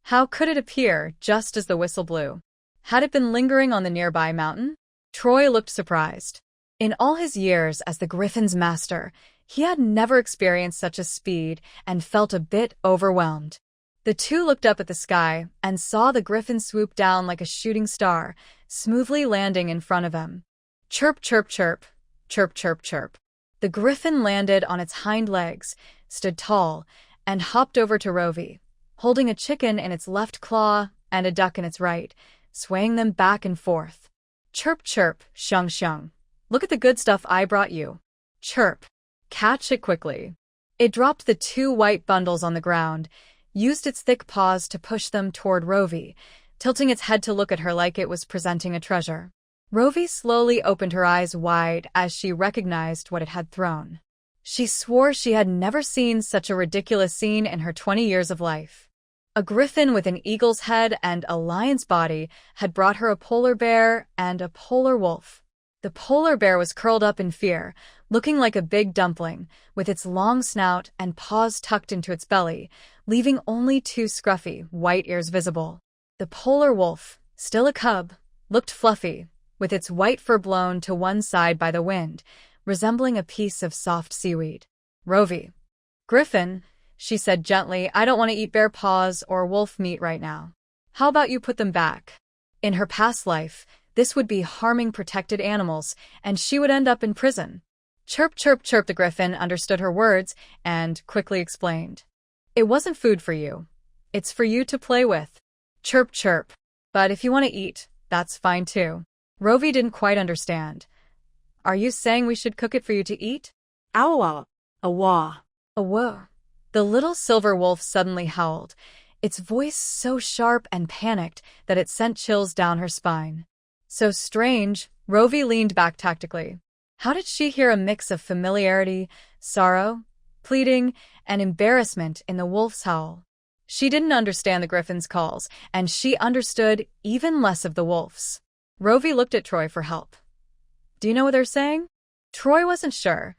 How could it appear just as the whistle blew? Had it been lingering on the nearby mountain? Troy looked surprised. In all his years as the griffin's master, he had never experienced such a speed and felt a bit overwhelmed. The two looked up at the sky and saw the griffin swoop down like a shooting star, smoothly landing in front of them. Chirp, chirp, chirp. Chirp, chirp, chirp. The griffin landed on its hind legs, stood tall, and hopped over to Rovey, holding a chicken in its left claw and a duck in its right, swaying them back and forth. Chirp, chirp, xiang, xiang. Look at the good stuff I brought you. Chirp. Catch it quickly. It dropped the two white bundles on the ground, used its thick paws to push them toward Rovey, tilting its head to look at her like it was presenting a treasure. Rovey slowly opened her eyes wide as she recognized what it had thrown. She swore she had never seen such a ridiculous scene in her 20 years of life. A griffin with an eagle's head and a lion's body had brought her a polar bear and a polar wolf. The polar bear was curled up in fear, looking like a big dumpling, with its long snout and paws tucked into its belly, leaving only two scruffy, white ears visible. The polar wolf, still a cub, looked fluffy, with its white fur blown to one side by the wind, resembling a piece of soft seaweed. Rovey. Griffin, she said gently, I don't want to eat bear paws or wolf meat right now. How about you put them back? In her past life, this would be harming protected animals, and she would end up in prison. Chirp, chirp, chirp. The griffin understood her words and quickly explained. It wasn't food for you. It's for you to play with. Chirp, chirp. But if you want to eat, that's fine too. Rovey didn't quite understand. Are you saying we should cook it for you to eat? Awa. Awa. Awa. The little silver wolf suddenly howled, its voice so sharp and panicked that it sent chills down her spine. So strange, Rovey leaned back tactically. How did she hear a mix of familiarity, sorrow, pleading, and embarrassment in the wolf's howl? She didn't understand the griffin's calls, and she understood even less of the wolf's. Rovey looked at Troy for help. Do you know what they're saying? Troy wasn't sure.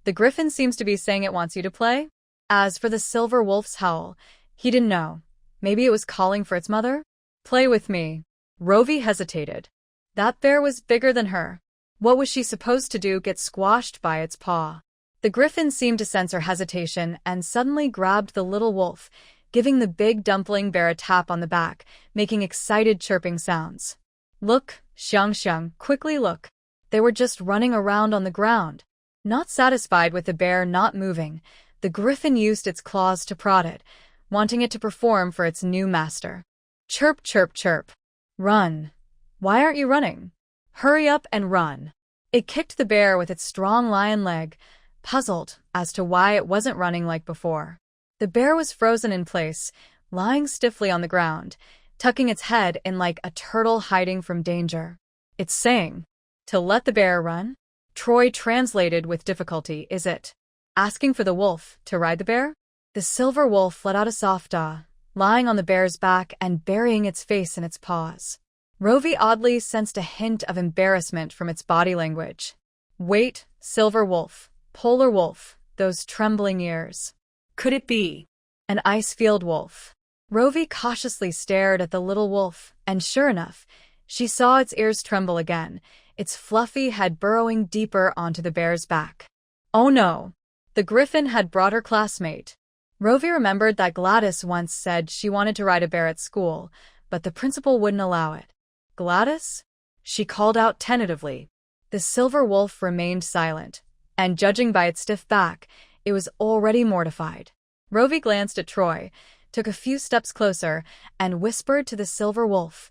The griffin seems to be saying it wants you to play. As for the silver wolf's howl, he didn't know. Maybe it was calling for its mother? Play with me. Rovey hesitated. That bear was bigger than her. What was she supposed to do, get squashed by its paw? The griffin seemed to sense her hesitation and suddenly grabbed the little wolf, giving the big dumpling bear a tap on the back, making excited chirping sounds. Look, xiang xiang, quickly look. They were just running around on the ground. Not satisfied with the bear not moving, the griffin used its claws to prod it, wanting it to perform for its new master. Chirp, chirp, chirp. Run. Why aren't you running? Hurry up and run. It kicked the bear with its strong lion leg, puzzled as to why it wasn't running like before. The bear was frozen in place, lying stiffly on the ground, tucking its head in like a turtle hiding from danger. It's saying, to let the bear run? Troy translated with difficulty, is it asking for the wolf to ride the bear? The silver wolf let out a soft ah, lying on the bear's back and burying its face in its paws. Rovey oddly sensed a hint of embarrassment from its body language. Wait, silver wolf, polar wolf, those trembling ears. Could it be an ice-field wolf? Rovey cautiously stared at the little wolf, and sure enough, she saw its ears tremble again, its fluffy head burrowing deeper onto the bear's back. Oh no! The griffin had brought her classmate. Rovey remembered that Gladys once said she wanted to ride a bear at school, but the principal wouldn't allow it. Gladys? She called out tentatively. The silver wolf remained silent, and judging by its stiff back, it was already mortified. Rovey glanced at Troy, took a few steps closer, and whispered to the silver wolf,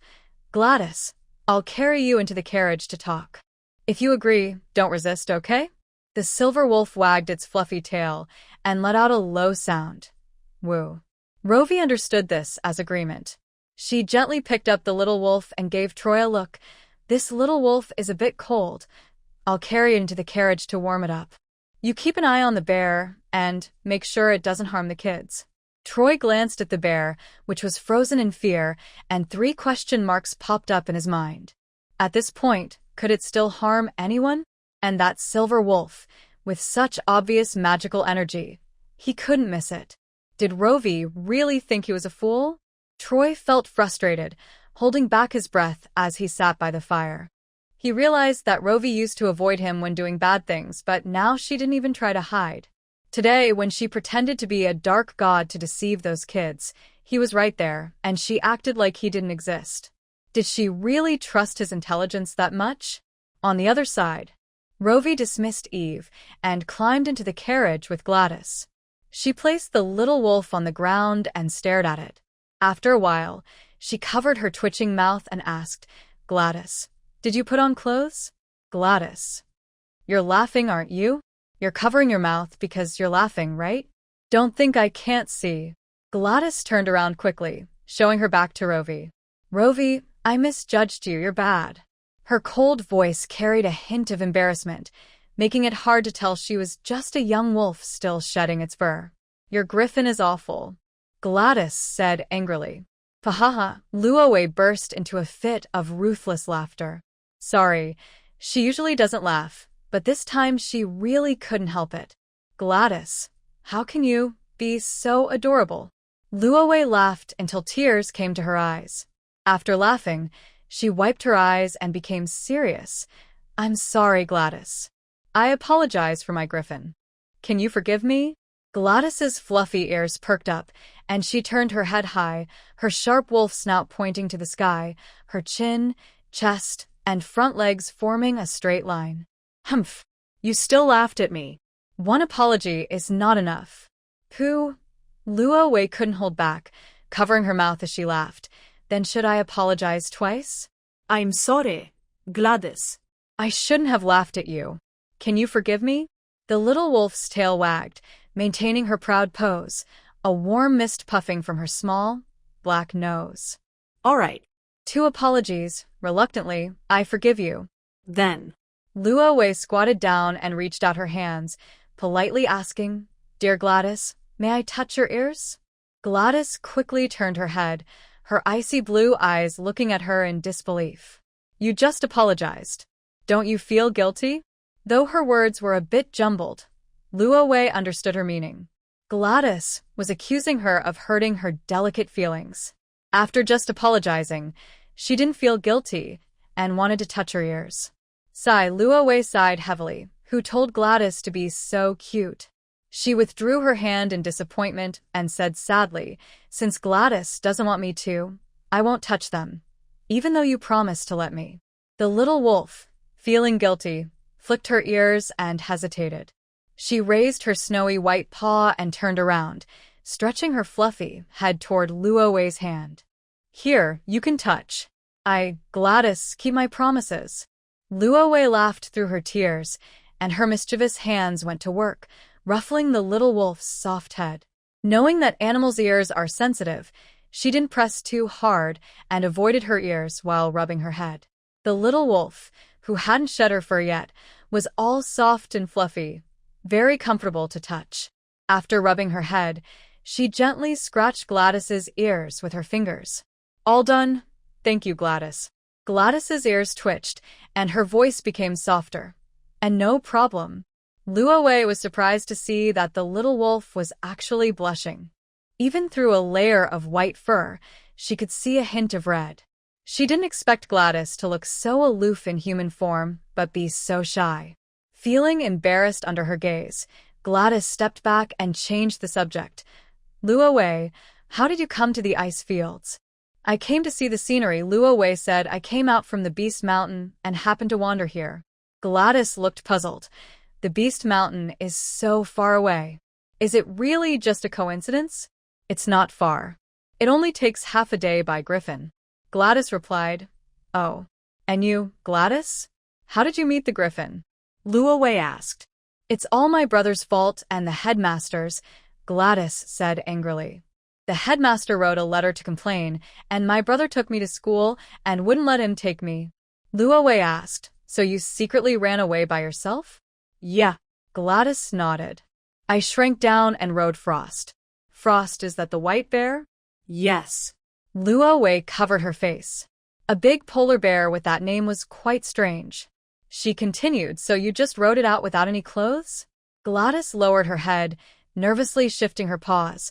Gladys, I'll carry you into the carriage to talk. If you agree, don't resist, okay? The silver wolf wagged its fluffy tail and let out a low sound. Woo. Rovey understood this as agreement. She gently picked up the little wolf and gave Troy a look. This little wolf is a bit cold. I'll carry it into the carriage to warm it up. You keep an eye on the bear and make sure it doesn't harm the kids. Troy glanced at the bear, which was frozen in fear, and 3 question marks popped up in his mind. At this point, could it still harm anyone? And that silver wolf, with such obvious magical energy, he couldn't miss it. Did Rovey really think he was a fool? Troy felt frustrated, holding back his breath as he sat by the fire. He realized that Rovey used to avoid him when doing bad things, but now she didn't even try to hide. Today, when she pretended to be a dark god to deceive those kids, he was right there, and she acted like he didn't exist. Did she really trust his intelligence that much? On the other side, Rovey dismissed Eve and climbed into the carriage with Gladys. She placed the little wolf on the ground and stared at it. After a while, she covered her twitching mouth and asked, "Gladys, did you put on clothes?" "Gladys, you're laughing, aren't you? You're covering your mouth because you're laughing, right? Don't think I can't see." Gladys turned around quickly, showing her back to Rovey. "Rovey, I misjudged you, you're bad." Her cold voice carried a hint of embarrassment, making it hard to tell she was just a young wolf still shedding its fur. "Your griffin is awful," Gladys said angrily. "Fahaha," Luo Wei burst into a fit of ruthless laughter. Sorry, she usually doesn't laugh, but this time she really couldn't help it. "Gladys, how can you be so adorable?" Luo Wei laughed until tears came to her eyes. After laughing, she wiped her eyes and became serious. "I'm sorry, Gladys. I apologize for my griffin. Can you forgive me?" Gladys's fluffy ears perked up, and she turned her head high, her sharp wolf snout pointing to the sky, her chin, chest, and front legs forming a straight line. "Humph, you still laughed at me. One apology is not enough." "Pooh." Luo Wei couldn't hold back, covering her mouth as she laughed. "Then should I apologize twice?" I'm sorry, Gladys. "I shouldn't have laughed at you. Can you forgive me?" The little wolf's tail wagged, maintaining her proud pose, a warm mist puffing from her small, black nose. All right. 2 apologies, reluctantly, "I forgive you." Then. Luo Wei squatted down and reached out her hands, politely asking, "Dear Gladys, may I touch your ears?" Gladys quickly turned her head, her icy blue eyes looking at her in disbelief. "You just apologized. Don't you feel guilty?" Though her words were a bit jumbled, Luo Wei understood her meaning. Gladys was accusing her of hurting her delicate feelings. After just apologizing, she didn't feel guilty and wanted to touch her ears. Luo Wei sighed heavily, who told Gladys to be so cute. She withdrew her hand in disappointment and said sadly, "Since Gladys doesn't want me to, I won't touch them, even though you promised to let me." The little wolf, feeling guilty, flicked her ears and hesitated. She raised her snowy white paw and turned around, stretching her fluffy head toward Luo Wei's hand. "Here, you can touch. Gladys, keep my promises." Luo Wei laughed through her tears, and her mischievous hands went to work, ruffling the little wolf's soft head. Knowing that animals' ears are sensitive, she didn't press too hard and avoided her ears while rubbing her head. The little wolf, who hadn't shed her fur yet, was all soft and fluffy, very comfortable to touch. After rubbing her head, she gently scratched Gladys's ears with her fingers. "All done? Thank you, Gladys." Gladys's ears twitched, and her voice became softer. "And no problem." Luo Wei was surprised to see that the little wolf was actually blushing. Even through a layer of white fur, she could see a hint of red. She didn't expect Gladys to look so aloof in human form, but be so shy. Feeling embarrassed under her gaze, Gladys stepped back and changed the subject. "Luo Wei, how did you come to the ice fields?" "I came to see the scenery," Luo Wei said. "I came out from the Beast Mountain and happened to wander here." Gladys looked puzzled. "The Beast Mountain is so far away. Is it really just a coincidence?" "It's not far. It only takes half a day by Griffin." Gladys replied. "Oh. And you, Gladys? How did you meet the Griffin?" Luo Wei asked. "It's all my brother's fault and the headmaster's," Gladys said angrily. The headmaster wrote a letter to complain, and my brother took me to school and wouldn't let him take me. Luo Wei asked, so you secretly ran away by yourself? Yeah. Gladys nodded. I shrank down and rode Frost. Frost, is that the white bear? Yes. Luo Wei covered her face. A big polar bear with that name was quite strange. She continued, so you just rode it out without any clothes? Gladys lowered her head, nervously shifting her paws.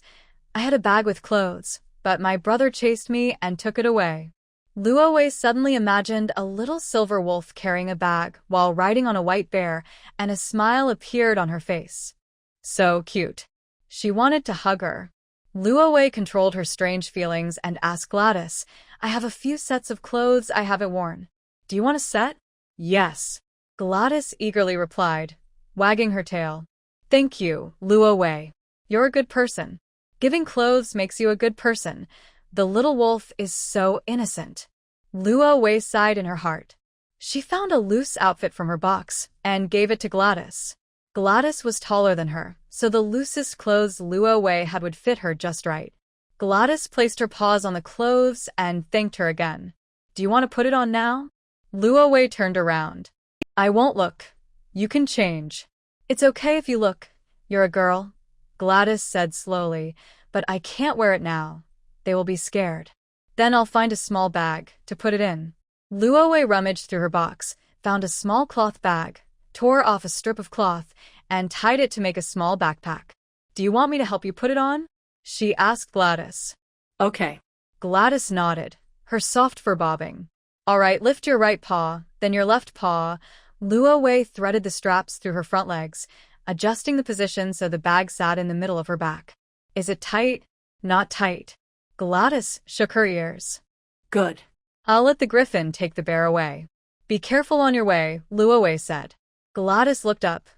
I had a bag with clothes, but my brother chased me and took it away. Luo Wei suddenly imagined a little silver wolf carrying a bag while riding on a white bear, and a smile appeared on her face. So cute. She wanted to hug her. Luo Wei controlled her strange feelings and asked Gladys, I have a few sets of clothes I haven't worn. Do you want a set? Yes. Gladys eagerly replied, wagging her tail. Thank you, Luo Wei. You're a good person. Giving clothes makes you a good person. The little wolf is so innocent. Luo Wei sighed in her heart. She found a loose outfit from her box and gave it to Gladys. Gladys was taller than her, so the loosest clothes Luo Wei had would fit her just right. Gladys placed her paws on the clothes and thanked her again. Do you want to put it on now? Luo Wei turned around. I won't look. You can change. It's okay if you look. You're a girl, Gladys said slowly, but I can't wear it now. They will be scared. Then I'll find a small bag to put it in. Luo Wei rummaged through her box, found a small cloth bag, tore off a strip of cloth, and tied it to make a small backpack. Do you want me to help you put it on? She asked Gladys. Okay. Gladys nodded, her soft fur bobbing. All right, lift your right paw, then your left paw. Luo Wei threaded the straps through her front legs, adjusting the position so the bag sat in the middle of her back. Is it tight? Not tight. Gladys shook her ears. Good. I'll let the griffin take the bear away. Be careful on your way, Luo Wei said. Gladys looked up,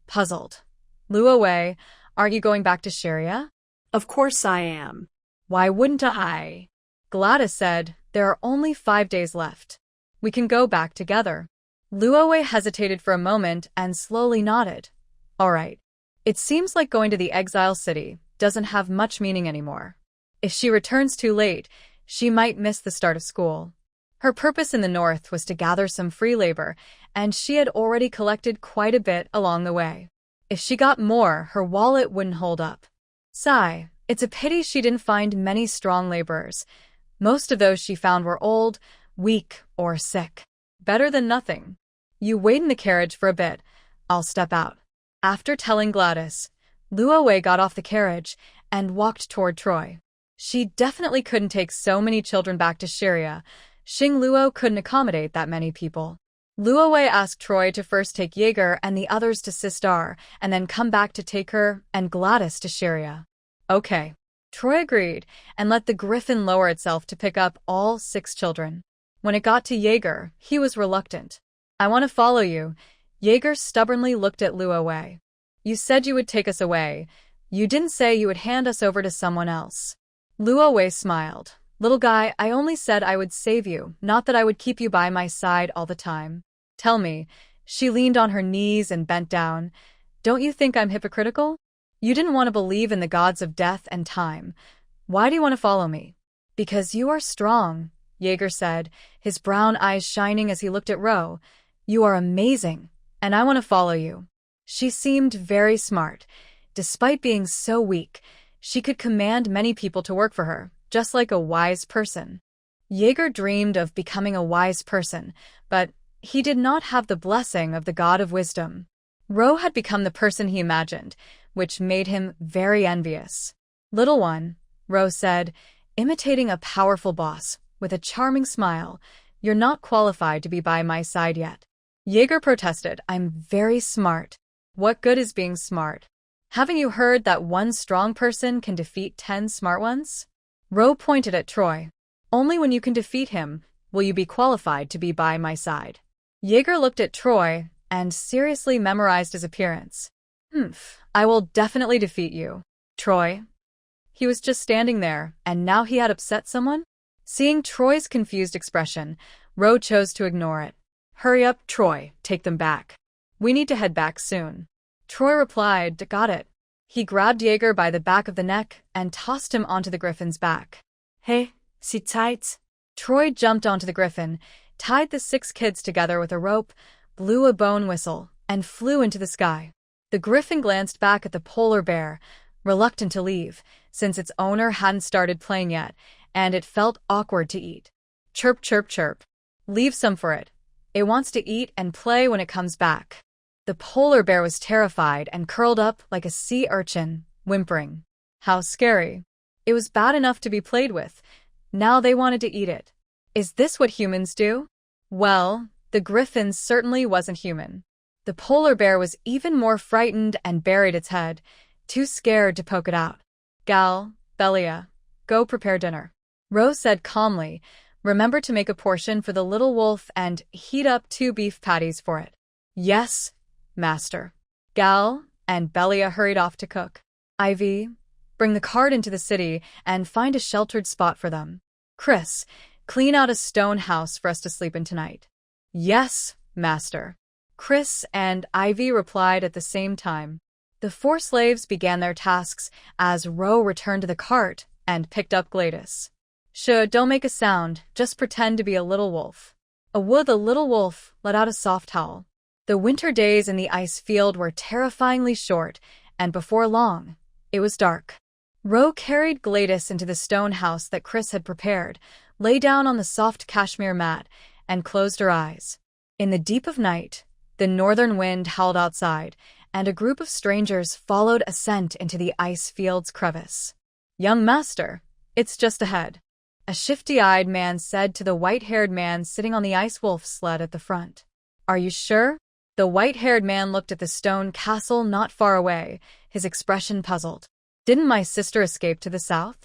puzzled. Luo Wei, aren't you going back to Sharia? Of course I am. Why wouldn't I? Gladys said, there are only 5 days left. We can go back together. Luo Wei hesitated for a moment and slowly nodded. All right. It seems like going to the exile city doesn't have much meaning anymore. If she returns too late, she might miss the start of school. Her purpose in the north was to gather some free labor, and she had already collected quite a bit along the way. If she got more, her wallet wouldn't hold up. Sigh, it's a pity she didn't find many strong laborers. Most of those she found were old, weak, or sick. Better than nothing. You wait in the carriage for a bit. I'll step out. After telling Gladys, Luo Wei got off the carriage and walked toward Troy. She definitely couldn't take so many children back to Sharia. Xing Luo couldn't accommodate that many people. Luo Wei asked Troy to first take Jaeger and the others to Sistar, and then come back to take her and Gladys to Sharia. Okay. Troy agreed and let the griffin lower itself to pick up all 6 children. When it got to Jaeger, he was reluctant. I want to follow you. Jaeger stubbornly looked at Luo Wei. You said you would take us away. You didn't say you would hand us over to someone else. Luo Wei smiled. Little guy, I only said I would save you, not that I would keep you by my side all the time. Tell me. She leaned on her knees and bent down. Don't you think I'm hypocritical? You didn't want to believe in the gods of death and time. Why do you want to follow me? Because you are strong, Jaeger said, his brown eyes shining as he looked at Ro. You are amazing, and I want to follow you. She seemed very smart. Despite being so weak, she could command many people to work for her, just like a wise person. Jaeger dreamed of becoming a wise person, but he did not have the blessing of the god of wisdom. Ro had become the person he imagined, which made him very envious. Little one, Ro said, imitating a powerful boss, with a charming smile, you're not qualified to be by my side yet. Jaeger protested, I'm very smart. What good is being smart? Haven't you heard that one strong person can defeat 10 smart ones? Ro pointed at Troy. Only when you can defeat him will you be qualified to be by my side. Jaeger looked at Troy and seriously memorized his appearance. I will definitely defeat you, Troy. He was just standing there, and now he had upset someone? Seeing Troy's confused expression, Ro chose to ignore it. Hurry up, Troy, take them back. We need to head back soon. Troy replied, got it. He grabbed Jaeger by the back of the neck and tossed him onto the griffin's back. Hey, sit tight. Troy jumped onto the griffin, tied the 6 kids together with a rope, blew a bone whistle, and flew into the sky. The griffin glanced back at the polar bear, reluctant to leave, since its owner hadn't started playing yet, and it felt awkward to eat. Chirp, chirp, chirp. Leave some for it. It wants to eat and play when it comes back. The polar bear was terrified and curled up like a sea urchin, whimpering. How scary. It was bad enough to be played with. Now they wanted to eat it. Is this what humans do? Well, the griffin certainly wasn't human. The polar bear was even more frightened and buried its head, too scared to poke it out. Gal, Belia, go prepare dinner. Rose said calmly, remember to make a portion for the little wolf and heat up 2 beef patties for it. Yes, master. Gal and Belia hurried off to cook. Ivy, bring the cart into the city and find a sheltered spot for them. Chris, clean out a stone house for us to sleep in tonight. Yes, master. Chris and Ivy replied at the same time. The 4 slaves began their tasks as Ro returned to the cart and picked up Gladys. Sure, don't make a sound, just pretend to be a little wolf. The little wolf let out a soft howl. The winter days in the ice field were terrifyingly short, and before long, it was dark. Ro carried Gladys into the stone house that Chris had prepared, lay down on the soft cashmere mat, and closed her eyes. In the deep of night, the northern wind howled outside, and a group of strangers followed a scent into the ice field's crevice. Young master, it's just ahead. A shifty-eyed man said to the white-haired man sitting on the ice wolf sled at the front. Are you sure? The white-haired man looked at the stone castle not far away, his expression puzzled. Didn't my sister escape to the south?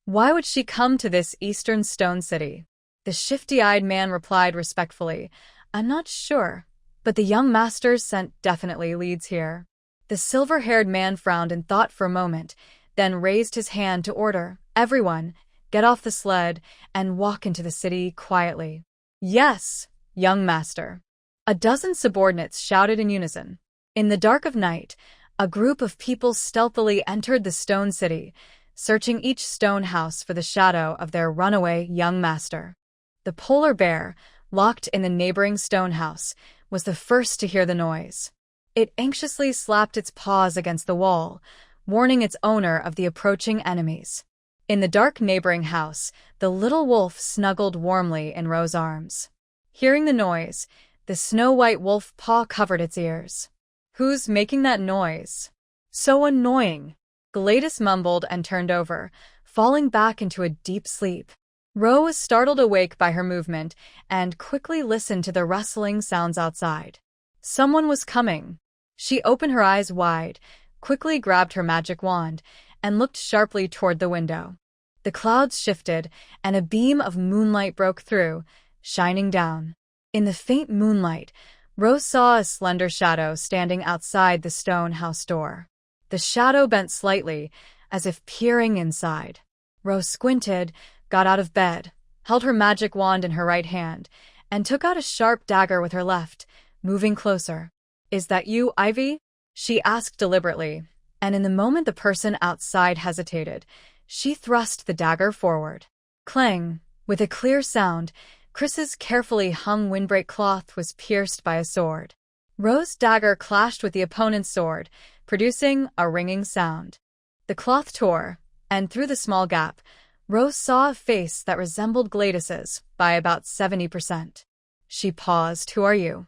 Why would she come to this eastern stone city? The shifty-eyed man replied respectfully, I'm not sure, but the young master's scent definitely leads here. The silver-haired man frowned in thought for a moment, then raised his hand to order, everyone, get off the sled and walk into the city quietly. Yes, young master. A dozen subordinates shouted in unison. In the dark of night, a group of people stealthily entered the stone city, searching each stone house for the shadow of their runaway young master. The polar bear, locked in the neighboring stone house, was the first to hear the noise. It anxiously slapped its paws against the wall, warning its owner of the approaching enemies. In the dark neighboring house, the little wolf snuggled warmly in Ro's arms. Hearing the noise, the snow-white wolf paw covered its ears. Who's making that noise? So annoying. Gladys mumbled and turned over, falling back into a deep sleep. Ro was startled awake by her movement and quickly listened to the rustling sounds outside. Someone was coming. She opened her eyes wide, quickly grabbed her magic wand, and looked sharply toward the window. The clouds shifted, and a beam of moonlight broke through, shining down. In the faint moonlight, Rose saw a slender shadow standing outside the stone house door. The shadow bent slightly, as if peering inside. Rose squinted, got out of bed, held her magic wand in her right hand, and took out a sharp dagger with her left, moving closer. Is that you, Ivy? She asked deliberately, and in the moment the person outside hesitated, she thrust the dagger forward. Clang! With a clear sound, Chris's carefully hung windbreak cloth was pierced by a sword. Rose's dagger clashed with the opponent's sword, producing a ringing sound. The cloth tore, and through the small gap, Rose saw a face that resembled Gladys's by about 70%. She paused. Who are you?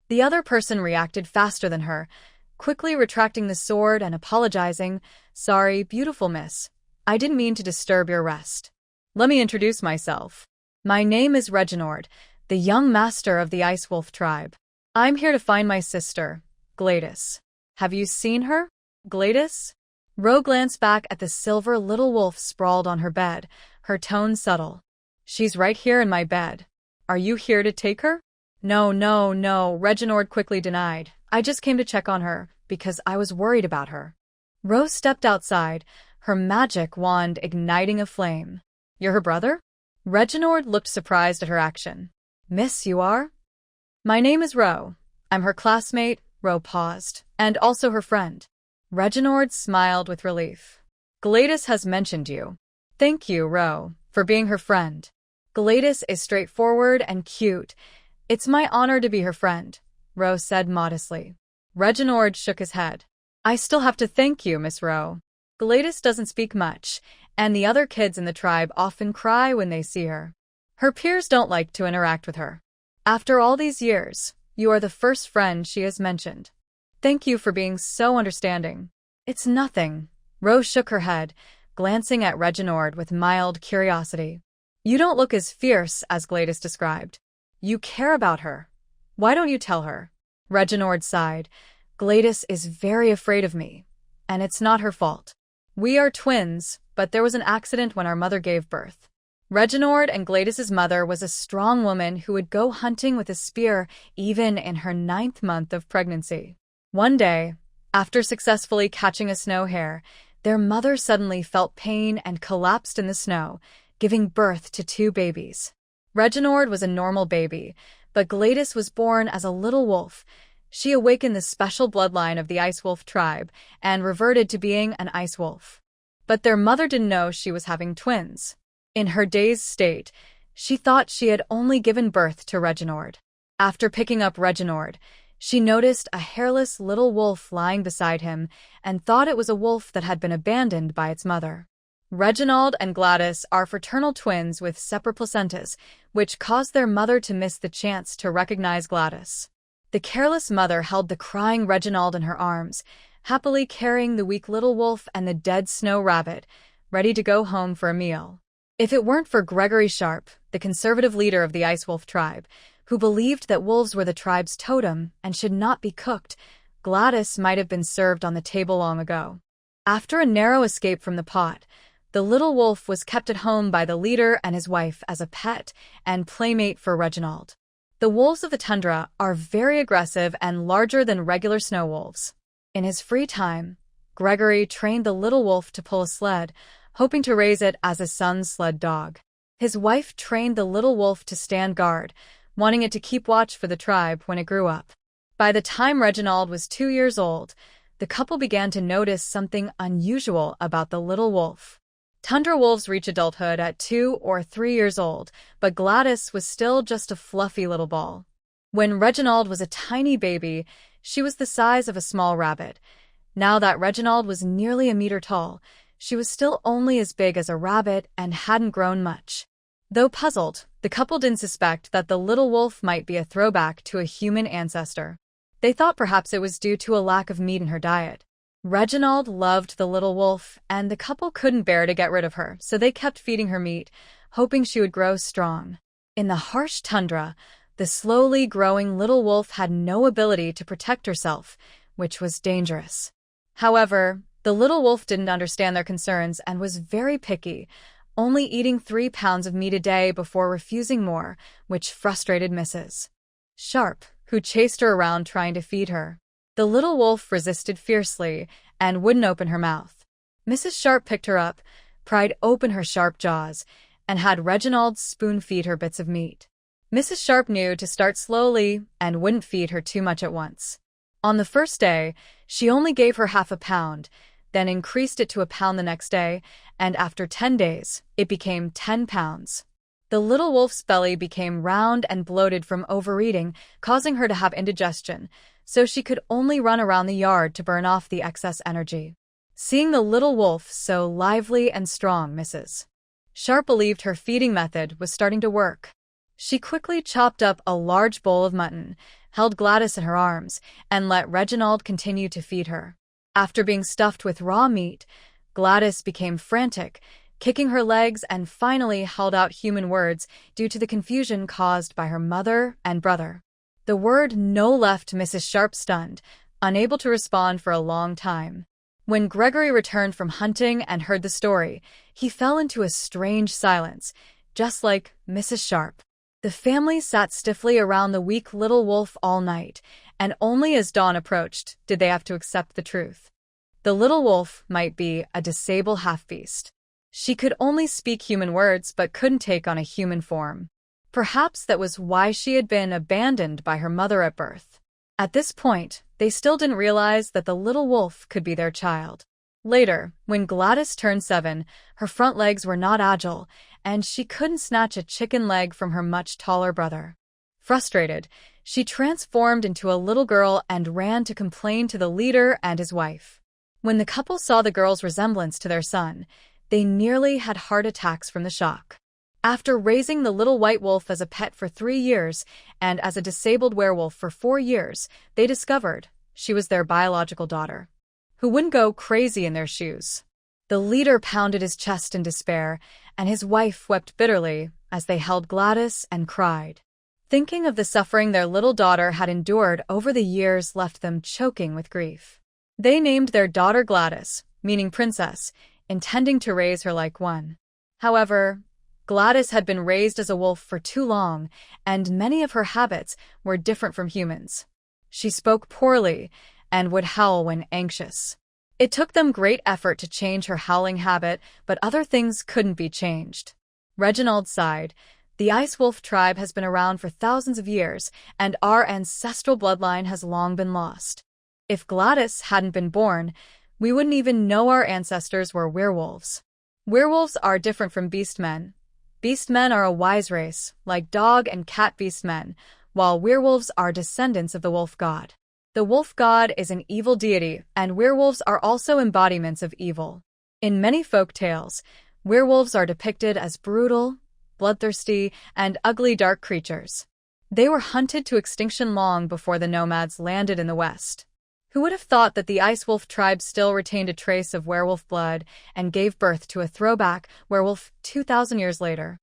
The other person reacted faster than her, quickly retracting the sword and apologizing. Sorry, beautiful miss. I didn't mean to disturb your rest. Let me introduce myself. My name is Reginald, the young master of the Ice Wolf tribe. I'm here to find my sister, Gladys. Have you seen her, Gladys? Ro glanced back at the silver little wolf sprawled on her bed, her tone subtle. She's right here in my bed. Are you here to take her? No, Reginald quickly denied. I just came to check on her, because I was worried about her. Ro stepped outside, her magic wand igniting a flame. You're her brother? Reginald looked surprised at her action. Miss, you are? My name is Ro. I'm her classmate, Ro paused, and also her friend. Reginald smiled with relief. Gladys has mentioned you. Thank you, Ro, for being her friend. Gladys is straightforward and cute. It's my honor to be her friend, Ro said modestly. Reginald shook his head. I still have to thank you, Miss Ro. Gladys doesn't speak much, and the other kids in the tribe often cry when they see her. Her peers don't like to interact with her. After all these years, you are the first friend she has mentioned. Thank you for being so understanding. It's nothing. Ro shook her head, glancing at Reginald with mild curiosity. You don't look as fierce as Gladys described. You care about her. Why don't you tell her? Reginald sighed. Gladys is very afraid of me, and it's not her fault. We are twins, but there was an accident when our mother gave birth. Reginald and Gladys's mother was a strong woman who would go hunting with a spear even in her 9th month of pregnancy. One day, after successfully catching a snow hare, their mother suddenly felt pain and collapsed in the snow, giving birth to 2 babies. Reginald was a normal baby, but Gladys was born as a little wolf. She awakened the special bloodline of the ice wolf tribe and reverted to being an ice wolf. But their mother didn't know she was having twins. In her dazed state, she thought she had only given birth to Reginald. After picking up Reginald, she noticed a hairless little wolf lying beside him and thought it was a wolf that had been abandoned by its mother. Reginald and Gladys are fraternal twins with separate placentas, which caused their mother to miss the chance to recognize Gladys. The careless mother held the crying Reginald in her arms, happily carrying the weak little wolf and the dead snow rabbit, ready to go home for a meal. If it weren't for Gregory Sharp, the conservative leader of the ice wolf tribe, who believed that wolves were the tribe's totem and should not be cooked, Gladys might have been served on the table long ago. After a narrow escape from the pot, the little wolf was kept at home by the leader and his wife as a pet and playmate for Reginald. The wolves of the tundra are very aggressive and larger than regular snow wolves. In his free time, Gregory trained the little wolf to pull a sled, hoping to raise it as a son's sled dog. His wife trained the little wolf to stand guard, wanting it to keep watch for the tribe when it grew up. By the time Reginald was 2 years old, the couple began to notice something unusual about the little wolf. Tundra wolves reach adulthood at 2 or 3 years old, but Gladys was still just a fluffy little ball. When Reginald was a tiny baby, she was the size of a small rabbit. Now that Reginald was nearly a meter tall, she was still only as big as a rabbit and hadn't grown much. Though puzzled, the couple didn't suspect that the little wolf might be a throwback to a human ancestor. They thought perhaps it was due to a lack of meat in her diet. Reginald loved the little wolf, and the couple couldn't bear to get rid of her, so they kept feeding her meat, hoping she would grow strong. In the harsh tundra, the slowly growing little wolf had no ability to protect herself, which was dangerous. However, the little wolf didn't understand their concerns and was very picky, only eating 3 pounds of meat a day before refusing more, which frustrated Mrs. Sharp, who chased her around trying to feed her. The little wolf resisted fiercely and wouldn't open her mouth. Mrs. Sharp picked her up, pried open her sharp jaws, and had Reginald spoon-feed her bits of meat. Mrs. Sharp knew to start slowly and wouldn't feed her too much at once. On the first day, she only gave her half a pound, then increased it to a pound the next day, and after 10 days, it became 10 pounds. The little wolf's belly became round and bloated from overeating, causing her to have indigestion, so she could only run around the yard to burn off the excess energy. Seeing the little wolf so lively and strong, Mrs. Sharp believed her feeding method was starting to work. She quickly chopped up a large bowl of mutton, held Gladys in her arms, and let Reginald continue to feed her. After being stuffed with raw meat, Gladys became frantic, kicking her legs and finally held out human words due to the confusion caused by her mother and brother. The word "no" left Mrs. Sharp stunned, unable to respond for a long time. When Gregory returned from hunting and heard the story, he fell into a strange silence, just like Mrs. Sharp. The family sat stiffly around the weak little wolf all night, and only as dawn approached did they have to accept the truth. The little wolf might be a disabled half-beast. She could only speak human words but couldn't take on a human form. Perhaps that was why she had been abandoned by her mother at birth. At this point, they still didn't realize that the little wolf could be their child. Later, when Gladys turned 7, her front legs were not agile, and she couldn't snatch a chicken leg from her much taller brother. Frustrated, she transformed into a little girl and ran to complain to the leader and his wife. When the couple saw the girl's resemblance to their son, they nearly had heart attacks from the shock. After raising the little white wolf as a pet for 3 years and as a disabled werewolf for 4 years, they discovered she was their biological daughter, who wouldn't go crazy in their shoes. The leader pounded his chest in despair, and his wife wept bitterly as they held Gladys and cried. Thinking of the suffering their little daughter had endured over the years left them choking with grief. They named their daughter Gladys, meaning princess, intending to raise her like one. However, Gladys had been raised as a wolf for too long, and many of her habits were different from humans. She spoke poorly and would howl when anxious. It took them great effort to change her howling habit, but other things couldn't be changed. Reginald sighed. The Ice Wolf tribe has been around for thousands of years, and our ancestral bloodline has long been lost. If Gladys hadn't been born, we wouldn't even know our ancestors were werewolves. Werewolves are different from beastmen. Beastmen are a wise race, like dog and cat beastmen, while werewolves are descendants of the wolf god. The wolf god is an evil deity, and werewolves are also embodiments of evil. In many folk tales, werewolves are depicted as brutal, bloodthirsty, and ugly dark creatures. They were hunted to extinction long before the nomads landed in the West. Who would have thought that the Ice Wolf tribe still retained a trace of werewolf blood and gave birth to a throwback werewolf 2,000 years later?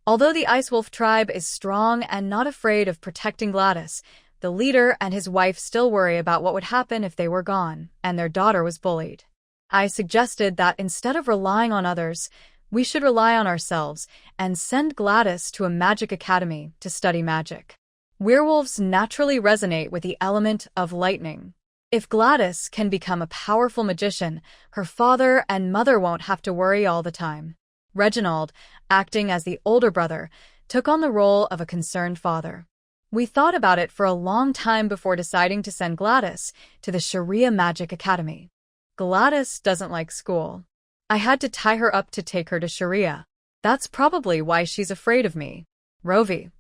Although the Ice Wolf tribe is strong and not afraid of protecting Gladys, the leader and his wife still worry about what would happen if they were gone and their daughter was bullied. I suggested that instead of relying on others, we should rely on ourselves and send Gladys to a magic academy to study magic. Werewolves naturally resonate with the element of lightning. If Gladys can become a powerful magician, her father and mother won't have to worry all the time. Reginald, acting as the older brother, took on the role of a concerned father. We thought about it for a long time before deciding to send Gladys to the Sharia Magic Academy. Gladys doesn't like school. I had to tie her up to take her to Sharia. That's probably why she's afraid of me. Rovey.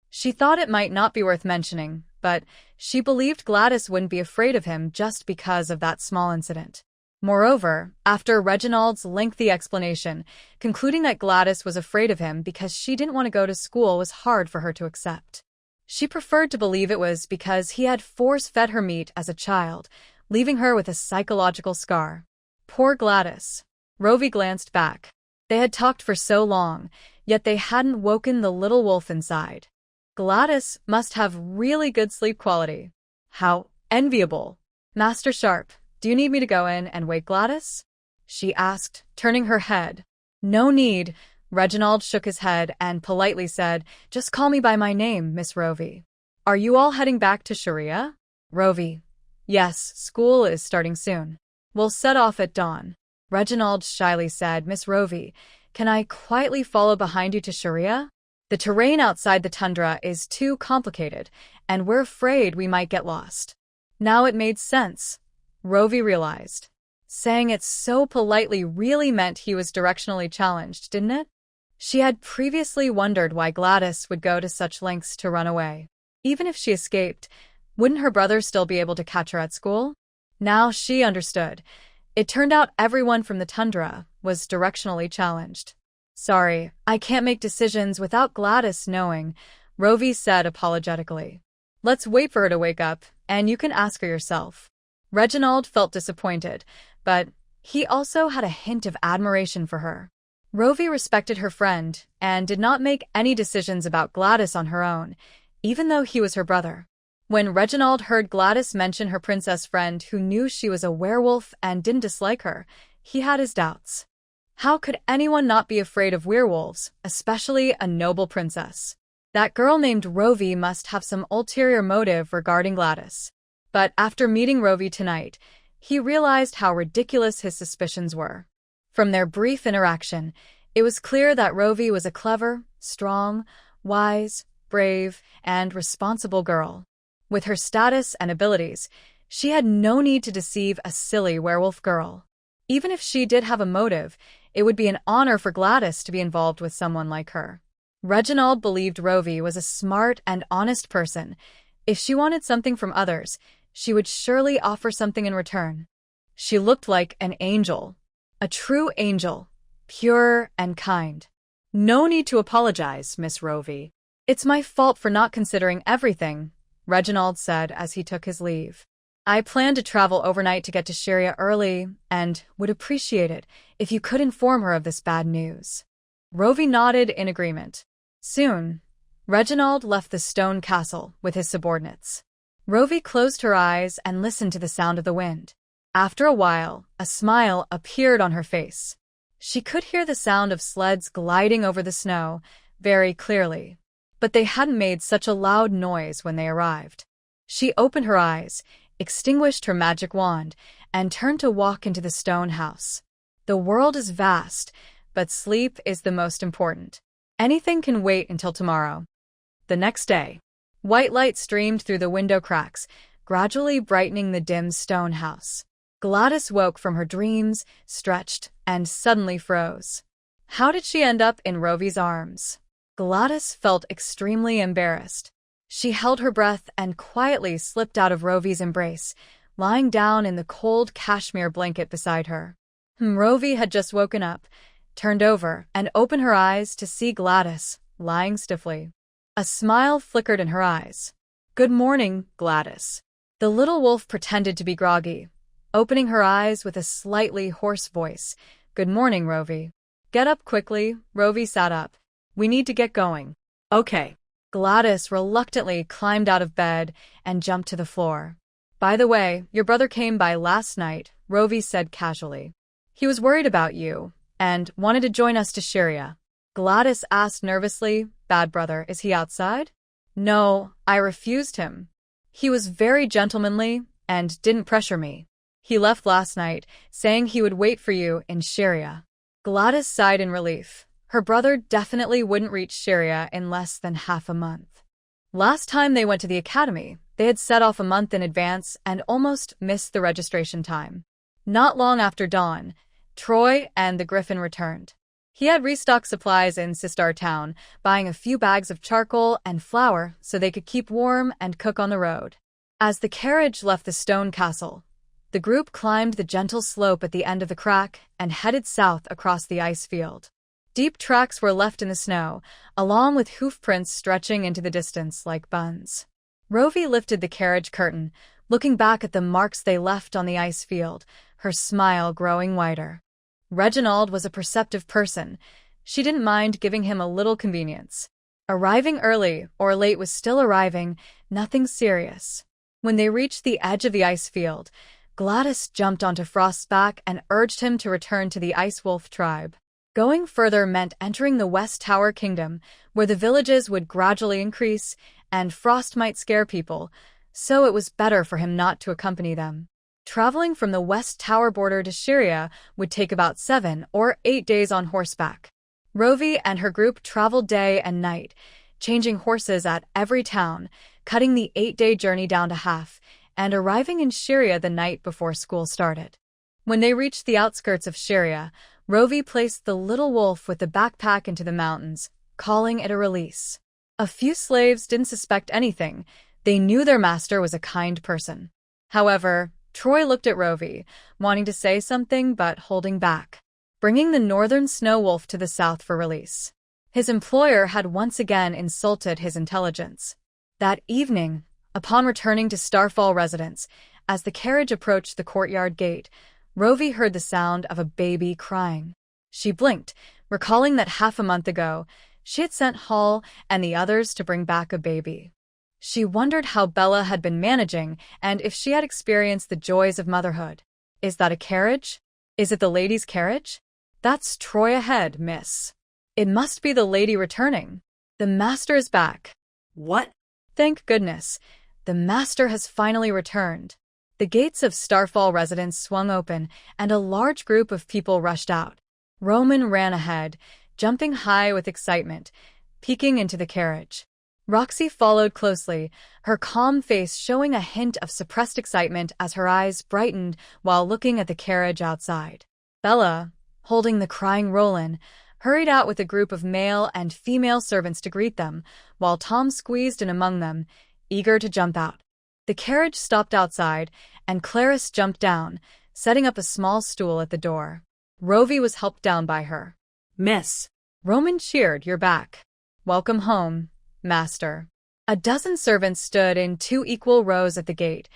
She thought it might not be worth mentioning, but she believed Gladys wouldn't be afraid of him just because of that small incident. Moreover, after Reginald's lengthy explanation, concluding that Gladys was afraid of him because she didn't want to go to school was hard for her to accept. She preferred to believe it was because he had force-fed her meat as a child, leaving her with a psychological scar. Poor Gladys. Rovey glanced back. They had talked for so long, yet they hadn't woken the little wolf inside. Gladys must have really good sleep quality. How enviable. Master Sharp, do you need me to go in and wake Gladys? She asked, turning her head. No need. Reginald shook his head and politely said, just call me by my name, Miss Rovey. Are you all heading back to Sharia? Rovey. Yes, school is starting soon. We'll set off at dawn. Reginald shyly said, Miss Rovey, can I quietly follow behind you to Sharia? The terrain outside the tundra is too complicated, and we're afraid we might get lost. Now it made sense. Rovey realized. Saying it so politely really meant he was directionally challenged, didn't it? She had previously wondered why Gladys would go to such lengths to run away. Even if she escaped, wouldn't her brother still be able to catch her at school? Now she understood. It turned out everyone from the tundra was directionally challenged. Sorry, I can't make decisions without Gladys knowing, Rovey said apologetically. Let's wait for her to wake up, and you can ask her yourself. Reginald felt disappointed, but he also had a hint of admiration for her. Rovey respected her friend and did not make any decisions about Gladys on her own, even though he was her brother. When Reginald heard Gladys mention her princess friend who knew she was a werewolf and didn't dislike her, he had his doubts. How could anyone not be afraid of werewolves, especially a noble princess? That girl named Rovey must have some ulterior motive regarding Gladys. But after meeting Rovey tonight, he realized how ridiculous his suspicions were. From their brief interaction, it was clear that Rovey was a clever, strong, wise, brave, and responsible girl. With her status and abilities, she had no need to deceive a silly werewolf girl. Even if she did have a motive, it would be an honor for Gladys to be involved with someone like her. Reginald believed Rovey was a smart and honest person. If she wanted something from others, she would surely offer something in return. She looked like an angel. A true angel. Pure and kind. "No need to apologize, Miss Rovey. It's my fault for not considering everything," Reginald said as he took his leave. "I plan to travel overnight to get to Sharia early, and would appreciate it if you could inform her of this bad news." Rovey nodded in agreement. Soon, Reginald left the stone castle with his subordinates. Rovey closed her eyes and listened to the sound of the wind. After a while, a smile appeared on her face. She could hear the sound of sleds gliding over the snow very clearly, but they hadn't made such a loud noise when they arrived. She opened her eyes, extinguished her magic wand, and turned to walk into the stone house. The world is vast, but sleep is the most important. Anything can wait until tomorrow. The next day, white light streamed through the window cracks, gradually brightening the dim stone house. Gladys woke from her dreams, stretched, and suddenly froze. How did she end up in Rovey's arms? Gladys felt extremely embarrassed. She held her breath and quietly slipped out of Rovey's embrace, lying down in the cold cashmere blanket beside her. Rovey had just woken up, turned over, and opened her eyes to see Gladys, lying stiffly. A smile flickered in her eyes. "Good morning, Gladys." The little wolf pretended to be groggy, opening her eyes with a slightly hoarse voice. "Good morning, Rovey." "Get up quickly." Rovey sat up. "We need to get going." "Okay." Gladys reluctantly climbed out of bed and jumped to the floor. "By the way, your brother came by last night," Rovey said casually. "He was worried about you and wanted to join us to Sharia." Gladys asked nervously, "Bad brother, is he outside?" "No, I refused him. He was very gentlemanly and didn't pressure me. He left last night, saying he would wait for you in Sharia." Gladys sighed in relief. Her brother definitely wouldn't reach Sharia in less than half a month. Last time they went to the academy, they had set off a month in advance and almost missed the registration time. Not long after dawn, Troy and the Griffin returned. He had restocked supplies in Sistar Town, buying a few bags of charcoal and flour so they could keep warm and cook on the road. As the carriage left the stone castle, the group climbed the gentle slope at the end of the crack and headed south across the ice field. Deep tracks were left in the snow, along with hoof prints stretching into the distance like buns. Rovey lifted the carriage curtain, looking back at the marks they left on the ice field, her smile growing wider. Reginald was a perceptive person. She didn't mind giving him a little convenience. Arriving early or late was still arriving, nothing serious. When they reached the edge of the ice field, Gladys jumped onto Frost's back and urged him to return to the Ice Wolf tribe. Going further meant entering the West Tower Kingdom, where the villages would gradually increase, and Frost might scare people, so it was better for him not to accompany them. Traveling from the West Tower border to Sharia would take about 7 or 8 days on horseback. Rovey and her group traveled day and night, changing horses at every town, cutting the 8-day journey down to half, and arriving in Sharia the night before school started. When they reached the outskirts of Sharia, Rovey placed the little wolf with the backpack into the mountains, calling it a release. A few slaves didn't suspect anything. They knew their master was a kind person. However, Troy looked at Rovey, wanting to say something but holding back, bringing the northern snow wolf to the south for release. His employer had once again insulted his intelligence. That evening, upon returning to Starfall residence, as the carriage approached the courtyard gate, Rovey heard the sound of a baby crying. She blinked, recalling that half a month ago, she had sent Hall and the others to bring back a baby. She wondered how Bella had been managing and if she had experienced the joys of motherhood. "Is that a carriage? Is it the lady's carriage?" "That's Troy ahead, miss." "It must be the lady returning. The master is back." What? Thank goodness. The master has finally returned. The gates of Starfall residence swung open, and a large group of people rushed out. Roman ran ahead, jumping high with excitement, peeking into the carriage. Roxy followed closely, her calm face showing a hint of suppressed excitement as her eyes brightened while looking at the carriage outside. Bella, holding the crying Roland, hurried out with a group of male and female servants to greet them, while Tom squeezed in among them, eager to jump out. The carriage stopped outside, and Clarice jumped down, setting up a small stool at the door. Rovey was helped down by her. Miss. Roman cheered, "You're back. Welcome home, Master." A dozen servants stood in 2 equal rows at the gate,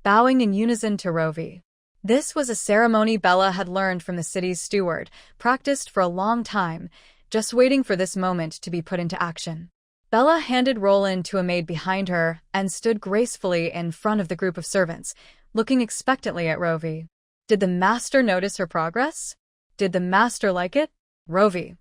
bowing in unison to Rovey. This was a ceremony Bella had learned from the city's steward, practiced for a long time, just waiting for this moment to be put into action. Bella handed Roland to a maid behind her and stood gracefully in front of the group of servants, looking expectantly at Rovey. Did the master notice her progress? Did the master like it? Rovey.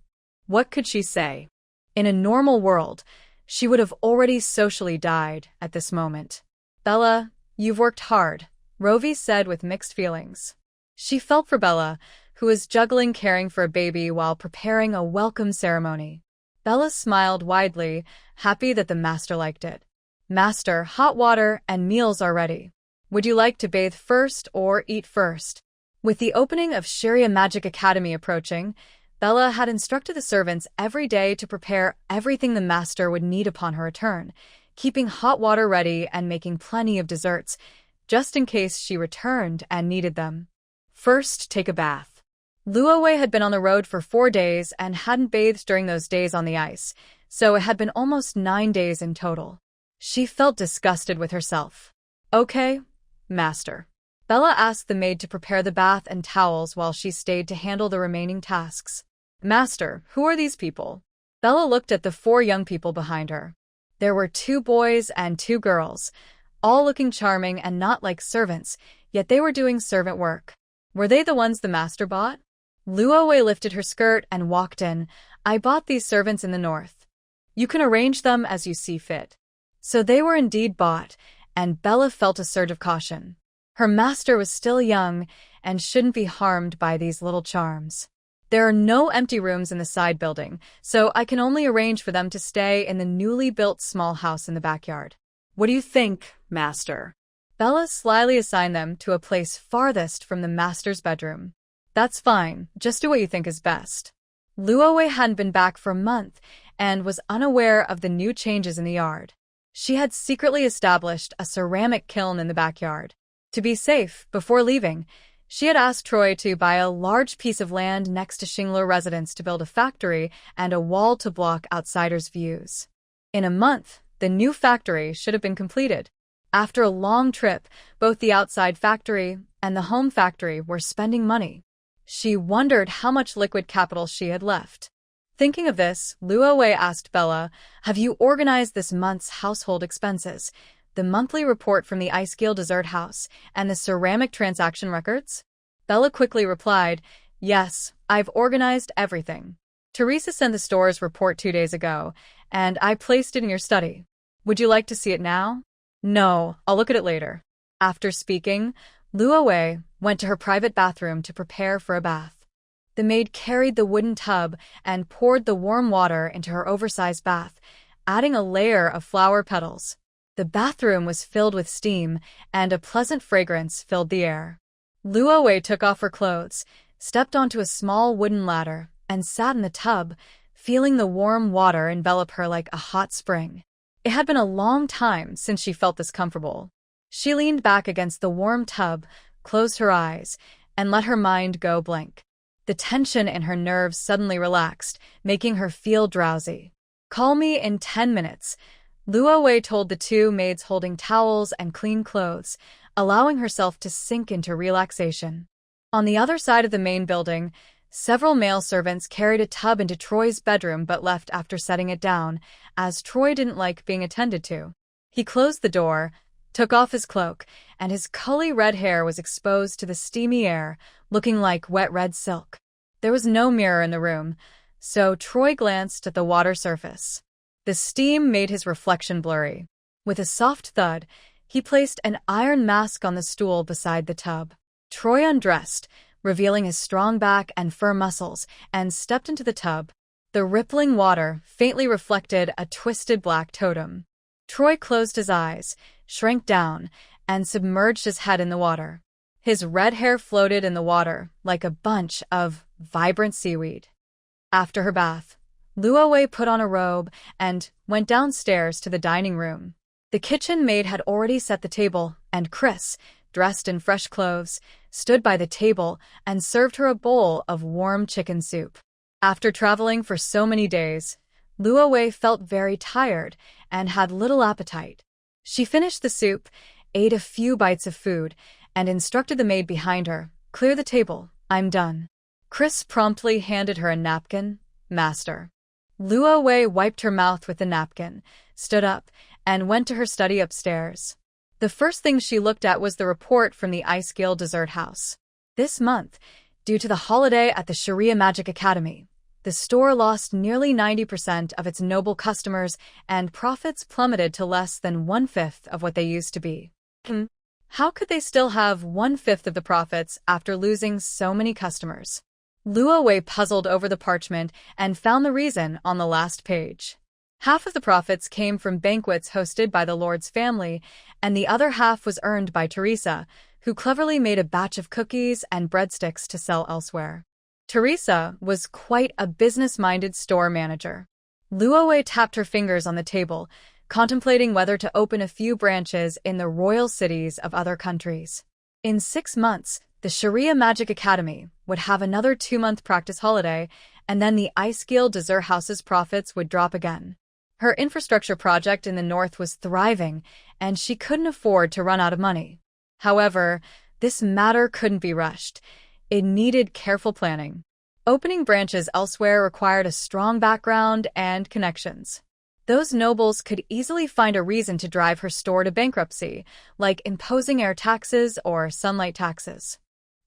What could she say? In a normal world, she would have already socially died at this moment. "Bella, you've worked hard," Rovey said with mixed feelings. She felt for Bella, who was juggling caring for a baby while preparing a welcome ceremony. Bella smiled widely, happy that the master liked it. "Master, hot water and meals are ready. Would you like to bathe first or eat first?" With the opening of Sharia Magic Academy approaching, Bella had instructed the servants every day to prepare everything the master would need upon her return, keeping hot water ready and making plenty of desserts, just in case she returned and needed them. "First, take a bath." Luo Wei had been on the road for 4 days and hadn't bathed during those days on the ice, so it had been almost 9 days in total. She felt disgusted with herself. "Okay, Master." Bella asked the maid to prepare the bath and towels while she stayed to handle the remaining tasks. "Master, who are these people?" Bella looked at the 4 young people behind her. There were 2 boys and 2 girls, all looking charming and not like servants, yet they were doing servant work. Were they the ones the master bought? Luo Wei lifted her skirt and walked in. "I bought these servants in the north. You can arrange them as you see fit." So they were indeed bought, and Bella felt a surge of caution. Her master was still young and shouldn't be harmed by these little charms. "There are no empty rooms in the side building, so I can only arrange for them to stay in the newly built small house in the backyard. What do you think, Master?" Bella slyly assigned them to a place farthest from the master's bedroom. "That's fine, just do what you think is best." Luo Wei hadn't been back for a month and was unaware of the new changes in the yard. She had secretly established a ceramic kiln in the backyard. To be safe, before leaving, she had asked Troy to buy a large piece of land next to Shingler residence to build a factory and a wall to block outsiders' views. In a month, the new factory should have been completed. After a long trip, both the outside factory and the home factory were spending money. She wondered how much liquid capital she had left. Thinking of this, Luo Wei asked Bella, "Have you organized this month's household expenses? The monthly report from the Icegale Dessert House, and the ceramic transaction records?" Bella quickly replied, "Yes, I've organized everything. Teresa sent the store's report 2 days ago, and I placed it in your study. Would you like to see it now?" "No, I'll look at it later." After speaking, Luo Wei went to her private bathroom to prepare for a bath. The maid carried the wooden tub and poured the warm water into her oversized bath, adding a layer of flower petals. The bathroom was filled with steam, and a pleasant fragrance filled the air. Luo Wei took off her clothes, stepped onto a small wooden ladder, and sat in the tub, feeling the warm water envelop her like a hot spring. It had been a long time since she felt this comfortable. She leaned back against the warm tub, closed her eyes, and let her mind go blank. The tension in her nerves suddenly relaxed, making her feel drowsy. "Call me in 10 minutes. Luo Wei told the 2 maids holding towels and clean clothes, allowing herself to sink into relaxation. On the other side of the main building, several male servants carried a tub into Troy's bedroom but left after setting it down, as Troy didn't like being attended to. He closed the door, took off his cloak, and his curly red hair was exposed to the steamy air, looking like wet red silk. There was no mirror in the room, so Troy glanced at the water surface. The steam made his reflection blurry. With a soft thud, he placed an iron mask on the stool beside the tub. Troy undressed, revealing his strong back and firm muscles, and stepped into the tub. The rippling water faintly reflected a twisted black totem. Troy closed his eyes, shrank down, and submerged his head in the water. His red hair floated in the water like a bunch of vibrant seaweed. After her bath, Luo Wei put on a robe and went downstairs to the dining room. The kitchen maid had already set the table, and Chris, dressed in fresh clothes, stood by the table and served her a bowl of warm chicken soup. After traveling for so many days, Luo Wei felt very tired and had little appetite. She finished the soup, ate a few bites of food, and instructed the maid behind her, "Clear the table, I'm done." Chris promptly handed her a napkin. "Master." Luo Wei wiped her mouth with the napkin, stood up, and went to her study upstairs. The first thing she looked at was the report from the Ice Guild Dessert House. This month, due to the holiday at the Sharia Magic Academy, the store lost nearly 90% of its noble customers and profits plummeted to less than 1/5 of what they used to be. How could they still have 1/5 of the profits after losing so many customers? Luo Wei puzzled over the parchment and found the reason on the last page. Half of the profits came from banquets hosted by the Lord's family, and the other half was earned by Teresa, who cleverly made a batch of cookies and breadsticks to sell elsewhere. Teresa was quite a business-minded store manager. Luo Wei tapped her fingers on the table, contemplating whether to open a few branches in the royal cities of other countries. In 6 months, the Sharia Magic Academy would have another 2-month practice holiday, and then the Ice Guild Dessert House's profits would drop again. Her infrastructure project in the north was thriving, and she couldn't afford to run out of money. However, this matter couldn't be rushed. It needed careful planning. Opening branches elsewhere required a strong background and connections. Those nobles could easily find a reason to drive her store to bankruptcy, like imposing air taxes or sunlight taxes.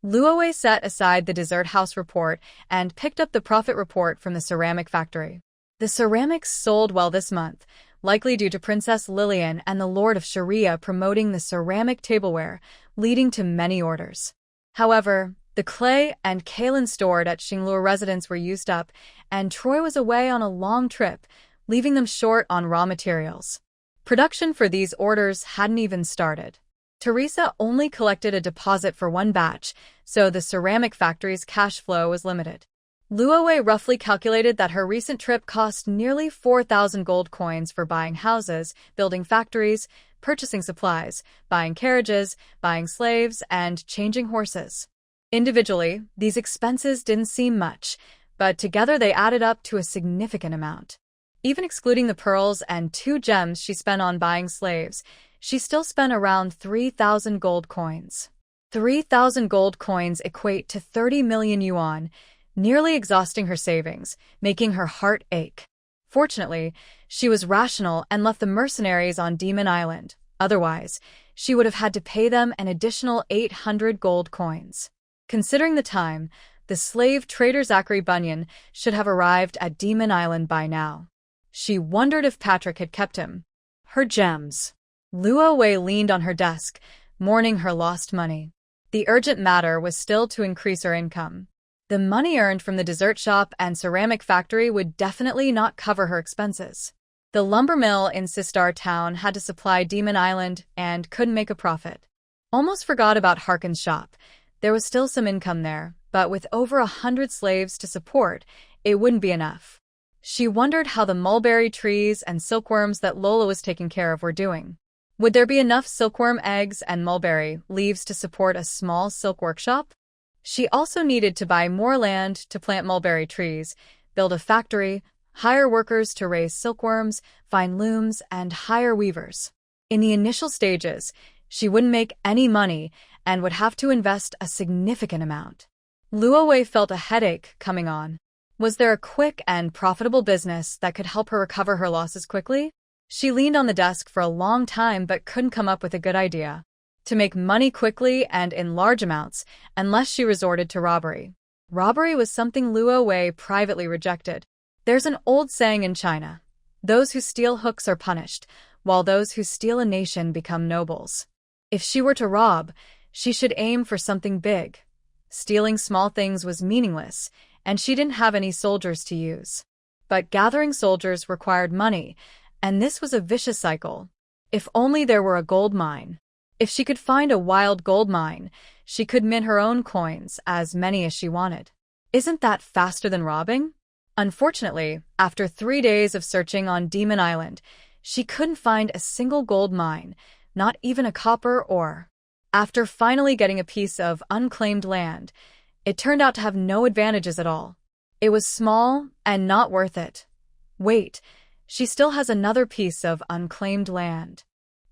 Luo Wei set aside the dessert house report and picked up the profit report from the ceramic factory. The ceramics sold well this month, likely due to Princess Lillian and the Lord of Sharia promoting the ceramic tableware, leading to many orders. However, the clay and kaolin stored at Xinglor residence were used up, and Troy was away on a long trip, leaving them short on raw materials. Production for these orders hadn't even started. Teresa only collected a deposit for 1 batch, so the ceramic factory's cash flow was limited. Luo Wei roughly calculated that her recent trip cost nearly 4,000 gold coins for buying houses, building factories, purchasing supplies, buying carriages, buying slaves, and changing horses. Individually, these expenses didn't seem much, but together they added up to a significant amount. Even excluding the pearls and 2 gems she spent on buying slaves, she still spent around 3,000 gold coins. 3,000 gold coins equate to 30 million yuan, nearly exhausting her savings, making her heart ache. Fortunately, she was rational and left the mercenaries on Demon Island. Otherwise, she would have had to pay them an additional 800 gold coins. Considering the time, the slave trader Zachary Bunyan should have arrived at Demon Island by now. She wondered if Patrick had kept him. Her gems. Luo Wei leaned on her desk, mourning her lost money. The urgent matter was still to increase her income. The money earned from the dessert shop and ceramic factory would definitely not cover her expenses. The lumber mill in Sistar Town had to supply Demon Island and couldn't make a profit. Almost forgot about Harkin's shop. There was still some income there, but with over 100 slaves to support, it wouldn't be enough. She wondered how the mulberry trees and silkworms that Lola was taking care of were doing. Would there be enough silkworm eggs and mulberry leaves to support a small silk workshop? She also needed to buy more land to plant mulberry trees, build a factory, hire workers to raise silkworms, find looms, and hire weavers. In the initial stages, she wouldn't make any money and would have to invest a significant amount. Luo Wei felt a headache coming on. Was there a quick and profitable business that could help her recover her losses quickly? She leaned on the desk for a long time but couldn't come up with a good idea. To make money quickly and in large amounts, unless she resorted to robbery. Robbery was something Luo Wei privately rejected. There's an old saying in China, "Those who steal hooks are punished, while those who steal a nation become nobles." If she were to rob, she should aim for something big. Stealing small things was meaningless, and she didn't have any soldiers to use. But gathering soldiers required money, and this was a vicious cycle. If only there were a gold mine. If she could find a wild gold mine, she could mint her own coins, as many as she wanted. Isn't that faster than robbing? Unfortunately, after 3 days of searching on Demon Island, she couldn't find a single gold mine, not even a copper ore. After finally getting a piece of unclaimed land, it turned out to have no advantages at all. It was small and not worth it. Wait, she still has another piece of unclaimed land.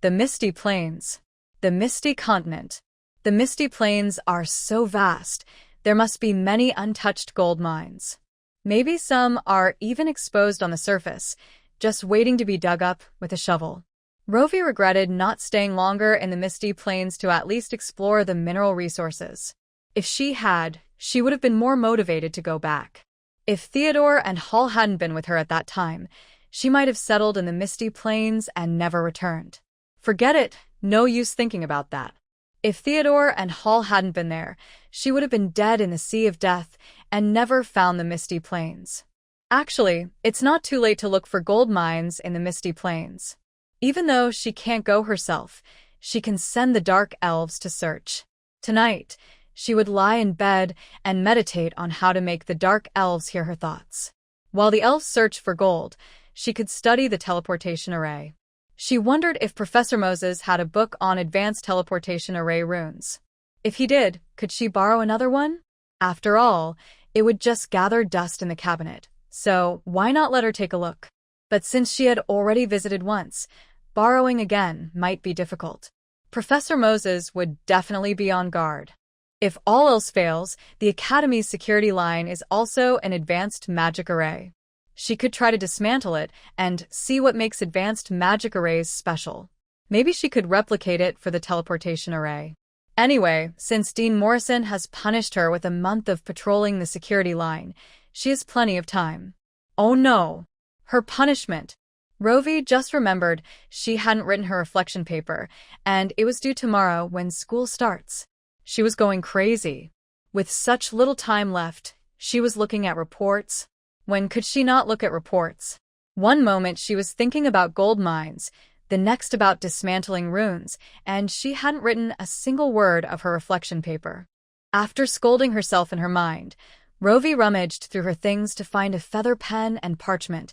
The Misty Plains. The Misty Continent. The Misty Plains are so vast, there must be many untouched gold mines. Maybe some are even exposed on the surface, just waiting to be dug up with a shovel. Rovey regretted not staying longer in the Misty Plains to at least explore the mineral resources. If she had, she would have been more motivated to go back. If Theodore and Hall hadn't been with her at that time, she might have settled in the Misty Plains and never returned. Forget it, no use thinking about that. If Theodore and Hall hadn't been there, she would have been dead in the Sea of Death and never found the Misty Plains. Actually, it's not too late to look for gold mines in the Misty Plains. Even though she can't go herself, she can send the Dark Elves to search. Tonight, she would lie in bed and meditate on how to make the Dark Elves hear her thoughts. While the elves searched for gold, she could study the teleportation array. She wondered if Professor Moses had a book on advanced teleportation array runes. If he did, could she borrow another one? After all, it would just gather dust in the cabinet, so why not let her take a look? But since she had already visited once, borrowing again might be difficult. Professor Moses would definitely be on guard. If all else fails, the Academy's security line is also an advanced magic array. She could try to dismantle it and see what makes advanced magic arrays special. Maybe she could replicate it for the teleportation array. Anyway, since Dean Morrison has punished her with a month of patrolling the security line, she has plenty of time. Oh no! Her punishment! Rovey just remembered she hadn't written her reflection paper, and it was due tomorrow when school starts. She was going crazy. With such little time left, she was looking at reports. When could she not look at reports? One moment she was thinking about gold mines, the next about dismantling runes, and she hadn't written a single word of her reflection paper. After scolding herself in her mind, Rovey rummaged through her things to find a feather pen and parchment,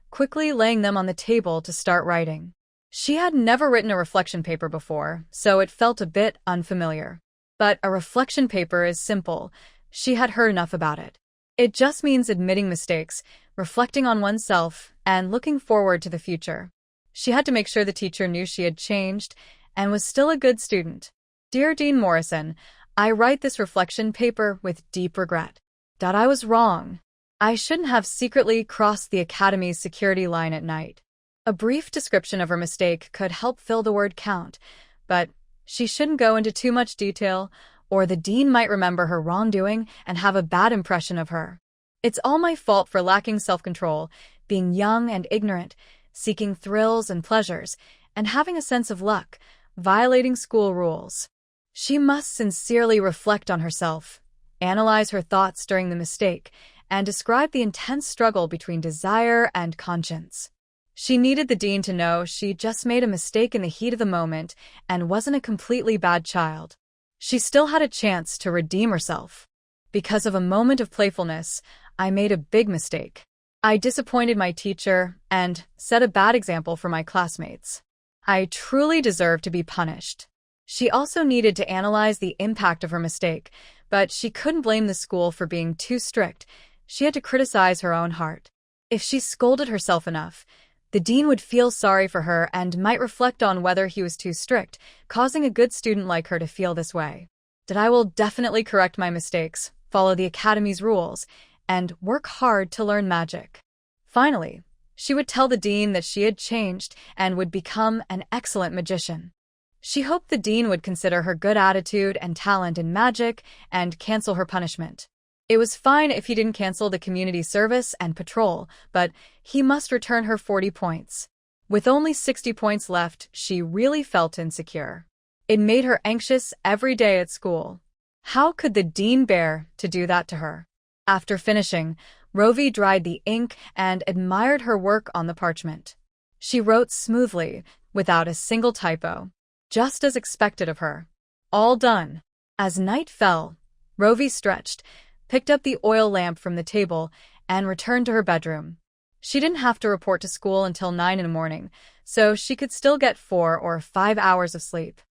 quickly laying them on the table to start writing. She had never written a reflection paper before, so it felt a bit unfamiliar. But a reflection paper is simple. She had heard enough about it. It just means admitting mistakes, reflecting on oneself, and looking forward to the future. She had to make sure the teacher knew she had changed and was still a good student. Dear Dean Morrison, I write this reflection paper with deep regret. That I was wrong. I shouldn't have secretly crossed the Academy's security line at night. A brief description of her mistake could help fill the word count, but she shouldn't go into too much detail, or the dean might remember her wrongdoing and have a bad impression of her. It's all my fault for lacking self-control, being young and ignorant, seeking thrills and pleasures, and having a sense of luck, violating school rules. She must sincerely reflect on herself, analyze her thoughts during the mistake, and describe the intense struggle between desire and conscience. She needed the dean to know she just made a mistake in the heat of the moment and wasn't a completely bad child. She still had a chance to redeem herself. Because of a moment of playfulness, I made a big mistake. I disappointed my teacher and set a bad example for my classmates. I truly deserve to be punished. She also needed to analyze the impact of her mistake, but she couldn't blame the school for being too strict. She had to criticize her own heart. If she scolded herself enough, the dean would feel sorry for her and might reflect on whether he was too strict, causing a good student like her to feel this way. That I will definitely correct my mistakes, follow the Academy's rules, and work hard to learn magic. Finally, she would tell the dean that she had changed and would become an excellent magician. She hoped the dean would consider her good attitude and talent in magic and cancel her punishment. It was fine if he didn't cancel the community service and patrol, but he must return her 40 points. With only 60 points left, she really felt insecure. It made her anxious every day at school. How could the dean bear to do that to her? After finishing, Rovey dried the ink and admired her work on the parchment. She wrote smoothly, without a single typo, just as expected of her. All done. As night fell, Rovey stretched, picked up the oil lamp from the table, and returned to her bedroom. She didn't have to report to school until 9 in the morning, so she could still get 4 or 5 hours of sleep.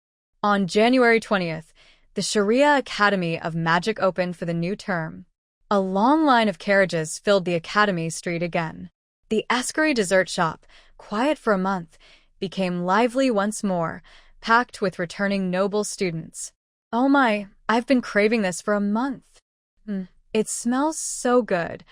On January 20th, the Sharia Academy of Magic opened for the new term. A long line of carriages filled the academy street again. The Askari dessert shop, quiet for a month, became lively once more, packed with returning noble students. Oh my, I've been craving this for a month. It smells so good.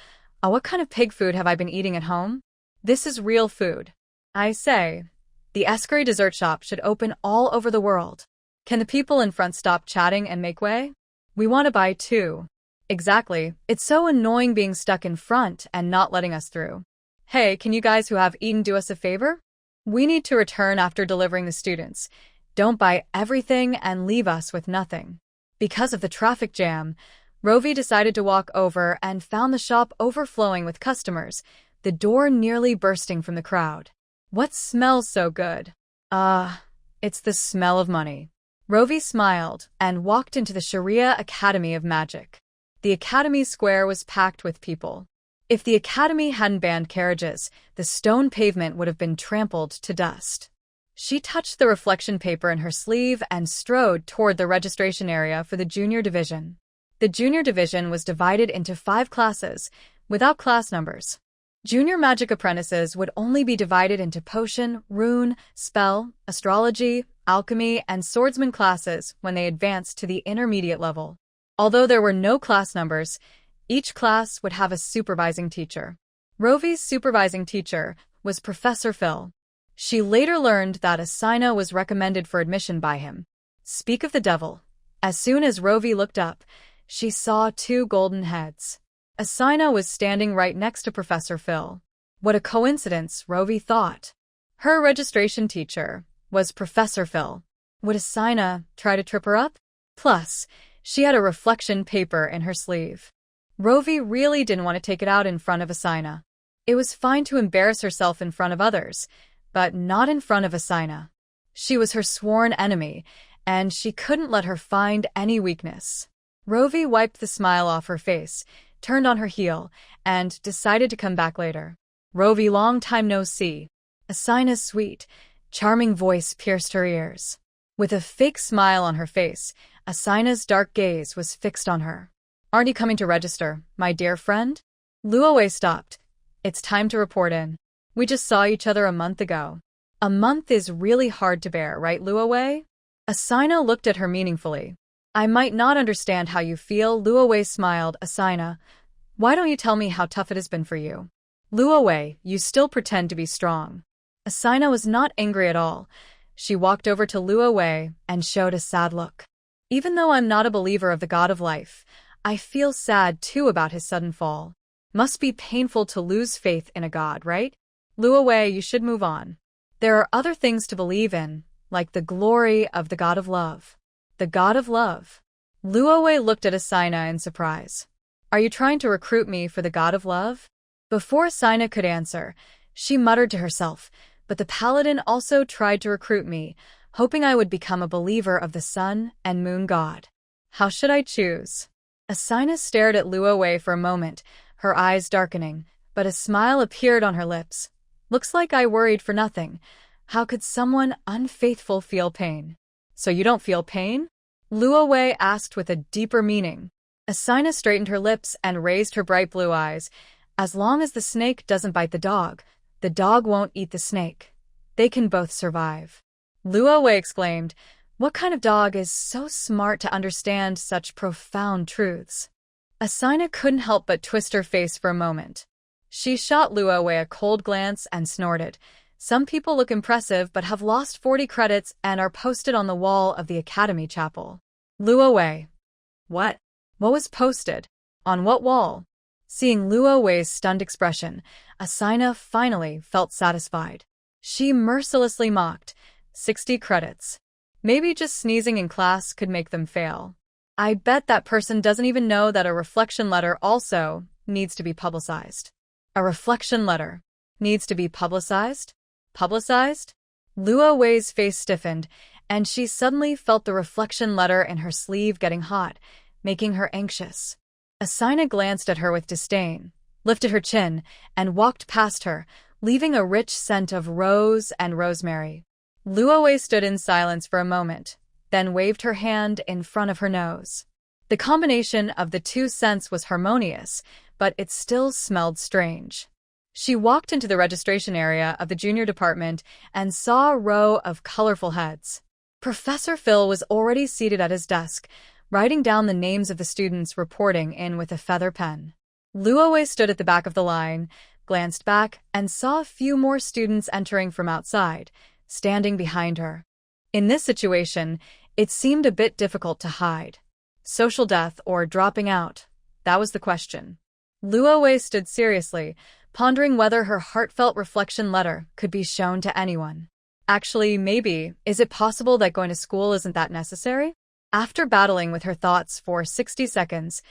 What kind of pig food have I been eating at home? This is real food. I say, the Askari dessert shop should open all over the world. Can the people in front stop chatting and make way? We want to buy too. Exactly. It's so annoying being stuck in front and not letting us through. Hey, can you guys who have eaten do us a favor? We need to return after delivering the students. Don't buy everything and leave us with nothing. Because of the traffic jam, Rovey decided to walk over and found the shop overflowing with customers, the door nearly bursting from the crowd. What smells so good? It's the smell of money. Rovey smiled and walked into the Sharia Academy of Magic. The academy square was packed with people. If the academy hadn't banned carriages, the stone pavement would have been trampled to dust. She touched the reflection paper in her sleeve and strode toward the registration area for the junior division. The junior division was divided into 5 classes, without class numbers. Junior magic apprentices would only be divided into potion, rune, spell, astrology, alchemy, and swordsman classes when they advanced to the intermediate level. Although there were no class numbers, each class would have a supervising teacher. Rovey's supervising teacher was Professor Phil. She later learned that Asina was recommended for admission by him. Speak of the devil. As soon as Rovey looked up, she saw 2 golden heads. Asina was standing right next to Professor Phil. What a coincidence, Rovey thought. Her registration teacher was Professor Phil. Would Asina try to trip her up? Plus, she had a reflection paper in her sleeve. Rovey really didn't want to take it out in front of Asina. It was fine to embarrass herself in front of others, but not in front of Asina. She was her sworn enemy, and she couldn't let her find any weakness. Rovey wiped the smile off her face, turned on her heel, and decided to come back later. Rovey, long time no see. Asina's sweet, charming voice pierced her ears. With a fake smile on her face, Asina's dark gaze was fixed on her. Aren't you coming to register, my dear friend? Luo Wei stopped. It's time to report in. We just saw each other a month ago. A month is really hard to bear, right, Luo Wei? Asina looked at her meaningfully. I might not understand how you feel, Luo Wei smiled. Asina, why don't you tell me how tough it has been for you? Luo Wei, you still pretend to be strong. Asina was not angry at all. She walked over to Luo Wei and showed a sad look. Even though I'm not a believer of the god of life, I feel sad too about his sudden fall. Must be painful to lose faith in a god, right? Luo Wei, you should move on. There are other things to believe in, like the glory of the god of love. The god of love. Luo Wei looked at Asina in surprise. Are you trying to recruit me for the god of love? Before Asina could answer, she muttered to herself, but the paladin also tried to recruit me, hoping I would become a believer of the sun and moon god. How should I choose? Asina stared at Luo Wei for a moment, her eyes darkening, but a smile appeared on her lips. Looks like I worried for nothing. How could someone unfaithful feel pain? So you don't feel pain? Luo Wei asked with a deeper meaning. Asina straightened her lips and raised her bright blue eyes. As long as the snake doesn't bite the dog won't eat the snake. They can both survive. Luo Wei exclaimed, what kind of dog is so smart to understand such profound truths? Asina couldn't help but twist her face for a moment. She shot Luo Wei a cold glance and snorted. Some people look impressive but have lost 40 credits and are posted on the wall of the Academy Chapel. Luo Wei. What? What was posted? On what wall? Seeing Luo Wei's stunned expression, Asina finally felt satisfied. She mercilessly mocked. 60 credits. Maybe just sneezing in class could make them fail. I bet that person doesn't even know that a reflection letter also needs to be publicized. A reflection letter needs to be publicized? Publicized? Luo Wei's face stiffened, and she suddenly felt the reflection letter in her sleeve getting hot, making her anxious. Asina glanced at her with disdain, lifted her chin, and walked past her, leaving a rich scent of rose and rosemary. Luo Wei stood in silence for a moment, then waved her hand in front of her nose. The combination of the two scents was harmonious, but it still smelled strange. She walked into the registration area of the junior department and saw a row of colorful heads. Professor Phil was already seated at his desk, writing down the names of the students reporting in with a feather pen. Luo Wei stood at the back of the line, glanced back, and saw a few more students entering from outside, standing behind her. In this situation, it seemed a bit difficult to hide. Social death or dropping out? That was the question. Luo Wei stood seriously, pondering whether her heartfelt reflection letter could be shown to anyone. Actually, maybe, is it possible that going to school isn't that necessary? After battling with her thoughts for 60 seconds,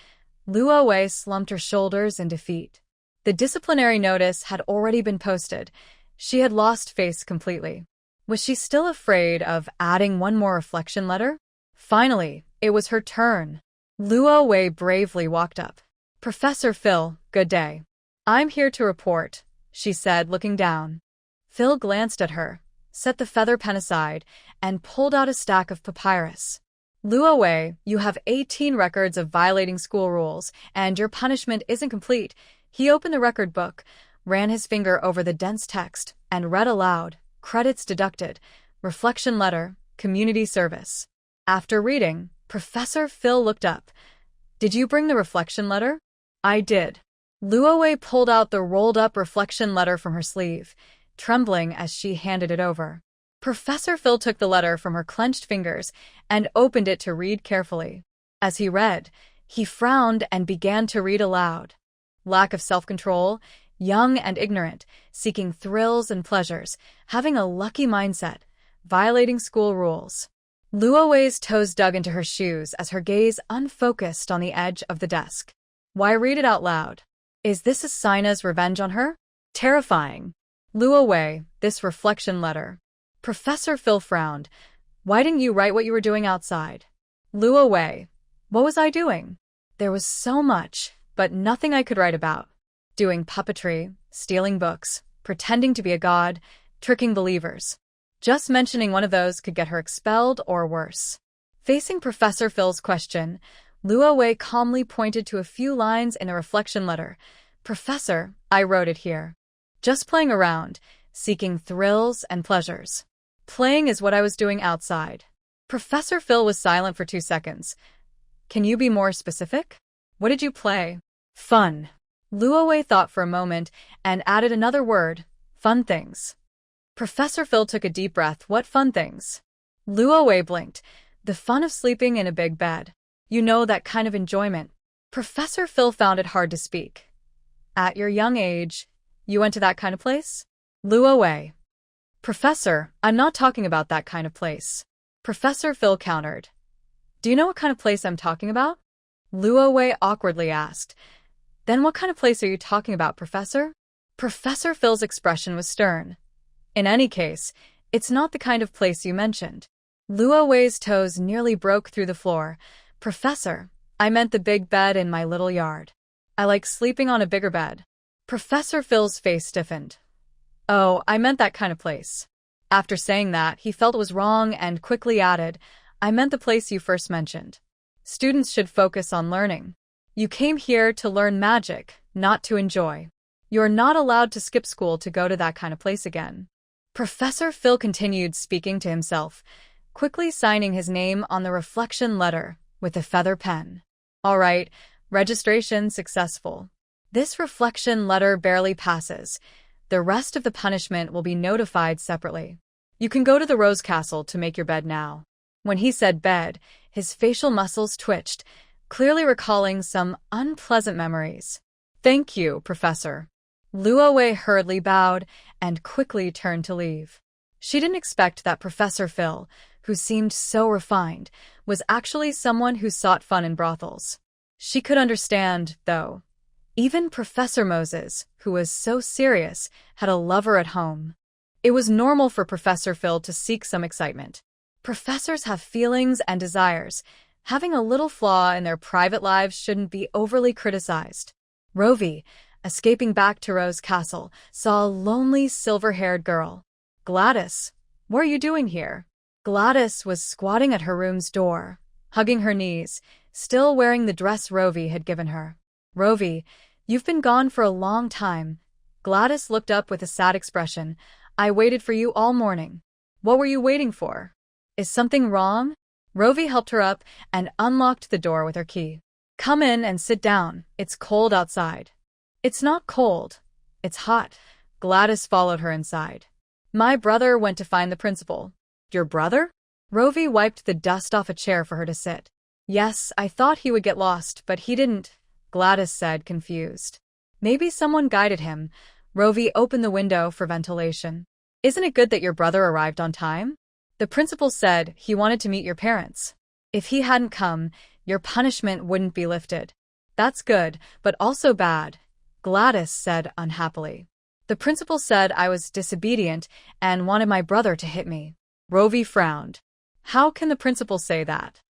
Luo Wei slumped her shoulders in defeat. The disciplinary notice had already been posted. She had lost face completely. Was she still afraid of adding one more reflection letter? Finally, it was her turn. Luo Wei bravely walked up. Professor Phil, good day. I'm here to report, she said, looking down. Phil glanced at her, set the feather pen aside, and pulled out a stack of papyrus. Luo Wei, you have 18 records of violating school rules, and your punishment isn't complete. He opened the record book, ran his finger over the dense text, and read aloud, credits deducted, reflection letter, community service. After reading, Professor Phil looked up. Did you bring the reflection letter? I did. Luo Wei pulled out the rolled-up reflection letter from her sleeve, trembling as she handed it over. Professor Phil took the letter from her clenched fingers and opened it to read carefully. As he read, he frowned and began to read aloud. Lack of self-control, young and ignorant, seeking thrills and pleasures, having a lucky mindset, violating school rules. Luo Wei's toes dug into her shoes as her gaze unfocused on the edge of the desk. Why read it out loud? Is this Asina's revenge on her? Terrifying. Luo Wei, this reflection letter. Professor Phil frowned. Why didn't you write what you were doing outside? Luo Wei, what was I doing? There was so much, but nothing I could write about. Doing puppetry, stealing books, pretending to be a god, tricking believers. Just mentioning one of those could get her expelled or worse. Facing Professor Phil's question, Luo Wei calmly pointed to a few lines in the reflection letter. Professor, I wrote it here. Just playing around, seeking thrills and pleasures. Playing is what I was doing outside. Professor Phil was silent for 2 seconds. Can you be more specific? What did you play? Fun. Luo Wei thought for a moment and added another word, fun things. Professor Phil took a deep breath. What fun things? Luo Wei blinked. The fun of sleeping in a big bed. You know, that kind of enjoyment. Professor Phil found it hard to speak. At your young age, you went to that kind of place? Luo Wei. Professor, I'm not talking about that kind of place. Professor Phil countered. Do you know what kind of place I'm talking about? Luo Wei awkwardly asked. Then what kind of place are you talking about, Professor? Professor Phil's expression was stern. In any case, it's not the kind of place you mentioned. Luo Wei's toes nearly broke through the floor. Professor, I meant the big bed in my little yard. I like sleeping on a bigger bed. Professor Phil's face stiffened. Oh, I meant that kind of place. After saying that, he felt it was wrong and quickly added, I meant the place you first mentioned. Students should focus on learning. You came here to learn magic, not to enjoy. You're not allowed to skip school to go to that kind of place again. Professor Phil continued speaking to himself, quickly signing his name on the reflection letter with a feather pen. All right, registration successful. This reflection letter barely passes. The rest of the punishment will be notified separately. You can go to the Rose Castle to make your bed now. When he said bed, his facial muscles twitched, clearly recalling some unpleasant memories. Thank you, Professor. Luo Wei hurriedly bowed and quickly turned to leave. She didn't expect that Professor Phil, who seemed so refined, was actually someone who sought fun in brothels. She could understand, though. Even Professor Moses, who was so serious, had a lover at home. It was normal for Professor Phil to seek some excitement. Professors have feelings and desires. Having a little flaw in their private lives shouldn't be overly criticized. Rovey, escaping back to Rose Castle, saw a lonely silver-haired girl. Gladys, what are you doing here? Gladys was squatting at her room's door, hugging her knees, still wearing the dress Rovey had given her. Rovey, you've been gone for a long time. Gladys looked up with a sad expression. I waited for you all morning. What were you waiting for? Is something wrong? Rovey helped her up and unlocked the door with her key. Come in and sit down. It's cold outside. It's not cold. It's hot. Gladys followed her inside. My brother went to find the principal. Your brother? Rovey wiped the dust off a chair for her to sit. Yes, I thought he would get lost, but he didn't, Gladys said, confused. Maybe someone guided him. Rovey opened the window for ventilation. Isn't it good that your brother arrived on time? The principal said he wanted to meet your parents. If he hadn't come, your punishment wouldn't be lifted. That's good, but also bad, Gladys said unhappily. The principal said I was disobedient and wanted my brother to hit me. Rovey frowned. How can the principal say that?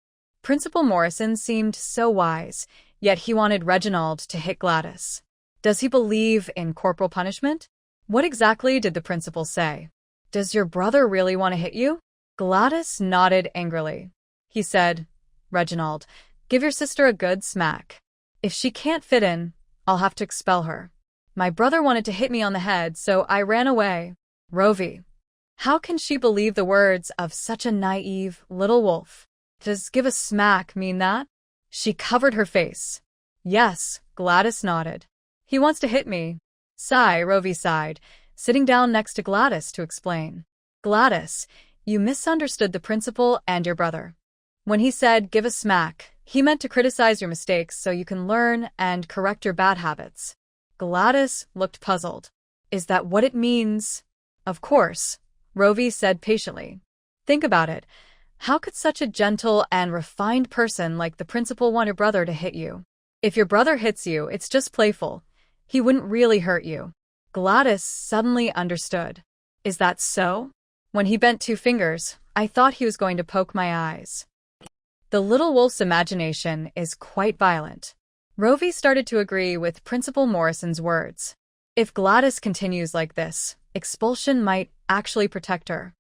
Principal Morrison seemed so wise, yet he wanted Reginald to hit Gladys. Does he believe in corporal punishment? What exactly did the principal say? Does your brother really want to hit you? Gladys nodded angrily. He said, Reginald, give your sister a good smack. If she can't fit in, I'll have to expel her. My brother wanted to hit me on the head, so I ran away. Rovey, how can she believe the words of such a naive little wolf? Does give a smack mean that? She covered her face. Yes, Gladys nodded. He wants to hit me. Sigh, Rovey sighed, sitting down next to Gladys to explain. Gladys, you misunderstood the principal and your brother. When he said give a smack, he meant to criticize your mistakes so you can learn and correct your bad habits. Gladys looked puzzled. Is that what it means? Of course, Rovey said patiently. Think about it. How could such a gentle and refined person like the principal want your brother to hit you? If your brother hits you, it's just playful. He wouldn't really hurt you. Gladys suddenly understood. Is that so? When he bent 2 fingers, I thought he was going to poke my eyes. The little wolf's imagination is quite violent. Rovey started to agree with Principal Morrison's words. If Gladys continues like this, expulsion might actually protect her.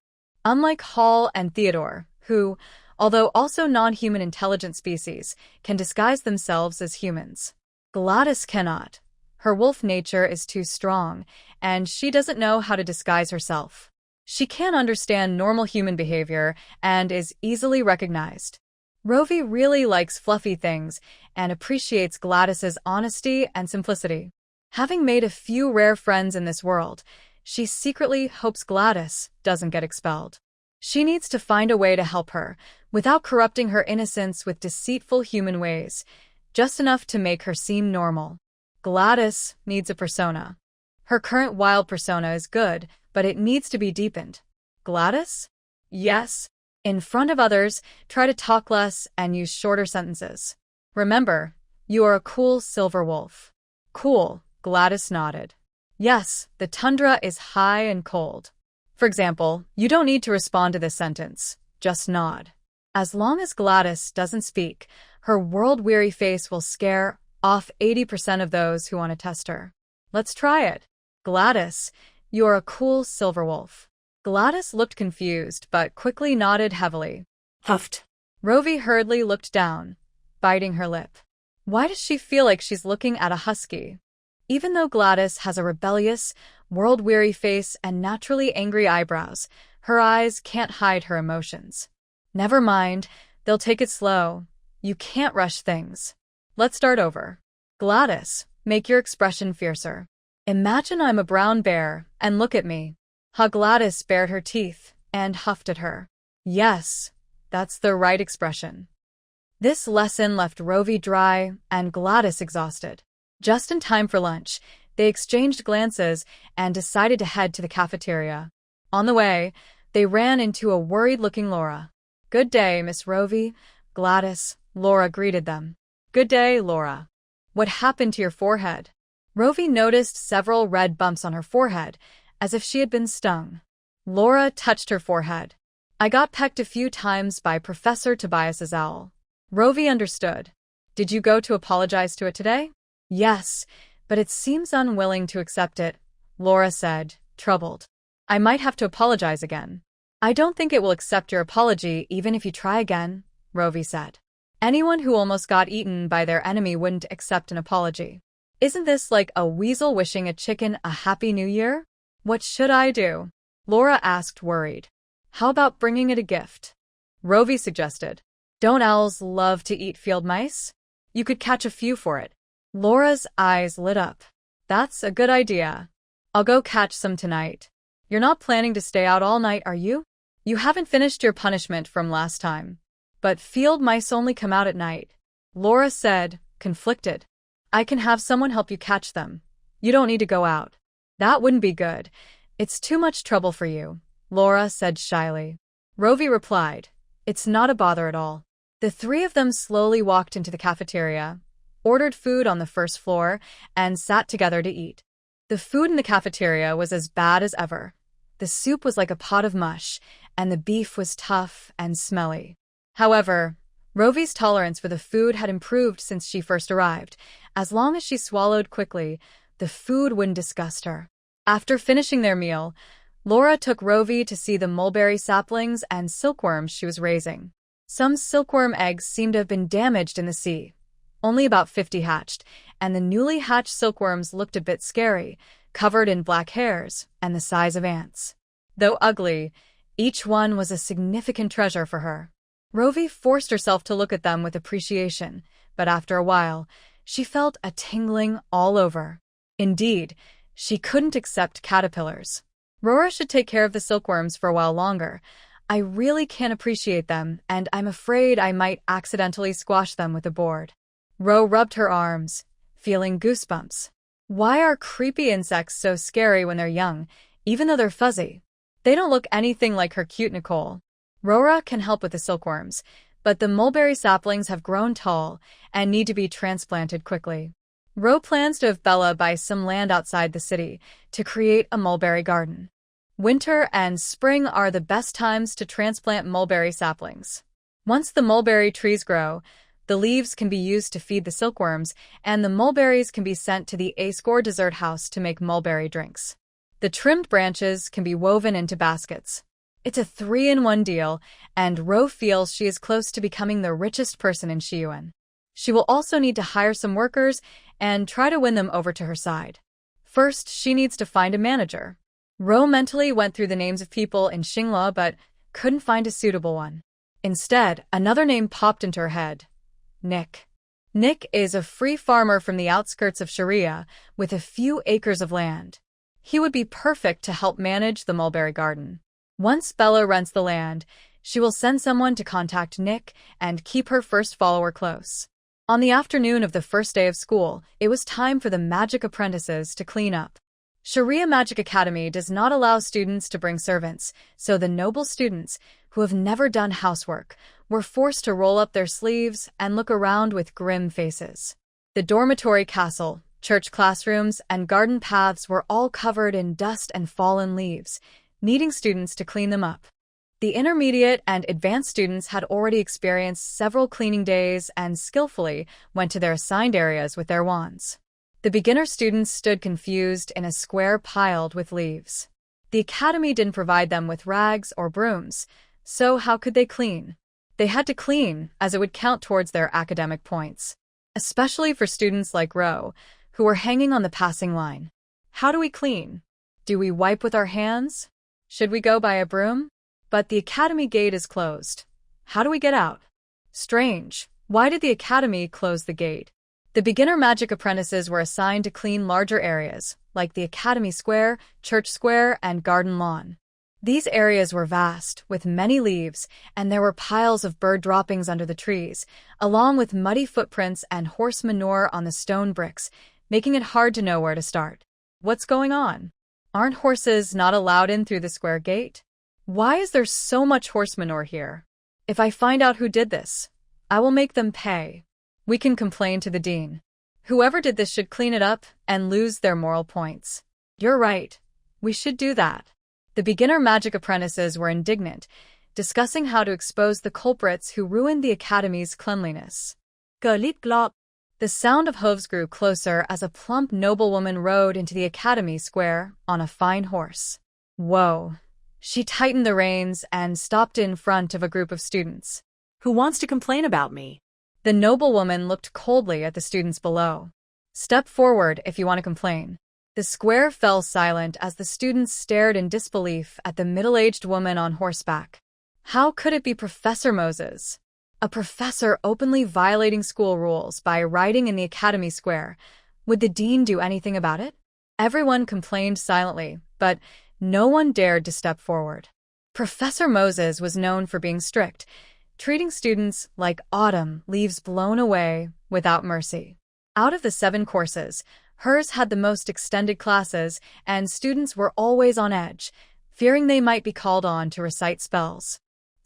Unlike Hall and Theodore, who, although also non-human intelligent species, can disguise themselves as humans, Gladys cannot. Her wolf nature is too strong, and she doesn't know how to disguise herself. She can't understand normal human behavior and is easily recognized. Rovey really likes fluffy things and appreciates Gladys's honesty and simplicity. Having made a few rare friends in this world, she secretly hopes Gladys doesn't get expelled. She needs to find a way to help her, without corrupting her innocence with deceitful human ways, just enough to make her seem normal. Gladys needs a persona. Her current wild persona is good, but it needs to be deepened. Gladys? Yes. In front of others, try to talk less and use shorter sentences. Remember, you are a cool silver wolf. Cool, Gladys nodded. Yes, the tundra is high and cold. For example, you don't need to respond to this sentence, just nod. As long as Gladys doesn't speak, her world-weary face will scare off 80% of those who want to test her. Let's try it. Gladys, you are a cool silver wolf. Gladys looked confused, but quickly nodded heavily. Huffed. Rovey hurriedly looked down, biting her lip. Why does she feel like she's looking at a husky? Even though Gladys has a rebellious, world-weary face and naturally angry eyebrows, her eyes can't hide her emotions. Never mind, they'll take it slow. You can't rush things. Let's start over. Gladys, make your expression fiercer. Imagine I'm a brown bear, and look at me. How Gladys bared her teeth and huffed at her. Yes, that's the right expression. This lesson left Rovey dry and Gladys exhausted. Just in time for lunch, they exchanged glances and decided to head to the cafeteria. On the way, they ran into a worried-looking Laura. Good day, Miss Rovey. Gladys, Laura greeted them. Good day, Laura. What happened to your forehead? Rovey noticed several red bumps on her forehead, as if she had been stung. Laura touched her forehead. I got pecked a few times by Professor Tobias's owl. Rovey understood. Did you go to apologize to it today? Yes, but it seems unwilling to accept it, Laura said, troubled. I might have to apologize again. I don't think it will accept your apology even if you try again, Rovey said. Anyone who almost got eaten by their enemy wouldn't accept an apology. Isn't this like a weasel wishing a chicken a happy new year? What should I do? Laura asked, worried. How about bringing it a gift? Rovey suggested. Don't owls love to eat field mice? You could catch a few for it. Laura's eyes lit up. That's a good idea. I'll go catch some tonight. You're not planning to stay out all night, are you? You haven't finished your punishment from last time. But field mice only come out at night, Laura said, conflicted. I can have someone help you catch them. You don't need to go out. That wouldn't be good. It's too much trouble for you, Laura said shyly. Rovey replied, It's not a bother at all. The three of them slowly walked into the cafeteria, ordered food on the first floor, and sat together to eat. The food in the cafeteria was as bad as ever. The soup was like a pot of mush, and the beef was tough and smelly. However, Rovey's tolerance for the food had improved since she first arrived. As long as she swallowed quickly, the food wouldn't disgust her. After finishing their meal, Laura took Rovey to see the mulberry saplings and silkworms she was raising. Some silkworm eggs seemed to have been damaged in the sea. Only about 50 hatched, and the newly hatched silkworms looked a bit scary, covered in black hairs and the size of ants. Though ugly, each one was a significant treasure for her. Rovey forced herself to look at them with appreciation, but after a while, she felt a tingling all over. Indeed, she couldn't accept caterpillars. Rora should take care of the silkworms for a while longer. I really can't appreciate them, and I'm afraid I might accidentally squash them with a board. Ro rubbed her arms, feeling goosebumps. Why are creepy insects so scary when they're young, even though they're fuzzy? They don't look anything like her cute Nicole. Rora can help with the silkworms, but the mulberry saplings have grown tall and need to be transplanted quickly. Ro plans to have Bella buy some land outside the city to create a mulberry garden. Winter and spring are the best times to transplant mulberry saplings. Once the mulberry trees grow, the leaves can be used to feed the silkworms, and the mulberries can be sent to the Ascore dessert house to make mulberry drinks. The trimmed branches can be woven into baskets. It's a 3-in-1 deal, and Ro feels she is close to becoming the richest person in Shiyuan. She will also need to hire some workers and try to win them over to her side. First, she needs to find a manager. Ro mentally went through the names of people in Xingla but couldn't find a suitable one. Instead, another name popped into her head. Nick. Nick is a free farmer from the outskirts of Sharia with a few acres of land. He would be perfect to help manage the mulberry garden. Once Bella rents the land, she will send someone to contact Nick and keep her first follower close. On the afternoon of the first day of school, it was time for the magic apprentices to clean up. Sharia Magic Academy does not allow students to bring servants, so the noble students, who have never done housework, were forced to roll up their sleeves and look around with grim faces. The dormitory castle, church classrooms, and garden paths were all covered in dust and fallen leaves, needing students to clean them up. The intermediate and advanced students had already experienced several cleaning days and skillfully went to their assigned areas with their wands. The beginner students stood confused in a square piled with leaves. The academy didn't provide them with rags or brooms, so how could they clean? They had to clean, as it would count towards their academic points. Especially for students like Ro, who were hanging on the passing line. How do we clean? Do we wipe with our hands? Should we go by a broom? But the academy gate is closed. How do we get out? Strange. Why did the academy close the gate? The beginner magic apprentices were assigned to clean larger areas, like the academy square, church square, and garden lawn. These areas were vast, with many leaves, and there were piles of bird droppings under the trees, along with muddy footprints and horse manure on the stone bricks, making it hard to know where to start. What's going on? Aren't horses not allowed in through the square gate? Why is there so much horse manure here? If I find out who did this, I will make them pay. We can complain to the dean. Whoever did this should clean it up and lose their moral points. You're right. We should do that. The beginner magic apprentices were indignant, discussing how to expose the culprits who ruined the academy's cleanliness. Glop glop. The sound of hooves grew closer as a plump noblewoman rode into the academy square on a fine horse. Whoa. She tightened the reins and stopped in front of a group of students. Who wants to complain about me? The noblewoman looked coldly at the students below. Step forward if you want to complain. The square fell silent as the students stared in disbelief at the middle-aged woman on horseback. How could it be Professor Moses? A professor openly violating school rules by riding in the academy square. Would the dean do anything about it? Everyone complained silently, but no one dared to step forward. Professor Moses was known for being strict, treating students like autumn leaves blown away without mercy. Out of the 7 courses, hers had the most extended classes, and students were always on edge, fearing they might be called on to recite spells.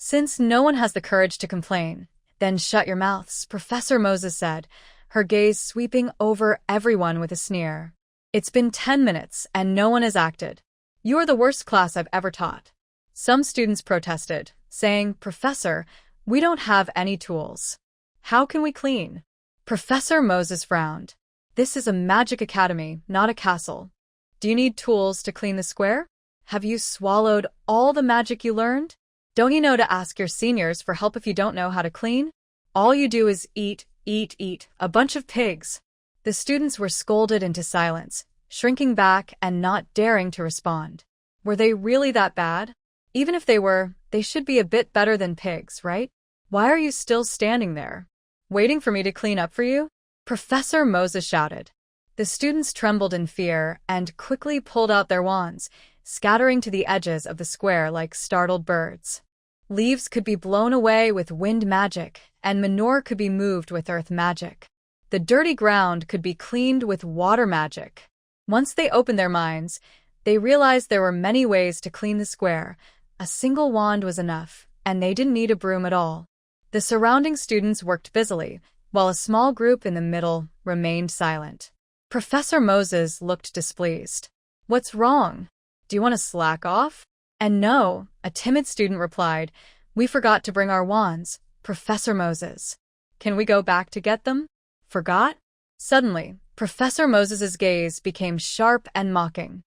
Since no one has the courage to complain, then shut your mouths, Professor Moses said, her gaze sweeping over everyone with a sneer. It's been 10 minutes and no one has acted. You're the worst class I've ever taught. Some students protested, saying, Professor, we don't have any tools. How can we clean? Professor Moses frowned. This is a magic academy, not a castle. Do you need tools to clean the square? Have you swallowed all the magic you learned? Don't you know to ask your seniors for help if you don't know how to clean? All you do is eat, a bunch of pigs. The students were scolded into silence, shrinking back and not daring to respond. Were they really that bad? Even if they were, they should be a bit better than pigs, right? Why are you still standing there? Waiting for me to clean up for you? Professor Moses shouted. The students trembled in fear and quickly pulled out their wands, scattering to the edges of the square like startled birds. Leaves could be blown away with wind magic, and manure could be moved with earth magic. The dirty ground could be cleaned with water magic. Once they opened their minds, they realized there were many ways to clean the square. A single wand was enough, and they didn't need a broom at all. The surrounding students worked busily, while a small group in the middle remained silent. Professor Moses looked displeased. What's wrong? Do you want to slack off? And no, a timid student replied, we forgot to bring our wands, Professor Moses. Can we go back to get them? Forgot? Suddenly, Professor Moses's gaze became sharp and mocking.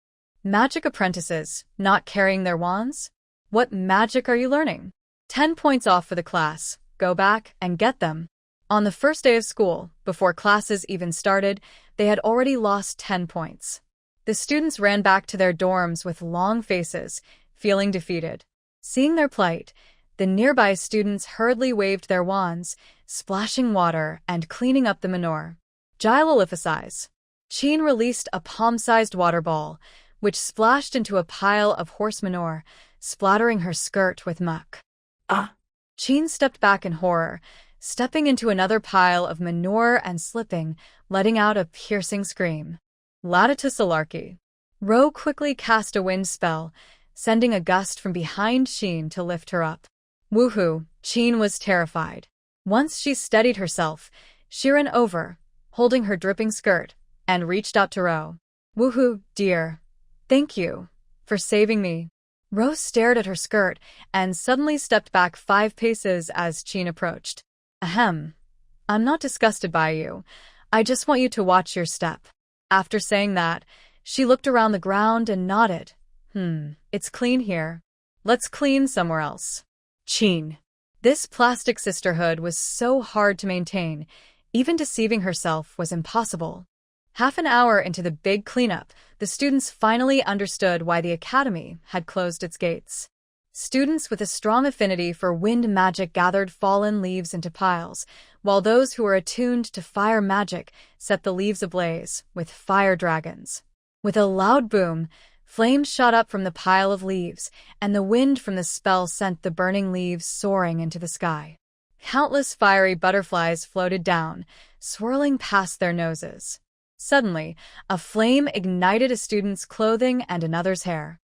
Magic apprentices, not carrying their wands? What magic are you learning? 10 points off for the class. Go back and get them. On the first day of school, before classes even started, they had already lost 10 points. The students ran back to their dorms with long faces, feeling defeated. Seeing their plight, the nearby students hurriedly waved their wands, splashing water and cleaning up the manure. Gyroliphasize. Chin released a palm-sized water ball, which splashed into a pile of horse manure, splattering her skirt with muck. Chin stepped back in horror, stepping into another pile of manure and slipping, letting out a piercing scream. Latitusalarchy. Ro quickly cast a wind spell, sending a gust from behind Chin to lift her up. Woohoo! Chin was terrified. Once she steadied herself, she ran over, holding her dripping skirt, and reached out to Ro. Woohoo, dear. Thank you for saving me. Ro stared at her skirt and suddenly stepped back 5 paces as Chin approached. Ahem. I'm not disgusted by you. I just want you to watch your step. After saying that, she looked around the ground and nodded. It's clean here. Let's clean somewhere else. Chin. This plastic sisterhood was so hard to maintain, even deceiving herself was impossible. Half an hour into the big cleanup, the students finally understood why the academy had closed its gates. Students with a strong affinity for wind magic gathered fallen leaves into piles, while those who were attuned to fire magic set the leaves ablaze with fire dragons. With a loud boom, flames shot up from the pile of leaves, and the wind from the spell sent the burning leaves soaring into the sky. Countless fiery butterflies floated down, swirling past their noses. Suddenly, a flame ignited a student's clothing and another's hair.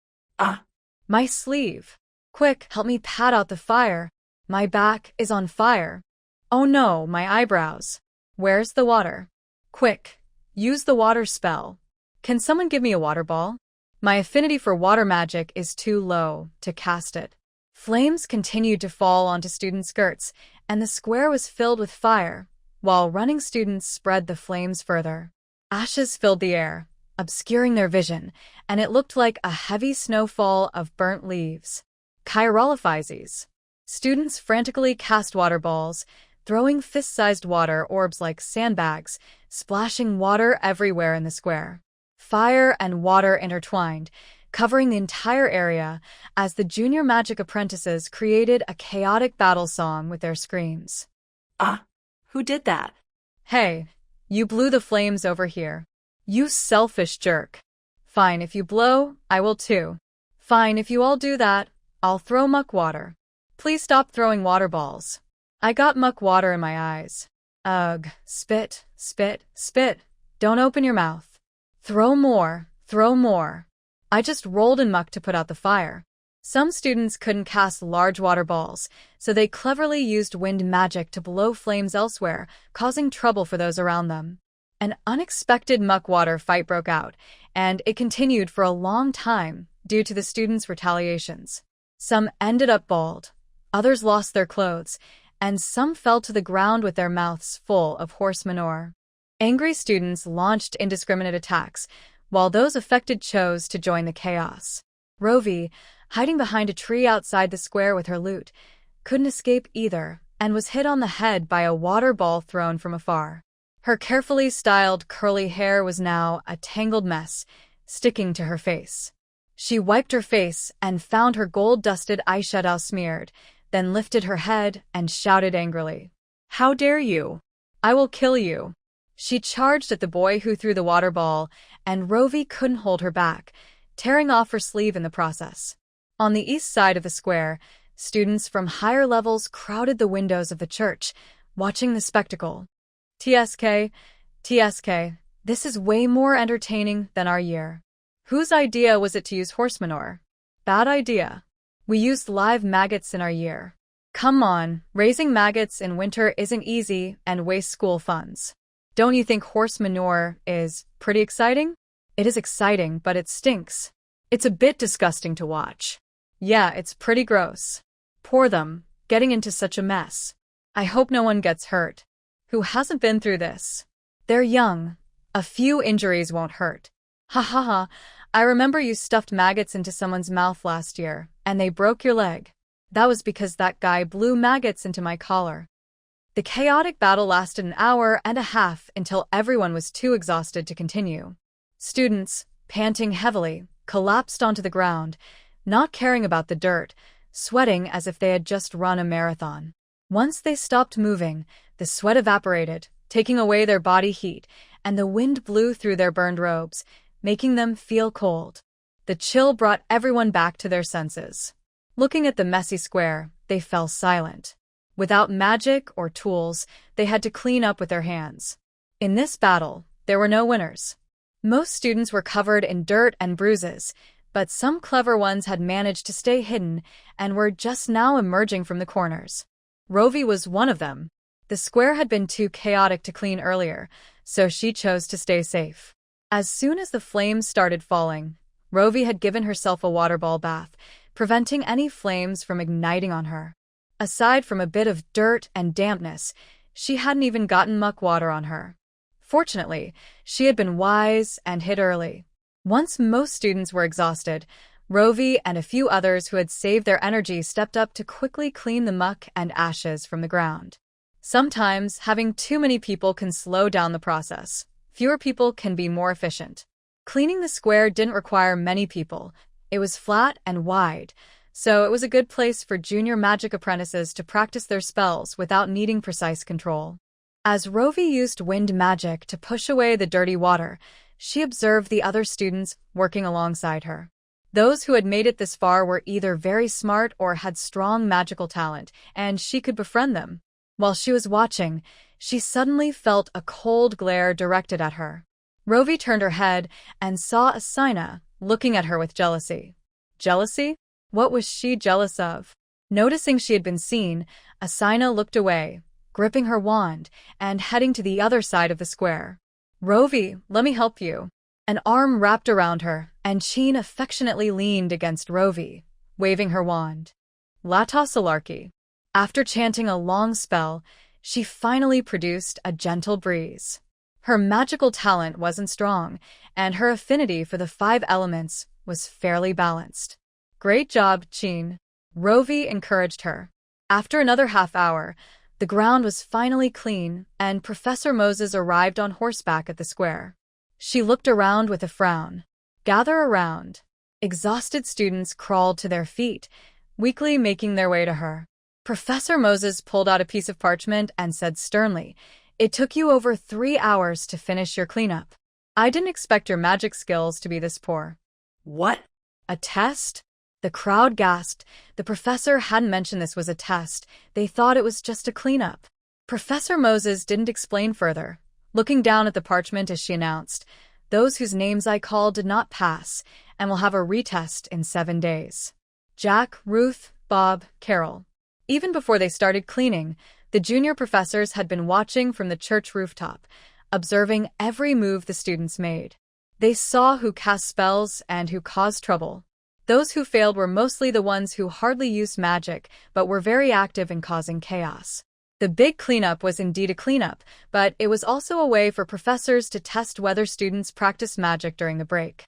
My sleeve. Quick, help me pat out the fire. My back is on fire. Oh no, my eyebrows. Where's the water? Quick, use the water spell. Can someone give me a water ball? My affinity for water magic is too low to cast it. Flames continued to fall onto student skirts, and the square was filled with fire, while running students spread the flames further. Ashes filled the air, obscuring their vision, and it looked like a heavy snowfall of burnt leaves. Chirolophizes. Students frantically cast water balls, throwing fist-sized water orbs like sandbags, splashing water everywhere in the square. Fire and water intertwined, covering the entire area as the junior magic apprentices created a chaotic battle song with their screams. Who did that? Hey, you blew the flames over here. You selfish jerk. Fine, if you blow, I will too. Fine, if you all do that, I'll throw muck water. Please stop throwing water balls. I got muck water in my eyes. Ugh, spit, spit, spit. Don't open your mouth. Throw more, throw more. I just rolled in muck to put out the fire. Some students couldn't cast large water balls, so they cleverly used wind magic to blow flames elsewhere, causing trouble for those around them. An unexpected muck water fight broke out, and it continued for a long time due to the students' retaliations. Some ended up bald, others lost their clothes, and some fell to the ground with their mouths full of horse manure. Angry students launched indiscriminate attacks, while those affected chose to join the chaos. Rovey, hiding behind a tree outside the square with her loot, couldn't escape either and was hit on the head by a water ball thrown from afar. Her carefully styled curly hair was now a tangled mess, sticking to her face. She wiped her face and found her gold-dusted eyeshadow smeared, then lifted her head and shouted angrily, "How dare you? I will kill you." She charged at the boy who threw the water ball, and Rovey couldn't hold her back, tearing off her sleeve in the process. On the east side of the square, students from higher levels crowded the windows of the church, watching the spectacle. TSK, this is way more entertaining than our year. Whose idea was it to use horse manure? Bad idea. We used live maggots in our year. Come on, raising maggots in winter isn't easy and wastes school funds. Don't you think horse manure is pretty exciting? It is exciting, but it stinks. It's a bit disgusting to watch. Yeah, it's pretty gross. Poor them, getting into such a mess. I hope no one gets hurt. Who hasn't been through this? They're young. A few injuries won't hurt. Ha ha ha, I remember you stuffed maggots into someone's mouth last year, and they broke your leg. That was because that guy blew maggots into my collar. The chaotic battle lasted an hour and a half until everyone was too exhausted to continue. Students, panting heavily, collapsed onto the ground, not caring about the dirt, sweating as if they had just run a marathon. Once they stopped moving, the sweat evaporated, taking away their body heat, and the wind blew through their burned robes, making them feel cold. The chill brought everyone back to their senses. Looking at the messy square, they fell silent. Without magic or tools, they had to clean up with their hands. In this battle, there were no winners. Most students were covered in dirt and bruises, but some clever ones had managed to stay hidden and were just now emerging from the corners. Rovey was one of them. The square had been too chaotic to clean earlier, so she chose to stay safe. As soon as the flames started falling, Rovey had given herself a water ball bath, preventing any flames from igniting on her. Aside from a bit of dirt and dampness, she hadn't even gotten muck water on her. Fortunately, she had been wise and hid early. Once most students were exhausted, Rovey and a few others who had saved their energy stepped up to quickly clean the muck and ashes from the ground. Sometimes, having too many people can slow down the process. Fewer people can be more efficient. Cleaning the square didn't require many people. It was flat and wide, so it was a good place for junior magic apprentices to practice their spells without needing precise control. As Rovey used wind magic to push away the dirty water, she observed the other students working alongside her. Those who had made it this far were either very smart or had strong magical talent, and she could befriend them. While she was watching, she suddenly felt a cold glare directed at her. Rovey turned her head and saw Asina looking at her with jealousy. Jealousy? What was she jealous of? Noticing she had been seen, Asina looked away, gripping her wand and heading to the other side of the square. Rovey, let me help you. An arm wrapped around her, and Chin affectionately leaned against Rovey, waving her wand. Lata Salarki. After chanting a long spell, she finally produced a gentle breeze. Her magical talent wasn't strong, and her affinity for the 5 elements was fairly balanced. Great job, Chin. Rovey encouraged her. After another half hour, the ground was finally clean, and Professor Moses arrived on horseback at the square. She looked around with a frown. Gather around. Exhausted students crawled to their feet, weakly making their way to her. Professor Moses pulled out a piece of parchment and said sternly, "It took you over 3 hours to finish your cleanup. I didn't expect your magic skills to be this poor." What? A test? The crowd gasped. The professor hadn't mentioned this was a test. They thought it was just a cleanup. Professor Moses didn't explain further, looking down at the parchment as she announced, "Those whose names I called did not pass, and will have a retest in 7 days. Jack, Ruth, Bob, Carol." Even before they started cleaning, the junior professors had been watching from the church rooftop, observing every move the students made. They saw who cast spells and who caused trouble. Those who failed were mostly the ones who hardly used magic but were very active in causing chaos. The big cleanup was indeed a cleanup, but it was also a way for professors to test whether students practiced magic during the break.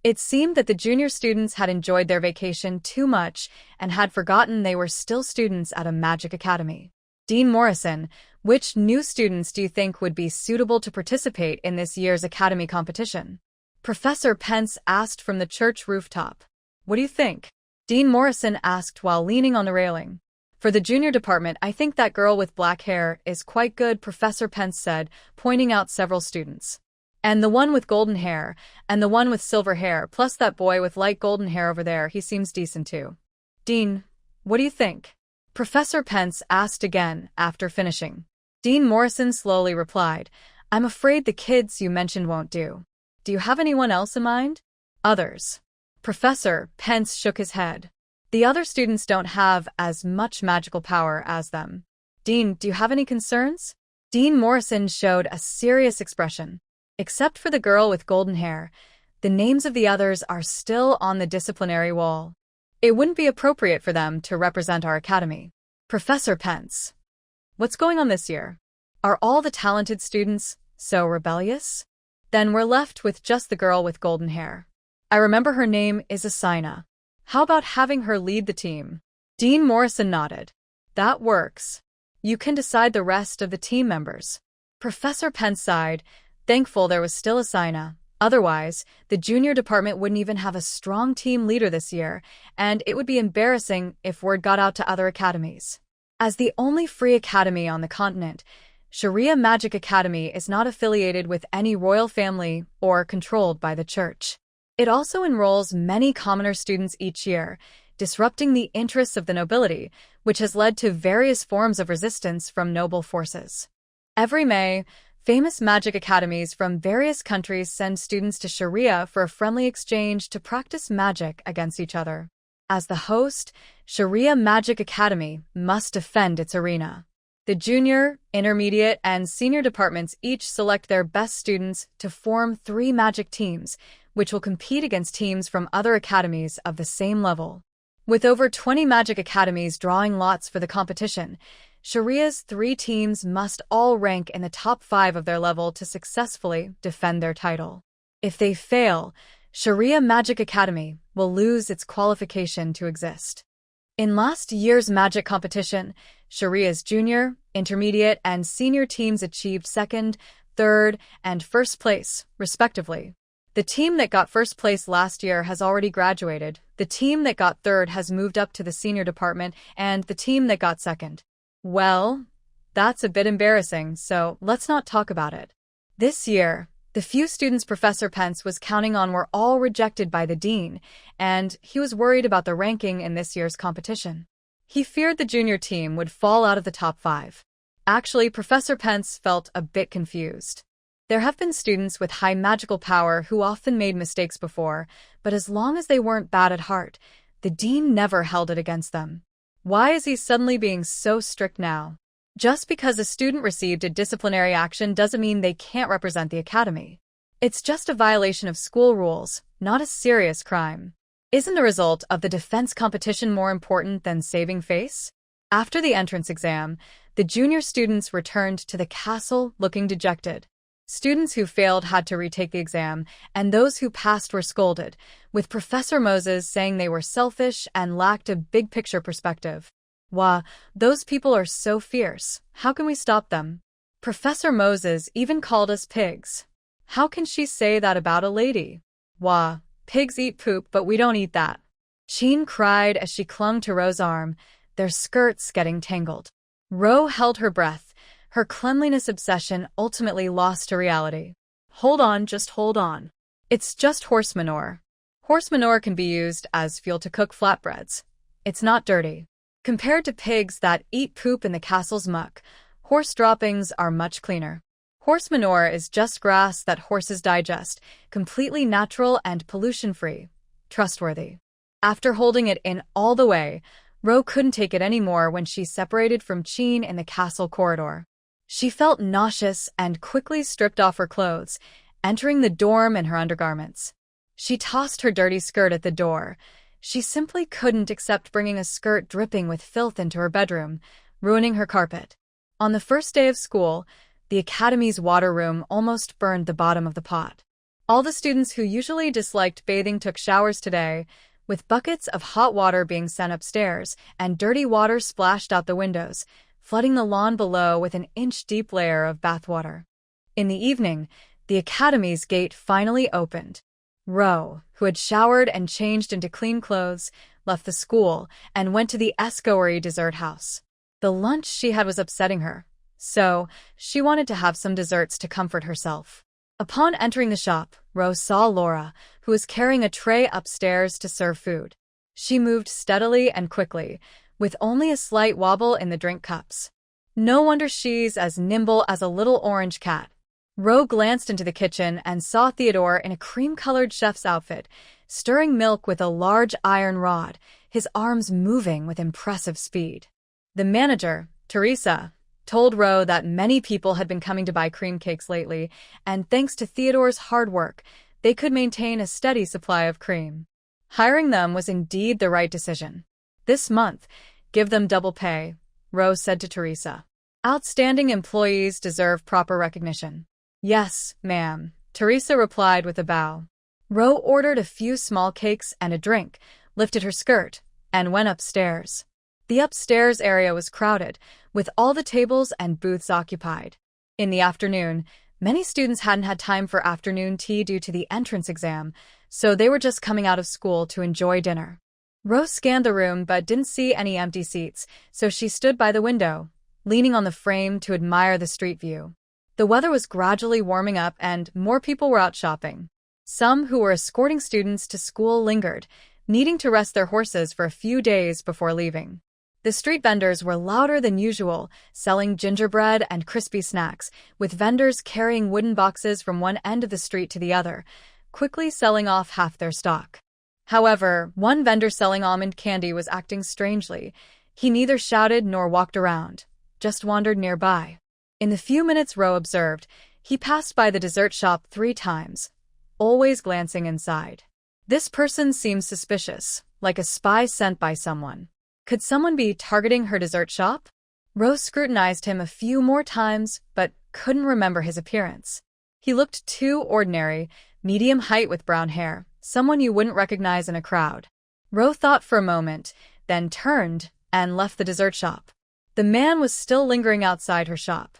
It seemed that the junior students had enjoyed their vacation too much and had forgotten they were still students at a magic academy. Dean Morrison, which new students do you think would be suitable to participate in this year's academy competition? Professor Pence asked from the church rooftop. What do you think? Dean Morrison asked while leaning on the railing. For the junior department, I think that girl with black hair is quite good, Professor Pence said, pointing out several students. And the one with golden hair, and the one with silver hair, plus that boy with light golden hair over there, he seems decent too. Dean, what do you think? Professor Pence asked again after finishing. Dean Morrison slowly replied, I'm afraid the kids you mentioned won't do. Do you have anyone else in mind? Others. Professor Pence shook his head. The other students don't have as much magical power as them. Dean, do you have any concerns? Dean Morrison showed a serious expression. Except for the girl with golden hair, the names of the others are still on the disciplinary wall. It wouldn't be appropriate for them to represent our academy. Professor Pence. What's going on this year? Are all the talented students so rebellious? Then we're left with just the girl with golden hair. I remember her name is Asina. How about having her lead the team? Dean Morrison nodded. That works. You can decide the rest of the team members. Professor Pence sighed, thankful there was still Asina. Otherwise, the junior department wouldn't even have a strong team leader this year, and it would be embarrassing if word got out to other academies. As the only free academy on the continent, Sharia Magic Academy is not affiliated with any royal family or controlled by the church. It also enrolls many commoner students each year, disrupting the interests of the nobility, which has led to various forms of resistance from noble forces. Every May, famous magic academies from various countries send students to Sharia for a friendly exchange to practice magic against each other. As the host, Sharia Magic Academy must defend its arena. The junior, intermediate, and senior departments each select their best students to form 3 magic teams, which will compete against teams from other academies of the same level. With over 20 magic academies drawing lots for the competition, Sharia's 3 teams must all rank in the top 5 of their level to successfully defend their title. If they fail, Sharia Magic Academy will lose its qualification to exist. In last year's magic competition, Sharia's junior, intermediate, and senior teams achieved 2nd, 3rd, and 1st place, respectively. The team that got 1st place last year has already graduated, the team that got 3rd has moved up to the senior department, and the team that got 2nd. Well, that's a bit embarrassing, so let's not talk about it. This year, the few students Professor Pence was counting on were all rejected by the dean, and he was worried about the ranking in this year's competition. He feared the junior team would fall out of the top 5. Actually, Professor Pence felt a bit confused. There have been students with high magical power who often made mistakes before, but as long as they weren't bad at heart, the dean never held it against them. Why is he suddenly being so strict now? Just because a student received a disciplinary action doesn't mean they can't represent the academy. It's just a violation of school rules, not a serious crime. Isn't the result of the defense competition more important than saving face? After the entrance exam, the junior students returned to the castle looking dejected. Students who failed had to retake the exam, and those who passed were scolded, with Professor Moses saying they were selfish and lacked a big-picture perspective. Wah, those people are so fierce. How can we stop them? Professor Moses even called us pigs. How can she say that about a lady? Wah, pigs eat poop, but we don't eat that. Sheen cried as she clung to Ro's arm, their skirts getting tangled. Ro held her breath. Her cleanliness obsession ultimately lost to reality. Hold on, just hold on. It's just horse manure. Horse manure can be used as fuel to cook flatbreads. It's not dirty. Compared to pigs that eat poop in the castle's muck, horse droppings are much cleaner. Horse manure is just grass that horses digest, completely natural and pollution-free. Trustworthy. After holding it in all the way, Ro couldn't take it anymore when she separated from Sheen in the castle corridor. She felt nauseous and quickly stripped off her clothes, entering the dorm in her undergarments. She tossed her dirty skirt at the door. She simply couldn't accept bringing a skirt dripping with filth into her bedroom, ruining her carpet. On the first day of school, the academy's water room almost burned the bottom of the pot. All the students who usually disliked bathing took showers today, with buckets of hot water being sent upstairs and dirty water splashed out the windows, flooding the lawn below with an inch-deep layer of bathwater. In the evening, the academy's gate finally opened. Ro, who had showered and changed into clean clothes, left the school and went to the Escoery dessert house. The lunch she had was upsetting her, so she wanted to have some desserts to comfort herself. Upon entering the shop, Ro saw Laura, who was carrying a tray upstairs to serve food. She moved steadily and quickly, with only a slight wobble in the drink cups. No wonder she's as nimble as a little orange cat. Ro glanced into the kitchen and saw Theodore in a cream-colored chef's outfit, stirring milk with a large iron rod, his arms moving with impressive speed. The manager, Teresa, told Ro that many people had been coming to buy cream cakes lately, and thanks to Theodore's hard work, they could maintain a steady supply of cream. Hiring them was indeed the right decision. This month, give them double pay, Ro said to Teresa. Outstanding employees deserve proper recognition. Yes, ma'am, Teresa replied with a bow. Ro ordered a few small cakes and a drink, lifted her skirt, and went upstairs. The upstairs area was crowded, with all the tables and booths occupied. In the afternoon, many students hadn't had time for afternoon tea due to the entrance exam, so they were just coming out of school to enjoy dinner. Ro scanned the room but didn't see any empty seats, so she stood by the window, leaning on the frame to admire the street view. The weather was gradually warming up and more people were out shopping. Some who were escorting students to school lingered, needing to rest their horses for a few days before leaving. The street vendors were louder than usual, selling gingerbread and crispy snacks, with vendors carrying wooden boxes from one end of the street to the other, quickly selling off half their stock. However, one vendor selling almond candy was acting strangely. He neither shouted nor walked around, just wandered nearby. In the few minutes Ro observed, he passed by the dessert shop 3 times, always glancing inside. This person seemed suspicious, like a spy sent by someone. Could someone be targeting her dessert shop? Ro scrutinized him a few more times, but couldn't remember his appearance. He looked too ordinary, medium height with brown hair, someone you wouldn't recognize in a crowd. Ro thought for a moment, then turned and left the dessert shop. The man was still lingering outside her shop.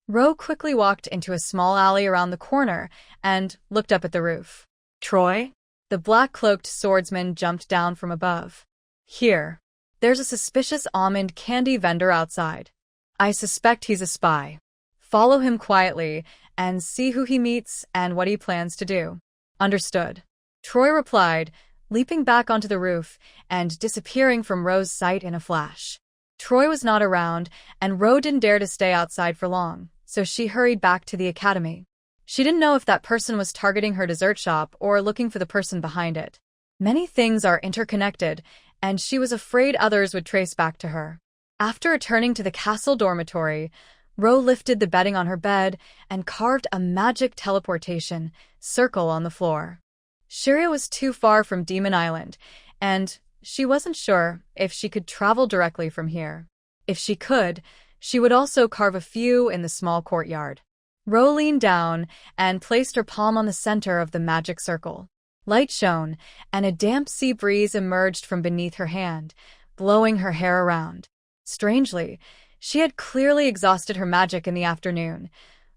Ro quickly walked into a small alley around the corner and looked up at the roof. Troy? The black-cloaked swordsman jumped down from above. Here. There's a suspicious almond candy vendor outside. I suspect he's a spy. Follow him quietly and see who he meets and what he plans to do. Understood. Troy replied, leaping back onto the roof and disappearing from Ro's sight in a flash. Troy was not around, and Ro didn't dare to stay outside for long, so she hurried back to the academy. She didn't know if that person was targeting her dessert shop or looking for the person behind it. Many things are interconnected, and she was afraid others would trace back to her. After returning to the castle dormitory, Ro lifted the bedding on her bed and carved a magic teleportation circle on the floor. Shiria was too far from Demon Island, and she wasn't sure if she could travel directly from here. If she could, she would also carve a few in the small courtyard. Ro leaned down and placed her palm on the center of the magic circle. Light shone, and a damp sea breeze emerged from beneath her hand, blowing her hair around. Strangely, she had clearly exhausted her magic in the afternoon.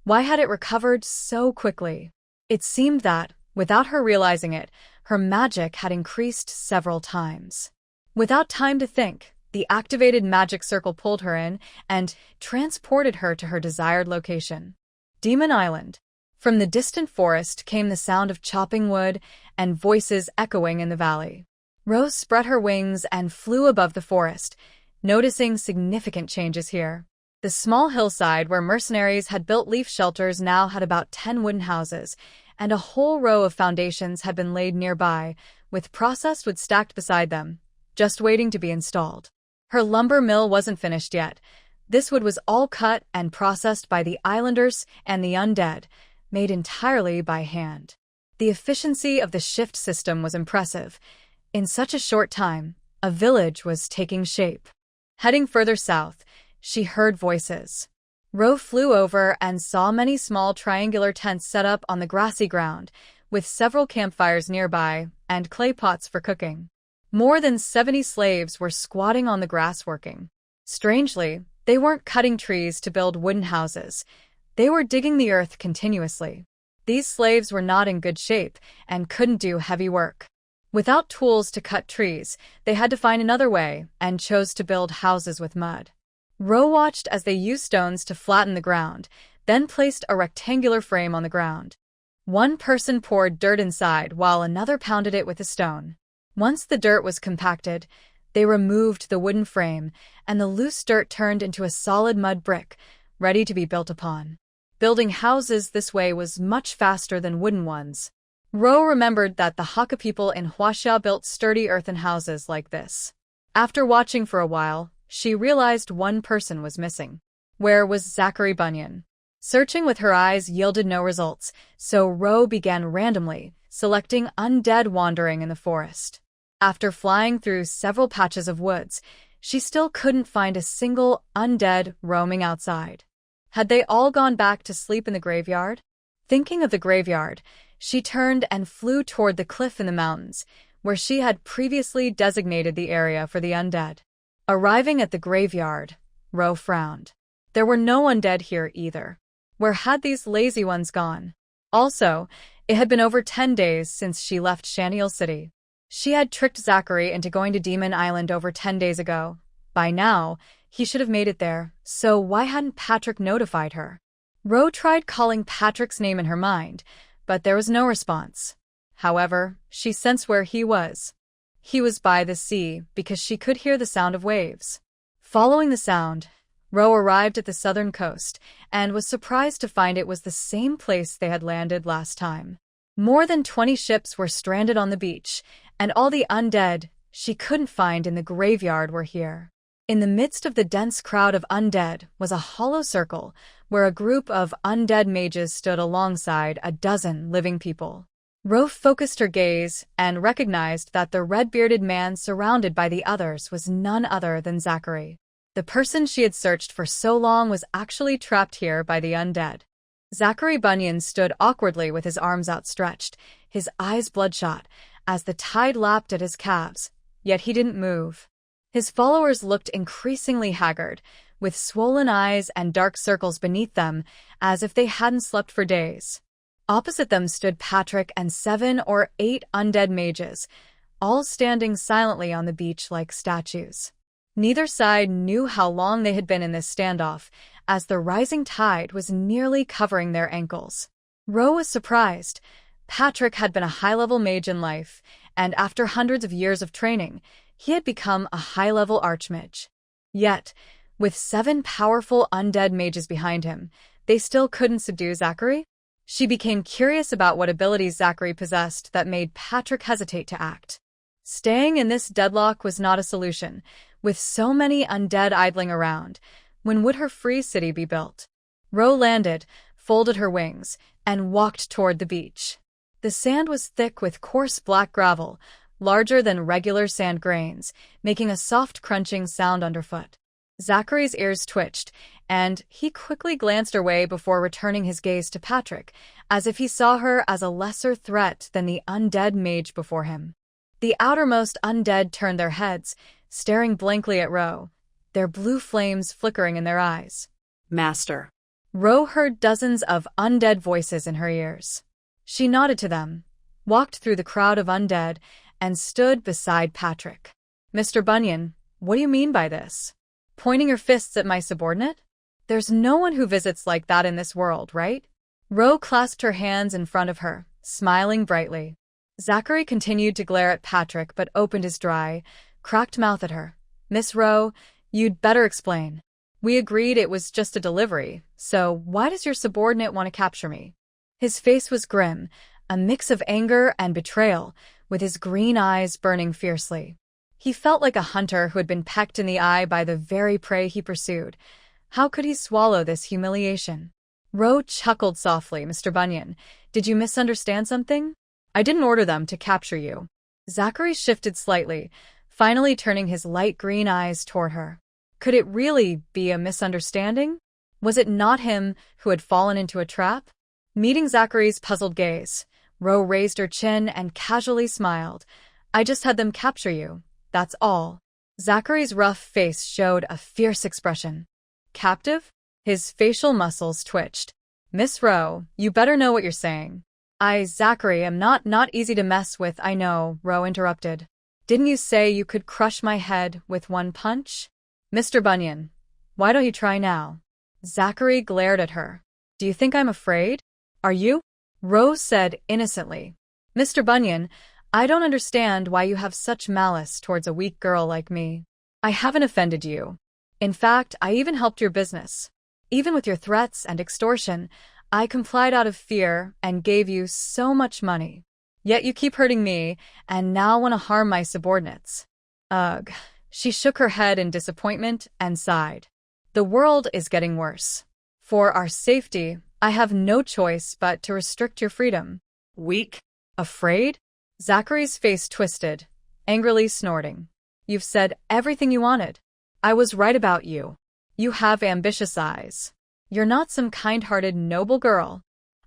Why had it recovered so quickly? It seemed that, without her realizing it, her magic had increased several times. Without time to think, the activated magic circle pulled her in and transported her to her desired location. Demon Island. From the distant forest came the sound of chopping wood and voices echoing in the valley. Rose spread her wings and flew above the forest, noticing significant changes here. The small hillside where mercenaries had built leaf shelters now had about 10 wooden houses, and a whole row of foundations had been laid nearby, with processed wood stacked beside them, just waiting to be installed. Her lumber mill wasn't finished yet. This wood was all cut and processed by the islanders and the undead, made entirely by hand. The efficiency of the shift system was impressive. In such a short time, a village was taking shape. Heading further south, she heard voices. Ro flew over and saw many small triangular tents set up on the grassy ground, with several campfires nearby and clay pots for cooking. More than 70 slaves were squatting on the grass working. Strangely, they weren't cutting trees to build wooden houses. They were digging the earth continuously. These slaves were not in good shape and couldn't do heavy work. Without tools to cut trees, they had to find another way and chose to build houses with mud. Ro watched as they used stones to flatten the ground, then placed a rectangular frame on the ground. One person poured dirt inside while another pounded it with a stone. Once the dirt was compacted, they removed the wooden frame, and the loose dirt turned into a solid mud brick, ready to be built upon. Building houses this way was much faster than wooden ones. Ro remembered that the Hakka people in Huaxia built sturdy earthen houses like this. After watching for a while, she realized one person was missing. Where was Zachary Bunyan? Searching with her eyes yielded no results, so Ro began randomly, selecting undead wandering in the forest. After flying through several patches of woods, she still couldn't find a single undead roaming outside. Had they all gone back to sleep in the graveyard? Thinking of the graveyard, she turned and flew toward the cliff in the mountains, where she had previously designated the area for the undead. Arriving at the graveyard, Ro frowned. There were no undead here either. Where had these lazy ones gone? Also, it had been over 10 days since she left Shaniel City. She had tricked Zachary into going to Demon Island over 10 days ago. By now, he should have made it there, so why hadn't Patrick notified her? Ro tried calling Patrick's name in her mind, but there was no response. However, she sensed where he was. He was by the sea because she could hear the sound of waves. Following the sound, Ro arrived at the southern coast and was surprised to find it was the same place they had landed last time. More than 20 ships were stranded on the beach, and all the undead she couldn't find in the graveyard were here. In the midst of the dense crowd of undead was a hollow circle where a group of undead mages stood alongside a dozen living people. Ro focused her gaze and recognized that the red-bearded man surrounded by the others was none other than Zachary. The person she had searched for so long was actually trapped here by the undead. Zachary Bunyan stood awkwardly with his arms outstretched, his eyes bloodshot, as the tide lapped at his calves, yet he didn't move. His followers looked increasingly haggard, with swollen eyes and dark circles beneath them, as if they hadn't slept for days. Opposite them stood Patrick and 7 or 8 undead mages, all standing silently on the beach like statues. Neither side knew how long they had been in this standoff, as the rising tide was nearly covering their ankles. Ro was surprised. Patrick had been a high-level mage in life, and after hundreds of years of training, he had become a high-level archmage. Yet, with 7 powerful undead mages behind him, they still couldn't subdue Zachary? She became curious about what abilities Zachary possessed that made Patrick hesitate to act. Staying in this deadlock was not a solution. With so many undead idling around, when would her free city be built? Ro landed, folded her wings, and walked toward the beach. The sand was thick with coarse black gravel, larger than regular sand grains, making a soft crunching sound underfoot. Zachary's ears twitched, and he quickly glanced her way before returning his gaze to Patrick, as if he saw her as a lesser threat than the undead mage before him. The outermost undead turned their heads, staring blankly at Ro, their blue flames flickering in their eyes. Master. Ro heard dozens of undead voices in her ears. She nodded to them, walked through the crowd of undead, and stood beside Patrick. Mr. Bunyan, what do you mean by this? Pointing your fists at my subordinate? There's no one who visits like that in this world, right? Ro clasped her hands in front of her, smiling brightly. Zachary continued to glare at Patrick but opened his dry, cracked mouth at her. Miss Ro, you'd better explain. We agreed it was just a delivery, so why does your subordinate want to capture me? His face was grim, a mix of anger and betrayal, with his green eyes burning fiercely. He felt like a hunter who had been pecked in the eye by the very prey he pursued. How could he swallow this humiliation? Ro chuckled softly. Mr. Bunyan, did you misunderstand something? I didn't order them to capture you. Zachary shifted slightly, finally turning his light green eyes toward her. Could it really be a misunderstanding? Was it not him who had fallen into a trap? Meeting Zachary's puzzled gaze, Ro raised her chin and casually smiled. I just had them capture you, that's all. Zachary's rough face showed a fierce expression. Captive? His facial muscles twitched. Miss Ro, you better know what you're saying. Zachary, am not easy to mess with, I know, Ro interrupted. Didn't you say you could crush my head with one punch? Mr. Bunyan, why don't you try now? Zachary glared at her. Do you think I'm afraid? Are you? Ro said innocently. Mr. Bunyan, I don't understand why you have such malice towards a weak girl like me. I haven't offended you. In fact, I even helped your business. Even with your threats and extortion, I complied out of fear and gave you so much money. Yet you keep hurting me and now want to harm my subordinates. Ugh. She shook her head in disappointment and sighed. The world is getting worse. For our safety, I have no choice but to restrict your freedom. Weak? Afraid? Zachary's face twisted, angrily snorting. You've said everything you wanted. I was right about you. You have ambitious eyes. You're not some kind-hearted, noble girl.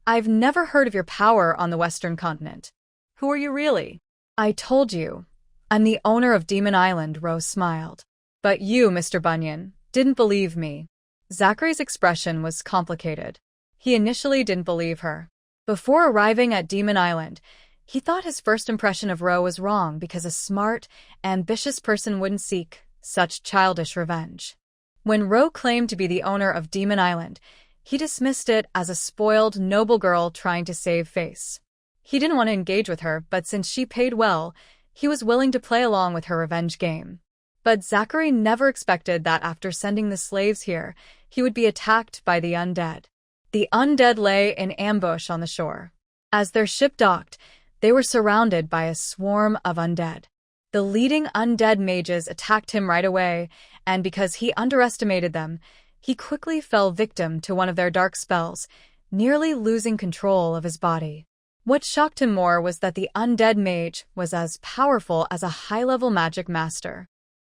I've never heard of your power on the Western continent. Who are you really? I told you. I'm the owner of Demon Island, Rose smiled. But you, Mr. Bunyan, didn't believe me. Zachary's expression was complicated. He initially didn't believe her. Before arriving at Demon Island, he thought his first impression of Ro was wrong because a smart, ambitious person wouldn't seek such childish revenge. When Ro claimed to be the owner of Demon Island, he dismissed it as a spoiled, noble girl trying to save face. He didn't want to engage with her, but since she paid well, he was willing to play along with her revenge game. But Zachary never expected that after sending the slaves here, he would be attacked by the undead. The undead lay in ambush on the shore. As their ship docked, they were surrounded by a swarm of undead. The leading undead mages attacked him right away, and because he underestimated them, he quickly fell victim to one of their dark spells, nearly losing control of his body. What shocked him more was that the undead mage was as powerful as a high-level magic master.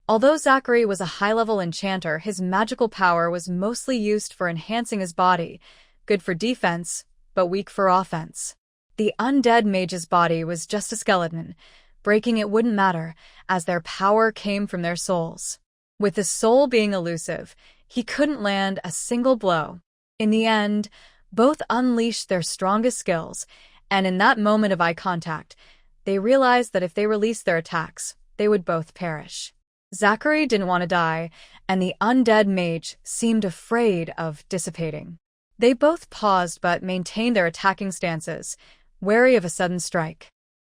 Although Zachary was a high-level enchanter, his magical power was mostly used for enhancing his body, good for defense, but weak for offense. The undead mage's body was just a skeleton. Breaking it wouldn't matter, as their power came from their souls. With the soul being elusive, he couldn't land a single blow. In the end, both unleashed their strongest skills, and in that moment of eye contact, they realized that if they released their attacks, they would both perish. Zachary didn't want to die, and the undead mage seemed afraid of dissipating. They both paused but maintained their attacking stances, wary of a sudden strike.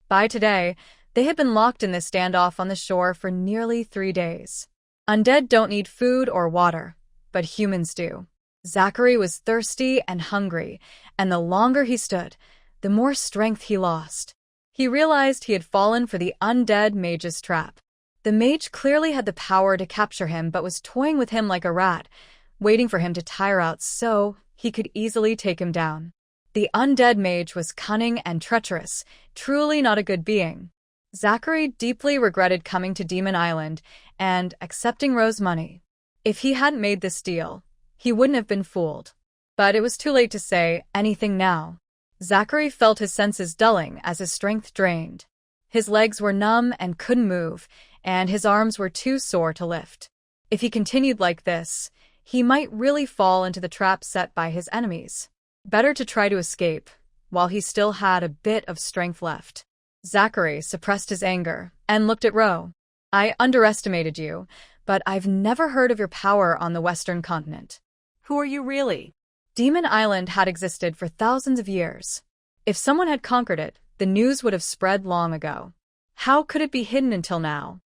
By today, they had been locked in this standoff on the shore for nearly 3 days. Undead don't need food or water, but humans do. Zachary was thirsty and hungry, and the longer he stood, the more strength he lost. He realized he had fallen for the undead mage's trap. The mage clearly had the power to capture him but was toying with him like a rat, waiting for him to tire out so he could easily take him down. The undead mage was cunning and treacherous, truly not a good being. Zachary deeply regretted coming to Demon Island and accepting Ro's money. If he hadn't made this deal, he wouldn't have been fooled. But it was too late to say anything now. Zachary felt his senses dulling as his strength drained. His legs were numb and couldn't move, and his arms were too sore to lift. If he continued like this, he might really fall into the trap set by his enemies. Better to try to escape, while he still had a bit of strength left. Zachary suppressed his anger and looked at Ro. I underestimated you, but I've never heard of your power on the Western continent. Who are you really? Demon Island had existed for thousands of years. If someone had conquered it, the news would have spread long ago. How could it be hidden until now?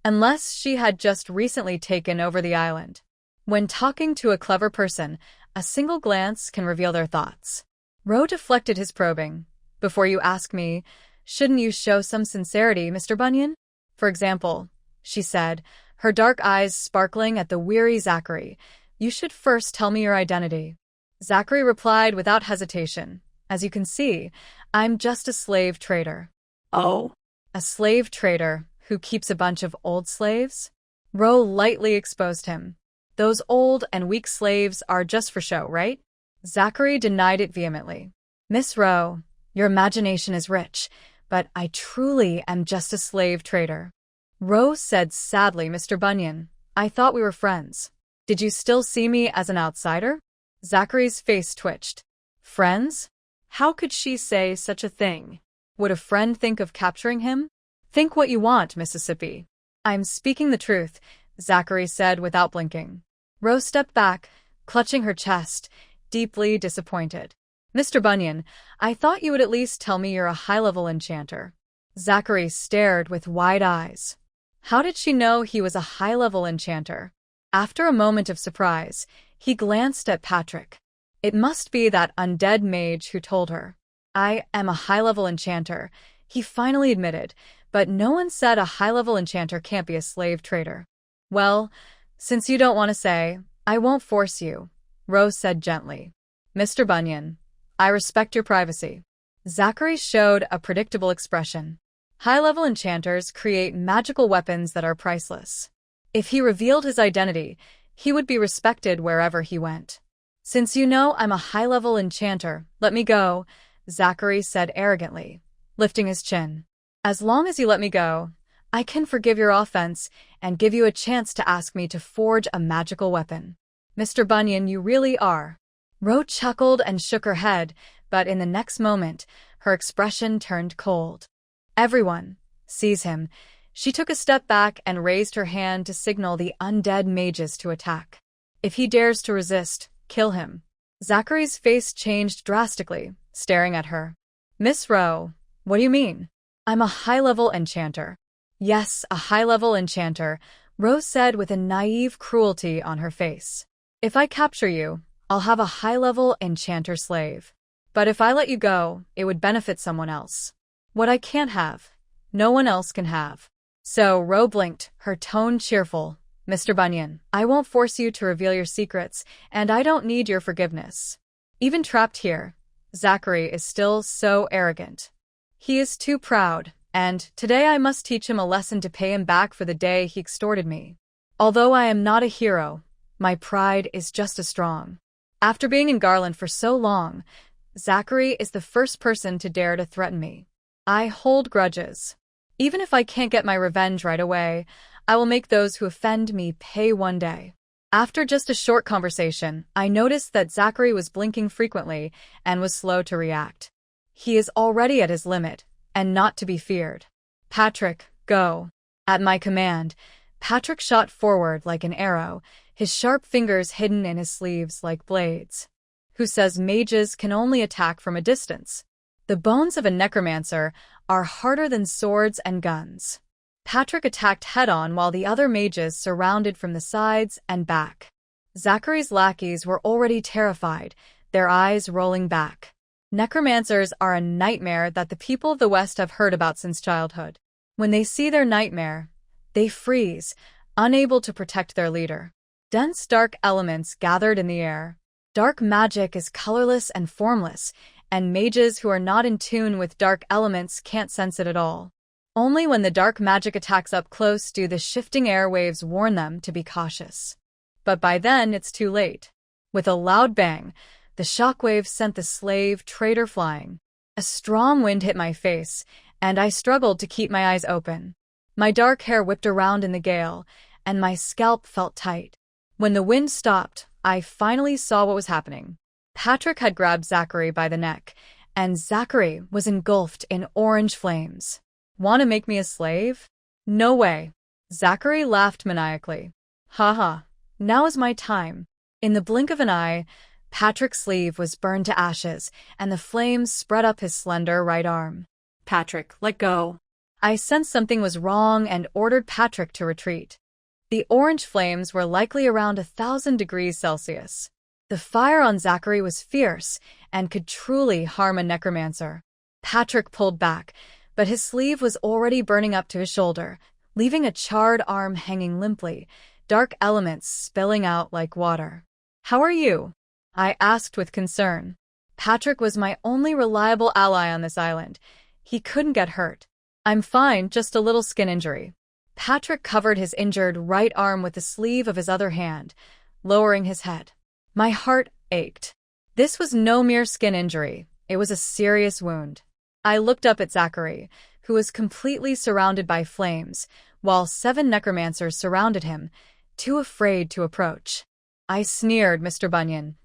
Unless she had just recently taken over the island. When talking to a clever person, a single glance can reveal their thoughts. Ro deflected his probing. Before you ask me, shouldn't you show some sincerity, Mr. Bunyan? For example, she said, her dark eyes sparkling at the weary Zachary, you should first tell me your identity. Zachary replied without hesitation. As you can see, I'm just a slave trader. Oh? A slave trader who keeps a bunch of old slaves? Ro lightly exposed him. Those old and weak slaves are just for show, right? Zachary denied it vehemently. Miss Ro, your imagination is rich, but I truly am just a slave trader. Ro said sadly, Mr. Bunyan, I thought we were friends. Did you still see me as an outsider? Zachary's face twitched. Friends? How could she say such a thing? Would a friend think of capturing him? Think what you want, Mississippi. I'm speaking the truth, Zachary said without blinking. Ro stepped back, clutching her chest, deeply disappointed. Mr. Bunyan, I thought you would at least tell me you're a high-level enchanter. Zachary stared with wide eyes. How did she know he was a high-level enchanter? After a moment of surprise, he glanced at Patrick. It must be that undead mage who told her. I am a high-level enchanter, he finally admitted, but no one said a high-level enchanter can't be a slave trader. Well, since you don't want to say, I won't force you, Rose said gently. Mr. Bunyan, I respect your privacy. Zachary showed a predictable expression. High-level enchanters create magical weapons that are priceless. If he revealed his identity, he would be respected wherever he went. Since you know I'm a high-level enchanter, let me go, Zachary said arrogantly, lifting his chin. As long as you let me go, I can forgive your offense and give you a chance to ask me to forge a magical weapon. Mr. Bunyan, you really are. Ro chuckled and shook her head, but in the next moment, her expression turned cold. Everyone, seize him. She took a step back and raised her hand to signal the undead mages to attack. If he dares to resist, kill him. Zachary's face changed drastically, staring at her. Miss Ro, what do you mean? I'm a high-level enchanter. Yes, a high-level enchanter, Rose said with a naive cruelty on her face. If I capture you, I'll have a high-level enchanter slave. But if I let you go, it would benefit someone else. What I can't have, no one else can have. So Ro blinked, her tone cheerful. Mr. Bunyan, I won't force you to reveal your secrets, and I don't need your forgiveness. Even trapped here, Zachary is still so arrogant. He is too proud, and today I must teach him a lesson to pay him back for the day he extorted me. Although I am not a hero, my pride is just as strong. After being in Garland for so long, Zachary is the first person to dare to threaten me. I hold grudges. Even if I can't get my revenge right away, I will make those who offend me pay one day. After just a short conversation, I noticed that Zachary was blinking frequently and was slow to react. He is already at his limit, and not to be feared. Patrick, go. At my command, Patrick shot forward like an arrow, his sharp fingers hidden in his sleeves like blades. Who says mages can only attack from a distance? The bones of a necromancer are harder than swords and guns. Patrick attacked head-on while the other mages surrounded from the sides and back. Zachary's lackeys were already terrified, their eyes rolling back. Necromancers are a nightmare that the people of the West have heard about since childhood. When they see their nightmare, They freeze, unable to protect their leader. Dense dark elements gathered in the air. Dark magic is colorless and formless, and mages who are not in tune with dark elements can't sense it at all. Only when the dark magic attacks up close do the shifting airwaves warn them to be cautious. But by then, it's too late. With a loud bang, the shockwave sent the slave traitor flying. A strong wind hit my face, and I struggled to keep my eyes open. My dark hair whipped around in the gale, and my scalp felt tight. When the wind stopped, I finally saw what was happening. Patrick had grabbed Zachary by the neck, and Zachary was engulfed in orange flames. Want to make me a slave? No way. Zachary laughed maniacally. Haha, now is my time. In the blink of an eye, Patrick's sleeve was burned to ashes, and the flames spread up his slender right arm. Patrick, let go. I sensed something was wrong and ordered Patrick to retreat. The orange flames were likely around 1,000 degrees Celsius. The fire on Zachary was fierce and could truly harm a necromancer. Patrick pulled back, but his sleeve was already burning up to his shoulder, leaving a charred arm hanging limply, dark elements spilling out like water. How are you? I asked with concern. Patrick was my only reliable ally on this island. He couldn't get hurt. I'm fine, just a little skin injury. Patrick covered his injured right arm with the sleeve of his other hand, lowering his head. My heart ached. This was no mere skin injury. It was a serious wound. I looked up at Zachary, who was completely surrounded by flames, while 7 necromancers surrounded him, too afraid to approach. I sneered, Mr. Bunyan.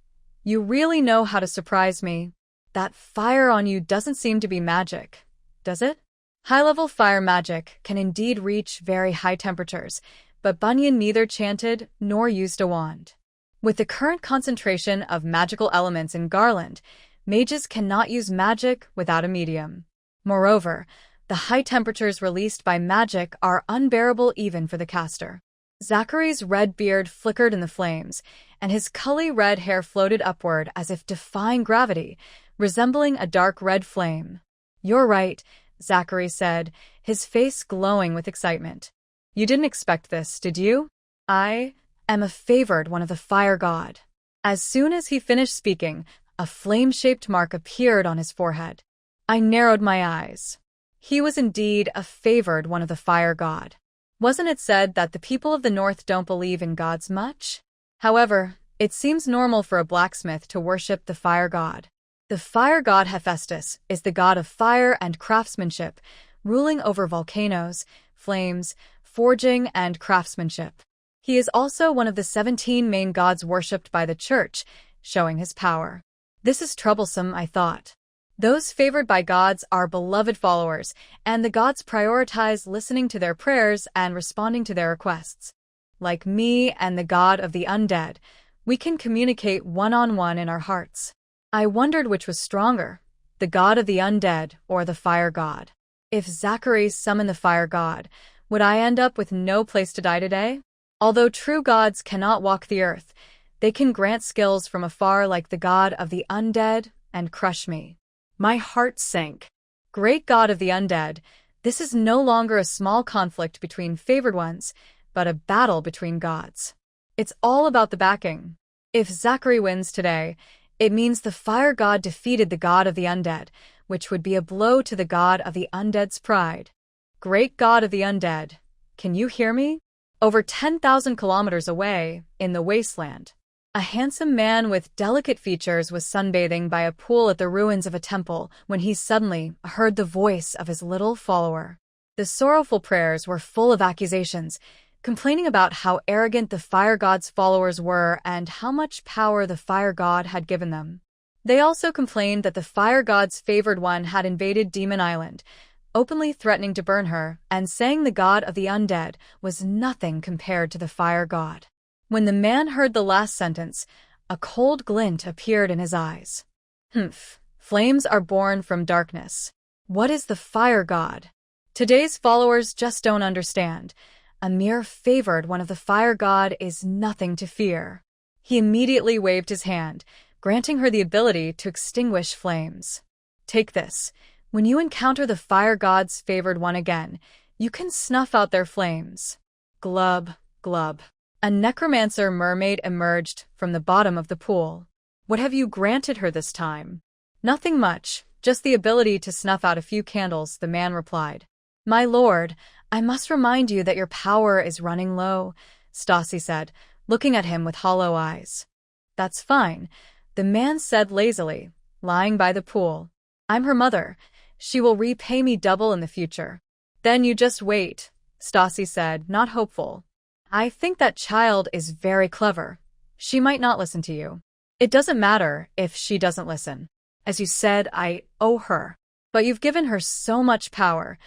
You really know how to surprise me. That fire on you doesn't seem to be magic, does it? High-level fire magic can indeed reach very high temperatures, but Bunyan neither chanted nor used a wand. With the current concentration of magical elements in Garland, mages cannot use magic without a medium. Moreover, the high temperatures released by magic are unbearable even for the caster. Zachary's red beard flickered in the flames, and his cully red hair floated upward as if defying gravity, resembling a dark red flame. You're right, Zachary said, his face glowing with excitement. You didn't expect this, did you? I am a favored one of the fire god. As soon as he finished speaking, a flame-shaped mark appeared on his forehead. I narrowed my eyes. He was indeed a favored one of the fire god. Wasn't it said that the people of the north don't believe in gods much? However, it seems normal for a blacksmith to worship the fire god. The fire god Hephaestus is the god of fire and craftsmanship, ruling over volcanoes, flames, forging, and craftsmanship. He is also one of the 17 main gods worshipped by the church, showing his power. This is troublesome, I thought. Those favored by gods are beloved followers, and the gods prioritize listening to their prayers and responding to their requests. Like me and the god of the undead, we can communicate one-on-one in our hearts. I wondered which was stronger, the god of the undead or the fire god. If Zachary summoned the fire god, would I end up with no place to die today? Although true gods cannot walk the earth, they can grant skills from afar like the god of the undead and crush me. My heart sank. Great god of the undead, this is no longer a small conflict between favored ones, but a battle between gods. It's all about the backing. If Zachary wins today, it means the fire god defeated the god of the undead, which would be a blow to the god of the undead's pride. Great god of the undead, can you hear me? Over 10,000 kilometers away, in the wasteland, a handsome man with delicate features was sunbathing by a pool at the ruins of a temple when he suddenly heard the voice of his little follower. The sorrowful prayers were full of accusations, complaining about how arrogant the fire god's followers were and how much power the fire god had given them. They also complained that the fire god's favored one had invaded Demon Island, openly threatening to burn her, and saying the god of the undead was nothing compared to the fire god. When the man heard the last sentence, a cold glint appeared in his eyes. Flames are born from darkness. What is the fire god? Today's followers just don't understand. A mere favored one of the fire god is nothing to fear. He immediately waved his hand, granting her the ability to extinguish flames. Take this. When you encounter the fire god's favored one again, You can snuff out their flames. Glub, glub. A necromancer mermaid emerged from the bottom of the pool. What have you granted her this time? Nothing much, just the ability to snuff out a few candles, the man replied. My lord, I must remind you that your power is running low, Stassi said, looking at him with hollow eyes. That's fine, the man said lazily, lying by the pool. I'm her mother. She will repay me double in the future. Then you just wait, Stassi said, not hopeful. I think that child is very clever. She might not listen to you. It doesn't matter if she doesn't listen. As you said, I owe her. But you've given her so much power.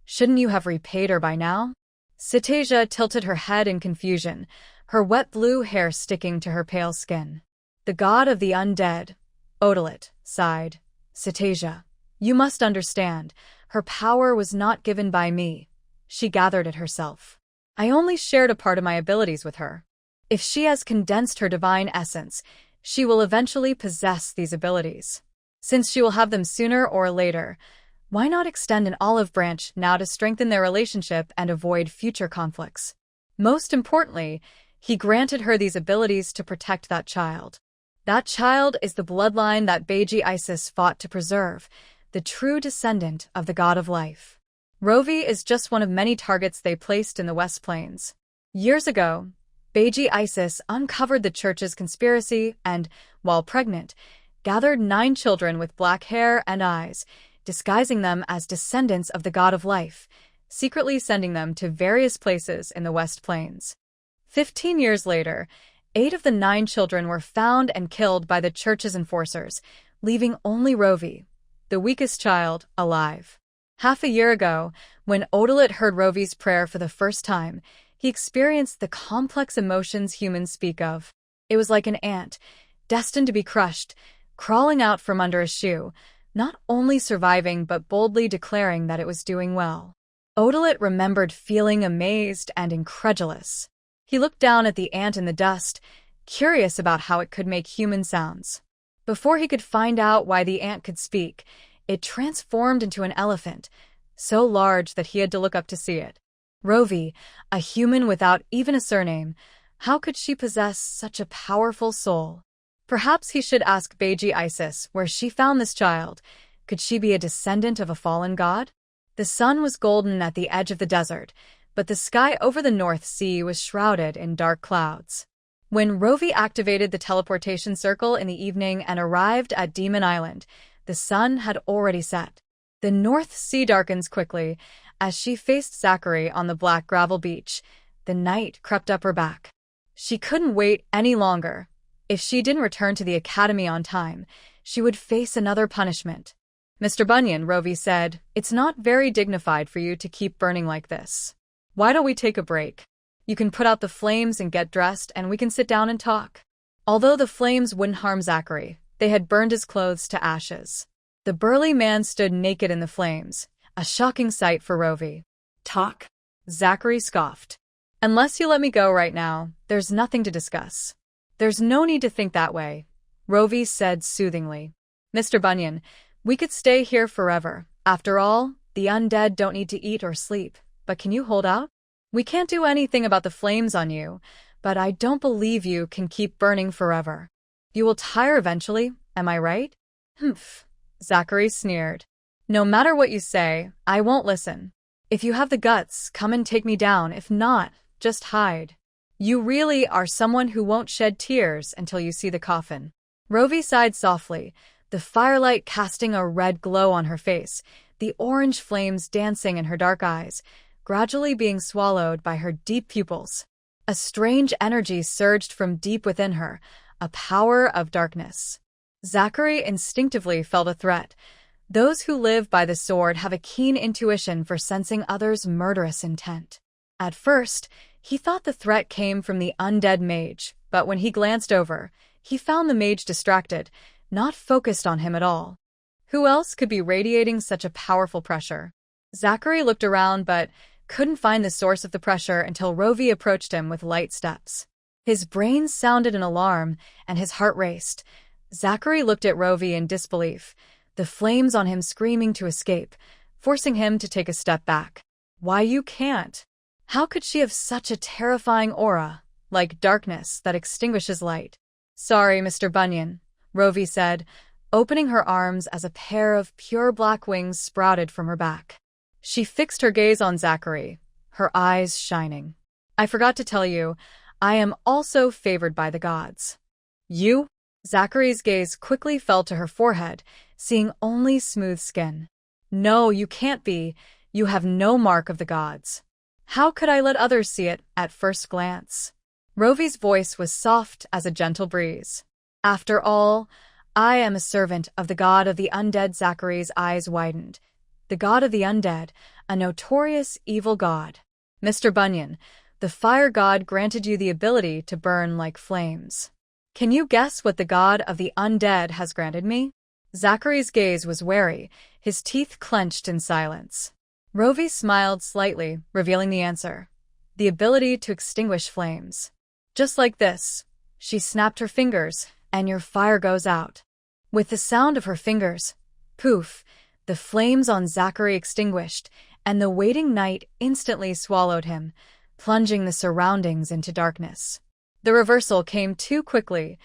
Shouldn't you have repaid her by now? Cetasia tilted her head in confusion, her wet blue hair sticking to her pale skin. The god of the undead, Odolet, sighed. Cetasia, you must understand, her power was not given by me. She gathered it herself. I only shared a part of my abilities with her. If she has condensed her divine essence, she will eventually possess these abilities. Since she will have them sooner or later, why not extend an olive branch now to strengthen their relationship and avoid future conflicts? Most importantly, he granted her these abilities to protect that child. That child is the bloodline that Beiji Isis fought to preserve, the true descendant of the god of life. Rovey is just one of many targets they placed in the West Plains. Years ago, Beiji Isis uncovered the church's conspiracy and, while pregnant, gathered 9 children with black hair and eyes, disguising them as descendants of the god of life, secretly sending them to various places in the West Plains. 15 years later, 8 of the 9 children were found and killed by the church's enforcers, leaving only Rovey, the weakest child, alive. Half a year ago, when Odolet heard Rovey's prayer for the first time, he experienced the complex emotions humans speak of. It was like an ant, destined to be crushed, crawling out from under a shoe, not only surviving but boldly declaring that it was doing well. Odolet remembered feeling amazed and incredulous. He looked down at the ant in the dust, curious about how it could make human sounds. Before he could find out why the ant could speak, it transformed into an elephant, so large that he had to look up to see it. Rovey, a human without even a surname, how could she possess such a powerful soul? Perhaps he should ask Beiji Isis where she found this child. Could she be a descendant of a fallen god? The sun was golden at the edge of the desert, but the sky over the North Sea was shrouded in dark clouds. When Rovey activated the teleportation circle in the evening and arrived at Demon Island, the sun had already set. The North Sea darkens quickly. As she faced Zachary on the black gravel beach, the night crept up her back. She couldn't wait any longer. If she didn't return to the academy on time, she would face another punishment. Mr. Bunyan, Rovey said, it's not very dignified for you to keep burning like this. Why don't we take a break? You can put out the flames and get dressed, and we can sit down and talk. Although the flames wouldn't harm Zachary, they had burned his clothes to ashes. The burly man stood naked in the flames, a shocking sight for Rovey. Talk? Zachary scoffed. Unless you let me go right now, there's nothing to discuss. There's no need to think that way, Rovey said soothingly. Mr. Bunyan, we could stay here forever. After all, the undead don't need to eat or sleep. But can you hold out? We can't do anything about the flames on you, but I don't believe you can keep burning forever. You will tire eventually, am I right? Humph, Zachary sneered. No matter what you say, I won't listen. If you have the guts, come and take me down. If not, just hide. You really are someone who won't shed tears until you see the coffin. Rovey sighed softly, the firelight casting a red glow on her face, the orange flames dancing in her dark eyes, gradually being swallowed by her deep pupils. A strange energy surged from deep within her, a power of darkness. Zachary instinctively felt a threat. Those who live by the sword have a keen intuition for sensing others' murderous intent. At first, he thought the threat came from the undead mage, but when he glanced over, he found the mage distracted, not focused on him at all. Who else could be radiating such a powerful pressure? Zachary looked around but couldn't find the source of the pressure until Rovey approached him with light steps. His brain sounded an alarm, and his heart raced. Zachary looked at Rovey in disbelief, the flames on him screaming to escape, forcing him to take a step back. Why you can't? How could she have such a terrifying aura, like darkness that extinguishes light? Sorry, Mr. Bunyan, Rovey said, opening her arms as a pair of pure black wings sprouted from her back. She fixed her gaze on Zachary, her eyes shining. I forgot to tell you, I am also favored by the gods. You? Zachary's gaze quickly fell to her forehead, seeing only smooth skin. No, you can't be. You have no mark of the gods. How could I let others see it at first glance? Rovey's voice was soft as a gentle breeze. After all, I am a servant of the god of the undead. Zachary's eyes widened. The god of the undead, a notorious evil god. Mr. Bunyan, the fire god granted you the ability to burn like flames. Can you guess what the god of the undead has granted me? Zachary's gaze was wary, his teeth clenched in silence. Rovey smiled slightly, revealing the answer. The ability to extinguish flames. Just like this. She snapped her fingers, and your fire goes out. With the sound of her fingers, poof, the flames on Zachary extinguished, and the waiting night instantly swallowed him, plunging the surroundings into darkness. The reversal came too quickly.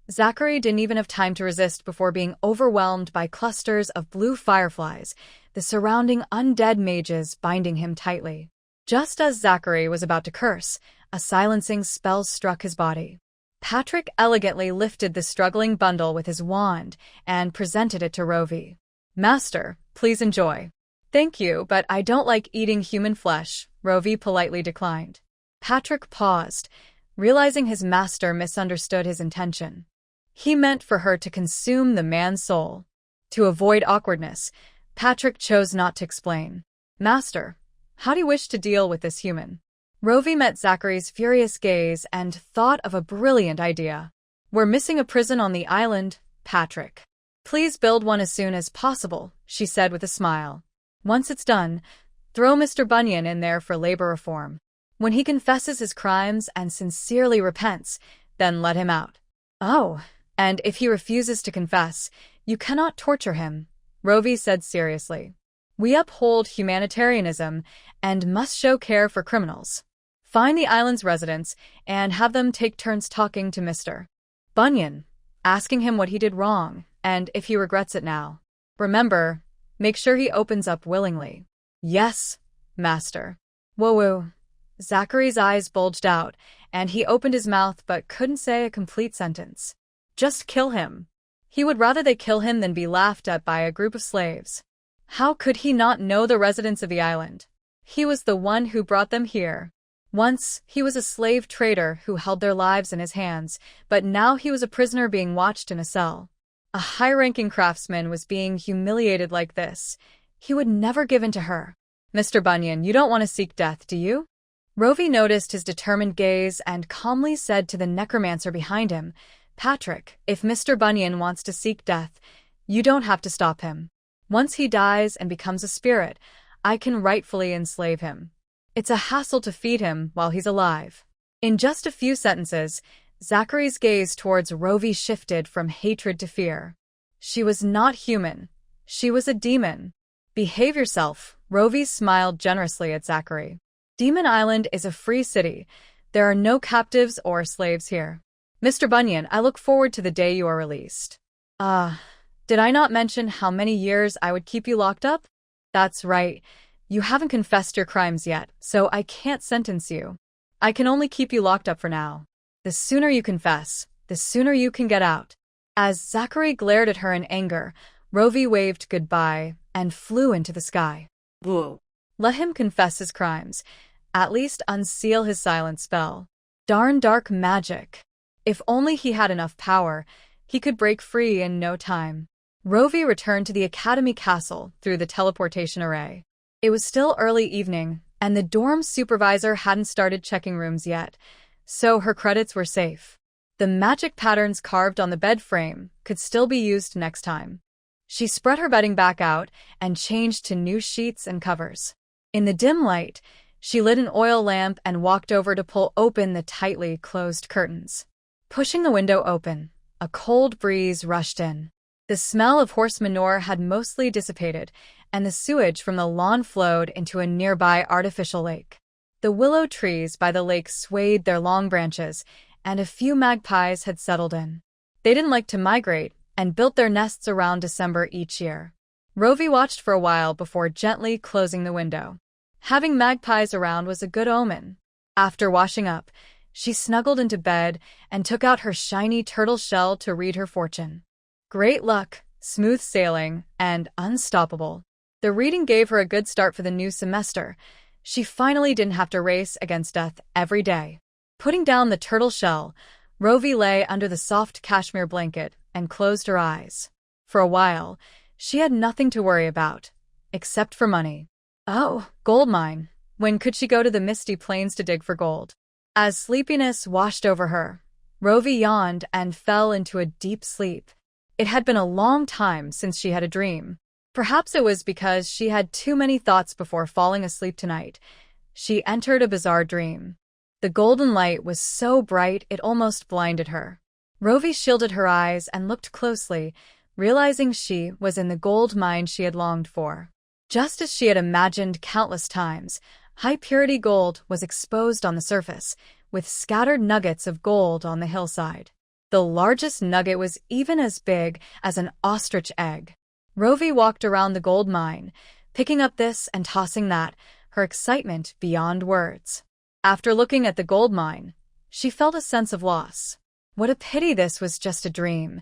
Zachary didn't even have time to resist before being overwhelmed by clusters of blue fireflies, the surrounding undead mages binding him tightly. Just as Zachary was about to curse, a silencing spell struck his body. Patrick elegantly lifted the struggling bundle with his wand and presented it to Rovey. Master, please enjoy. Thank you, but I don't like eating human flesh, Rovey politely declined. Patrick paused, realizing his master misunderstood his intention. He meant for her to consume the man's soul. To avoid awkwardness, Patrick chose not to explain. Master, how do you wish to deal with this human? Rovey met Zachary's furious gaze and thought of a brilliant idea. We're missing a prison on the island, Patrick. Please build one as soon as possible, she said with a smile. Once it's done, throw Mr. Bunyan in there for labor reform. When he confesses his crimes and sincerely repents, then let him out. Oh, and if he refuses to confess, you cannot torture him, Rovey said seriously. We uphold humanitarianism and must show care for criminals. Find the island's residents and have them take turns talking to Mr. Bunyan, asking him what he did wrong and if he regrets it now. Remember, make sure he opens up willingly. Yes, master. Whoa. Zachary's eyes bulged out, and he opened his mouth but couldn't say a complete sentence. Just kill him. He would rather they kill him than be laughed at by a group of slaves. How could he not know the residents of the island? He was the one who brought them here. Once, he was a slave trader who held their lives in his hands, but now he was a prisoner being watched in a cell. A high-ranking craftsman was being humiliated like this. He would never give in to her. Mr. Bunyan, you don't want to seek death, do you? Rovey noticed his determined gaze and calmly said to the necromancer behind him, Patrick, if Mr. Bunyan wants to seek death, you don't have to stop him. Once he dies and becomes a spirit, I can rightfully enslave him. It's a hassle to feed him while he's alive. In just a few sentences, Zachary's gaze towards Rovey shifted from hatred to fear. She was not human. She was a demon. Behave yourself, Rovey smiled generously at Zachary. Demon Island is a free city. There are no captives or slaves here. Mr. Bunyan, I look forward to the day you are released. Did I not mention how many years I would keep you locked up? That's right. You haven't confessed your crimes yet, so I can't sentence you. I can only keep you locked up for now. The sooner you confess, the sooner you can get out. As Zachary glared at her in anger, Rovey waved goodbye and flew into the sky. Whoa. Let him confess his crimes. At least unseal his silent spell. Darn dark magic. If only he had enough power, he could break free in no time. Rovey returned to the Academy Castle through the teleportation array. It was still early evening, and the dorm supervisor hadn't started checking rooms yet, so her credits were safe. The magic patterns carved on the bed frame could still be used next time. She spread her bedding back out and changed to new sheets and covers. In the dim light, she lit an oil lamp and walked over to pull open the tightly closed curtains. Pushing the window open, a cold breeze rushed in. The smell of horse manure had mostly dissipated, and the sewage from the lawn flowed into a nearby artificial lake. The willow trees by the lake swayed their long branches, and a few magpies had settled in. They didn't like to migrate and built their nests around December each year. Rovey watched for a while before gently closing the window. Having magpies around was a good omen. After washing up, she snuggled into bed and took out her shiny turtle shell to read her fortune. Great luck, smooth sailing, and unstoppable. The reading gave her a good start for the new semester. She finally didn't have to race against death every day. Putting down the turtle shell, Rovey lay under the soft cashmere blanket and closed her eyes. For a while, she had nothing to worry about, except for money. Oh, gold mine. When could she go to the misty plains to dig for gold? As sleepiness washed over her, Rovey yawned and fell into a deep sleep. It had been a long time since she had a dream. Perhaps it was because she had too many thoughts before falling asleep tonight. She entered a bizarre dream. The golden light was so bright it almost blinded her. Rovey shielded her eyes and looked closely, realizing she was in the gold mine she had longed for. Just as she had imagined countless times, high-purity gold was exposed on the surface, with scattered nuggets of gold on the hillside. The largest nugget was even as big as an ostrich egg. Rovey walked around the gold mine, picking up this and tossing that, her excitement beyond words. After looking at the gold mine, she felt a sense of loss. What a pity this was just a dream.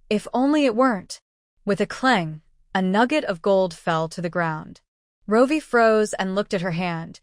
If only it weren't. With a clang, a nugget of gold fell to the ground. Rovey froze and looked at her hand.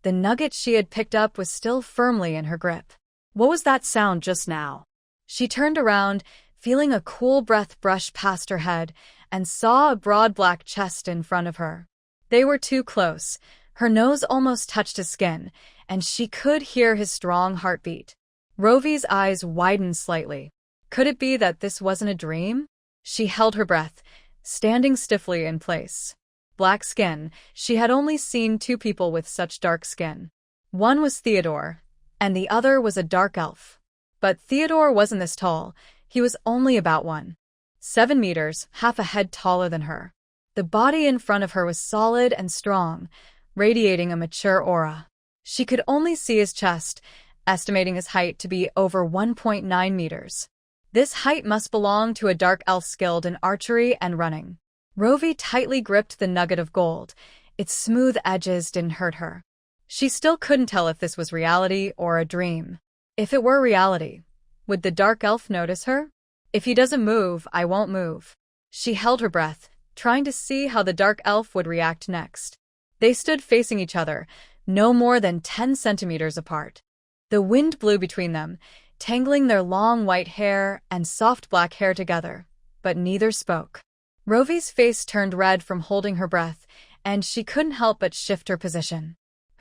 The nugget she had picked up was still firmly in her grip. What was that sound just now? She turned around, feeling a cool breath brush past her head, and saw a broad black chest in front of her. They were too close. Her nose almost touched his skin, and she could hear his strong heartbeat. Rovey's eyes widened slightly. Could it be that this wasn't a dream? She held her breath, standing stiffly in place. Black skin. She had only seen two people with such dark skin. One was Theodore, and the other was a dark elf. But Theodore wasn't this tall. He was only about 1.7 meters, half a head taller than her. The body in front of her was solid and strong, radiating a mature aura. She could only see his chest, estimating his height to be over 1.9 meters. This height must belong to a dark elf skilled in archery and running. Rovey tightly gripped the nugget of gold. Its smooth edges didn't hurt her. She still couldn't tell if this was reality or a dream. If it were reality, would the dark elf notice her? If he doesn't move, I won't move. She held her breath, trying to see how the dark elf would react next. They stood facing each other, no more than 10 centimeters apart. The wind blew between them, tangling their long white hair and soft black hair together, but neither spoke. Rovey's face turned red from holding her breath, and she couldn't help but shift her position.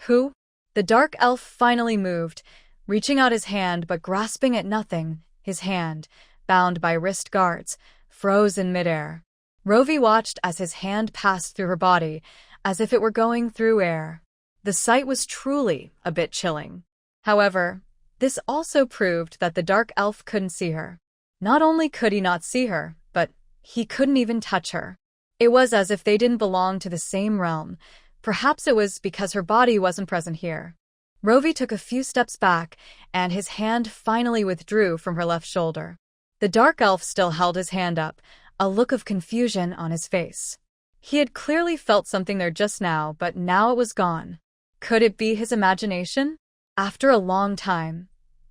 Who? The dark elf finally moved, reaching out his hand but grasping at nothing. His hand, bound by wrist guards, froze in midair. Rovey watched as his hand passed through her body, as if it were going through air. The sight was truly a bit chilling. However, this also proved that the dark elf couldn't see her. Not only could he not see her, but he couldn't even touch her. It was as if they didn't belong to the same realm. Perhaps it was because her body wasn't present here. Rovey took a few steps back, and his hand finally withdrew from her left shoulder. The dark elf still held his hand up, a look of confusion on his face. He had clearly felt something there just now, but now it was gone. Could it be his imagination? After a long time,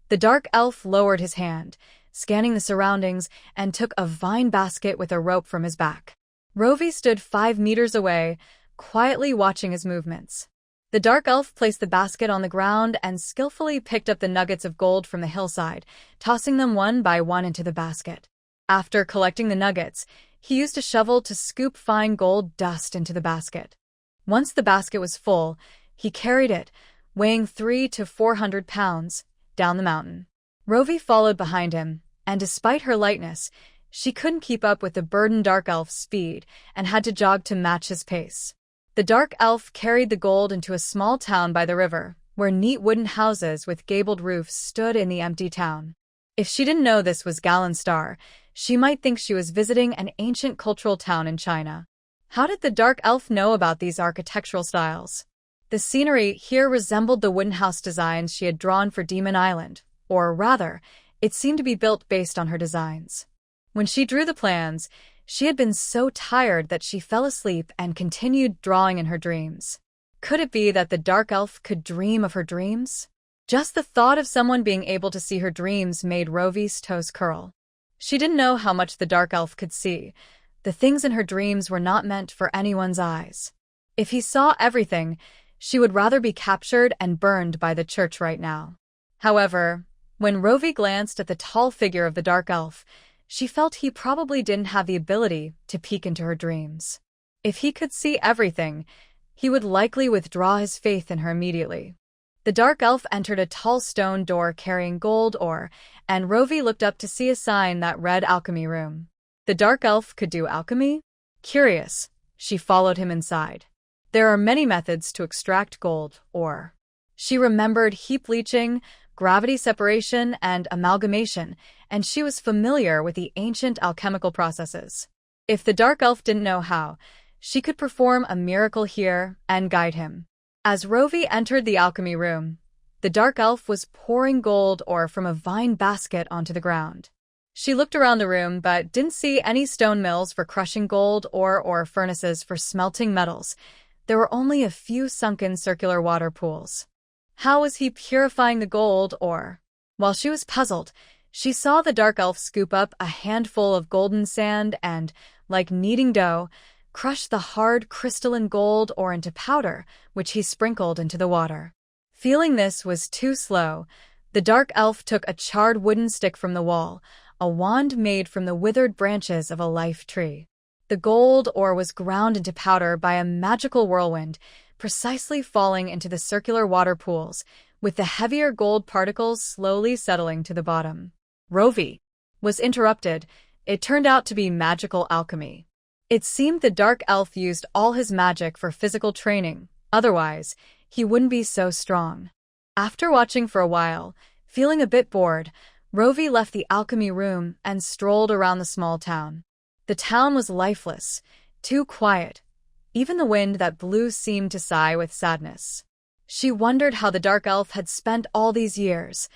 the dark elf lowered his hand, scanning the surroundings, and took a vine basket with a rope from his back. Rovey stood 5 meters away, quietly watching his movements. The dark elf placed the basket on the ground and skillfully picked up the nuggets of gold from the hillside, tossing them one by one into the basket. After collecting the nuggets, he used a shovel to scoop fine gold dust into the basket. Once the basket was full, he carried it, weighing 300 to 400 pounds, down the mountain. Rovey followed behind him, and despite her lightness, she couldn't keep up with the burdened dark elf's speed and had to jog to match his pace. The dark elf carried the gold into a small town by the river, where neat wooden houses with gabled roofs stood in the empty town. If she didn't know this was Galanstar, she might think she was visiting an ancient cultural town in China. How did the dark elf know about these architectural styles? The scenery here resembled the wooden house designs she had drawn for Demon Island, or rather, it seemed to be built based on her designs. When she drew the plans, she had been so tired that she fell asleep and continued drawing in her dreams. Could it be that the dark elf could dream of her dreams? Just the thought of someone being able to see her dreams made Rovey's toes curl. She didn't know how much the dark elf could see. The things in her dreams were not meant for anyone's eyes. If he saw everything, she would rather be captured and burned by the church right now. However, when Rovey glanced at the tall figure of the dark elf, she felt he probably didn't have the ability to peek into her dreams. If he could see everything, he would likely withdraw his faith in her immediately. The dark elf entered a tall stone door carrying gold ore, and Rovey looked up to see a sign that read Alchemy Room. The dark elf could do alchemy? Curious, she followed him inside. There are many methods to extract gold ore. She remembered heap leaching, gravity separation, and amalgamation, and she was familiar with the ancient alchemical processes. If the dark elf didn't know how, she could perform a miracle here and guide him. As Rovey entered the alchemy room, the dark elf was pouring gold ore from a vine basket onto the ground. She looked around the room but didn't see any stone mills for crushing gold ore or furnaces for smelting metals. There were only a few sunken circular water pools. How was he purifying the gold ore? While she was puzzled, she saw the dark elf scoop up a handful of golden sand and, like kneading dough, crush the hard crystalline gold ore into powder, which he sprinkled into the water. Feeling this was too slow, the dark elf took a charred wooden stick from the wall, a wand made from the withered branches of a life tree. The gold ore was ground into powder by a magical whirlwind, precisely falling into the circular water pools, with the heavier gold particles slowly settling to the bottom. Rovey was interrupted. It turned out to be magical alchemy. It seemed the dark elf used all his magic for physical training, otherwise, he wouldn't be so strong. After watching for a while, feeling a bit bored, Rovey left the alchemy room and strolled around the small town. The town was lifeless, too quiet. Even the wind that blew seemed to sigh with sadness. She wondered how the dark elf had spent all these years.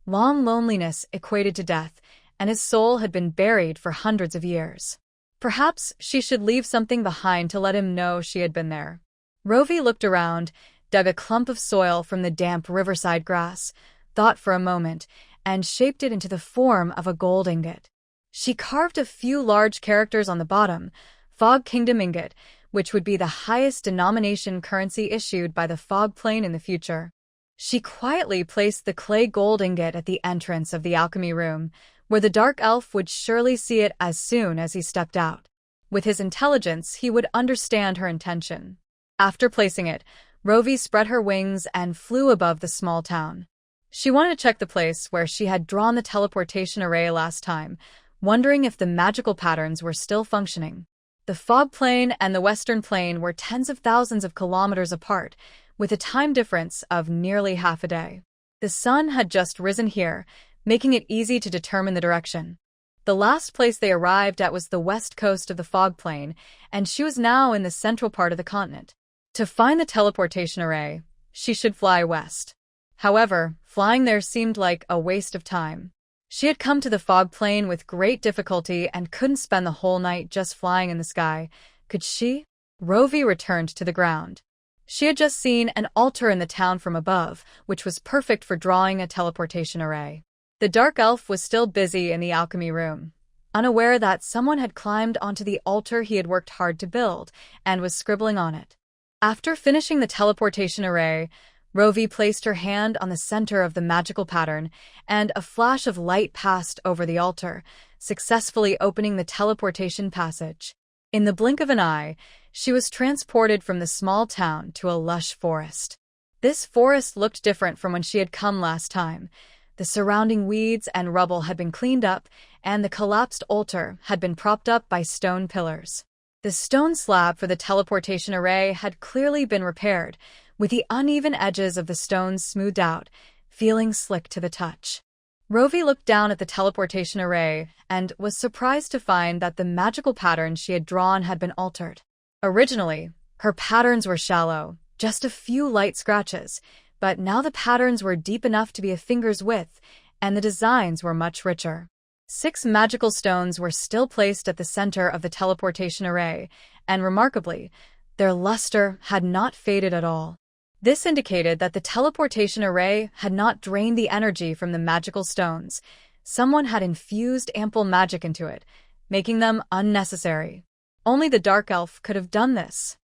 Long loneliness equated to death, and his soul had been buried for hundreds of years. Perhaps she should leave something behind to let him know she had been there. Rovey looked around, dug a clump of soil from the damp riverside grass, thought for a moment, and shaped it into the form of a gold ingot. She carved a few large characters on the bottom, Fog Kingdom ingot, which would be the highest denomination currency issued by the Fog Plane in the future. She quietly placed the clay gold ingot at the entrance of the alchemy room, where the dark elf would surely see it as soon as he stepped out. With his intelligence, he would understand her intention. After placing it, Rovey spread her wings and flew above the small town. She wanted to check the place where she had drawn the teleportation array last time, wondering if the magical patterns were still functioning. The fog plane and the western plane were tens of thousands of kilometers apart, with a time difference of nearly half a day. The sun had just risen here, making it easy to determine the direction. The last place they arrived at was the west coast of the fog plane, and she was now in the central part of the continent. To find the teleportation array, she should fly west. However, flying there seemed like a waste of time. She had come to the fog plane with great difficulty and couldn't spend the whole night just flying in the sky. Could she? Rovey returned to the ground. She had just seen an altar in the town from above, which was perfect for drawing a teleportation array. The dark elf was still busy in the alchemy room, unaware that someone had climbed onto the altar he had worked hard to build and was scribbling on it. After finishing the teleportation array, Rovey placed her hand on the center of the magical pattern, and a flash of light passed over the altar, successfully opening the teleportation passage. In the blink of an eye, she was transported from the small town to a lush forest. This forest looked different from when she had come last time. The surrounding weeds and rubble had been cleaned up, and the collapsed altar had been propped up by stone pillars. The stone slab for the teleportation array had clearly been repaired, with the uneven edges of the stones smoothed out, feeling slick to the touch. Rovey looked down at the teleportation array and was surprised to find that the magical patterns she had drawn had been altered. Originally, her patterns were shallow, just a few light scratches, but now the patterns were deep enough to be a finger's width, and the designs were much richer. 6 magical stones were still placed at the center of the teleportation array, and remarkably, their luster had not faded at all. This indicated that the teleportation array had not drained the energy from the magical stones. Someone had infused ample magic into it, making them unnecessary. Only the dark elf could have done this.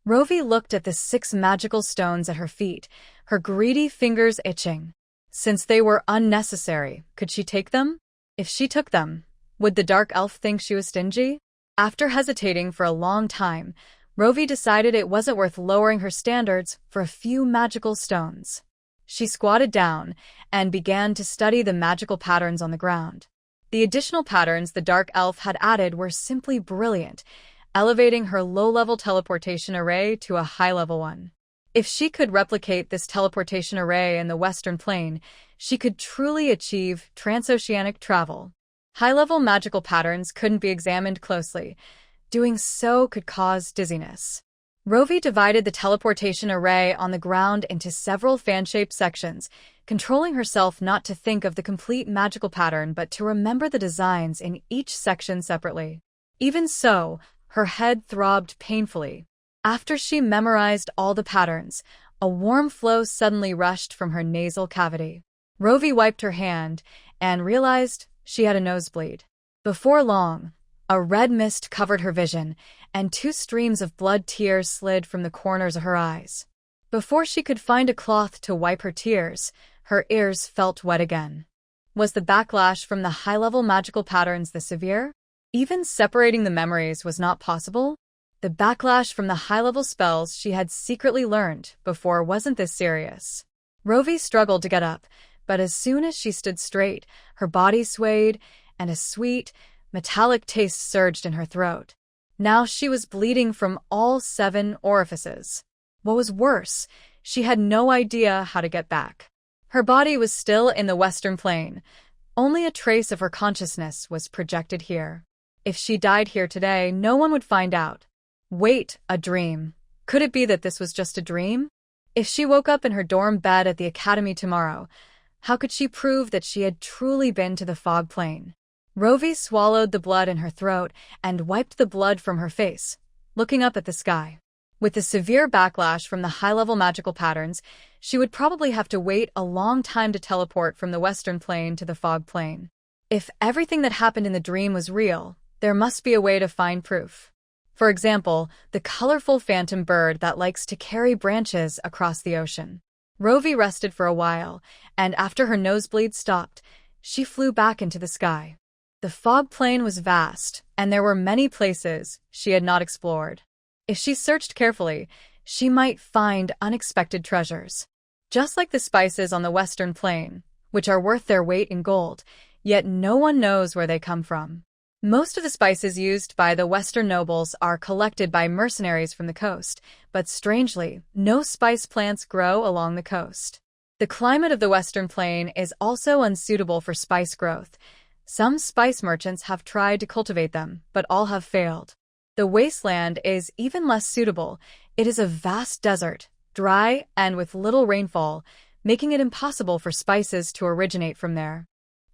Rovey looked at the 6 magical stones at her feet, her greedy fingers itching. Since they were unnecessary, could she take them? If she took them, would the dark elf think she was stingy? After hesitating for a long time, Rovey decided it wasn't worth lowering her standards for a few magical stones. She squatted down and began to study the magical patterns on the ground. The additional patterns the dark elf had added were simply brilliant, elevating her low-level teleportation array to a high-level one. If she could replicate this teleportation array in the Western Plane, she could truly achieve transoceanic travel. High-level magical patterns couldn't be examined closely. Doing so could cause dizziness. Rovey divided the teleportation array on the ground into several fan-shaped sections, controlling herself not to think of the complete magical pattern but to remember the designs in each section separately. Even so, her head throbbed painfully. After she memorized all the patterns, a warm flow suddenly rushed from her nasal cavity. Rovey wiped her hand and realized she had a nosebleed. Before long, a red mist covered her vision, and 2 streams of blood tears slid from the corners of her eyes. Before she could find a cloth to wipe her tears, her ears felt wet again. Was the backlash from the high-level magical patterns this severe? Even separating the memories was not possible? The backlash from the high-level spells she had secretly learned before wasn't this serious. Rovey struggled to get up, but as soon as she stood straight, her body swayed, and a sweet, metallic taste surged in her throat. Now she was bleeding from all 7 orifices. What was worse, she had no idea how to get back. Her body was still in the Western Plane. Only a trace of her consciousness was projected here. If she died here today, no one would find out. Wait, a dream. Could it be that this was just a dream? If she woke up in her dorm bed at the academy tomorrow, how could she prove that she had truly been to the fog plane? Rovey swallowed the blood in her throat and wiped the blood from her face, looking up at the sky. With the severe backlash from the high-level magical patterns, she would probably have to wait a long time to teleport from the Western Plane to the fog plane. If everything that happened in the dream was real, there must be a way to find proof. For example, the colorful phantom bird that likes to carry branches across the ocean. Rovey rested for a while, and after her nosebleed stopped, she flew back into the sky. The fog plane was vast, and there were many places she had not explored. If she searched carefully, she might find unexpected treasures. Just like the spices on the Western Plane, which are worth their weight in gold, yet no one knows where they come from. Most of the spices used by the Western nobles are collected by mercenaries from the coast, but strangely, no spice plants grow along the coast. The climate of the Western Plane is also unsuitable for spice growth. Some spice merchants have tried to cultivate them, but all have failed. The wasteland is even less suitable. It is a vast desert, dry and with little rainfall, making it impossible for spices to originate from there.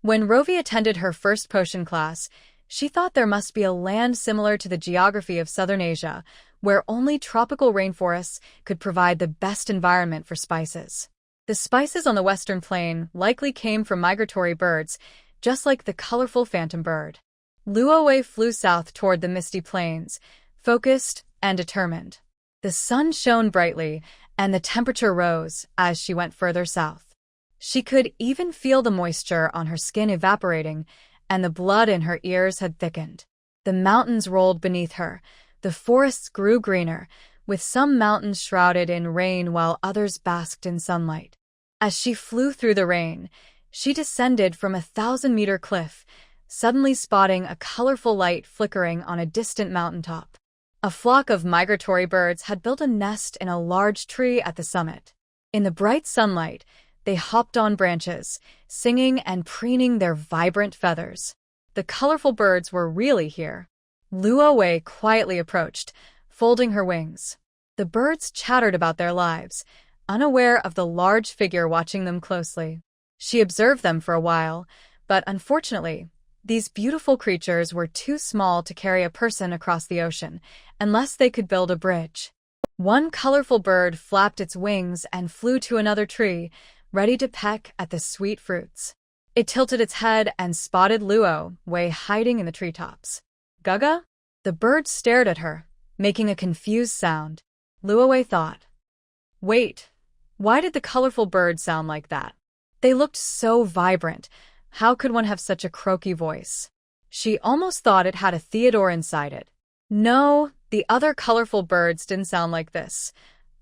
When Rovey attended her first potion class, she thought there must be a land similar to the geography of southern Asia, where only tropical rainforests could provide the best environment for spices. The spices on the Western Plane likely came from migratory birds, just like the colorful phantom bird. Luo Wei flew south toward the misty plains, focused and determined. The sun shone brightly, and the temperature rose as she went further south. She could even feel the moisture on her skin evaporating, and the blood in her ears had thickened. The mountains rolled beneath her. The forests grew greener, with some mountains shrouded in rain while others basked in sunlight. As she flew through the rain, she descended from a 1,000-meter cliff, suddenly spotting a colorful light flickering on a distant mountaintop. A flock of migratory birds had built a nest in a large tree at the summit. In the bright sunlight, They hopped on branches, singing and preening their vibrant feathers. The colorful birds were really here. Luo Wei quietly approached, folding her wings. The birds chattered about their lives, unaware of the large figure watching them closely. She observed them for a while, but unfortunately, these beautiful creatures were too small to carry a person across the ocean, unless they could build a bridge. One colorful bird flapped its wings and flew to another tree, ready to peck at the sweet fruits. It tilted its head and spotted Luo Wei hiding in the treetops. Gaga? The bird stared at her, making a confused sound. Luo Wei thought, "Wait, why did the colorful bird sound like that? They looked so vibrant. How could one have such a croaky voice?" She almost thought it had a Theodore inside it. No, the other colorful birds didn't sound like this.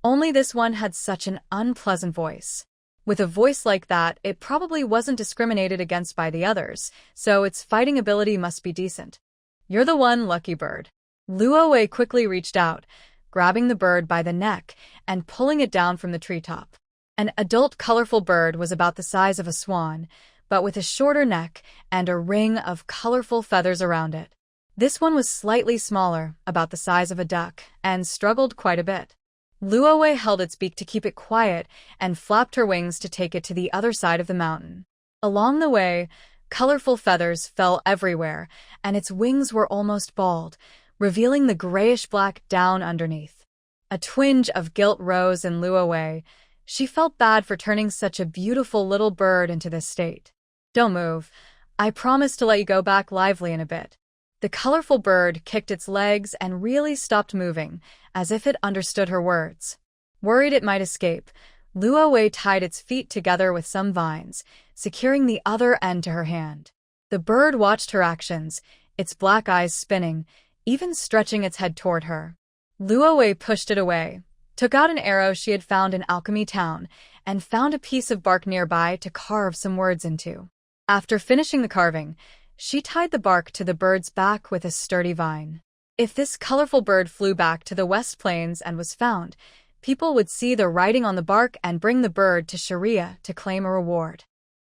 Only this one had such an unpleasant voice. With a voice like that, it probably wasn't discriminated against by the others, so its fighting ability must be decent. "You're the one, lucky bird." Luo Wei quickly reached out, grabbing the bird by the neck and pulling it down from the treetop. An adult colorful bird was about the size of a swan, but with a shorter neck and a ring of colorful feathers around it. This one was slightly smaller, about the size of a duck, and struggled quite a bit. Luo Wei held its beak to keep it quiet and flapped her wings to take it to the other side of the mountain. Along the way, colorful feathers fell everywhere, and its wings were almost bald, revealing the grayish-black down underneath. A twinge of guilt rose in Luo Wei. She felt bad for turning such a beautiful little bird into this state. "Don't move. I promise to let you go back lively in a bit." The colorful bird kicked its legs and really stopped moving, as if it understood her words. Worried it might escape, Luo Wei tied its feet together with some vines, securing the other end to her hand. The bird watched her actions, its black eyes spinning, even stretching its head toward her. Luo Wei pushed it away, took out an arrow she had found in Alchemy Town, and found a piece of bark nearby to carve some words into. After finishing the carving, she tied the bark to the bird's back with a sturdy vine. If this colorful bird flew back to the West Plains and was found, people would see the writing on the bark and bring the bird to Sharia to claim a reward.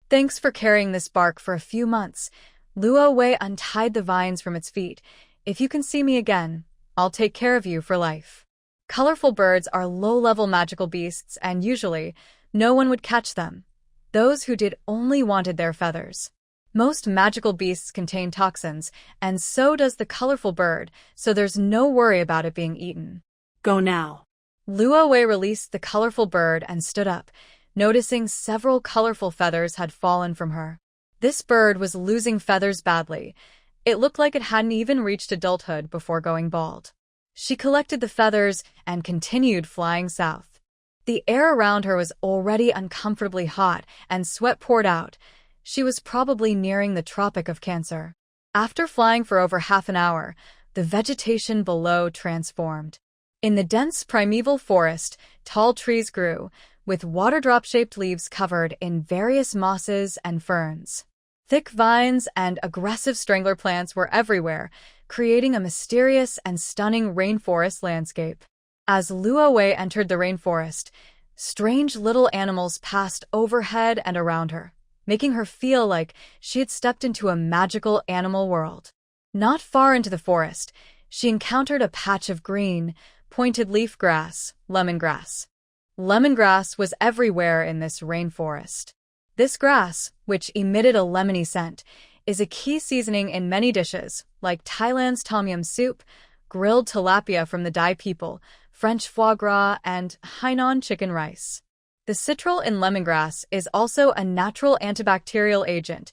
"Thanks for carrying this bark for a few months." Luo Wei untied the vines from its feet. "If you can see me again, I'll take care of you for life." Colorful birds are low-level magical beasts, and usually, no one would catch them. Those who did only wanted their feathers. Most magical beasts contain toxins, and so does the colorful bird, so there's no worry about it being eaten. Go now. Luo Wei released the colorful bird and stood up, noticing several colorful feathers had fallen from her. This bird was losing feathers badly. It looked like it hadn't even reached adulthood before going bald. She collected the feathers and continued flying south. The air around her was already uncomfortably hot, and sweat poured out. She was probably nearing the Tropic of Cancer. After flying for over half an hour, the vegetation below transformed. In the dense primeval forest, tall trees grew, with waterdrop-shaped leaves covered in various mosses and ferns. Thick vines and aggressive strangler plants were everywhere, creating a mysterious and stunning rainforest landscape. As Luo Wei entered the rainforest, strange little animals passed overhead and around her, making her feel like she had stepped into a magical animal world. Not far into the forest, she encountered a patch of green, pointed leaf grass, lemongrass. Lemongrass was everywhere in this rainforest. This grass, which emitted a lemony scent, is a key seasoning in many dishes, like Thailand's tom yum soup, grilled tilapia from the Dai people, French foie gras, and Hainan chicken rice. The citral in lemongrass is also a natural antibacterial agent,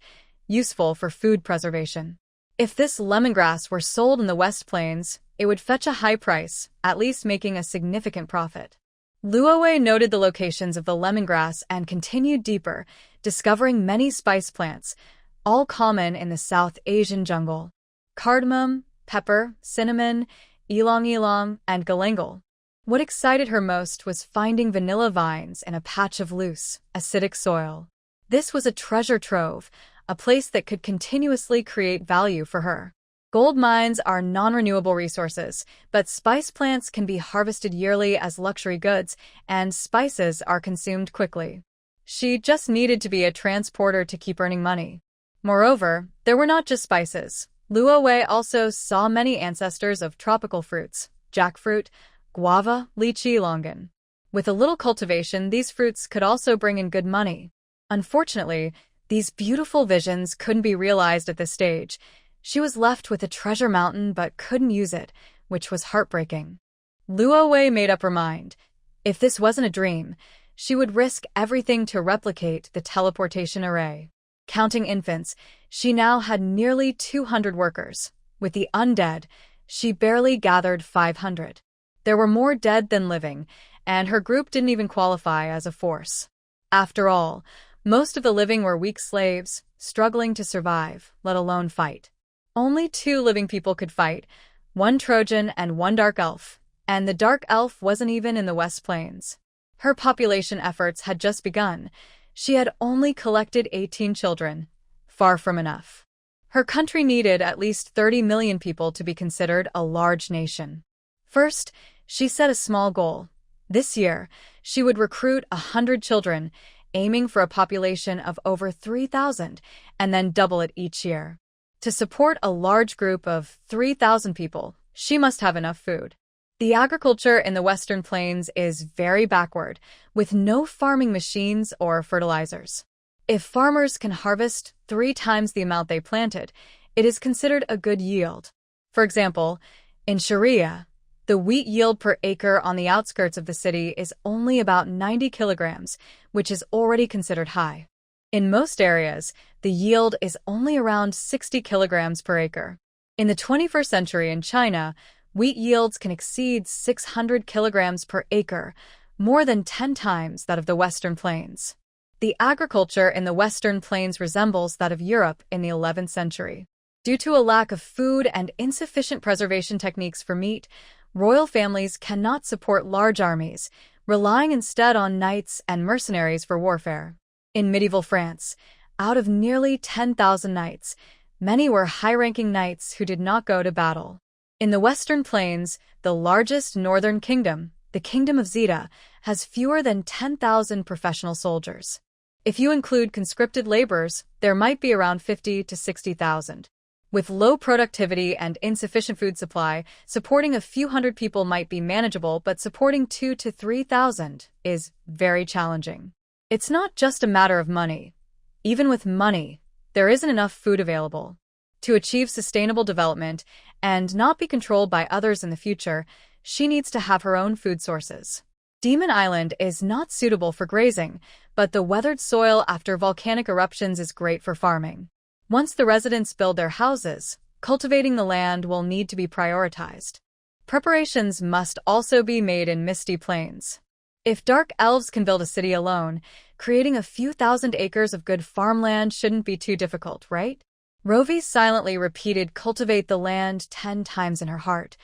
useful for food preservation. If this lemongrass were sold in the West Plains, it would fetch a high price, at least making a significant profit. Luo Wei noted the locations of the lemongrass and continued deeper, discovering many spice plants, all common in the South Asian jungle. Cardamom, pepper, cinnamon, ylang-ylang, and galangal. What excited her most was finding vanilla vines in a patch of loose, acidic soil. This was a treasure trove, a place that could continuously create value for her. Gold mines are non-renewable resources, but spice plants can be harvested yearly as luxury goods, and spices are consumed quickly. She just needed to be a transporter to keep earning money. Moreover, there were not just spices. Luo Wei also saw many ancestors of tropical fruits: jackfruit, guava, lychee, longan. With a little cultivation, these fruits could also bring in good money. Unfortunately, these beautiful visions couldn't be realized at this stage. She was left with a treasure mountain but couldn't use it, which was heartbreaking. Luo Wei made up her mind. If this wasn't a dream, she would risk everything to replicate the teleportation array. Counting infants, she now had nearly 200 workers. With the undead, she barely gathered 500. There were more dead than living, and her group didn't even qualify as a force. After all, most of the living were weak slaves, struggling to survive, let alone fight. Only 2 living people could fight, 1 Trojan and 1 Dark Elf, and the Dark Elf wasn't even in the West Plains. Her population efforts had just begun. She had only collected 18 children. Far from enough. Her country needed at least 30 million people to be considered a large nation. First, she set a small goal. This year, she would recruit 100 children, aiming for a population of over 3,000, and then double it each year. To support a large group of 3,000 people, she must have enough food. The agriculture in the Western Plains is very backward, with no farming machines or fertilizers. If farmers can harvest 3 times the amount they planted, it is considered a good yield. For example, in Sharia, the wheat yield per acre on the outskirts of the city is only about 90 kilograms, which is already considered high. In most areas, the yield is only around 60 kilograms per acre. In the 21st century in China, wheat yields can exceed 600 kilograms per acre, more than 10 times that of the Western Plains. The agriculture in the Western Plains resembles that of Europe in the 11th century. Due to a lack of food and insufficient preservation techniques for meat, royal families cannot support large armies, relying instead on knights and mercenaries for warfare. In medieval France, out of nearly 10,000 knights, many were high-ranking knights who did not go to battle. In the Western Plains, the largest northern kingdom, the Kingdom of Zeta, has fewer than 10,000 professional soldiers. If you include conscripted laborers, there might be around 50 to 60,000. With low productivity and insufficient food supply, supporting a few hundred people might be manageable, but supporting 2,000 to 3,000 is very challenging. It's not just a matter of money. Even with money, there isn't enough food available. To achieve sustainable development and not be controlled by others in the future, she needs to have her own food sources. Demon Island is not suitable for grazing, but the weathered soil after volcanic eruptions is great for farming. Once the residents build their houses, cultivating the land will need to be prioritized. Preparations must also be made in misty plains. If dark elves can build a city alone, creating a few thousand acres of good farmland shouldn't be too difficult, right? Rovey silently repeated "cultivate the land" 10 times in her heart,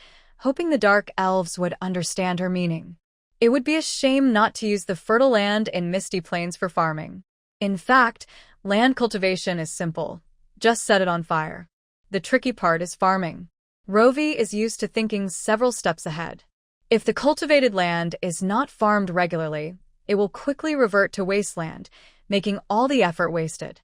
hoping the dark elves would understand her meaning. It would be a shame not to use the fertile land in misty plains for farming. In fact, land cultivation is simple. Just set it on fire. The tricky part is farming. Rovey is used to thinking several steps ahead. If the cultivated land is not farmed regularly, it will quickly revert to wasteland, making all the effort wasted.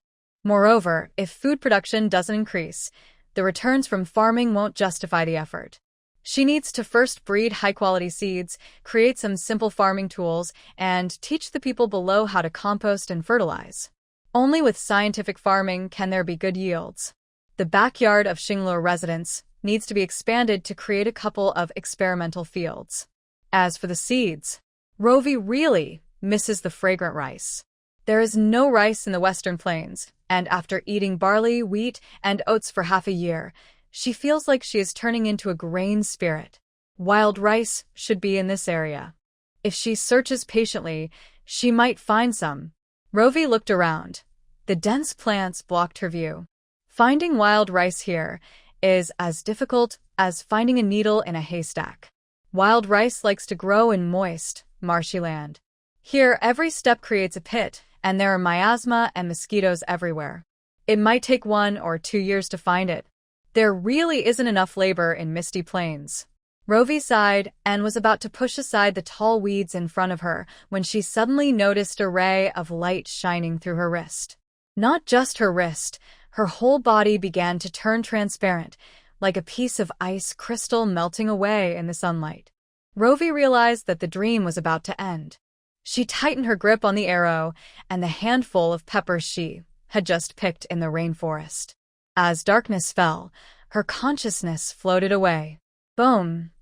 Moreover, if food production doesn't increase, the returns from farming won't justify the effort. She needs to first breed high-quality seeds, create some simple farming tools, and teach the people below how to compost and fertilize. Only with scientific farming can there be good yields. The backyard of Xingluo residents needs to be expanded to create a couple of experimental fields. As for the seeds, Rovey really misses the fragrant rice. There is no rice in the Western Plains, and after eating barley, wheat, and oats for half a year, she feels like she is turning into a grain spirit. Wild rice should be in this area. If she searches patiently, she might find some. Rovey looked around. The dense plants blocked her view. Finding wild rice here is as difficult as finding a needle in a haystack. Wild rice likes to grow in moist, marshy land. Here, every step creates a pit, and there are miasma and mosquitoes everywhere. It might take 1 or 2 years to find it. There really isn't enough labor in misty plains. Rovey sighed and was about to push aside the tall weeds in front of her when she suddenly noticed a ray of light shining through her wrist. Not just her wrist, her whole body began to turn transparent, like a piece of ice crystal melting away in the sunlight. Rovey realized that the dream was about to end. She tightened her grip on the arrow and the handful of peppers she had just picked in the rainforest. As darkness fell, her consciousness floated away. Boom!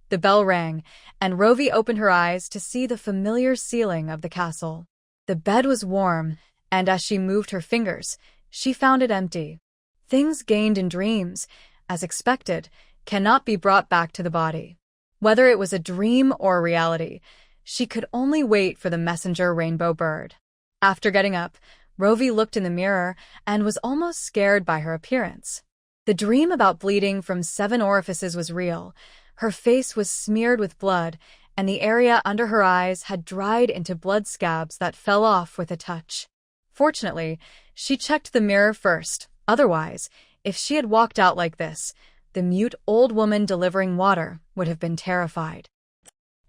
The bell rang, and Rovey opened her eyes to see the familiar ceiling of the castle. The bed was warm, and as she moved her fingers, she found it empty. Things gained in dreams, as expected, cannot be brought back to the body. Whether it was a dream or reality, she could only wait for the messenger rainbow bird. After getting up, Rovey looked in the mirror and was almost scared by her appearance. The dream about bleeding from 7 orifices was real. Her face was smeared with blood, and the area under her eyes had dried into blood scabs that fell off with a touch. Fortunately, she checked the mirror first. Otherwise, if she had walked out like this, the mute old woman delivering water would have been terrified.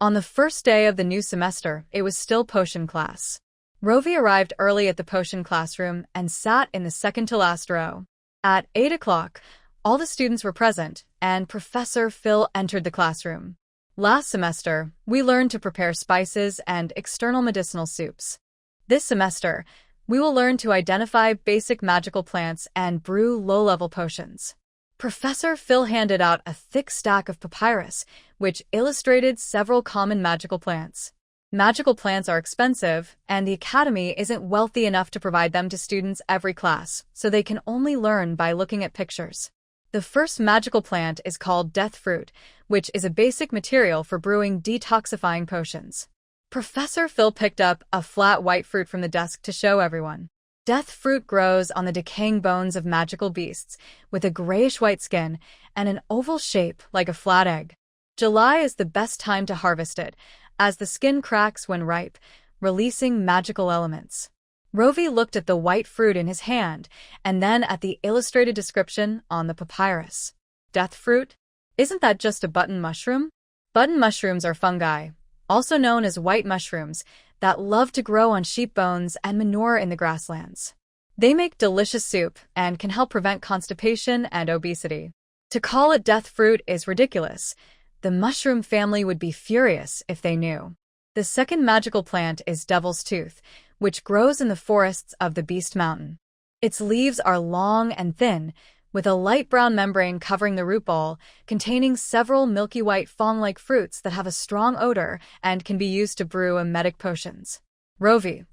On the first day of the new semester, it was still potion class. Rovey arrived early at the potion classroom and sat in the second-to-last row. At 8 o'clock, all the students were present, and Professor Phil entered the classroom. Last semester, we learned to prepare spices and external medicinal soups. This semester, we will learn to identify basic magical plants and brew low-level potions. Professor Phil handed out a thick stack of papyrus, which illustrated several common magical plants. Magical plants are expensive, and the academy isn't wealthy enough to provide them to students every class, so they can only learn by looking at pictures. The first magical plant is called death fruit, which is a basic material for brewing detoxifying potions. Professor Phil picked up a flat white fruit from the desk to show everyone. Death fruit grows on the decaying bones of magical beasts, with a grayish-white skin and an oval shape like a flat egg. July is the best time to harvest it, as the skin cracks when ripe, releasing magical elements. Rovey looked at the white fruit in his hand, and then at the illustrated description on the papyrus. Death fruit? Isn't that just a button mushroom? Button mushrooms are fungi, also known as white mushrooms, that love to grow on sheep bones and manure in the grasslands. They make delicious soup and can help prevent constipation and obesity. To call it death fruit is ridiculous. The mushroom family would be furious if they knew. The second magical plant is devil's tooth, which grows in the forests of the Beast Mountain. Its leaves are long and thin, with a light brown membrane covering the root ball, containing several milky white fong-like fruits that have a strong odor and can be used to brew emetic potions. Rovey.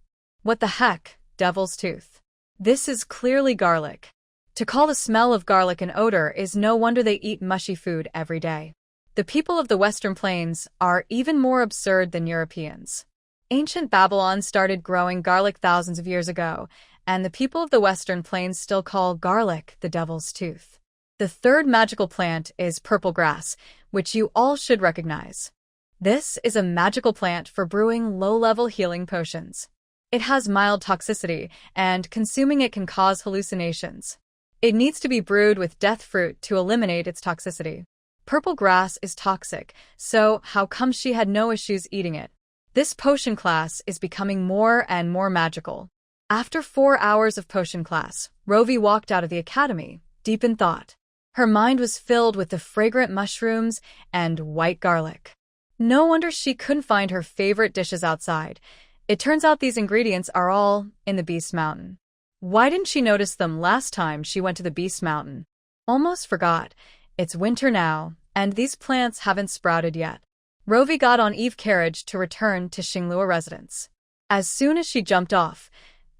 What the heck, devil's tooth? This is clearly garlic. To call the smell of garlic an odor is no wonder they eat mushy food every day. The people of the Western Plains are even more absurd than Europeans. Ancient Babylon started growing garlic thousands of years ago, and the people of the Western Plains still call garlic the devil's tooth. The third magical plant is purple grass, which you all should recognize. This is a magical plant for brewing low-level healing potions. It has mild toxicity, and consuming it can cause hallucinations. It needs to be brewed with death fruit to eliminate its toxicity. Purple grass is toxic, so how come she had no issues eating it? This potion class is becoming more and more magical. After 4 hours of potion class, Rovey walked out of the academy, deep in thought. Her mind was filled with the fragrant mushrooms and white garlic. No wonder she couldn't find her favorite dishes outside. It turns out these ingredients are all in the Beast Mountain. Why didn't she notice them last time she went to the Beast Mountain? Almost forgot. It's winter now, and these plants haven't sprouted yet. Rovey got on Eve carriage to return to Xinglua residence. As soon as she jumped off,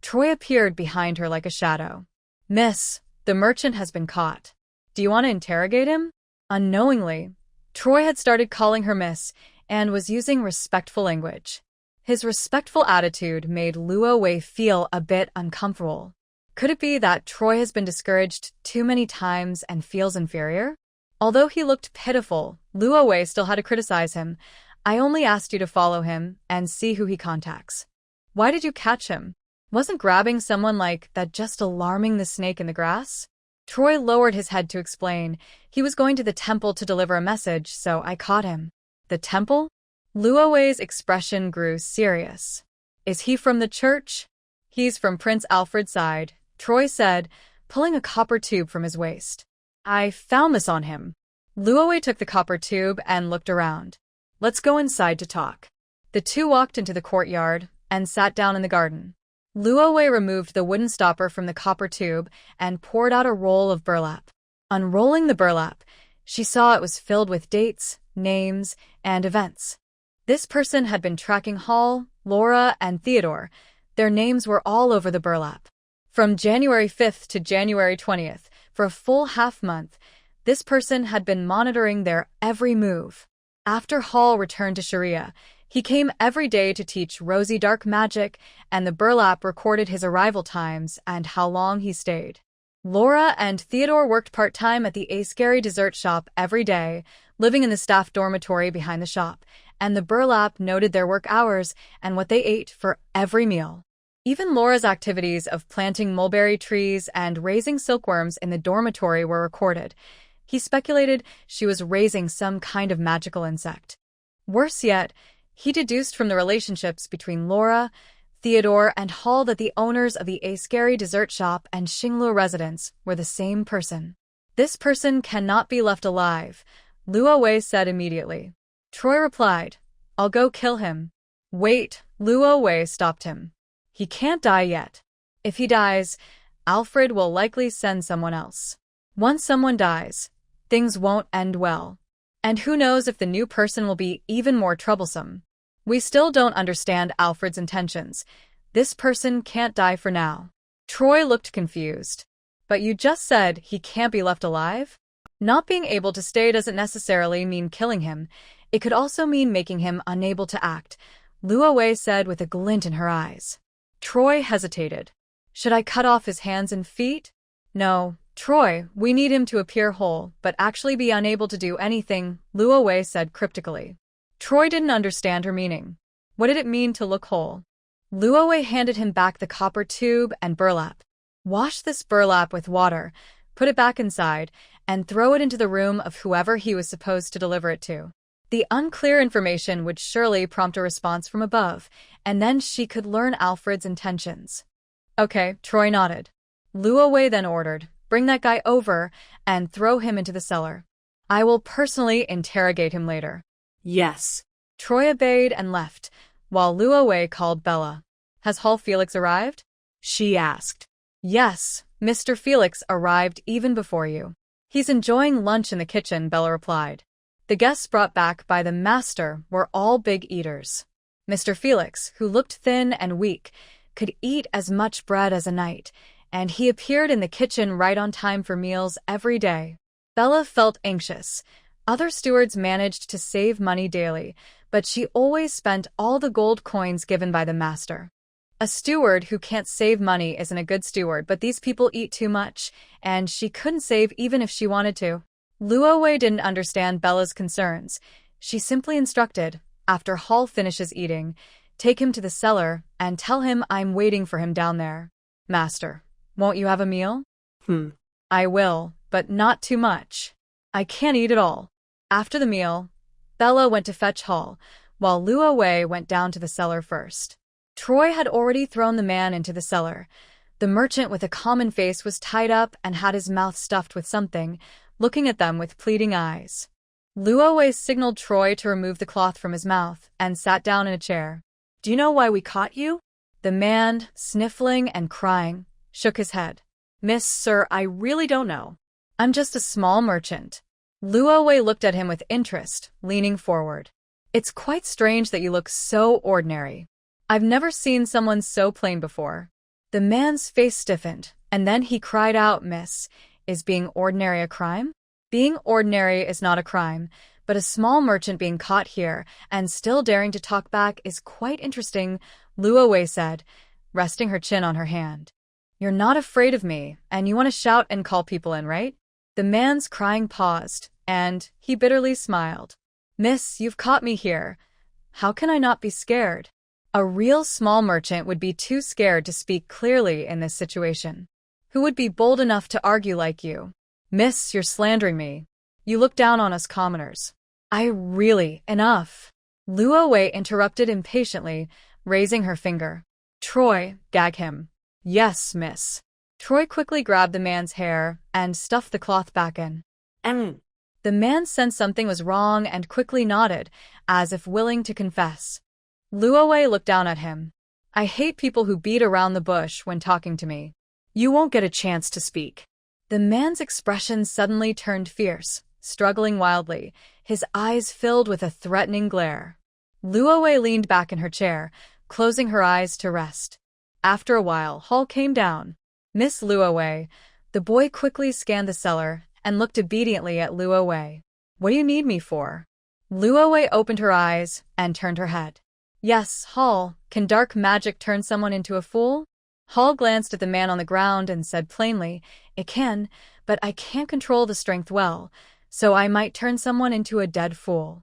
Troy appeared behind her like a shadow. Miss, the merchant has been caught. Do you want to interrogate him? Unknowingly, Troy had started calling her miss and was using respectful language. His respectful attitude made Luo Wei feel a bit uncomfortable. Could it be that Troy has been discouraged too many times and feels inferior? Although he looked pitiful, Luo Wei still had to criticize him. I only asked you to follow him and see who he contacts. Why did you catch him? Wasn't grabbing someone like that just alarming the snake in the grass? Troy lowered his head to explain. He was going to the temple to deliver a message, so I caught him. The temple? Luo Wei's expression grew serious. Is he from the church? He's from Prince Alfred's side, Troy said, pulling a copper tube from his waist. I found this on him. Luo Wei took the copper tube and looked around. Let's go inside to talk. The two walked into the courtyard and sat down in the garden. Luo Wei removed the wooden stopper from the copper tube and poured out a roll of burlap. Unrolling the burlap, she saw it was filled with dates, names, and events. This person had been tracking Hall, Laura, and Theodore. Their names were all over the burlap. From January 5th to January 20th, for a full half-month, this person had been monitoring their every move. After Hall returned to Sharia, he came every day to teach Rosie dark magic, and the burlap recorded his arrival times and how long he stayed. Laura and Theodore worked part-time at the Scary dessert shop every day, living in the staff dormitory behind the shop, and the burlap noted their work hours and what they ate for every meal. Even Laura's activities of planting mulberry trees and raising silkworms in the dormitory were recorded. He speculated she was raising some kind of magical insect. Worse yet, he deduced from the relationships between Laura, Theodore, and Hall that the owners of the Scary dessert shop and Xingluo residence were the same person. This person cannot be left alive, Luo Wei said immediately. Troy replied, I'll go kill him. Wait, Luo Wei stopped him. He can't die yet. If he dies, Alfred will likely send someone else. Once someone dies, things won't end well. And who knows if the new person will be even more troublesome. We still don't understand Alfred's intentions. This person can't die for now. Troy looked confused. But you just said he can't be left alive? Not being able to stay doesn't necessarily mean killing him. It could also mean making him unable to act, Luo Wei said with a glint in her eyes. Troy hesitated. Should I cut off his hands and feet? No, Troy, we need him to appear whole, but actually be unable to do anything, Luo Wei said cryptically. Troy didn't understand her meaning. What did it mean to look whole? Luo Wei handed him back the copper tube and burlap. Wash this burlap with water, put it back inside, and throw it into the room of whoever he was supposed to deliver it to. The unclear information would surely prompt a response from above, and then she could learn Alfred's intentions. Okay, Troy nodded. Luo Wei then ordered, bring that guy over and throw him into the cellar. I will personally interrogate him later. Yes. Troy obeyed and left, while Luo Wei called Bella. Has Hall Felix arrived? She asked. Yes, Mr. Felix arrived even before you. He's enjoying lunch in the kitchen, Bella replied. The guests brought back by the master were all big eaters. Mr. Felix, who looked thin and weak, could eat as much bread as a knight, and he appeared in the kitchen right on time for meals every day. Bella felt anxious. Other stewards managed to save money daily, but she always spent all the gold coins given by the master. A steward who can't save money isn't a good steward, but these people eat too much, and she couldn't save even if she wanted to. Luo Wei didn't understand Bella's concerns. She simply instructed, after Hall finishes eating, take him to the cellar and tell him I'm waiting for him down there. Master, won't you have a meal? I will, but not too much. I can't eat it all. After the meal, Bella went to fetch Hall, while Luo Wei went down to the cellar first. Troy had already thrown the man into the cellar. The merchant with a common face was tied up and had his mouth stuffed with something, looking at them with pleading eyes. Luo Wei signaled Troy to remove the cloth from his mouth and sat down in a chair. Do you know why we caught you? The man, sniffling and crying, shook his head. Miss, sir, I really don't know. I'm just a small merchant. Luo Wei looked at him with interest, leaning forward. It's quite strange that you look so ordinary. I've never seen someone so plain before. The man's face stiffened, and then he cried out, Miss, is being ordinary a crime? Being ordinary is not a crime, but a small merchant being caught here and still daring to talk back is quite interesting, Luo Wei said, resting her chin on her hand. You're not afraid of me, and you want to shout and call people in, right? The man's crying paused, and he bitterly smiled. Miss, you've caught me here. How can I not be scared? A real small merchant would be too scared to speak clearly in this situation. Who would be bold enough to argue like you? Miss, you're slandering me. You look down on us commoners. Enough. Luo Wei interrupted impatiently, raising her finger. Troy, gag him. Yes, miss. Troy quickly grabbed the man's hair and stuffed the cloth back in. The man sensed something was wrong and quickly nodded, as if willing to confess. Luo Wei looked down at him. I hate people who beat around the bush when talking to me. You won't get a chance to speak. The man's expression suddenly turned fierce, struggling wildly, his eyes filled with a threatening glare. Luo Wei leaned back in her chair, closing her eyes to rest. After a while, Hall came down. Miss Luo Wei. The boy quickly scanned the cellar and looked obediently at Luo Wei. What do you need me for? Luo Wei opened her eyes and turned her head. Yes, Hall, can dark magic turn someone into a fool? Hall glanced at the man on the ground and said plainly, It can, but I can't control the strength well, so I might turn someone into a dead fool.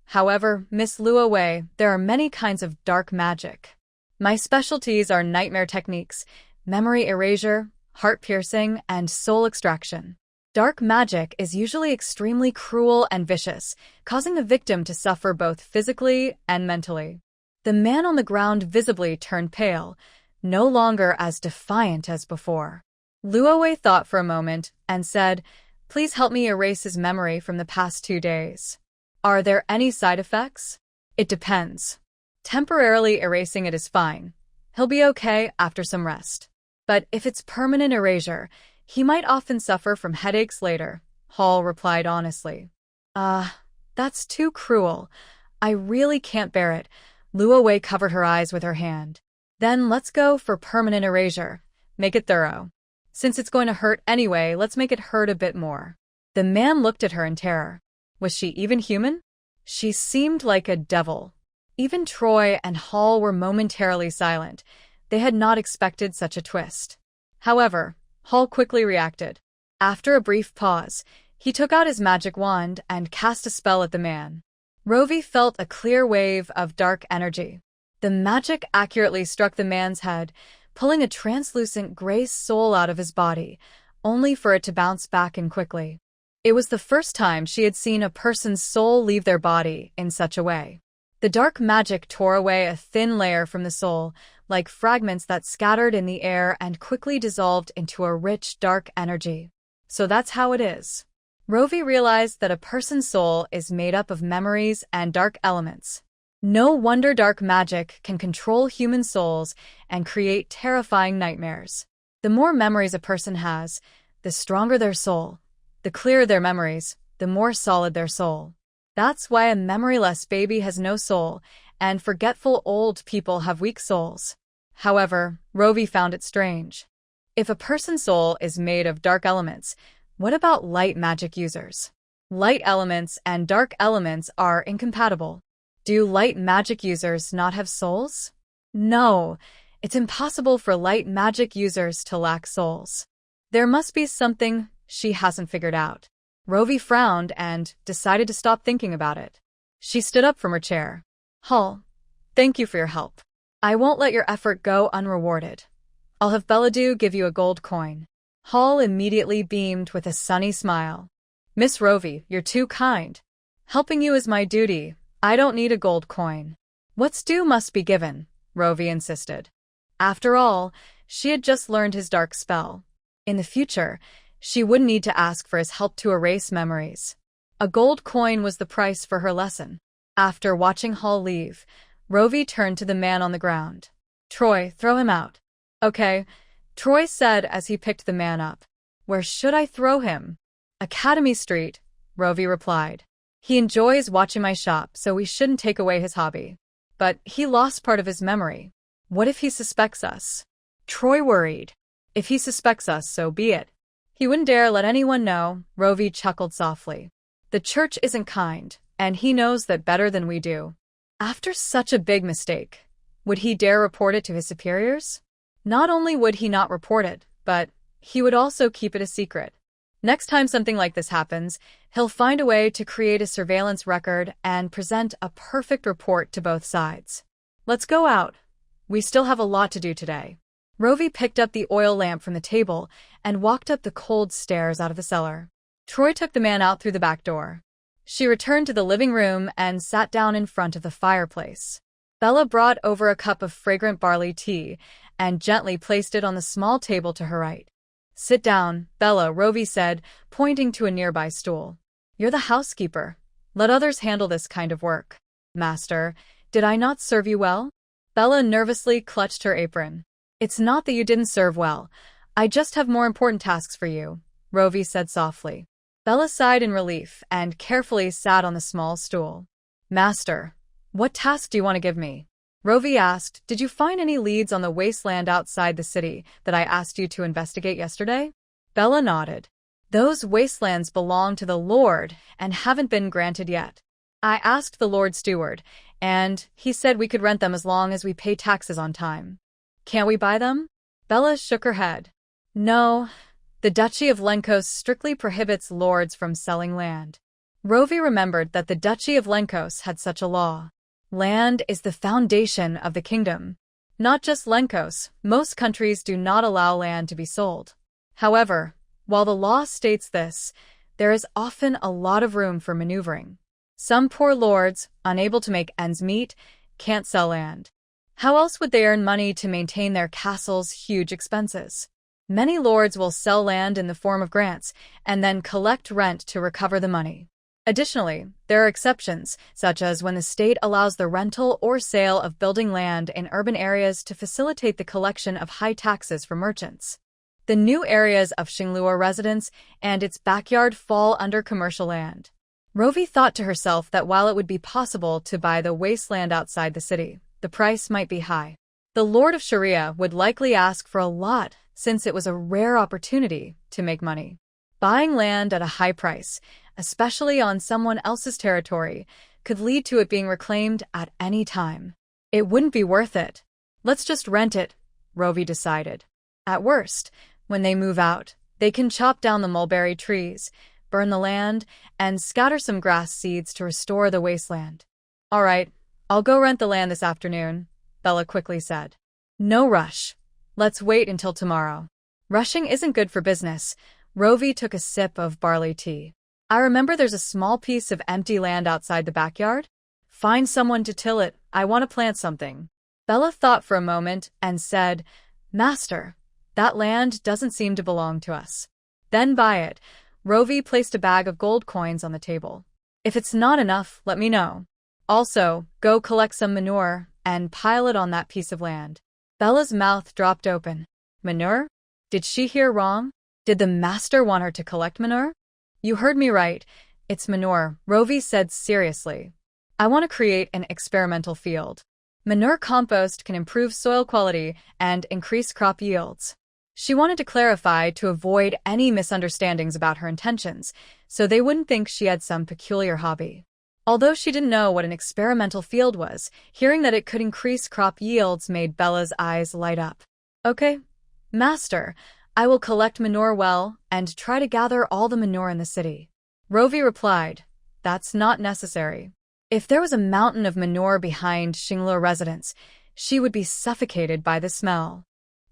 However, Miss Luo Wei, there are many kinds of dark magic. My specialties are nightmare techniques, memory erasure, heart-piercing, and soul extraction. Dark magic is usually extremely cruel and vicious, causing the victim to suffer both physically and mentally. The man on the ground visibly turned pale, no longer as defiant as before. Luo Wei thought for a moment and said, Please help me erase his memory from the past 2 days. Are there any side effects? It depends. Temporarily erasing it is fine. He'll be okay after some rest. But if it's permanent erasure, he might often suffer from headaches later, Hall replied honestly. That's too cruel. I really can't bear it. Luo Wei covered her eyes with her hand. Then let's go for permanent erasure. Make it thorough. Since it's going to hurt anyway, let's make it hurt a bit more. The man looked at her in terror. Was she even human? She seemed like a devil. Even Troy and Hall were momentarily silent. They had not expected such a twist. However, Hall quickly reacted. After a brief pause, he took out his magic wand and cast a spell at the man. Rovey felt a clear wave of dark energy. The magic accurately struck the man's head, pulling a translucent gray soul out of his body, only for it to bounce back in quickly. It was the first time she had seen a person's soul leave their body in such a way. The dark magic tore away a thin layer from the soul, like fragments that scattered in the air and quickly dissolved into a rich, dark energy. So that's how it is. Rovey realized that a person's soul is made up of memories and dark elements. No wonder dark magic can control human souls and create terrifying nightmares. The more memories a person has, the stronger their soul. The clearer their memories, the more solid their soul. That's why a memoryless baby has no soul, and forgetful old people have weak souls. However, Rovey found it strange. If a person's soul is made of dark elements, what about light magic users? Light elements and dark elements are incompatible. Do light magic users not have souls? No, it's impossible for light magic users to lack souls. There must be something she hasn't figured out. Rovey frowned and decided to stop thinking about it. She stood up from her chair. Hall, thank you for your help. I won't let your effort go unrewarded. I'll have Belladou give you a gold coin. Hall immediately beamed with a sunny smile. Miss Rovey, you're too kind. Helping you is my duty. I don't need a gold coin. What's due must be given, Rovey insisted. After all, she had just learned his dark spell. In the future, she wouldn't need to ask for his help to erase memories. A gold coin was the price for her lesson. After watching Hall leave, Rovey turned to the man on the ground. Troy, throw him out. Okay, Troy said as he picked the man up. Where should I throw him? Academy Street, Rovey replied. He enjoys watching my shop, so we shouldn't take away his hobby. But he lost part of his memory. What if he suspects us? Troy worried. If he suspects us, so be it. He wouldn't dare let anyone know, Rovey chuckled softly. The church isn't kind, and he knows that better than we do. After such a big mistake, would he dare report it to his superiors? Not only would he not report it, but he would also keep it a secret. Next time something like this happens, he'll find a way to create a surveillance record and present a perfect report to both sides. Let's go out. We still have a lot to do today. Rovey picked up the oil lamp from the table and walked up the cold stairs out of the cellar. Troy took the man out through the back door. She returned to the living room and sat down in front of the fireplace. Bella brought over a cup of fragrant barley tea and gently placed it on the small table to her right. "Sit down, Bella," Rovey said, pointing to a nearby stool. "You're the housekeeper. Let others handle this kind of work." "Master, did I not serve you well?" Bella nervously clutched her apron. "It's not that you didn't serve well. I just have more important tasks for you," Rovey said softly. Bella sighed in relief and carefully sat on the small stool. "Master, what task do you want to give me?" Rovey asked. "Did you find any leads on the wasteland outside the city that I asked you to investigate yesterday?" Bella nodded. "Those wastelands belong to the Lord and haven't been granted yet. I asked the Lord Steward, and he said we could rent them as long as we pay taxes on time." "Can't we buy them?" Bella shook her head. "No. The Duchy of Lenkos strictly prohibits lords from selling land." Rovey remembered that the Duchy of Lenkos had such a law. Land is the foundation of the kingdom. Not just Lenkos, most countries do not allow land to be sold. However, while the law states this, there is often a lot of room for maneuvering. Some poor lords, unable to make ends meet, can't sell land. How else would they earn money to maintain their castle's huge expenses? Many lords will sell land in the form of grants and then collect rent to recover the money. Additionally, there are exceptions, such as when the state allows the rental or sale of building land in urban areas to facilitate the collection of high taxes from merchants. The new areas of Xingluo residence and its backyard fall under commercial land. Rovey thought to herself that while it would be possible to buy the wasteland outside the city, the price might be high. The Lord of Sharia would likely ask for a lot, since it was a rare opportunity to make money. Buying land at a high price, especially on someone else's territory, could lead to it being reclaimed at any time. It wouldn't be worth it. "Let's just rent it," Rovey decided. At worst, when they move out, they can chop down the mulberry trees, burn the land, and scatter some grass seeds to restore the wasteland. "All right, I'll go rent the land this afternoon," Bella quickly said. "No rush. Let's wait until tomorrow." Rushing isn't good for business. Rovey took a sip of barley tea. "I remember there's a small piece of empty land outside the backyard. Find someone to till it. I want to plant something." Bella thought for a moment and said, "Master, that land doesn't seem to belong to us." "Then buy it." Rovey placed a bag of gold coins on the table. "If it's not enough, let me know. Also, go collect some manure and pile it on that piece of land." Bella's mouth dropped open. Manure? Did she hear wrong? Did the master want her to collect manure? "You heard me right. It's manure," Rovey said seriously. "I want to create an experimental field. Manure compost can improve soil quality and increase crop yields." She wanted to clarify to avoid any misunderstandings about her intentions, so they wouldn't think she had some peculiar hobby. Although she didn't know what an experimental field was, hearing that it could increase crop yields made Bella's eyes light up. "Okay, Master, I will collect manure well and try to gather all the manure in the city." Rovey replied, "That's not necessary. If there was a mountain of manure behind Xingluo residence, she would be suffocated by the smell."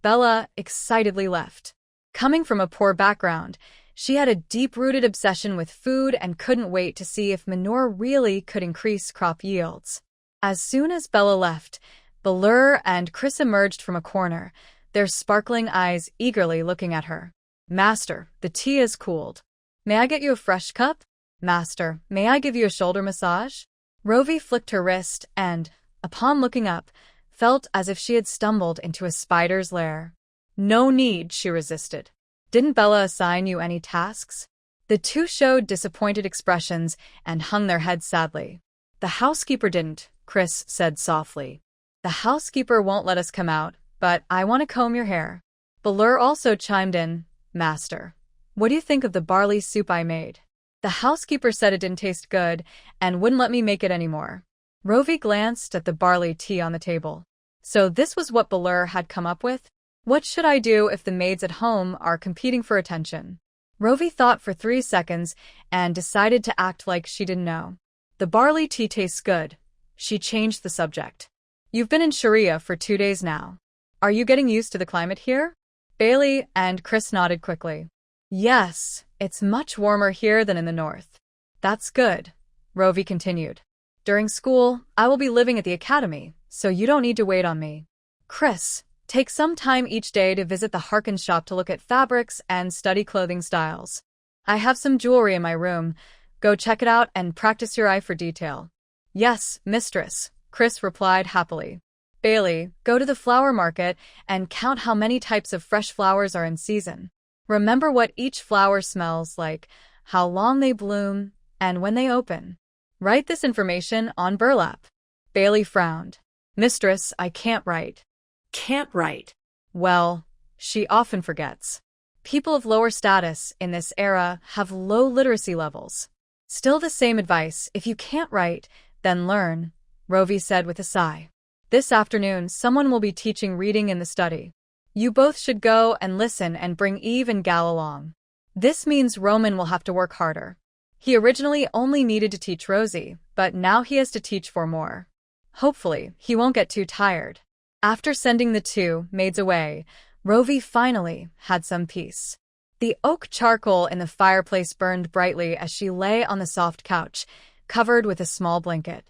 Bella excitedly left. Coming from a poor background, she had a deep-rooted obsession with food and couldn't wait to see if manure really could increase crop yields. As soon as Bella left, Balur and Chris emerged from a corner, their sparkling eyes eagerly looking at her. "Master, the tea is cooled. May I get you a fresh cup?" "Master, may I give you a shoulder massage?" Rovey flicked her wrist and, upon looking up, felt as if she had stumbled into a spider's lair. "No need," she resisted. "Didn't Bella assign you any tasks?" The two showed disappointed expressions and hung their heads sadly. "The housekeeper didn't," Chris said softly. "The housekeeper won't let us come out, but I want to comb your hair." Balur also chimed in, "Master, what do you think of the barley soup I made?" "The housekeeper said it didn't taste good and wouldn't let me make it anymore." Rovey glanced at the barley tea on the table. So this was what Balur had come up with? What should I do if the maids at home are competing for attention? Rovey thought for 3 seconds and decided to act like she didn't know. "The barley tea tastes good." She changed the subject. "You've been in Sharia for 2 days now. Are you getting used to the climate here? Bailey and Chris nodded quickly. Yes, it's much warmer here than in the north. That's good, Rovey continued. During school, I will be living at the academy, so you don't need to wait on me. Chris, take some time each day to visit the Harkins shop to look at fabrics and study clothing styles. I have some jewelry in my room. Go check it out and practice your eye for detail. Yes, mistress, Chris replied happily. Bailey, go to the flower market and count how many types of fresh flowers are in season. Remember what each flower smells like, how long they bloom, and when they open. Write this information on burlap. Bailey frowned. Mistress, I can't write. Can't write. Well, she often forgets. People of lower status in this era have low literacy levels. Still the same advice, if you can't write, then learn, Rovey said with a sigh. This afternoon, someone will be teaching reading in the study. You both should go and listen and bring Eve and Gal along. This means Roman will have to work harder. He originally only needed to teach Rosie, but now he has to teach 4 more. Hopefully, he won't get too tired. After sending the 2 maids away, Rovey finally had some peace. The oak charcoal in the fireplace burned brightly as she lay on the soft couch, covered with a small blanket.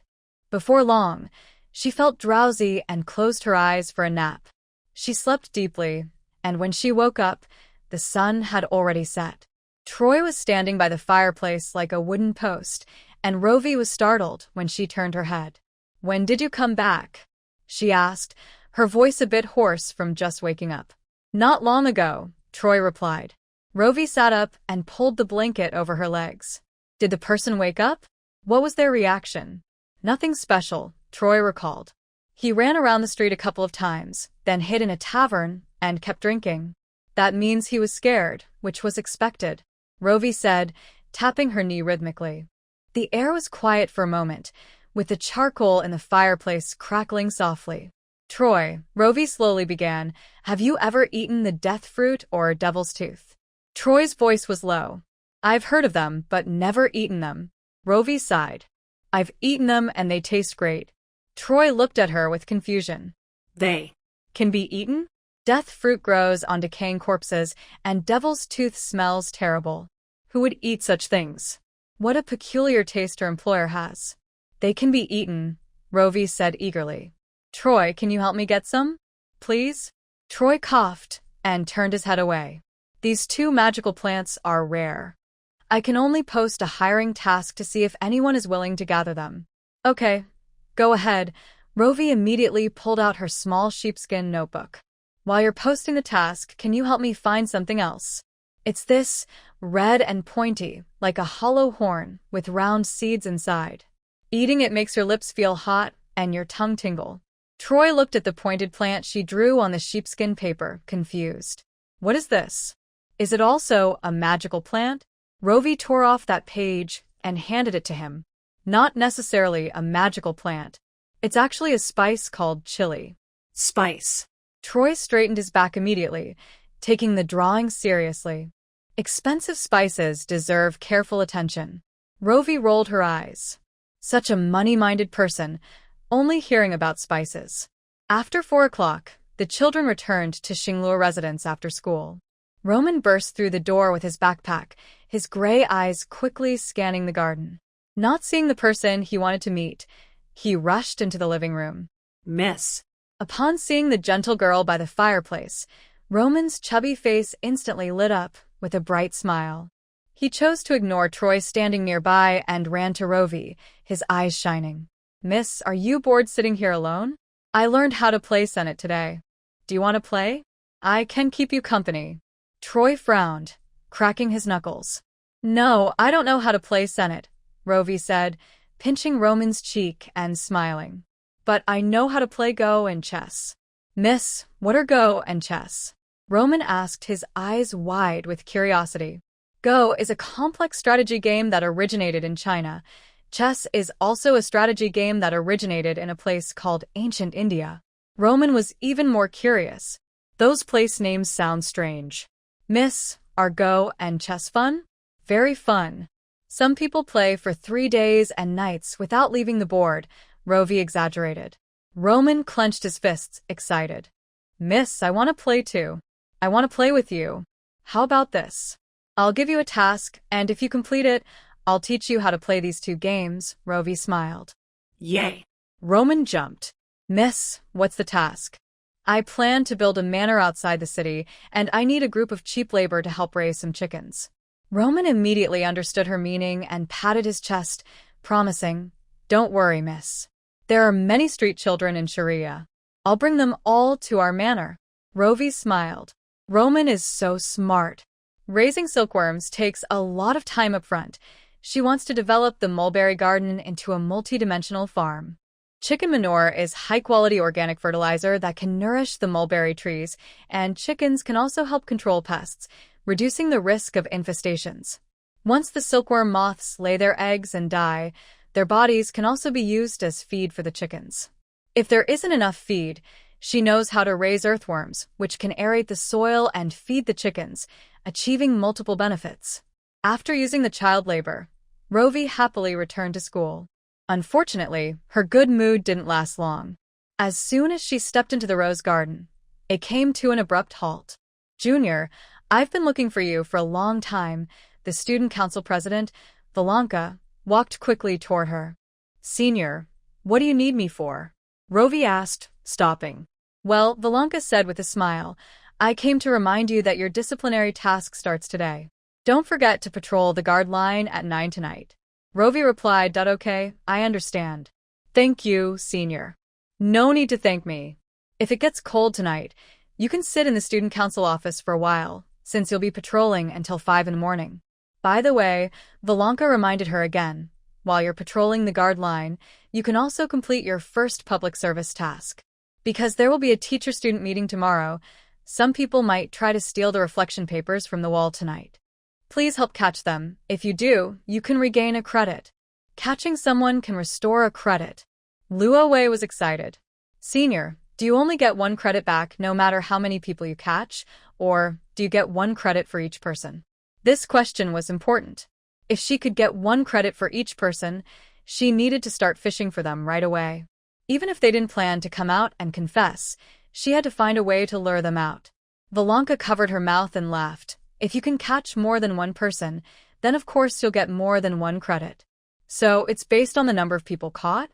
Before long, she felt drowsy and closed her eyes for a nap. She slept deeply, and when she woke up, the sun had already set. Troy was standing by the fireplace like a wooden post, and Rovey was startled when she turned her head. When did you come back? She asked, her voice a bit hoarse from just waking up. Not long ago, Troy replied. Rovey sat up and pulled the blanket over her legs. Did the person wake up? What was their reaction? Nothing special, Troy recalled. He ran around the street a couple of times, then hid in a tavern and kept drinking. That means he was scared, which was expected, Rovey said, tapping her knee rhythmically. The air was quiet for a moment, with the charcoal in the fireplace crackling softly. Troy, Rovey slowly began, have you ever eaten the death fruit or devil's tooth? Troy's voice was low. I've heard of them, but never eaten them. Rovey sighed. I've eaten them and they taste great. Troy looked at her with confusion. They can be eaten? Death fruit grows on decaying corpses, and devil's tooth smells terrible. Who would eat such things? What a peculiar taste her employer has. They can be eaten, Rovey said eagerly. Troy, can you help me get some? Please? Troy coughed and turned his head away. These 2 magical plants are rare. I can only post a hiring task to see if anyone is willing to gather them. Okay, go ahead. Rovey immediately pulled out her small sheepskin notebook. While you're posting the task, can you help me find something else? It's this, red and pointy, like a hollow horn with round seeds inside. Eating it makes your lips feel hot and your tongue tingle. Troy looked at the pointed plant she drew on the sheepskin paper, confused. What is this? Is it also a magical plant? Rovey tore off that page and handed it to him. Not necessarily a magical plant. It's actually a spice called chili. Spice. Troy straightened his back immediately, taking the drawing seriously. Expensive spices deserve careful attention. Rovey rolled her eyes. Such a money-minded person, only hearing about spices. After 4 o'clock, the children returned to Xingluo residence after school. Roman burst through the door with his backpack, his gray eyes quickly scanning the garden. Not seeing the person he wanted to meet, he rushed into the living room. Miss. Upon seeing the gentle girl by the fireplace, Roman's chubby face instantly lit up with a bright smile. He chose to ignore Troy standing nearby and ran to Rovey, his eyes shining. Miss, are you bored sitting here alone? I learned how to play Senate today. Do you want to play? I can keep you company. Troy frowned, cracking his knuckles. No, I don't know how to play Senate, Rovey said, pinching Roman's cheek and smiling. But I know how to play Go and chess. Miss, what are Go and chess? Roman asked, his eyes wide with curiosity. Go is a complex strategy game that originated in China. Chess is also a strategy game that originated in a place called ancient India. Roman was even more curious. Those place names sound strange. Miss, are Go and chess fun? Very fun. Some people play for 3 days and nights without leaving the board, Rovey exaggerated. Roman clenched his fists, excited. Miss, I want to play too. I want to play with you. How about this? I'll give you a task, and if you complete it, I'll teach you how to play these two games, Rovey smiled. Yay. Roman jumped. Miss, what's the task? I plan to build a manor outside the city, and I need a group of cheap labor to help raise some chickens. Roman immediately understood her meaning and patted his chest, promising, Don't worry, miss. There are many street children in Sharia. I'll bring them all to our manor. Rovey smiled. Roman is so smart. Raising silkworms takes a lot of time up front. She wants to develop the mulberry garden into a multi-dimensional farm. Chicken manure is high-quality organic fertilizer that can nourish the mulberry trees, and chickens can also help control pests, reducing the risk of infestations. Once the silkworm moths lay their eggs and die, their bodies can also be used as feed for the chickens. If there isn't enough feed, she knows how to raise earthworms, which can aerate the soil and feed the chickens, achieving multiple benefits. After using the child labor, Rovey happily returned to school. Unfortunately, her good mood didn't last long. As soon as she stepped into the rose garden, it came to an abrupt halt. Junior, I've been looking for you for a long time. The student council president, Valanka, walked quickly toward her. Senior, what do you need me for? Rovey asked, stopping. Well, Valanka said with a smile, I came to remind you that your disciplinary task starts today. Don't forget to patrol the guard line at 9 tonight. Rovey replied, Okay, I understand. Thank you, senior. No need to thank me. If it gets cold tonight, you can sit in the student council office for a while, since you'll be patrolling until 5 in the morning. By the way, Valanka reminded her again, while you're patrolling the guard line, you can also complete your first public service task. Because there will be a teacher-student meeting tomorrow, some people might try to steal the reflection papers from the wall tonight. Please help catch them. If you do, you can regain a credit. Catching someone can restore a credit. Luo Wei was excited. Senior, do you only get 1 credit back no matter how many people you catch, or do you get 1 credit for each person? This question was important. If she could get 1 credit for each person, she needed to start fishing for them right away. Even if they didn't plan to come out and confess, she had to find a way to lure them out. Valanka covered her mouth and laughed. If you can catch more than 1 person, then of course you'll get more than 1 credit. So it's based on the number of people caught?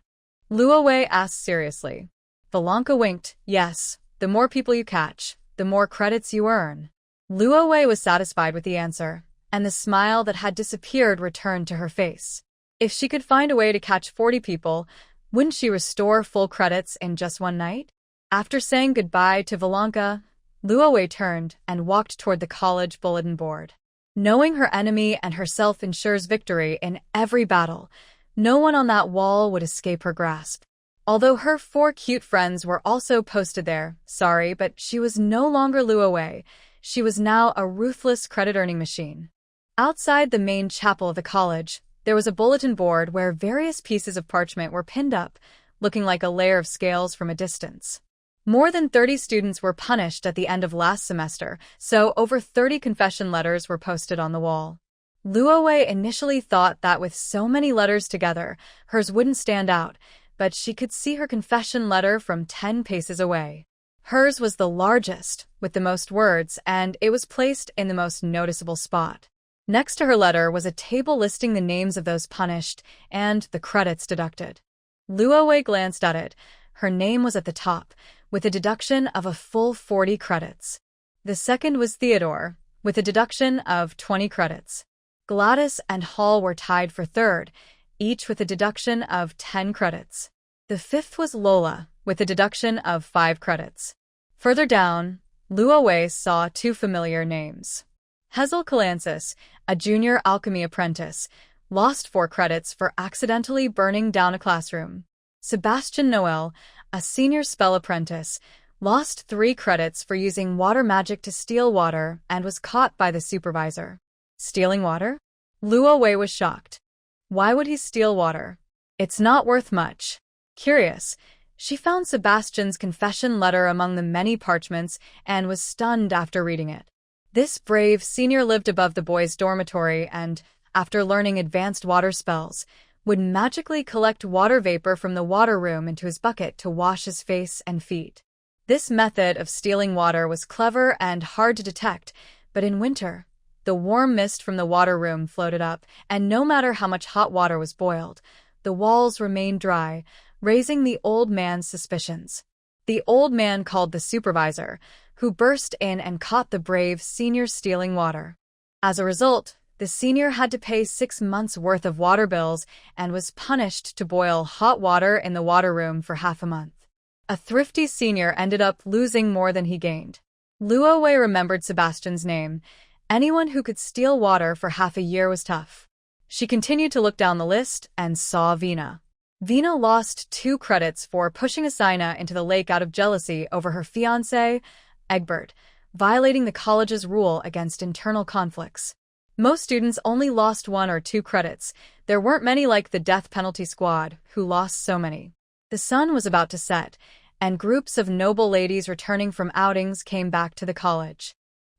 Luo Wei asked seriously. Valanka winked. Yes, the more people you catch, the more credits you earn. Luo Wei was satisfied with the answer, and the smile that had disappeared returned to her face. If she could find a way to catch 40 people, wouldn't she restore full credits in just 1 night? After saying goodbye to Valanka, Luo Wei turned and walked toward the college bulletin board. Knowing her enemy and herself ensures victory in every battle, no one on that wall would escape her grasp. Although her 4 cute friends were also posted there, sorry, but she was no longer Luo Wei. She was now a ruthless credit-earning machine. Outside the main chapel of the college, there was a bulletin board where various pieces of parchment were pinned up, looking like a layer of scales from a distance. More than 30 students were punished at the end of last semester, so over 30 confession letters were posted on the wall. Luo Wei initially thought that with so many letters together, hers wouldn't stand out, but she could see her confession letter from 10 paces away. Hers was the largest, with the most words, and it was placed in the most noticeable spot. Next to her letter was a table listing the names of those punished and the credits deducted. Luo Wei glanced at it. Her name was at the top, with a deduction of a full 40 credits. The second was Theodore, with a deduction of 20 credits. Gladys and Hall were tied for third, each with a deduction of 10 credits. The fifth was Lola, with a deduction of 5 credits. Further down, Luo Wei saw 2 familiar names. Hazel Kalansis, a junior alchemy apprentice, lost 4 credits for accidentally burning down a classroom. Sebastian Noel, a senior spell apprentice, lost 3 credits for using water magic to steal water and was caught by the supervisor. Stealing water? Luo Wei was shocked. Why would he steal water? It's not worth much. Curious, she found Sebastian's confession letter among the many parchments and was stunned after reading it. This brave senior lived above the boys' dormitory and, after learning advanced water spells, would magically collect water vapor from the water room into his bucket to wash his face and feet. This method of stealing water was clever and hard to detect, but in winter, the warm mist from the water room floated up, and no matter how much hot water was boiled, the walls remained dry, raising the old man's suspicions. The old man called the supervisor, who burst in and caught the brave senior stealing water. As a result, the senior had to pay 6 months' worth of water bills and was punished to boil hot water in the water room for half a month. A thrifty senior ended up losing more than he gained. Luo Wei remembered Sebastian's name. Anyone who could steal water for half a year was tough. She continued to look down the list and saw Vina. Vina lost 2 credits for pushing Asina into the lake out of jealousy over her fiancé, Egbert, violating the college's rule against internal conflicts. Most students only lost 1 or 2 credits. There weren't many like the death penalty squad, who lost so many. The sun was about to set, and groups of noble ladies returning from outings came back to the college.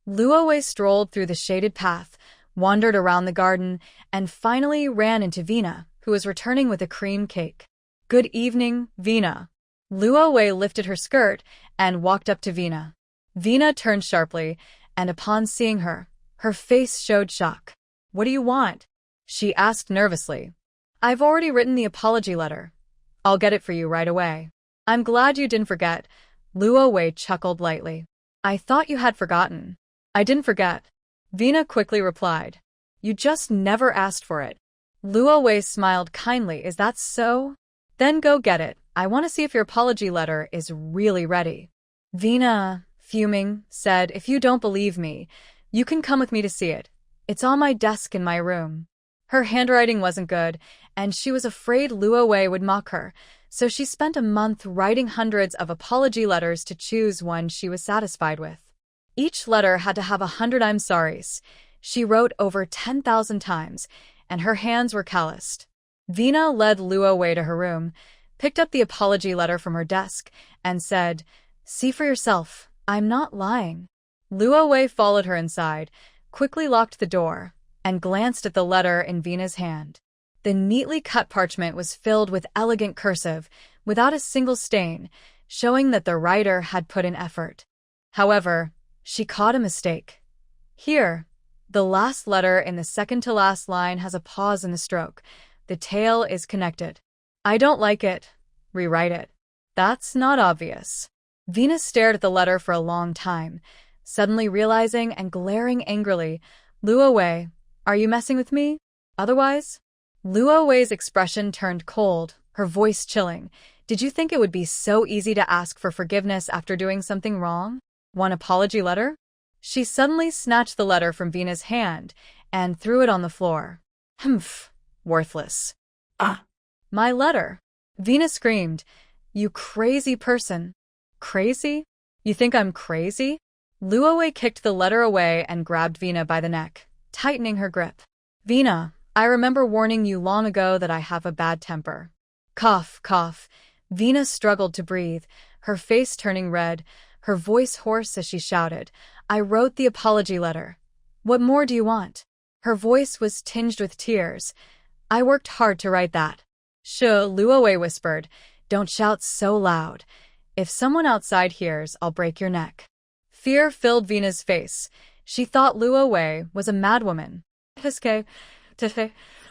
Luo Wei strolled through the shaded path, wandered around the garden, and finally ran into Vina, who was returning with a cream cake. "Good evening, Vina." Luo Wei lifted her skirt and walked up to Vina. Vina turned sharply, and upon seeing her, her face showed shock. "What do you want?" she asked nervously. "I've already written the apology letter. I'll get it for you right away." "I'm glad you didn't forget." Luo Wei chuckled lightly. "I thought you had forgotten." "I didn't forget," Vina quickly replied. "You just never asked for it." Luo Wei smiled kindly. "Is that so? Then go get it. I want to see if your apology letter is really ready." Vina, fuming, said, "If you don't believe me, you can come with me to see it. It's on my desk in my room." Her handwriting wasn't good, and she was afraid Luo Wei would mock her, so she spent a month writing hundreds of apology letters to choose one she was satisfied with. Each letter had to have 100 "I'm sorries." She wrote over 10,000 times, and her hands were calloused. Vina led Luo Wei to her room, picked up the apology letter from her desk, and said, "See for yourself, I'm not lying." Luo Wei followed her inside, quickly locked the door, and glanced at the letter in Vina's hand. The neatly cut parchment was filled with elegant cursive, without a single stain, showing that the writer had put in effort. However, she caught a mistake. Here, the last letter in the second-to-last line has a pause in the stroke. The tail is connected. "I don't like it. Rewrite it." "That's not obvious." Vina stared at the letter for a long time, suddenly realizing and glaring angrily. "Luo Wei, are you messing with me? Otherwise?" Luo Wei's expression turned cold, her voice chilling. "Did you think it would be so easy to ask for forgiveness after doing something wrong? One apology letter?" She suddenly snatched the letter from Vina's hand and threw it on the floor. "Humph, worthless." Ah! "My letter!" Vina screamed. "You crazy person." "Crazy? You think I'm crazy?" Luo Wei kicked the letter away and grabbed Vina by the neck, tightening her grip. "Vina, I remember warning you long ago that I have a bad temper." Cough, cough. Vina struggled to breathe, her face turning red, her voice hoarse as she shouted, "I wrote the apology letter. What more do you want?" Her voice was tinged with tears. "I worked hard to write that." "Shh," Luo Wei whispered. "Don't shout so loud. If someone outside hears, I'll break your neck." Fear filled Vina's face. She thought Luo Wei was a madwoman.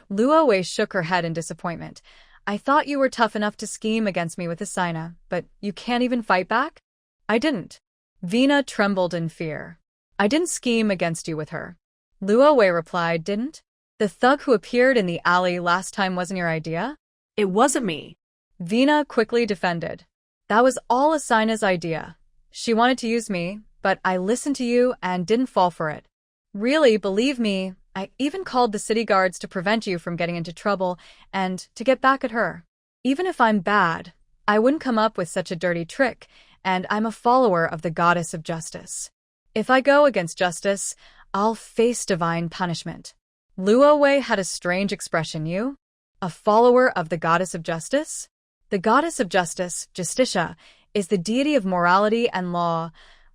Luo Wei shook her head in disappointment. "I thought you were tough enough to scheme against me with Asina, but you can't even fight back?" "I didn't." Vina trembled in fear. "I didn't scheme against you with her." Luo Wei replied, "Didn't? The thug who appeared in the alley last time wasn't your idea?" "It wasn't me." Vina quickly defended. "That was all Asina's idea. She wanted to use me, but I listened to you and didn't fall for it. Really, believe me, I even called the city guards to prevent you from getting into trouble and to get back at her. Even if I'm bad, I wouldn't come up with such a dirty trick, and I'm a follower of the goddess of justice. If I go against justice, I'll face divine punishment." Luo Wei had a strange expression. "You? A follower of the goddess of justice?" The goddess of justice, Justitia, is the deity of morality and law,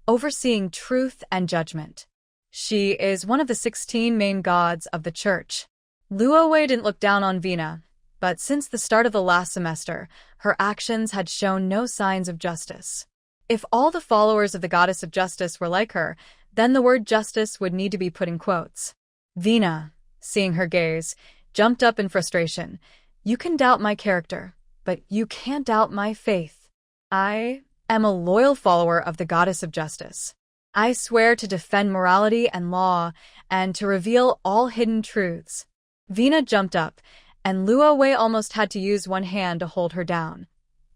overseeing truth and judgment. She is one of the 16 main gods of the church. Luo Wei didn't look down on Vina, but since the start of the last semester, her actions had shown no signs of justice. If all the followers of the goddess of justice were like her, then the word justice would need to be put in quotes. Vina, seeing her gaze, jumped up in frustration. You can doubt my character, but you can't doubt my faith. I am a loyal follower of the goddess of justice. I swear to defend morality and law, and to reveal all hidden truths. Vina jumped up, and Luo Wei almost had to use one hand to hold her down.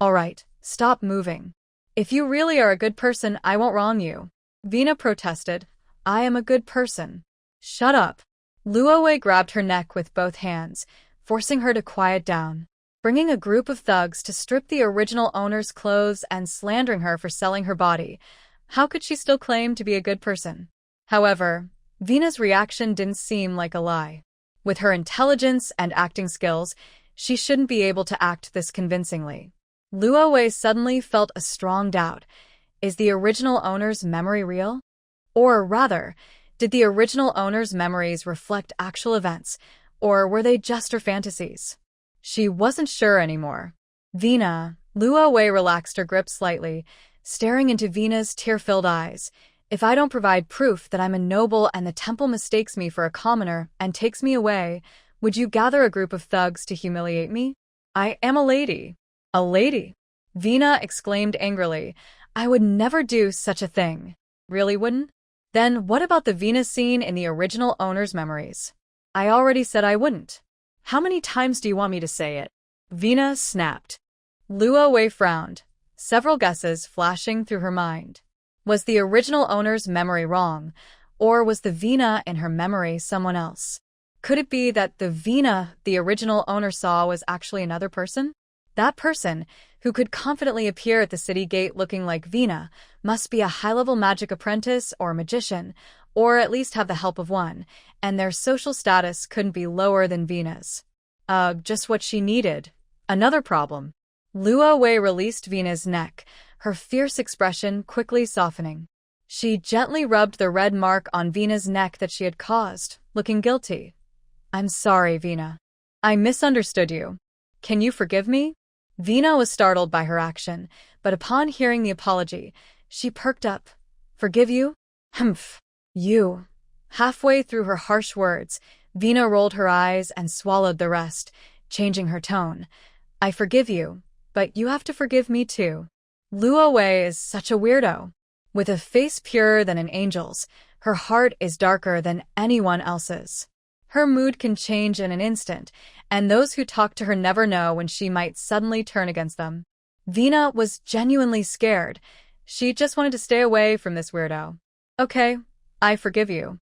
All right, stop moving. If you really are a good person, I won't wrong you. Vina protested. I am a good person. Shut up. Luo Wei grabbed her neck with both hands, forcing her to quiet down. Bringing a group of thugs to strip the original owner's clothes and slandering her for selling her body. How could she still claim to be a good person? However, Vina's reaction didn't seem like a lie. With her intelligence and acting skills, she shouldn't be able to act this convincingly. Luo Wei suddenly felt a strong doubt. Is the original owner's memory real? Or rather, did the original owner's memories reflect actual events, or were they just her fantasies? She wasn't sure anymore. Vina, Luo Wei relaxed her grip slightly, staring into Vina's tear-filled eyes. If I don't provide proof that I'm a noble and the temple mistakes me for a commoner and takes me away, would you gather a group of thugs to humiliate me? I am a lady. A lady? Vina exclaimed angrily. I would never do such a thing. Really wouldn't? Then what about the Vina scene in the original owner's memories? I already said I wouldn't. How many times do you want me to say it? Vina snapped. Luo Wei frowned, several guesses flashing through her mind. Was the original owner's memory wrong, or was the Vina in her memory someone else? Could it be that the Vina the original owner saw was actually another person? That person, who could confidently appear at the city gate looking like Vina, must be a high-level magic apprentice or magician, or at least have the help of one, and their social status couldn't be lower than Vina's. Just what she needed. Another problem. Luo Wei released Vina's neck, her fierce expression quickly softening. She gently rubbed the red mark on Vina's neck that she had caused, looking guilty. I'm sorry, Vina. I misunderstood you. Can you forgive me? Vina was startled by her action, but upon hearing the apology, she perked up. Forgive you? Humph. You. Halfway through her harsh words, Vina rolled her eyes and swallowed the rest, changing her tone. I forgive you, but you have to forgive me too. Luo Wei is such a weirdo. With a face purer than an angel's, her heart is darker than anyone else's. Her mood can change in an instant, and those who talk to her never know when she might suddenly turn against them. Vina was genuinely scared. She just wanted to stay away from this weirdo. Okay, I forgive you.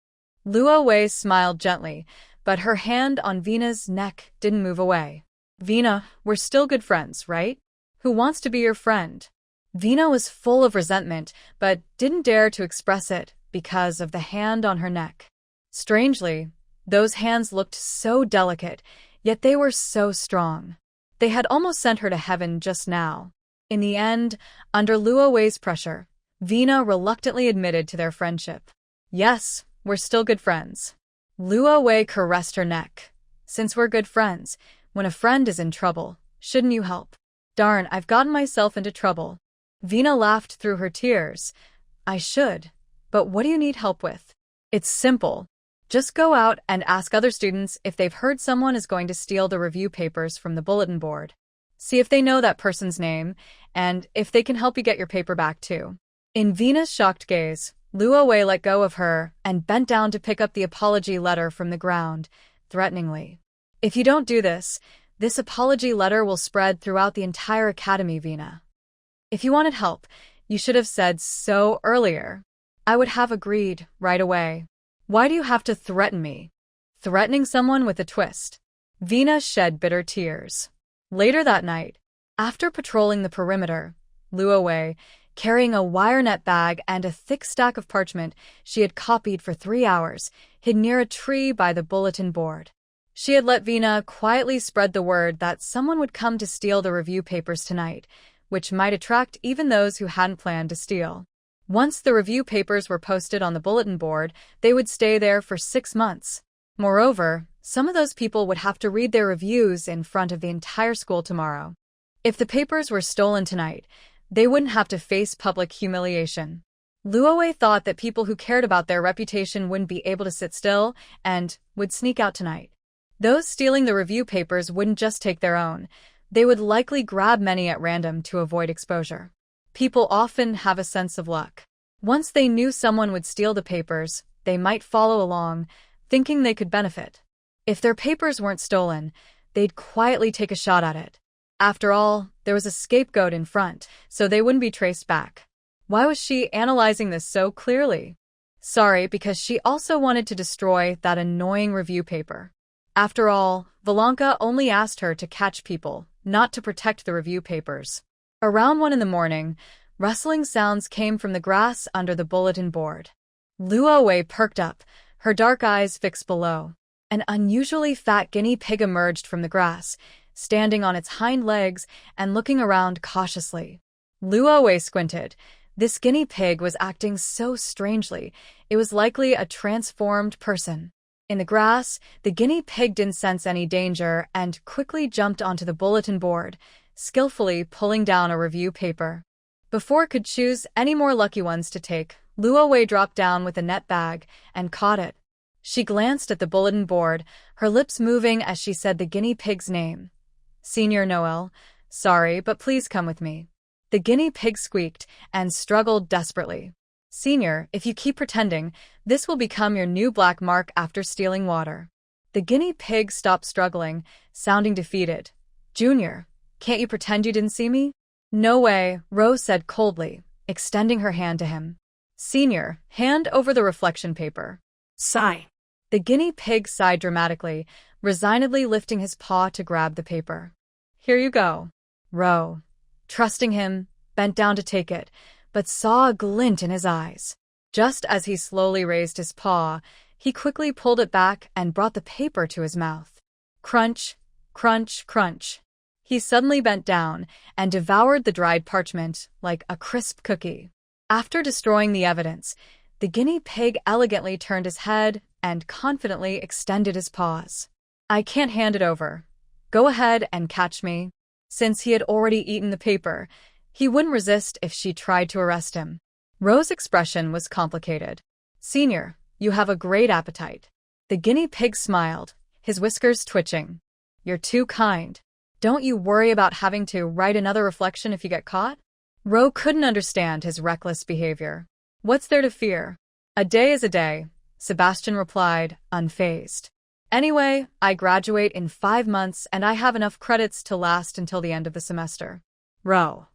Luo Wei smiled gently, but her hand on Vina's neck didn't move away. Vina, we're still good friends, right? Who wants to be your friend? Vina was full of resentment, but didn't dare to express it because of the hand on her neck. Strangely, those hands looked so delicate, yet they were so strong. They had almost sent her to heaven just now. In the end, under Luo Wei's pressure, Vina reluctantly admitted to their friendship. Yes, we're still good friends. Luo Wei caressed her neck. Since we're good friends, when a friend is in trouble, shouldn't you help? Darn, I've gotten myself into trouble. Vina laughed through her tears. I should, but what do you need help with? It's simple. Just go out and ask other students if they've heard someone is going to steal the review papers from the bulletin board. See if they know that person's name, and if they can help you get your paper back too. In Vina's shocked gaze, Luo Wei let go of her and bent down to pick up the apology letter from the ground, threateningly. If you don't do this, this apology letter will spread throughout the entire academy, Vina. If you wanted help, you should have said so earlier. I would have agreed right away. Why do you have to threaten me? Threatening someone with a twist. Vina shed bitter tears. Later that night, after patrolling the perimeter, Luo Wei, carrying a wire net bag and a thick stack of parchment she had copied for 3 hours, hid near a tree by the bulletin board. She had let Vina quietly spread the word that someone would come to steal the review papers tonight, which might attract even those who hadn't planned to steal. Once the review papers were posted on the bulletin board, they would stay there for 6 months. Moreover, some of those people would have to read their reviews in front of the entire school tomorrow. If the papers were stolen tonight, They wouldn't have to face public humiliation. Luo Wei thought that people who cared about their reputation wouldn't be able to sit still and would sneak out tonight. Those stealing the review papers wouldn't just take their own. They would likely grab many at random to avoid exposure. People often have a sense of luck. Once they knew someone would steal the papers, they might follow along, thinking they could benefit. If their papers weren't stolen, they'd quietly take a shot at it. After all, there was a scapegoat in front, so they wouldn't be traced back. Why was she analyzing this so clearly? Sorry, because she also wanted to destroy that annoying review paper. After all, Valanka only asked her to catch people, not to protect the review papers. Around 1 a.m, rustling sounds came from the grass under the bulletin board. Luo Wei perked up, her dark eyes fixed below. An unusually fat guinea pig emerged from the grass, standing on its hind legs and looking around cautiously. Luo Wei squinted. This guinea pig was acting so strangely. It was likely a transformed person. In the grass, the guinea pig didn't sense any danger and quickly jumped onto the bulletin board, skillfully pulling down a review paper. Before it could choose any more lucky ones to take, Luo Wei dropped down with a net bag and caught it. She glanced at the bulletin board, her lips moving as she said the guinea pig's name. Senior Noel, sorry, but please come with me. The guinea pig squeaked and struggled desperately. Senior, if you keep pretending, this will become your new black mark after stealing water. The guinea pig stopped struggling, sounding defeated. Junior, can't you pretend you didn't see me? No way, Rose said coldly, extending her hand to him. Senior, hand over the reflection paper. Sigh. The guinea pig sighed dramatically, resignedly lifting his paw to grab the paper. Here you go. Ro, trusting him, bent down to take it, but saw a glint in his eyes. Just as he slowly raised his paw, he quickly pulled it back and brought the paper to his mouth. Crunch, crunch, crunch. He suddenly bent down and devoured the dried parchment like a crisp cookie. After destroying the evidence, the guinea pig elegantly turned his head and confidently extended his paws. I can't hand it over. Go ahead and catch me. Since he had already eaten the paper, he wouldn't resist if she tried to arrest him. Rose's expression was complicated. Senior, you have a great appetite. The guinea pig smiled, his whiskers twitching. You're too kind. Don't you worry about having to write another reflection if you get caught? Ro couldn't understand his reckless behavior. What's there to fear? A day is a day, Sebastian replied, unfazed. Anyway, I graduate in 5 months and I have enough credits to last until the end of the semester. Ro.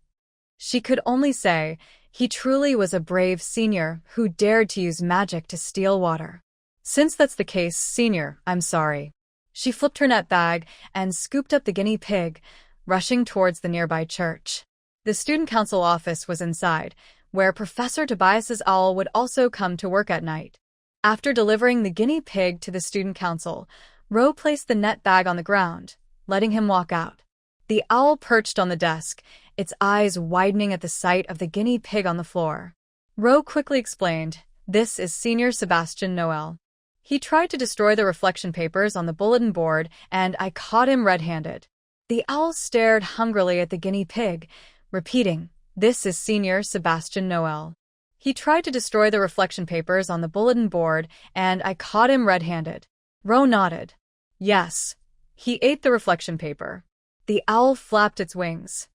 She could only say, he truly was a brave senior who dared to use magic to steal water. Since that's the case, senior, I'm sorry. She flipped her net bag and scooped up the guinea pig, rushing towards the nearby church. The student council office was inside, where Professor Tobias's owl would also come to work at night. After delivering the guinea pig to the student council, Ro placed the net bag on the ground, letting him walk out. The owl perched on the desk, its eyes widening at the sight of the guinea pig on the floor. Ro quickly explained, this is Senior Sebastian Noel. He tried to destroy the reflection papers on the bulletin board, and I caught him red-handed. The owl stared hungrily at the guinea pig, repeating, this is Senior Sebastian Noel. He tried to destroy the reflection papers on the bulletin board, and I caught him red-handed. Ro nodded. Yes. He ate the reflection paper. The owl flapped its wings.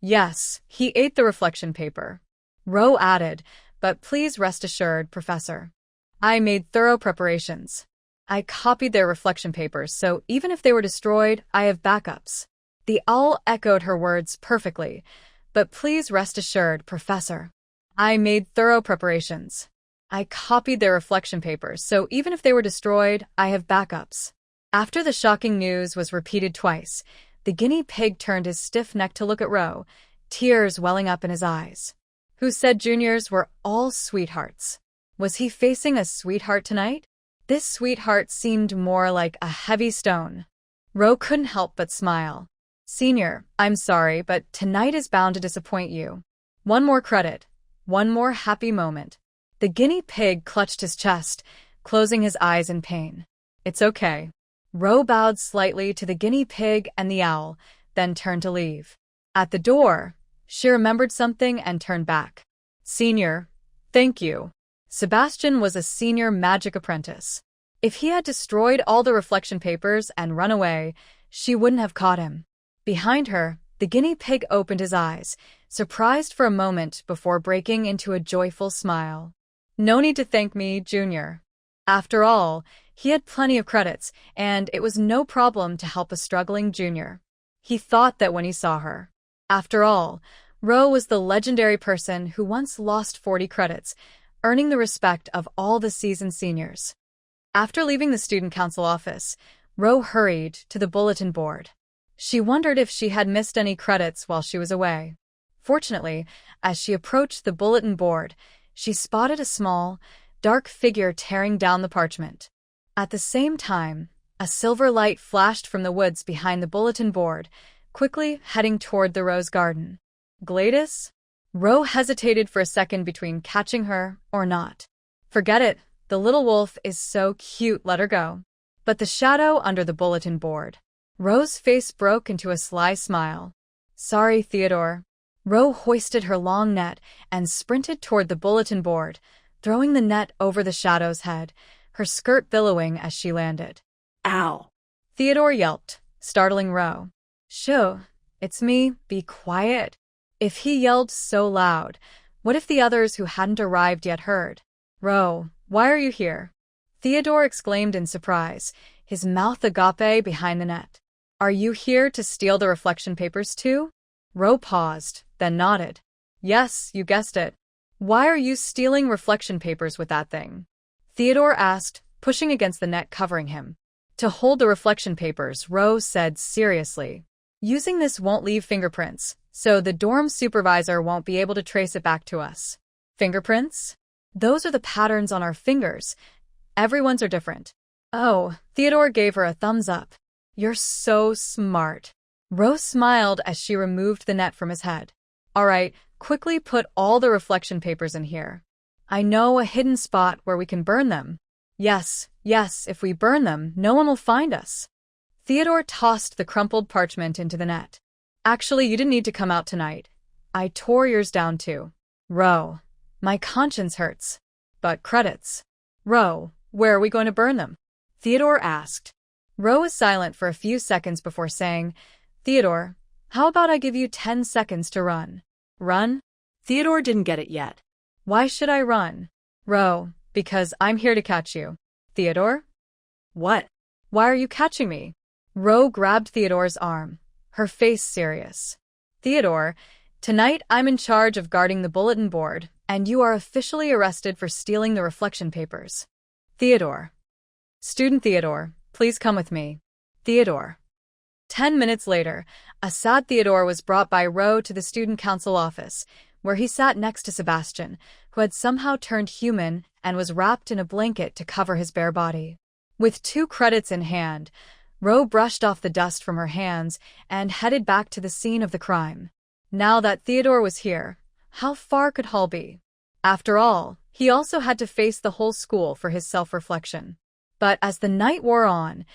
Yes, he ate the reflection paper. Ro added, but please rest assured, Professor. I made thorough preparations. I copied their reflection papers, so even if they were destroyed, I have backups. The owl echoed her words perfectly, but please rest assured, Professor. I made thorough preparations. I copied their reflection papers, so even if they were destroyed, I have backups. After the shocking news was repeated twice, the guinea pig turned his stiff neck to look at Ro, tears welling up in his eyes. Who said juniors were all sweethearts? Was he facing a sweetheart tonight? This sweetheart seemed more like a heavy stone. Ro couldn't help but smile. Senior, I'm sorry, but tonight is bound to disappoint you. One more credit. One more happy moment. The guinea pig clutched his chest, closing his eyes in pain. It's okay. Ro bowed slightly to the guinea pig and the owl, then turned to leave. At the door, She remembered something and turned back. Senior. Thank you. Sebastian was a senior magic apprentice. If he had destroyed all the reflection papers and run away, she wouldn't have caught him. Behind her, the guinea pig opened his eyes, surprised for a moment before breaking into a joyful smile. No need to thank me, Junior. After all, he had plenty of credits, and it was no problem to help a struggling junior. He thought that when he saw her. After all, Ro was the legendary person who once lost 40 credits, earning the respect of all the seasoned seniors. After leaving the student council office, Ro hurried to the bulletin board. She wondered if she had missed any credits while she was away. Fortunately, as she approached the bulletin board, she spotted a small, dark figure tearing down the parchment. At the same time, a silver light flashed from the woods behind the bulletin board, quickly heading toward the rose garden. Gladys? Ro hesitated for a second between catching her or not. Forget it, the little wolf is so cute, let her go. But the shadow under the bulletin board. Ro's face broke into a sly smile. Sorry, Theodore. Ro hoisted her long net and sprinted toward the bulletin board, throwing the net over the shadow's head, her skirt billowing as she landed. Ow! Theodore yelped, startling Ro. Shoo, it's me, be quiet. If he yelled so loud, what if the others who hadn't arrived yet heard? Ro, why are you here? Theodore exclaimed in surprise, his mouth agape behind the net. Are you here to steal the reflection papers too? Ro paused, then nodded. Yes, you guessed it. Why are you stealing reflection papers with that thing? Theodore asked, pushing against the net covering him. To hold the reflection papers, Ro said seriously. Using this won't leave fingerprints, so the dorm supervisor won't be able to trace it back to us. Fingerprints? Those are the patterns on our fingers. Everyone's are different. Oh, Theodore gave her a thumbs up. You're so smart. Ro smiled as she removed the net from his head. All right, quickly put all the reflection papers in here. I know a hidden spot where we can burn them. Yes, if we burn them, no one will find us. Theodore tossed the crumpled parchment into the net. Actually, you didn't need to come out tonight. I tore yours down too. Ro, my conscience hurts. But credits. Ro, where are we going to burn them? Theodore asked. Ro was silent for a few seconds before saying, Theodore, how about I give you 10 seconds to run? Run? Theodore didn't get it yet. Why should I run? Ro, because I'm here to catch you. Theodore? What? Why are you catching me? Ro grabbed Theodore's arm, her face serious. Theodore, tonight I'm in charge of guarding the bulletin board, and you are officially arrested for stealing the reflection papers. Theodore. Student Theodore, please come with me. Theodore. 10 minutes later, a sad Theodore was brought by Ro to the student council office, where he sat next to Sebastian, who had somehow turned human and was wrapped in a blanket to cover his bare body. With 2 credits in hand, Ro brushed off the dust from her hands and headed back to the scene of the crime. Now that Theodore was here, how far could Hall be? After all, he also had to face the whole school for his self-reflection. But as the night wore on,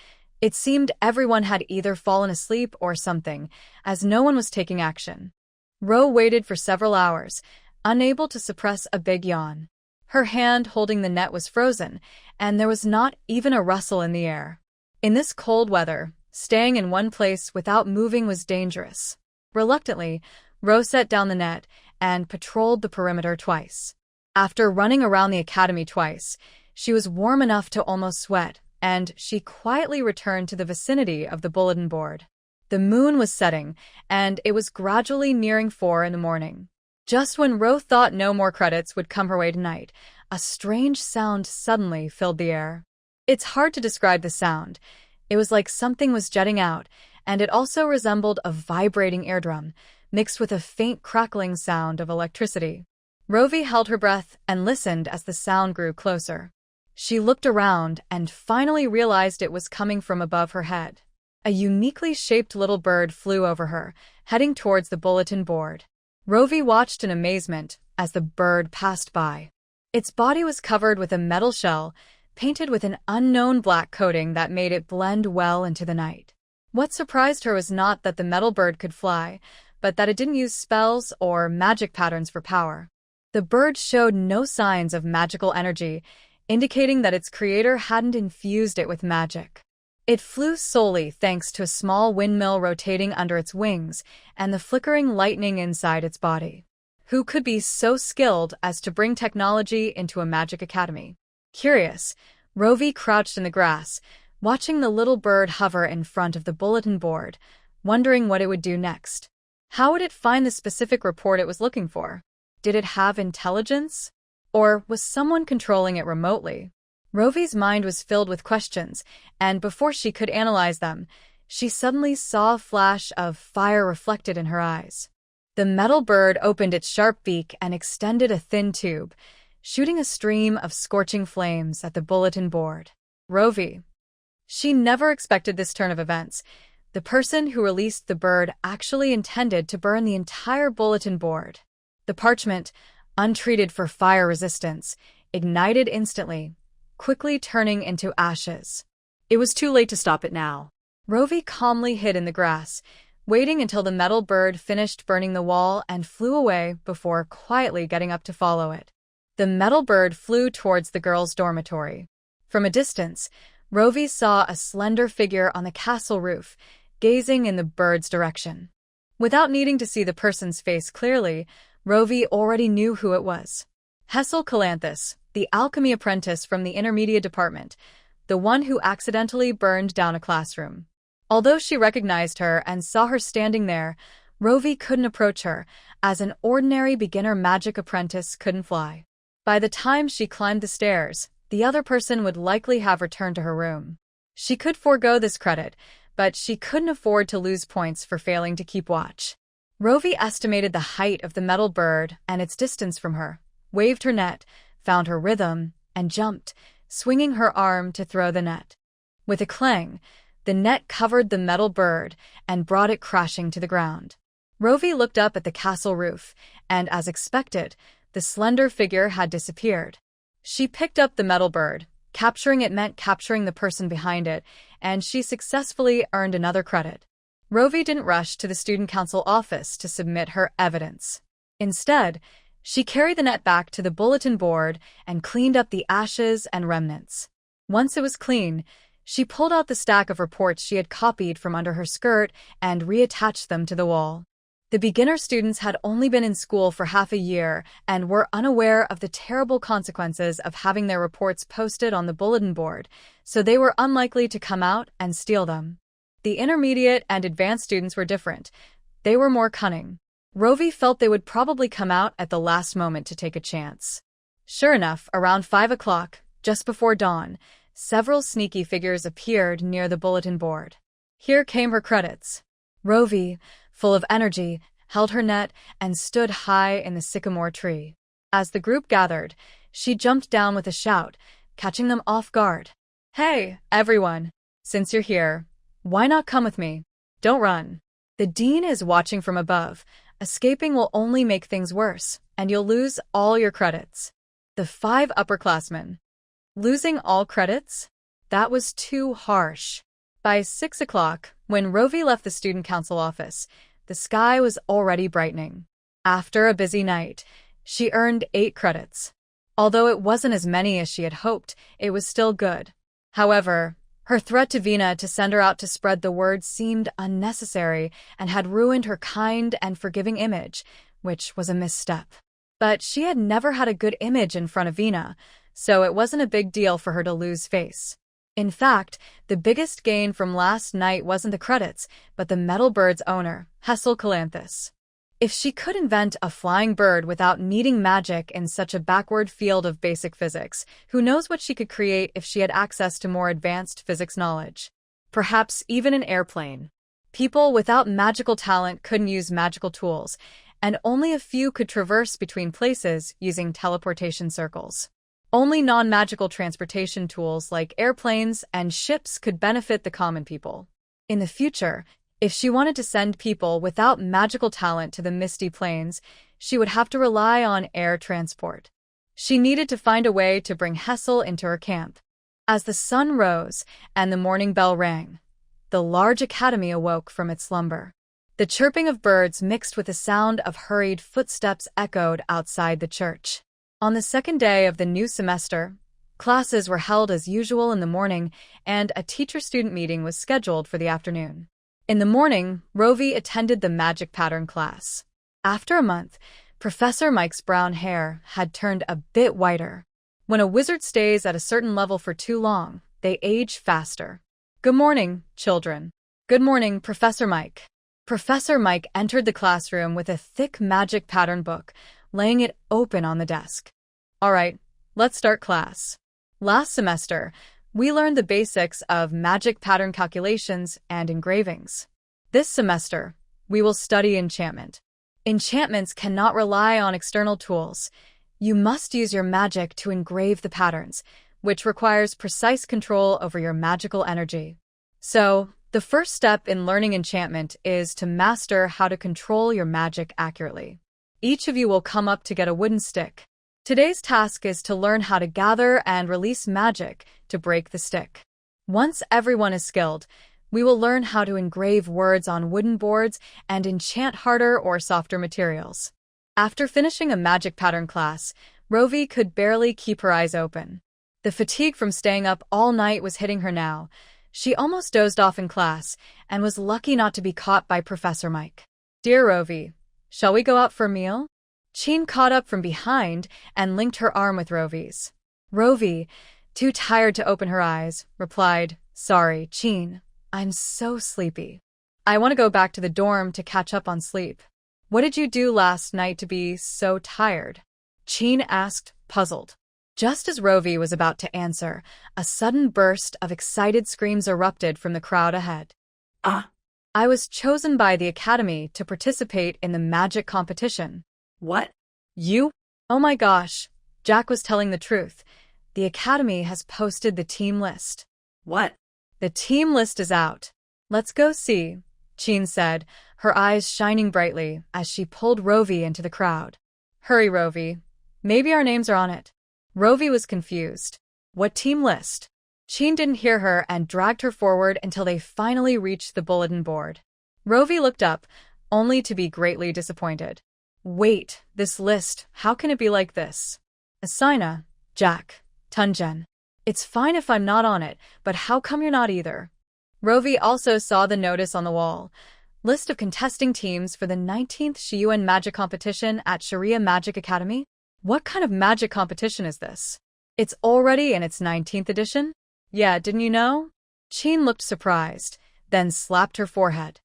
it seemed everyone had either fallen asleep or something, as no one was taking action. Ro waited for several hours, unable to suppress a big yawn. Her hand holding the net was frozen, and there was not even a rustle in the air. In this cold weather, staying in one place without moving was dangerous. Reluctantly, Ro set down the net and patrolled the perimeter twice. After running around the academy twice, she was warm enough to almost sweat, and she quietly returned to the vicinity of the bulletin board. The moon was setting, and it was gradually nearing 4 in the morning. Just when Ro thought no more credits would come her way tonight, a strange sound suddenly filled the air. It's hard to describe the sound. It was like something was jetting out, and it also resembled a vibrating eardrum, mixed with a faint crackling sound of electricity. Rovey held her breath and listened as the sound grew closer. She looked around and finally realized it was coming from above her head. A uniquely shaped little bird flew over her, heading towards the bulletin board. Rovey watched in amazement as the bird passed by. Its body was covered with a metal shell, painted with an unknown black coating that made it blend well into the night. What surprised her was not that the metal bird could fly, but that it didn't use spells or magic patterns for power. The bird showed no signs of magical energy, indicating that its creator hadn't infused it with magic. It flew solely thanks to a small windmill rotating under its wings and the flickering lightning inside its body. Who could be so skilled as to bring technology into a magic academy? Curious, Rovey crouched in the grass, watching the little bird hover in front of the bulletin board, wondering what it would do next. How would it find the specific report it was looking for? Did it have intelligence? Or was someone controlling it remotely? Rovey's mind was filled with questions, and before she could analyze them, she suddenly saw a flash of fire reflected in her eyes. The metal bird opened its sharp beak and extended a thin tube, shooting a stream of scorching flames at the bulletin board. Rovey. She never expected this turn of events. The person who released the bird actually intended to burn the entire bulletin board. The parchment, untreated for fire resistance, ignited instantly, quickly turning into ashes. It was too late to stop it now. Rovey calmly hid in the grass, waiting until the metal bird finished burning the wall and flew away before quietly getting up to follow it. The metal bird flew towards the girls' dormitory. From a distance, Rovey saw a slender figure on the castle roof, gazing in the bird's direction. Without needing to see the person's face clearly, Rovey already knew who it was. Hessel Calanthus, the alchemy apprentice from the intermediate department, the one who accidentally burned down a classroom. Although she recognized her and saw her standing there, Rovey couldn't approach her, as an ordinary beginner magic apprentice couldn't fly. By the time she climbed the stairs, the other person would likely have returned to her room. She could forego this credit, but she couldn't afford to lose points for failing to keep watch. Rovey estimated the height of the metal bird and its distance from her, waved her net, found her rhythm, and jumped, swinging her arm to throw the net. With a clang, the net covered the metal bird and brought it crashing to the ground. Rovey looked up at the castle roof, and as expected, the slender figure had disappeared. She picked up the metal bird. Capturing it meant capturing the person behind it, and she successfully earned another credit. Rovey didn't rush to the student council office to submit her evidence. Instead, she carried the net back to the bulletin board and cleaned up the ashes and remnants. Once it was clean, she pulled out the stack of reports she had copied from under her skirt and reattached them to the wall. The beginner students had only been in school for half a year and were unaware of the terrible consequences of having their reports posted on the bulletin board, so they were unlikely to come out and steal them. The intermediate and advanced students were different. They were more cunning. Rovey felt they would probably come out at the last moment to take a chance. Sure enough, around 5 o'clock, just before dawn, several sneaky figures appeared near the bulletin board. Here came her credits. Rovey, full of energy, held her net and stood high in the sycamore tree. As the group gathered, she jumped down with a shout, catching them off guard. "Hey, everyone! Since you're here, why not come with me? Don't run. The dean is watching from above. Escaping will only make things worse, and you'll lose all your credits." The 5 upperclassmen. Losing all credits? That was too harsh. By 6 o'clock, when Rovey left the student council office, the sky was already brightening. After a busy night, she earned 8 credits. Although it wasn't as many as she had hoped, it was still good. However, her threat to Vina to send her out to spread the word seemed unnecessary and had ruined her kind and forgiving image, which was a misstep. But she had never had a good image in front of Vina, so it wasn't a big deal for her to lose face. In fact, the biggest gain from last night wasn't the credits, but the metal bird's owner, Hessel Calanthus. If she could invent a flying bird without needing magic in such a backward field of basic physics, who knows what she could create if she had access to more advanced physics knowledge? Perhaps even an airplane. People without magical talent couldn't use magical tools, and only a few could traverse between places using teleportation circles. Only non-magical transportation tools like airplanes and ships could benefit the common people. In the future, if she wanted to send people without magical talent to the misty plains, she would have to rely on air transport. She needed to find a way to bring Hessel into her camp. As the sun rose and the morning bell rang, the large academy awoke from its slumber. The chirping of birds mixed with the sound of hurried footsteps echoed outside the church. On the second day of the new semester, classes were held as usual in the morning, and a teacher-student meeting was scheduled for the afternoon. In the morning, Rovey attended the magic pattern class. After a month, Professor Mike's brown hair had turned a bit whiter. When a wizard stays at a certain level for too long, they age faster. "Good morning, children." "Good morning, Professor Mike." Professor Mike entered the classroom with a thick magic pattern book, laying it open on the desk. "All right, let's start class. Last semester, we learned the basics of magic pattern calculations and engravings. This semester, we will study enchantment. Enchantments cannot rely on external tools. You must use your magic to engrave the patterns, which requires precise control over your magical energy. So, the first step in learning enchantment is to master how to control your magic accurately. Each of you will come up to get a wooden stick. Today's task is to learn how to gather and release magic to break the stick. Once everyone is skilled, we will learn how to engrave words on wooden boards and enchant harder or softer materials." After finishing a magic pattern class, Rovey could barely keep her eyes open. The fatigue from staying up all night was hitting her now. She almost dozed off in class and was lucky not to be caught by Professor Mike. "Dear Rovey, shall we go out for a meal?" Chin caught up from behind and linked her arm with Rovey's. Rovey, too tired to open her eyes, replied, "Sorry, Chin, I'm so sleepy. I want to go back to the dorm to catch up on sleep." "What did you do last night to be so tired?" Chin asked, puzzled. Just as Rovey was about to answer, a sudden burst of excited screams erupted from the crowd ahead. "Ah! I was chosen by the Academy to participate in the magic competition." What? "You? Oh my gosh!" Jack was telling the truth. "The Academy has posted the team list." What? "The team list is out. Let's go see," Chin said, her eyes shining brightly as she pulled Rovey into the crowd. "Hurry, Rovey. Maybe our names are on it." Rovey was confused. "What team list?" Chin didn't hear her and dragged her forward until they finally reached the bulletin board. Rovey looked up, only to be greatly disappointed. "Wait, this list, how can it be like this?" "Asina, Jack, Tunjen. It's fine if I'm not on it, but how come you're not either?" Rovey also saw the notice on the wall. List of contesting teams for the 19th Shiyuan Magic Competition at Sharia Magic Academy? What kind of magic competition is this? It's already in its 19th edition? Yeah, didn't you know? Chin looked surprised, then slapped her forehead.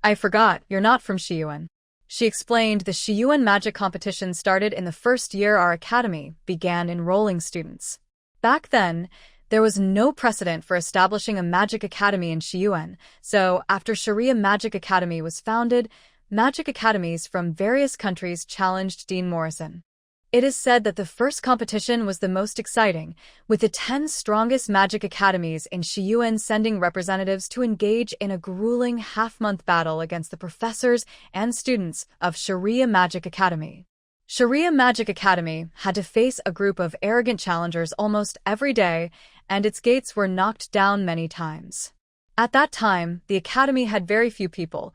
"I forgot, you're not from Shiyuan." She explained the Shiyuan Magic Competition started in the first year our academy began enrolling students. Back then, there was no precedent for establishing a magic academy in Shiyuan, so after Sharia Magic Academy was founded, magic academies from various countries challenged Dean Morrison. It is said that the first competition was the most exciting, with the 10 strongest magic academies in Shiyuan sending representatives to engage in a grueling half-month battle against the professors and students of Sharia Magic Academy. Sharia Magic Academy had to face a group of arrogant challengers almost every day, and its gates were knocked down many times. At that time, the academy had very few people,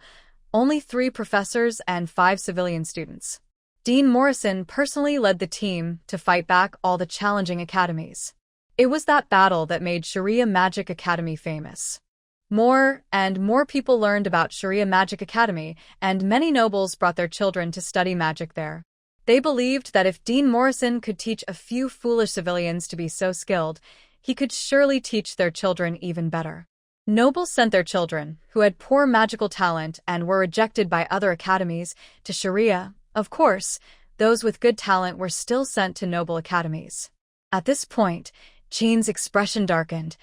only 3 professors and 5 civilian students. Dean Morrison personally led the team to fight back all the challenging academies. It was that battle that made Sharia Magic Academy famous. More and more people learned about Sharia Magic Academy, and many nobles brought their children to study magic there. They believed that if Dean Morrison could teach a few foolish civilians to be so skilled, he could surely teach their children even better. Nobles sent their children, who had poor magical talent and were rejected by other academies, to Sharia. Of course, those with good talent were still sent to noble academies. At this point, Chin's expression darkened.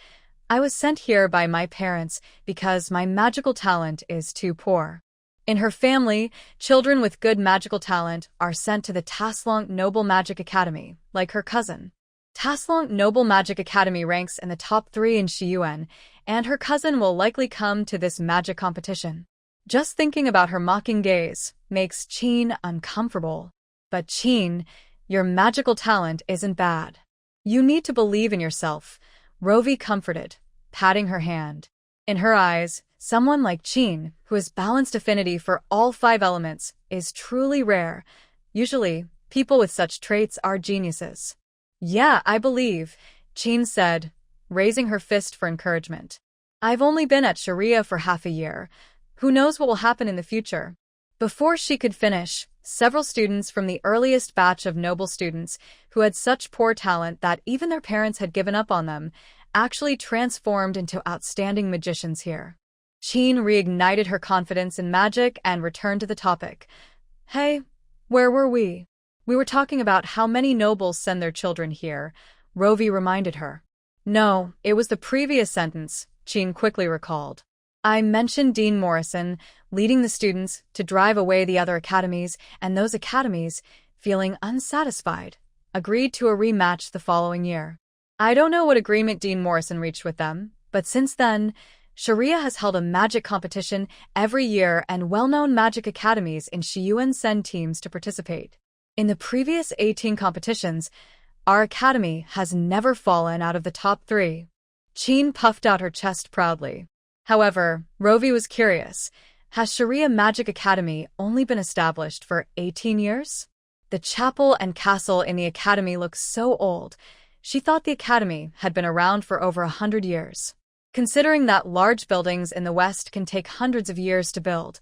"I was sent here by my parents because my magical talent is too poor." In her family, children with good magical talent are sent to the Taslong Noble Magic Academy, like her cousin. Taslong Noble Magic Academy ranks in the top 3 in Shiyuan, and her cousin will likely come to this magic competition. Just thinking about her mocking gaze makes Chin uncomfortable. "But Chin, your magical talent isn't bad. You need to believe in yourself," Rovey comforted, patting her hand. In her eyes, Someone like Qin, who has balanced affinity for all 5 elements, is truly rare. Usually, people with such traits are geniuses. Yeah, I believe, Qin said, raising her fist for encouragement. I've only been at Sharia for half a year. Who knows what will happen in the future? Before she could finish, several students from the earliest batch of noble students, who had such poor talent that even their parents had given up on them, actually transformed into outstanding magicians here. Qin reignited her confidence in magic and returned to the topic. Hey, where were we? We were talking about how many nobles send their children here, Rovey reminded her. No, it was the previous sentence, Qin quickly recalled. I mentioned Dean Morrison, leading the students to drive away the other academies, and those academies, feeling unsatisfied, agreed to a rematch the following year. I don't know what agreement Dean Morrison reached with them, but since then, Sharia has held a magic competition every year and well-known magic academies in Shiyuan send teams to participate. In the previous 18 competitions, our academy has never fallen out of the top 3. Qin puffed out her chest proudly. However, Rovey was curious. Has Sharia Magic Academy only been established for 18 years? The chapel and castle in the academy looked so old. She thought the academy had been around for over 100 years. Considering that large buildings in the West can take hundreds of years to build,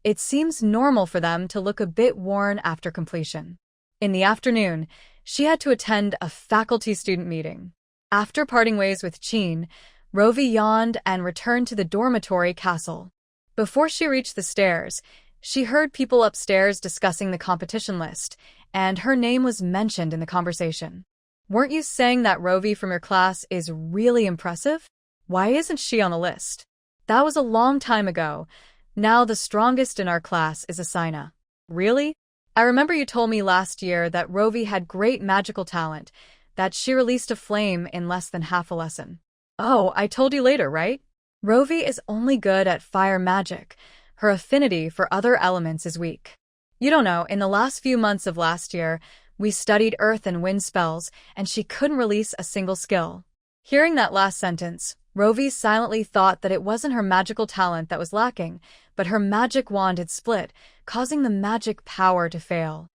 it seems normal for them to look a bit worn after completion. In the afternoon, she had to attend a faculty-student meeting. After parting ways with Qin, Rovey yawned and returned to the dormitory castle. Before she reached the stairs, she heard people upstairs discussing the competition list, and her name was mentioned in the conversation. Weren't you saying that Rovey from your class is really impressive? Why isn't she on the list? That was a long time ago. Now the strongest in our class is Asina. Really? I remember you told me last year that Rovey had great magical talent, that she released a flame in less than half a lesson. Oh, I told you later, right? Rovey is only good at fire magic. Her affinity for other elements is weak. You don't know, in the last few months of last year, we studied earth and wind spells, and she couldn't release a single skill. Hearing that last sentence, Rovey silently thought that it wasn't her magical talent that was lacking, but her magic wand had split, causing the magic power to fail.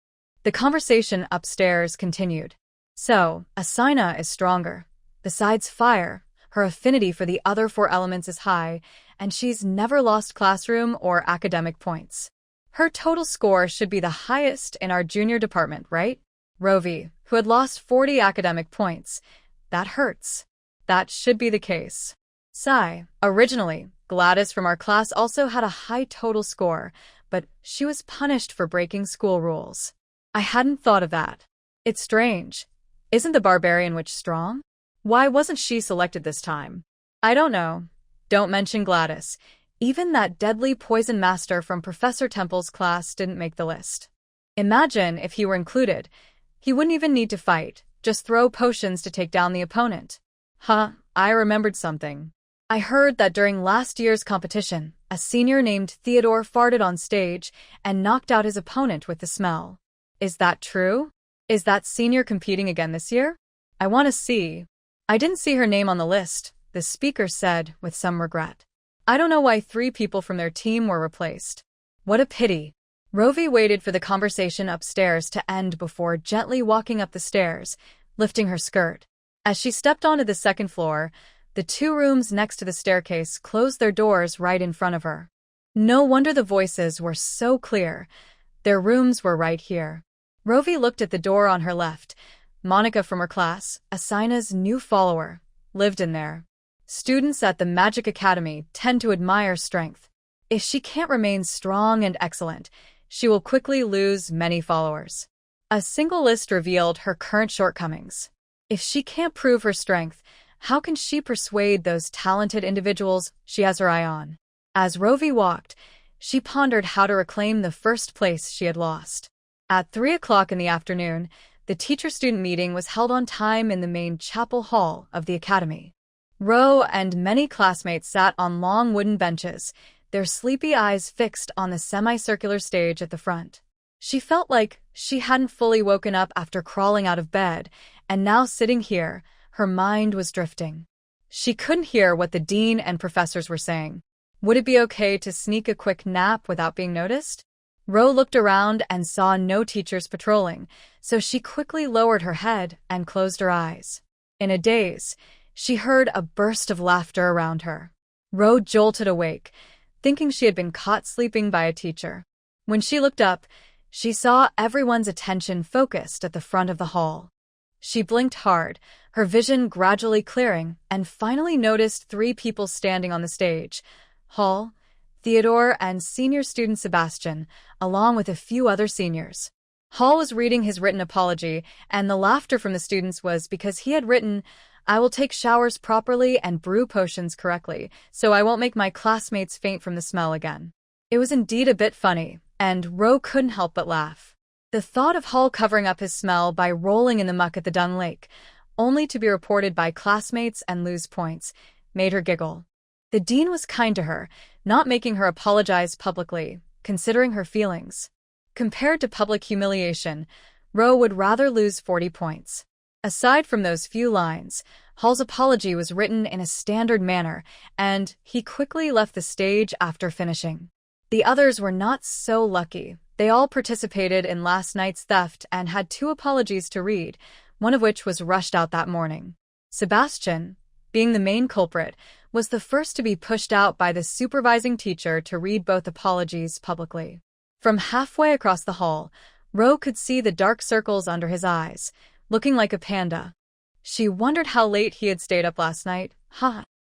The conversation upstairs continued. So, Asina is stronger. Besides fire, her affinity for the other 4 elements is high, and she's never lost classroom or academic points. Her total score should be the highest in our junior department, right? Rovey, who had lost 40 academic points. That hurts. That should be the case. Sigh. Originally, Gladys from our class also had a high total score, but she was punished for breaking school rules. I hadn't thought of that. It's strange. Isn't the barbarian witch strong? Why wasn't she selected this time? I don't know. Don't mention Gladys. Even that deadly poison master from Professor Temple's class didn't make the list. Imagine if he were included. He wouldn't even need to fight, just throw potions to take down the opponent. I remembered something. I heard that during last year's competition, a senior named Theodore farted on stage and knocked out his opponent with the smell. Is that true? Is that senior competing again this year? I want to see. I didn't see her name on the list, the speaker said with some regret. I don't know why 3 people from their team were replaced. What a pity. Rovey waited for the conversation upstairs to end before gently walking up the stairs, lifting her skirt. As she stepped onto the 2nd floor, the 2 rooms next to the staircase closed their doors right in front of her. No wonder the voices were so clear. Their rooms were right here. Rovey looked at the door on her left. Monica from her class, Asina's new follower, lived in there. Students at the Magic Academy tend to admire strength. If she can't remain strong and excellent, she will quickly lose many followers. A single list revealed her current shortcomings. If she can't prove her strength, how can she persuade those talented individuals she has her eye on? As Rovey walked, she pondered how to reclaim the first place she had lost. At 3 o'clock in the afternoon, the teacher-student meeting was held on time in the main chapel hall of the academy. Ro and many classmates sat on long wooden benches, their sleepy eyes fixed on the semicircular stage at the front. She felt like she hadn't fully woken up after crawling out of bed, and now sitting here, her mind was drifting. She couldn't hear what the dean and professors were saying. Would it be okay to sneak a quick nap without being noticed? Ro looked around and saw no teachers patrolling, so she quickly lowered her head and closed her eyes. In a daze, she heard a burst of laughter around her. Ro jolted awake, thinking she had been caught sleeping by a teacher. When she looked up, she saw everyone's attention focused at the front of the hall. She blinked hard, her vision gradually clearing, and finally noticed 3 people standing on the stage: Hall, Theodore, and senior student Sebastian, along with a few other seniors. Hall was reading his written apology, and the laughter from the students was because he had written, "I will take showers properly and brew potions correctly, so I won't make my classmates faint from the smell again." It was indeed a bit funny, and Ro couldn't help but laugh. The thought of Hall covering up his smell by rolling in the muck at the Dung Lake, only to be reported by classmates and lose points, made her giggle. The dean was kind to her, not making her apologize publicly, considering her feelings. Compared to public humiliation, Ro would rather lose 40 points. Aside from those few lines, Hall's apology was written in a standard manner, and he quickly left the stage after finishing. The others were not so lucky. They all participated in last night's theft and had 2 apologies to read, one of which was rushed out that morning. Sebastian, being the main culprit, was the first to be pushed out by the supervising teacher to read both apologies publicly. From halfway across the hall, Ro could see the dark circles under his eyes, looking like a panda. She wondered how late he had stayed up last night.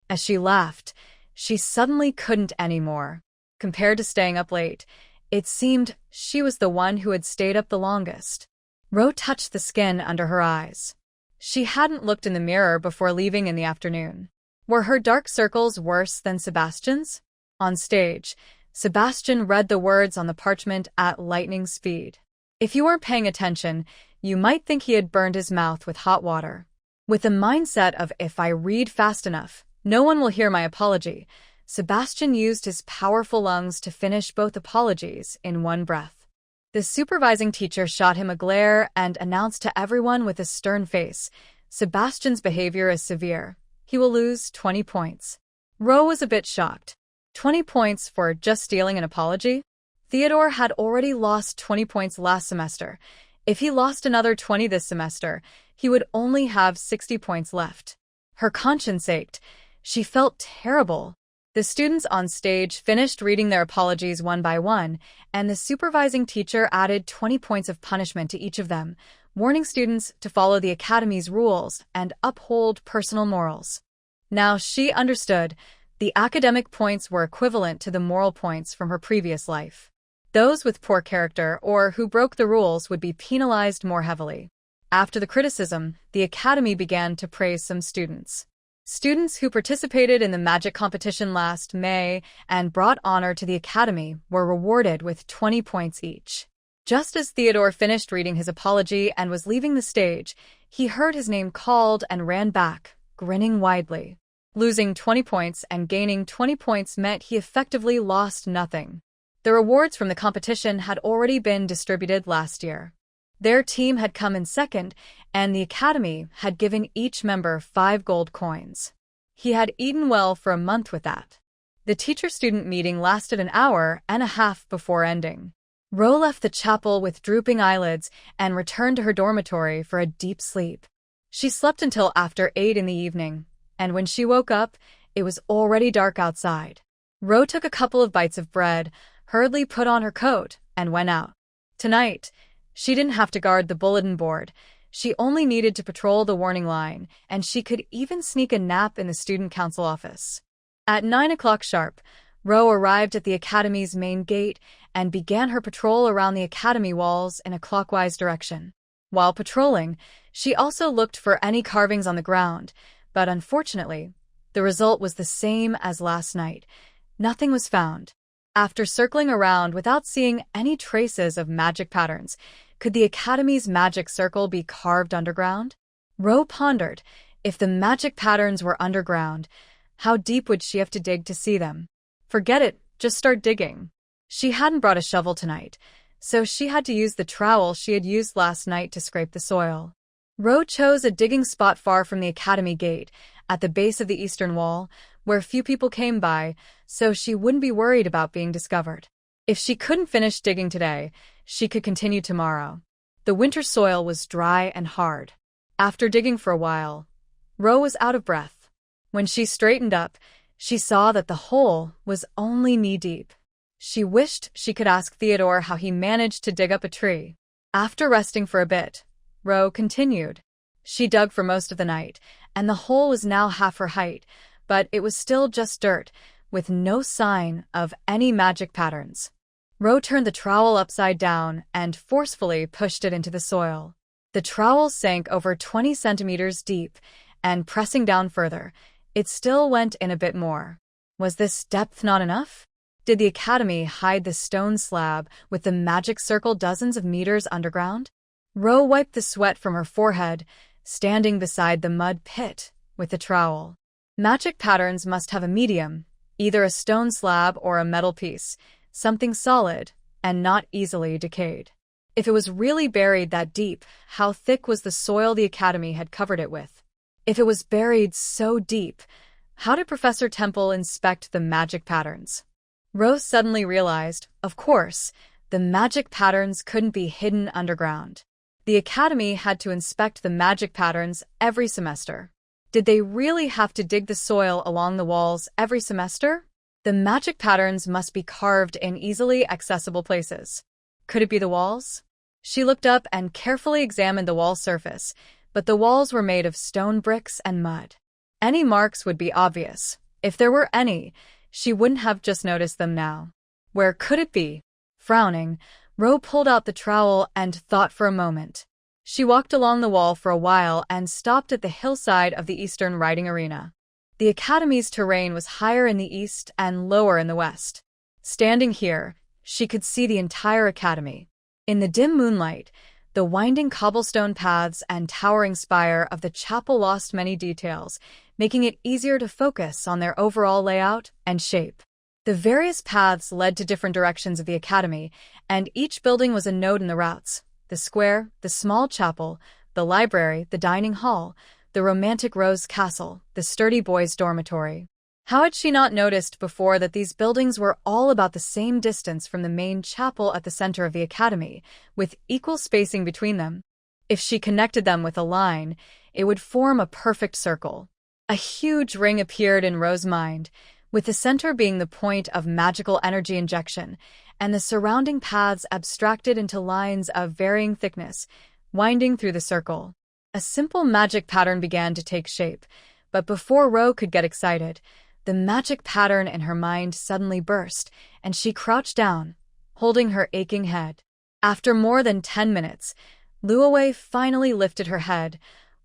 As she laughed, she suddenly couldn't anymore. Compared to staying up late, it seemed she was the one who had stayed up the longest. Ro touched the skin under her eyes. She hadn't looked in the mirror before leaving in the afternoon. Were her dark circles worse than Sebastian's? On stage, Sebastian read the words on the parchment at lightning speed. If you weren't paying attention, you might think he had burned his mouth with hot water. With the mindset of, if I read fast enough, no one will hear my apology, Sebastian used his powerful lungs to finish both apologies in one breath. The supervising teacher shot him a glare and announced to everyone with a stern face, "Sebastian's behavior is severe. He will lose 20 points." Ro was a bit shocked. 20 points for just stealing an apology? Theodore had already lost 20 points last semester. If he lost another 20 this semester, he would only have 60 points left. Her conscience ached. She felt terrible. The students on stage finished reading their apologies one by one, and the supervising teacher added 20 points of punishment to each of them, warning students to follow the academy's rules and uphold personal morals. Now she understood. The academic points were equivalent to the moral points from her previous life. Those with poor character or who broke the rules would be penalized more heavily. After the criticism, the academy began to praise some students. Students who participated in the magic competition last May and brought honor to the academy were rewarded with 20 points each. Just as Theodore finished reading his apology and was leaving the stage, he heard his name called and ran back, grinning widely. Losing 20 points and gaining 20 points meant he effectively lost nothing. The rewards from the competition had already been distributed last year. Their team had come in second, and the academy had given each member 5 gold coins. He had eaten well for a month with that. The teacher-student meeting lasted an hour and a half before ending. Ro left the chapel with drooping eyelids and returned to her dormitory for a deep sleep. She slept until after 8 in the evening, and when she woke up, it was already dark outside. Ro took a couple of bites of bread, hurriedly put on her coat, and went out. Tonight, she didn't have to guard the bulletin board. She only needed to patrol the warning line, and she could even sneak a nap in the student council office. At 9 o'clock sharp, Ro arrived at the academy's main gate and began her patrol around the academy walls in a clockwise direction. While patrolling, she also looked for any carvings on the ground, but unfortunately, the result was the same as last night. Nothing was found. After circling around without seeing any traces of magic patterns, could the academy's magic circle be carved underground? Ro pondered. If the magic patterns were underground, how deep would she have to dig to see them? Forget it, just start digging. She hadn't brought a shovel tonight, so she had to use the trowel she had used last night to scrape the soil. Ro chose a digging spot far from the academy gate, at the base of the eastern wall, where few people came by, so she wouldn't be worried about being discovered. If she couldn't finish digging today, she could continue tomorrow. The winter soil was dry and hard. After digging for a while, Ro was out of breath. When she straightened up, she saw that the hole was only knee-deep. She wished she could ask Theodore how he managed to dig up a tree. After resting for a bit, Ro continued. She dug for most of the night, and the hole was now half her height, but it was still just dirt, with no sign of any magic patterns. Ro turned the trowel upside down and forcefully pushed it into the soil. The trowel sank over 20 centimeters deep, and pressing down further, it still went in a bit more. Was this depth not enough? Did the Academy hide the stone slab with the magic circle dozens of meters underground? Ro wiped the sweat from her forehead, standing beside the mud pit with the trowel. Magic patterns must have a medium, either a stone slab or a metal piece, something solid and not easily decayed. If it was really buried that deep, how thick was the soil the Academy had covered it with? If it was buried so deep, how did Professor Temple inspect the magic patterns? Ro suddenly realized, of course, the magic patterns couldn't be hidden underground. The Academy had to inspect the magic patterns every semester. Did they really have to dig the soil along the walls every semester? The magic patterns must be carved in easily accessible places. Could it be the walls? She looked up and carefully examined the wall surface, but the walls were made of stone bricks and mud. Any marks would be obvious. If there were any, she wouldn't have just noticed them now. Where could it be? Frowning, Ro pulled out the trowel and thought for a moment. She walked along the wall for a while and stopped at the hillside of the eastern riding arena. The Academy's terrain was higher in the east and lower in the west. Standing here, she could see the entire Academy. In the dim moonlight, the winding cobblestone paths and towering spire of the chapel lost many details, making it easier to focus on their overall layout and shape. The various paths led to different directions of the Academy, and each building was a node in the routes. The square, the small chapel, the library, the dining hall, the romantic Rose Castle, the sturdy boys' dormitory. How had she not noticed before that these buildings were all about the same distance from the main chapel at the center of the Academy, with equal spacing between them? If she connected them with a line, it would form a perfect circle. A huge ring appeared in Rose's mind, with the center being the point of magical energy injection, and the surrounding paths abstracted into lines of varying thickness, winding through the circle. A simple magic pattern began to take shape, but before Ro could get excited, the magic pattern in her mind suddenly burst, and she crouched down, holding her aching head. After more than 10 minutes, Luo Wei finally lifted her head,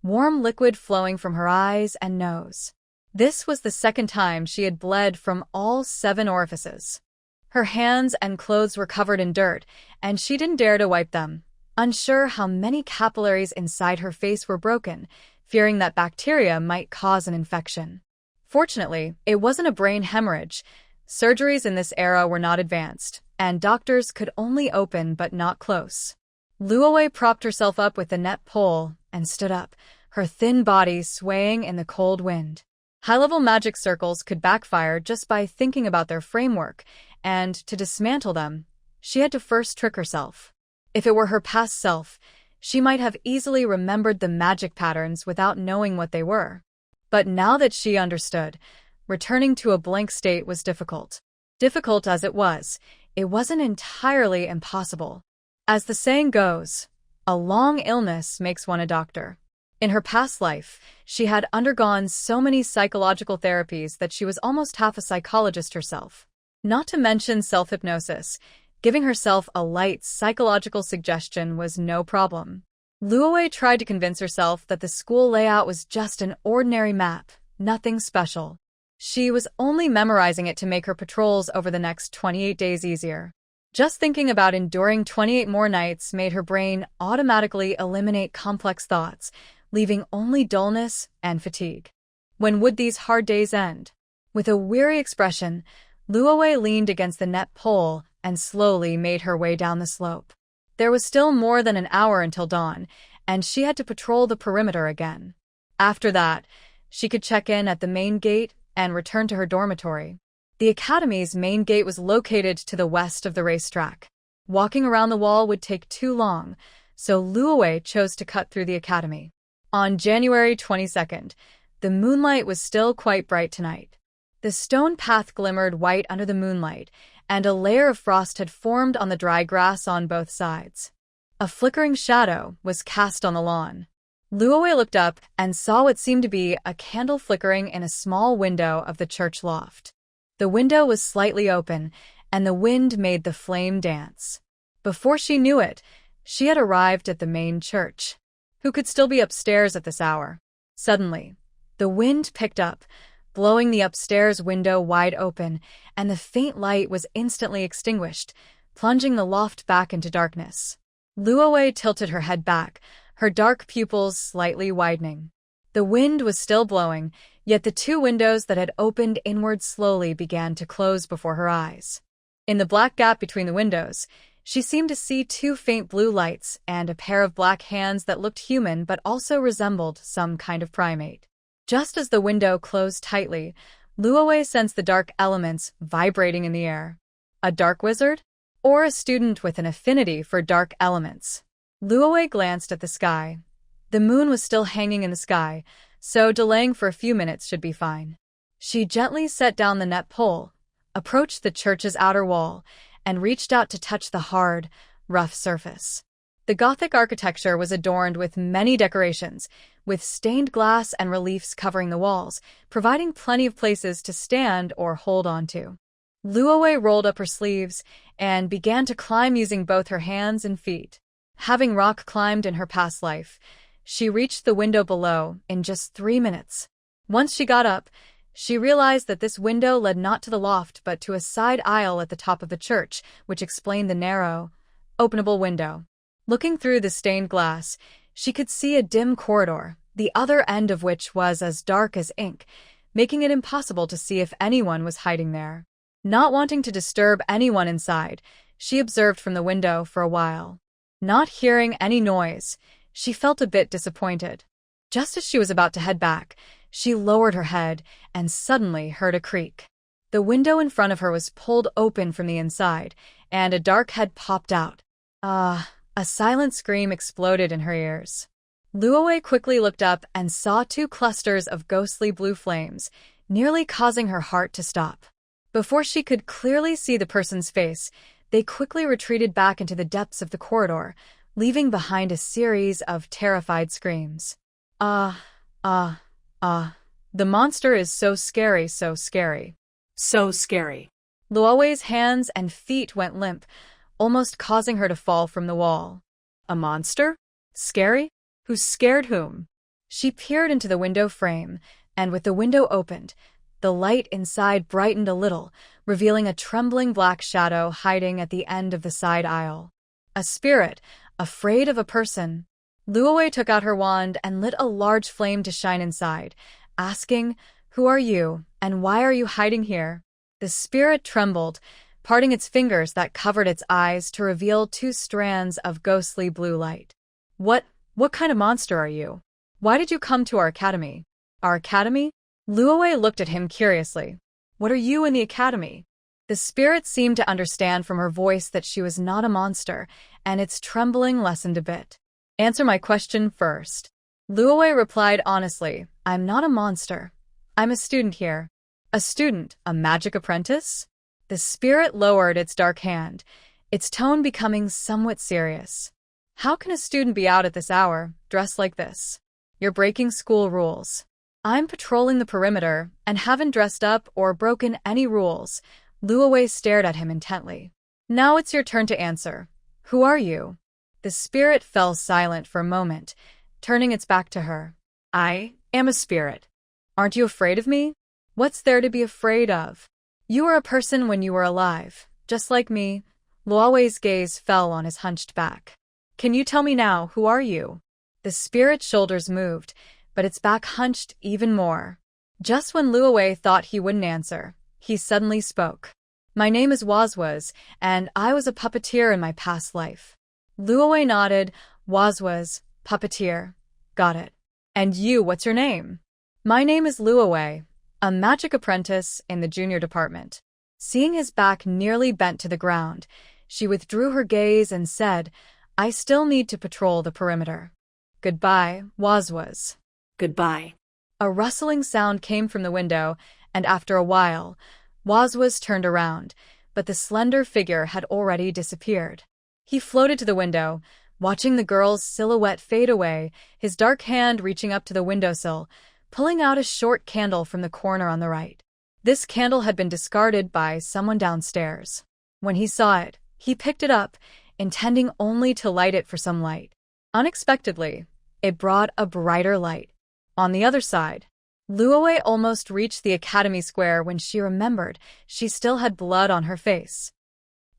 warm liquid flowing from her eyes and nose. This was the second time she had bled from all 7 orifices. Her hands and clothes were covered in dirt, and she didn't dare to wipe them, unsure how many capillaries inside her face were broken, fearing that bacteria might cause an infection. Fortunately, it wasn't a brain hemorrhage. Surgeries in this era were not advanced, and doctors could only open but not close. Luo Wei propped herself up with the net pole and stood up, her thin body swaying in the cold wind. High-level magic circles could backfire just by thinking about their framework, and to dismantle them, she had to first trick herself. If it were her past self, she might have easily remembered the magic patterns without knowing what they were. But now that she understood, returning to a blank state was difficult. Difficult as it wasn't entirely impossible. As the saying goes, a long illness makes one a doctor. In her past life, she had undergone so many psychological therapies that she was almost half a psychologist herself. Not to mention self-hypnosis, giving herself a light psychological suggestion was no problem. Luo Wei tried to convince herself that the school layout was just an ordinary map, nothing special. She was only memorizing it to make her patrols over the next 28 days easier. Just thinking about enduring 28 more nights made her brain automatically eliminate complex thoughts, leaving only dullness and fatigue. When would these hard days end? With a weary expression, Luo Wei leaned against the net pole and slowly made her way down the slope. There was still more than an hour until dawn, and she had to patrol the perimeter again. After that, she could check in at the main gate and returned to her dormitory. The academy's main gate was located to the west of the racetrack. Walking around the wall would take too long, so Luo Wei chose to cut through the academy. On January 22nd, the moonlight was still quite bright tonight. The stone path glimmered white under the moonlight, and a layer of frost had formed on the dry grass on both sides. A flickering shadow was cast on the lawn. Luo Wei looked up and saw what seemed to be a candle flickering in a small window of the church loft. The window was slightly open, and the wind made the flame dance. Before she knew it, she had arrived at the main church. Who could still be upstairs at this hour? Suddenly, the wind picked up, blowing the upstairs window wide open, and the faint light was instantly extinguished, plunging the loft back into darkness. Luo Wei tilted her head back, her dark pupils slightly widening. The wind was still blowing, yet the two windows that had opened inward slowly began to close before her eyes. In the black gap between the windows, she seemed to see two faint blue lights and a pair of black hands that looked human but also resembled some kind of primate. Just as the window closed tightly, Luo Wei sensed the dark elements vibrating in the air. A dark wizard? Or a student with an affinity for dark elements? Luo Wei glanced at the sky. The moon was still hanging in the sky, so delaying for a few minutes should be fine. She gently set down the net pole, approached the church's outer wall, and reached out to touch the hard, rough surface. The Gothic architecture was adorned with many decorations, with stained glass and reliefs covering the walls, providing plenty of places to stand or hold onto. Luo Wei rolled up her sleeves and began to climb using both her hands and feet. Having rock climbed in her past life, she reached the window below in just 3 minutes. Once she got up, she realized that this window led not to the loft but to a side aisle at the top of the church, which explained the narrow, openable window. Looking through the stained glass, she could see a dim corridor, the other end of which was as dark as ink, making it impossible to see if anyone was hiding there. Not wanting to disturb anyone inside, she observed from the window for a while. Not hearing any noise, she felt a bit disappointed. Just as she was about to head back, she lowered her head and suddenly heard a creak. The window in front of her was pulled open from the inside, and a dark head popped out. A silent scream exploded in her ears. Luo Wei quickly looked up and saw 2 clusters of ghostly blue flames, nearly causing her heart to stop. Before she could clearly see the person's face, they quickly retreated back into the depths of the corridor, leaving behind a series of terrified screams. The monster is so scary, so scary. So scary. Luo Wei's hands and feet went limp, almost causing her to fall from the wall. A monster? Scary? Who scared whom? She peered into the window frame, and with the window opened, the light inside brightened a little, revealing a trembling black shadow hiding at the end of the side aisle. A spirit, afraid of a person. Luo Wei took out her wand and lit a large flame to shine inside, asking, "Who are you, and why are you hiding here?" The spirit trembled, parting its fingers that covered its eyes to reveal 2 strands of ghostly blue light. What kind of monster are you? Why did you come to our academy? Our academy? Luo Wei looked at him curiously. What are you in the academy? The spirit seemed to understand from her voice that she was not a monster, and its trembling lessened a bit. Answer my question first. Luo Wei replied honestly, I'm not a monster. I'm a student here. A student, a magic apprentice? The spirit lowered its dark hand, its tone becoming somewhat serious. How can a student be out at this hour, dressed like this? You're breaking school rules. I'm patrolling the perimeter and haven't dressed up or broken any rules. Luo Wei stared at him intently. Now it's your turn to answer. Who are you? The spirit fell silent for a moment, turning its back to her. I am a spirit. Aren't you afraid of me? What's there to be afraid of? You were a person when you were alive, just like me. Luo Wei's gaze fell on his hunched back. Can you tell me now, who are you? The spirit's shoulders moved, but its back hunched even more. Just when Luo Wei thought he wouldn't answer, he suddenly spoke. My name is Wazwaz, and I was a puppeteer in my past life. Luo Wei nodded. Wazwaz, puppeteer. Got it. And you, what's your name? My name is Luo Wei. a magic apprentice in the junior department. Seeing his back nearly bent to the ground, she withdrew her gaze and said, "I still need to patrol the perimeter. Goodbye, Wazwaz." Goodbye. A rustling sound came from the window, and after a while, Wazwaz turned around, but the slender figure had already disappeared. He floated to the window, watching the girl's silhouette fade away, his dark hand reaching up to the windowsill, pulling out a short candle from the corner on the right. This candle had been discarded by someone downstairs. When he saw it, he picked it up, intending only to light it for some light. Unexpectedly, it brought a brighter light. On the other side, Luo Wei almost reached the academy square when she remembered she still had blood on her face.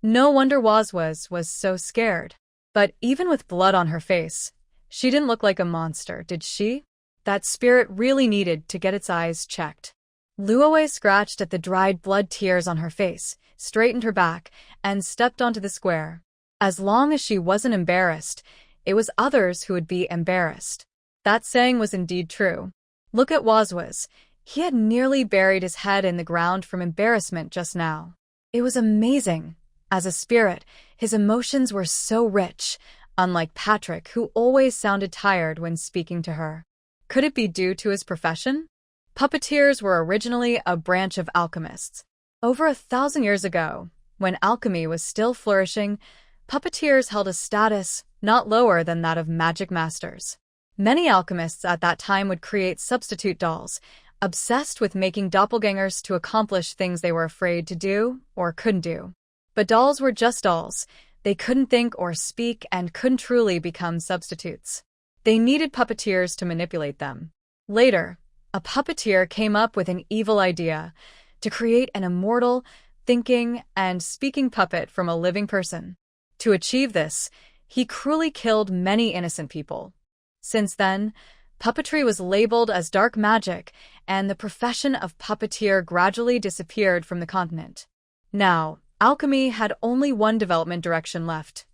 No wonder Wazwaz was so scared. But even with blood on her face, she didn't look like a monster, did she? That spirit really needed to get its eyes checked. Luo Wei scratched at the dried blood tears on her face, straightened her back, and stepped onto the square. As long as she wasn't embarrassed, it was others who would be embarrassed. That saying was indeed true. Look at Wazwaz. He had nearly buried his head in the ground from embarrassment just now. It was amazing. As a spirit, his emotions were so rich, unlike Patrick, who always sounded tired when speaking to her. Could it be due to his profession? Puppeteers were originally a branch of alchemists. Over 1,000 years ago, when alchemy was still flourishing, puppeteers held a status not lower than that of magic masters. Many alchemists at that time would create substitute dolls, obsessed with making doppelgangers to accomplish things they were afraid to do or couldn't do. But dolls were just dolls. They couldn't think or speak and couldn't truly become substitutes. They needed puppeteers to manipulate them. Later, a puppeteer came up with an evil idea to create an immortal, thinking, and speaking puppet from a living person. To achieve this, he cruelly killed many innocent people. Since then, puppetry was labeled as dark magic, and the profession of puppeteer gradually disappeared from the continent. Now, alchemy had only one development direction left: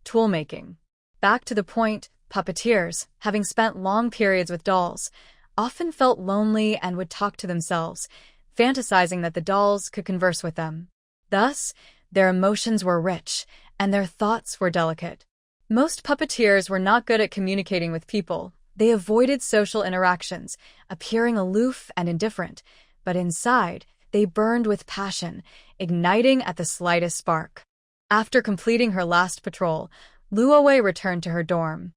tool-making. Back to the point, puppeteers, having spent long periods with dolls, often felt lonely and would talk to themselves, fantasizing that the dolls could converse with them. Thus, their emotions were rich, and their thoughts were delicate. Most puppeteers were not good at communicating with people. They avoided social interactions, appearing aloof and indifferent, but inside, they burned with passion, igniting at the slightest spark. After completing her last patrol, Luo Wei returned to her dorm.